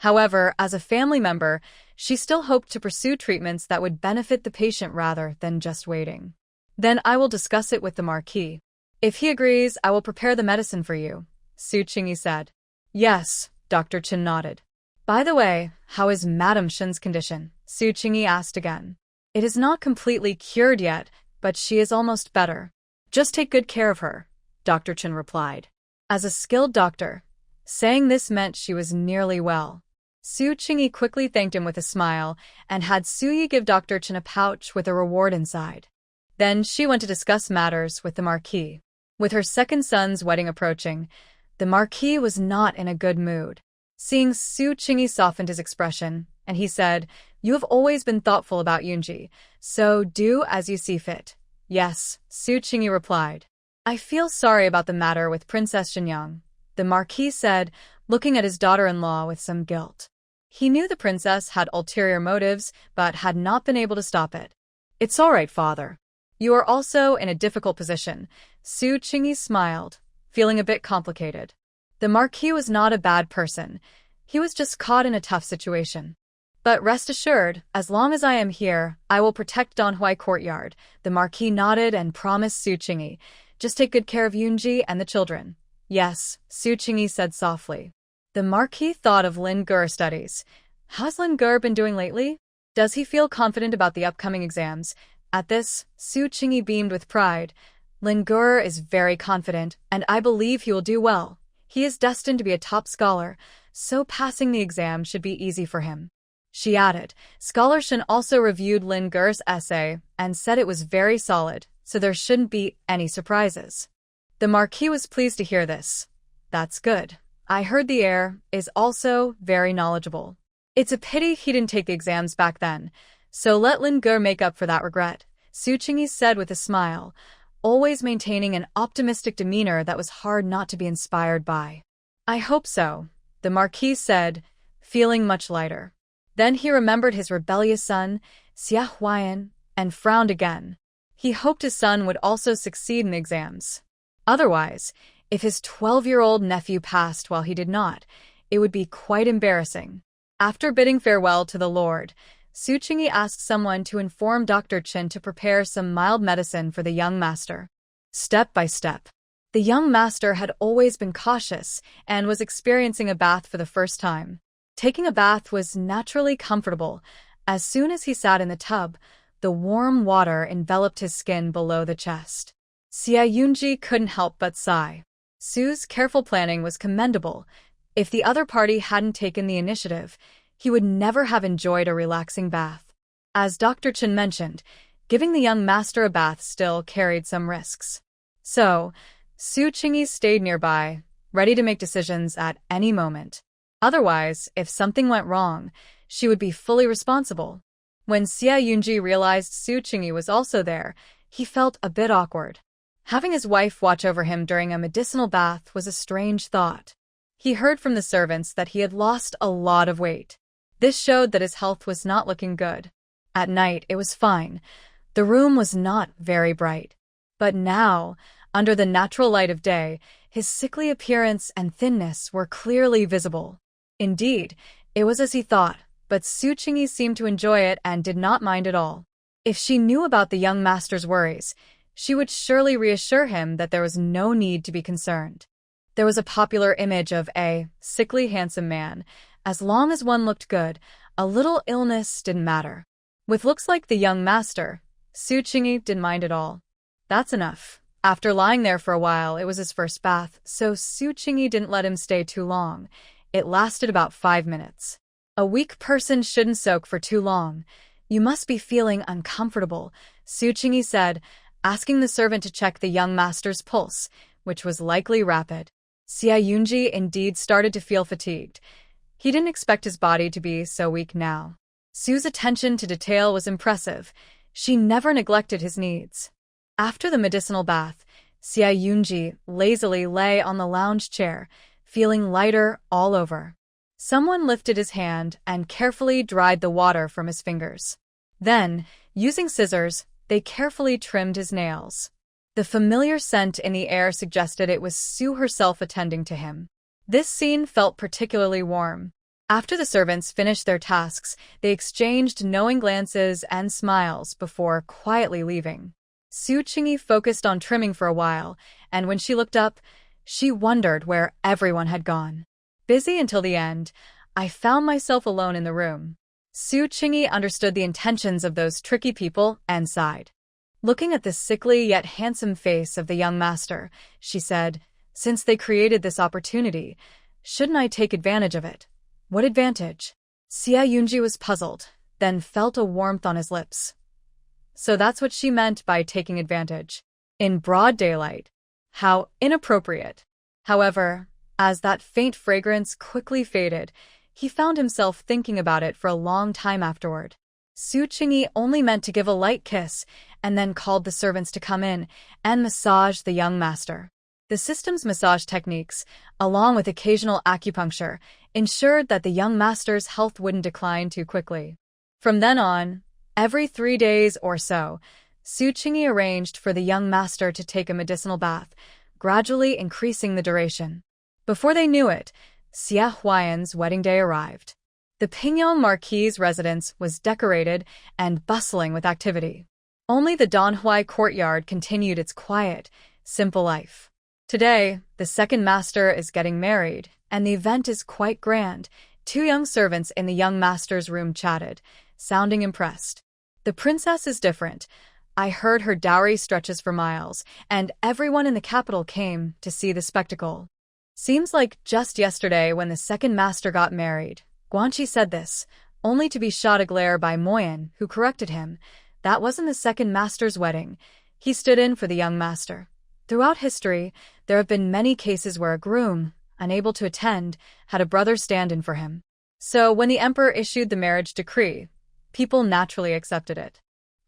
However, as a family member, she still hoped to pursue treatments that would benefit the patient rather than just waiting. Then I will discuss it with the Marquis. If he agrees, I will prepare the medicine for you, Su Qingyi said. Yes, Dr. Chen nodded. By the way, how is Madame Shen's condition? Su Qingyi asked again. It is not completely cured yet, but she is almost better. Just take good care of her, Dr. Chen replied. As a skilled doctor, saying this meant she was nearly well. Su Qingyi quickly thanked him with a smile and had Suyi give Dr. Chen a pouch with a reward inside. Then she went to discuss matters with the Marquis. With her second son's wedding approaching, the Marquis was not in a good mood. Seeing Su Qingyi softened his expression, and he said, You have always been thoughtful about Yunji, so do as you see fit. Yes, Su Qingyi replied. I feel sorry about the matter with Princess Shenyang, the Marquis said, looking at his daughter-in-law with some guilt. He knew the princess had ulterior motives, but had not been able to stop it. It's all right, father. You are also in a difficult position. Su Qingyi smiled, feeling a bit complicated. The Marquis was not a bad person. He was just caught in a tough situation. But rest assured, as long as I am here, I will protect Donhui Courtyard. The Marquis nodded and promised Su Qingyi. Just take good care of Yunji and the children. Yes, Su Qingyi said softly. The Marquis thought of Lin Gur studies. How's Lin Gur been doing lately? Does he feel confident about the upcoming exams? At this, Su Qingyi beamed with pride. Lin Gur is very confident, and I believe he will do well. He is destined to be a top scholar, so passing the exam should be easy for him. She added, Scholar Shen also reviewed Lin Gur's essay and said it was very solid, so there shouldn't be any surprises. The Marquis was pleased to hear this. That's good. I heard the heir is also very knowledgeable. It's a pity he didn't take the exams back then, so let Lin Gur make up for that regret, Su Qingyi said with a smile, always maintaining an optimistic demeanor that was hard not to be inspired by. I hope so, the Marquis said, feeling much lighter. Then he remembered his rebellious son, Xia Huayan, and frowned again. He hoped his son would also succeed in the exams. Otherwise, if his 12-year-old nephew passed while he did not, it would be quite embarrassing. After bidding farewell to the Lord, Su Qingyi asked someone to inform Dr. Chen to prepare some mild medicine for the young master. Step by step. The young master had always been cautious and was experiencing a bath for the first time. Taking a bath was naturally comfortable. As soon as he sat in the tub, the warm water enveloped his skin below the chest. Xia Yunji couldn't help but sigh. Su's careful planning was commendable. If the other party hadn't taken the initiative, he would never have enjoyed a relaxing bath. As Dr. Chen mentioned, giving the young master a bath still carried some risks. So, Su Qingyi stayed nearby, ready to make decisions at any moment. Otherwise, if something went wrong, she would be fully responsible. When Xia Yunji realized Su Qingyi was also there, he felt a bit awkward. Having his wife watch over him during a medicinal bath was a strange thought. He heard from the servants that he had lost a lot of weight. This showed that his health was not looking good. At night, it was fine. The room was not very bright. But now, under the natural light of day, his sickly appearance and thinness were clearly visible. Indeed, it was as he thought, but Su Qingyi seemed to enjoy it and did not mind at all. If she knew about the young master's worries, she would surely reassure him that there was no need to be concerned. There was a popular image of a sickly handsome man. As long as one looked good, a little illness didn't matter. With looks like the young master, Su Qingyi didn't mind at all. That's enough. After lying there for a while, it was his first bath, so Su Qingyi didn't let him stay too long. It lasted about 5 minutes. A weak person shouldn't soak for too long. You must be feeling uncomfortable, Su Qingyi said, asking the servant to check the young master's pulse, which was likely rapid. Xia Yunji indeed started to feel fatigued. He didn't expect his body to be so weak now. Su's attention to detail was impressive. She never neglected his needs. After the medicinal bath, Xia Yunji lazily lay on the lounge chair, feeling lighter all over. Someone lifted his hand and carefully dried the water from his fingers. Then, using scissors, they carefully trimmed his nails. The familiar scent in the air suggested it was Su herself attending to him. This scene felt particularly warm. After the servants finished their tasks, they exchanged knowing glances and smiles before quietly leaving. Su Qingyi focused on trimming for a while, and when she looked up, she wondered where everyone had gone. Busy until the end, I found myself alone in the room. Su Qingyi understood the intentions of those tricky people and sighed. Looking at the sickly yet handsome face of the young master, she said, "Since they created this opportunity, shouldn't I take advantage of it?" "What advantage?" Xia Yunji was puzzled, then felt a warmth on his lips. So that's what she meant by taking advantage. In broad daylight. How inappropriate. However, as that faint fragrance quickly faded, he found himself thinking about it for a long time afterward. Su Qingyi only meant to give a light kiss and then called the servants to come in and massage the young master. The system's massage techniques, along with occasional acupuncture, ensured that the young master's health wouldn't decline too quickly. From then on, every 3 days or so, Su Qingyi arranged for the young master to take a medicinal bath, gradually increasing the duration. Before they knew it, Xia Huayan's wedding day arrived. The Pingyang Marquis' residence was decorated and bustling with activity. Only the Danhui courtyard continued its quiet, simple life. Today, the second master is getting married, and the event is quite grand. 2 young servants in the young master's room chatted, sounding impressed. "The princess is different. I heard her dowry stretches for miles, and everyone in the capital came to see the spectacle. Seems like just yesterday when the second master got married." Guanqi said this, only to be shot a glare by Moyan, who corrected him. That wasn't the second master's wedding. He stood in for the young master. Throughout history, there have been many cases where a groom, unable to attend, had a brother stand in for him. So when the emperor issued the marriage decree, people naturally accepted it.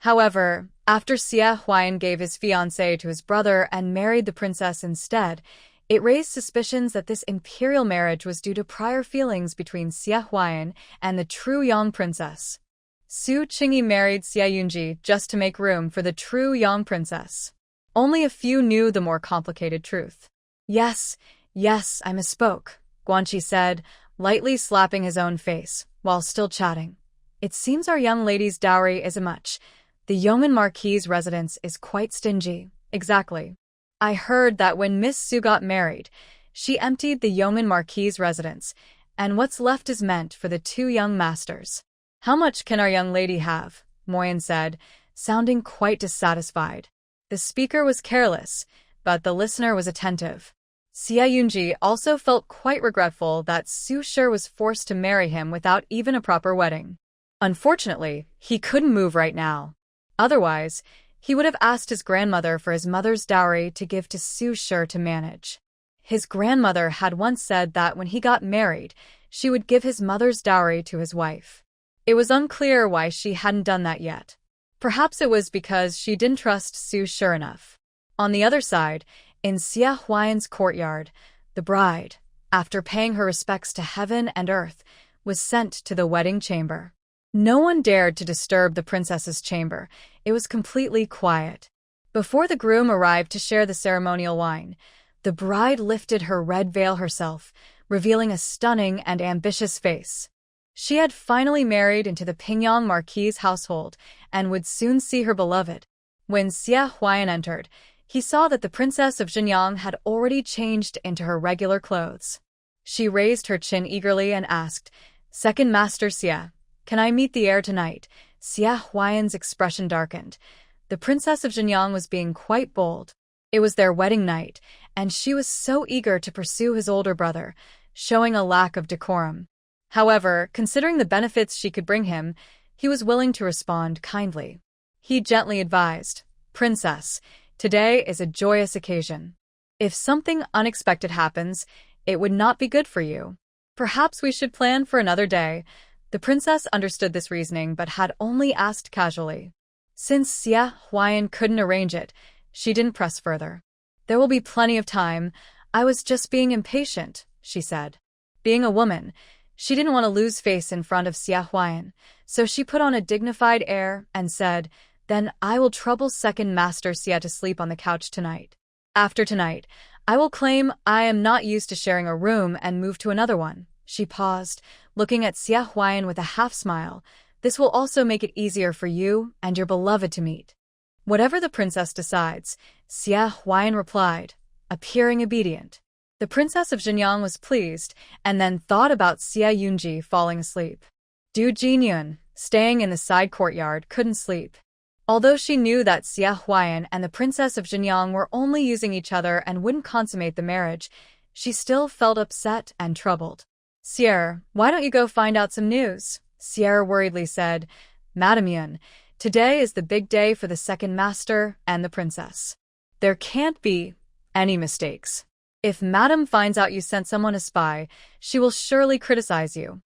However, after Xia Huayan gave his fiancée to his brother and married the princess instead, it raised suspicions that this imperial marriage was due to prior feelings between Xia Huayan and the true young princess. Su Qingyi married Xia Yunji just to make room for the true young princess. Only a few knew the more complicated truth. Yes, I misspoke," Guanqi said, lightly slapping his own face, while still chatting. "It seems our young lady's dowry isn't much. The Yong'an Marquis' residence is quite stingy." "Exactly. I heard that when Miss Su got married, she emptied the Yong'an Marquis' residence, and what's left is meant for the 2 young masters." "How much can our young lady have?" Moyan said, sounding quite dissatisfied. The speaker was careless, but the listener was attentive. Xia Yunji also felt quite regretful that Su Shi was forced to marry him without even a proper wedding. Unfortunately, he couldn't move right now. Otherwise, he would have asked his grandmother for his mother's dowry to give to Su Shi to manage. His grandmother had once said that when he got married, she would give his mother's dowry to his wife. It was unclear why she hadn't done that yet. Perhaps it was because she didn't trust Su Shi enough. On the other side, in Xia Huayan's courtyard, the bride, after paying her respects to heaven and earth, was sent to the wedding chamber. No one dared to disturb the princess's chamber. It was completely quiet. Before the groom arrived to share the ceremonial wine, the bride lifted her red veil herself, revealing a stunning and ambitious face. She had finally married into the Pingyang Marquis' household and would soon see her beloved. When Xia Huayan entered, he saw that the princess of Xinjiang had already changed into her regular clothes. She raised her chin eagerly and asked, "Second Master Xia, can I meet the heir tonight?" Xia Huayan's expression darkened. The princess of Xinjiang was being quite bold. It was their wedding night, and she was so eager to pursue his older brother, showing a lack of decorum. However, considering the benefits she could bring him, he was willing to respond kindly. He gently advised, "Princess, today is a joyous occasion. If something unexpected happens, it would not be good for you. Perhaps we should plan for another day." The princess understood this reasoning but had only asked casually. Since Xia Huayan couldn't arrange it, she didn't press further. "There will be plenty of time. I was just being impatient," she said. Being a woman, she didn't want to lose face in front of Xia Huayan, so she put on a dignified air and said, "Then I will trouble Second Master Xia to sleep on the couch tonight. After tonight, I will claim I am not used to sharing a room and move to another one." She paused, looking at Xia Huayan with a half-smile. "This will also make it easier for you and your beloved to meet." "Whatever the princess decides," Xia Huayan replied, appearing obedient. The princess of Xinjiang was pleased, and then thought about Xia Yunji falling asleep. Du Jinyun, staying in the side courtyard, couldn't sleep. Although she knew that Xia Huayan and the princess of Xinjiang were only using each other and wouldn't consummate the marriage, she still felt upset and troubled. "Sierra, why don't you go find out some news?" Sierra worriedly said. "Madam Yun, today is the big day for the second master and the princess. There can't be any mistakes. If Madam finds out you sent someone a spy, she will surely criticize you."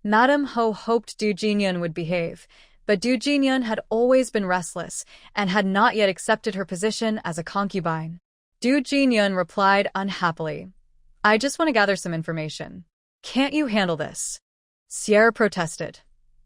Madam Ho hoped Du Jinyun would behave, but Du Jinyun had always been restless and had not yet accepted her position as a concubine. Du Jinyun replied unhappily, "I just want to gather some information. Can't you handle this?" Sierra protested.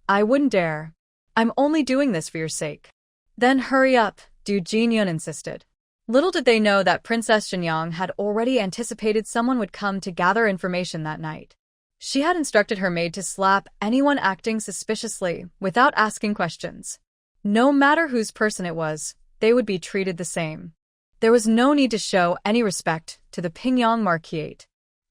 "I wouldn't dare. I'm only doing this for your sake." "Then hurry up," Du Jinyun insisted. Little did they know that Princess Xinjiang had already anticipated someone would come to gather information that night. She had instructed her maid to slap anyone acting suspiciously without asking questions. No matter whose person it was, they would be treated the same. There was no need to show any respect to the Pingyang Marquis.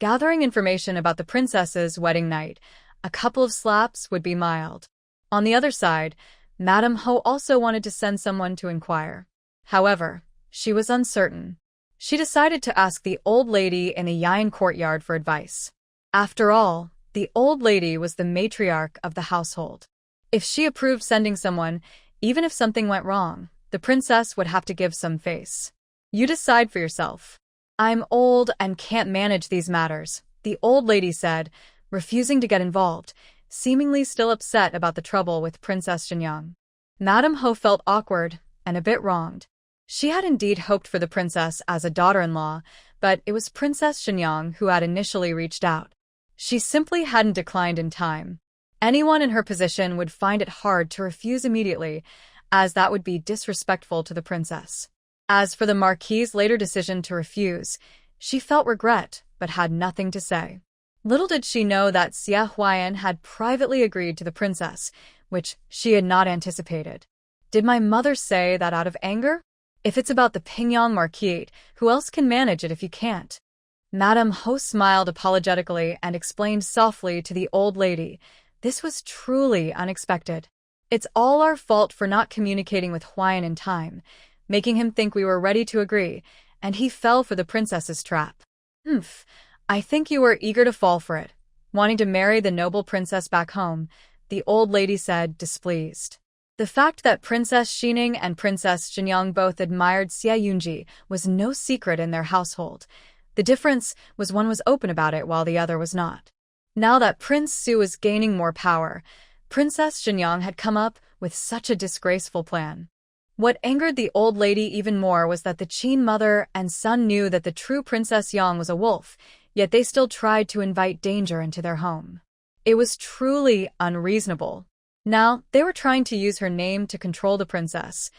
Gathering information about the princess's wedding night, a couple of slaps would be mild. On the other side, Madame Ho also wanted to send someone to inquire. However, she was uncertain. She decided to ask the old lady in the Yayan courtyard for advice. After all, the old lady was the matriarch of the household. If she approved sending someone, even if something went wrong, the princess would have to give some face. "You decide for yourself. I'm old and can't manage these matters," the old lady said, refusing to get involved, seemingly still upset about the trouble with Princess Xinjiang. Madame Ho felt awkward and a bit wronged. She had indeed hoped for the princess as a daughter-in-law, but it was Princess Xinjiang who had initially reached out. She simply hadn't declined in time. Anyone in her position would find it hard to refuse immediately, as that would be disrespectful to the princess. As for the Marquis's later decision to refuse, she felt regret but had nothing to say. Little did she know that Xia Huayan had privately agreed to the princess, which she had not anticipated. "Did my mother say that out of anger? If it's about the Pingyang Marquis, who else can manage it if you can't?" Madame Ho smiled apologetically and explained softly to the old lady, "This was truly unexpected. It's all our fault for not communicating with Huayan in time, making him think we were ready to agree, and he fell for the princess's trap." "Humph, I think you were eager to fall for it, wanting to marry the noble princess back home," the old lady said, displeased. The fact that Princess Xining and Princess Xinjiang both admired Xia Yunji was no secret in their household. The difference was one was open about it while the other was not. Now that Prince Su was gaining more power, Princess Xinjiang had come up with such a disgraceful plan. What angered the old lady even more was that the Qin mother and son knew that the true Princess Yang was a wolf, yet they still tried to invite danger into their home. It was truly unreasonable. Now, they were trying to use her name to control the princess.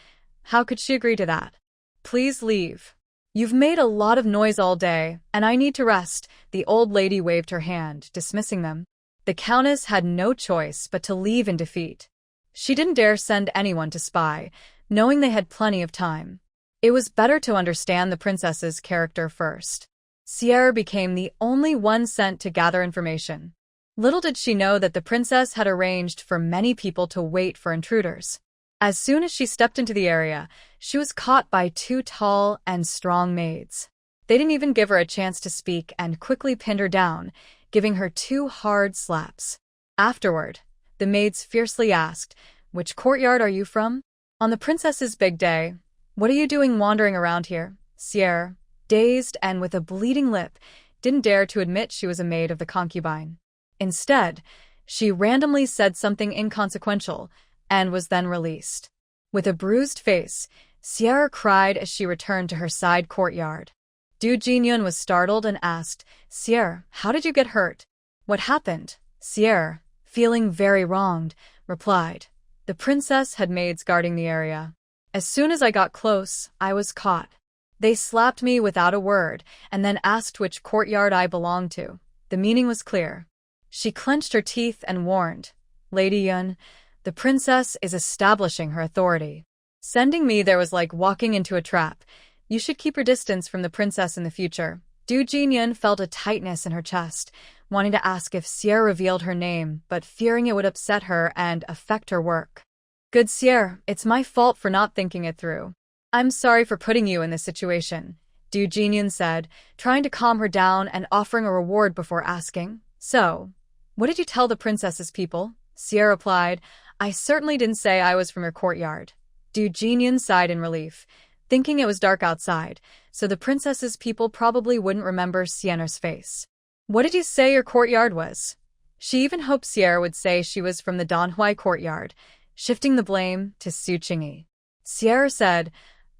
How could she agree to that? "Please leave. You've made a lot of noise all day, and I need to rest." The old lady waved her hand, dismissing them. The countess had no choice but to leave in defeat. She didn't dare send anyone to spy, knowing they had plenty of time. It was better to understand the princess's character first. Sierra became the only one sent to gather information. Little did she know that the princess had arranged for many people to wait for intruders. As soon as she stepped into the area, she was caught by two tall and strong maids. They didn't even give her a chance to speak and quickly pinned her down, giving her two hard slaps. Afterward, the maids fiercely asked, "Which courtyard are you from?" "On the princess's big day." "What are you doing wandering around here?" Sierra, dazed and with a bleeding lip, didn't dare to admit she was a maid of the concubine. Instead, she randomly said something inconsequential and was then released. With a bruised face, Sierra cried as she returned to her side courtyard. Du Jinyun was startled and asked, "Sierra, how did you get hurt?" "What happened?" Sierra, feeling very wronged, replied, "The princess had maids guarding the area. As soon as I got close, I was caught. They slapped me without a word and then asked which courtyard I belonged to." The meaning was clear. She clenched her teeth and warned, "Lady Yun, the princess is establishing her authority. Sending me there was like walking into a trap. You should keep your distance from the princess in the future." Du Jinyun felt a tightness in her chest, wanting to ask if Sierra revealed her name, but fearing it would upset her and affect her work. "Good Sierra, it's my fault for not thinking it through. I'm sorry for putting you in this situation," Du Jinyun said, trying to calm her down and offering a reward before asking, "So, what did you tell the princess's people?" Sierra replied, "I certainly didn't say I was from your courtyard." Du Jinyun sighed in relief, thinking it was dark outside, so the princess's people probably wouldn't remember Sierra's face. "What did you say your courtyard was?" She even hoped Sierra would say she was from the Donhui courtyard, shifting the blame to Su Qingyi. Sierra said,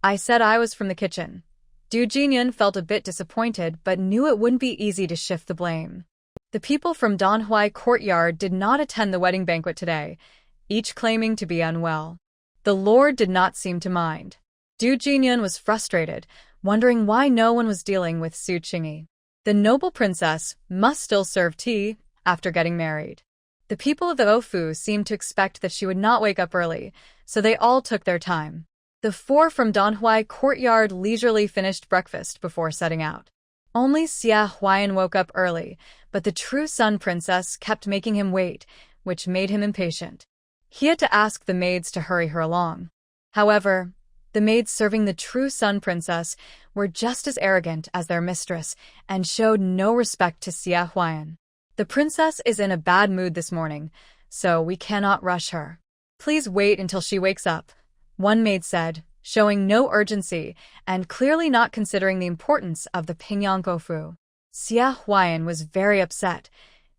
"I said I was from the kitchen." Du Jinyun felt a bit disappointed but knew it wouldn't be easy to shift the blame. The people from Donhui courtyard did not attend the wedding banquet today, each claiming to be unwell. The lord did not seem to mind. Du Jinyun was frustrated, wondering why no one was dealing with Su Qingyi. The noble princess must still serve tea after getting married. The people of the Ofu seemed to expect that she would not wake up early, so they all took their time. The four from Donhui courtyard leisurely finished breakfast before setting out. Only Xia Huayan woke up early, but the true Sun Princess kept making him wait, which made him impatient. He had to ask the maids to hurry her along. However, the maids serving the true Sun Princess were just as arrogant as their mistress and showed no respect to Xia Huayan. "The princess is in a bad mood this morning, so we cannot rush her. Please wait until she wakes up," one maid said, showing no urgency and clearly not considering the importance of the Pingyang Ofu. Xia Huayan was very upset.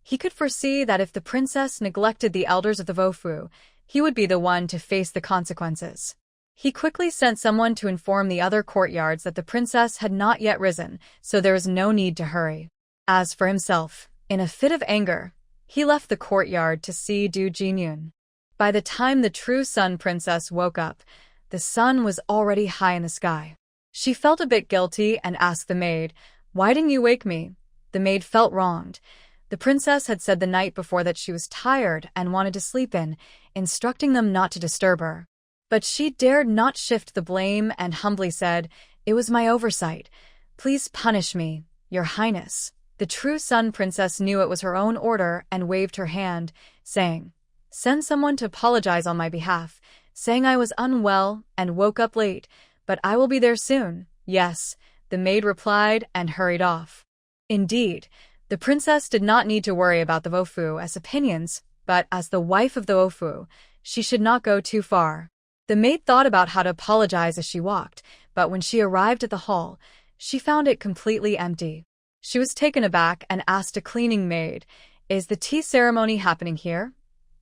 He could foresee that if the princess neglected the elders of the Vofu, he would be the one to face the consequences. He quickly sent someone to inform the other courtyards that the princess had not yet risen, so there was no need to hurry. As for himself, in a fit of anger, he left the courtyard to see Du Jinyun. By the time the true Sun Princess woke up, the sun was already high in the sky. She felt a bit guilty and asked the maid, "Why didn't you wake me?" The maid felt wronged. The princess had said the night before that she was tired and wanted to sleep in, instructing them not to disturb her. But she dared not shift the blame and humbly said, "It was my oversight. Please punish me, Your Highness." The true Sun Princess knew it was her own order and waved her hand, saying, "Send someone to apologize on my behalf, saying I was unwell and woke up late, but I will be there soon." "Yes," the maid replied and hurried off. Indeed, the princess did not need to worry about the Vofu as opinions, but as the wife of the Vofu, she should not go too far. The maid thought about how to apologize as she walked, but when she arrived at the hall, she found it completely empty. She was taken aback and asked a cleaning maid, "Is the tea ceremony happening here?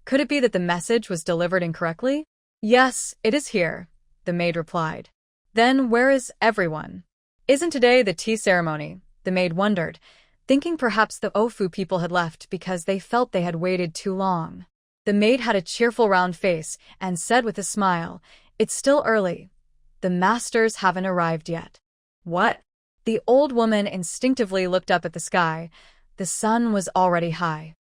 Could it be that the message was delivered incorrectly?" "Yes, it is here," the maid replied. "Then where is everyone? Isn't today the tea ceremony?" The maid wondered, thinking perhaps the Ofu people had left because they felt they had waited too long. The maid had a cheerful round face and said with a smile, "It's still early. The masters haven't arrived yet." "What?" The old woman instinctively looked up at the sky. The sun was already high.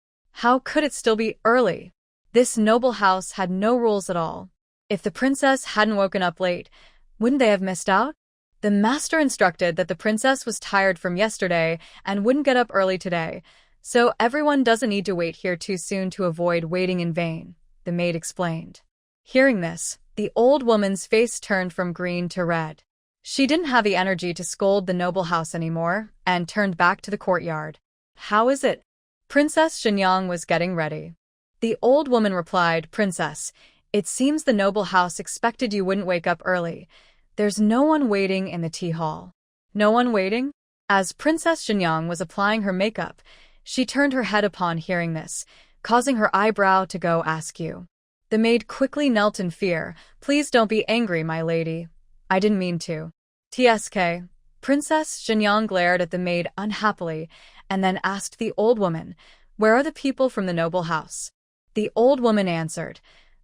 How could it still be early? This noble house had no rules at all. If the princess hadn't woken up late, wouldn't they have missed out? The master instructed that the princess was tired from yesterday and wouldn't get up early today, so everyone doesn't need to wait here too soon to avoid waiting in vain, the maid explained. Hearing this, the old woman's face turned from green to red. She didn't have the energy to scold the noble house anymore and turned back to the courtyard. How is it? Princess Shenyang was getting ready. The old woman replied, Princess, it seems the noble house expected you wouldn't wake up early. There's no one waiting in the tea hall. No one waiting? As Princess Shenyang was applying her makeup, she turned her head upon hearing this, causing her eyebrow to go askew. The maid quickly knelt in fear. Please don't be angry, my lady. I didn't mean to. TSK. Princess Shenyang glared at the maid unhappily and then asked the old woman, Where are the people from the noble house? The old woman answered.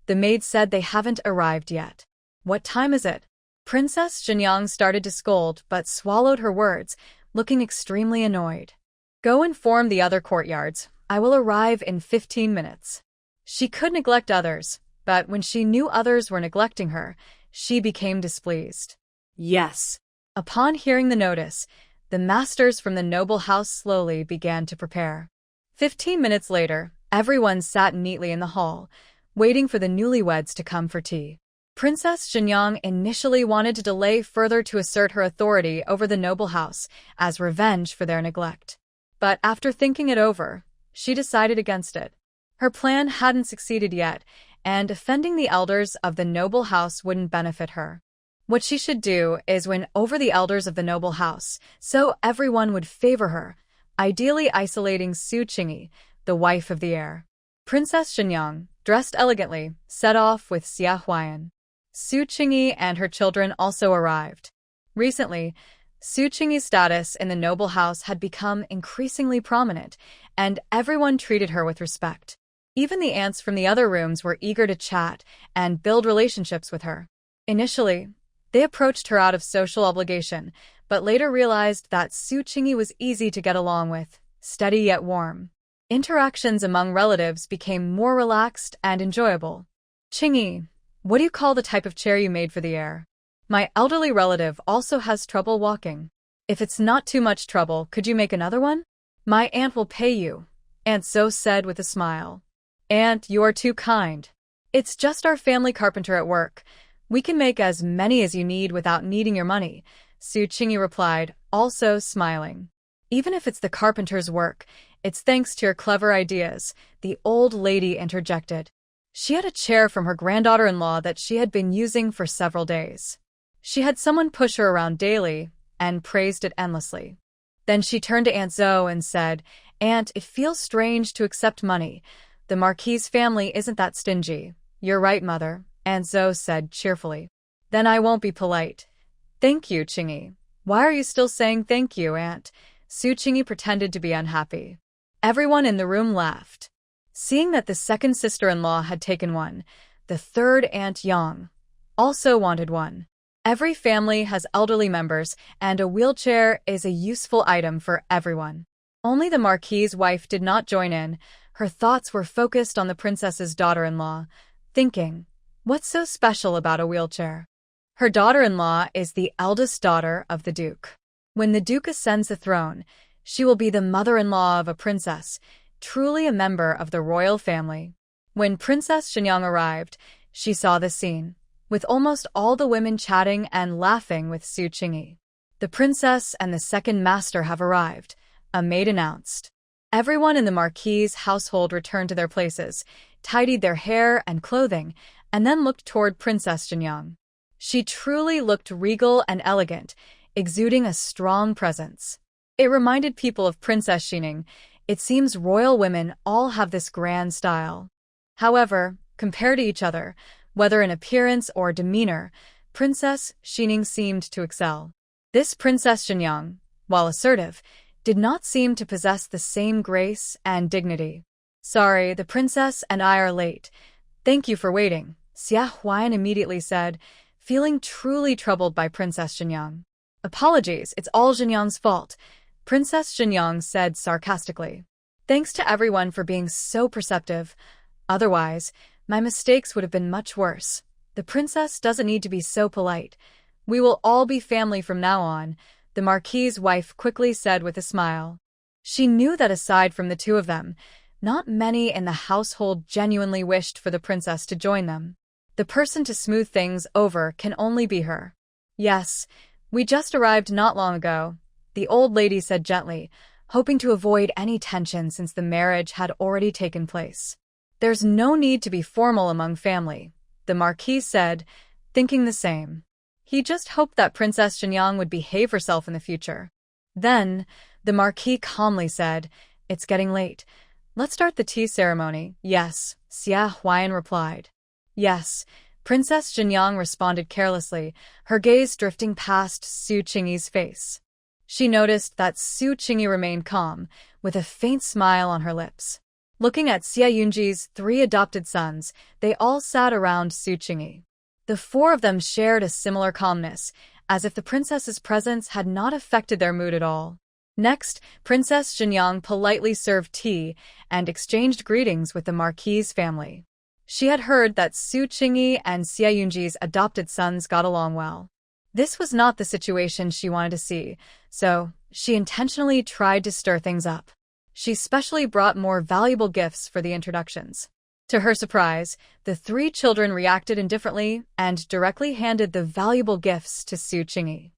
The maid said they haven't arrived yet. What time is it? Princess Shenyang started to scold but swallowed her words, looking extremely annoyed. Go inform the other courtyards. I will arrive in 15 minutes. She could neglect others, but when she knew others were neglecting her, she became displeased. Yes. Upon hearing the notice, the masters from the noble house slowly began to prepare. 15 minutes later, everyone sat neatly in the hall, waiting for the newlyweds to come for tea. Princess Shenyang initially wanted to delay further to assert her authority over the noble house as revenge for their neglect. But after thinking it over, she decided against it. Her plan hadn't succeeded yet, and offending the elders of the noble house wouldn't benefit her. What she should do is win over the elders of the noble house, so everyone would favor her, ideally isolating Su Qingyi, the wife of the heir. Princess Shenyang, dressed elegantly, set off with Xia Huayan. Su Qingyi and her children also arrived. Recently, Su Qingyi's status in the noble house had become increasingly prominent, and everyone treated her with respect. Even the aunts from the other rooms were eager to chat and build relationships with her. Initially, they approached her out of social obligation, but later realized that Su Qingyi was easy to get along with, steady yet warm. Interactions among relatives became more relaxed and enjoyable. Qingyi, what do you call the type of chair you made for the heir? My elderly relative also has trouble walking. If it's not too much trouble, could you make another one? My aunt will pay you, Aunt So said with a smile. Aunt, you are too kind. It's just our family carpenter at work. We can make as many as you need without needing your money, Su Qingyi replied, also smiling. Even if it's the carpenter's work, it's thanks to your clever ideas, the old lady interjected. She had a chair from her granddaughter-in-law that she had been using for several days. She had someone push her around daily and praised it endlessly. Then she turned to Aunt Zoe and said, Aunt, it feels strange to accept money. The Marquis family isn't that stingy. You're right, Mother, Aunt Zoe said cheerfully. Then I won't be polite. Thank you, Qingyi. Why are you still saying thank you, Aunt? Su Qingyi pretended to be unhappy. Everyone in the room laughed. Seeing that the second sister-in-law had taken one, the third Aunt Yang also wanted one. Every family has elderly members, and a wheelchair is a useful item for everyone. Only the Marquis's wife did not join in. Her thoughts were focused on the princess's daughter-in-law, thinking, what's so special about a wheelchair? Her daughter-in-law is the eldest daughter of the Duke. When the Duke ascends the throne, she will be the mother-in-law of a princess, truly a member of the royal family. When Princess Shenyang arrived, she saw the scene, with almost all the women chatting and laughing with Su Qingyi. The princess and the second master have arrived, a maid announced. Everyone in the Marquis's household returned to their places, tidied their hair and clothing, and then looked toward Princess Shenyang. She truly looked regal and elegant, exuding a strong presence. It reminded people of Princess Shenyang. It seems royal women all have this grand style. However, compared to each other, whether in appearance or demeanor, Princess Shenyang seemed to excel. This Princess Shenyang, while assertive, did not seem to possess the same grace and dignity. Sorry, the princess and I are late. Thank you for waiting, Xia Huayan immediately said, feeling truly troubled by Princess Shenyang. Apologies, it's all Shenyang's fault, Princess Shenyang said sarcastically. Thanks to everyone for being so perceptive. Otherwise, my mistakes would have been much worse. The princess doesn't need to be so polite. We will all be family from now on, the Marquis's wife quickly said with a smile. She knew that aside from the two of them, not many in the household genuinely wished for the princess to join them. The person to smooth things over can only be her. Yes, we just arrived not long ago, the old lady said gently, hoping to avoid any tension since the marriage had already taken place. There's no need to be formal among family, the Marquis said, thinking the same. He just hoped that Princess Shenyang would behave herself in the future. Then, the Marquis calmly said, "It's getting late. Let's start the tea ceremony." "Yes," Xia Huayan replied. "Yes," Princess Shenyang responded carelessly, her gaze drifting past Su Qingyi's face. She noticed that Su Qingyi remained calm, with a faint smile on her lips. Looking at Xia Yunji's 3 adopted sons, they all sat around Su Qingyi. The 4 of them shared a similar calmness, as if the princess's presence had not affected their mood at all. Next, Princess Shenyang politely served tea and exchanged greetings with the Marquis's family. She had heard that Su Qingyi and Xia Yunji's adopted sons got along well. This was not the situation she wanted to see, so she intentionally tried to stir things up. She specially brought more valuable gifts for the introductions. To her surprise, the 3 children reacted indifferently and directly handed the valuable gifts to Su Qingyi.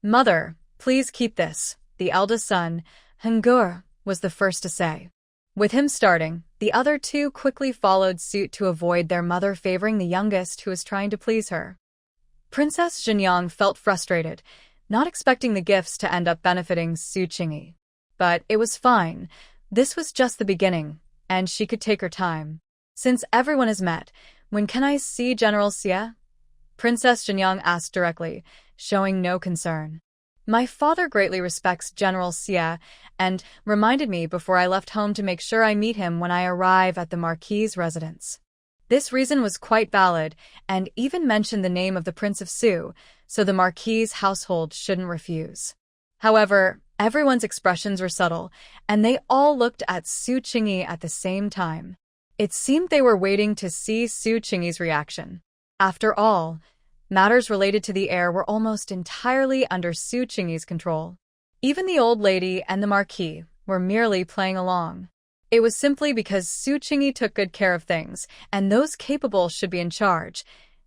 "Mother, please keep this," the eldest son, Hengur, was the first to say. With him starting, the other 2 quickly followed suit to avoid their mother favoring the youngest who was trying to please her. Princess Shenyang felt frustrated, not expecting the gifts to end up benefiting Su Qingyi. But it was fine. This was just the beginning, and she could take her time. "Since everyone has met, when can I see General Xia?" Princess Shenyang asked directly, showing no concern. "My father greatly respects General Xia and reminded me before I left home to make sure I meet him when I arrive at the Marquis's residence." This reason was quite valid and even mentioned the name of the Prince of Su, so the Marquis's household shouldn't refuse. However, everyone's expressions were subtle, and they all looked at Su Qingyi at the same time. It seemed they were waiting to see Su Qingyi's reaction. After all, matters related to the heir were almost entirely under Su Qingyi's control. Even the old lady and the Marquis were merely playing along. It was simply because Su Qingyi took good care of things, and those capable should be in charge.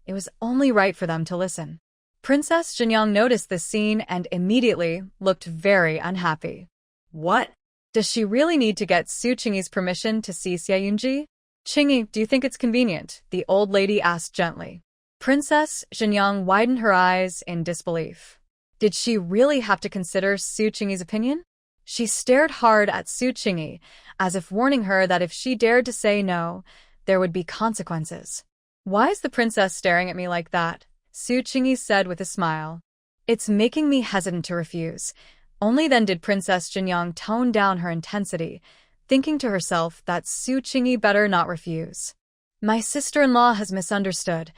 It was only right for them to listen. Princess Shenyang noticed this scene and immediately looked very unhappy. What? Does she really need to get Su Qingyi's permission to see Xia Yunji? "Qingyi, do you think it's convenient?" the old lady asked gently. Princess Shenyang widened her eyes in disbelief. Did she really have to consider Su Qingyi's opinion? She stared hard at Su Qingyi, as if warning her that if she dared to say no, there would be consequences. "Why is the princess staring at me like that?" Su Qingyi said with a smile. "It's making me hesitant to refuse." Only then did Princess Shenyang tone down her intensity, thinking to herself that Su Qingyi better not refuse. "My sister-in-law has misunderstood.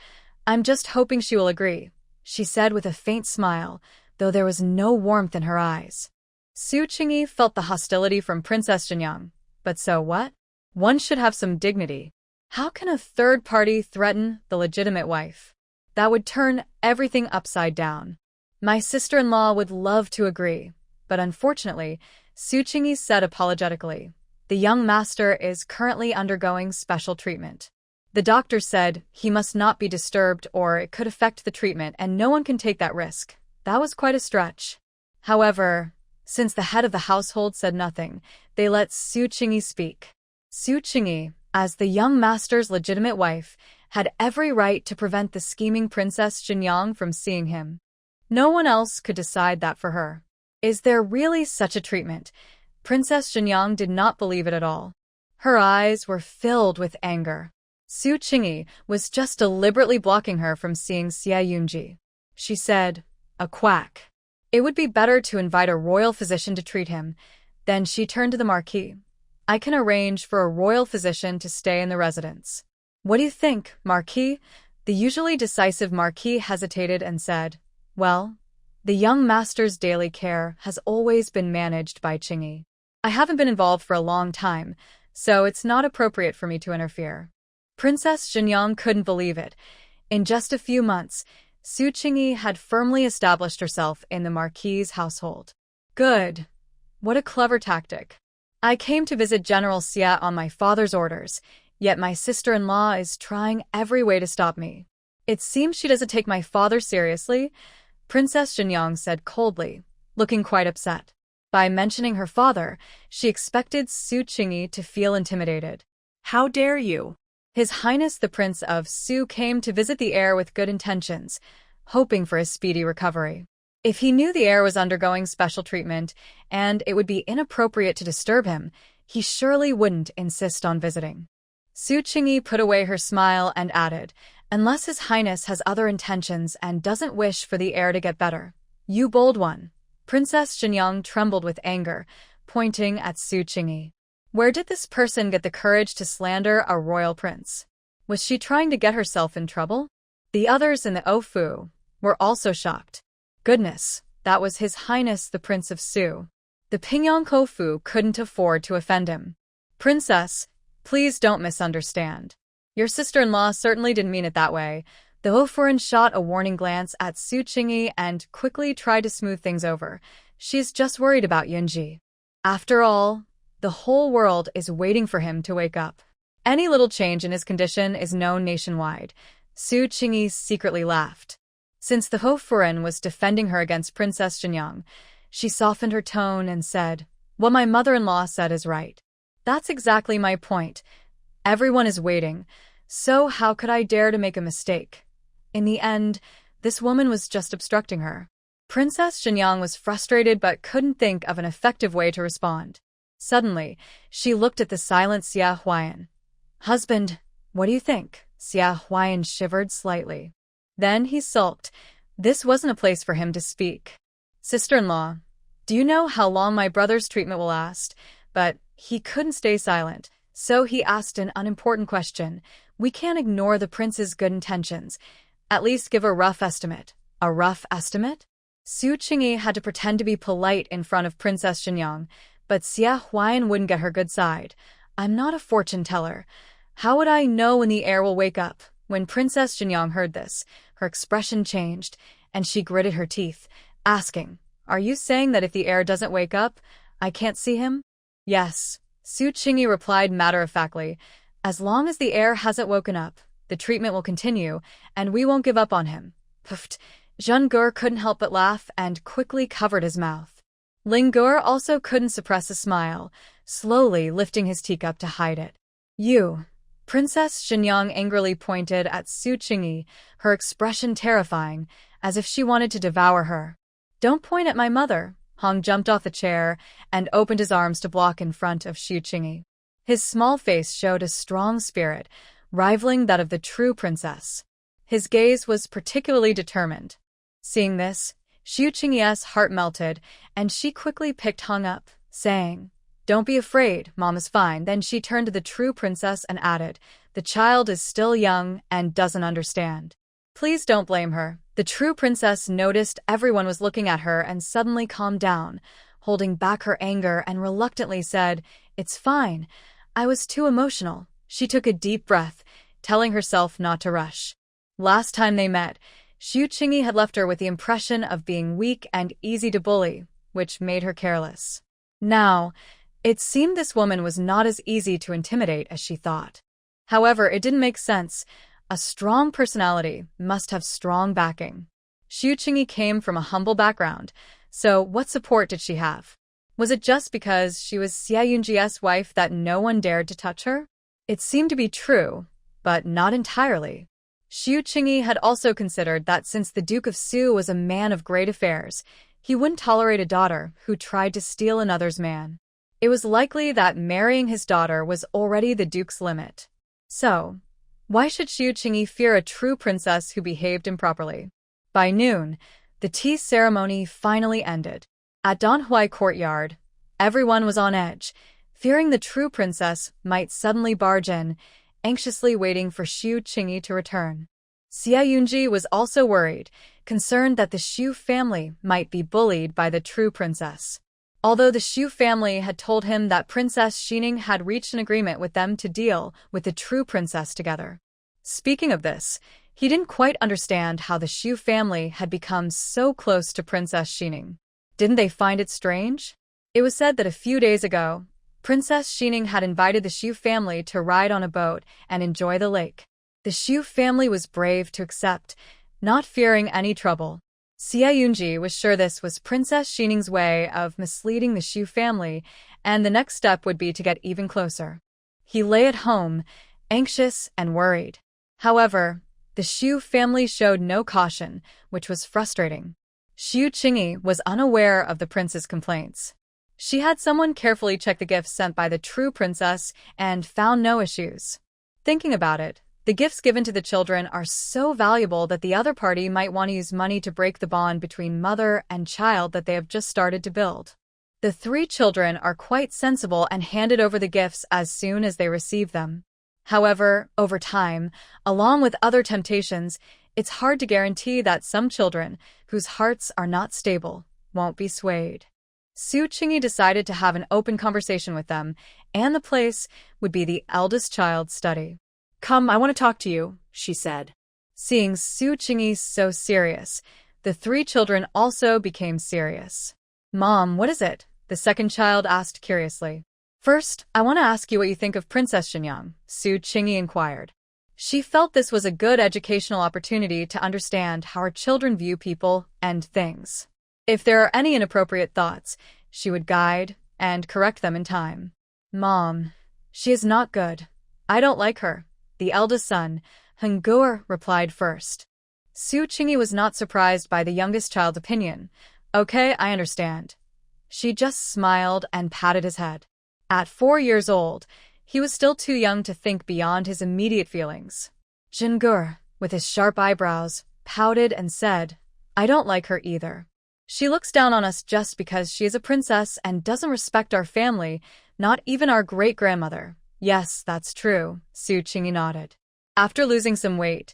I'm just hoping she will agree," she said with a faint smile, though there was no warmth in her eyes. Su Qingyi felt the hostility from Princess Shenyang, but so what? One should have some dignity. How can a third party threaten the legitimate wife? That would turn everything upside down. "My sister-in-law would love to agree, but unfortunately," Su Qingyi said apologetically, "the young master is currently undergoing special treatment. The doctor said he must not be disturbed or it could affect the treatment and no one can take that risk." That was quite a stretch. However, since the head of the household said nothing, they let Su Qingyi speak. Su Qingyi, as the young master's legitimate wife, had every right to prevent the scheming Princess Shenyang from seeing him. No one else could decide that for her. Is there really such a treatment? Princess Shenyang did not believe it at all. Her eyes were filled with anger. Su Qingyi was just deliberately blocking her from seeing Xia Yunji. She said, "A quack. It would be better to invite a royal physician to treat him." Then she turned to the Marquis. "I can arrange for a royal physician to stay in the residence." "What do you think, Marquis?" The usually decisive Marquis hesitated and said, "Well, the young master's daily care has always been managed by Qingyi. I haven't been involved for a long time, so it's not appropriate for me to interfere. Princess Jinyoung couldn't believe it. In just a few months, Su Qingyi had firmly established herself in the Marquis's household. Good. What a clever tactic. I came to visit General Xia on my father's orders, yet my sister-in-law is trying every way to stop me. It seems she doesn't take my father seriously, Princess Jinyoung said coldly, looking quite upset. By mentioning her father, she expected Su Qingyi to feel intimidated. How dare you? His Highness the Prince of Su came to visit the heir with good intentions, hoping for his speedy recovery. If he knew the heir was undergoing special treatment and it would be inappropriate to disturb him, he surely wouldn't insist on visiting. Su Qingyi put away her smile and added, "Unless His Highness has other intentions and doesn't wish for the heir to get better. You bold one." Princess Jinyoung trembled with anger, pointing at Su Qingyi. Where did this person get the courage to slander a royal prince? Was she trying to get herself in trouble? The others in the Ofu were also shocked. Goodness, that was His Highness the Prince of Su. The Pingyang Kofu couldn't afford to offend him. Princess, please don't misunderstand. Your sister-in-law certainly didn't mean it that way. The Ofuran shot a warning glance at Su Qingyi and quickly tried to smooth things over. She's just worried about Yunji. After all, the whole world is waiting for him to wake up. Any little change in his condition is known nationwide. Su Qingyi secretly laughed. Since the Hofuran was defending her against Princess Jinyoung, she softened her tone and said, "What my mother-in-law said is right. That's exactly my point. Everyone is waiting, so how could I dare to make a mistake?" In the end, this woman was just obstructing her. Princess Jinyoung was frustrated but couldn't think of an effective way to respond. Suddenly, she looked at the silent Xia Huayan. "Husband, what do you think?" Xia Huayan shivered slightly. Then he sulked. This wasn't a place for him to speak. "Sister-in-law, do you know how long my brother's treatment will last?" But he couldn't stay silent, so he asked an unimportant question. "We can't ignore the prince's good intentions. At least give a rough estimate." "A rough estimate?" Su Qingyi had to pretend to be polite in front of Princess Jinyoung, but Xia Huayan wouldn't get her good side. "I'm not a fortune teller. How would I know when the heir will wake up?" When Princess Jinyoung heard this, her expression changed, and she gritted her teeth, asking, "Are you saying that if the heir doesn't wake up, I can't see him?" "Yes," Su Qingyi replied matter-of-factly. "As long as the heir hasn't woken up, the treatment will continue, and we won't give up on him." Puffed. Zheng Gur couldn't help but laugh and quickly covered his mouth. Ling Gur also couldn't suppress a smile, slowly lifting his teacup to hide it. "You." Princess Jinyoung angrily pointed at Su Qingyi, her expression terrifying, as if she wanted to devour her. "Don't point at my mother." Hong jumped off the chair and opened his arms to block in front of Su Qingyi. His small face showed a strong spirit, rivaling that of the true princess. His gaze was particularly determined. Seeing this, Su Qingyi's heart melted, and she quickly picked Hong up, saying, "Don't be afraid, Mom is fine." Then she turned to the true princess and added, "The child is still young and doesn't understand. Please don't blame her." The true princess noticed everyone was looking at her and suddenly calmed down, holding back her anger and reluctantly said, "It's fine. I was too emotional." She took a deep breath, telling herself not to rush. Last time they met, Su Qingyi had left her with the impression of being weak and easy to bully, which made her careless. Now, it seemed this woman was not as easy to intimidate as she thought. However, it didn't make sense. A strong personality must have strong backing. Su Qingyi came from a humble background, so what support did she have? Was it just because she was Xia Yunji's wife that no one dared to touch her? It seemed to be true, but not entirely. Su Qingyi had also considered that since the Duke of Su was a man of great affairs, he wouldn't tolerate a daughter who tried to steal another's man. It was likely that marrying his daughter was already the Duke's limit. So, why should Su Qingyi fear a true princess who behaved improperly? By noon, the tea ceremony finally ended. At Donhui Courtyard, everyone was on edge, fearing the true princess might suddenly barge in, anxiously waiting for Su Qingyi to return. Xia Yunji was also worried, concerned that the Xu family might be bullied by the true princess. although the Xu family had told him that Princess Xining had reached an agreement with them to deal with the true princess together. Speaking of this, he didn't quite understand how the Xu family had become so close to Princess Xining. Didn't they find it strange? It was said that a few days ago, Princess Xining had invited the Xu family to ride on a boat and enjoy the lake. The Xu family was brave to accept, not fearing any trouble. Xie Yunji was sure this was Princess Xining's way of misleading the Xu family, and the next step would be to get even closer. He lay at home, anxious and worried. However, the Xu family showed no caution, which was frustrating. Xu Qingyi was unaware of the prince's complaints. She had someone carefully check the gifts sent by the true princess and found no issues. Thinking about it, the gifts given to the children are so valuable that the other party might want to use money to break the bond between mother and child that they have just started to build. The 3 children are quite sensible and handed over the gifts as soon as they receive them. However, over time, along with other temptations, it's hard to guarantee that some children, whose hearts are not stable, won't be swayed. Su Qingyi decided to have an open conversation with them, and the place would be the eldest child's study. "Come, I want to talk to you," she said. Seeing Su Qingyi so serious, the 3 children also became serious. "Mom, what is it?" the second child asked curiously. "First, I want to ask you what you think of Princess Xinyang," Su Qingyi inquired. She felt this was a good educational opportunity to understand how her children view people and things. If there are any inappropriate thoughts, she would guide and correct them in time. "Mom, she is not good. I don't like her," the eldest son, Hengguer, replied first. Su Qingyi was not surprised by the youngest child's opinion. "Okay, I understand." She just smiled and patted his head. At 4 years old, he was still too young to think beyond his immediate feelings. Hengguer, with his sharp eyebrows, pouted and said, "I don't like her either. She looks down on us just because she is a princess and doesn't respect our family, not even our great-grandmother." "Yes, that's true," Su Qingyi nodded. After losing some weight,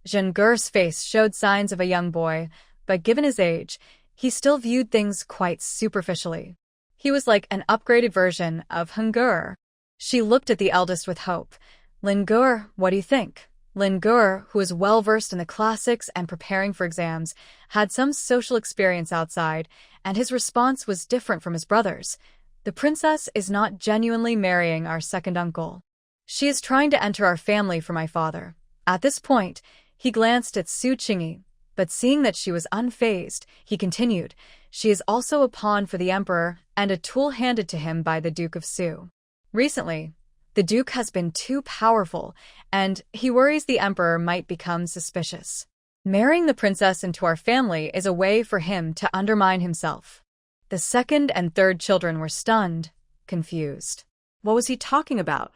Hengguer's face showed signs of a young boy, but given his age, he still viewed things quite superficially. He was like an upgraded version of Hengguer. She looked at the eldest with hope. "Hengguer, what do you think?" Hengguer, who was well-versed in the classics and preparing for exams, had some social experience outside, and his response was different from his brother's. "The princess is not genuinely marrying our second uncle. She is trying to enter our family for my father." At this point, he glanced at Su Qingyi, but seeing that she was unfazed, he continued, "She is also a pawn for the emperor and a tool handed to him by the Duke of Su. Recently, the Duke has been too powerful, and he worries the emperor might become suspicious. Marrying the princess into our family is a way for him to undermine himself." The second and third children were stunned, confused. What was he talking about?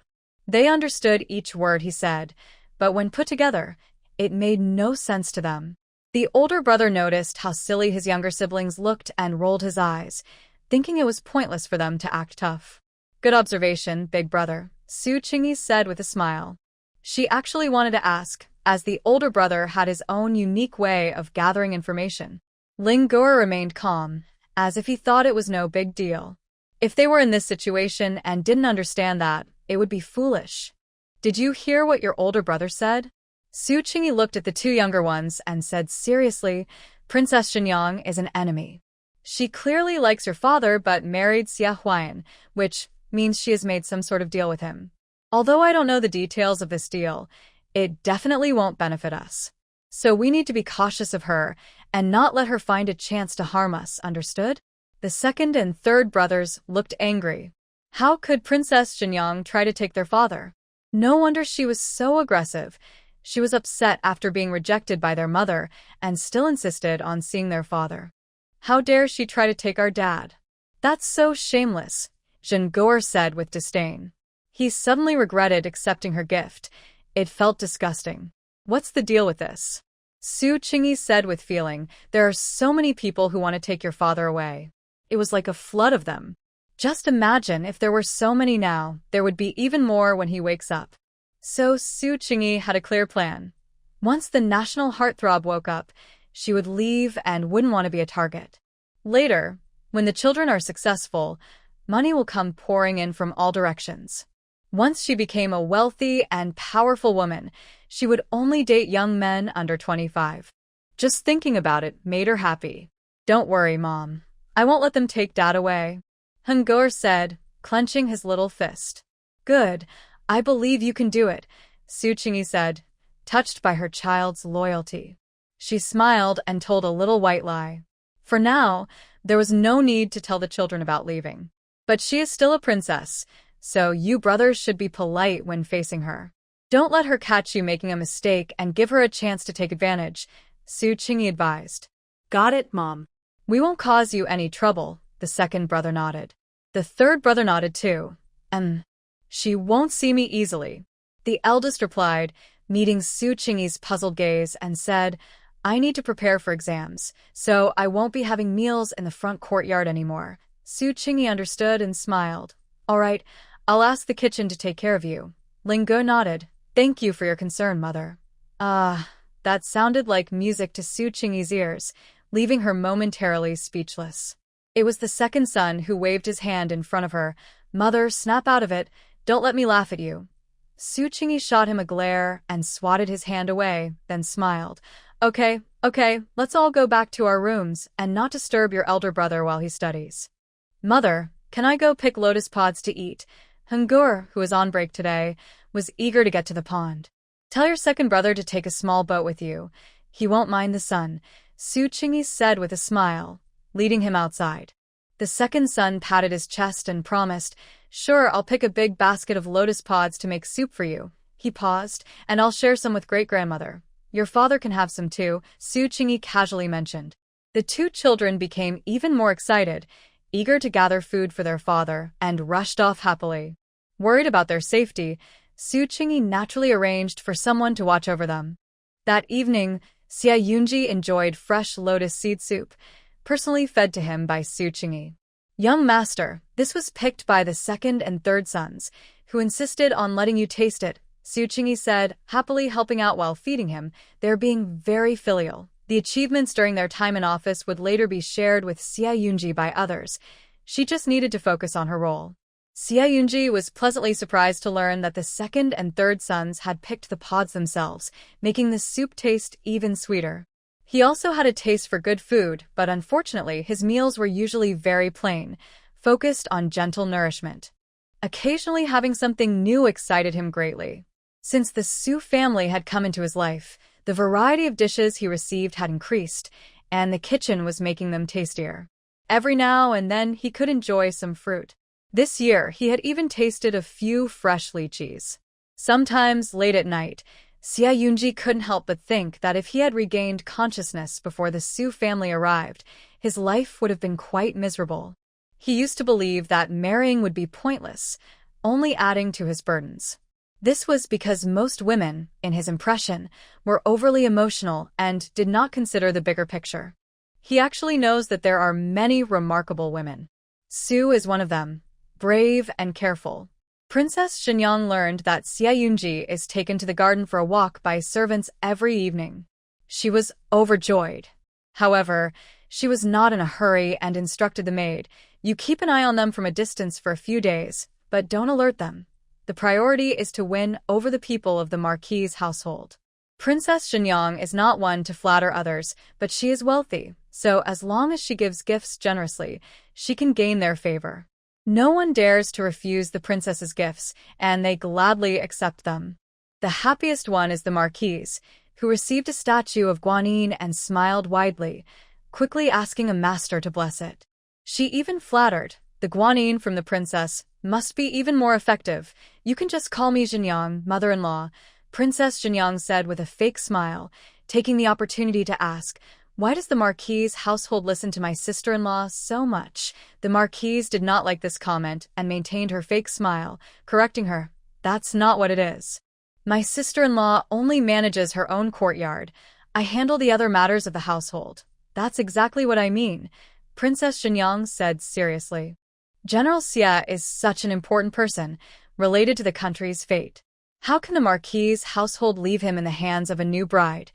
They understood each word he said, but when put together, it made no sense to them. The older brother noticed how silly his younger siblings looked and rolled his eyes, thinking it was pointless for them to act tough. "Good observation, big brother," Su Qingyi said with a smile. She actually wanted to ask, as the older brother had his own unique way of gathering information. Hengguer remained calm, as if he thought it was no big deal. If they were in this situation and didn't understand that, it would be foolish. "Did you hear what your older brother said?" Su Qingyi looked at the 2 younger ones and said seriously, "Princess Xinyang is an enemy. She clearly likes your father but married Xia Huayan, which means she has made some sort of deal with him. Although I don't know the details of this deal, it definitely won't benefit us. So we need to be cautious of her and not let her find a chance to harm us, understood?" The second and third brothers looked angry. How could Princess Xinyang try to take their father? No wonder she was so aggressive. She was upset after being rejected by their mother and still insisted on seeing their father. "How dare she try to take our dad? That's so shameless," Hengguer said with disdain. He suddenly regretted accepting her gift. It felt disgusting. "What's the deal with this?" Su Qingyi said with feeling, "There are so many people who want to take your father away. It was like a flood of them. Just imagine if there were so many now, there would be even more when he wakes up." So Su Qingyi had a clear plan. Once the national heartthrob woke up, she would leave and wouldn't want to be a target. Later, When the children are successful, money will come pouring in from all directions. Once she became a wealthy and powerful woman, she would only date young men under 25. Just thinking about it made her happy. Don't worry, Mom. I won't let them take Dad away, Hungur said, clenching his little fist. Good. I believe you can do it, Su Qingyi said, touched by her child's loyalty. She smiled and told a little white lie. For now, there was no need to tell the children about leaving. But she is still a princess, so you brothers should be polite when facing her. Don't let her catch you making a mistake and give her a chance to take advantage, Su Qingyi advised. Got it, Mom. We won't cause you any trouble, the second brother nodded. The third brother nodded too. She won't see me easily. The eldest replied, meeting Su Qingyi's puzzled gaze, and said, I need to prepare for exams, so I won't be having meals in the front courtyard anymore. Su Qingyi understood and smiled. All right, I'll ask the kitchen to take care of you. Ling Ge nodded. Thank you for your concern, Mother. That sounded like music to Su Qingyi's ears, leaving her momentarily speechless. It was the second son who waved his hand in front of her. Mother, snap out of it. Don't let me laugh at you. Su Qingyi shot him a glare and swatted his hand away, then smiled. Okay, let's all go back to our rooms and not disturb your elder brother while he studies. Mother, can I go pick lotus pods to eat? Hungur, who was on break today, was eager to get to the pond. Tell your second brother to take a small boat with you. He won't mind the sun, Su Qingyi said with a smile, leading him outside. The second son patted his chest and promised, Sure, I'll pick a big basket of lotus pods to make soup for you. He paused, and I'll share some with great-grandmother. Your father can have some too, Su Qingyi casually mentioned. The two children became even more excited, eager to gather food for their father, and rushed off happily. Worried about their safety, Su Qingyi naturally arranged for someone to watch over them. That evening, Xia Yunji enjoyed fresh lotus seed soup, personally fed to him by Su Qingyi. Young master, this was picked by the second and third sons, who insisted on letting you taste it, Su Qingyi said, happily helping out while feeding him. They're being very filial. The achievements during their time in office would later be shared with Xia Yunji by others. She just needed to focus on her role. Xia Yunji was pleasantly surprised to learn that the second and third sons had picked the pods themselves, making the soup taste even sweeter. He also had a taste for good food, but unfortunately his meals were usually very plain, focused on gentle nourishment. Occasionally having something new excited him greatly. Since the Su family had come into his life, the variety of dishes he received had increased, and the kitchen was making them tastier. Every now and then he could enjoy some fruit. This year he had even tasted a few fresh lychees. Sometimes, late at night, Xia Yunji couldn't help but think that if he had regained consciousness before the Su family arrived, his life would have been quite miserable. He used to believe that marrying would be pointless, only adding to his burdens. This was because most women, in his impression, were overly emotional and did not consider the bigger picture. He actually knows that there are many remarkable women. Su is one of them, brave and careful. Princess Shenyang learned that Xia Yunji is taken to the garden for a walk by servants every evening. She was overjoyed. However, she was not in a hurry and instructed the maid, you keep an eye on them from a distance for a few days, but don't alert them. The priority is to win over the people of the Marquis's household. Princess Shenyang is not one to flatter others, but she is wealthy, so as long as she gives gifts generously, she can gain their favor. No one dares to refuse the princess's gifts, and they gladly accept them. The happiest one is the Marquise, who received a statue of Guanyin and smiled widely, quickly asking a master to bless it. She even flattered, the Guanyin from the princess must be even more effective. You can just call me Shenyang, mother-in-law, Princess Shenyang said with a fake smile, taking the opportunity to ask, why does the Marquis's household listen to my sister-in-law so much? The Marquise did not like this comment and maintained her fake smile, correcting her. That's not what it is. My sister-in-law only manages her own courtyard. I handle the other matters of the household. That's exactly what I mean, Princess Shenyang said seriously. General Xia is such an important person, related to the country's fate. How can the Marquis's household leave him in the hands of a new bride?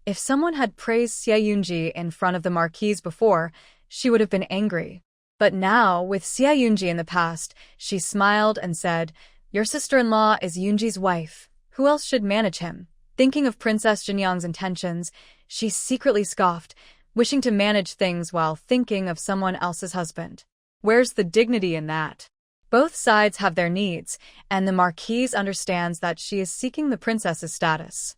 If someone had praised Xia Yunji in front of the Marquise before, she would have been angry. But now, with Xia Yunji in the past, she smiled and said, "Your sister-in-law is Yunji's wife. Who else should manage him?" Thinking of Princess Jinyang's intentions, she secretly scoffed, wishing to manage things while thinking of someone else's husband. Where's the dignity in that? Both sides have their needs, and the Marquise understands that she is seeking the princess's status.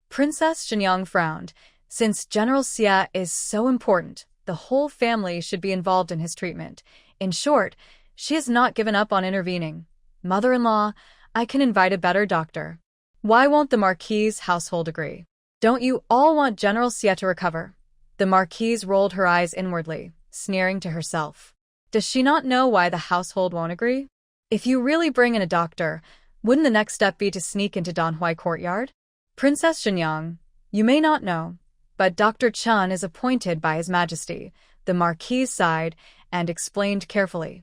Princess Jinyang frowned. Since General Xia is so important, the whole family should be involved in his treatment. In short, she has not given up on intervening. "Mother-in-law, I can invite a better doctor." Why won't the Marquise' household agree? Don't you all want General Xia to recover? The Marquise rolled her eyes inwardly, sneering to herself. Does she not know why the household won't agree? If you really bring in a doctor, wouldn't the next step be to sneak into Donhui courtyard? Princess Jinyang, you may not know, but Dr. Chun is appointed by His Majesty. The Marquise sighed and explained carefully.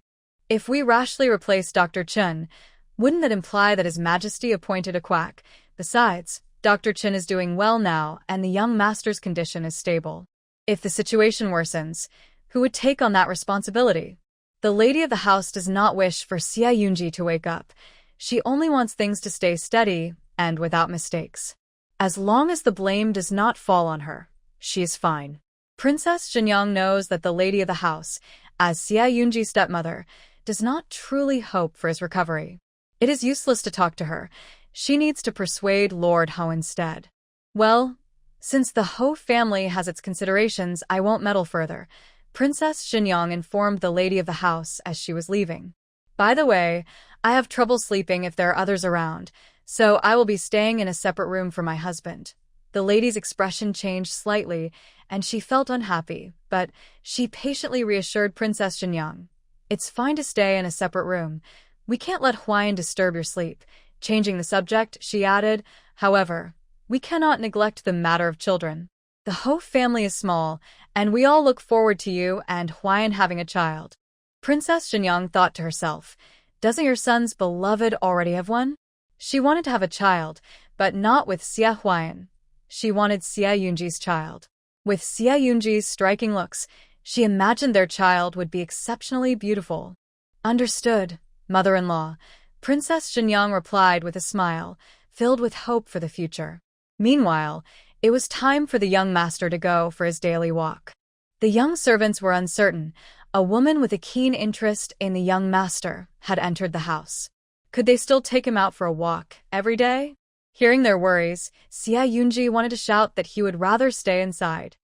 If we rashly replace Dr. Chun, wouldn't that imply that His Majesty appointed a quack? Besides, Dr. Chun is doing well now and the young master's condition is stable. If the situation worsens, who would take on that responsibility? The lady of the house does not wish for Xia Yunji to wake up. She only wants things to stay steady and without mistakes. As long as the blame does not fall on her, she is fine. Princess Jinyang knows that the lady of the house, as Xia Yunji's stepmother, does not truly hope for his recovery. It is useless to talk to her. She needs to persuade Lord Ho instead. Well, since the Ho family has its considerations, I won't meddle further. Princess Jinyang informed the lady of the house as she was leaving. By the way, I have trouble sleeping if there are others around, so I will be staying in a separate room for my husband. The lady's expression changed slightly, and she felt unhappy, but she patiently reassured Princess Jinyang. It's fine to stay in a separate room. We can't let Huayan disturb your sleep. Changing the subject, she added, however, we cannot neglect the matter of children. The Ho family is small, and we all look forward to you and Huayan having a child. Princess Jinyang thought to herself, doesn't your son's beloved already have one? She wanted to have a child, but not with Xia Huayan. She wanted Xia Yunji's child. With Xia Yunji's striking looks, she imagined their child would be exceptionally beautiful. Understood, mother-in-law, Princess Jinyang replied with a smile, filled with hope for the future. Meanwhile, it was time for the young master to go for his daily walk. The young servants were uncertain. A woman with a keen interest in the young master had entered the house. Could they still take him out for a walk every day? Hearing their worries, Xia Yunji wanted to shout that he would rather stay inside.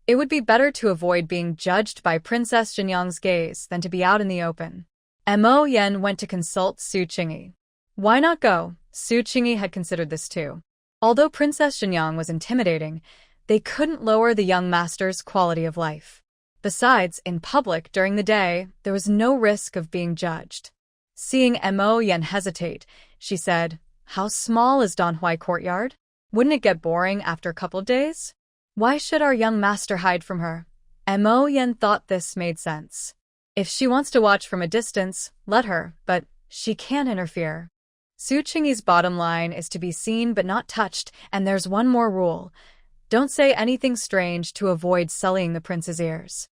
It would be better to avoid being judged by Princess Jinyang's gaze than to be out in the open. Mo Yen went to consult Su Qingyi. Why not go? Su Qingyi had considered this too. Although Princess Jinyang was intimidating, they couldn't lower the young master's quality of life. Besides, in public during the day, there was no risk of being judged. Seeing Mo Yen hesitate, she said, how small is Donhui courtyard? Wouldn't it get boring after a couple of days? Why should our young master hide from her? Mo Yen thought this made sense. If she wants to watch from a distance, let her, but she can't interfere. Su Qingyi's bottom line is to be seen but not touched, and there's one more rule. Don't say anything strange to avoid sullying the prince's ears.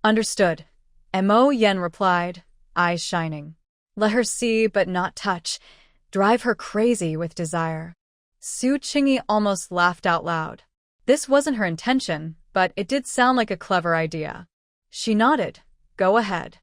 Understood. Mo Yen replied, eyes shining. Let her see but not touch. Drive her crazy with desire. Su Qingyi almost laughed out loud. This wasn't her intention, but it did sound like a clever idea. She nodded. Go ahead.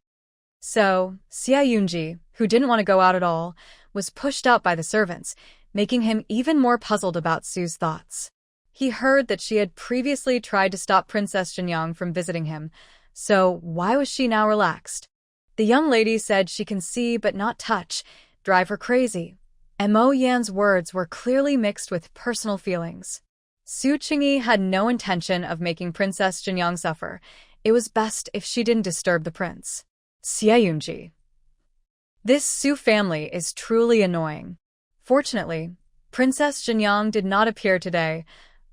So, Xia Yunji, who didn't want to go out at all, was pushed out by the servants, making him even more puzzled about Su's thoughts. He heard that she had previously tried to stop Princess Jinyang from visiting him, so why was she now relaxed? The young lady said she can see but not touch, drive her crazy. Mo Yan's words were clearly mixed with personal feelings. Su Qingyi had no intention of making Princess Jinyang suffer. It was best if she didn't disturb the prince. Xia Yunji. This Su family is truly annoying. Fortunately, Princess Jinyang did not appear today.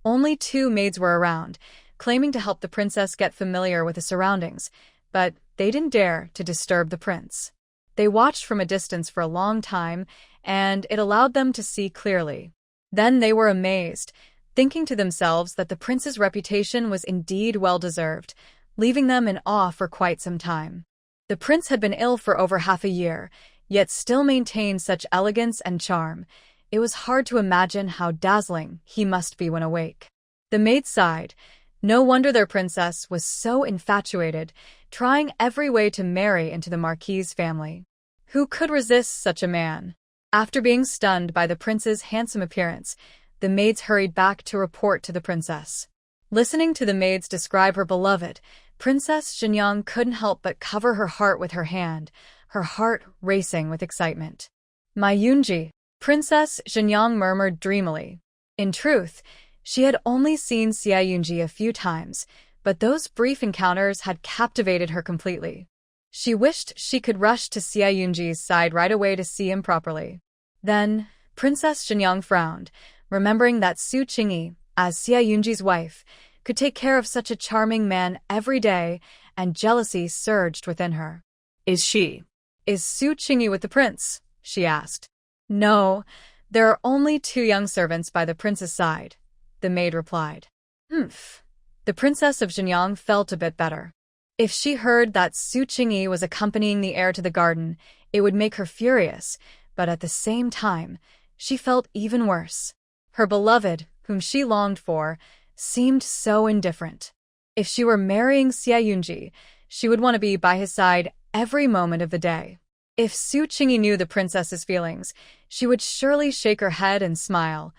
Only 2 maids were around, claiming to help the princess get familiar with the surroundings, but they didn't dare to disturb the prince. They watched from a distance for a long time, and it allowed them to see clearly. Then they were amazed, thinking to themselves that the prince's reputation was indeed well-deserved, leaving them in awe for quite some time. The prince had been ill for over half a year, yet still maintained such elegance and charm. It was hard to imagine how dazzling he must be when awake. The maid sighed. No wonder their princess was so infatuated, trying every way to marry into the marquis's family. Who could resist such a man? After being stunned by the prince's handsome appearance, the maids hurried back to report to the princess. Listening to the maids describe her beloved, Princess Xingyang couldn't help but cover her heart with her hand, her heart racing with excitement. My Yunji, Princess Xingyang murmured dreamily. In truth, she had only seen Xia Yunji a few times, but those brief encounters had captivated her completely. She wished she could rush to Xia Yunji's side right away to see him properly. Then, Princess Xingyang frowned, remembering that Su Qingyi, as Xia Yunji's wife, could take care of such a charming man every day, and jealousy surged within her. Is Su Qingyi with the prince? She asked. No, there are only 2 young servants by the prince's side, the maid replied. Humph. The princess of Xingyang felt a bit better. If she heard that Su Qingyi was accompanying the heir to the garden, it would make her furious, but at the same time, she felt even worse. Her beloved, whom she longed for, seemed so indifferent. If she were marrying Xia Yunji, she would want to be by his side every moment of the day. If Su Qingyi knew the princess's feelings, she would surely shake her head and smile,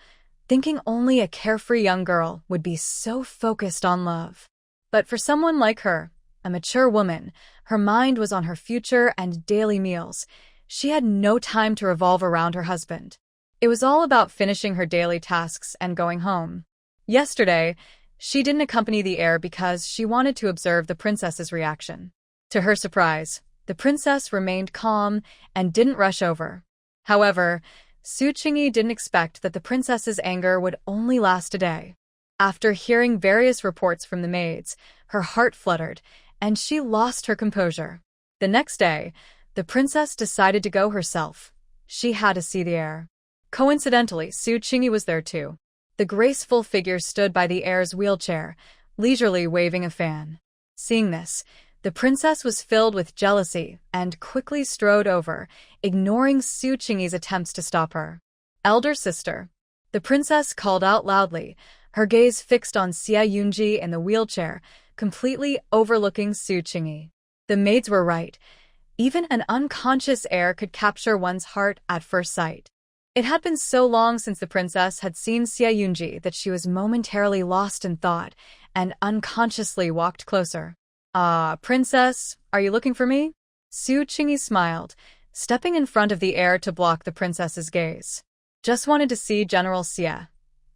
thinking only a carefree young girl would be so focused on love. But for someone like her, a mature woman, her mind was on her future and daily meals. She had no time to revolve around her husband. It was all about finishing her daily tasks and going home. Yesterday, she didn't accompany the heir because she wanted to observe the princess's reaction. To her surprise, the princess remained calm and didn't rush over. However, Su Qingyi didn't expect that the princess's anger would only last a day. After hearing various reports from the maids, her heart fluttered, and she lost her composure. The next day, the princess decided to go herself. She had to see the heir. Coincidentally, Su Qingyi was there too. The graceful figure stood by the heir's wheelchair, leisurely waving a fan. Seeing this, the princess was filled with jealousy and quickly strode over, ignoring Su Qingyi's attempts to stop her. Elder sister. The princess called out loudly, her gaze fixed on Xia Yunji in the wheelchair, completely overlooking Su Qingyi. The maids were right. Even an unconscious heir could capture one's heart at first sight. It had been so long since the princess had seen Xia Yunji that she was momentarily lost in thought and unconsciously walked closer. Princess, are you looking for me? Su Qingyi smiled, stepping in front of the heir to block the princess's gaze. Just wanted to see General Xia,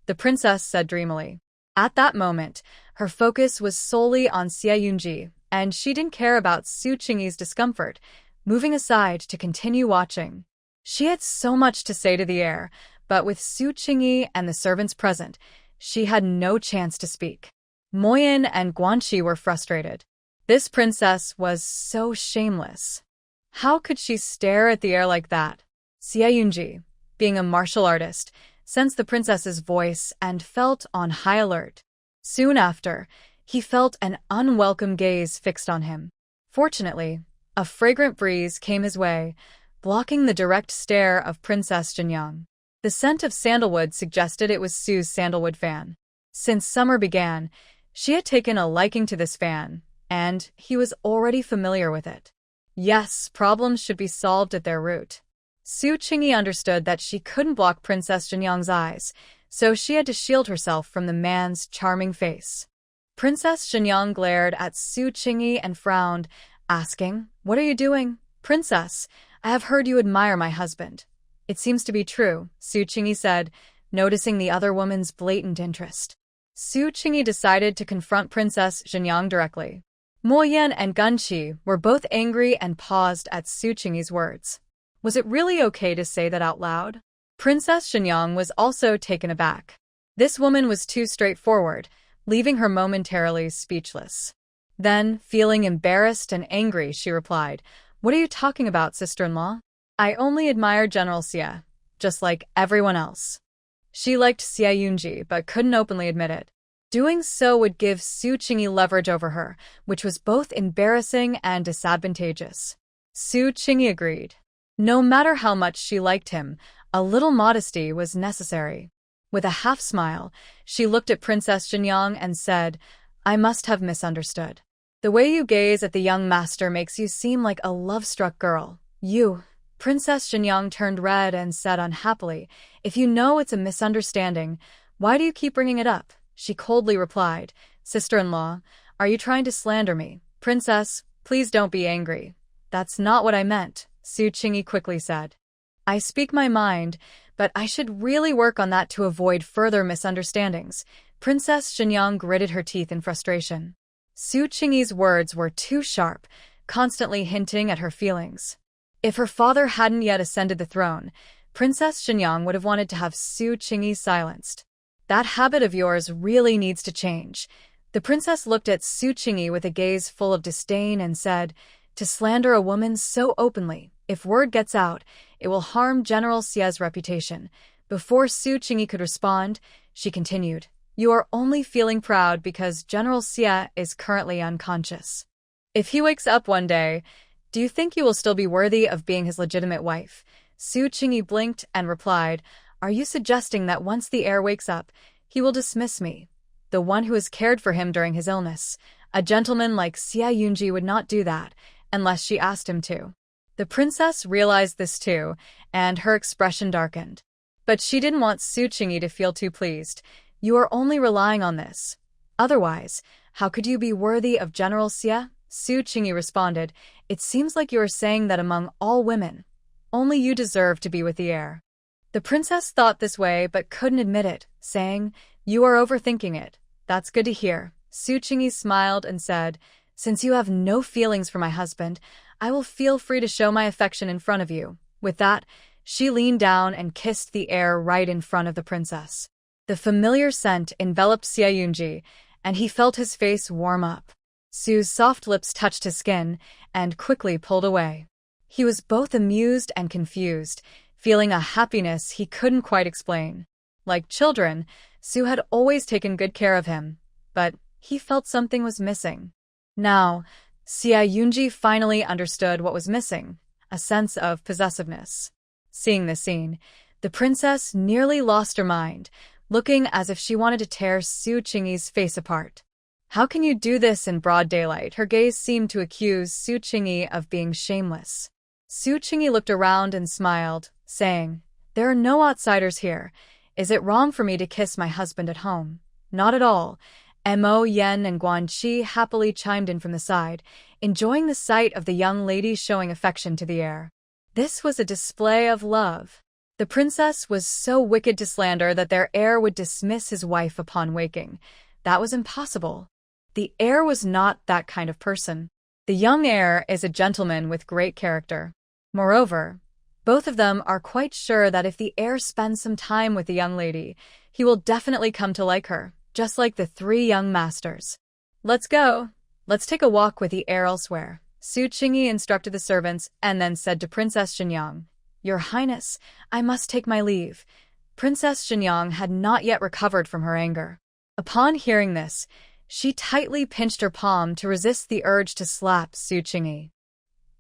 the princess said dreamily. At that moment, her focus was solely on Xia Yunji, and she didn't care about Su Qingyi's discomfort, moving aside to continue watching. She had so much to say to the heir, but with Su Qingyi and the servants present, she had no chance to speak. Moyin and Guanqi were frustrated. This princess was so shameless. How could she stare at the heir like that? Xia Yunji, being a martial artist, sensed the princess's voice and felt on high alert. Soon after, he felt an unwelcome gaze fixed on him. Fortunately, a fragrant breeze came his way, blocking the direct stare of Princess Xingyang. The scent of sandalwood suggested it was Su's sandalwood fan. Since summer began, she had taken a liking to this fan, and he was already familiar with it. Yes, problems should be solved at their root. Su Qingyi understood that she couldn't block Princess Xingyang's eyes, so she had to shield herself from the man's charming face. Princess Xingyang glared at Su Qingyi and frowned, asking, "What are you doing? Princess, I have heard you admire my husband." "It seems to be true," Su Qingyi said, noticing the other woman's blatant interest. Su Qingyi decided to confront Princess Xingyang directly. Mo Yan and Guanqi were both angry and paused at Su Qingyi's words. Was it really okay to say that out loud? Princess Xingyang was also taken aback. This woman was too straightforward, leaving her momentarily speechless. Then, feeling embarrassed and angry, she replied, "What are you talking about, sister-in-law? I only admire General Xia, just like everyone else." She liked Xia Yunji but couldn't openly admit it. Doing so would give Su Qingyi leverage over her, which was both embarrassing and disadvantageous. Su Qingyi agreed. No matter how much she liked him, a little modesty was necessary. With a half-smile, she looked at Princess Xinjiang and said, "I must have misunderstood. The way you gaze at the young master makes you seem like a love-struck girl. You." Princess Xinjiang turned red and said unhappily, "If you know it's a misunderstanding, why do you keep bringing it up?" She coldly replied, "Sister-in-law, are you trying to slander me?" "Princess, please don't be angry. That's not what I meant," Su Qingyi quickly said. "I speak my mind, but I should really work on that to avoid further misunderstandings." Princess Xinjiang gritted her teeth in frustration. Su Qingyi's words were too sharp, constantly hinting at her feelings. If her father hadn't yet ascended the throne, Princess Xinjiang would have wanted to have Su Qingyi silenced. "That habit of yours really needs to change." The princess looked at Su Qingyi with a gaze full of disdain and said, "To slander a woman so openly, if word gets out, it will harm General Xie's reputation." Before Su Qingyi could respond, she continued, "You are only feeling proud because General Xie is currently unconscious. If he wakes up one day, do you think you will still be worthy of being his legitimate wife?" Su Qingyi blinked and replied, "Are you suggesting that once the heir wakes up, he will dismiss me, the one who has cared for him during his illness? A gentleman like Xie Yunji would not do that, unless she asked him to." The princess realized this too, and her expression darkened. But she didn't want Su Qingyi to feel too pleased. "You are only relying on this. Otherwise, how could you be worthy of General Xie?" Su Qingyi responded, "It seems like you are saying that among all women, only you deserve to be with the heir." The princess thought this way but couldn't admit it, saying, "You are overthinking it. That's good to hear." Su Qingyi smiled and said, "Since you have no feelings for my husband, I will feel free to show my affection in front of you." With that, she leaned down and kissed the heir right in front of the princess. The familiar scent enveloped Xie Yunji, and he felt his face warm up. Su's soft lips touched his skin and quickly pulled away. He was both amused and confused, feeling a happiness he couldn't quite explain. Like children, Su had always taken good care of him, but he felt something was missing. Now, Xie Yunji finally understood what was missing, a sense of possessiveness. Seeing this scene, the princess nearly lost her mind, looking as if she wanted to tear Su Qingyi's face apart. "How can you do this in broad daylight?" Her gaze seemed to accuse Su Qingyi of being shameless. Su Qingyi looked around and smiled, saying, "There are no outsiders here. Is it wrong for me to kiss my husband at home?" "Not at all." Mo Yen and Guanqi happily chimed in from the side, enjoying the sight of the young lady showing affection to the heir. This was a display of love. The princess was so wicked to slander that their heir would dismiss his wife upon waking. That was impossible. The heir was not that kind of person. The young heir is a gentleman with great character. Moreover, both of them are quite sure that if the heir spends some time with the young lady, he will definitely come to like her, just like the three young masters. "Let's go. Let's take a walk with the heir elsewhere," Su Qingyi instructed the servants and then said to Princess Xinjiang, "Your Highness, I must take my leave." Princess Xinjiang had not yet recovered from her anger. Upon hearing this, she tightly pinched her palm to resist the urge to slap Su Qingyi.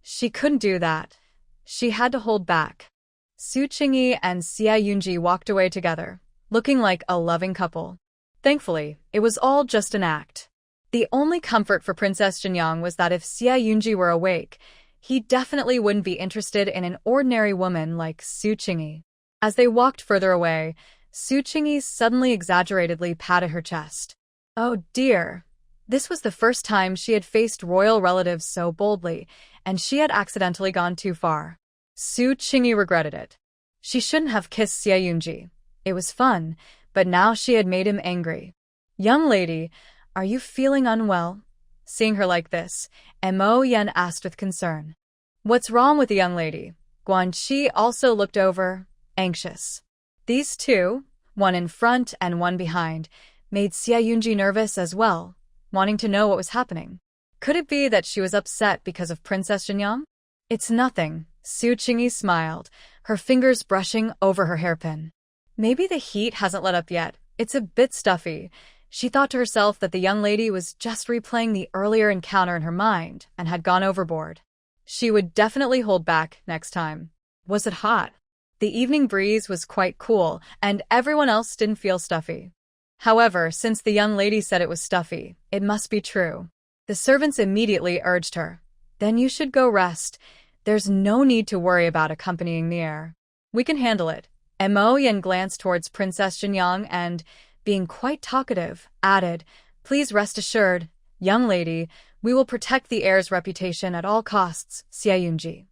She couldn't do that. She had to hold back. Su Qingyi and Xie Yunji walked away together, looking like a loving couple. Thankfully, it was all just an act. The only comfort for Princess Xinjiang was that if Xie Yunji were awake, he definitely wouldn't be interested in an ordinary woman like Su Qingyi. As they walked further away, Su Qingyi suddenly exaggeratedly patted her chest. Oh dear. This was the first time she had faced royal relatives so boldly, and she had accidentally gone too far. Su Qingyi regretted it. She shouldn't have kissed Xie Yunji. It was fun, but now she had made him angry. "Young lady, are you feeling unwell?" Seeing her like this, Mo Yen asked with concern. "What's wrong with the young lady?" Guanqi also looked over, anxious. These two, one in front and one behind, made Xie Yunji nervous as well, wanting to know what was happening. Could it be that she was upset because of Princess Xinjiang? "It's nothing," Su Qingyi smiled, her fingers brushing over her hairpin. "Maybe the heat hasn't let up yet. It's a bit stuffy." She thought to herself that the young lady was just replaying the earlier encounter in her mind and had gone overboard. She would definitely hold back next time. Was it hot? The evening breeze was quite cool, and everyone else didn't feel stuffy. However, since the young lady said it was stuffy, it must be true. The servants immediately urged her. Then you should go rest. There's no need to worry about accompanying the heir. We can handle it. Mo Yen glanced towards Princess Jinyang and, being quite talkative, added, Please rest assured, young lady, we will protect the heir's reputation at all costs, Xie Yunji.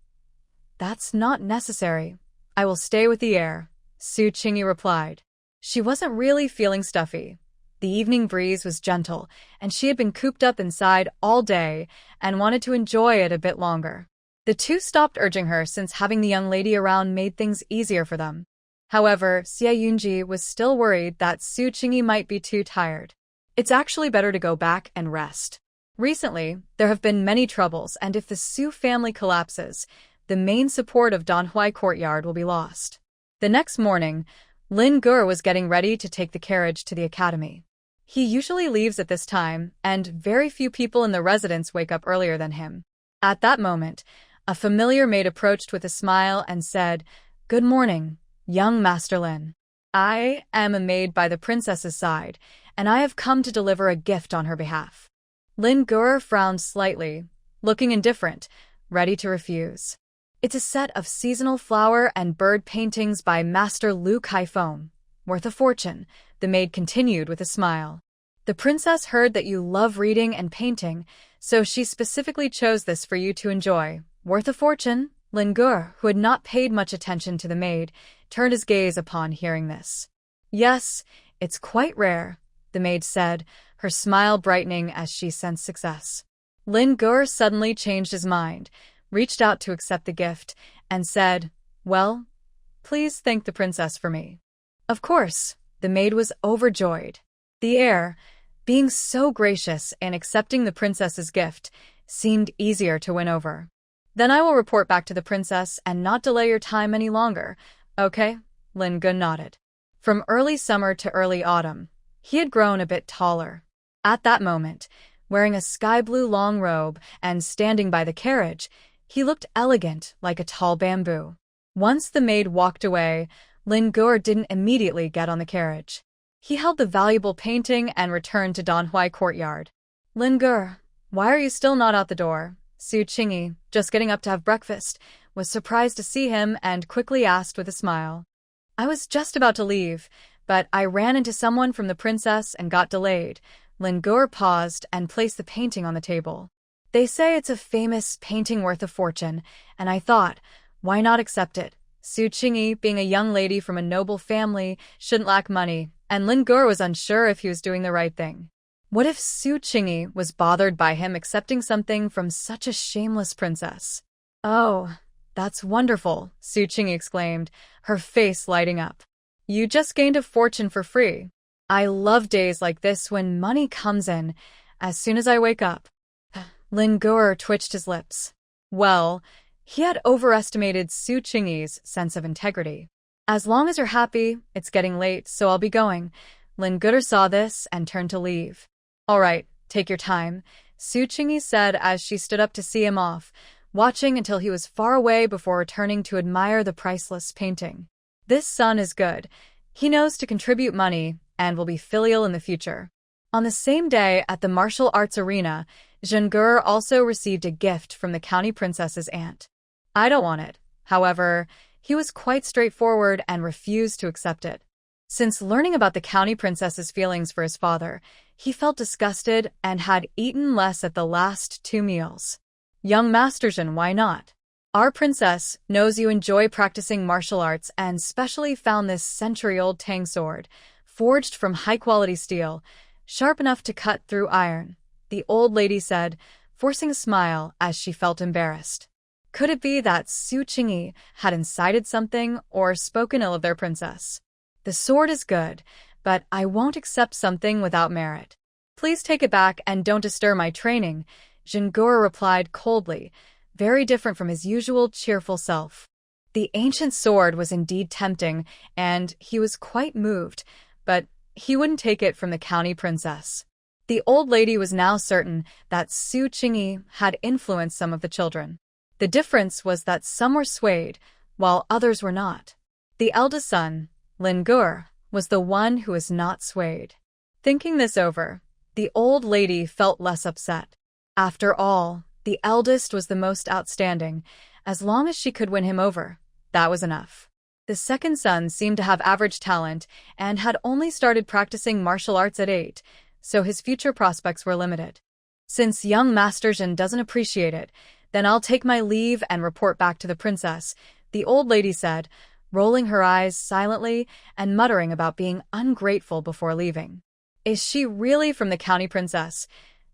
That's not necessary. I will stay with the heir, Su Qingyi replied. She wasn't really feeling stuffy. The evening breeze was gentle, and she had been cooped up inside all day and wanted to enjoy it a bit longer. The two stopped urging her since having the young lady around made things easier for them. However, Xie Yunji was still worried that Su Qingyi might be too tired. It's actually better to go back and rest. Recently, there have been many troubles, and if the Su family collapses, the main support of Danhuai Courtyard will be lost. The next morning, Lin Gur was getting ready to take the carriage to the academy. He usually leaves at this time, and very few people in the residence wake up earlier than him. At that moment, a familiar maid approached with a smile and said, Good morning, young Master Lin. I am a maid by the princess's side, and I have come to deliver a gift on her behalf. Lin Gur frowned slightly, looking indifferent, ready to refuse. It's a set of seasonal flower and bird paintings by Master Lu Kaifeng, worth a fortune, the maid continued with a smile. The princess heard that you love reading and painting, so she specifically chose this for you to enjoy. Worth a fortune? Lin Gur, who had not paid much attention to the maid, turned his gaze upon hearing this. Yes, it's quite rare, the maid said, her smile brightening as she sensed success. Lin Gur suddenly changed his mind, reached out to accept the gift, and said, Well, please thank the princess for me. Of course, the maid was overjoyed. The heir, being so gracious in accepting the princess's gift, seemed easier to win over. Then I will report back to the princess and not delay your time any longer, okay? Lin Gun nodded. From early summer to early autumn, he had grown a bit taller. At that moment, wearing a sky-blue long robe and standing by the carriage, he looked elegant like a tall bamboo. Once the maid walked away, Lin Gur didn't immediately get on the carriage. He held the valuable painting and returned to Danhuai Courtyard. Lin Gur, why are you still not out the door? Su Qingyi, just getting up to have breakfast, was surprised to see him and quickly asked with a smile. I was just about to leave, but I ran into someone from the princess and got delayed. Lin Gur paused and placed the painting on the table. They say it's a famous painting worth a fortune, and I thought, why not accept it? Su Qingyi, being a young lady from a noble family, shouldn't lack money, and Lin Gur was unsure if he was doing the right thing. What if Su Qingyi was bothered by him accepting something from such a shameless princess? Oh, that's wonderful, Su Qingyi exclaimed, her face lighting up. You just gained a fortune for free. I love days like this when money comes in, as soon as I wake up. Lin Gur twitched his lips. Well, he had overestimated Su Qingyi's sense of integrity. As long as you're happy, it's getting late, so I'll be going. Lin Gur saw this and turned to leave. All right, take your time, Su Qingyi said as she stood up to see him off, watching until he was far away before returning to admire the priceless painting. This son is good. He knows to contribute money and will be filial in the future. On the same day at the martial arts arena, Zhengur also received a gift from the county princess's aunt. I don't want it. However, he was quite straightforward and refused to accept it. Since learning about the county princess's feelings for his father, he felt disgusted and had eaten less at the last 2 meals. Young Master Zhen, why not? Our princess knows you enjoy practicing martial arts and specially found this century-old tang sword, forged from high-quality steel, sharp enough to cut through iron, the old lady said, forcing a smile as she felt embarrassed. Could it be that Su Qingyi had incited something or spoken ill of their princess? The sword is good, but I won't accept something without merit. Please take it back and don't disturb my training, Zhengur replied coldly, very different from his usual cheerful self. The ancient sword was indeed tempting, and he was quite moved, but He wouldn't take it from the county princess. The old lady was now certain that Su Qingyi had influenced some of the children. The difference was that some were swayed, while others were not. The eldest son, Lin Gur, was the one who was not swayed. Thinking this over, the old lady felt less upset. After all, the eldest was the most outstanding. As long as she could win him over, that was enough. The second son seemed to have average talent and had only started practicing martial arts at 8, so his future prospects were limited. Since young Master Jin doesn't appreciate it, then I'll take my leave and report back to the princess, the old lady said, rolling her eyes silently and muttering about being ungrateful before leaving. Is she really from the county princess?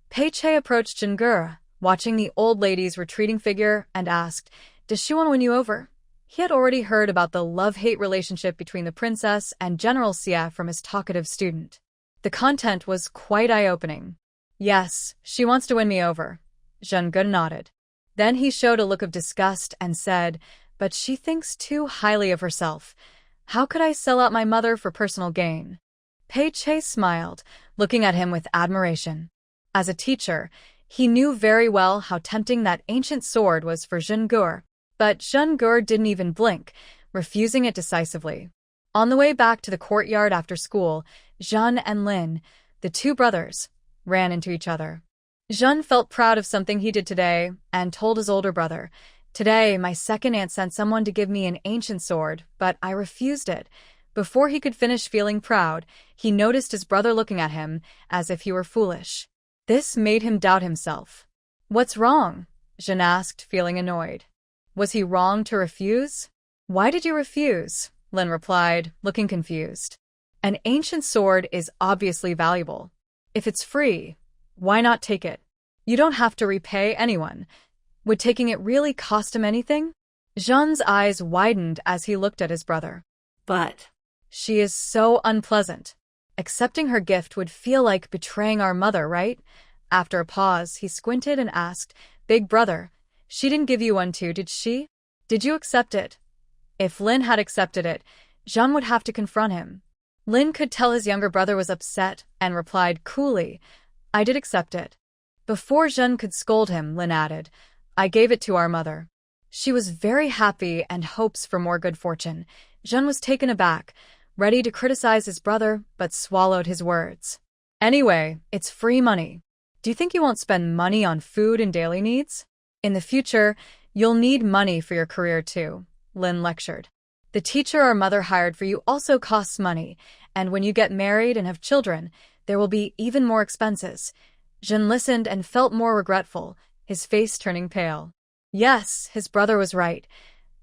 Pei Che approached Jingur, watching the old lady's retreating figure, and asked, Does she want to win you over? He had already heard about the love-hate relationship between the princess and General Xia from his talkative student. The content was quite eye-opening. Yes, she wants to win me over. Zhengge nodded. Then he showed a look of disgust and said, But she thinks too highly of herself. How could I sell out my mother for personal gain? Pei Che smiled, looking at him with admiration. As a teacher, he knew very well how tempting that ancient sword was for Zhengur, but Zhengur didn't even blink, refusing it decisively. On the way back to the courtyard after school, Zhen and Lin, the two brothers, ran into each other. Zhen felt proud of something he did today and told his older brother, Today, my second aunt sent someone to give me an ancient sword, but I refused it. Before he could finish feeling proud, he noticed his brother looking at him as if he were foolish. This made him doubt himself. What's wrong? Zhen asked, feeling annoyed. Was he wrong to refuse? Why did you refuse? Lin replied, looking confused. An ancient sword is obviously valuable. If it's free, why not take it? You don't have to repay anyone. Would taking it really cost him anything? Zhen's eyes widened as he looked at his brother. But she is so unpleasant. Accepting her gift would feel like betraying our mother, right? After a pause, he squinted and asked, Big brother, she didn't give you one too, did she? Did you accept it? If Lin had accepted it, Zhen would have to confront him. Lin could tell his younger brother was upset and replied coolly, I did accept it. Before Zhen could scold him, Lin added, I gave it to our mother. She was very happy and hopes for more good fortune. Zhen was taken aback, ready to criticize his brother, but swallowed his words. Anyway, it's free money. Do you think you won't spend money on food and daily needs? In the future, you'll need money for your career too, Lin lectured. The teacher our mother hired for you also costs money, and when you get married and have children, there will be even more expenses. Zhen listened and felt more regretful, his face turning pale. Yes, his brother was right.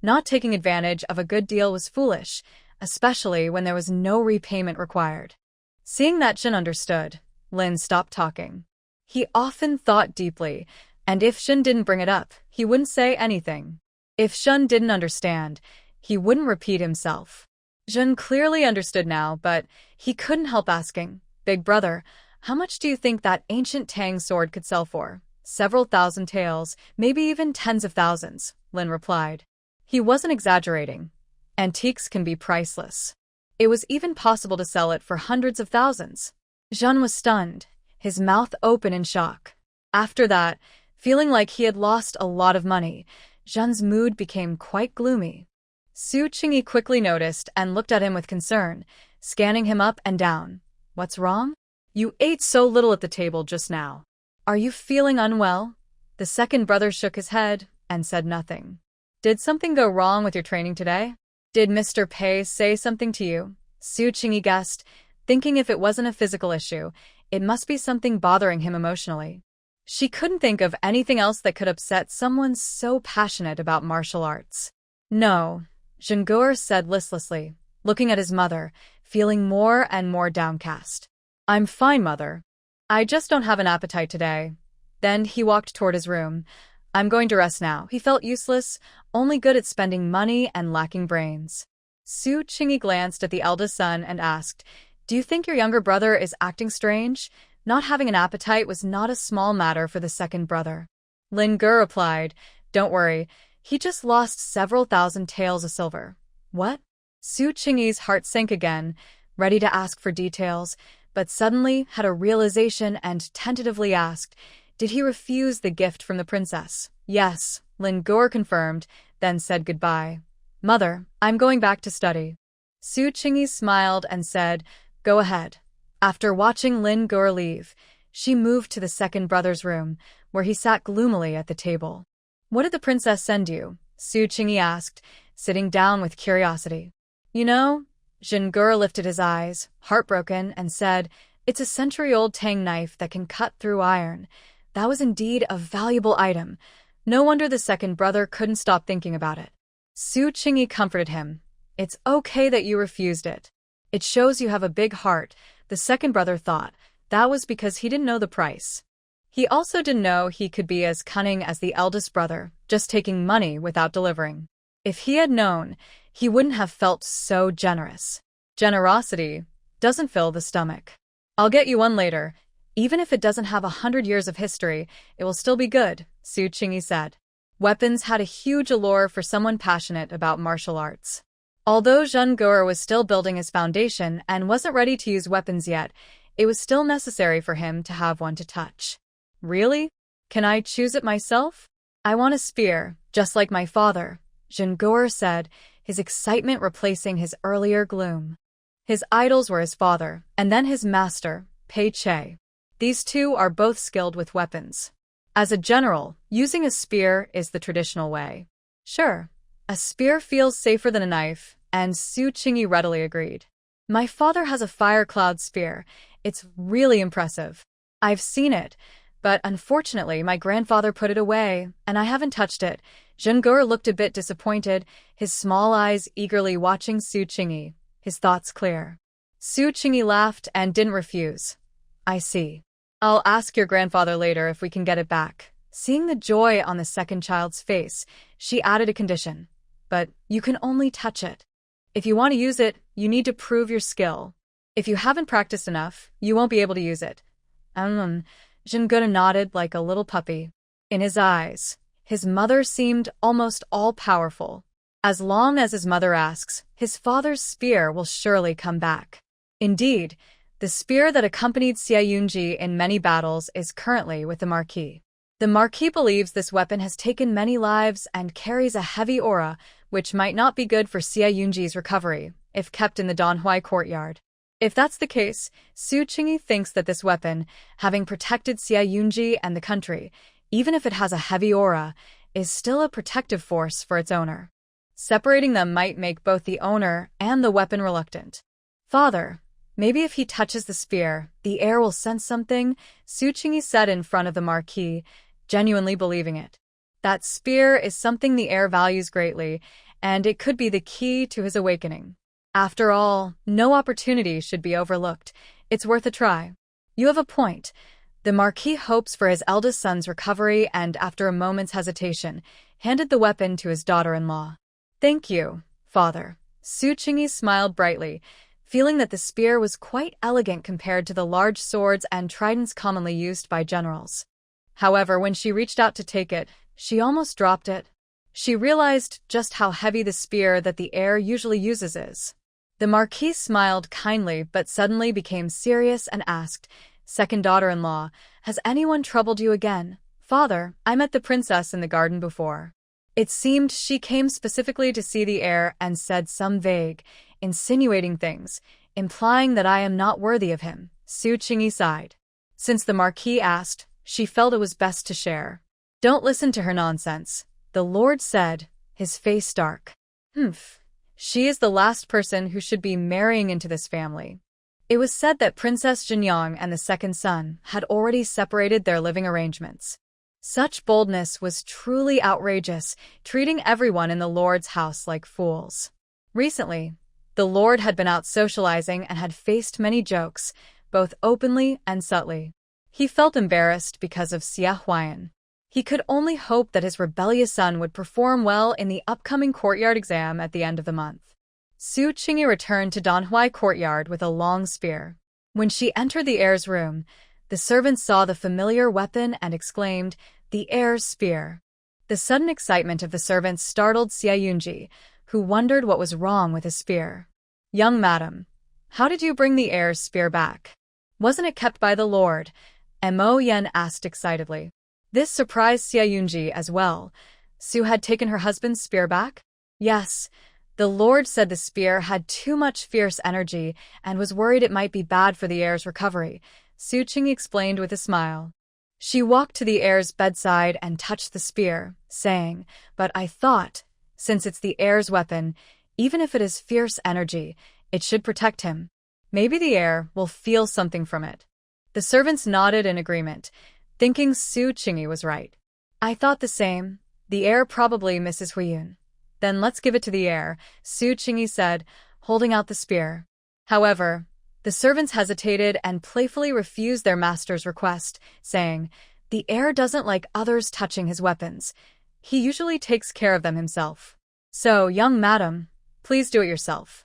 Not taking advantage of a good deal was foolish, especially when there was no repayment required. Seeing that Zhen understood, Lin stopped talking. He often thought deeply, and if Zhen didn't bring it up, he wouldn't say anything. If Zhen didn't understand, he wouldn't repeat himself. Zhen clearly understood now, but he couldn't help asking, Big brother, how much do you think that ancient Tang sword could sell for? Several thousand taels, maybe even tens of thousands, Lin replied. He wasn't exaggerating. Antiques can be priceless. It was even possible to sell it for hundreds of thousands. Zhen was stunned, his mouth open in shock. After that, feeling like he had lost a lot of money, Zhen's mood became quite gloomy. Su Qingyi quickly noticed and looked at him with concern, scanning him up and down. What's wrong? You ate so little at the table just now. Are you feeling unwell? The second brother shook his head and said nothing. Did something go wrong with your training today? Did Mr. Pei say something to you? Su Qingyi guessed, thinking if it wasn't a physical issue, it must be something bothering him emotionally. She couldn't think of anything else that could upset someone so passionate about martial arts. No, Zhengur said listlessly, looking at his mother, feeling more and more downcast. I'm fine, mother. I just don't have an appetite today. Then he walked toward his room. I'm going to rest now. He felt useless, only good at spending money and lacking brains. Su Qingyi glanced at the eldest son and asked, Do you think your younger brother is acting strange? Not having an appetite was not a small matter for the second brother. Lin Gur replied, Don't worry, he just lost several thousand taels of silver. What? Su Qingyi's heart sank again, ready to ask for details, but suddenly had a realization and tentatively asked, did he refuse the gift from the princess? Yes, Lin Gore confirmed, then said goodbye. Mother, I'm going back to study. Su Qingyi smiled and said, go ahead. After watching Lin Gore leave, she moved to the second brother's room, where he sat gloomily at the table. What did the princess send you? Su Qingyi asked, sitting down with curiosity. You know, Zhengur lifted his eyes, heartbroken, and said, it's a century-old tang knife that can cut through iron. That was indeed a valuable item. No wonder the second brother couldn't stop thinking about it. Su Qingyi comforted him. It's okay that you refused it. It shows you have a big heart, the second brother thought. That was because he didn't know the price. He also didn't know he could be as cunning as the eldest brother, just taking money without delivering. If he had known, he wouldn't have felt so generous. Generosity doesn't fill the stomach. I'll get you one later. Even if it doesn't have 100 years of history, it will still be good, Su Qingyi said. Weapons had a huge allure for someone passionate about martial arts. Although Zhengur was still building his foundation and wasn't ready to use weapons yet, it was still necessary for him to have one to touch. Really? Can I choose it myself? I want a spear, just like my father, Zhengur said, his excitement replacing his earlier gloom. His idols were his father, and then his master, Pei Che. These two are both skilled with weapons. As a general, using a spear is the traditional way. Sure, a spear feels safer than a knife, and Su Qingyi readily agreed. My father has a fire cloud spear. It's really impressive. I've seen it, but unfortunately my grandfather put it away, and I haven't touched it. Zhengur looked a bit disappointed, his small eyes eagerly watching Su Qingyi, his thoughts clear. Su Qingyi laughed and didn't refuse. I see. I'll ask your grandfather later if we can get it back. Seeing the joy on the second child's face, she added a condition. But you can only touch it. If you want to use it, you need to prove your skill. If you haven't practiced enough, you won't be able to use it. Zhengur nodded like a little puppy. In his eyes, his mother seemed almost all-powerful. As long as his mother asks, his father's spear will surely come back. Indeed, the spear that accompanied Xie Yunji in many battles is currently with the Marquis. The Marquis believes this weapon has taken many lives and carries a heavy aura, which might not be good for Xie Yunji's recovery, if kept in the Danhui courtyard. If that's the case, Su Qingyi thinks that this weapon, having protected Xie Yunji and the country, even if it has a heavy aura, is still a protective force for its owner. Separating them might make both the owner and the weapon reluctant. Father, maybe if he touches the spear, the heir will sense something, Su Qingyi said in front of the Marquis, genuinely believing it. That spear is something the heir values greatly, and it could be the key to his awakening. After all, no opportunity should be overlooked. It's worth a try. You have a point. The Marquis hopes for his eldest son's recovery and, after a moment's hesitation, handed the weapon to his daughter-in-law. Thank you, father. Su Qingyi smiled brightly, feeling that the spear was quite elegant compared to the large swords and tridents commonly used by generals. However, when she reached out to take it, she almost dropped it. She realized just how heavy the spear that the heir usually uses is. The Marquis smiled kindly but suddenly became serious and asked, Second daughter-in-law, has anyone troubled you again? Father, I met the princess in the garden before. It seemed she came specifically to see the heir and said some vague, insinuating things, implying that I am not worthy of him. Su Qingyi sighed. Since the Marquis asked, she felt it was best to share. Don't listen to her nonsense, the Lord said, his face dark. She is the last person who should be marrying into this family. It was said that Princess Jinyang and the second son had already separated their living arrangements. Such boldness was truly outrageous, treating everyone in the Lord's house like fools. Recently, the Lord had been out socializing and had faced many jokes, both openly and subtly. He felt embarrassed because of Xie Huayan. He could only hope that his rebellious son would perform well in the upcoming courtyard exam at the end of the month. Su Qingyi returned to Danhui courtyard with a long spear. When she entered the heir's room, the servant saw the familiar weapon and exclaimed, "The heir's spear." The sudden excitement of the servants startled Xie Yunji, who wondered what was wrong with his spear. "Young madam, How did you bring the heir's spear back? Wasn't it kept by the Lord? Mo Yen asked excitedly. This surprised Xia Yunji as well. Su had taken her husband's spear back? Yes. The Lord said the spear had too much fierce energy and was worried it might be bad for the heir's recovery, Su Qing explained with a smile. She walked to the heir's bedside and touched the spear, saying, "But I thought, since it's the heir's weapon, even if it is fierce energy, it should protect him. Maybe the heir will feel something from it." The servants nodded in agreement, thinking Su Qingyi was right. "I thought the same. The heir probably misses Huiyun. Then let's give it to the heir," Su Qingyi said, holding out the spear. However, the servants hesitated and playfully refused their master's request, saying, "The heir doesn't like others touching his weapons. He usually takes care of them himself. So, young madam, please do it yourself.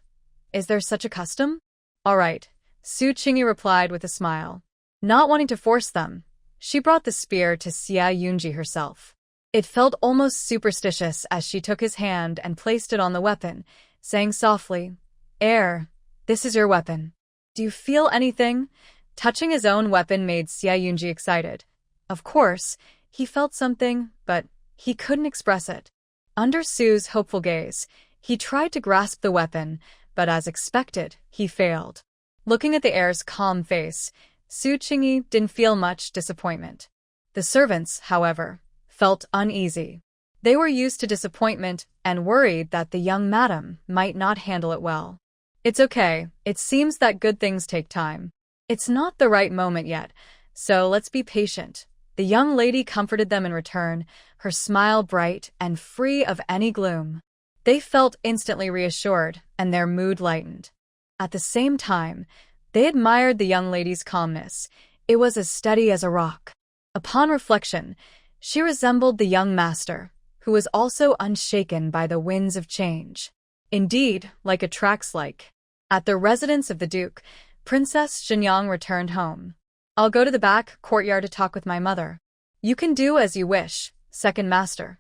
Is there such a custom?" "All right," Su Qingyi replied with a smile. Not wanting to force them, she brought the spear to Xia Yunji herself. It felt almost superstitious as she took his hand and placed it on the weapon, saying softly, "Heir, this is your weapon. Do you feel anything?" Touching his own weapon made Xia Yunji excited. Of course, he felt something, but he couldn't express it. Under Su's hopeful gaze, he tried to grasp the weapon, but as expected, he failed. Looking at the heir's calm face, Su Qingyi didn't feel much disappointment. The servants, however, felt uneasy. They were used to disappointment and worried that the young madam might not handle it well. "It's okay, it seems that good things take time. It's not the right moment yet, so let's be patient." The young lady comforted them in return, her smile bright and free of any gloom. They felt instantly reassured, and their mood lightened. At the same time, they admired the young lady's calmness. It was as steady as a rock. Upon reflection, she resembled the young master, who was also unshaken by the winds of change. Indeed, like attracts like. At the residence of the Duke, Princess Xinyang returned home. "I'll go to the back courtyard to talk with my mother." "You can do as you wish, second master,"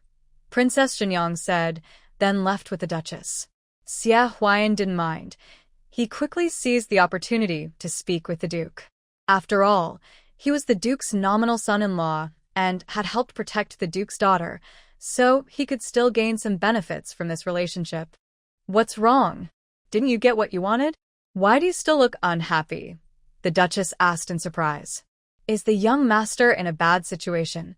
Princess Xinyang said, then left with the Duchess. Xia Huayan didn't mind. He quickly seized the opportunity to speak with the Duke. After all, he was the Duke's nominal son-in-law and had helped protect the Duke's daughter, so he could still gain some benefits from this relationship. "What's wrong? Didn't you get what you wanted? Why do you still look unhappy?" the Duchess asked in surprise. "Is the young master in a bad situation?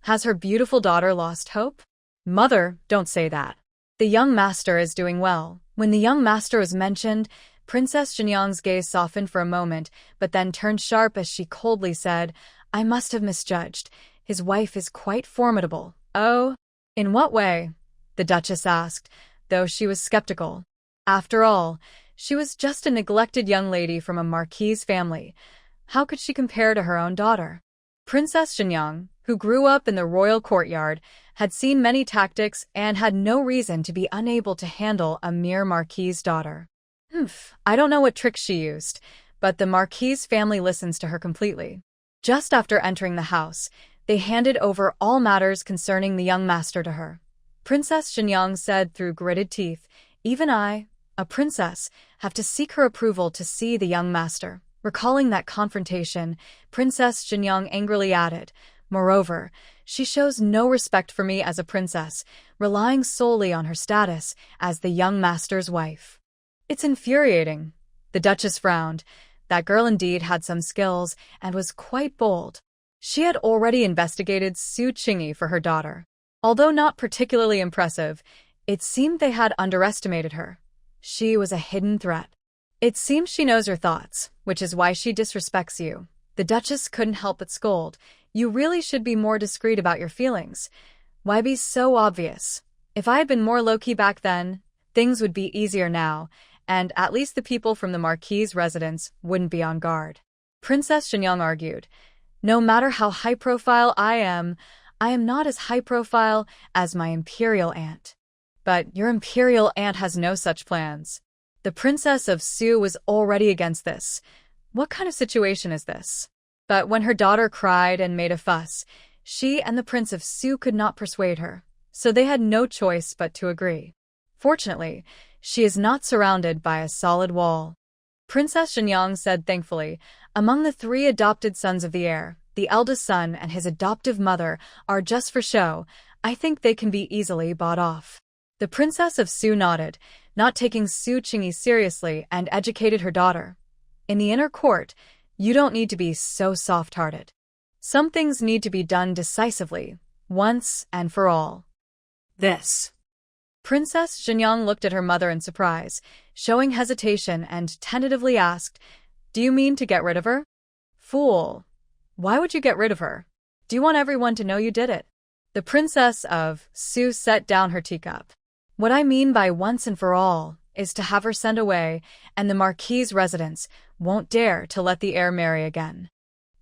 Has her beautiful daughter lost hope?" "Mother, don't say that. The young master is doing well." When the young master was mentioned, Princess Xinyang's gaze softened for a moment, but then turned sharp as she coldly said, "I must have misjudged. His wife is quite formidable." "Oh? In what way?" the Duchess asked, though she was skeptical. After all, she was just a neglected young lady from a marquise family. How could she compare to her own daughter? Princess Xinyang, who grew up in the royal courtyard, had seen many tactics and had no reason to be unable to handle a mere marquise daughter. I don't know what tricks she used, but the marquise family listens to her completely. Just after entering the house, they handed over all matters concerning the young master to her. Princess Xinyang said through gritted teeth, "Even I, a princess, have to seek her approval to see the young master." Recalling that confrontation, Princess Xinyang angrily added, "Moreover, she shows no respect for me as a princess, relying solely on her status as the young master's wife." "It's infuriating." The Duchess frowned. That girl indeed had some skills and was quite bold. She had already investigated Su Qingyi for her daughter. Although not particularly impressive, it seemed they had underestimated her. She was a hidden threat. "It seems she knows your thoughts, which is why she disrespects you." The Duchess couldn't help but scold. "You really should be more discreet about your feelings. Why be so obvious? If I had been more low-key back then, things would be easier now, and at least the people from the Marquis' residence wouldn't be on guard." Princess Xinyang argued, "No matter how high-profile I am not as high-profile as my imperial aunt." "But your imperial aunt has no such plans." The Princess of Su was already against this. What kind of situation is this? But when her daughter cried and made a fuss, she and the Prince of Su could not persuade her, so they had no choice but to agree. Fortunately, she is not surrounded by a solid wall. Princess Shenyang said thankfully. Among the 3 adopted sons of the heir, the eldest son and his adoptive mother are just for show. I think they can be easily bought off. The Princess of Su nodded, not taking Su Qingyi seriously, and educated her daughter. In the inner court, you don't need to be so soft-hearted. Some things need to be done decisively, once and for all. This. Princess Shenyang looked at her mother in surprise, showing hesitation, and tentatively asked, "Do you mean to get rid of her?" "Fool. Why would you get rid of her? Do you want everyone to know you did it?" The Princess of Su set down her teacup. "What I mean by once and for all is to have her sent away, and the Marquis's residents won't dare to let the heir marry again.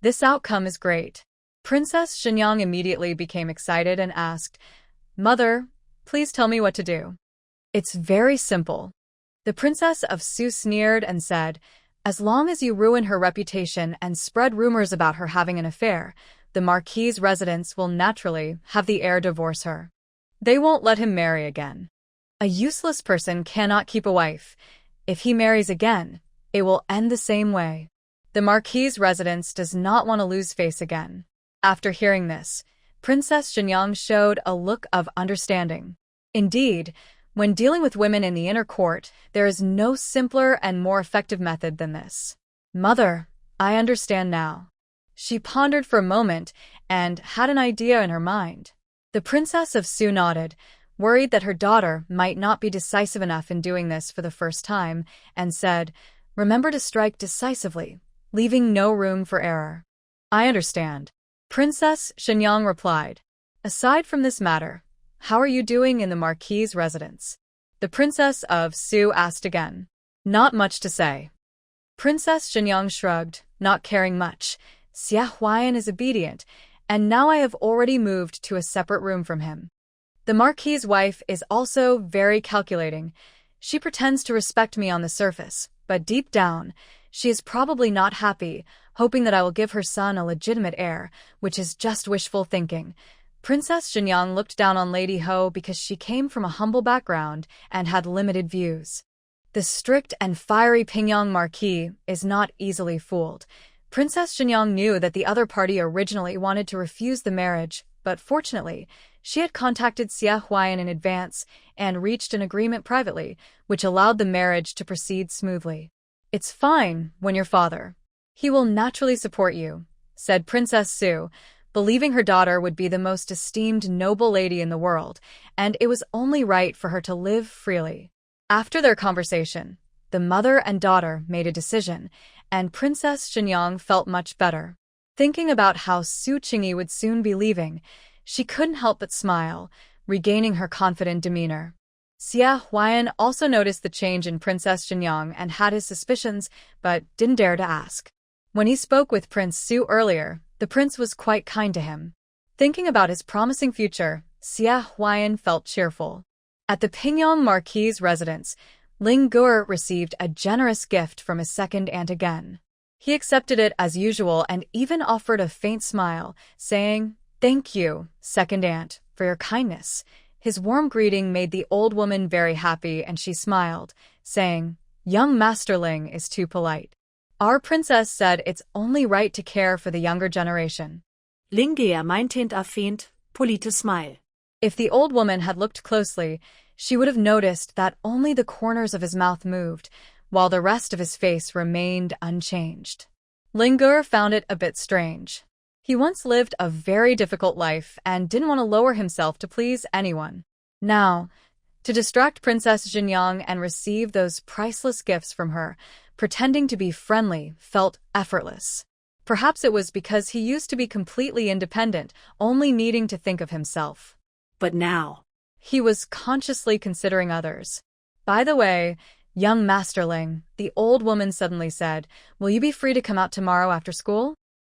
This outcome is great." Princess Shenyang immediately became excited and asked, "Mother, please tell me what to do." "It's very simple." The Princess of Su sneered and said, "As long as you ruin her reputation and spread rumors about her having an affair, the Marquis's residents will naturally have the heir divorce her. They won't let him marry again. A useless person cannot keep a wife. If he marries again, it will end the same way. The Marquis's residence does not want to lose face again." After hearing this, Princess Shenyang showed a look of understanding. Indeed, when dealing with women in the inner court, there is no simpler and more effective method than this. "Mother, I understand now." She pondered for a moment and had an idea in her mind. The Princess of Su nodded, worried that her daughter might not be decisive enough in doing this for the first time, and said, "Remember to strike decisively, leaving no room for error." "I understand." Princess Shenyang replied. "Aside from this matter, how are you doing in the Marquis's residence?" The Princess of Su asked again. "Not much to say." Princess Shenyang shrugged, not caring much. "Xia Huayan is obedient, and now I have already moved to a separate room from him. The Marquis's wife is also very calculating. She pretends to respect me on the surface, but deep down, she is probably not happy, hoping that I will give her son a legitimate heir, which is just wishful thinking." Princess Shenyang looked down on Lady Ho because she came from a humble background and had limited views. The strict and fiery Pingyang Marquis is not easily fooled. Princess Shenyang knew that the other party originally wanted to refuse the marriage, but fortunately, she had contacted Xia Huayan in advance and reached an agreement privately, which allowed the marriage to proceed smoothly. "It's fine when your father. He will naturally support you," said Princess Su, believing her daughter would be the most esteemed noble lady in the world, and it was only right for her to live freely. After their conversation, the mother and daughter made a decision, and Princess Shenyang felt much better. Thinking about how Su Qingyi would soon be leaving, she couldn't help but smile, regaining her confident demeanor. Xia Huayan also noticed the change in Princess Shenyang and had his suspicions, but didn't dare to ask. When he spoke with Prince Su earlier, the prince was quite kind to him. Thinking about his promising future, Xia Huayan felt cheerful. At the Pingyang Marquis's residence, Ling Gur received a generous gift from his second aunt again. He accepted it as usual and even offered a faint smile, saying, "Thank you, second aunt, for your kindness." His warm greeting made the old woman very happy, and she smiled, saying, "Young Master Ling is too polite. Our princess said it's only right to care for the younger generation." Ling Gur meinte a faint, polite smile. If the old woman had looked closely, she would have noticed that only the corners of his mouth moved, while the rest of his face remained unchanged. Ling Gur found it a bit strange. He once lived a very difficult life and didn't want to lower himself to please anyone. Now, to distract Princess Shenyang and receive those priceless gifts from her, pretending to be friendly felt effortless. Perhaps it was because he used to be completely independent, only needing to think of himself. But now, he was consciously considering others. "By the way, young Masterling," the old woman suddenly said, "will you be free to come out tomorrow after school?"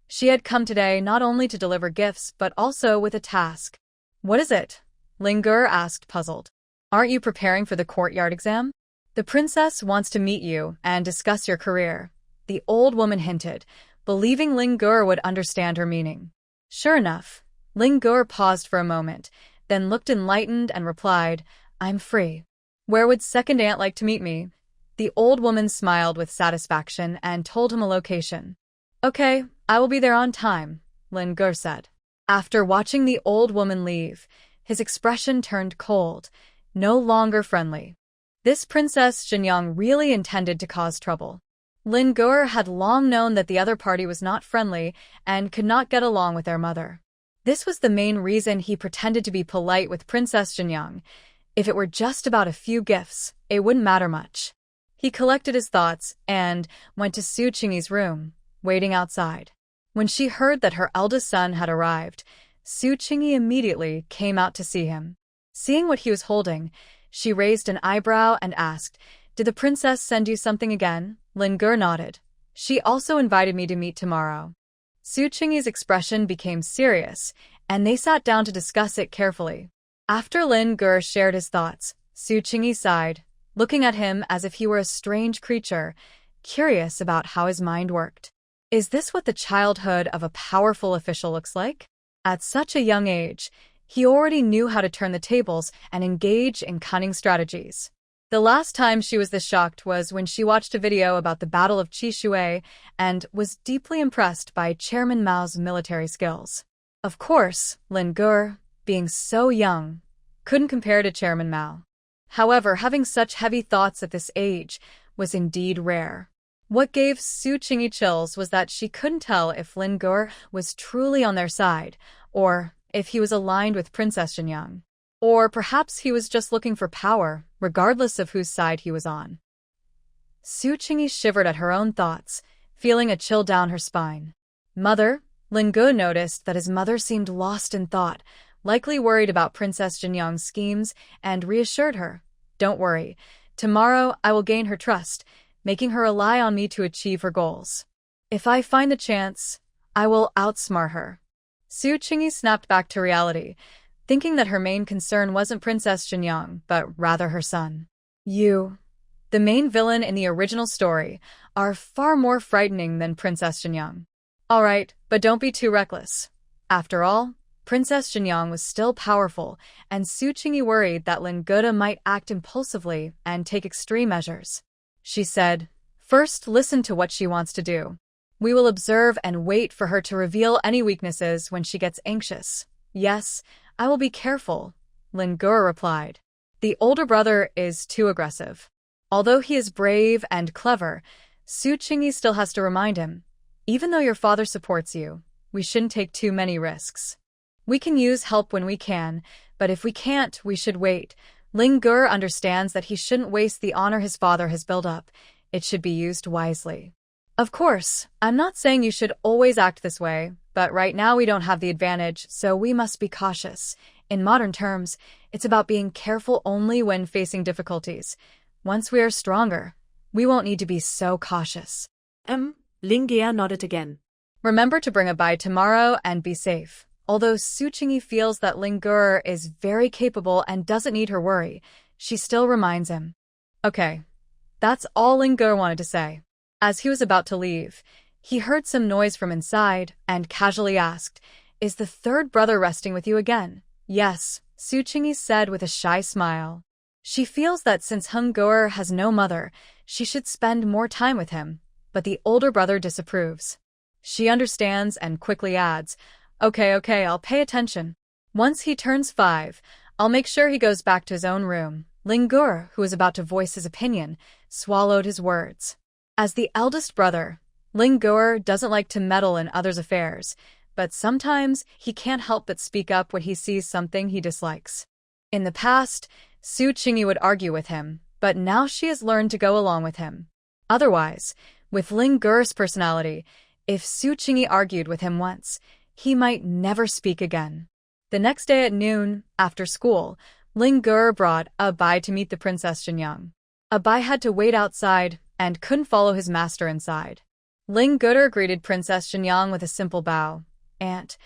She had come today not only to deliver gifts but also with a task. "What is it?" Ling Gur asked, puzzled. "Aren't you preparing for the courtyard exam?" "The princess wants to meet you and discuss your career," the old woman hinted, believing Ling Gur would understand her meaning. Sure enough, Ling Gur paused for a moment, then looked enlightened and replied, "I'm free. Where would second aunt like to meet me?" The old woman smiled with satisfaction and told him a location. Okay, I will be there on time, Lin Gur said. After watching the old woman leave, his expression turned cold, no longer friendly. This Princess Xingyang really intended to cause trouble. Lin Gur had long known that the other party was not friendly and could not get along with their mother. This was the main reason he pretended to be polite with Princess Xingyang. If it were just about a few gifts, it wouldn't matter much. He collected his thoughts and went to Su Qingyi's room, waiting outside. When she heard that her eldest son had arrived, Su Qingyi immediately came out to see him. Seeing what he was holding, she raised an eyebrow and asked, "Did the princess send you something again?" Lin Gur nodded. "She also invited me to meet tomorrow." Su Qingyi's expression became serious, and they sat down to discuss it carefully. After Lin Gur shared his thoughts, Su Qingyi sighed, looking at him as if he were a strange creature, curious about how his mind worked. Is this what the childhood of a powerful official looks like? At such a young age, he already knew how to turn the tables and engage in cunning strategies. The last time she was this shocked was when she watched a video about the Battle of Qishui and was deeply impressed by Chairman Mao's military skills. Of course, Lin Gur, being so young, couldn't compare to Chairman Mao. However, having such heavy thoughts at this age was indeed rare. What gave Su Qingyi chills was that she couldn't tell if Lin Gur was truly on their side, or if he was aligned with Princess Xingyang. Or perhaps he was just looking for power, regardless of whose side he was on. Su Qingyi shivered at her own thoughts, feeling a chill down her spine. "Mother?" Lin Gur noticed that his mother seemed lost in thought, likely worried about Princess Xingyang's schemes, and reassured her. "Don't worry. Tomorrow I will gain her trust, making her rely on me to achieve her goals. If I find the chance, I will outsmart her." Su Qingyi snapped back to reality, thinking that her main concern wasn't Princess Xingyang, but rather her son. You, the main villain in the original story, are far more frightening than Princess Xingyang. All right, but don't be too reckless. After all, Princess Xingyang was still powerful, and Su Qingyi worried that Lin Gur might act impulsively and take extreme measures. She said, "First, listen to what she wants to do. We will observe and wait for her to reveal any weaknesses when she gets anxious." "Yes, I will be careful," Lin Gur replied. The older brother is too aggressive. Although he is brave and clever, Su Qingyi still has to remind him, even though your father supports you, we shouldn't take too many risks. We can use help when we can, but if we can't, we should wait. Lin Gur understands that he shouldn't waste the honor his father has built up. It should be used wisely. Of course, I'm not saying you should always act this way, but right now we don't have the advantage, so we must be cautious. In modern terms, it's about being careful only when facing difficulties. Once we are stronger, we won't need to be so cautious. Lin Gur nodded again. Remember to bring a bye tomorrow and be safe. Although Su Qingyi feels that Lin Gur is very capable and doesn't need her worry, she still reminds him. Okay, that's all Lin Gur wanted to say. As he was about to leave, he heard some noise from inside and casually asked, "Is the third brother resting with you again?" "Yes," Su Qingyi said with a shy smile. She feels that since Hung Gur has no mother, she should spend more time with him, but the older brother disapproves. She understands and quickly adds, Okay, I'll pay attention. Once he turns 5, I'll make sure he goes back to his own room." Lin Gur, who was about to voice his opinion, swallowed his words. As the eldest brother, Lin Gur doesn't like to meddle in others' affairs, but sometimes he can't help but speak up when he sees something he dislikes. In the past, Su Qingyi would argue with him, but now she has learned to go along with him. Otherwise, with Lin Gur's personality, if Su Qingyi argued with him once, he might never speak again. The next day at noon, after school, Lin Gur brought Abai to meet the Princess Xingyang. Abai had to wait outside and couldn't follow his master inside. Lin Gur greeted Princess Xingyang with a simple bow. "Aunt."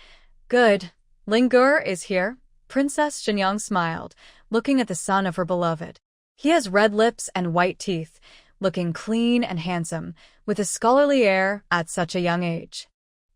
"Good. Lin Gur is here?" Princess Xingyang smiled, looking at the son of her beloved. He has red lips and white teeth, looking clean and handsome, with a scholarly air at such a young age.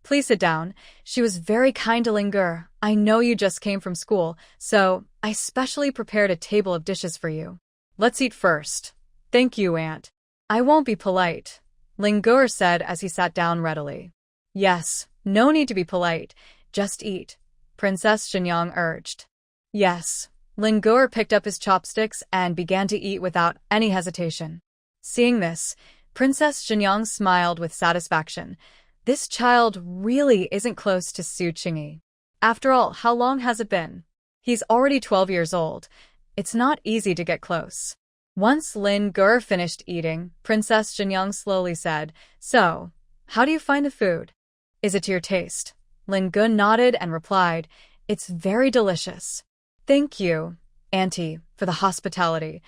"Please sit down." She was very kind to Lin Gur. "I know you just came from school, so I specially prepared a table of dishes for you. Let's eat first." "Thank you, Aunt." I won't be polite, Ling-gur said as he sat down readily. Yes, no need to be polite, just eat, Princess Shenyang urged. Yes, Ling-gur picked up his chopsticks and began to eat without any hesitation. Seeing this, Princess Shenyang smiled with satisfaction. This child really isn't close to Su Qingyi. After all, how long has it been? He's already 12 years old. It's not easy to get close. Once Ling-gur finished eating, Princess Shenyang slowly said, So, how do you find the food? Is it to your taste? Ling-gur nodded and replied, It's very delicious. Thank you, Auntie, for the hospitality.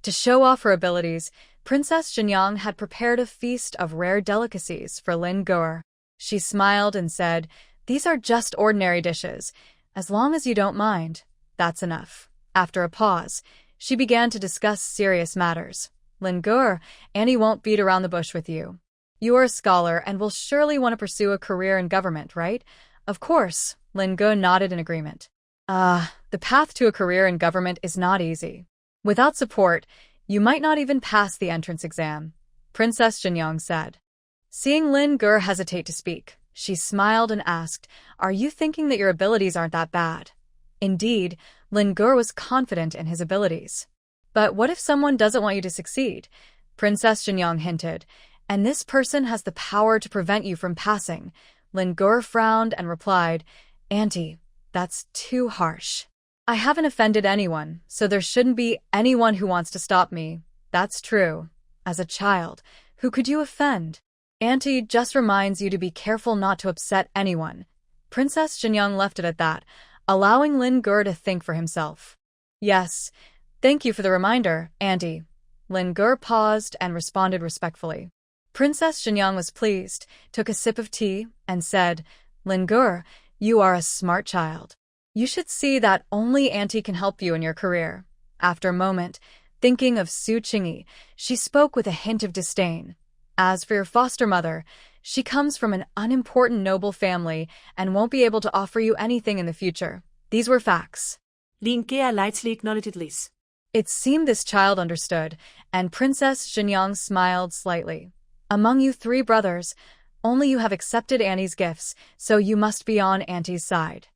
To show off her abilities, Princess Shenyang had prepared a feast of rare delicacies for Ling-gur. She smiled and said, These are just ordinary dishes. As long as you don't mind, that's enough. After a pause, she began to discuss serious matters. Ling-gur, Annie won't beat around the bush with you. You are a scholar and will surely want to pursue a career in government, right? Of course, Ling-gur nodded in agreement. The path to a career in government is not easy. Without support, you might not even pass the entrance exam, Princess Shenyang said. Seeing Ling-gur hesitate to speak, she smiled and asked, Are you thinking that your abilities aren't that bad? Indeed, Ling-gur was confident in his abilities. But what if someone doesn't want you to succeed? Princess Shenyang hinted, and this person has the power to prevent you from passing. Ling-gur frowned and replied, Auntie, that's too harsh. I haven't offended anyone, so there shouldn't be anyone who wants to stop me. That's true. As a child, who could you offend? Auntie just reminds you to be careful not to upset anyone. Princess Shenyang left it at that, allowing Ling-gur to think for himself. Yes, thank you for the reminder, Auntie. Ling-gur paused and responded respectfully. Princess Shenyang was pleased, took a sip of tea, and said, Ling-gur, you are a smart child. You should see that only Auntie can help you in your career. After a moment, thinking of Su Qingyi, she spoke with a hint of disdain. As for your foster mother, she comes from an unimportant noble family and won't be able to offer you anything in the future. These were facts. Ling-gur lightly acknowledged this. It seemed this child understood, and Princess Shenyang smiled slightly. Among you 3 brothers, only you have accepted Annie's gifts, so you must be on Auntie's side.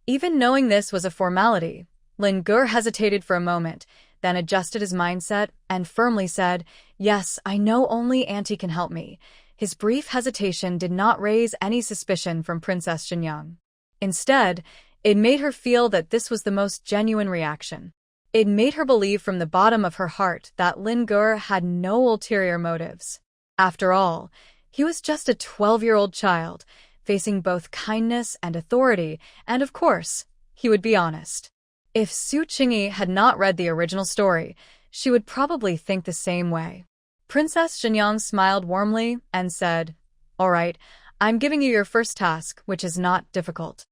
Even knowing this was a formality, Ling-gur hesitated for a moment, then adjusted his mindset and firmly said, Yes, I know only Auntie can help me. His brief hesitation did not raise any suspicion from Princess Shenyang. Instead, it made her feel that this was the most genuine reaction. It made her believe from the bottom of her heart that Ling-gur had no ulterior motives. After all, he was just a 12-year-old child, facing both kindness and authority, and of course, he would be honest. If Su Qingyi had not read the original story, she would probably think the same way. Princess Shenyang smiled warmly and said, All right, I'm giving you your first task, which is not difficult.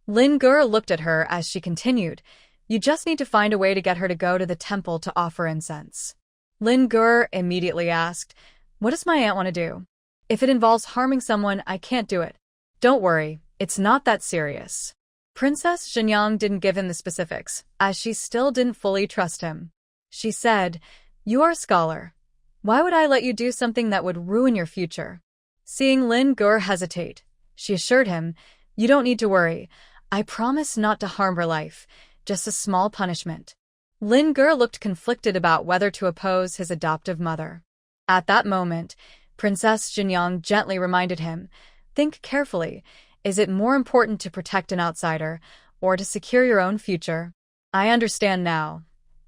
Ling-gur looked at her as she continued, You just need to find a way to get her to go to the temple to offer incense. Ling-gur immediately asked, What does my aunt want to do? If it involves harming someone, I can't do it. Don't worry, it's not that serious. Princess Shenyang didn't give him the specifics, as she still didn't fully trust him. She said, You are a scholar. Why would I let you do something that would ruin your future? Seeing Ling-gur hesitate, she assured him, You don't need to worry. I promise not to harm her life, just a small punishment. Ling-gur looked conflicted about whether to oppose his adoptive mother. At that moment, Princess Shenyang gently reminded him, Think carefully. Is it more important to protect an outsider, or to secure your own future? I understand now,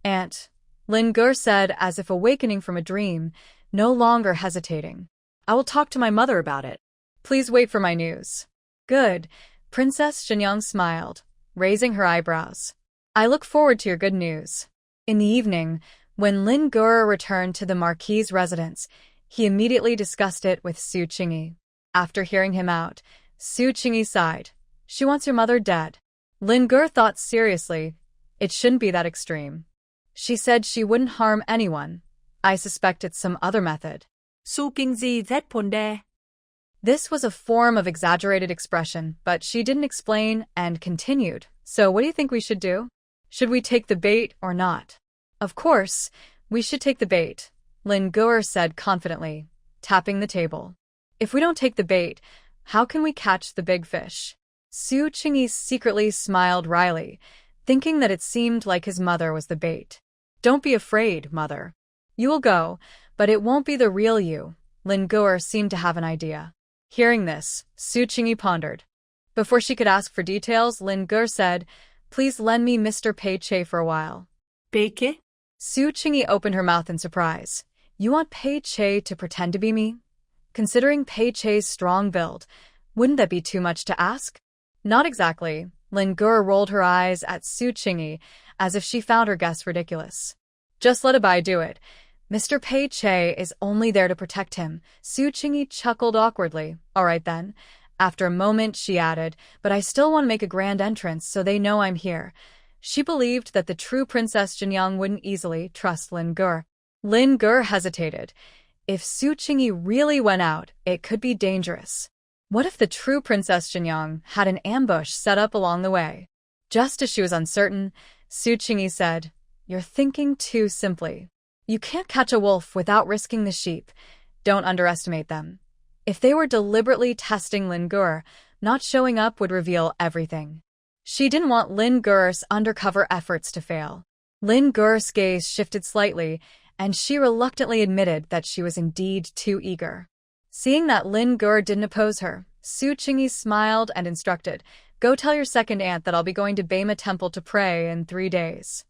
Aunt, Ling-gur said as if awakening from a dream, no longer hesitating. I will talk to my mother about it. Please wait for my news. Good, Princess Shenyang smiled, raising her eyebrows. I look forward to your good news. In the evening, when Ling-gur returned to the Marquis's residence, he immediately discussed it with Su Qingyi. After hearing him out, Su Qingyi sighed. She wants your mother dead. Ling-gur thought seriously. It shouldn't be that extreme. She said she wouldn't harm anyone. I suspect it's some other method. Su Qingyi ponde. This was a form of exaggerated expression, but she didn't explain and continued. So what do you think we should do? Should we take the bait or not? Of course, we should take the bait, Lin Gur said confidently, tapping the table. If we don't take the bait, how can we catch the big fish? Su Qingyi secretly smiled wryly, thinking that it seemed like his mother was the bait. Don't be afraid, mother. You will go, but it won't be the real you. Lin Gur seemed to have an idea. Hearing this, Su Qingyi pondered. Before she could ask for details, Lin Gur said, Please lend me Mr. Pei Che for a while. Pei Che? Su Qingyi opened her mouth in surprise. You want Pei Che to pretend to be me? Considering Pei Che's strong build, wouldn't that be too much to ask? Not exactly. Lin Gur rolled her eyes at Su Qingyi as if she found her guess ridiculous. Just let Abai do it. Mr. Pei Che is only there to protect him. Su Qingyi chuckled awkwardly. All right then. After a moment, she added, but I still want to make a grand entrance so they know I'm here. She believed that the true Princess Jinyang wouldn't easily trust Lin Gur. Lin Gur hesitated. If Su Qingyi really went out, it could be dangerous. What if the true Princess Jinyang had an ambush set up along the way? Just as she was uncertain, Su Qingyi said, You're thinking too simply. You can't catch a wolf without risking the sheep. Don't underestimate them. If they were deliberately testing Lin Gur, not showing up would reveal everything. She didn't want Lin Gur's undercover efforts to fail. Lin Gur's gaze shifted slightly, and she reluctantly admitted that she was indeed too eager. Seeing that Lin Gur didn't oppose her, Su Qingyi smiled and instructed, Go tell your second aunt that I'll be going to Bema Temple to pray in 3 days.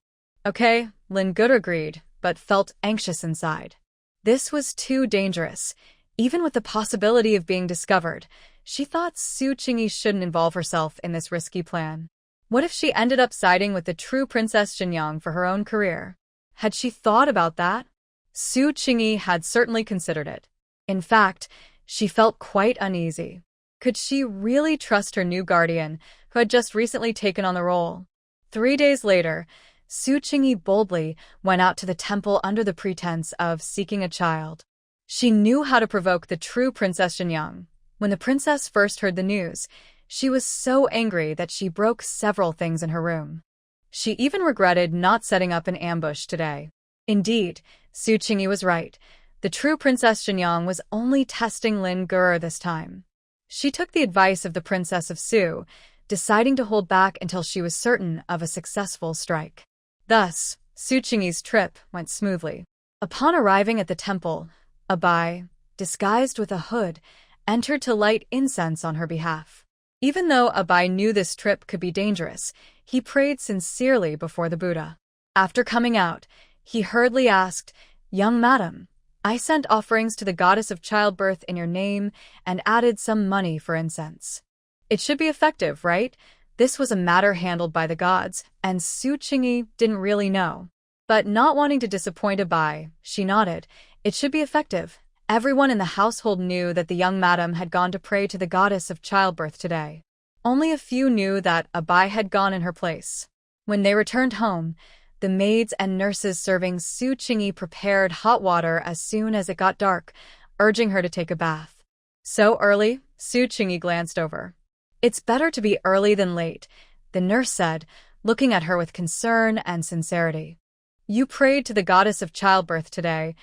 Okay, Lin Gur agreed, but felt anxious inside. This was too dangerous. Even with the possibility of being discovered, she thought Su Qingyi shouldn't involve herself in this risky plan. What if she ended up siding with the true Princess Jinyang for her own career? Had she thought about that? Su Qingyi had certainly considered it. In fact, she felt quite uneasy. Could she really trust her new guardian, who had just recently taken on the role? 3 days later, Su Qingyi boldly went out to the temple under the pretense of seeking a child. She knew how to provoke the true Princess Jinyang. When the princess first heard the news, she was so angry that she broke several things in her room. She even regretted not setting up an ambush today. Indeed, Su Qingyi was right. The true Princess Jinyang was only testing Lin Gur this time. She took the advice of the Princess of Su, deciding to hold back until she was certain of a successful strike. Thus, Su Qingyi's trip went smoothly. Upon arriving at the temple, Abai, disguised with a hood, entered to light incense on her behalf. Even though Abai knew this trip could be dangerous, he prayed sincerely before the Buddha. After coming out, he hurriedly asked, Young madam, I sent offerings to the goddess of childbirth in your name and added some money for incense. It should be effective, right? This was a matter handled by the gods, and Su Qingyi didn't really know. But not wanting to disappoint Abai, she nodded. It should be effective. Everyone in the household knew that the young madam had gone to pray to the goddess of childbirth today. Only a few knew that Abai had gone in her place. When they returned home, the maids and nurses serving Su Qingyi prepared hot water as soon as it got dark, urging her to take a bath. So early, Su Qingyi glanced over. It's better to be early than late, the nurse said, looking at her with concern and sincerity. You prayed to the goddess of childbirth today.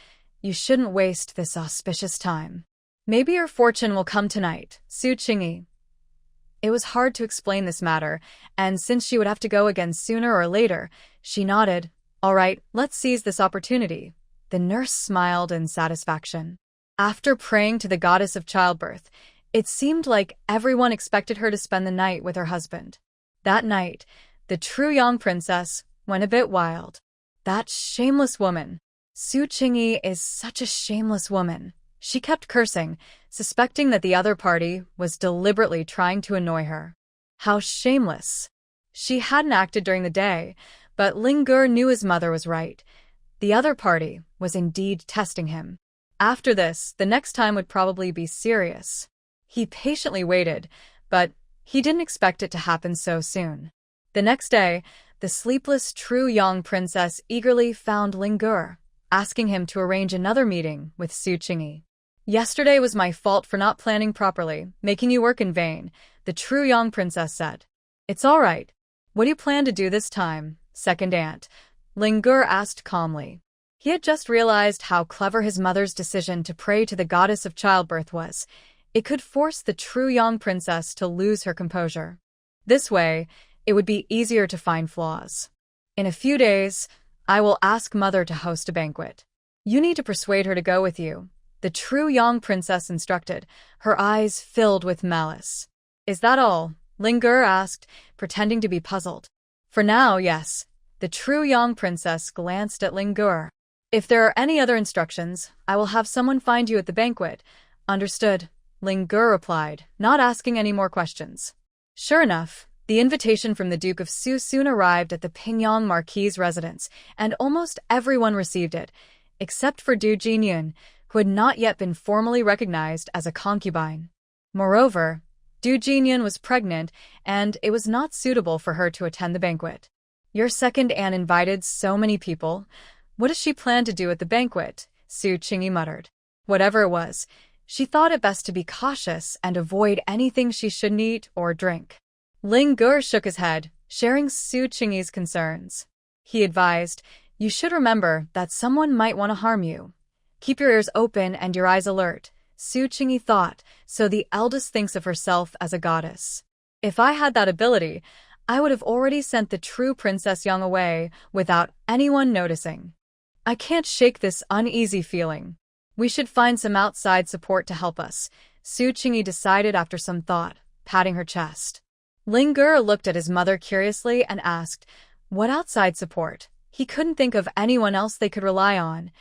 You shouldn't waste this auspicious time. Maybe your fortune will come tonight, Su Qingyi. It was hard to explain this matter, and since she would have to go again sooner or later, she nodded. All right, let's seize this opportunity. The nurse smiled in satisfaction. After praying to the goddess of childbirth, it seemed like everyone expected her to spend the night with her husband. That night, the true young princess went a bit wild. That shameless woman. Su Qingyi is such a shameless woman. She kept cursing, suspecting that the other party was deliberately trying to annoy her. How shameless. She hadn't acted during the day, but Lin Gur knew his mother was right. The other party was indeed testing him. After this, the next time would probably be serious. He patiently waited, but he didn't expect it to happen so soon. The next day, the sleepless true young princess eagerly found Lin Gur, asking him to arrange another meeting with Su Qingyi. Yesterday was my fault for not planning properly, making you work in vain, the true young princess said. It's all right. What do you plan to do this time, second aunt? Lin Gur asked calmly. He had just realized how clever his mother's decision to pray to the goddess of childbirth was. It could force the true young princess to lose her composure. This way, it would be easier to find flaws. In a few days, I will ask Mother to host a banquet. You need to persuade her to go with you, the true young princess instructed, her eyes filled with malice. Is that all? Ling-ger asked, pretending to be puzzled. For now, yes. The true young princess glanced at Ling-ger. If there are any other instructions, I will have someone find you at the banquet. Understood, Ling-ger replied, not asking any more questions. Sure enough, the invitation from the Duke of Su soon arrived at the Pingyang Marquis' residence, and almost everyone received it, except for Du Jinyun, who had not yet been formally recognized as a concubine. Moreover, Du Jinyun was pregnant, and it was not suitable for her to attend the banquet. Your second aunt invited so many people. What does she plan to do at the banquet? Su Qingyi muttered. Whatever it was, she thought it best to be cautious and avoid anything she shouldn't eat or drink. Ling-ger shook his head, sharing Su Qingyi's concerns. He advised, you should remember that someone might want to harm you. Keep your ears open and your eyes alert, Su Qingyi thought, so the eldest thinks of herself as a goddess. If I had that ability, I would have already sent the true Princess Yang away without anyone noticing. I can't shake this uneasy feeling. We should find some outside support to help us, Su Qingyi decided after some thought, patting her chest. Ling-ger looked at his mother curiously and asked, what outside support? He couldn't think of anyone else they could rely on.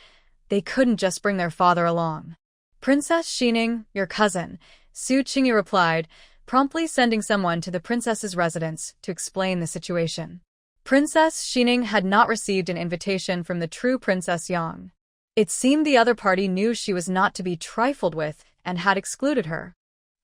They couldn't just bring their father along. Princess Xining, your cousin, Su Qingyi replied, promptly sending someone to the princess's residence to explain the situation. Princess Xining had not received an invitation from the true Princess Yang. It seemed the other party knew she was not to be trifled with and had excluded her.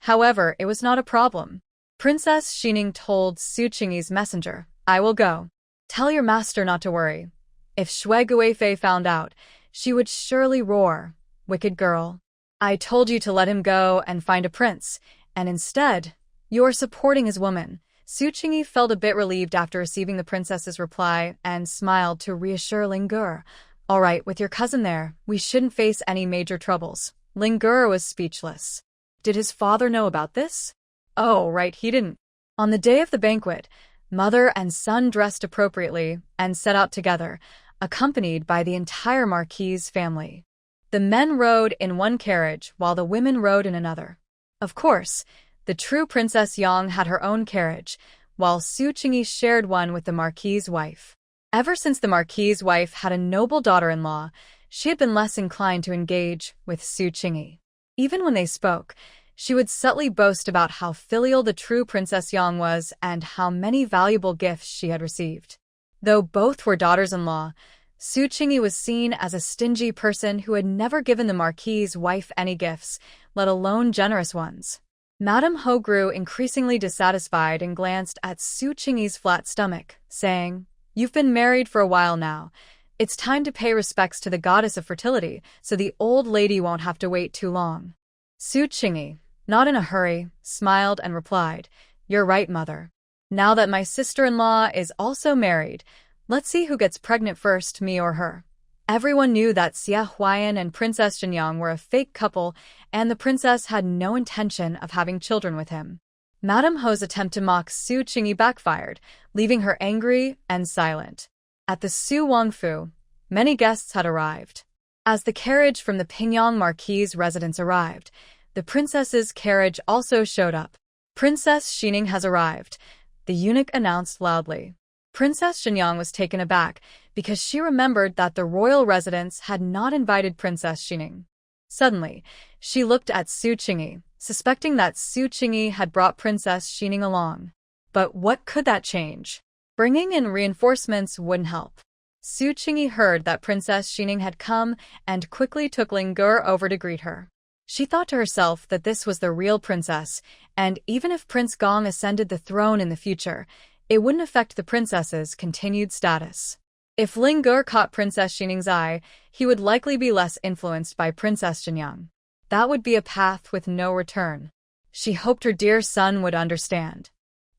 However, it was not a problem. Princess Xining told Su Qingyi's messenger, I will go. Tell your master not to worry. If Shui Guifei found out, she would surely roar, wicked girl. I told you to let him go and find a prince, and instead, you're supporting his woman. Su Qingyi felt a bit relieved after receiving the princess's reply and smiled to reassure Ling-ger. All right, with your cousin there, we shouldn't face any major troubles. Ling-ger was speechless. Did his father know about this? Oh, right, he didn't. On the day of the banquet, mother and son dressed appropriately and set out together, accompanied by the entire Marquis' family. The men rode in one carriage while the women rode in another. Of course, the true Princess Yang had her own carriage, while Su Qingyi shared one with the Marquis' wife. Ever since the Marquis' wife had a noble daughter-in-law, she had been less inclined to engage with Su Qingyi. Even when they spoke, she would subtly boast about how filial the true Princess Yang was and how many valuable gifts she had received. Though both were daughters-in-law, Su Qingyi was seen as a stingy person who had never given the Marquis' wife any gifts, let alone generous ones. Madame Ho grew increasingly dissatisfied and glanced at Su Qingyi's flat stomach, saying, You've been married for a while now. It's time to pay respects to the goddess of fertility so the old lady won't have to wait too long. Su Qingyi, not in a hurry, smiled and replied, You're right, mother. Now that my sister-in-law is also married, let's see who gets pregnant first, me or her. Everyone knew that Xia Huayan and Princess Jinyang were a fake couple, and the princess had no intention of having children with him. Madame Ho's attempt to mock Su Qingyi backfired, leaving her angry and silent. At the Su Wangfu, many guests had arrived. As the carriage from the Pingyang Marquis' residence arrived, the princess's carriage also showed up. Princess Xining has arrived, the eunuch announced loudly. Princess Jinyang was taken aback because she remembered that the royal residence had not invited Princess Xining. Suddenly, she looked at Su Qingyi, suspecting that Su Qingyi had brought Princess Xining along. But what could that change? Bringing in reinforcements wouldn't help. Su Qingyi heard that Princess Xining had come and quickly took Ling-ger over to greet her. She thought to herself that this was the real princess, and even if Prince Gong ascended the throne in the future, it wouldn't affect the princess's continued status. If Ling-ger caught Princess Xining's eye, he would likely be less influenced by Princess Jinyang. That would be a path with no return. She hoped her dear son would understand.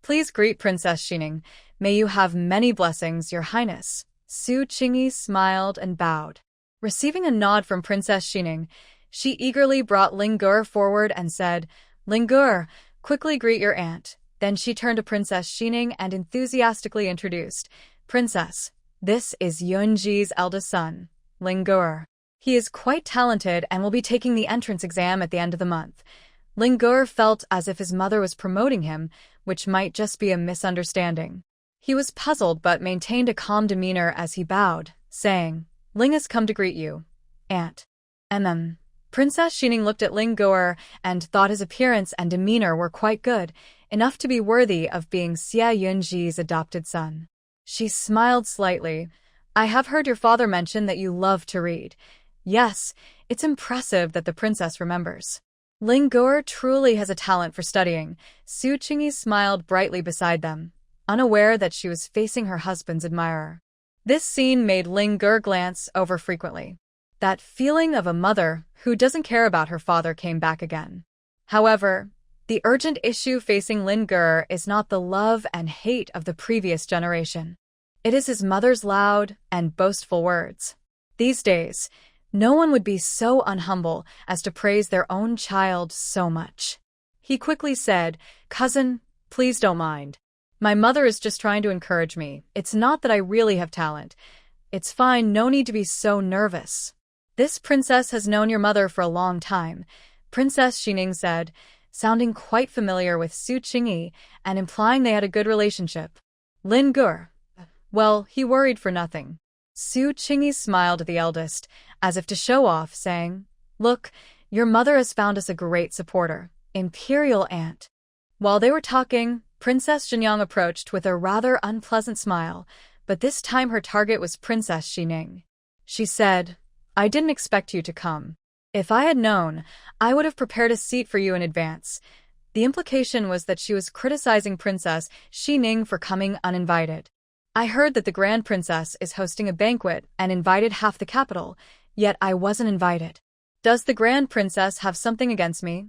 Please greet Princess Xining. May you have many blessings, Your Highness. Su Qingyi smiled and bowed. Receiving a nod from Princess Xining, she eagerly brought Ling Gur forward and said, Ling Gur, quickly greet your aunt. Then she turned to Princess Xining and enthusiastically introduced, Princess, this is Yunji's eldest son, Ling Gur. He is quite talented and will be taking the entrance exam at the end of the month. Ling Gur felt as if his mother was promoting him, which might just be a misunderstanding. He was puzzled but maintained a calm demeanor as he bowed, saying, Ling has come to greet you, aunt. Princess Xining looked at Ling Gur and thought his appearance and demeanor were quite good, enough to be worthy of being Xie Yunji's adopted son. She smiled slightly. I have heard your father mention that you love to read. Yes, it's impressive that the princess remembers. Ling Gur truly has a talent for studying. Su Qingyi smiled brightly beside them, unaware that she was facing her husband's admirer. This scene made Ling Gur glance over frequently. That feeling of a mother who doesn't care about her father came back again. However, the urgent issue facing Ling Gur is not the love and hate of the previous generation. It is his mother's loud and boastful words. These days, no one would be so unhumble as to praise their own child so much. He quickly said, Cousin, please don't mind. My mother is just trying to encourage me. It's not that I really have talent. It's fine, no need to be so nervous. This princess has known your mother for a long time, Princess Xining said, sounding quite familiar with Su Qingyi and implying they had a good relationship. Ling Gur. Well, he worried for nothing. Su Qingyi smiled at the eldest, as if to show off, saying, Look, your mother has found us a great supporter, imperial aunt. While they were talking, Princess Xinyang approached with a rather unpleasant smile, but this time her target was Princess Xining. She said, I didn't expect you to come. If I had known, I would have prepared a seat for you in advance. The implication was that she was criticizing Princess Xining for coming uninvited. I heard that the Grand Princess is hosting a banquet and invited half the capital, yet I wasn't invited. Does the Grand Princess have something against me?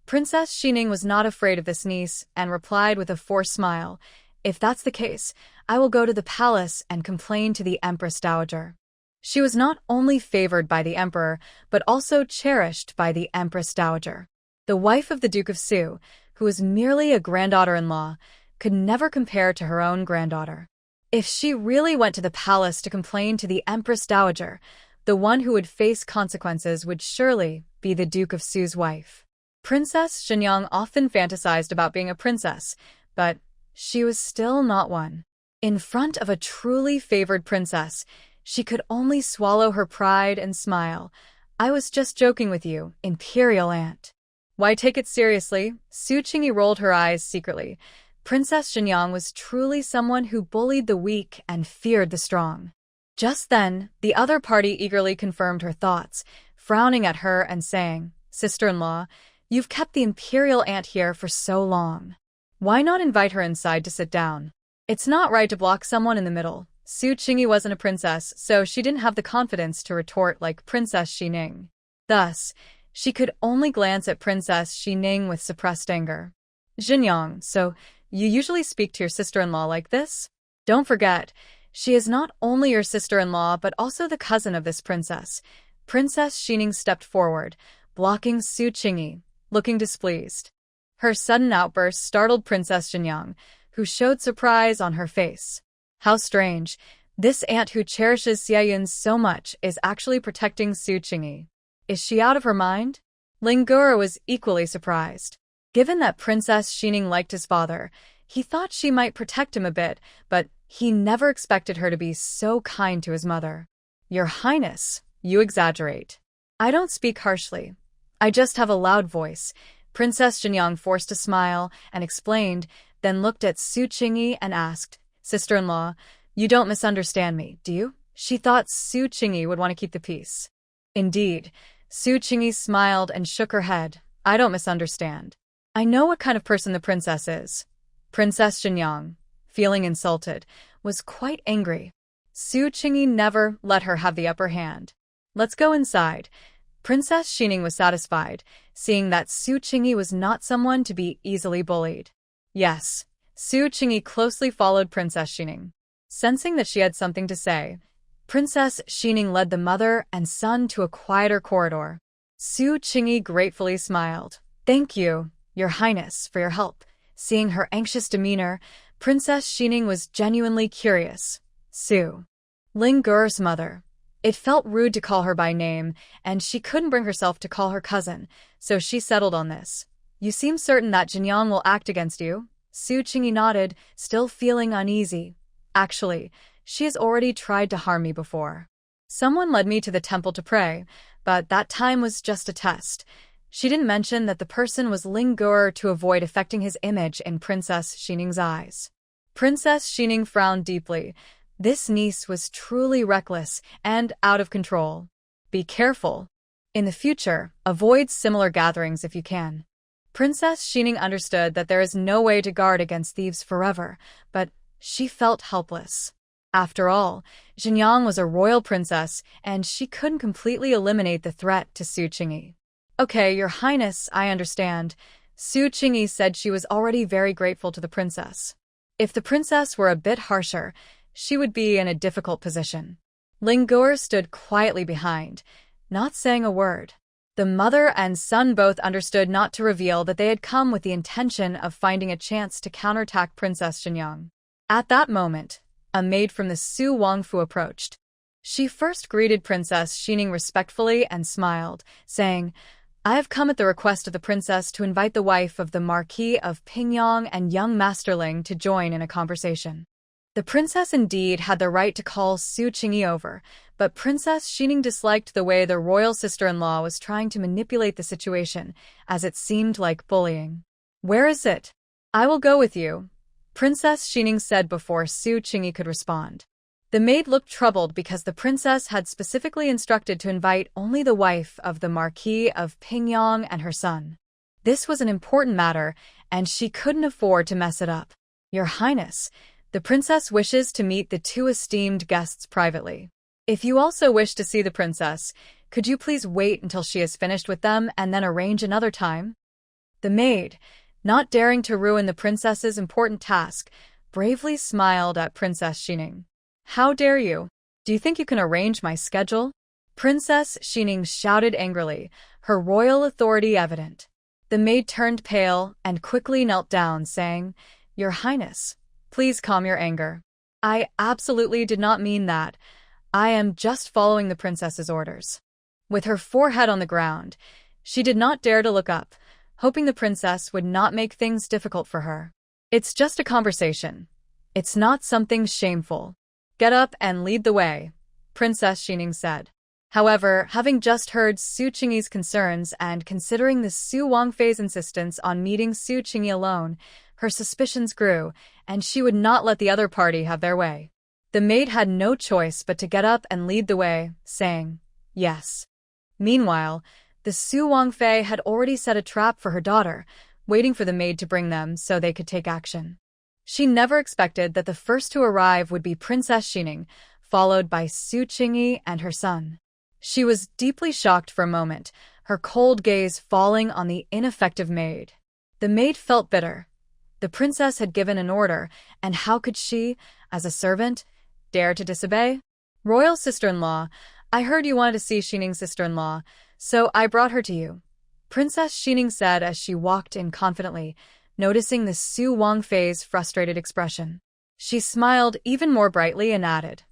Princess Xining was not afraid of this niece and replied with a forced smile, If that's the case, I will go to the palace and complain to the Empress Dowager. She was not only favored by the emperor, but also cherished by the Empress Dowager. The wife of the Duke of Su, who was merely a granddaughter-in-law, could never compare to her own granddaughter. If she really went to the palace to complain to the Empress Dowager, the one who would face consequences would surely be the Duke of Su's wife. Princess Xinyang often fantasized about being a princess, but she was still not one. In front of a truly favored princess, she could only swallow her pride and smile. I was just joking with you, imperial aunt. Why take it seriously? Su Qingyi rolled her eyes secretly. Princess Xinyang was truly someone who bullied the weak and feared the strong. Just then, the other party eagerly confirmed her thoughts, frowning at her and saying, Sister-in-law, you've kept the imperial aunt here for so long. Why not invite her inside to sit down? It's not right to block someone in the middle. Su Qingyi wasn't a princess, so she didn't have the confidence to retort like Princess Xining. Thus, she could only glance at Princess Xining with suppressed anger. Xinyang, so you usually speak to your sister-in-law like this? Don't forget, she is not only your sister-in-law but also the cousin of this princess. Princess Xining stepped forward, blocking Su Qingyi, looking displeased. Her sudden outburst startled Princess Xinyang, who showed surprise on her face. How strange. This aunt who cherishes Xieyun so much is actually protecting Su Qingyi. Is she out of her mind? Ling Gur was equally surprised. Given that Princess Xining liked his father, he thought she might protect him a bit, but he never expected her to be so kind to his mother. Your Highness, you exaggerate. I don't speak harshly. I just have a loud voice. Princess Xinyang forced a smile and explained, then looked at Su Qingyi and asked, Sister-in-law, you don't misunderstand me, do you? She thought Su Qingyi would want to keep the peace. Indeed, Su Qingyi smiled and shook her head. I don't misunderstand. I know what kind of person the princess is. Princess Xinyang, feeling insulted, was quite angry. Su Qingyi never let her have the upper hand. Let's go inside. Princess Xining was satisfied, seeing that Su Qingyi was not someone to be easily bullied. Yes. Su Qingyi closely followed Princess Xining. Sensing that she had something to say, Princess Xining led the mother and son to a quieter corridor. Su Qingyi gratefully smiled. "Thank you, Your Highness, for your help." Seeing her anxious demeanor, Princess Xining was genuinely curious. Su Ling Gur's mother. It felt rude to call her by name, and she couldn't bring herself to call her cousin, so she settled on this. "You seem certain that Jinyang will act against you?" Su Qingyi nodded, still feeling uneasy. "Actually, she has already tried to harm me before. Someone led me to the temple to pray, but that time was just a test." She didn't mention that the person was Ling Gur to avoid affecting his image in Princess Xining's eyes. Princess Xining frowned deeply. This niece was truly reckless and out of control. "Be careful. In the future, avoid similar gatherings if you can." Princess Xining understood that there is no way to guard against thieves forever, but she felt helpless. After all, Jinyang was a royal princess, and she couldn't completely eliminate the threat to Su Qingyi. "Okay, Your Highness, I understand." Su Qingyi said she was already very grateful to the princess. If the princess were a bit harsher, she would be in a difficult position. Ling Gur stood quietly behind, not saying a word. The mother and son both understood not to reveal that they had come with the intention of finding a chance to counterattack Princess Jinyang. At that moment, a maid from the Su Wangfu approached. She first greeted Princess Xining respectfully and smiled, saying, "I have come at the request of the princess to invite the wife of the Marquis of Pingyang and young Masterling to join in a conversation." The princess indeed had the right to call Su Qingyi over, but Princess Xining disliked the way the royal sister-in-law was trying to manipulate the situation, as it seemed like bullying. "Where is it?" "I will go with you," Princess Xining said before Su Qingyi could respond. The maid looked troubled because the princess had specifically instructed to invite only the wife of the Marquis of Pingyang and her son. This was an important matter, and she couldn't afford to mess it up. "Your Highness, the princess wishes to meet the two esteemed guests privately. If you also wish to see the princess, could you please wait until she is finished with them and then arrange another time?" The maid, not daring to ruin the princess's important task, bravely smiled at Princess Xining. "How dare you? Do you think you can arrange my schedule?" Princess Xining shouted angrily, her royal authority evident. The maid turned pale and quickly knelt down, saying, "Your Highness, please calm your anger. I absolutely did not mean that. I am just following the princess's orders." With her forehead on the ground, she did not dare to look up, hoping the princess would not make things difficult for her. "It's just a conversation. It's not something shameful. Get up and lead the way," Princess Xining said. However, having just heard Su Qingyi's concerns and considering the Su Wangfei's insistence on meeting Su Qingyi alone, her suspicions grew, and she would not let the other party have their way. The maid had no choice but to get up and lead the way, saying, "Yes." Meanwhile, the Su Wangfei had already set a trap for her daughter, waiting for the maid to bring them so they could take action. She never expected that the first to arrive would be Princess Xining, followed by Su Qingyi and her son. She was deeply shocked for a moment, her cold gaze falling on the ineffective maid. The maid felt bitter. The princess had given an order, and how could she, as a servant, dare to disobey? "Royal sister-in-law, I heard you wanted to see Xining's sister-in-law, so I brought her to you," Princess Xining said as she walked in confidently, noticing the Su Wangfei's frustrated expression. She smiled even more brightly and added,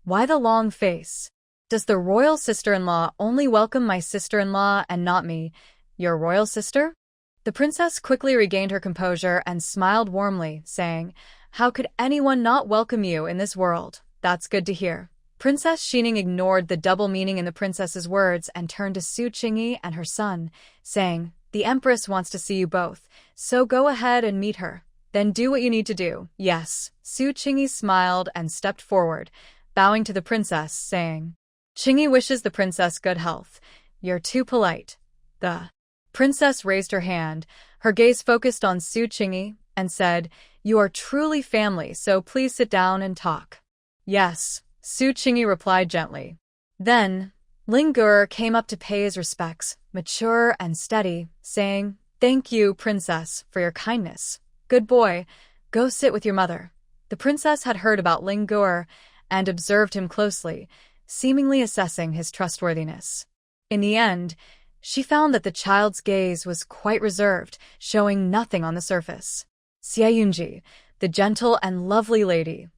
"Why the long face? Does the royal sister-in-law only welcome my sister-in-law and not me, your royal sister?" The princess quickly regained her composure and smiled warmly, saying, "How could anyone not welcome you in this world? That's good to hear." Princess Xining ignored the double meaning in the princess's words and turned to Su Qingyi and her son, saying, "The Empress wants to see you both, so go ahead and meet her. Then do what you need to do." "Yes." Su Qingyi smiled and stepped forward, bowing to the princess, saying, "Qingyi wishes the princess good health. You're too polite." The princess raised her hand, her gaze focused on Su Qingyi, and said, "You are truly family, so please sit down and talk." "Yes," Su Qingyi replied gently. Then, Ling Gur came up to pay his respects, mature and steady, saying, "Thank you, princess, for your kindness. Good boy, go sit with your mother." The princess had heard about Ling Gur, and observed him closely, seemingly assessing his trustworthiness. In the end, she found that the child's gaze was quite reserved, showing nothing on the surface. Seiyunji, the gentle and lovely lady,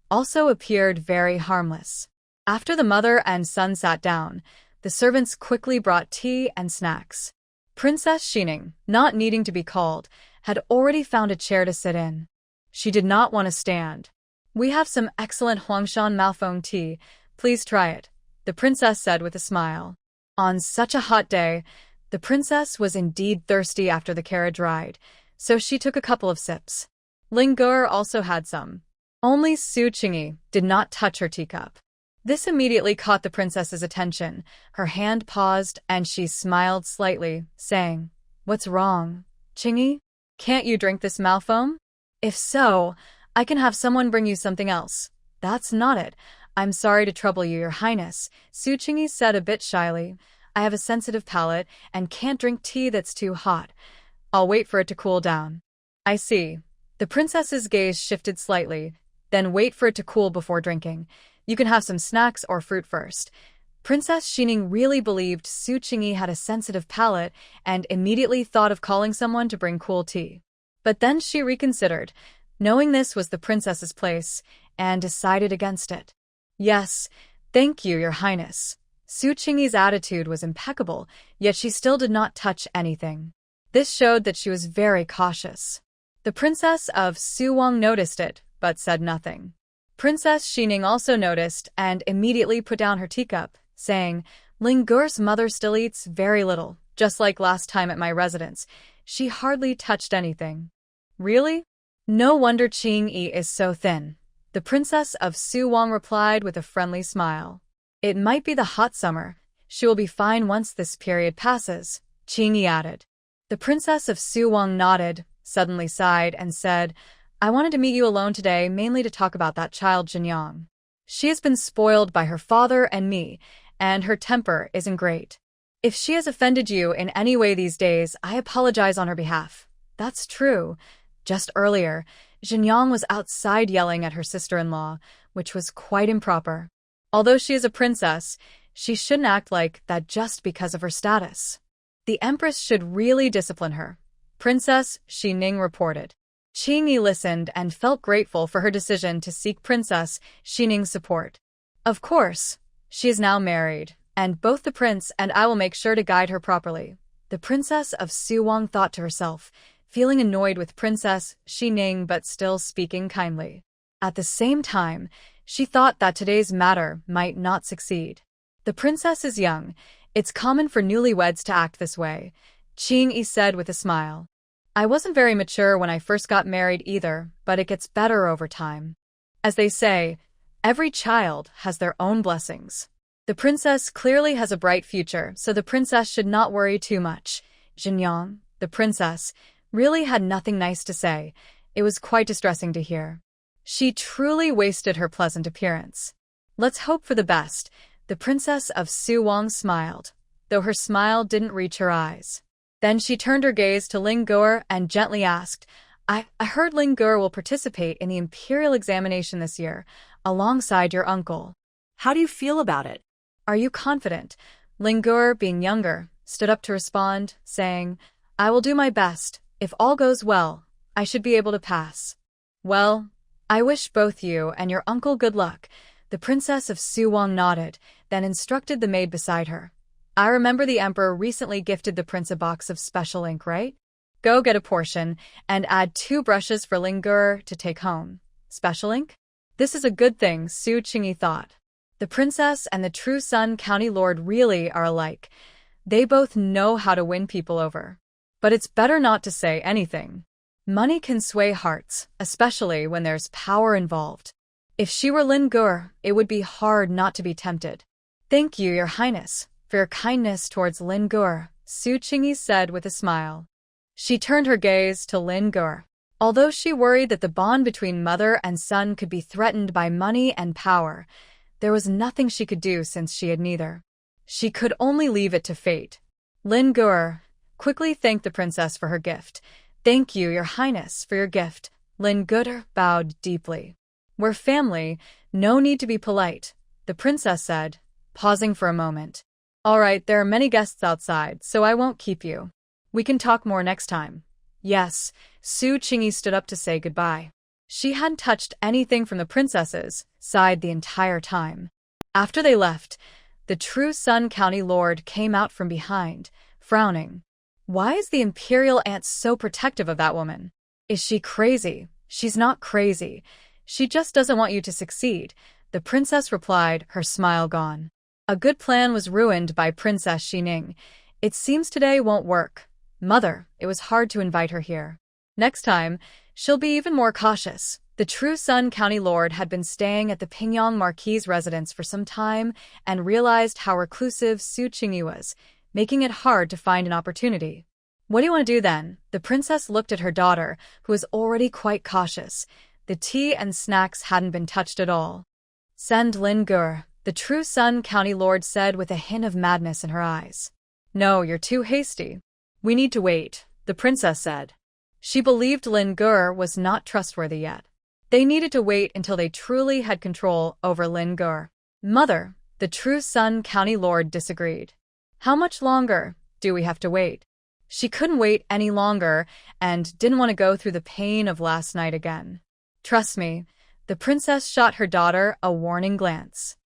also appeared very harmless. After the mother and son sat down, the servants quickly brought tea and snacks. Princess Xining, not needing to be called, had already found a chair to sit in. She did not want to stand. "We have some excellent Huangshan Malfong tea. Please try it," the princess said with a smile. On such a hot day, the princess was indeed thirsty after the carriage ride, so she took a couple of sips. Ling Gur also had some. Only Su Qingyi did not touch her teacup. This immediately caught the princess's attention. Her hand paused and she smiled slightly, saying, "What's wrong, Qingyi? Can't you drink this malfoam? If so, I can have someone bring you something else." "That's not it. I'm sorry to trouble you, Your Highness," Su Qingyi said a bit shyly. "I have a sensitive palate and can't drink tea that's too hot. I'll wait for it to cool down." "I see." The princess's gaze shifted slightly. "Then wait for it to cool before drinking. You can have some snacks or fruit first." Princess Xining really believed Su Qingyi had a sensitive palate and immediately thought of calling someone to bring cool tea. But then she reconsidered, knowing this was the princess's place, and decided against it. "Yes, thank you, Your Highness." Su Qingyi's attitude was impeccable, yet she still did not touch anything. This showed that she was very cautious. The princess of Suwang noticed it, but said nothing. Princess Xining also noticed and immediately put down her teacup, saying, "Ling Gur's mother still eats very little, just like last time at my residence. She hardly touched anything." "Really? No wonder Qingyi is so thin," the princess of Suwang replied with a friendly smile. "It might be the hot summer. She will be fine once this period passes," Qingyi added. The princess of Suwang nodded, suddenly sighed, and said, "I wanted to meet you alone today mainly to talk about that child Jinyang. She has been spoiled by her father and me, and her temper isn't great. If she has offended you in any way these days, I apologize on her behalf." "That's true. Just earlier, Jinyang was outside yelling at her sister-in-law, which was quite improper. Although she is a princess, she shouldn't act like that just because of her status. The Empress should really discipline her," Princess Xining reported. Qingyi listened and felt grateful for her decision to seek Princess Xining's support. "Of course, she is now married, and both the prince and I will make sure to guide her properly," the princess of Suwang thought to herself, feeling annoyed with Princess Xining but still speaking kindly. At the same time, she thought that today's matter might not succeed. "The princess is young. It's common for newlyweds to act this way," Qingyi said with a smile. "I wasn't very mature when I first got married either, but it gets better over time. As they say, every child has their own blessings. The princess clearly has a bright future, so the princess should not worry too much." Jinyang, the princess, really had nothing nice to say. It was quite distressing to hear. She truly wasted her pleasant appearance. "Let's hope for the best," the princess of Suwang smiled, though her smile didn't reach her eyes. Then she turned her gaze to Ling Gur and gently asked, I heard Ling Gur will participate in the imperial examination this year, alongside your uncle. How do you feel about it?" Are you confident?" Ling Gur, being younger, stood up to respond, saying, "I will do my best. If all goes well, I should be able to pass." "Well, I wish both you and your uncle good luck." The princess of Suwang nodded, then instructed the maid beside her. "I remember the emperor recently gifted the prince a box of special ink, right? Go get a portion and add 2 brushes for Ling Gur to take home." "Special ink? This is a good thing," Su Qingyi thought. The princess and the true Sun County Lord really are alike. They both know how to win people over. But it's better not to say anything. Money can sway hearts, especially when there's power involved. If she were Ling Gur, it would be hard not to be tempted. "Thank you, Your Highness, for your kindness towards Ling Gur," Su Qingyi said with a smile. She turned her gaze to Ling Gur. Although she worried that the bond between mother and son could be threatened by money and power, there was nothing she could do since she had neither. She could only leave it to fate. Ling Gur quickly thanked the princess for her gift. "Thank you, Your Highness, for your gift." Ling Gur bowed deeply. "We're family, No need to be polite, the princess said, pausing for a moment. All right, there are many guests outside, so I won't keep you. We can talk more next time. Yes, Su Qingyi stood up to say goodbye. She hadn't touched anything from the princess's side the entire time. After they left, the true Sun County Lord came out from behind, frowning. Why is the imperial aunt so protective of that woman? Is she crazy? She's not crazy. She just doesn't want you to succeed, the princess replied, her smile gone. A good plan was ruined by Princess Xining. It seems today won't work. Mother, it was hard to invite her here. Next time, she'll be even more cautious. The true Sun County Lord had been staying at the Pingyang Marquis' residence for some time and realized how reclusive Su Qingyi was, making it hard to find an opportunity. What do you want to do then? The princess looked at her daughter, who was already quite cautious. The tea and snacks hadn't been touched at all. Send Lin Gur, the true Sun County Lord said with a hint of madness in her eyes. No, you're too hasty. We need to wait, the princess said. She believed Lin Gur was not trustworthy yet. They needed to wait until they truly had control over Lin Gur. Mother, the true Sun County Lord disagreed. How much longer do we have to wait? She couldn't wait any longer and didn't want to go through the pain of last night again. Trust me, the princess shot her daughter a warning glance.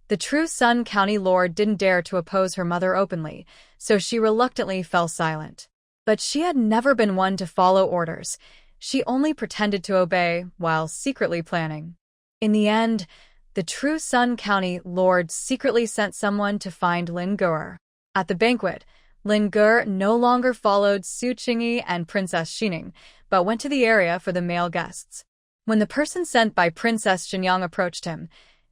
The true Sun County Lord didn't dare to oppose her mother openly, so she reluctantly fell silent. But she had never been one to follow orders. She only pretended to obey while secretly planning. In the end, the true Sun County Lord secretly sent someone to find Lin Gur. At the banquet, Lin Gur no longer followed Su Qingyi and Princess Xining, but went to the area for the male guests. When the person sent by Princess Xinyang approached him,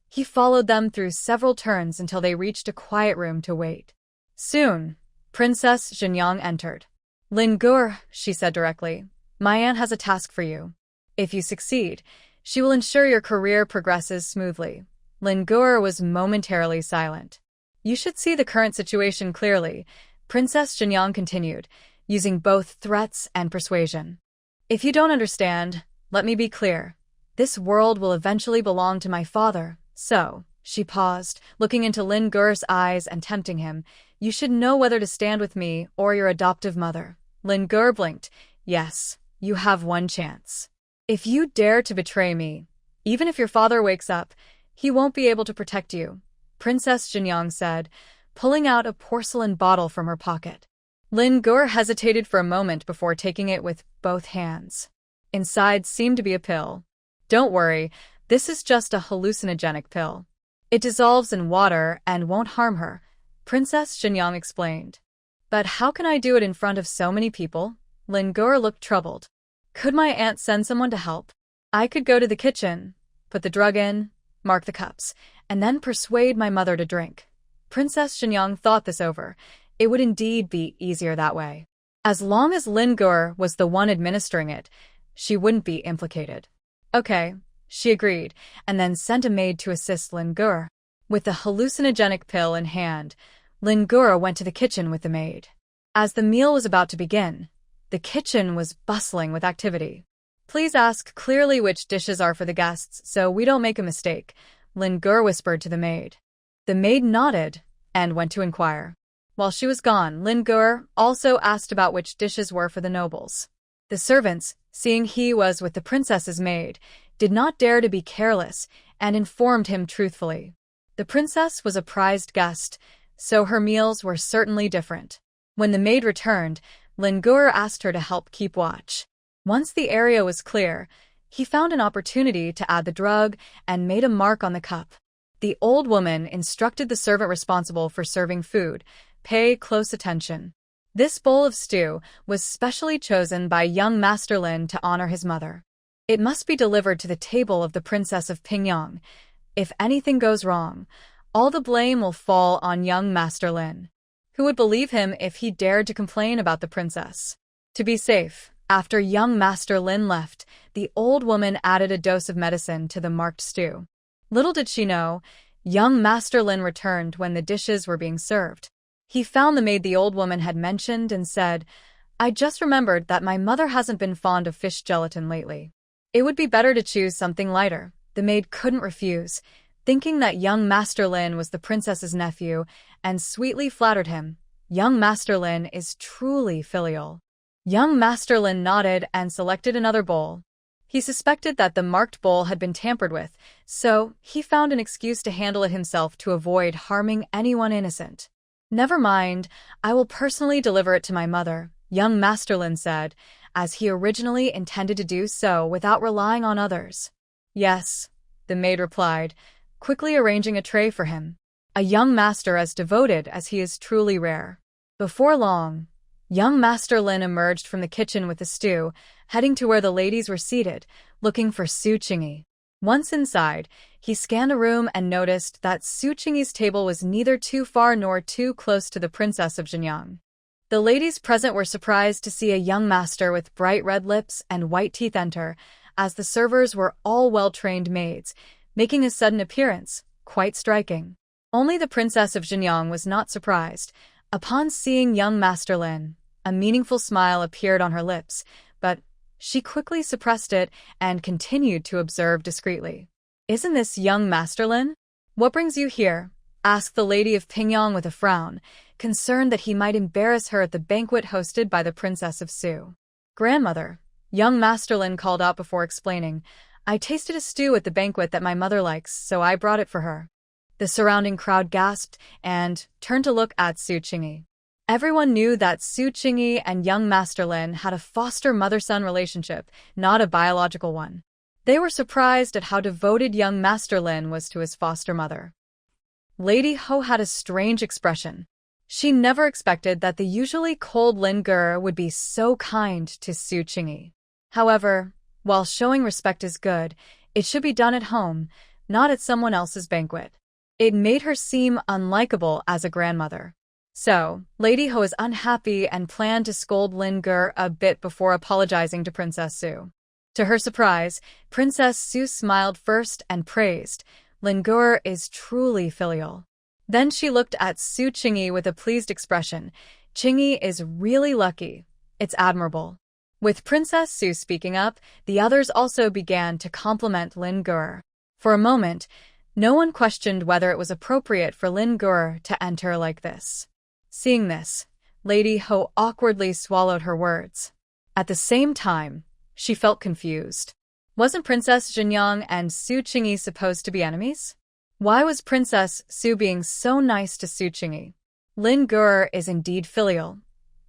he followed them through several turns until they reached a quiet room to wait. Soon, Princess Xinyang entered. Lin Gur, she said directly, my aunt has a task for you. If you succeed, she will ensure your career progresses smoothly. Lin Gur was momentarily silent. You should see the current situation clearly, Princess Xinyang continued, using both threats and persuasion. If you don't understand, let me be clear. This world will eventually belong to my father, so, she paused, looking into Lin Gur's eyes and tempting him, you should know whether to stand with me or your adoptive mother. Lin Gur blinked. Yes, you have one chance. If you dare to betray me, even if your father wakes up, he won't be able to protect you, Princess Xinyang said, pulling out a porcelain bottle from her pocket. Lin Gur hesitated for a moment before taking it with both hands. Inside seemed to be a pill. Don't worry, this is just a hallucinogenic pill. It dissolves in water and won't harm her, Princess Xinyang explained. But how can I do it in front of so many people? Lin Gur looked troubled. Could my aunt send someone to help? I could go to the kitchen, put the drug in, mark the cups, and then persuade my mother to drink. Princess Xinyang thought this over. It would indeed be easier that way. As long as Lin Gur was the one administering it, she wouldn't be implicated. Okay, she agreed, and then sent a maid to assist Lin Gur. With the hallucinogenic pill in hand, Lin Gur went to the kitchen with the maid. As the meal was about to begin, the kitchen was bustling with activity. Please ask clearly which dishes are for the guests so we don't make a mistake, Lin Gur whispered to the maid. The maid nodded and went to inquire. While she was gone, Lin Gur also asked about which dishes were for the nobles. The servants, seeing he was with the princess's maid, did not dare to be careless and informed him truthfully. The princess was a prized guest, so her meals were certainly different. When the maid returned, Lin Gur asked her to help keep watch. Once the area was clear, he found an opportunity to add the drug and made a mark on the cup. The old woman instructed the servant responsible for serving food, pay close attention. This bowl of stew was specially chosen by young Master Lin to honor his mother. It must be delivered to the table of the Princess of Pingyang. If anything goes wrong, all the blame will fall on young Master Lin. Who would believe him if he dared to complain about the princess? To be safe, after young Master Lin left, the old woman added a dose of medicine to the marked stew. Little did she know, young Master Lin returned when the dishes were being served. He found the maid the old woman had mentioned and said, I just remembered that my mother hasn't been fond of fish gelatin lately. It would be better to choose something lighter. The maid couldn't refuse, thinking that young Master Lin was the princess's nephew, and sweetly flattered him. Young Master Lin is truly filial. Young Master Lin nodded and selected another bowl. He suspected that the marked bowl had been tampered with, so he found an excuse to handle it himself to avoid harming anyone innocent. "Never mind, I will personally deliver it to my mother," young Master Lin said, as he originally intended to do so without relying on others. "Yes," the maid replied, quickly arranging a tray for him. A young master as devoted as he is truly rare. Before long, young Master Lin emerged from the kitchen with the stew, heading to where the ladies were seated, looking for Su Qingyi. Once inside, he scanned the room and noticed that Su Qingyi's table was neither too far nor too close to the princess of Xinjiang. The ladies present were surprised to see a young master with bright red lips and white teeth enter, as the servers were all well-trained maids, making his sudden appearance quite striking. Only the princess of Xinjiang was not surprised. Upon seeing young Master Lin, a meaningful smile appeared on her lips, but she quickly suppressed it and continued to observe discreetly. "Isn't this young Master Lin? What brings you here?" asked the lady of Pingyang with a frown, concerned that he might embarrass her at the banquet hosted by the princess of Su. "Grandmother," young Master Lin called out before explaining, "I tasted a stew at the banquet that my mother likes, so I brought it for her." The surrounding crowd gasped and turned to look at Su Qingyi. Everyone knew that Su Qingyi and young Master Lin had a foster mother-son relationship, not a biological one. They were surprised at how devoted young Master Lin was to his foster mother. Lady Ho had a strange expression. She never expected that the usually cold Lin Ger would be so kind to Su Qingyi. However, while showing respect is good, it should be done at home, not at someone else's banquet. It made her seem unlikable as a grandmother. So, Lady Ho is unhappy and planned to scold Lin Ger a bit before apologizing to Princess Su. To her surprise, Princess Su smiled first and praised, "Lin Ger is truly filial." Then she looked at Su Qingyi with a pleased expression. "Qingyi is really lucky. It's admirable." With Princess Su speaking up, the others also began to compliment Lin Ger. For a moment, no one questioned whether it was appropriate for Lin Ger to enter like this. Seeing this, Lady Ho awkwardly swallowed her words. At the same time, she felt confused. Wasn't Princess Xinjiang and Su Qingyi supposed to be enemies? Why was Princess Su being so nice to Su Qingyi? Lin Ger is indeed filial.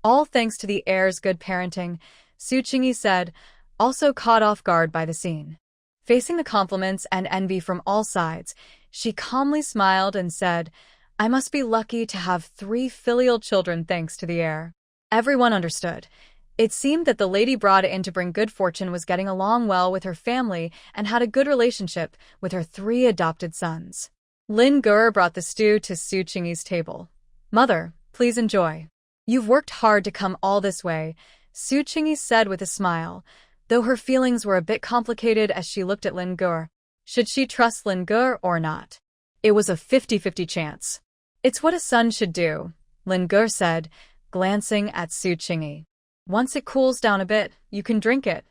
All thanks to the heir's good parenting, Su Qingyi said, also caught off guard by the scene. Facing the compliments and envy from all sides, she calmly smiled and said, "I must be lucky to have 3 filial children thanks to the heir." Everyone understood. It seemed that the lady brought in to bring good fortune was getting along well with her family and had a good relationship with her 3 adopted sons. Lin Ger brought the stew to Su Qingyi's table. "Mother, please enjoy. You've worked hard to come all this way," Su Qingyi said with a smile, though her feelings were a bit complicated as she looked at Lin Ger. Should she trust Lin Ger or not? It was a 50-50 chance. "It's what a son should do," Lin Ger said, glancing at Su Qingyi. "Once it cools down a bit, you can drink it.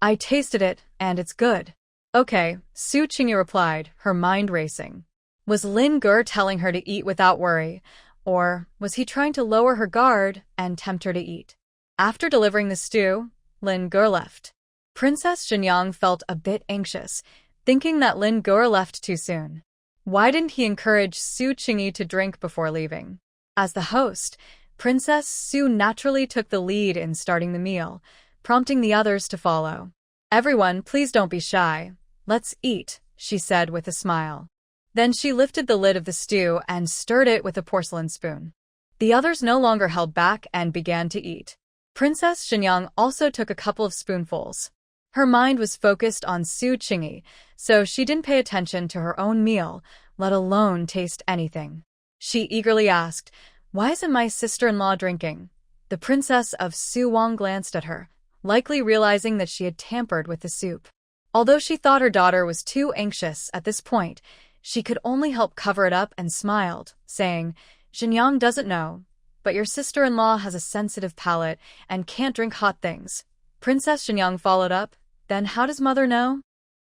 I tasted it, and it's good." "Okay," Su Qingyi replied, her mind racing. Was Lin Ger telling her to eat without worry, or was he trying to lower her guard and tempt her to eat? After delivering the stew, Lin Ger left. Princess Xinjiang felt a bit anxious, thinking that Lin Ger left too soon. Why didn't he encourage Su Qingyi to drink before leaving? As the host, Princess Su naturally took the lead in starting the meal, prompting the others to follow. "Everyone, please don't be shy. Let's eat," she said with a smile. Then she lifted the lid of the stew and stirred it with a porcelain spoon. The others no longer held back and began to eat. Princess Xinjiang also took a couple of spoonfuls. Her mind was focused on Su Qingyi, so she didn't pay attention to her own meal, let alone taste anything. She eagerly asked, "Why isn't my sister-in-law drinking?" The princess of Su Wang glanced at her, likely realizing that she had tampered with the soup. Although she thought her daughter was too anxious at this point, she could only help cover it up and smiled, saying, "Xinjiang doesn't know, but your sister-in-law has a sensitive palate and can't drink hot things." Princess Xinjiang followed up, "Then how does mother know?"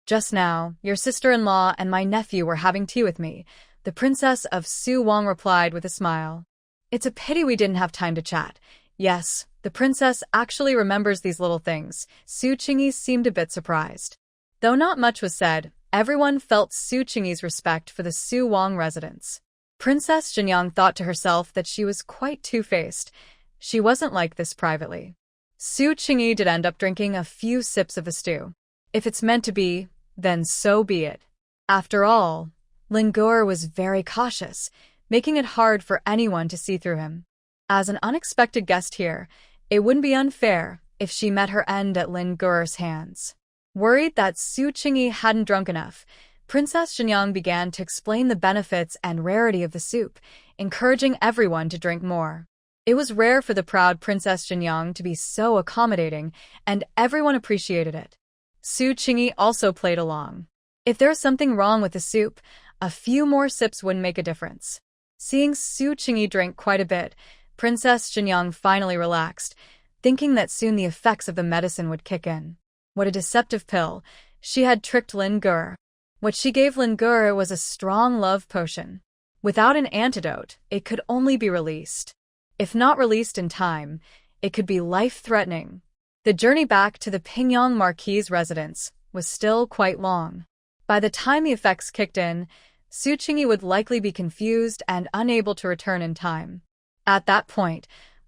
Just now, your sister-in-law and my nephew were having tea with me, the Princess of Su Wang replied with a smile. It's a pity we didn't have time to chat. Yes, the princess actually remembers these little things. Su Qingyi seemed a bit surprised. Though not much was said, everyone felt Su Qingyi's respect for the Su Wang residence. Princess Jinyang thought to herself that she was quite two-faced. She wasn't like this privately. Su Qingyi did end up drinking a few sips of the stew. If it's meant to be, then so be it. After all, Lin Gu'er was very cautious, making it hard for anyone to see through him. As an unexpected guest here, it wouldn't be unfair if she met her end at Lin Gu'er's hands. Worried that Su Qingyi hadn't drunk enough, Princess Jinyang began to explain the benefits and rarity of the soup, encouraging everyone to drink more. It was rare for the proud Princess Jinyang to be so accommodating, and everyone appreciated it. Su Qingyi also played along. If there was something wrong with the soup, a few more sips wouldn't make a difference. Seeing Su Qingyi drink quite a bit, Princess Jinyang finally relaxed, thinking that soon the effects of the medicine would kick in. What a deceptive pill. She had tricked Lin Gu'er. What she gave Lin Gu'er was a strong love potion. Without an antidote, it could only be released. If not released in time, it could be life-threatening. The journey back to the Pingyang Marquis' residence was still quite long. By the time the effects kicked in, Su Qingyi would likely be confused and unable to return in time. At that point,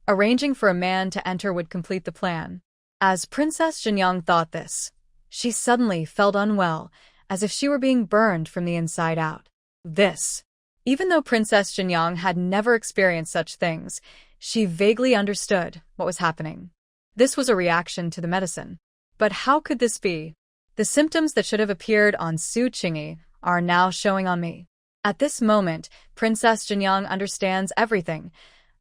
arranging for a man to enter would complete the plan. As Princess Jinyang thought this, she suddenly felt unwell, as if she were being burned from the inside out. Even though Princess Jinyang had never experienced such things, she vaguely understood what was happening. This was a reaction to the medicine. But how could this be? The symptoms that should have appeared on Su Qingyi are now showing on me. At this moment, Princess Jinyang understands everything.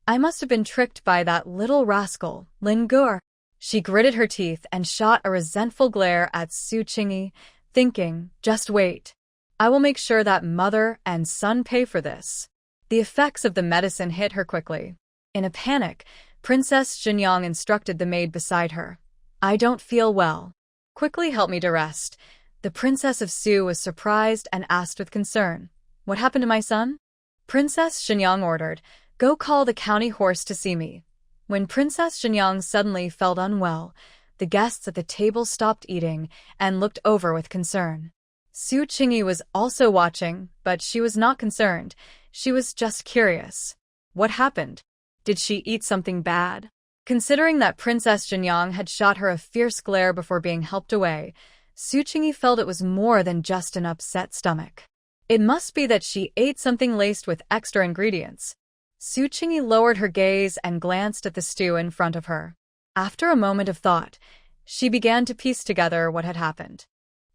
I must have been tricked by that little rascal, Lin Gu'er. She gritted her teeth and shot a resentful glare at Su Qingyi, thinking, just wait. I will make sure that mother and son pay for this. The effects of the medicine hit her quickly. In a panic, Princess Jinyang instructed the maid beside her. I don't feel well. Quickly help me to rest. The Princess of Su was surprised and asked with concern, what happened to my son? Princess Jinyang ordered, go call the county horse to see me. When Princess Jinyang suddenly felt unwell, the guests at the table stopped eating and looked over with concern. Su Qingyi was also watching, but she was not concerned. She was just curious. What happened? Did she eat something bad? Considering that Princess Jinyang had shot her a fierce glare before being helped away, Su Qingyi felt it was more than just an upset stomach. It must be that she ate something laced with extra ingredients. Su Qingyi lowered her gaze and glanced at the stew in front of her. After a moment of thought, she began to piece together what had happened.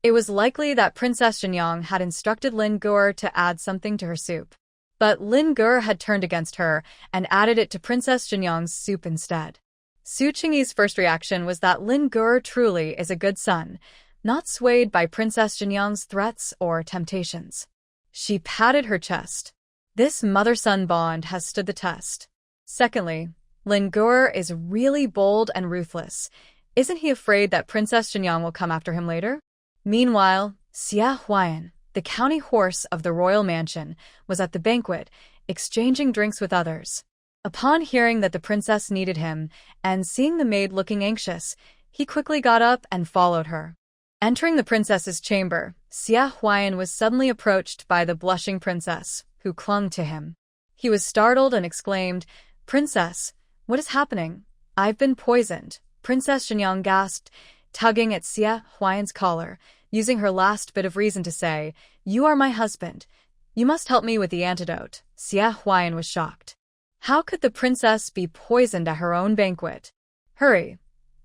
It was likely that Princess Jinyang had instructed Lin Gu'er to add something to her soup. But Lin Gu'er had turned against her and added it to Princess Jinyang's soup instead. Su Qingyi's first reaction was that Lin Gu'er truly is a good son, not swayed by Princess Jinyang's threats or temptations. She patted her chest. This mother-son bond has stood the test. Secondly, Lin Gu'er is really bold and ruthless. Isn't he afraid that Princess Jinyang will come after him later? Meanwhile, Xia Huayan, the county horse of the royal mansion, was at the banquet, exchanging drinks with others. Upon hearing that the princess needed him, and seeing the maid looking anxious, he quickly got up and followed her. Entering the princess's chamber, Xia Huayan was suddenly approached by the blushing princess, who clung to him. He was startled and exclaimed, Princess, what is happening? I've been poisoned. Princess Jinyang gasped, tugging at Xia Huayan's collar, using her last bit of reason to say, you are my husband. You must help me with the antidote. Xia Huayan was shocked. How could the princess be poisoned at her own banquet? Hurry,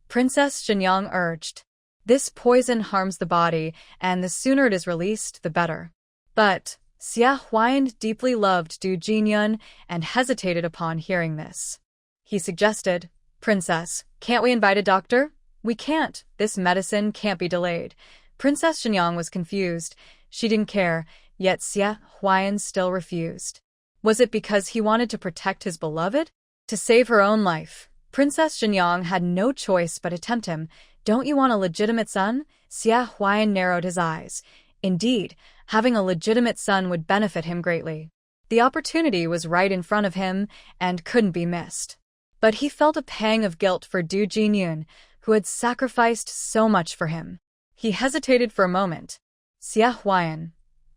Princess Jinyang urged. This poison harms the body, and the sooner it is released, the better. But Xia Huayan deeply loved Du Jinyun and hesitated upon hearing this. He suggested, Princess, can't we invite a doctor? We can't. This medicine can't be delayed. Princess Jinyang was confused. She didn't care, yet Xia Huayan still refused. Was it because he wanted to protect his beloved? To save her own life, Princess Jinyang had no choice but to tempt him. Don't you want a legitimate son? Xia Huan narrowed his eyes. Indeed, having a legitimate son would benefit him greatly. The opportunity was right in front of him and couldn't be missed. But he felt a pang of guilt for Du Jinyun, who had sacrificed so much for him. He hesitated for a moment. Xia Huan,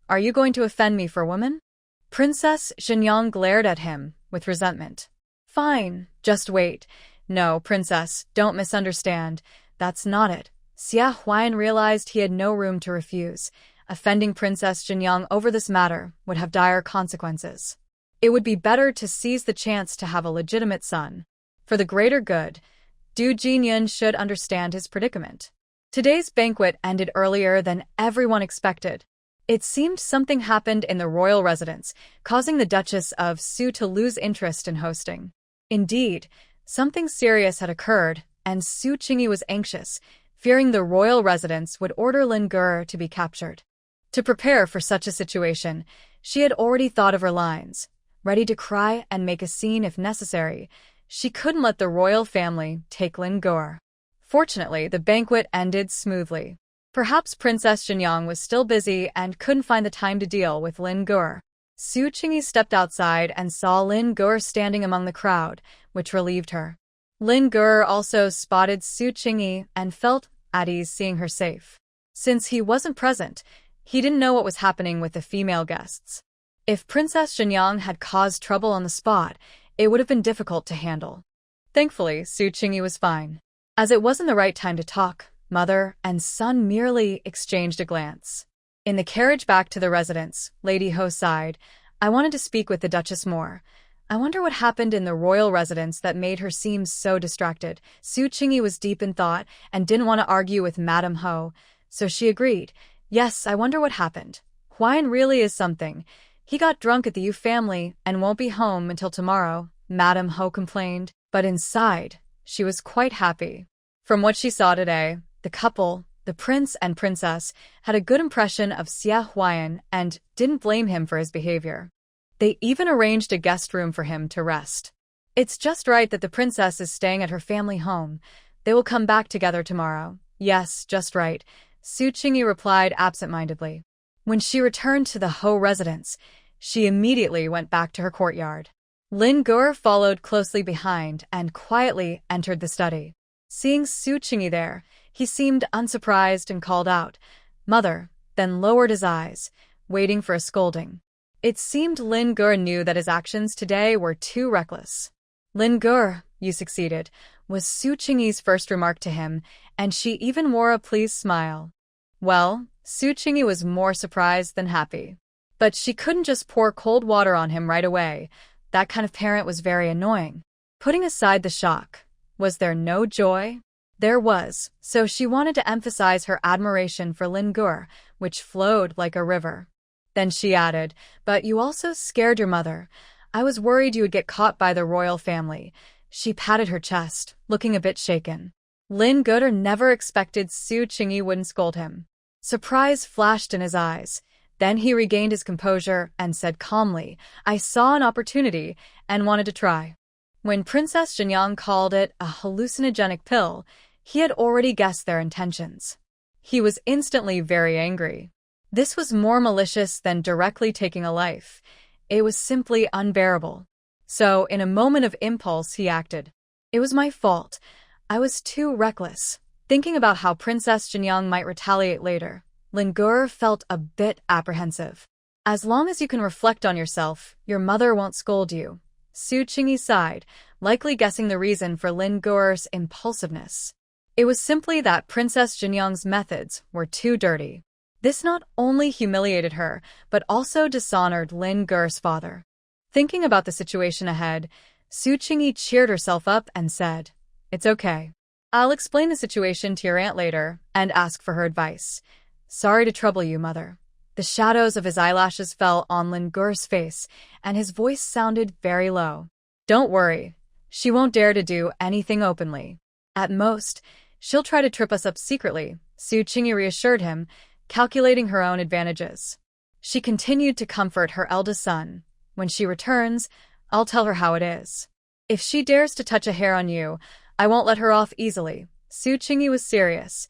are you going to offend me for a woman? Princess Xinyang glared at him with resentment. Fine, just wait. No, Princess, don't misunderstand. That's not it. Xia Huan realized he had no room to refuse. Offending Princess Xinyang over this matter would have dire consequences. It would be better to seize the chance to have a legitimate son. For the greater good, Du Jinyun should understand his predicament. Today's banquet ended earlier than everyone expected. It seemed something happened in the royal residence, causing the Duchess of Su to lose interest in hosting. Indeed, something serious had occurred, and Su Qingyi was anxious, fearing the royal residence would order Lin Gur to be captured. To prepare for such a situation, she had already thought of her lines, ready to cry and make a scene if necessary. She couldn't let the royal family take Lin Gur. Fortunately, the banquet ended smoothly. Perhaps Princess Xinyang was still busy and couldn't find the time to deal with Lin Gur. Su Qingyi stepped outside and saw Lin Gur standing among the crowd, which relieved her. Lin Gur also spotted Su Qingyi and felt at ease seeing her safe. Since he wasn't present, he didn't know what was happening with the female guests. If Princess Xinyang had caused trouble on the spot, it would have been difficult to handle. Thankfully, Su Qingyi was fine. As it wasn't the right time to talk, mother and son merely exchanged a glance. In the carriage back to the residence, Lady Ho sighed. I wanted to speak with the Duchess more. I wonder what happened in the royal residence that made her seem so distracted. Su Qingyi was deep in thought and didn't want to argue with Madame Ho, so she agreed. Yes, I wonder what happened. Huan really is something. He got drunk at the Yu family and won't be home until tomorrow, Madame Ho complained, but inside, she was quite happy. From what she saw today, the couple, the prince and princess, had a good impression of Xia Huan and didn't blame him for his behavior. They even arranged a guest room for him to rest. It's just right that the princess is staying at her family home. They will come back together tomorrow. Yes, just right, Su Qingyi replied absent-mindedly. When she returned to the Ho residence, she immediately went back to her courtyard. Lin Gur followed closely behind and quietly entered the study. Seeing Su Qingyi there, he seemed unsurprised and called out, "Mother," then lowered his eyes, waiting for a scolding. It seemed Lin Gur knew that his actions today were too reckless. "Lin Gur, you succeeded," was Su Qingyi's first remark to him, and she even wore a pleased smile. Well, Su Qingyi was more surprised than happy. But she couldn't just pour cold water on him right away. That kind of parent was very annoying. Putting aside the shock, was there no joy? There was, so she wanted to emphasize her admiration for Lin Gur, which flowed like a river. Then she added, "But you also scared your mother. I was worried you would get caught by the royal family." She patted her chest, looking a bit shaken. Lin Gur never expected Su Qingyi wouldn't scold him. Surprise flashed in his eyes. Then he regained his composure and said calmly, "I saw an opportunity and wanted to try." When Princess Xinyang called it a hallucinogenic pill, he had already guessed their intentions. He was instantly very angry. This was more malicious than directly taking a life. It was simply unbearable. So, in a moment of impulse, he acted. "It was my fault. I was too reckless." Thinking about how Princess Xinyang might retaliate later, Lin Gur felt a bit apprehensive. "As long as you can reflect on yourself, your mother won't scold you." Su Qingyi sighed, likely guessing the reason for Lin Gur's impulsiveness. It was simply that Princess Xinyang's methods were too dirty. This not only humiliated her, but also dishonored Lin Gur's father. Thinking about the situation ahead, Su Qingyi cheered herself up and said, "It's okay. I'll explain the situation to your aunt later and ask for her advice. Sorry to trouble you, mother." The shadows of his eyelashes fell on Lin Gur's face, and his voice sounded very low. "Don't worry. She won't dare to do anything openly. At most, she'll try to trip us up secretly," Su Qingyi reassured him, calculating her own advantages. She continued to comfort her eldest son. "When she returns, I'll tell her how it is. If she dares to touch a hair on you, I won't let her off easily." Su Qingyi was serious.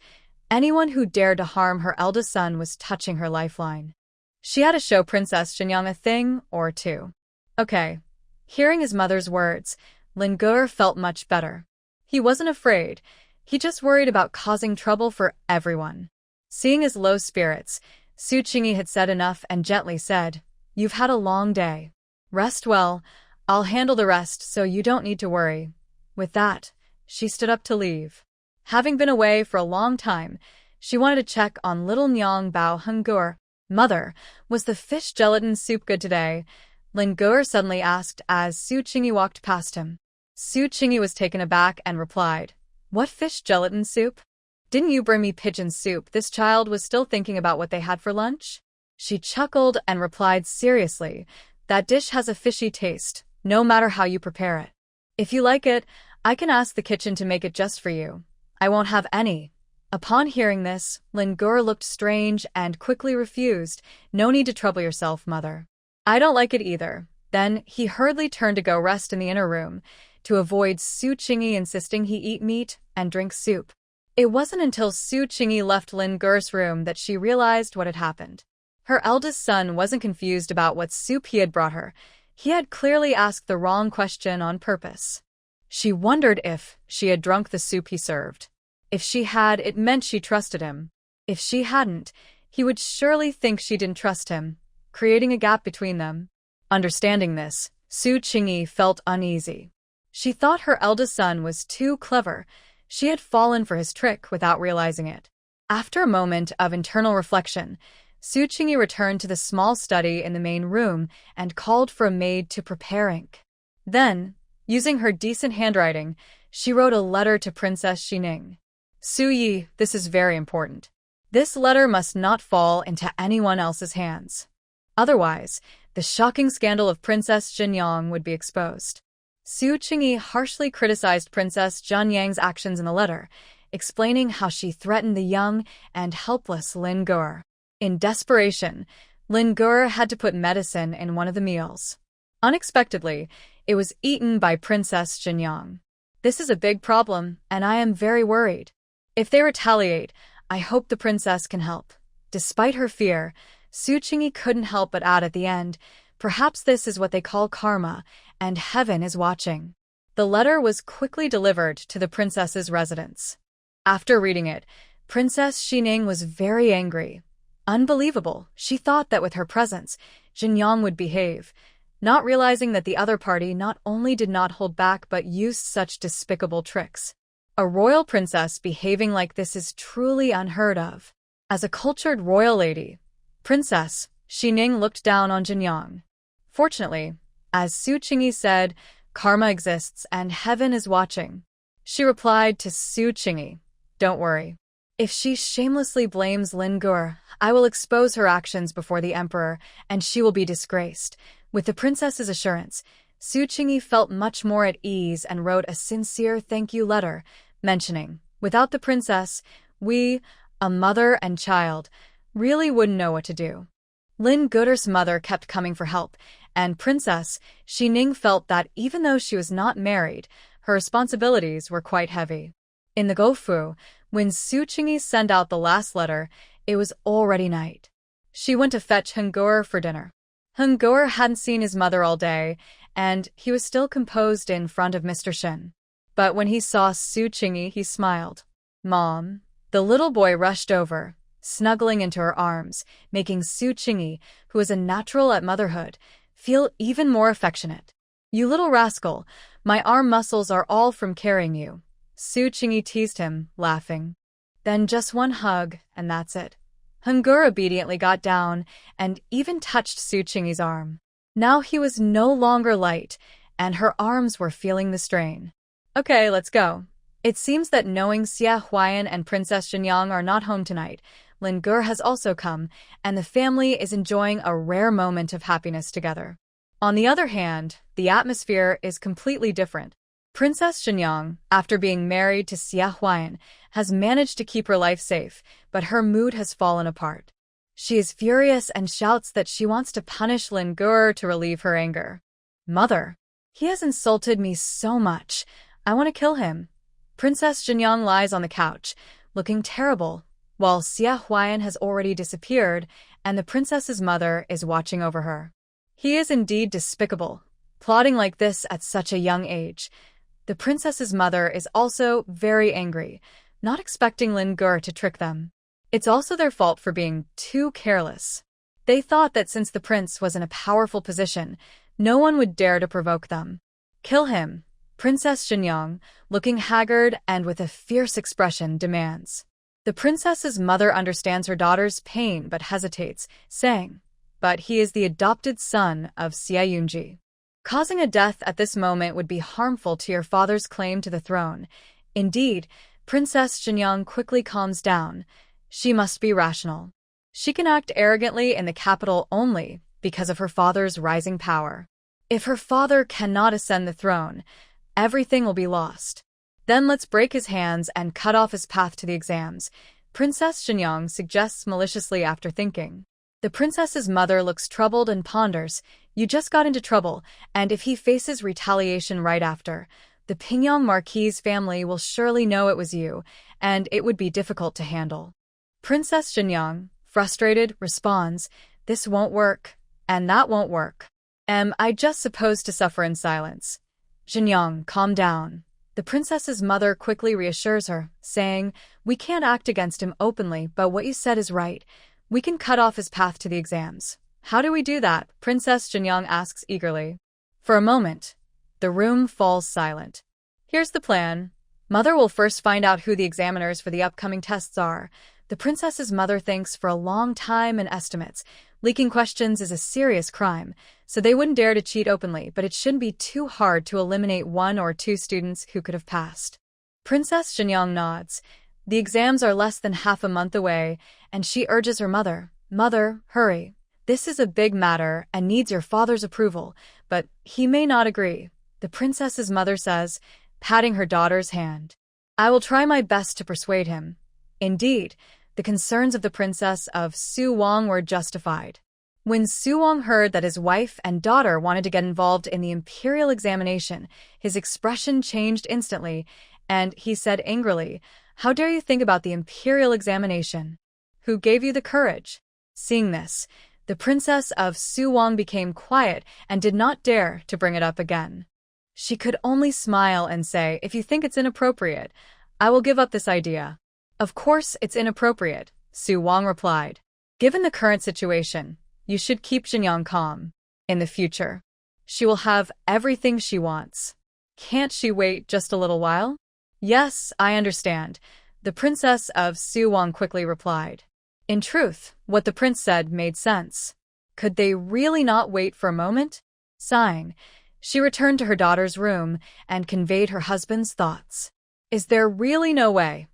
Anyone who dared to harm her eldest son was touching her lifeline. She had to show Princess Jinyoung a thing or two. Okay. Hearing his mother's words, Lin-gur felt much better. He wasn't afraid. He just worried about causing trouble for everyone. Seeing his low spirits, Su Qingyi had said enough and gently said, "You've had a long day. Rest well. I'll handle the rest so you don't need to worry." With that, she stood up to leave. Having been away for a long time, she wanted to check on little Nyang Bao Hungur. "Mother, was the fish gelatin soup good today?" Lin-gur suddenly asked as Su Qingyi walked past him. Su Qingyi was taken aback and replied, "What fish gelatin soup? Didn't you bring me pigeon soup?" This child was still thinking about what they had for lunch. She chuckled and replied seriously, "That dish has a fishy taste, no matter how you prepare it. If you like it, I can ask the kitchen to make it just for you. I won't have any." Upon hearing this, Lin-gur looked strange and quickly refused. "No need to trouble yourself, mother. I don't like it either." Then he hurriedly turned to go rest in the inner room, to avoid Su Qingyi insisting he eat meat and drink soup. It wasn't until Su Qingyi left Lin-gur's room that she realized what had happened. Her eldest son wasn't confused about what soup he had brought her. He had clearly asked the wrong question on purpose. She wondered if she had drunk the soup he served. If she had, it meant she trusted him. If she hadn't, he would surely think she didn't trust him, creating a gap between them. Understanding this, Su Qingyi felt uneasy. She thought her eldest son was too clever. She had fallen for his trick without realizing it. After a moment of internal reflection, Su Qingyi returned to the small study in the main room and called for a maid to prepare ink. Then, using her decent handwriting, she wrote a letter to Princess Xining. "Su Yi, this is very important. This letter must not fall into anyone else's hands. Otherwise, the shocking scandal of Princess Jinyang would be exposed." Su Qingyi harshly criticized Princess Jinyang's actions in the letter, explaining how she threatened the young and helpless Lin-gur. In desperation, Lin-gur had to put medicine in one of the meals. Unexpectedly, it was eaten by Princess Jinyang. "This is a big problem, and I am very worried. If they retaliate, I hope the princess can help." Despite her fear, Su Qingyi couldn't help but add at the end, "Perhaps this is what they call karma, and heaven is watching." The letter was quickly delivered to the princess's residence. After reading it, Princess Xining was very angry. Unbelievable, she thought that with her presence, Jinyang would behave, not realizing that the other party not only did not hold back but used such despicable tricks. A royal princess behaving like this is truly unheard of. As a cultured royal lady, Princess Xining looked down on Jinyang. Fortunately, as Su Qingyi said, karma exists and heaven is watching. She replied to Su Qingyi, "Don't worry. If she shamelessly blames Lin-gur, I will expose her actions before the emperor, and she will be disgraced." With the princess's assurance, Su Qingyi felt much more at ease and wrote a sincere thank you letter, mentioning, "Without the princess, we, a mother and child, really wouldn't know what to do." Lin-gur's mother kept coming for help, and Princess Xining felt that even though she was not married, her responsibilities were quite heavy. In the Gofu, when Su Qingyi sent out the last letter, it was already night. She went to fetch Hungur for dinner. Hungur hadn't seen his mother all day, and he was still composed in front of Mr. Shin. But when he saw Su Qingyi, he smiled. "Mom." The little boy rushed over, snuggling into her arms, making Su Qingyi, who is a natural at motherhood, feel even more affectionate. "You little rascal, my arm muscles are all from carrying you." Su Qingyi teased him, laughing. "Then just one hug, and that's it." Hungur obediently got down and even touched Su Qingyi's arm. Now he was no longer light, and her arms were feeling the strain. "Okay, let's go." It seems that knowing Xia Huayan and Princess Jinyang are not home tonight, Lin-gur has also come, and the family is enjoying a rare moment of happiness together. On the other hand, the atmosphere is completely different. Princess Jinyang, after being married to Xia Huayan, has managed to keep her life safe, but her mood has fallen apart. She is furious and shouts that she wants to punish Lin-gur to relieve her anger. "Mother, he has insulted me so much. I want to kill him." Princess Jinyang lies on the couch, looking terrible. while Xia Huayan has already disappeared and the princess's mother is watching over her. He is indeed despicable, plotting like this at such a young age. The princess's mother is also very angry, not expecting Lin Gur to trick them. It's also their fault for being too careless. They thought that since the prince was in a powerful position, no one would dare to provoke them. Kill him, Princess Xinyang, looking haggard and with a fierce expression, demands. The princess's mother understands her daughter's pain but hesitates, saying, "But he is the adopted son of Xia Yunji. Causing a death at this moment would be harmful to your father's claim to the throne." Indeed, Princess Xinyang quickly calms down. She must be rational. She can act arrogantly in the capital only because of her father's rising power. If her father cannot ascend the throne, everything will be lost. Then let's break his hands and cut off his path to the exams, Princess Xinyang suggests maliciously after thinking. The princess's mother looks troubled and ponders. You just got into trouble, and if he faces retaliation right after, the Pingyang Marquis family will surely know it was you, and it would be difficult to handle. Princess Xinyang, frustrated, responds, "This won't work, and that won't work. Am I just supposed to suffer in silence?" Xinyang, calm down. The princess's mother quickly reassures her, saying, "We can't act against him openly, but what you said is right. We can cut off his path to the exams." "How do we do that?" Princess Xinyang asks eagerly. For a moment, the room falls silent. Here's the plan. Mother will first find out who the examiners for the upcoming tests are. The princess's mother thinks for a long time and estimates. Leaking questions is a serious crime, so they wouldn't dare to cheat openly, but it shouldn't be too hard to eliminate 1 or 2 students who could have passed. Princess Xinyang nods. The exams are less than half a month away, and she urges her mother, "Mother, hurry. This is a big matter and needs your father's approval, but he may not agree," the princess's mother says, patting her daughter's hand. "I will try my best to persuade him." Indeed, the concerns of the princess of Su Wang were justified. When Su Wang heard that his wife and daughter wanted to get involved in the imperial examination, his expression changed instantly, and he said angrily, "How dare you think about the imperial examination? Who gave you the courage?" Seeing this, the princess of Su Wang became quiet and did not dare to bring it up again. She could only smile and say, "If you think it's inappropriate, I will give up this idea." "Of course it's inappropriate," Su Wang replied. "Given the current situation, you should keep Xinyang calm. In the future, she will have everything she wants. Can't she wait just a little while?" "Yes, I understand," the princess of Su Wang quickly replied. In truth, what the prince said made sense. Could they really not wait for a moment? Sighing, she returned to her daughter's room and conveyed her husband's thoughts. "Is there really no way?"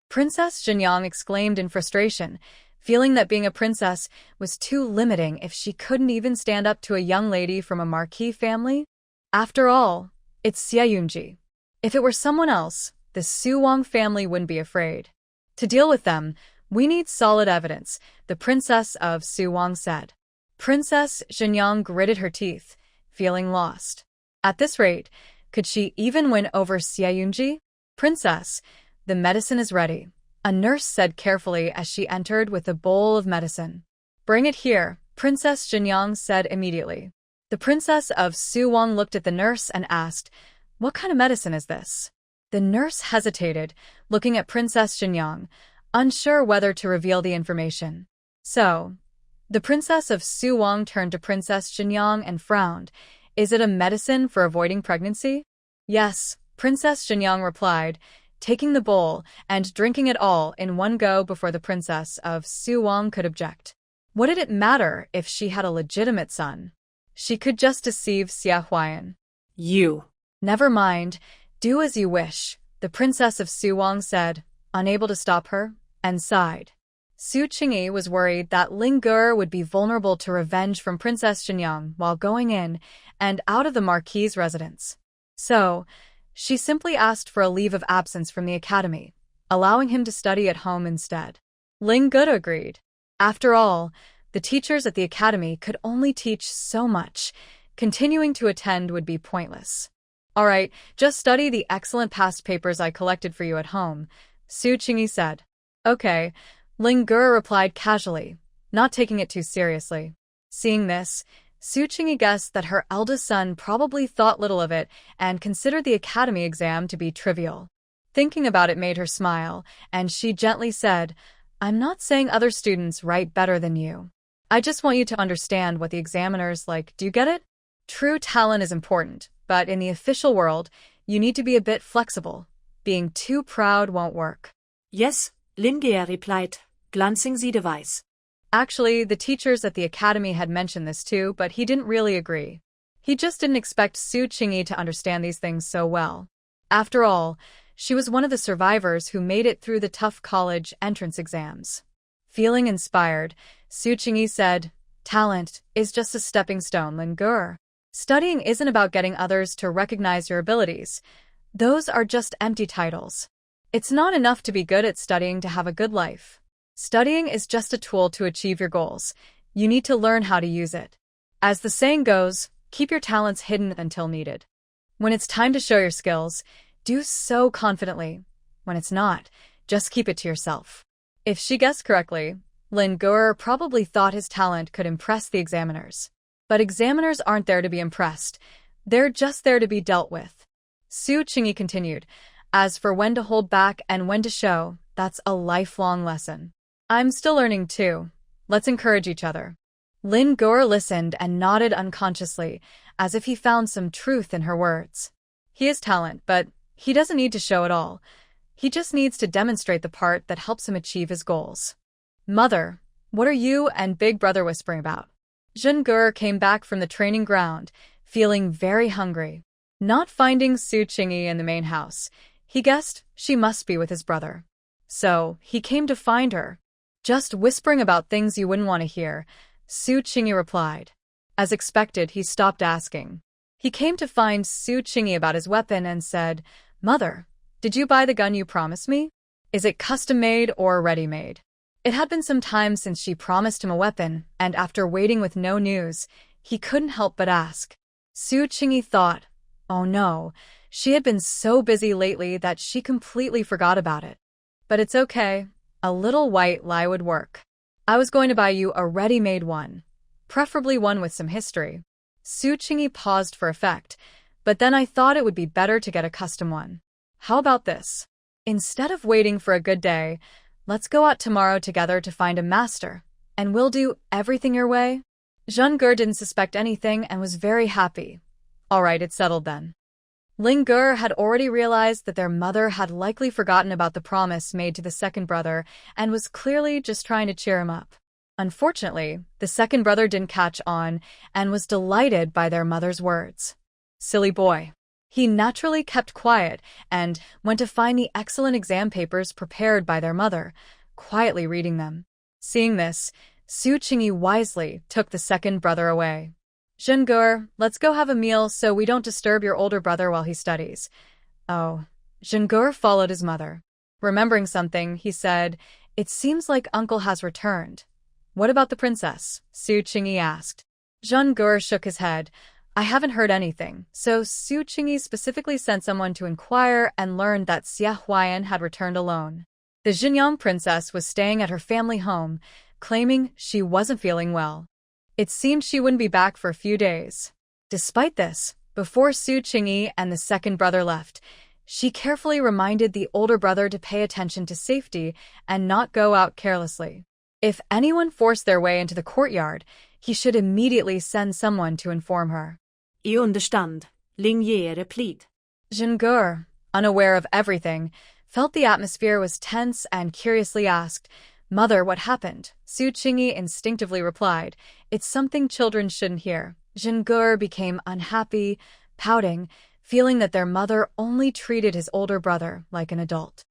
Princess Xinyang exclaimed in frustration, feeling that being a princess was too limiting if she couldn't even stand up to a young lady from a marquis family. After all, it's Xia Yunji. If it were someone else, the Su Wang family wouldn't be afraid. "To deal with them, we need solid evidence," the princess of Su Wang said. Princess Xinyang gritted her teeth, feeling lost. At this rate, could she even win over Xia Yunji? "Princess, the medicine is ready," a nurse said carefully as she entered with a bowl of medicine. "Bring it here," Princess Xinyang said immediately. The princess of Su Wang looked at the nurse and asked, "What kind of medicine is this?" The nurse hesitated, looking at Princess Xinyang, unsure whether to reveal the information. "So," the princess of Su Wang turned to Princess Xinyang and frowned, "Is it a medicine for avoiding pregnancy?" "Yes," Princess Xinyang replied, taking the bowl and drinking it all in one go before the princess of Su Wang could object. What did it matter if she had a legitimate son? She could just deceive Xia Huayan. You. "Never mind, do as you wish," the princess of Su Wang said, unable to stop her, and sighed. Su Qingyi was worried that Ling Gur would be vulnerable to revenge from Princess Xinyang while going in and out of the marquis's residence. So, she simply asked for a leave of absence from the academy, allowing him to study at home instead. Ling Gur agreed. After all, the teachers at the academy could only teach so much. Continuing to attend would be pointless. "All right, just study the excellent past papers I collected for you at home," Su Qingyi said. Okay, Ling Gur replied casually, not taking it too seriously. Seeing this, Su Qingyi guessed that her eldest son probably thought little of it and considered the academy exam to be trivial. Thinking about it made her smile, and she gently said, I'm not saying other students write better than you. I just want you to understand what the examiners like. Do you get it? True talent is important, but in the official world, you need to be a bit flexible. Being too proud won't work. Yes, Lin Ge replied, glancing sidewise. Actually, the teachers at the academy had mentioned this too, but he didn't really agree. He just didn't expect Su Qingyi to understand these things so well. After all, she was one of the survivors who made it through the tough college entrance exams. Feeling inspired, Su Qingyi said, Talent is just a stepping stone, Lin Gur. Studying isn't about getting others to recognize your abilities. Those are just empty titles. It's not enough to be good at studying to have a good life. Studying is just a tool to achieve your goals. You need to learn how to use it. As the saying goes, keep your talents hidden until needed. When it's time to show your skills, do so confidently. When it's not, just keep it to yourself. If she guessed correctly, Lin Gur probably thought his talent could impress the examiners. But examiners aren't there to be impressed. They're just there to be dealt with. Su Qingyi continued, As for when to hold back and when to show, that's a lifelong lesson. I'm still learning too. Let's encourage each other. Lin Gur listened and nodded unconsciously, as if he found some truth in her words. He has talent, but he doesn't need to show it all. He just needs to demonstrate the part that helps him achieve his goals. Mother, what are you and Big Brother whispering about? Zhen Gur came back from the training ground, feeling very hungry. Not finding Su Qingyi in the main house, he guessed she must be with his brother. So, he came to find her. Just whispering about things you wouldn't want to hear, Su Qingyi replied. As expected, he stopped asking. He came to find Su Qingyi about his weapon and said, Mother, did you buy the gun you promised me? Is it custom-made or ready-made? It had been some time since she promised him a weapon, and after waiting with no news, he couldn't help but ask. Su Qingyi thought, oh no, she had been so busy lately that she completely forgot about it. But it's okay. A little white lie would work. I was going to buy you a ready-made one, preferably one with some history. Su Qingyi paused for effect, but then I thought it would be better to get a custom one. How about this? Instead of waiting for a good day, let's go out tomorrow together to find a master, and we'll do everything your way. Zhen Gur didn't suspect anything and was very happy. All right, it's settled then. Ling Gur had already realized that their mother had likely forgotten about the promise made to the second brother and was clearly just trying to cheer him up. Unfortunately, the second brother didn't catch on and was delighted by their mother's words. Silly boy. He naturally kept quiet and went to find the excellent exam papers prepared by their mother, quietly reading them. Seeing this, Su Qingyi wisely took the second brother away. Zhen Gur, let's go have a meal so we don't disturb your older brother while he studies. Oh. Zhen Gur followed his mother. Remembering something, he said, It seems like uncle has returned. What about the princess? Su Qingyi asked. Zhen Gur shook his head. I haven't heard anything, so Su Qingyi specifically sent someone to inquire and learned that Xie Huayan had returned alone. The Xinyang princess was staying at her family home, claiming she wasn't feeling well. It seemed she wouldn't be back for a few days. Despite this, before Su Qingyi and the second brother left, she carefully reminded the older brother to pay attention to safety and not go out carelessly. If anyone forced their way into the courtyard, he should immediately send someone to inform her. I understand, Ling Ye replied. Zhen Gur, unaware of everything, felt the atmosphere was tense and curiously asked, Mother, what happened? Su Qingyi instinctively replied, It's something children shouldn't hear. Zhen Gur became unhappy, pouting, feeling that their mother only treated his older brother like an adult.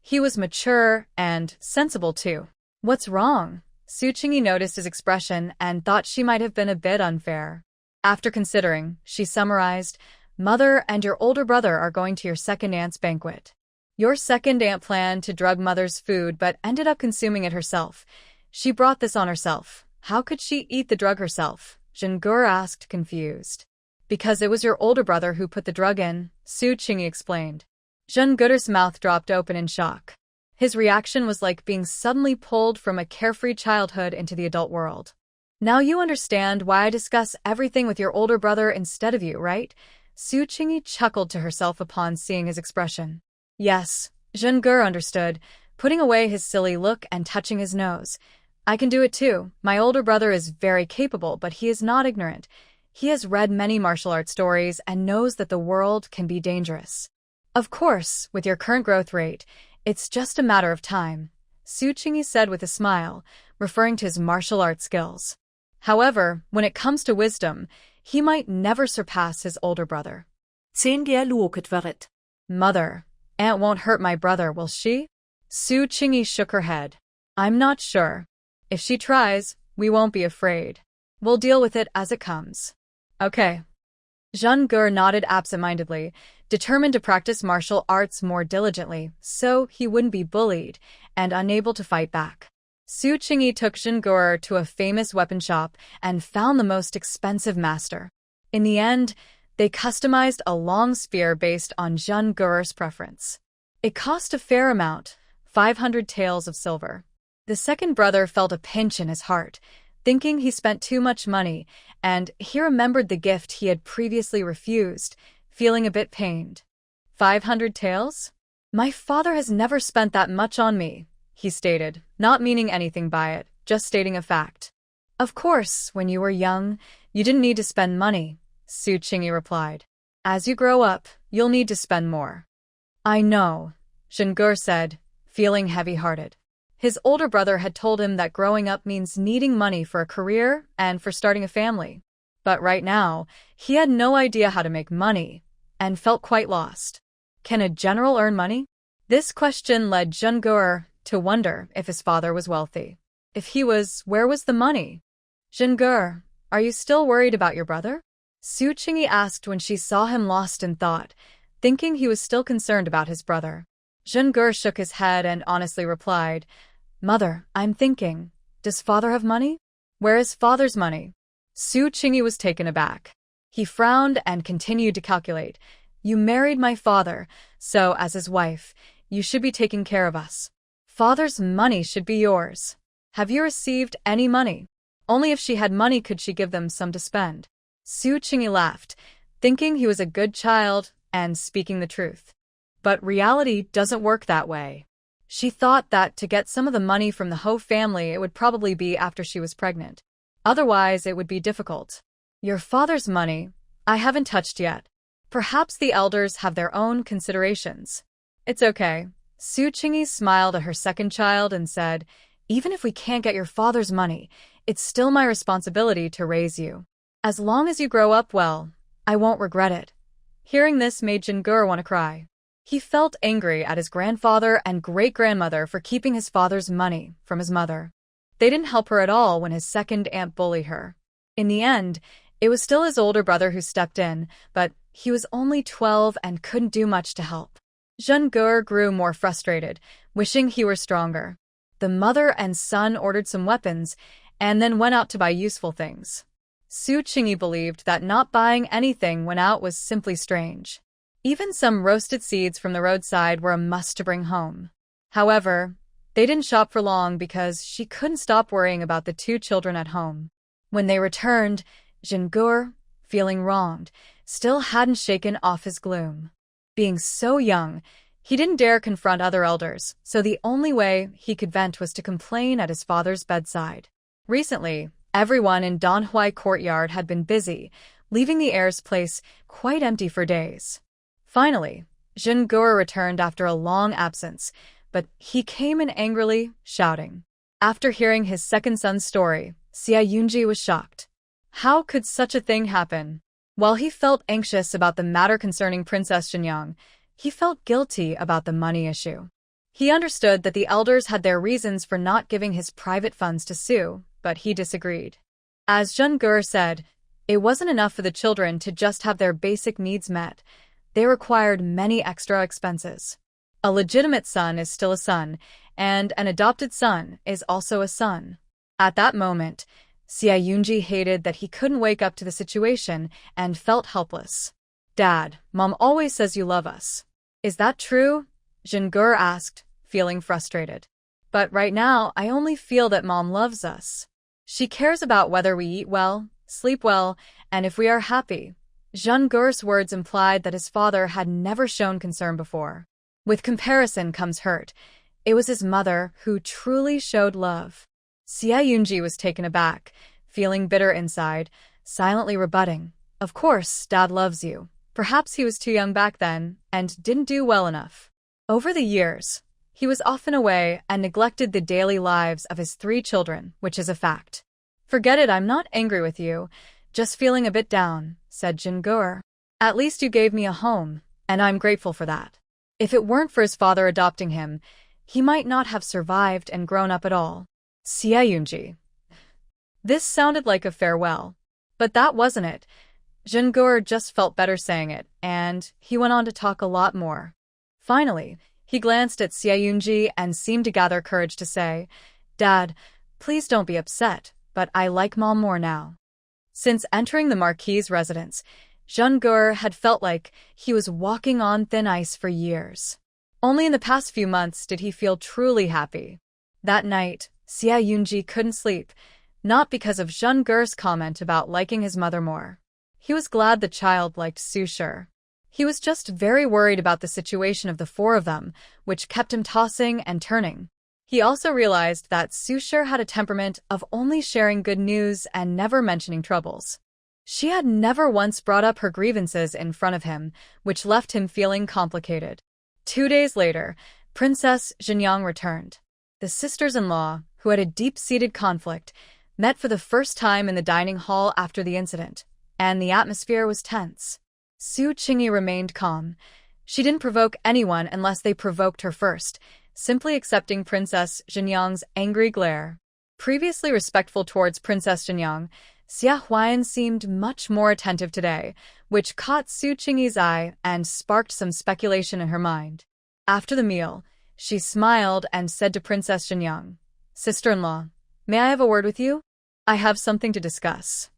He was mature and sensible too. What's wrong? Su Qingyi noticed his expression and thought she might have been a bit unfair. After considering, she summarized, Mother and your older brother are going to your second aunt's banquet. Your second aunt planned to drug Mother's food but ended up consuming it herself. She brought this on herself. How could she eat the drug herself? Zhen Gur asked, confused. Because it was your older brother who put the drug in, Su Qingyi explained. Zhen Gur's mouth dropped open in shock. His reaction was like being suddenly pulled from a carefree childhood into the adult world. Now you understand why I discuss everything with your older brother instead of you, right? Su Qingyi chuckled to herself upon seeing his expression. Yes, Zhenge understood, putting away his silly look and touching his nose. I can do it too. My older brother is very capable, but he is not ignorant. He has read many martial arts stories and knows that the world can be dangerous. Of course, with your current growth rate, it's just a matter of time, Su Qingyi said with a smile, referring to his martial arts skills. However, when it comes to wisdom, he might never surpass his older brother. 10 luoketvaret. Mother, Aunt won't hurt my brother, will she? Su Qingyi shook her head. I'm not sure. If she tries, we won't be afraid. We'll deal with it as it comes. Okay. Zhenge nodded absent-mindedly, determined to practice martial arts more diligently so he wouldn't be bullied and unable to fight back. Su Qingyi took Zhenge to a famous weapon shop and found the most expensive master. In the end, they customized a long spear based on Zhenge's preference. It cost a fair amount, 500 taels of silver. The second brother felt a pinch in his heart, thinking he spent too much money, and he remembered the gift he had previously refused, feeling a bit pained. 500 taels? My father has never spent that much on me, he stated, not meaning anything by it, just stating a fact. Of course, when you were young, you didn't need to spend money, Su Qingyi replied. As you grow up, you'll need to spend more. I know, Zhenge said, feeling heavy-hearted. His older brother had told him that growing up means needing money for a career and for starting a family. But right now, he had no idea how to make money and felt quite lost. Can a general earn money? This question led Zhenge to wonder if his father was wealthy. If he was, where was the money? Zhenge, are you still worried about your brother? Su Qingyi asked when she saw him lost in thought, thinking he was still concerned about his brother. Zhenge shook his head and honestly replied, Mother, I'm thinking, does father have money? Where is father's money? Su Qingyi was taken aback. He frowned and continued to calculate. You married my father, so as his wife, you should be taking care of us. Father's money should be yours. Have you received any money? Only if she had money could she give them some to spend. Su Qingyi laughed, thinking he was a good child and speaking the truth. But reality doesn't work that way. She thought that to get some of the money from the Ho family, it would probably be after she was pregnant. Otherwise, it would be difficult. Your father's money, I haven't touched yet. Perhaps the elders have their own considerations. It's okay. Su Qingyi smiled at her second child and said, Even if we can't get your father's money, it's still my responsibility to raise you. As long as you grow up well, I won't regret it. Hearing this made Zhenge want to cry. He felt angry at his grandfather and great-grandmother for keeping his father's money from his mother. They didn't help her at all when his second aunt bullied her. In the end, it was still his older brother who stepped in, but he was only 12 and couldn't do much to help. Zhenge grew more frustrated, wishing he were stronger. The mother and son ordered some weapons and then went out to buy useful things. Su Qingyi believed that not buying anything when out was simply strange. Even some roasted seeds from the roadside were a must to bring home. However, they didn't shop for long because she couldn't stop worrying about the two children at home. When they returned, Zhenge, feeling wronged, still hadn't shaken off his gloom. Being so young, he didn't dare confront other elders, so the only way he could vent was to complain at his father's bedside. Recently, everyone in Manhwa courtyard had been busy, leaving the heir's place quite empty for days. Finally, Zhenge returned after a long absence, but he came in angrily, shouting. After hearing his second son's story, Xia Yunji was shocked. How could such a thing happen? While he felt anxious about the matter concerning Princess Zhenyang, he felt guilty about the money issue. He understood that the elders had their reasons for not giving his private funds to Su, but he disagreed. As Zhenge said, it wasn't enough for the children to just have their basic needs met. They required many extra expenses. A legitimate son is still a son, and an adopted son is also a son. At that moment, Xia Yunji hated that he couldn't wake up to the situation and felt helpless. Dad, Mom always says you love us. Is that true? Zhenge asked, feeling frustrated. But right now, I only feel that Mom loves us. She cares about whether we eat well, sleep well, and if we are happy. Jean-Geur's words implied that his father had never shown concern before. With comparison comes hurt. It was his mother who truly showed love. Xie Yunji was taken aback, feeling bitter inside, silently rebutting. Of course, Dad loves you. Perhaps he was too young back then and didn't do well enough. Over the years, he was often away and neglected the daily lives of his 3 children, which is a fact. Forget it, I'm not angry with you, just feeling a bit down, said Jean-Geur. At least you gave me a home, and I'm grateful for that. If it weren't for his father adopting him, he might not have survived and grown up at all. Xie Yunji. This sounded like a farewell, but that wasn't it. Jean-Geur just felt better saying it, and he went on to talk a lot more. Finally, he glanced at Xie Yunji and seemed to gather courage to say, Dad, please don't be upset, but I like Mom more now. Since entering the Marquis's residence, Jean-Geur had felt like he was walking on thin ice for years. Only in the past few months did he feel truly happy. That night, Xie Yunji couldn't sleep, not because of Jean-Geur's comment about liking his mother more. He was glad the child liked Su-Shi. He was just very worried about the situation of the 4 of them, which kept him tossing and turning. He also realized that Su-Shi had a temperament of only sharing good news and never mentioning troubles. She had never once brought up her grievances in front of him, which left him feeling complicated. 2 days later, Princess Xinyang returned. The sisters-in-law, who had a deep-seated conflict, met for the first time in the dining hall after the incident, and the atmosphere was tense. Su Qingyi remained calm. She didn't provoke anyone unless they provoked her first, simply accepting Princess Xinyang's angry glare. Previously respectful towards Princess Xinyang, Xia Huan seemed much more attentive today, which caught Su Qingyi's eye and sparked some speculation in her mind. After the meal, she smiled and said to Princess Xinyang, Sister-in-law, may I have a word with you? I have something to discuss.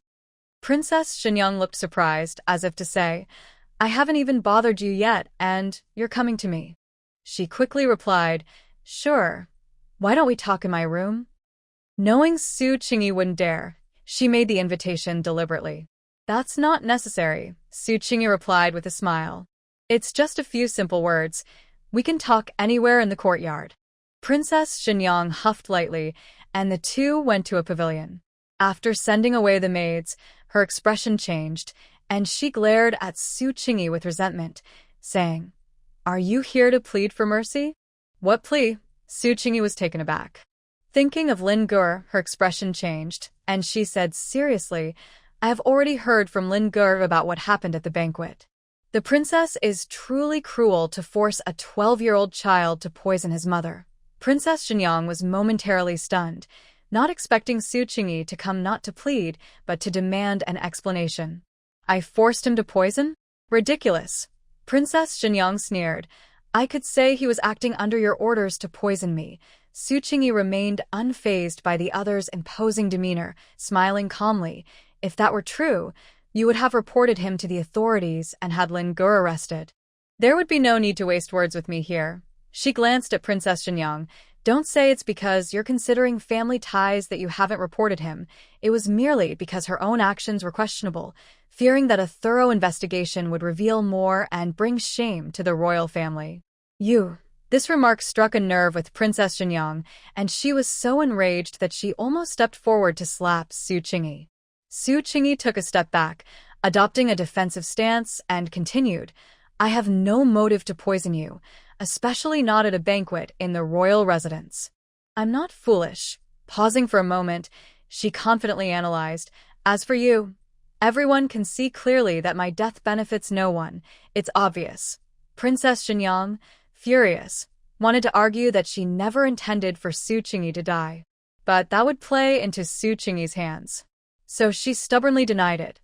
Princess Xinyang looked surprised, as if to say, I haven't even bothered you yet, and you're coming to me. She quickly replied, Sure. Why don't we talk in my room? Knowing Su Qingyi wouldn't dare, she made the invitation deliberately. That's not necessary, Su Qingyi replied with a smile. It's just a few simple words. We can talk anywhere in the courtyard. Princess Xinyang huffed lightly, and the 2 went to a pavilion. After sending away the maids, her expression changed, and she glared at Su Qingyi with resentment, saying, Are you here to plead for mercy? What plea? Su Qingyi was taken aback. Thinking of Lin Gur, her expression changed, and she said seriously, I have already heard from Lin Gur about what happened at the banquet. The princess is truly cruel to force a 12-year-old child to poison his mother. Princess Xinyang was momentarily stunned, not expecting Su Qingyi to come not to plead, but to demand an explanation. I forced him to poison? Ridiculous. Princess Xinyang sneered. I could say he was acting under your orders to poison me. Su Qingyi remained unfazed by the other's imposing demeanor, smiling calmly. If that were true, you would have reported him to the authorities and had Lin Gur arrested. There would be no need to waste words with me here. She glanced at Princess Xinyang. Don't say it's because you're considering family ties that you haven't reported him. It was merely because her own actions were questionable, fearing that a thorough investigation would reveal more and bring shame to the royal family. This remark struck a nerve with Princess Xinyang, and she was so enraged that she almost stepped forward to slap Su Qingyi. Su Qingyi took a step back, adopting a defensive stance, and continued, I have no motive to poison you, especially not at a banquet in the royal residence. I'm not foolish. Pausing for a moment, she confidently analyzed, As for you, everyone can see clearly that my death benefits no one. It's obvious. Princess Xinyang, furious, wanted to argue that she never intended for Su Qingyi to die. But that would play into Su Qingyi's hands. So she stubbornly denied it.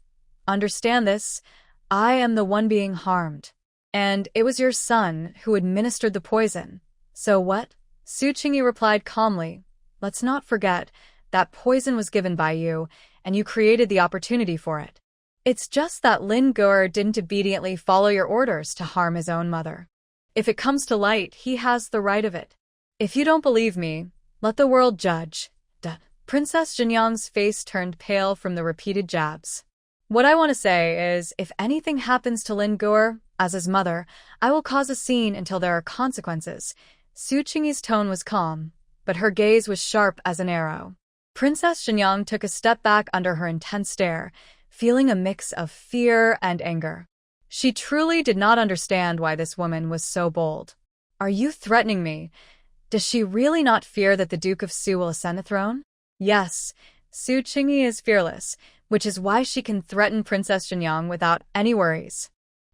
Understand this, I am the one being harmed. And it was your son who administered the poison. So what? Su Qingyi replied calmly, Let's not forget that poison was given by you, and you created the opportunity for it. It's just that Lin Gur didn't obediently follow your orders to harm his own mother. If it comes to light, he has the right of it. If you don't believe me, let the world judge. Princess Jinyang's face turned pale from the repeated jabs. What I want to say is, if anything happens to Lin Gur, as his mother, I will cause a scene until there are consequences. Su Qingyi's tone was calm, but her gaze was sharp as an arrow. Princess Jinyang took a step back under her intense stare, feeling a mix of fear and anger. She truly did not understand why this woman was so bold. Are you threatening me? Does she really not fear that the Duke of Su will ascend the throne? Yes, Su Qingyi is fearless, which is why she can threaten Princess Jinyang without any worries.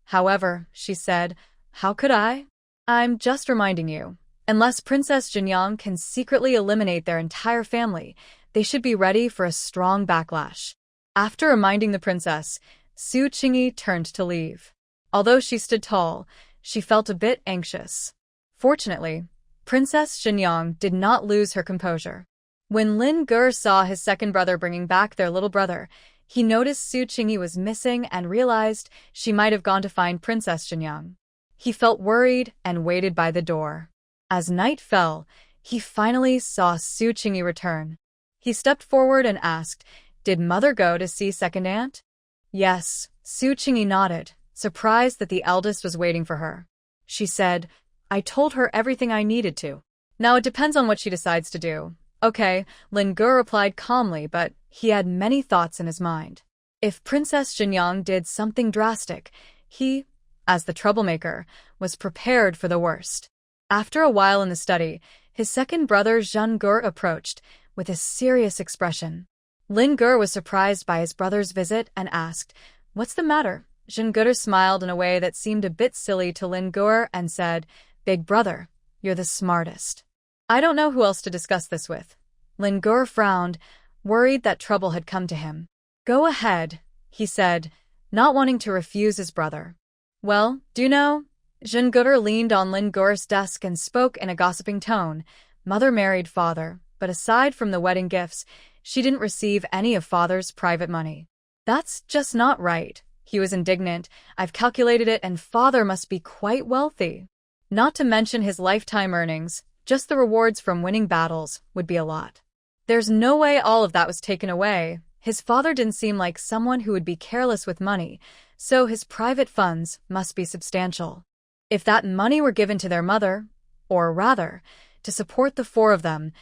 However, she said, how could I? I'm just reminding you. Unless Princess Jinyang can secretly eliminate their entire family, they should be ready for a strong backlash. After reminding the princess, Su Qingyi turned to leave. Although she stood tall, she felt a bit anxious. Fortunately, Princess Jinyang did not lose her composure. When Lin Gur saw his second brother bringing back their little brother, he noticed Su Qingyi was missing and realized she might have gone to find Princess Jinyang. He felt worried and waited by the door. As night fell, he finally saw Su Qingyi return. He stepped forward and asked, did mother go to see second aunt? Yes, Su Qingyi nodded, surprised that the eldest was waiting for her. She said, I told her everything I needed to. Now it depends on what she decides to do. Okay, Lin Gur replied calmly, but he had many thoughts in his mind. If Princess Jinyang did something drastic, he, as the troublemaker, was prepared for the worst. After a while in the study, his second brother Zhen Gur approached, with a serious expression. Lin Gur was surprised by his brother's visit and asked, what's the matter? Zhen Gur smiled in a way that seemed a bit silly to Lin Gur and said, big brother, you're the smartest. I don't know who else to discuss this with. Lin Gur frowned, worried that trouble had come to him. Go ahead, he said, not wanting to refuse his brother. Well, do you know? Zhen Gur leaned on Lin Gur's desk and spoke in a gossiping tone. Mother married father, but aside from the wedding gifts, she didn't receive any of father's private money. That's just not right. He was indignant. I've calculated it and father must be quite wealthy. Not to mention his lifetime earnings, just the rewards from winning battles would be a lot. There's no way all of that was taken away. His father didn't seem like someone who would be careless with money, so his private funds must be substantial. If that money were given to their mother, or rather, to support the four of them,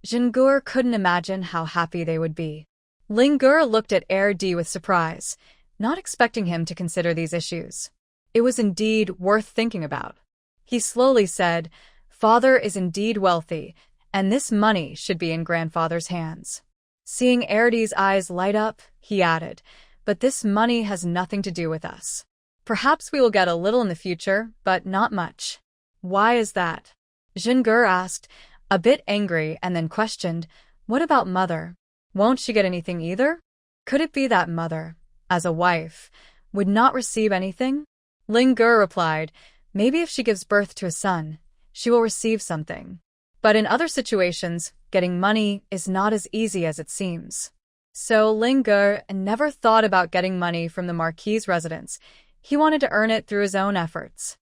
Zhen Gur couldn't imagine how happy they would be. Lin Gur looked at Heir D with surprise, not expecting him to consider these issues. It was indeed worth thinking about. He slowly said, father is indeed wealthy, and this money should be in grandfather's hands. Seeing Heir D's eyes light up, he added, but this money has nothing to do with us. Perhaps we will get a little in the future, but not much. Why is that? Zhen Gur asked, a bit angry, and then questioned, what about mother? Won't she get anything either? Could it be that mother, as a wife, would not receive anything? Lin Gur replied, maybe if she gives birth to a son, she will receive something. But in other situations, getting money is not as easy as it seems. So Lin Gur never thought about getting money from the Marquis's residence. He wanted to earn it through his own efforts.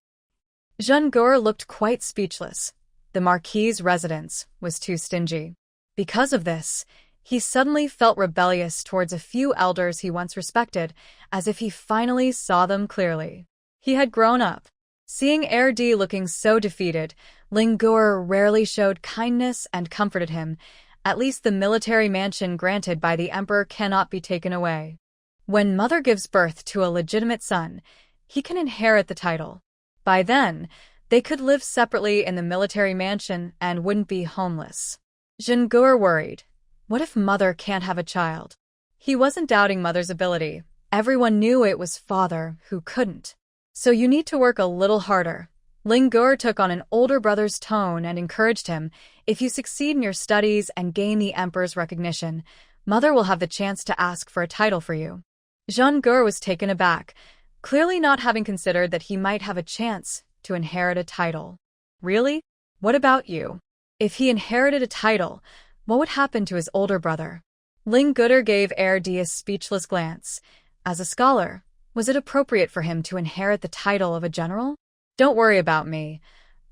Zhen Gur looked quite speechless. The Marquis's residence was too stingy. Because of this, he suddenly felt rebellious towards a few elders he once respected, as if he finally saw them clearly. He had grown up. Seeing Heir D looking so defeated, Lin Gur rarely showed kindness and comforted him. At least the military mansion granted by the emperor cannot be taken away. When mother gives birth to a legitimate son, he can inherit the title. By then, they could live separately in the military mansion and wouldn't be homeless. Zhen Gur worried. What if mother can't have a child? He wasn't doubting mother's ability. Everyone knew it was father who couldn't. So you need to work a little harder. Lin Gur took on an older brother's tone and encouraged him, if you succeed in your studies and gain the emperor's recognition, mother will have the chance to ask for a title for you. Zhen Gur was taken aback, clearly not having considered that he might have a chance to inherit a title. Really? What about you? If he inherited a title, what would happen to his older brother? Lin Gur gave Heir D a speechless glance. As a scholar, was it appropriate for him to inherit the title of a general? Don't worry about me.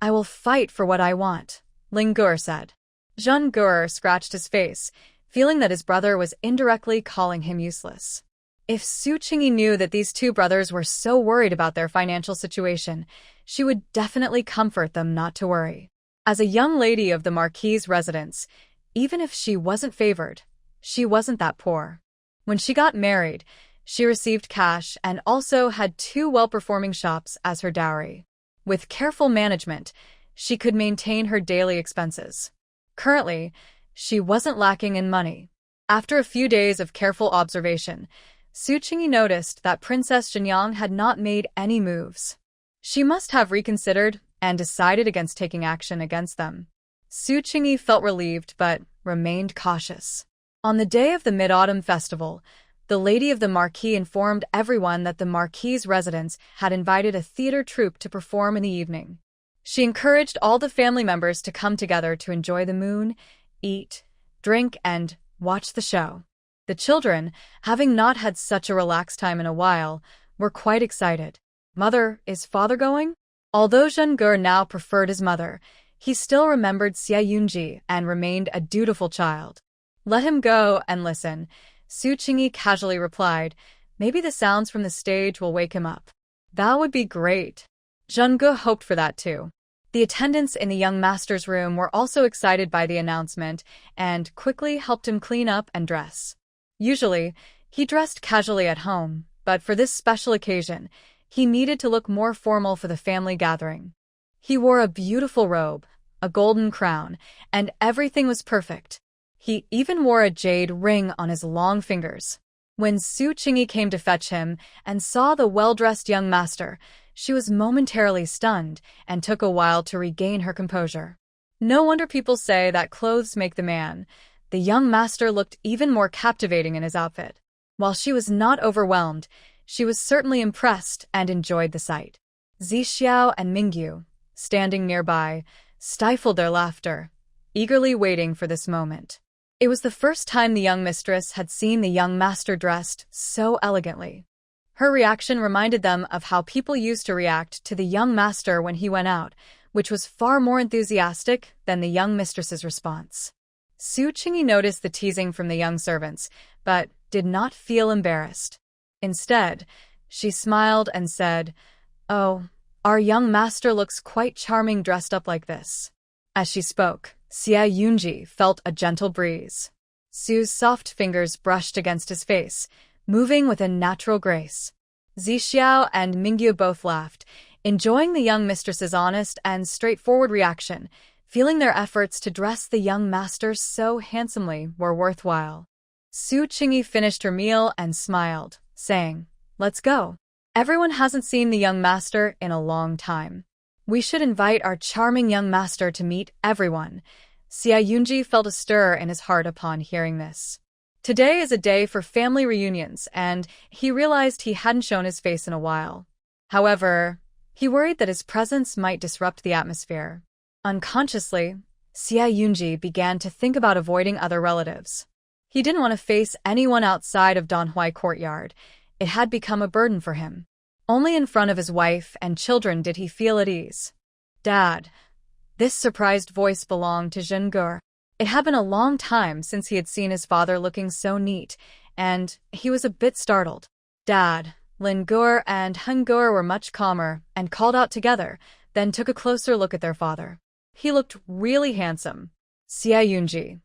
I will fight for what I want. Ling said. Zheng scratched his face, feeling that his brother was indirectly calling him useless. If Su Qingyi knew that these two brothers were so worried about their financial situation, she would definitely comfort them not to worry. As a young lady of the Marquis's residence, even if she wasn't favored, she wasn't that poor. When she got married, she received cash and also had 2 well-performing shops as her dowry. With careful management, she could maintain her daily expenses. Currently, she wasn't lacking in money. After a few days of careful observation, Su Qingyi noticed that Princess Zhenyang had not made any moves. She must have reconsidered and decided against taking action against them. Su Qingyi felt relieved but remained cautious. On the day of the Mid-Autumn Festival, the lady of the Marquis informed everyone that the Marquis's residence had invited a theater troupe to perform in the evening. She encouraged all the family members to come together to enjoy the moon, eat, drink, and watch the show. The children, having not had such a relaxed time in a while, were quite excited. Mother, is father going? Although Zheng now preferred his mother, he still remembered Xie Yunji and remained a dutiful child. Let him go and listen, Su Qingyi casually replied. Maybe the sounds from the stage will wake him up. That would be great. Zheng hoped for that too. The attendants in the young master's room were also excited by the announcement and quickly helped him clean up and dress. Usually, he dressed casually at home, but for this special occasion, he needed to look more formal for the family gathering. He wore a beautiful robe, a golden crown, and everything was perfect. He even wore a jade ring on his long fingers. When Su Qingyi came to fetch him and saw the well-dressed young master, she was momentarily stunned and took a while to regain her composure. No wonder people say that clothes make the man. The young master looked even more captivating in his outfit. While she was not overwhelmed, she was certainly impressed and enjoyed the sight. Zixiao and Mingyu, standing nearby, stifled their laughter, eagerly waiting for this moment. It was the first time the young mistress had seen the young master dressed so elegantly. Her reaction reminded them of how people used to react to the young master when he went out, which was far more enthusiastic than the young mistress's response. Su Qingyi noticed the teasing from the young servants, but did not feel embarrassed. Instead, she smiled and said, "Oh, our young master looks quite charming dressed up like this." As she spoke, Xie Yunji felt a gentle breeze. Su's soft fingers brushed against his face, moving with a natural grace. Zixiao and Mingyu both laughed, enjoying the young mistress's honest and straightforward reaction, feeling their efforts to dress the young master so handsomely were worthwhile. Su Qingyi finished her meal and smiled, saying, "Let's go. Everyone hasn't seen the young master in a long time. We should invite our charming young master to meet everyone." Xie Yunji felt a stir in his heart upon hearing this. Today is a day for family reunions, and he realized he hadn't shown his face in a while. However, he worried that his presence might disrupt the atmosphere. Unconsciously, Xie Yunji began to think about avoiding other relatives. He didn't want to face anyone outside of Danhui Courtyard. It had become a burden for him. Only in front of his wife and children did he feel at ease. "Dad." This surprised voice belonged to Zheng. It had been a long time since he had seen his father looking so neat, and he was a bit startled. "Dad." Lin and Heng were much calmer and called out together, then took a closer look at their father. He looked really handsome. Xie Yunji.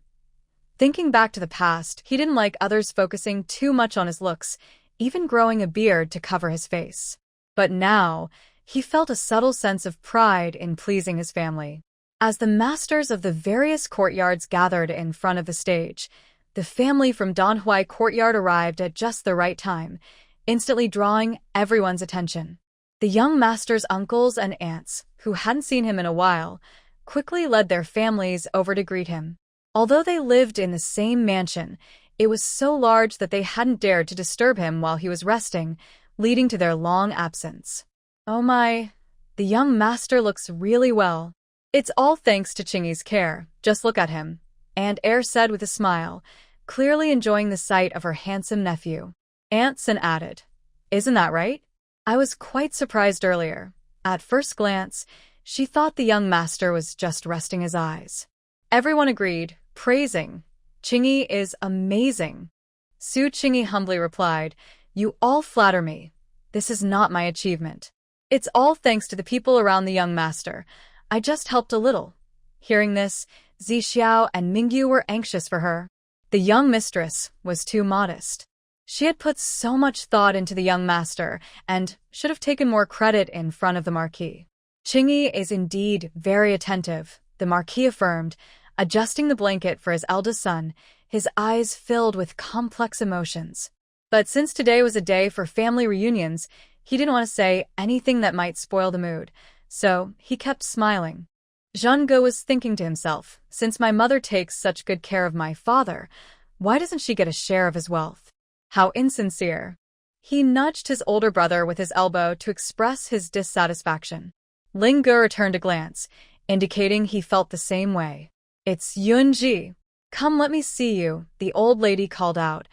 Thinking back to the past, he didn't like others focusing too much on his looks, even growing a beard to cover his face. But now, he felt a subtle sense of pride in pleasing his family. As the masters of the various courtyards gathered in front of the stage, the family from Danhui Courtyard arrived at just the right time, instantly drawing everyone's attention. The young master's uncles and aunts, who hadn't seen him in a while, quickly led their families over to greet him. Although they lived in the same mansion, it was so large that they hadn't dared to disturb him while he was resting, leading to their long absence. "Oh my, the young master looks really well." "It's all thanks to Qingyi's care, just look at him," Aunt Heir said with a smile, clearly enjoying the sight of her handsome nephew. Aunt Sin added, "Isn't that right? I was quite surprised earlier. At first glance, She thought the young master was just resting his eyes. Everyone agreed, praising, "Chingy is amazing." Su Chingy humbly replied, "You all flatter me. This is not my achievement. It's all thanks to the people around the young master. I just helped a little." Hearing this, Zixiao and Mingyu were anxious for her. The young mistress was too modest. She had put so much thought into the young master and should have taken more credit in front of the Marquis. "Chingy is indeed very attentive," the Marquis affirmed, adjusting the blanket for his eldest son, his eyes filled with complex emotions. But since today was a day for family reunions, he didn't want to say anything that might spoil the mood, so he kept smiling. Zhengge was thinking to himself, since my mother takes such good care of my father, why doesn't she get a share of his wealth? How insincere. He nudged his older brother with his elbow to express his dissatisfaction. Ling Ge returned a glance, indicating he felt the same way. "It's Yunji. Come, let me see you," the old lady called out,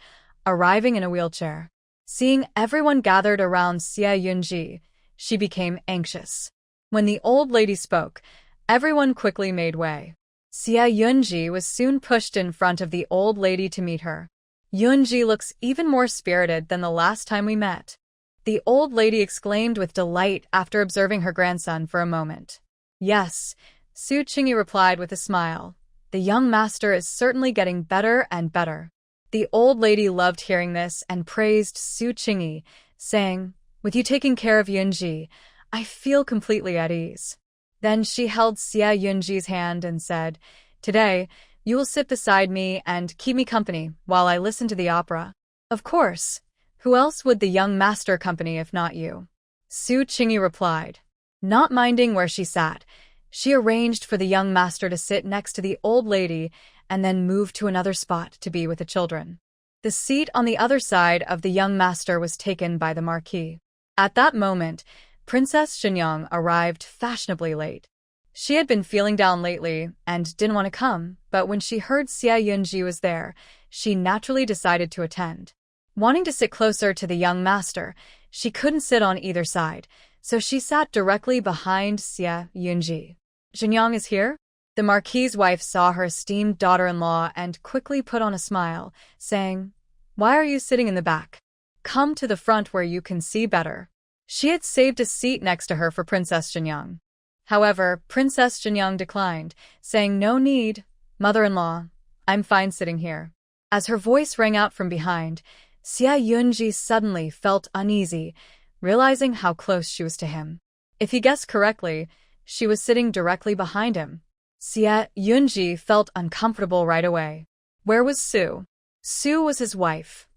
arriving in a wheelchair. Seeing everyone gathered around Xia Yunji, she became anxious. When the old lady spoke, everyone quickly made way. Xia Yunji was soon pushed in front of the old lady to meet her. "Yunji looks even more spirited than the last time we met," the old lady exclaimed with delight after observing her grandson for a moment. "Yes," Su Chingy replied with a smile. "The young master is certainly getting better and better." The old lady loved hearing this and praised Su Chingy, saying, "With you taking care of Yunji, I feel completely at ease." Then she held Xia Yunji's hand and said, "Today, you will sit beside me and keep me company while I listen to the opera." "Of course. Who else would the young master accompany if not you?" Su Chingy replied. Not minding where she sat, she arranged for the young master to sit next to the old lady and then moved to another spot to be with the children. The seat on the other side of the young master was taken by the Marquis. At that moment, Princess Shenyang arrived fashionably late. She had been feeling down lately and didn't want to come, but when she heard Xia Yunji was there, she naturally decided to attend. Wanting to sit closer to the young master, she couldn't sit on either side, so she sat directly behind Xia Yunji. "Shenyang is here?" The Marquis's wife saw her esteemed daughter-in-law and quickly put on a smile, saying, "Why are you sitting in the back? Come to the front where you can see better." She had saved a seat next to her for Princess Shenyang. However, Princess Shenyang declined, saying, "No need, mother-in-law, I'm fine sitting here." As her voice rang out from behind, Xia Yunji suddenly felt uneasy, realizing how close she was to him. If he guessed correctly, she was sitting directly behind him. Xia Yunji felt uncomfortable right away. Where was Su? Su was his wife.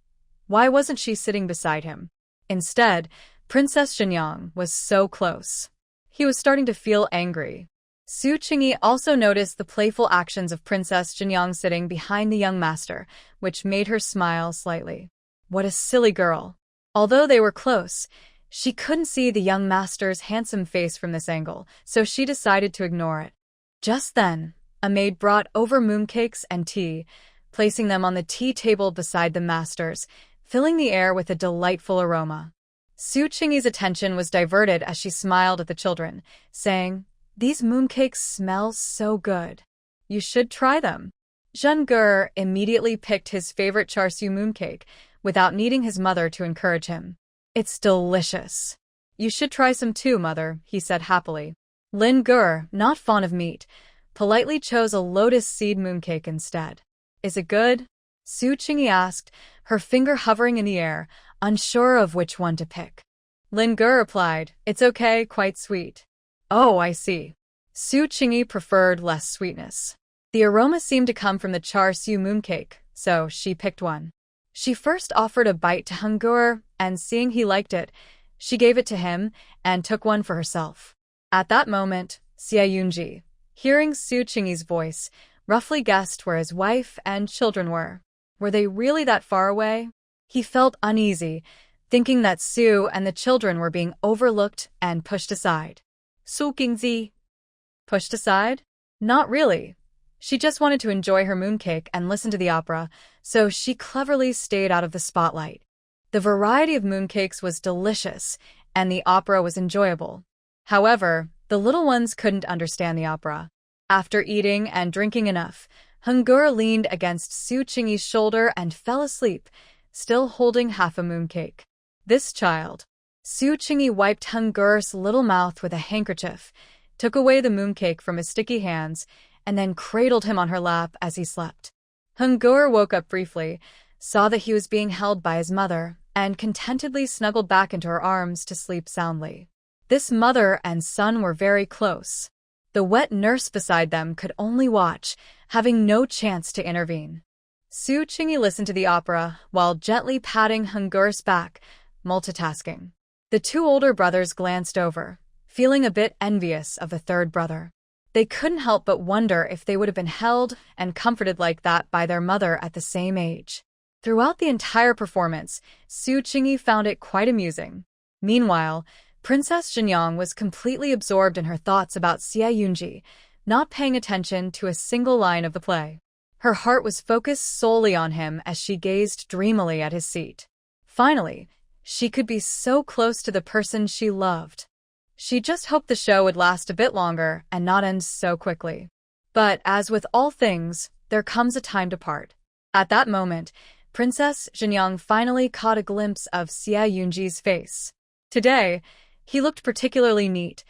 Why wasn't she sitting beside him? Instead, Princess Shenyang was so close. He was starting to feel angry. Su Chingy also noticed the playful actions of Princess Shenyang sitting behind the young master, which made her smile slightly. What a silly girl. Although they were close, she couldn't see the young master's handsome face from this angle, so she decided to ignore it. Just then, a maid brought over mooncakes and tea, placing them on the tea table beside the master's, filling the air with a delightful aroma. Su Chingy's attention was diverted as she smiled at the children, saying, "These mooncakes smell so good. You should try them." Zhengge immediately picked his favorite char siu mooncake, without needing his mother to encourage him. "It's delicious. You should try some too, mother," he said happily. Lin Ge, not fond of meat, politely chose a lotus seed mooncake instead. "Is it good?" Su Chingy asked, her finger hovering in the air, unsure of which one to pick. Lin Ge replied, "It's okay, quite sweet." "Oh, I see." Su Chingy preferred less sweetness. The aroma seemed to come from the char siu mooncake, so she picked one. She first offered a bite to Henggur, and seeing he liked it, she gave it to him and took one for herself. At that moment, Xia Yunji, hearing Su Chingy's voice, roughly guessed where his wife and children were. Were they really that far away? He felt uneasy, thinking that Su and the children were being overlooked and pushed aside. Su Qingzi. Pushed aside? Not really. She just wanted to enjoy her mooncake and listen to the opera, so she cleverly stayed out of the spotlight. The variety of mooncakes was delicious, and the opera was enjoyable. However, The little ones couldn't understand the opera. After eating and drinking enough, Hungur leaned against Su Qingyi's shoulder and fell asleep, still holding half a mooncake. This child. Su Qingyi wiped Hungur's little mouth with a handkerchief, took away the mooncake from his sticky hands, and then cradled him on her lap as he slept. Hungur woke up briefly, saw that he was being held by his mother, and contentedly snuggled back into her arms to sleep soundly. This mother and son were very close. The wet nurse beside them could only watch, having no chance to intervene. Su Qingyi listened to the opera while gently patting Hungur's back, multitasking. The two older brothers glanced over, feeling a bit envious of the third brother. They couldn't help but wonder if they would have been held and comforted like that by their mother at the same age. Throughout the entire performance, Su Qingyi found it quite amusing. Meanwhile, Princess Jinyang was completely absorbed in her thoughts about Xie Yunji, not paying attention to a single line of the play. Her heart was focused solely on him as she gazed dreamily at his seat. Finally, she could be so close to the person she loved. She just hoped the show would last a bit longer and not end so quickly. But as with all things, there comes a time to part. At that moment, Princess Jinyang finally caught a glimpse of Xie Yunji's face. Today, he looked particularly neat,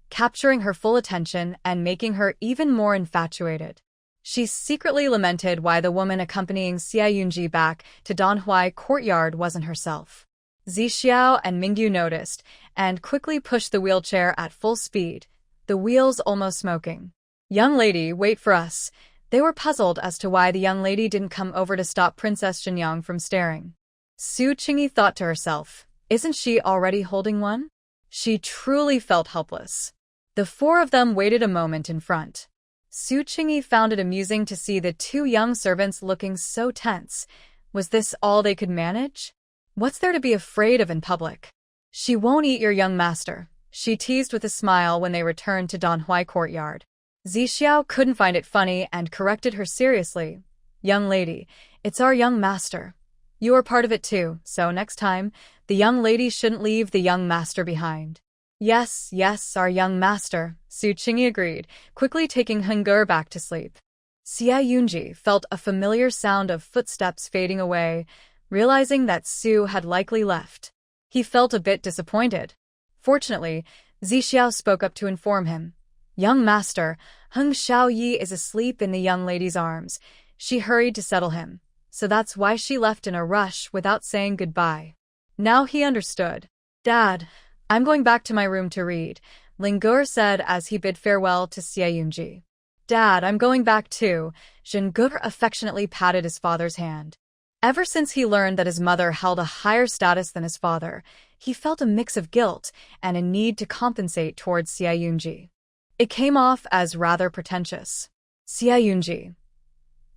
capturing her full attention and making her even more infatuated. She secretly lamented why the woman accompanying Xie Yunji back to Danhuai courtyard wasn't herself. Zixiao and Mingyu noticed, and quickly pushed the wheelchair at full speed, the wheels almost smoking. "Young lady, wait for us." They were puzzled as to why the young lady didn't come over to stop Princess Jinyang from staring. Su Qingyi thought to herself, isn't she already holding one? She truly felt helpless. The four of them waited a moment in front. Su Qingyi found it amusing to see the two young servants looking so tense. Was this all they could manage? What's there to be afraid of in public? She won't eat your young master, she teased with a smile when they returned to Danhuai courtyard. Zixiao couldn't find it funny and corrected her seriously. Young lady, it's our young master. You are part of it too, so next time, the young lady shouldn't leave the young master behind. Yes, our young master, Su Qingyi agreed, quickly taking Hungur back to sleep. Xie Yunji felt a familiar sound of footsteps fading away, realizing that Su had likely left. He felt a bit disappointed. Fortunately, Zixiao spoke up to inform him. Young master, Heng Xiaoyi is asleep in the young lady's arms. She hurried to settle him, so that's why she left in a rush without saying goodbye. Now he understood. Dad, I'm going back to my room to read, Lingur said as he bid farewell to Xie Yunji. Dad, I'm going back too, Zhengur affectionately patted his father's hand. Ever since he learned that his mother held a higher status than his father, he felt a mix of guilt and a need to compensate towards Xie Yunji. It came off as rather pretentious. Xie Yunji.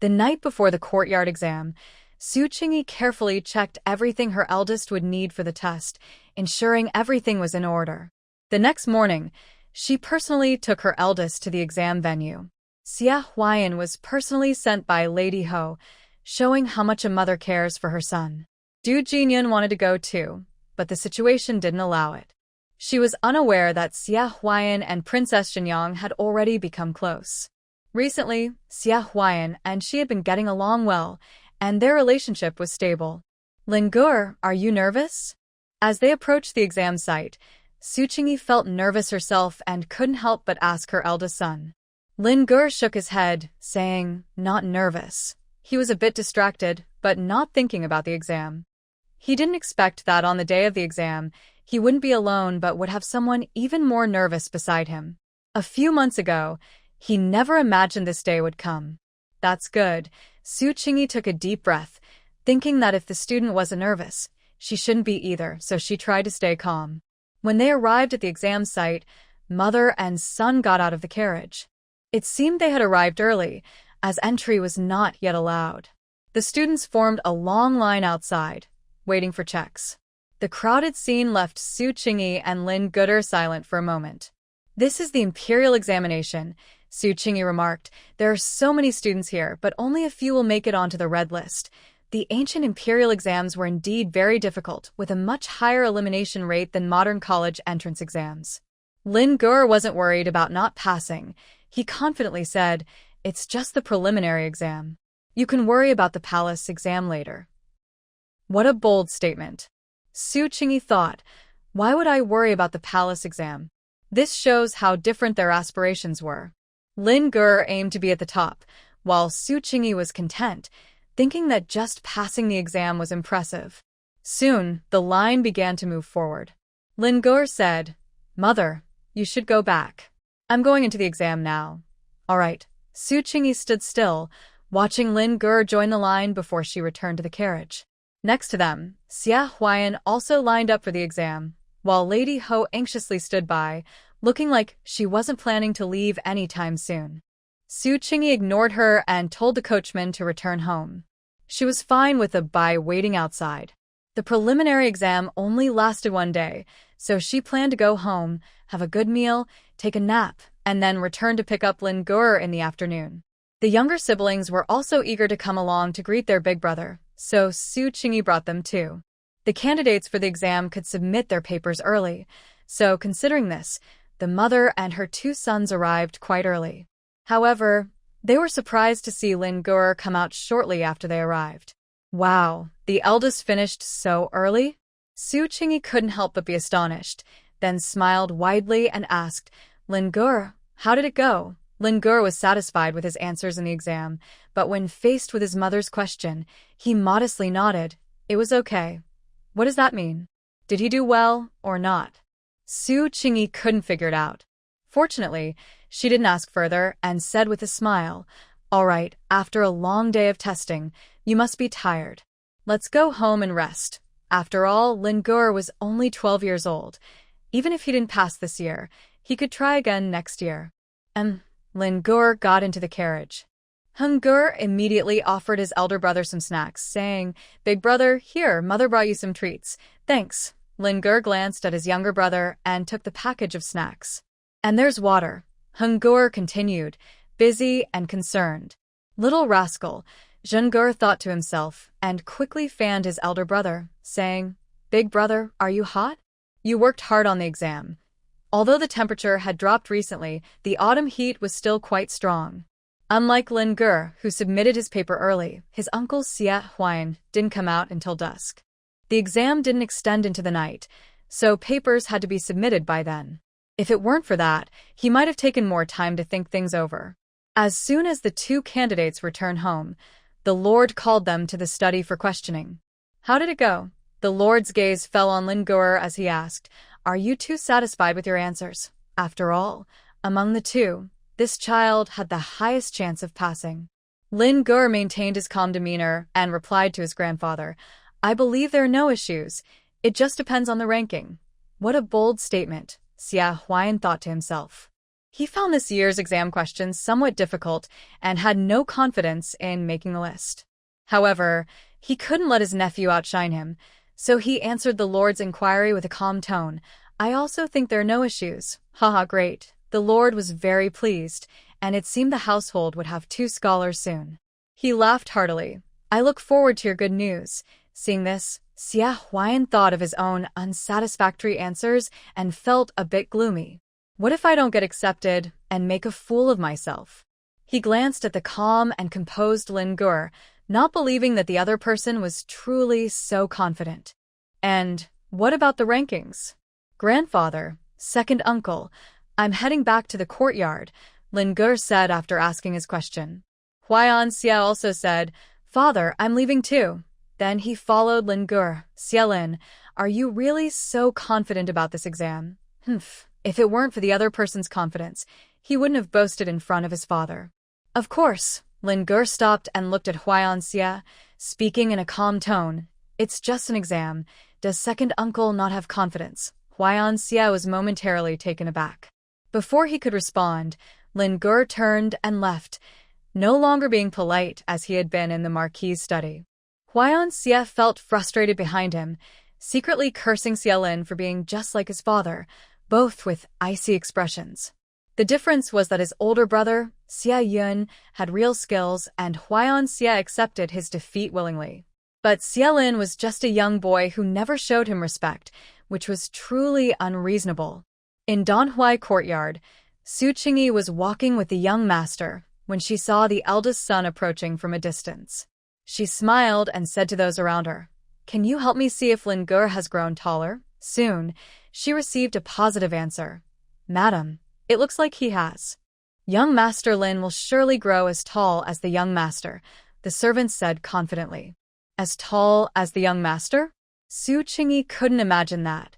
The night before the courtyard exam, Su Qingyi carefully checked everything her eldest would need for the test, ensuring everything was in order. The next morning, she personally took her eldest to the exam venue. Xie Huayan was personally sent by Lady Ho, showing how much a mother cares for her son. Du Jinyan wanted to go too, but the situation didn't allow it. She was unaware that Xie Huayan and Princess Jinyang had already become close. Recently, Xie Huayan and she had been getting along well, and their relationship was stable. Lingur, are you nervous? As they approached the exam site, Su Qingyi felt nervous herself and couldn't help but ask her eldest son. Lingur shook his head, saying, not nervous. He was a bit distracted, but not thinking about the exam. He didn't expect that on the day of the exam, he wouldn't be alone but would have someone even more nervous beside him. A few months ago, he never imagined this day would come. That's good. Su Qingyi took a deep breath, thinking that if the student wasn't nervous, she shouldn't be either, so she tried to stay calm. When they arrived at the exam site, mother and son got out of the carriage. It seemed they had arrived early, as entry was not yet allowed. The students formed a long line outside, waiting for checks. The crowded scene left Su Qingyi and Lin Guder silent for a moment. This is the imperial examination, Su Qingyi remarked. There are so many students here, but only a few will make it onto the red list. The ancient imperial exams were indeed very difficult, with a much higher elimination rate than modern college entrance exams. Lin Gur wasn't worried about not passing. He confidently said, "It's just the preliminary exam. You can worry about the palace exam later." What a bold statement. Su Qingyi thought, why would I worry about the palace exam? This shows how different their aspirations were. Lin Gur aimed to be at the top, while Su Qingyi was content, thinking that just passing the exam was impressive. Soon, the line began to move forward. Lin Gur said, "Mother, you should go back. I'm going into the exam now." "All right." Su Qingyi stood still, watching Lin Gur join the line before she returned to the carriage. Next to them, Xia Huayan also lined up for the exam, while Lady Ho anxiously stood by, looking like she wasn't planning to leave anytime soon. Su Qingyi ignored her and told the coachman to return home. She was fine with the Bai waiting outside. The preliminary exam only lasted 1 day, so she planned to go home, have a good meal, take a nap, and then return to pick up Lin Gur in the afternoon. The younger siblings were also eager to come along to greet their big brother, so Su Qingyi brought them too. The candidates for the exam could submit their papers early, so considering this, the mother and her 2 sons arrived quite early. However, they were surprised to see Lin Gur come out shortly after they arrived. Wow, the eldest finished so early? Su Qingyi couldn't help but be astonished, then smiled widely and asked, "Lin Gur, how did it go?" Lin Gur was satisfied with his answers in the exam, but when faced with his mother's question, he modestly nodded. It was okay. What does that mean? Did he do well or not? Su Qingyi couldn't figure it out. Fortunately, she didn't ask further and said with a smile, "All right, after a long day of testing, you must be tired. Let's go home and rest." After all, Lin Gur was only 12 years old. Even if he didn't pass this year, he could try again next year. Lin Gur got into the carriage. Hung Gur immediately offered his elder brother some snacks, saying, "Big brother, here, mother brought you some treats." "Thanks." Lin Gur glanced at his younger brother and took the package of snacks. "And there's water," Hung Gur continued, busy and concerned. "Little rascal," Zhen Gur thought to himself, and quickly fanned his elder brother, saying, "Big brother, are you hot? You worked hard on the exam." Although the temperature had dropped recently, the autumn heat was still quite strong. Unlike Lin Gur, who submitted his paper early, his uncle Xia Huayan didn't come out until dusk. The exam didn't extend into the night, so papers had to be submitted by then. If it weren't for that, he might have taken more time to think things over. As soon as the 2 candidates returned home, the Lord called them to the study for questioning. "How did it go?" The Lord's gaze fell on Lin Gur as he asked, "Are you 2 satisfied with your answers?" After all, among the 2, this child had the highest chance of passing. Lin Gur maintained his calm demeanor and replied to his grandfather, "I believe there are no issues. It just depends on the ranking." What a bold statement, Xia Huayan thought to himself. He found this year's exam questions somewhat difficult and had no confidence in making the list. However, he couldn't let his nephew outshine him, so he answered the Lord's inquiry with a calm tone. "I also think there are no issues." Haha, great. The Lord was very pleased, and it seemed the household would have 2 scholars soon. He laughed heartily. "I look forward to your good news." Seeing this, Xia Huayan thought of his own unsatisfactory answers and felt a bit gloomy. What if I don't get accepted and make a fool of myself? He glanced at the calm and composed Lin Gur, not believing that the other person was truly so confident. "And what about the rankings?" "Grandfather, second uncle, I'm heading back to the courtyard," Lin Gur said after asking his question. Huayan Xia also said, "Father, I'm leaving too." Then he followed Lin Gur. "Xielin, are you really so confident about this exam?" If it weren't for the other person's confidence, he wouldn't have boasted in front of his father. "Of course." Lin Gur stopped and looked at Huayan Xia, speaking in a calm tone. "It's just an exam. Does second uncle not have confidence?" Huayan Xia was momentarily taken aback. Before he could respond, Lin Gur turned and left, no longer being polite as he had been in the Marquis's study. Huayan Xia felt frustrated behind him, secretly cursing Xielin for being just like his father, both with icy expressions. The difference was that his older brother, Xia Yun, had real skills and Huayan Xia accepted his defeat willingly. But Xielin was just a young boy who never showed him respect, which was truly unreasonable. In Donhui courtyard, Su Qingyi was walking with the young master when she saw the eldest son approaching from a distance. She smiled and said to those around her, "Can you help me see if Lin Ge has grown taller?" Soon, she received a positive answer. "Madam, it looks like he has. Young Master Lin will surely grow as tall as the young master," the servant said confidently. As tall as the young master? Su Qingyi couldn't imagine that.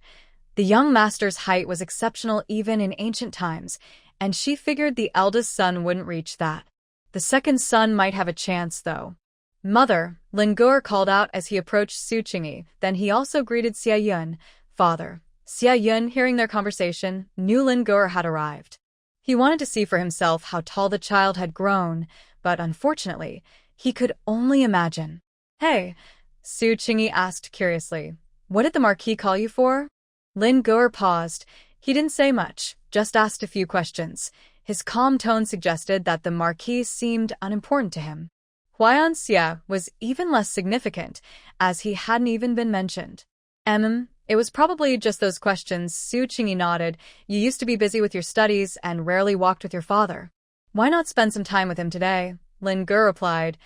The young master's height was exceptional even in ancient times, and she figured the eldest son wouldn't reach that. The second son might have a chance, though. "Mother," Lin Ge called out as he approached Su Qingyi. Then he also greeted Xia Yun, "Father." Xia Yun, hearing their conversation, knew Lin Ge had arrived. He wanted to see for himself how tall the child had grown, but unfortunately, he could only imagine. "Hey," Su Qingyi asked curiously, "what did the Marquis call you for?" Lin Ge paused. He didn't say much, just asked a few questions. His calm tone suggested that the Marquis seemed unimportant to him. Huan Xia was even less significant, as he hadn't even been mentioned. It was probably just those questions." Su Qingyi nodded. "You used to be busy with your studies and rarely walked with your father. Why not spend some time with him today?" Lin Ge replied.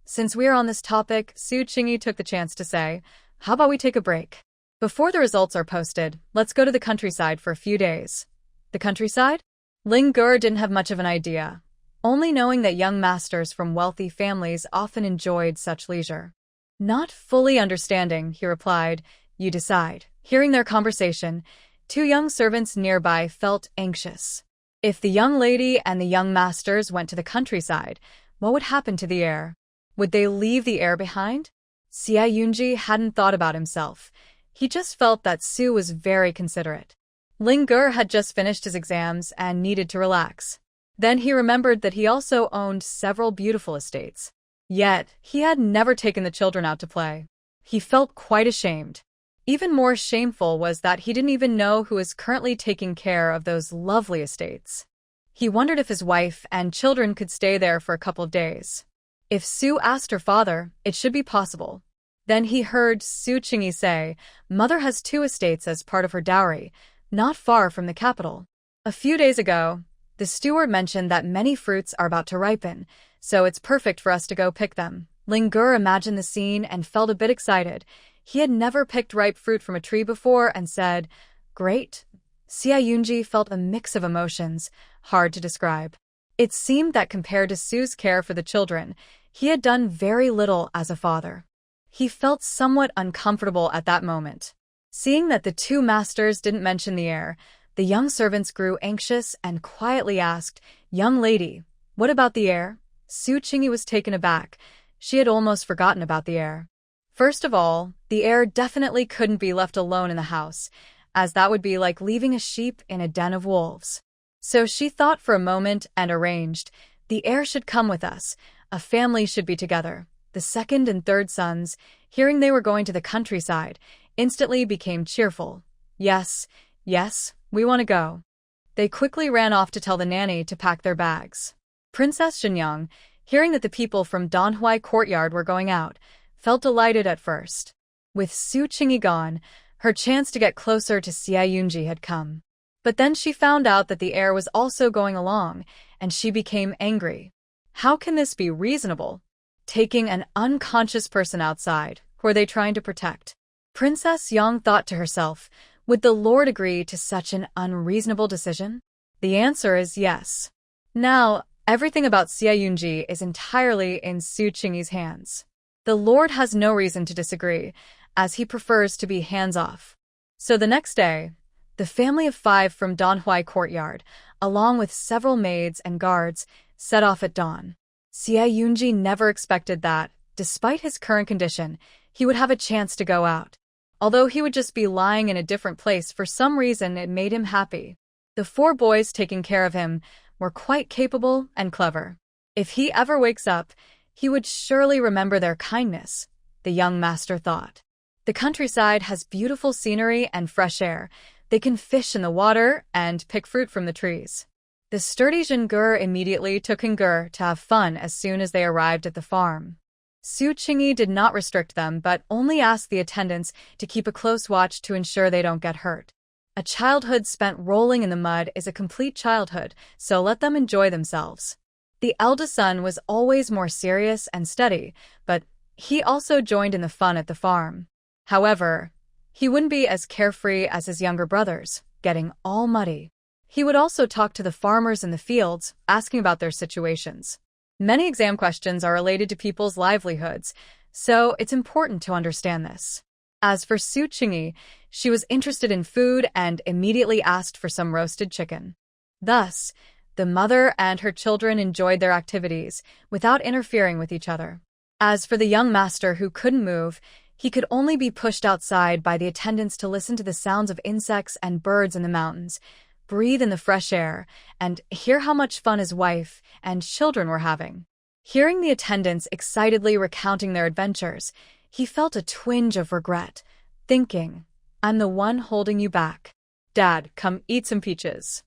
Since we are on this topic," Su Qingyi took the chance to say, "how about we take a break? Before the results are posted, let's go to the countryside for a few days." The countryside? Lin Ge didn't have much of an idea, only knowing that young masters from wealthy families often enjoyed such leisure. "Not fully understanding," he replied. "You decide." Hearing their conversation, two young servants nearby felt anxious. If the young lady and the young masters went to the countryside, what would happen to the heir? Would they leave the heir behind? Xia Yunji hadn't thought about himself. He just felt that Su was very considerate. Lin Ge had just finished his exams and needed to relax. Then he remembered that he also owned several beautiful estates. Yet, he had never taken the children out to play. He felt quite ashamed. Even more shameful was that he didn't even know who was currently taking care of those lovely estates. He wondered if his wife and children could stay there for a couple of days. If Su asked her father, it should be possible. Then he heard Su Qingyi say, "Mother has 2 estates as part of her dowry, not far from the capital. A few days ago, the steward mentioned that many fruits are about to ripen, so it's perfect for us to go pick them." Lin Ge imagined the scene and felt a bit excited. He had never picked ripe fruit from a tree before and said, "Great." Xia Yunji felt a mix of emotions, hard to describe. It seemed that compared to Su's care for the children, he had done very little as a father. He felt somewhat uncomfortable at that moment. Seeing that the 2 masters didn't mention the heir, the young servants grew anxious and quietly asked, "Young lady, what about the heir?" Su Qingyi was taken aback. She had almost forgotten about the heir. First of all, the heir definitely couldn't be left alone in the house, as that would be like leaving a sheep in a den of wolves. So she thought for a moment and arranged, "The heir should come with us. A family should be together." The second and third sons, hearing they were going to the countryside, instantly became cheerful. Yes, we want to go." They quickly ran off to tell the nanny to pack their bags. Princess Xinyang, hearing that the people from Donhui courtyard were going out, felt delighted at first. With Su Qingyi gone, her chance to get closer to Xia Yunji had come. But then she found out that the heir was also going along, and she became angry. How can this be reasonable? Taking an unconscious person outside, who are they trying to protect? Princess Yang thought to herself, would the Lord agree to such an unreasonable decision? The answer is yes. Now, everything about Xia Yunji is entirely in Su Qingyi's hands. The Lord has no reason to disagree, as he prefers to be hands-off. So the next day, the family of 5 from Donhui courtyard, along with several maids and guards, set off at dawn. Xia Yunji never expected that, despite his current condition, he would have a chance to go out. Although he would just be lying in a different place, for some reason it made him happy. The 4 boys taking care of him were quite capable and clever. If he ever wakes up, he would surely remember their kindness, the young master thought. The countryside has beautiful scenery and fresh air. They can fish in the water and pick fruit from the trees. The sturdy Zhengur immediately took Ngur to have fun as soon as they arrived at the farm. Su Qingyi did not restrict them but only asked the attendants to keep a close watch to ensure they don't get hurt. A childhood spent rolling in the mud is a complete childhood, so let them enjoy themselves. The eldest son was always more serious and steady, but he also joined in the fun at the farm. However, he wouldn't be as carefree as his younger brothers, getting all muddy. He would also talk to the farmers in the fields, asking about their situations. Many exam questions are related to people's livelihoods, so it's important to understand this. As for Su Qingyi, she was interested in food and immediately asked for some roasted chicken. Thus, the mother and her children enjoyed their activities without interfering with each other. As for the young master who couldn't move, he could only be pushed outside by the attendants to listen to the sounds of insects and birds in the mountains, breathe in the fresh air, and hear how much fun his wife and children were having. Hearing the attendants excitedly recounting their adventures, he felt a twinge of regret, thinking, "I'm the one holding you back. Dad, come eat some peaches.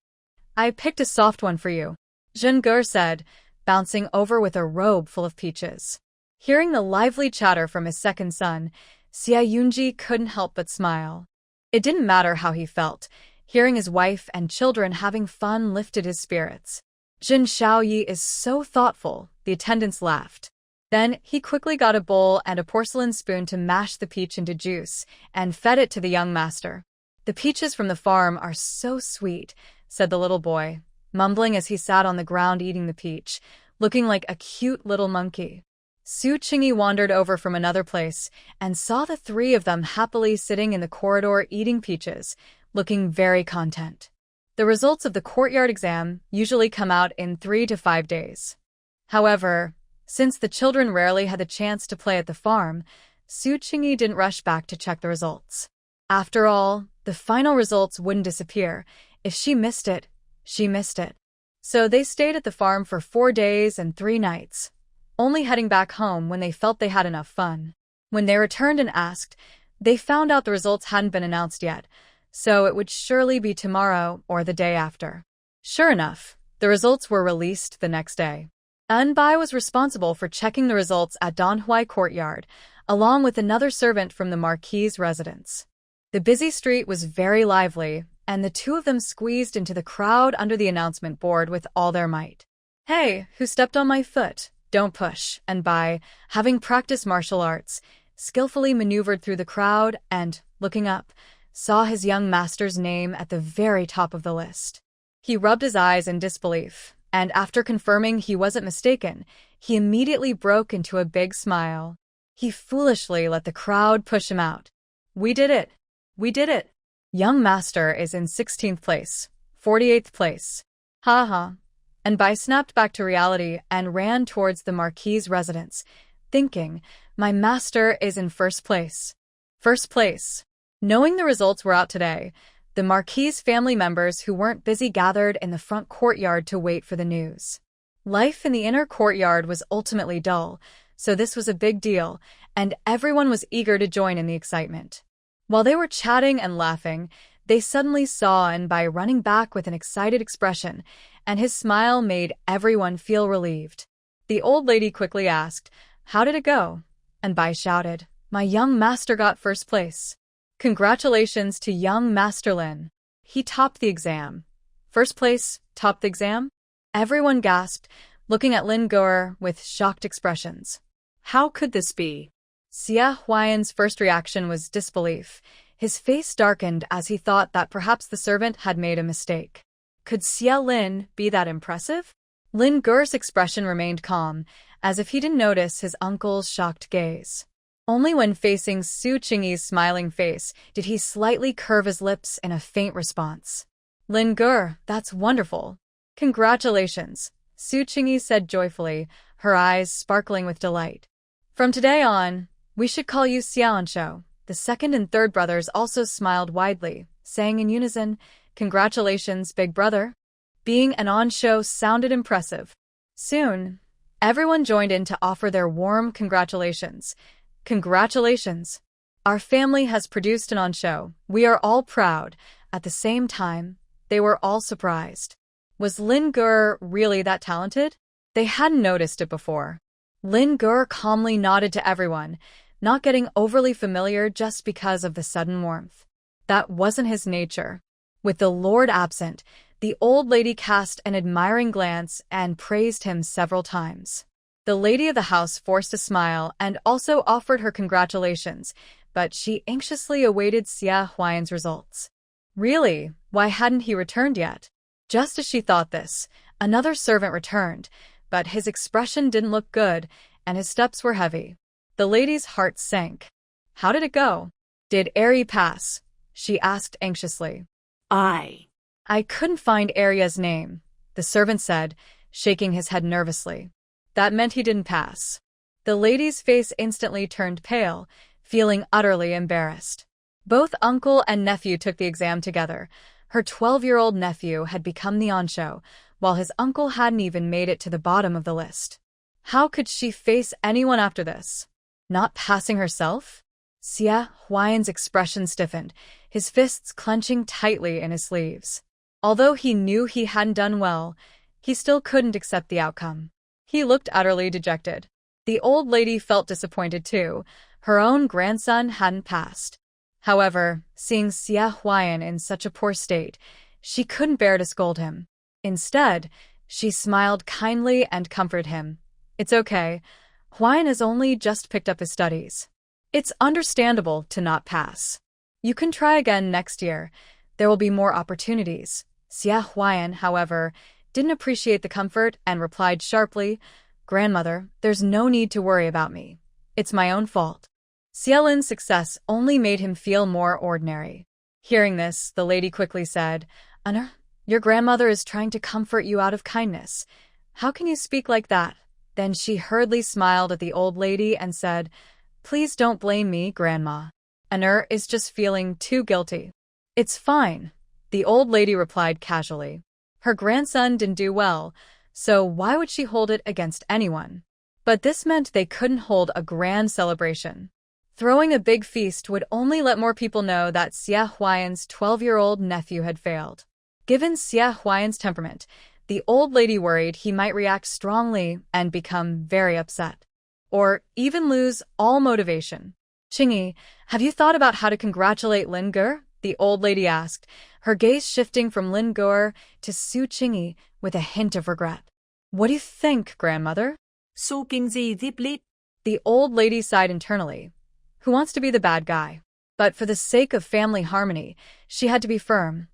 I picked a soft one for you," Zheng'er said, bouncing over with a robe full of peaches. Hearing the lively chatter from his second son, Xia Yunji couldn't help but smile. It didn't matter how he felt. Hearing his wife and children having fun lifted his spirits. Jin Shaoyi is so thoughtful, the attendants laughed. Then he quickly got a bowl and a porcelain spoon to mash the peach into juice and fed it to the young master. "The peaches from the farm are so sweet," said the little boy, mumbling as he sat on the ground eating the peach, looking like a cute little monkey. Su Qingyi wandered over from another place and saw the three of them happily sitting in the corridor eating peaches, looking very content. The results of the courtyard exam usually come out in 3 to 5 days. However, since the children rarely had the chance to play at the farm, Su Qingyi didn't rush back to check the results. After all, the final results wouldn't disappear. If she missed it, she missed it. So they stayed at the farm for 4 days and 3 nights, only heading back home when they felt they had enough fun. When they returned and asked, they found out the results hadn't been announced yet, so it would surely be tomorrow or the day after. Sure enough, the results were released the next day. Anbai was responsible for checking the results at Donhui Courtyard, along with another servant from the Marquis's residence. The busy street was very lively, and the two of them squeezed into the crowd under the announcement board with all their might. "Hey, who stepped on my foot? Don't push," Anbai, having practiced martial arts, skillfully maneuvered through the crowd and, looking up, saw his young master's name at the very top of the list. He rubbed his eyes in disbelief, and after confirming he wasn't mistaken, he immediately broke into a big smile. He foolishly let the crowd push him out. "We did it! We did it! Young master is in 16th place, 48th place. Ha ha." Anbai snapped back to reality and ran towards the Marquis's residence, thinking, "My master is in first place. First place." Knowing the results were out today, the Marquis's family members who weren't busy gathered in the front courtyard to wait for the news. Life in the inner courtyard was ultimately dull, so this was a big deal, and everyone was eager to join in the excitement. While they were chatting and laughing, they suddenly saw Anbai running back with an excited expression, and his smile made everyone feel relieved. The old lady quickly asked, "How did it go?" Anbai shouted, "My young master got first place. Congratulations to young Master Lin. He topped the exam." "First place, topped the exam?" Everyone gasped, looking at Lin Gu'er with shocked expressions. How could this be? Xia Huayan's first reaction was disbelief. His face darkened as he thought that perhaps the servant had made a mistake. Could Xia Lin be that impressive? Lin Gu'er's expression remained calm, as if he didn't notice his uncle's shocked gaze. Only when facing Su Qingyi's smiling face did he slightly curve his lips in a faint response. "Lin Gu'er, that's wonderful. Congratulations," Su Qingyi said joyfully, her eyes sparkling with delight. "From today on, we should call you Xiaonshu." The second and third brothers also smiled widely, saying in unison, "Congratulations, big brother." Being an Ansho sounded impressive. Soon, everyone joined in to offer their warm congratulations. "Congratulations. Our family has produced an Ansho. We are all proud." At the same time, they were all surprised. Was Lin Gu'er really that talented? They hadn't noticed it before. Lin Gu'er calmly nodded to everyone, not getting overly familiar just because of the sudden warmth. That wasn't his nature. With the lord absent, the old lady cast an admiring glance and praised him several times. The lady of the house forced a smile and also offered her congratulations, but she anxiously awaited Xia Huayan's results. Really, why hadn't he returned yet? Just as she thought this, another servant returned, but his expression didn't look good, and his steps were heavy. The lady's heart sank. How did it go? Did Ari pass? She asked anxiously. I couldn't find Aria's name, the servant said, shaking his head nervously. That meant he didn't pass. The lady's face instantly turned pale, feeling utterly embarrassed. Both uncle and nephew took the exam together. Her 12-year-old nephew had become the Ansho, while his uncle hadn't even made it to the bottom of the list. How could she face anyone after this? Not passing herself? Xia Huayan's expression stiffened, his fists clenching tightly in his sleeves. Although he knew he hadn't done well, he still couldn't accept the outcome. He looked utterly dejected. The old lady felt disappointed too. Her own grandson hadn't passed. However, seeing Xia Huayan in such a poor state, she couldn't bear to scold him. Instead, she smiled kindly and comforted him. It's okay. Huayan has only just picked up his studies. It's understandable to not pass. You can try again next year. There will be more opportunities. Xia Huayan, however, didn't appreciate the comfort and replied sharply, Grandmother, there's no need to worry about me. It's my own fault. Xiaolin's success only made him feel more ordinary. Hearing this, the lady quickly said, Honor, your grandmother is trying to comfort you out of kindness. How can you speak like that? Then she hurriedly smiled at the old lady and said, Please don't blame me, Grandma. Honor is just feeling too guilty. It's fine, the old lady replied casually. Her grandson didn't do well, so why would she hold it against anyone? But this meant they couldn't hold a grand celebration. Throwing a big feast would only let more people know that Xia Huayan's 12-year-old nephew had failed. Given Xia Huayan's temperament, the old lady worried he might react strongly and become very upset. Or even lose all motivation. Qingyi, have you thought about how to congratulate Lin Ge? The old lady asked, her gaze shifting from Lin Ge to Su Qingyi with a hint of regret. What do you think, Grandmother? So Qingyi deeply. The old lady sighed internally. Who wants to be the bad guy? But for the sake of family harmony, she had to be firm.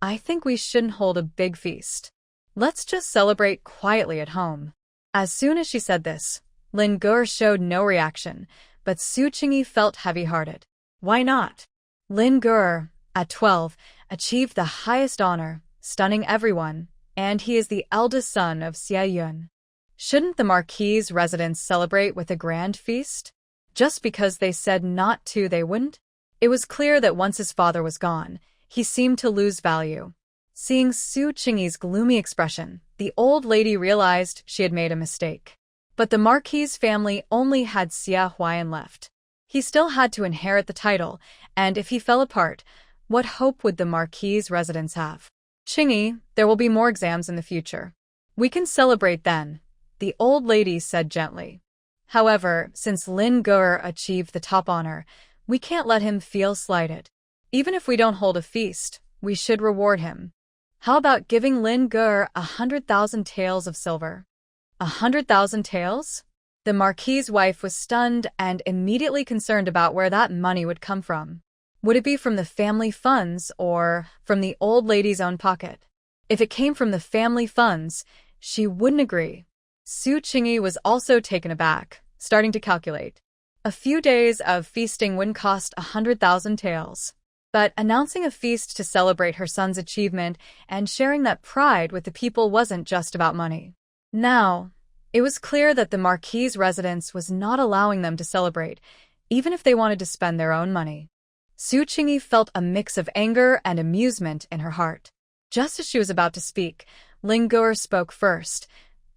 I think we shouldn't hold a big feast. Let's just celebrate quietly at home. As soon as she said this, Lin Ge showed no reaction, but Su Qingyi felt heavy-hearted. Why not? Lin Ge, at 12, achieved the highest honor, stunning everyone, and he is the eldest son of Xia Yun. Shouldn't the Marquis' residents celebrate with a grand feast? Just because they said not to, they wouldn't? It was clear that once his father was gone, he seemed to lose value. Seeing Su Qingyi's gloomy expression, the old lady realized she had made a mistake. But the Marquis' family only had Xia Huayan left. He still had to inherit the title, and if he fell apart, what hope would the Marquis' residents have? Qingyi, there will be more exams in the future. We can celebrate then, the old lady said gently. However, since Lin Ge achieved the top honor, we can't let him feel slighted. Even if we don't hold a feast, we should reward him. How about giving Lin Ge 100,000 taels of silver? 100,000 taels? The Marquis' wife was stunned and immediately concerned about where that money would come from. Would it be from the family funds or from the old lady's own pocket? If it came from the family funds, she wouldn't agree. Su Qingyi was also taken aback, starting to calculate. A few days of feasting wouldn't cost 100,000 taels. But announcing a feast to celebrate her son's achievement and sharing that pride with the people wasn't just about money. Now, it was clear that the Marquis' residence was not allowing them to celebrate, even if they wanted to spend their own money. Su Qingyi felt a mix of anger and amusement in her heart. Just as she was about to speak, Lin Ge spoke first.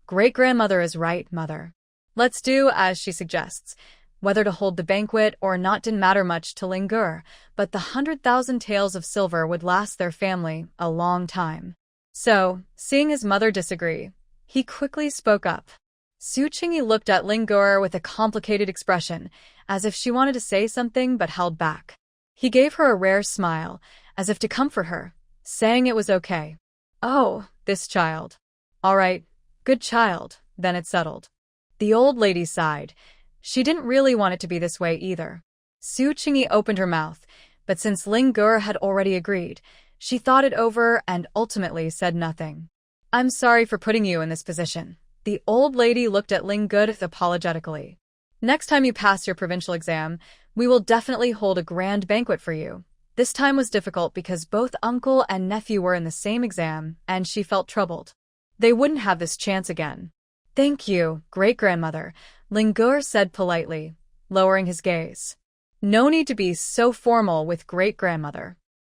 Great-grandmother is right, mother. Let's do as she suggests. Whether to hold the banquet or not didn't matter much to Lin Ge, but the 100,000 taels of silver would last their family a long time. So, seeing his mother disagree, he quickly spoke up. Su Qingyi looked at Lin Ge with a complicated expression, as if she wanted to say something but held back. He gave her a rare smile, as if to comfort her, saying it was okay. Oh, this child. All right, good child, then it settled. The old lady sighed. She didn't really want it to be this way either. Su Qingyi opened her mouth, but since Ling Gur had already agreed, she thought it over and ultimately said nothing. I'm sorry for putting you in this position. The old lady looked at Ling Gur apologetically. Next time you pass your provincial exam, we will definitely hold a grand banquet for you. This time was difficult because both uncle and nephew were in the same exam, and she felt troubled. They wouldn't have this chance again. Thank you, great-grandmother, Ling Gur said politely, lowering his gaze. No need to be so formal with great-grandmother.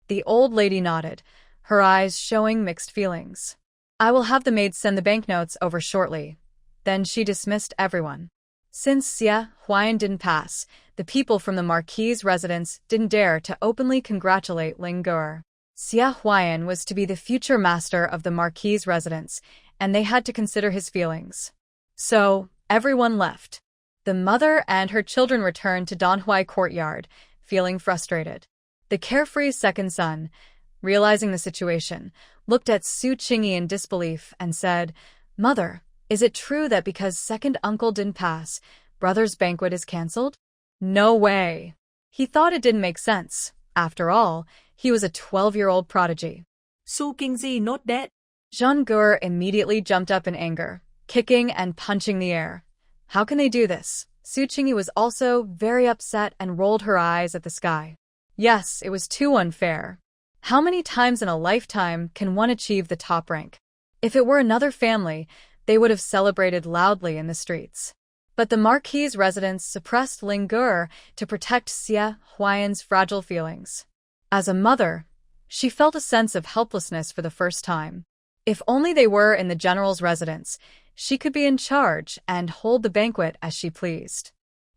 The old lady nodded, her eyes showing mixed feelings. I will have the maid send the banknotes over shortly. Then she dismissed everyone. Since Xia Huayan didn't pass, the people from the Marquis' residence didn't dare to openly congratulate Ling Gur. Xia Huayan was to be the future master of the Marquis' residence, and they had to consider his feelings. So, everyone left. The mother and her children returned to Donhui courtyard, feeling frustrated. The carefree second son, realizing the situation, looked at Su Qingyi in disbelief and said, Mother, is it true that because second uncle didn't pass, brother's banquet is cancelled? No way. He thought it didn't make sense. After all, he was a 12-year-old prodigy. Su Qingyi not dead. Zhang Gur immediately jumped up in anger, kicking and punching the air. How can they do this? Su Qingyi was also very upset and rolled her eyes at the sky. Yes, it was too unfair. How many times in a lifetime can one achieve the top rank? If it were another family, they would have celebrated loudly in the streets. But the Marquis' residence suppressed Ling Gur to protect Xia Huayan's fragile feelings. As a mother, she felt a sense of helplessness for the first time. If only they were in the general's residence, she could be in charge and hold the banquet as she pleased.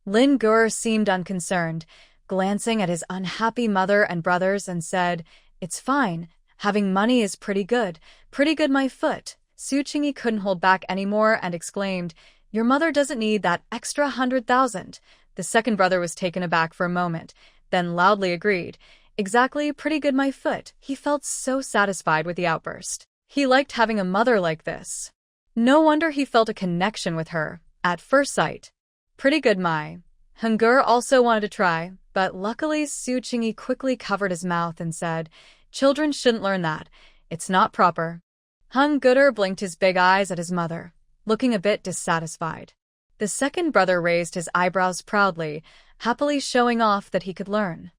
Ling Gur seemed unconcerned, glancing at his unhappy mother and brothers and said, It's fine. Having money is pretty good my foot. Su Qingyi couldn't hold back anymore and exclaimed, Your mother doesn't need that extra 100,000. The second brother was taken aback for a moment, then loudly agreed, Exactly, pretty good my foot. He felt so satisfied with the outburst. He liked having a mother like this. No wonder he felt a connection with her, at first sight. Pretty good my. Heng Gur also wanted to try, but luckily Su Qingyi quickly covered his mouth and said, Children shouldn't learn that. It's not proper. Heng Gur blinked his big eyes at his mother, looking a bit dissatisfied. The second brother raised his eyebrows proudly, happily showing off that he could learn.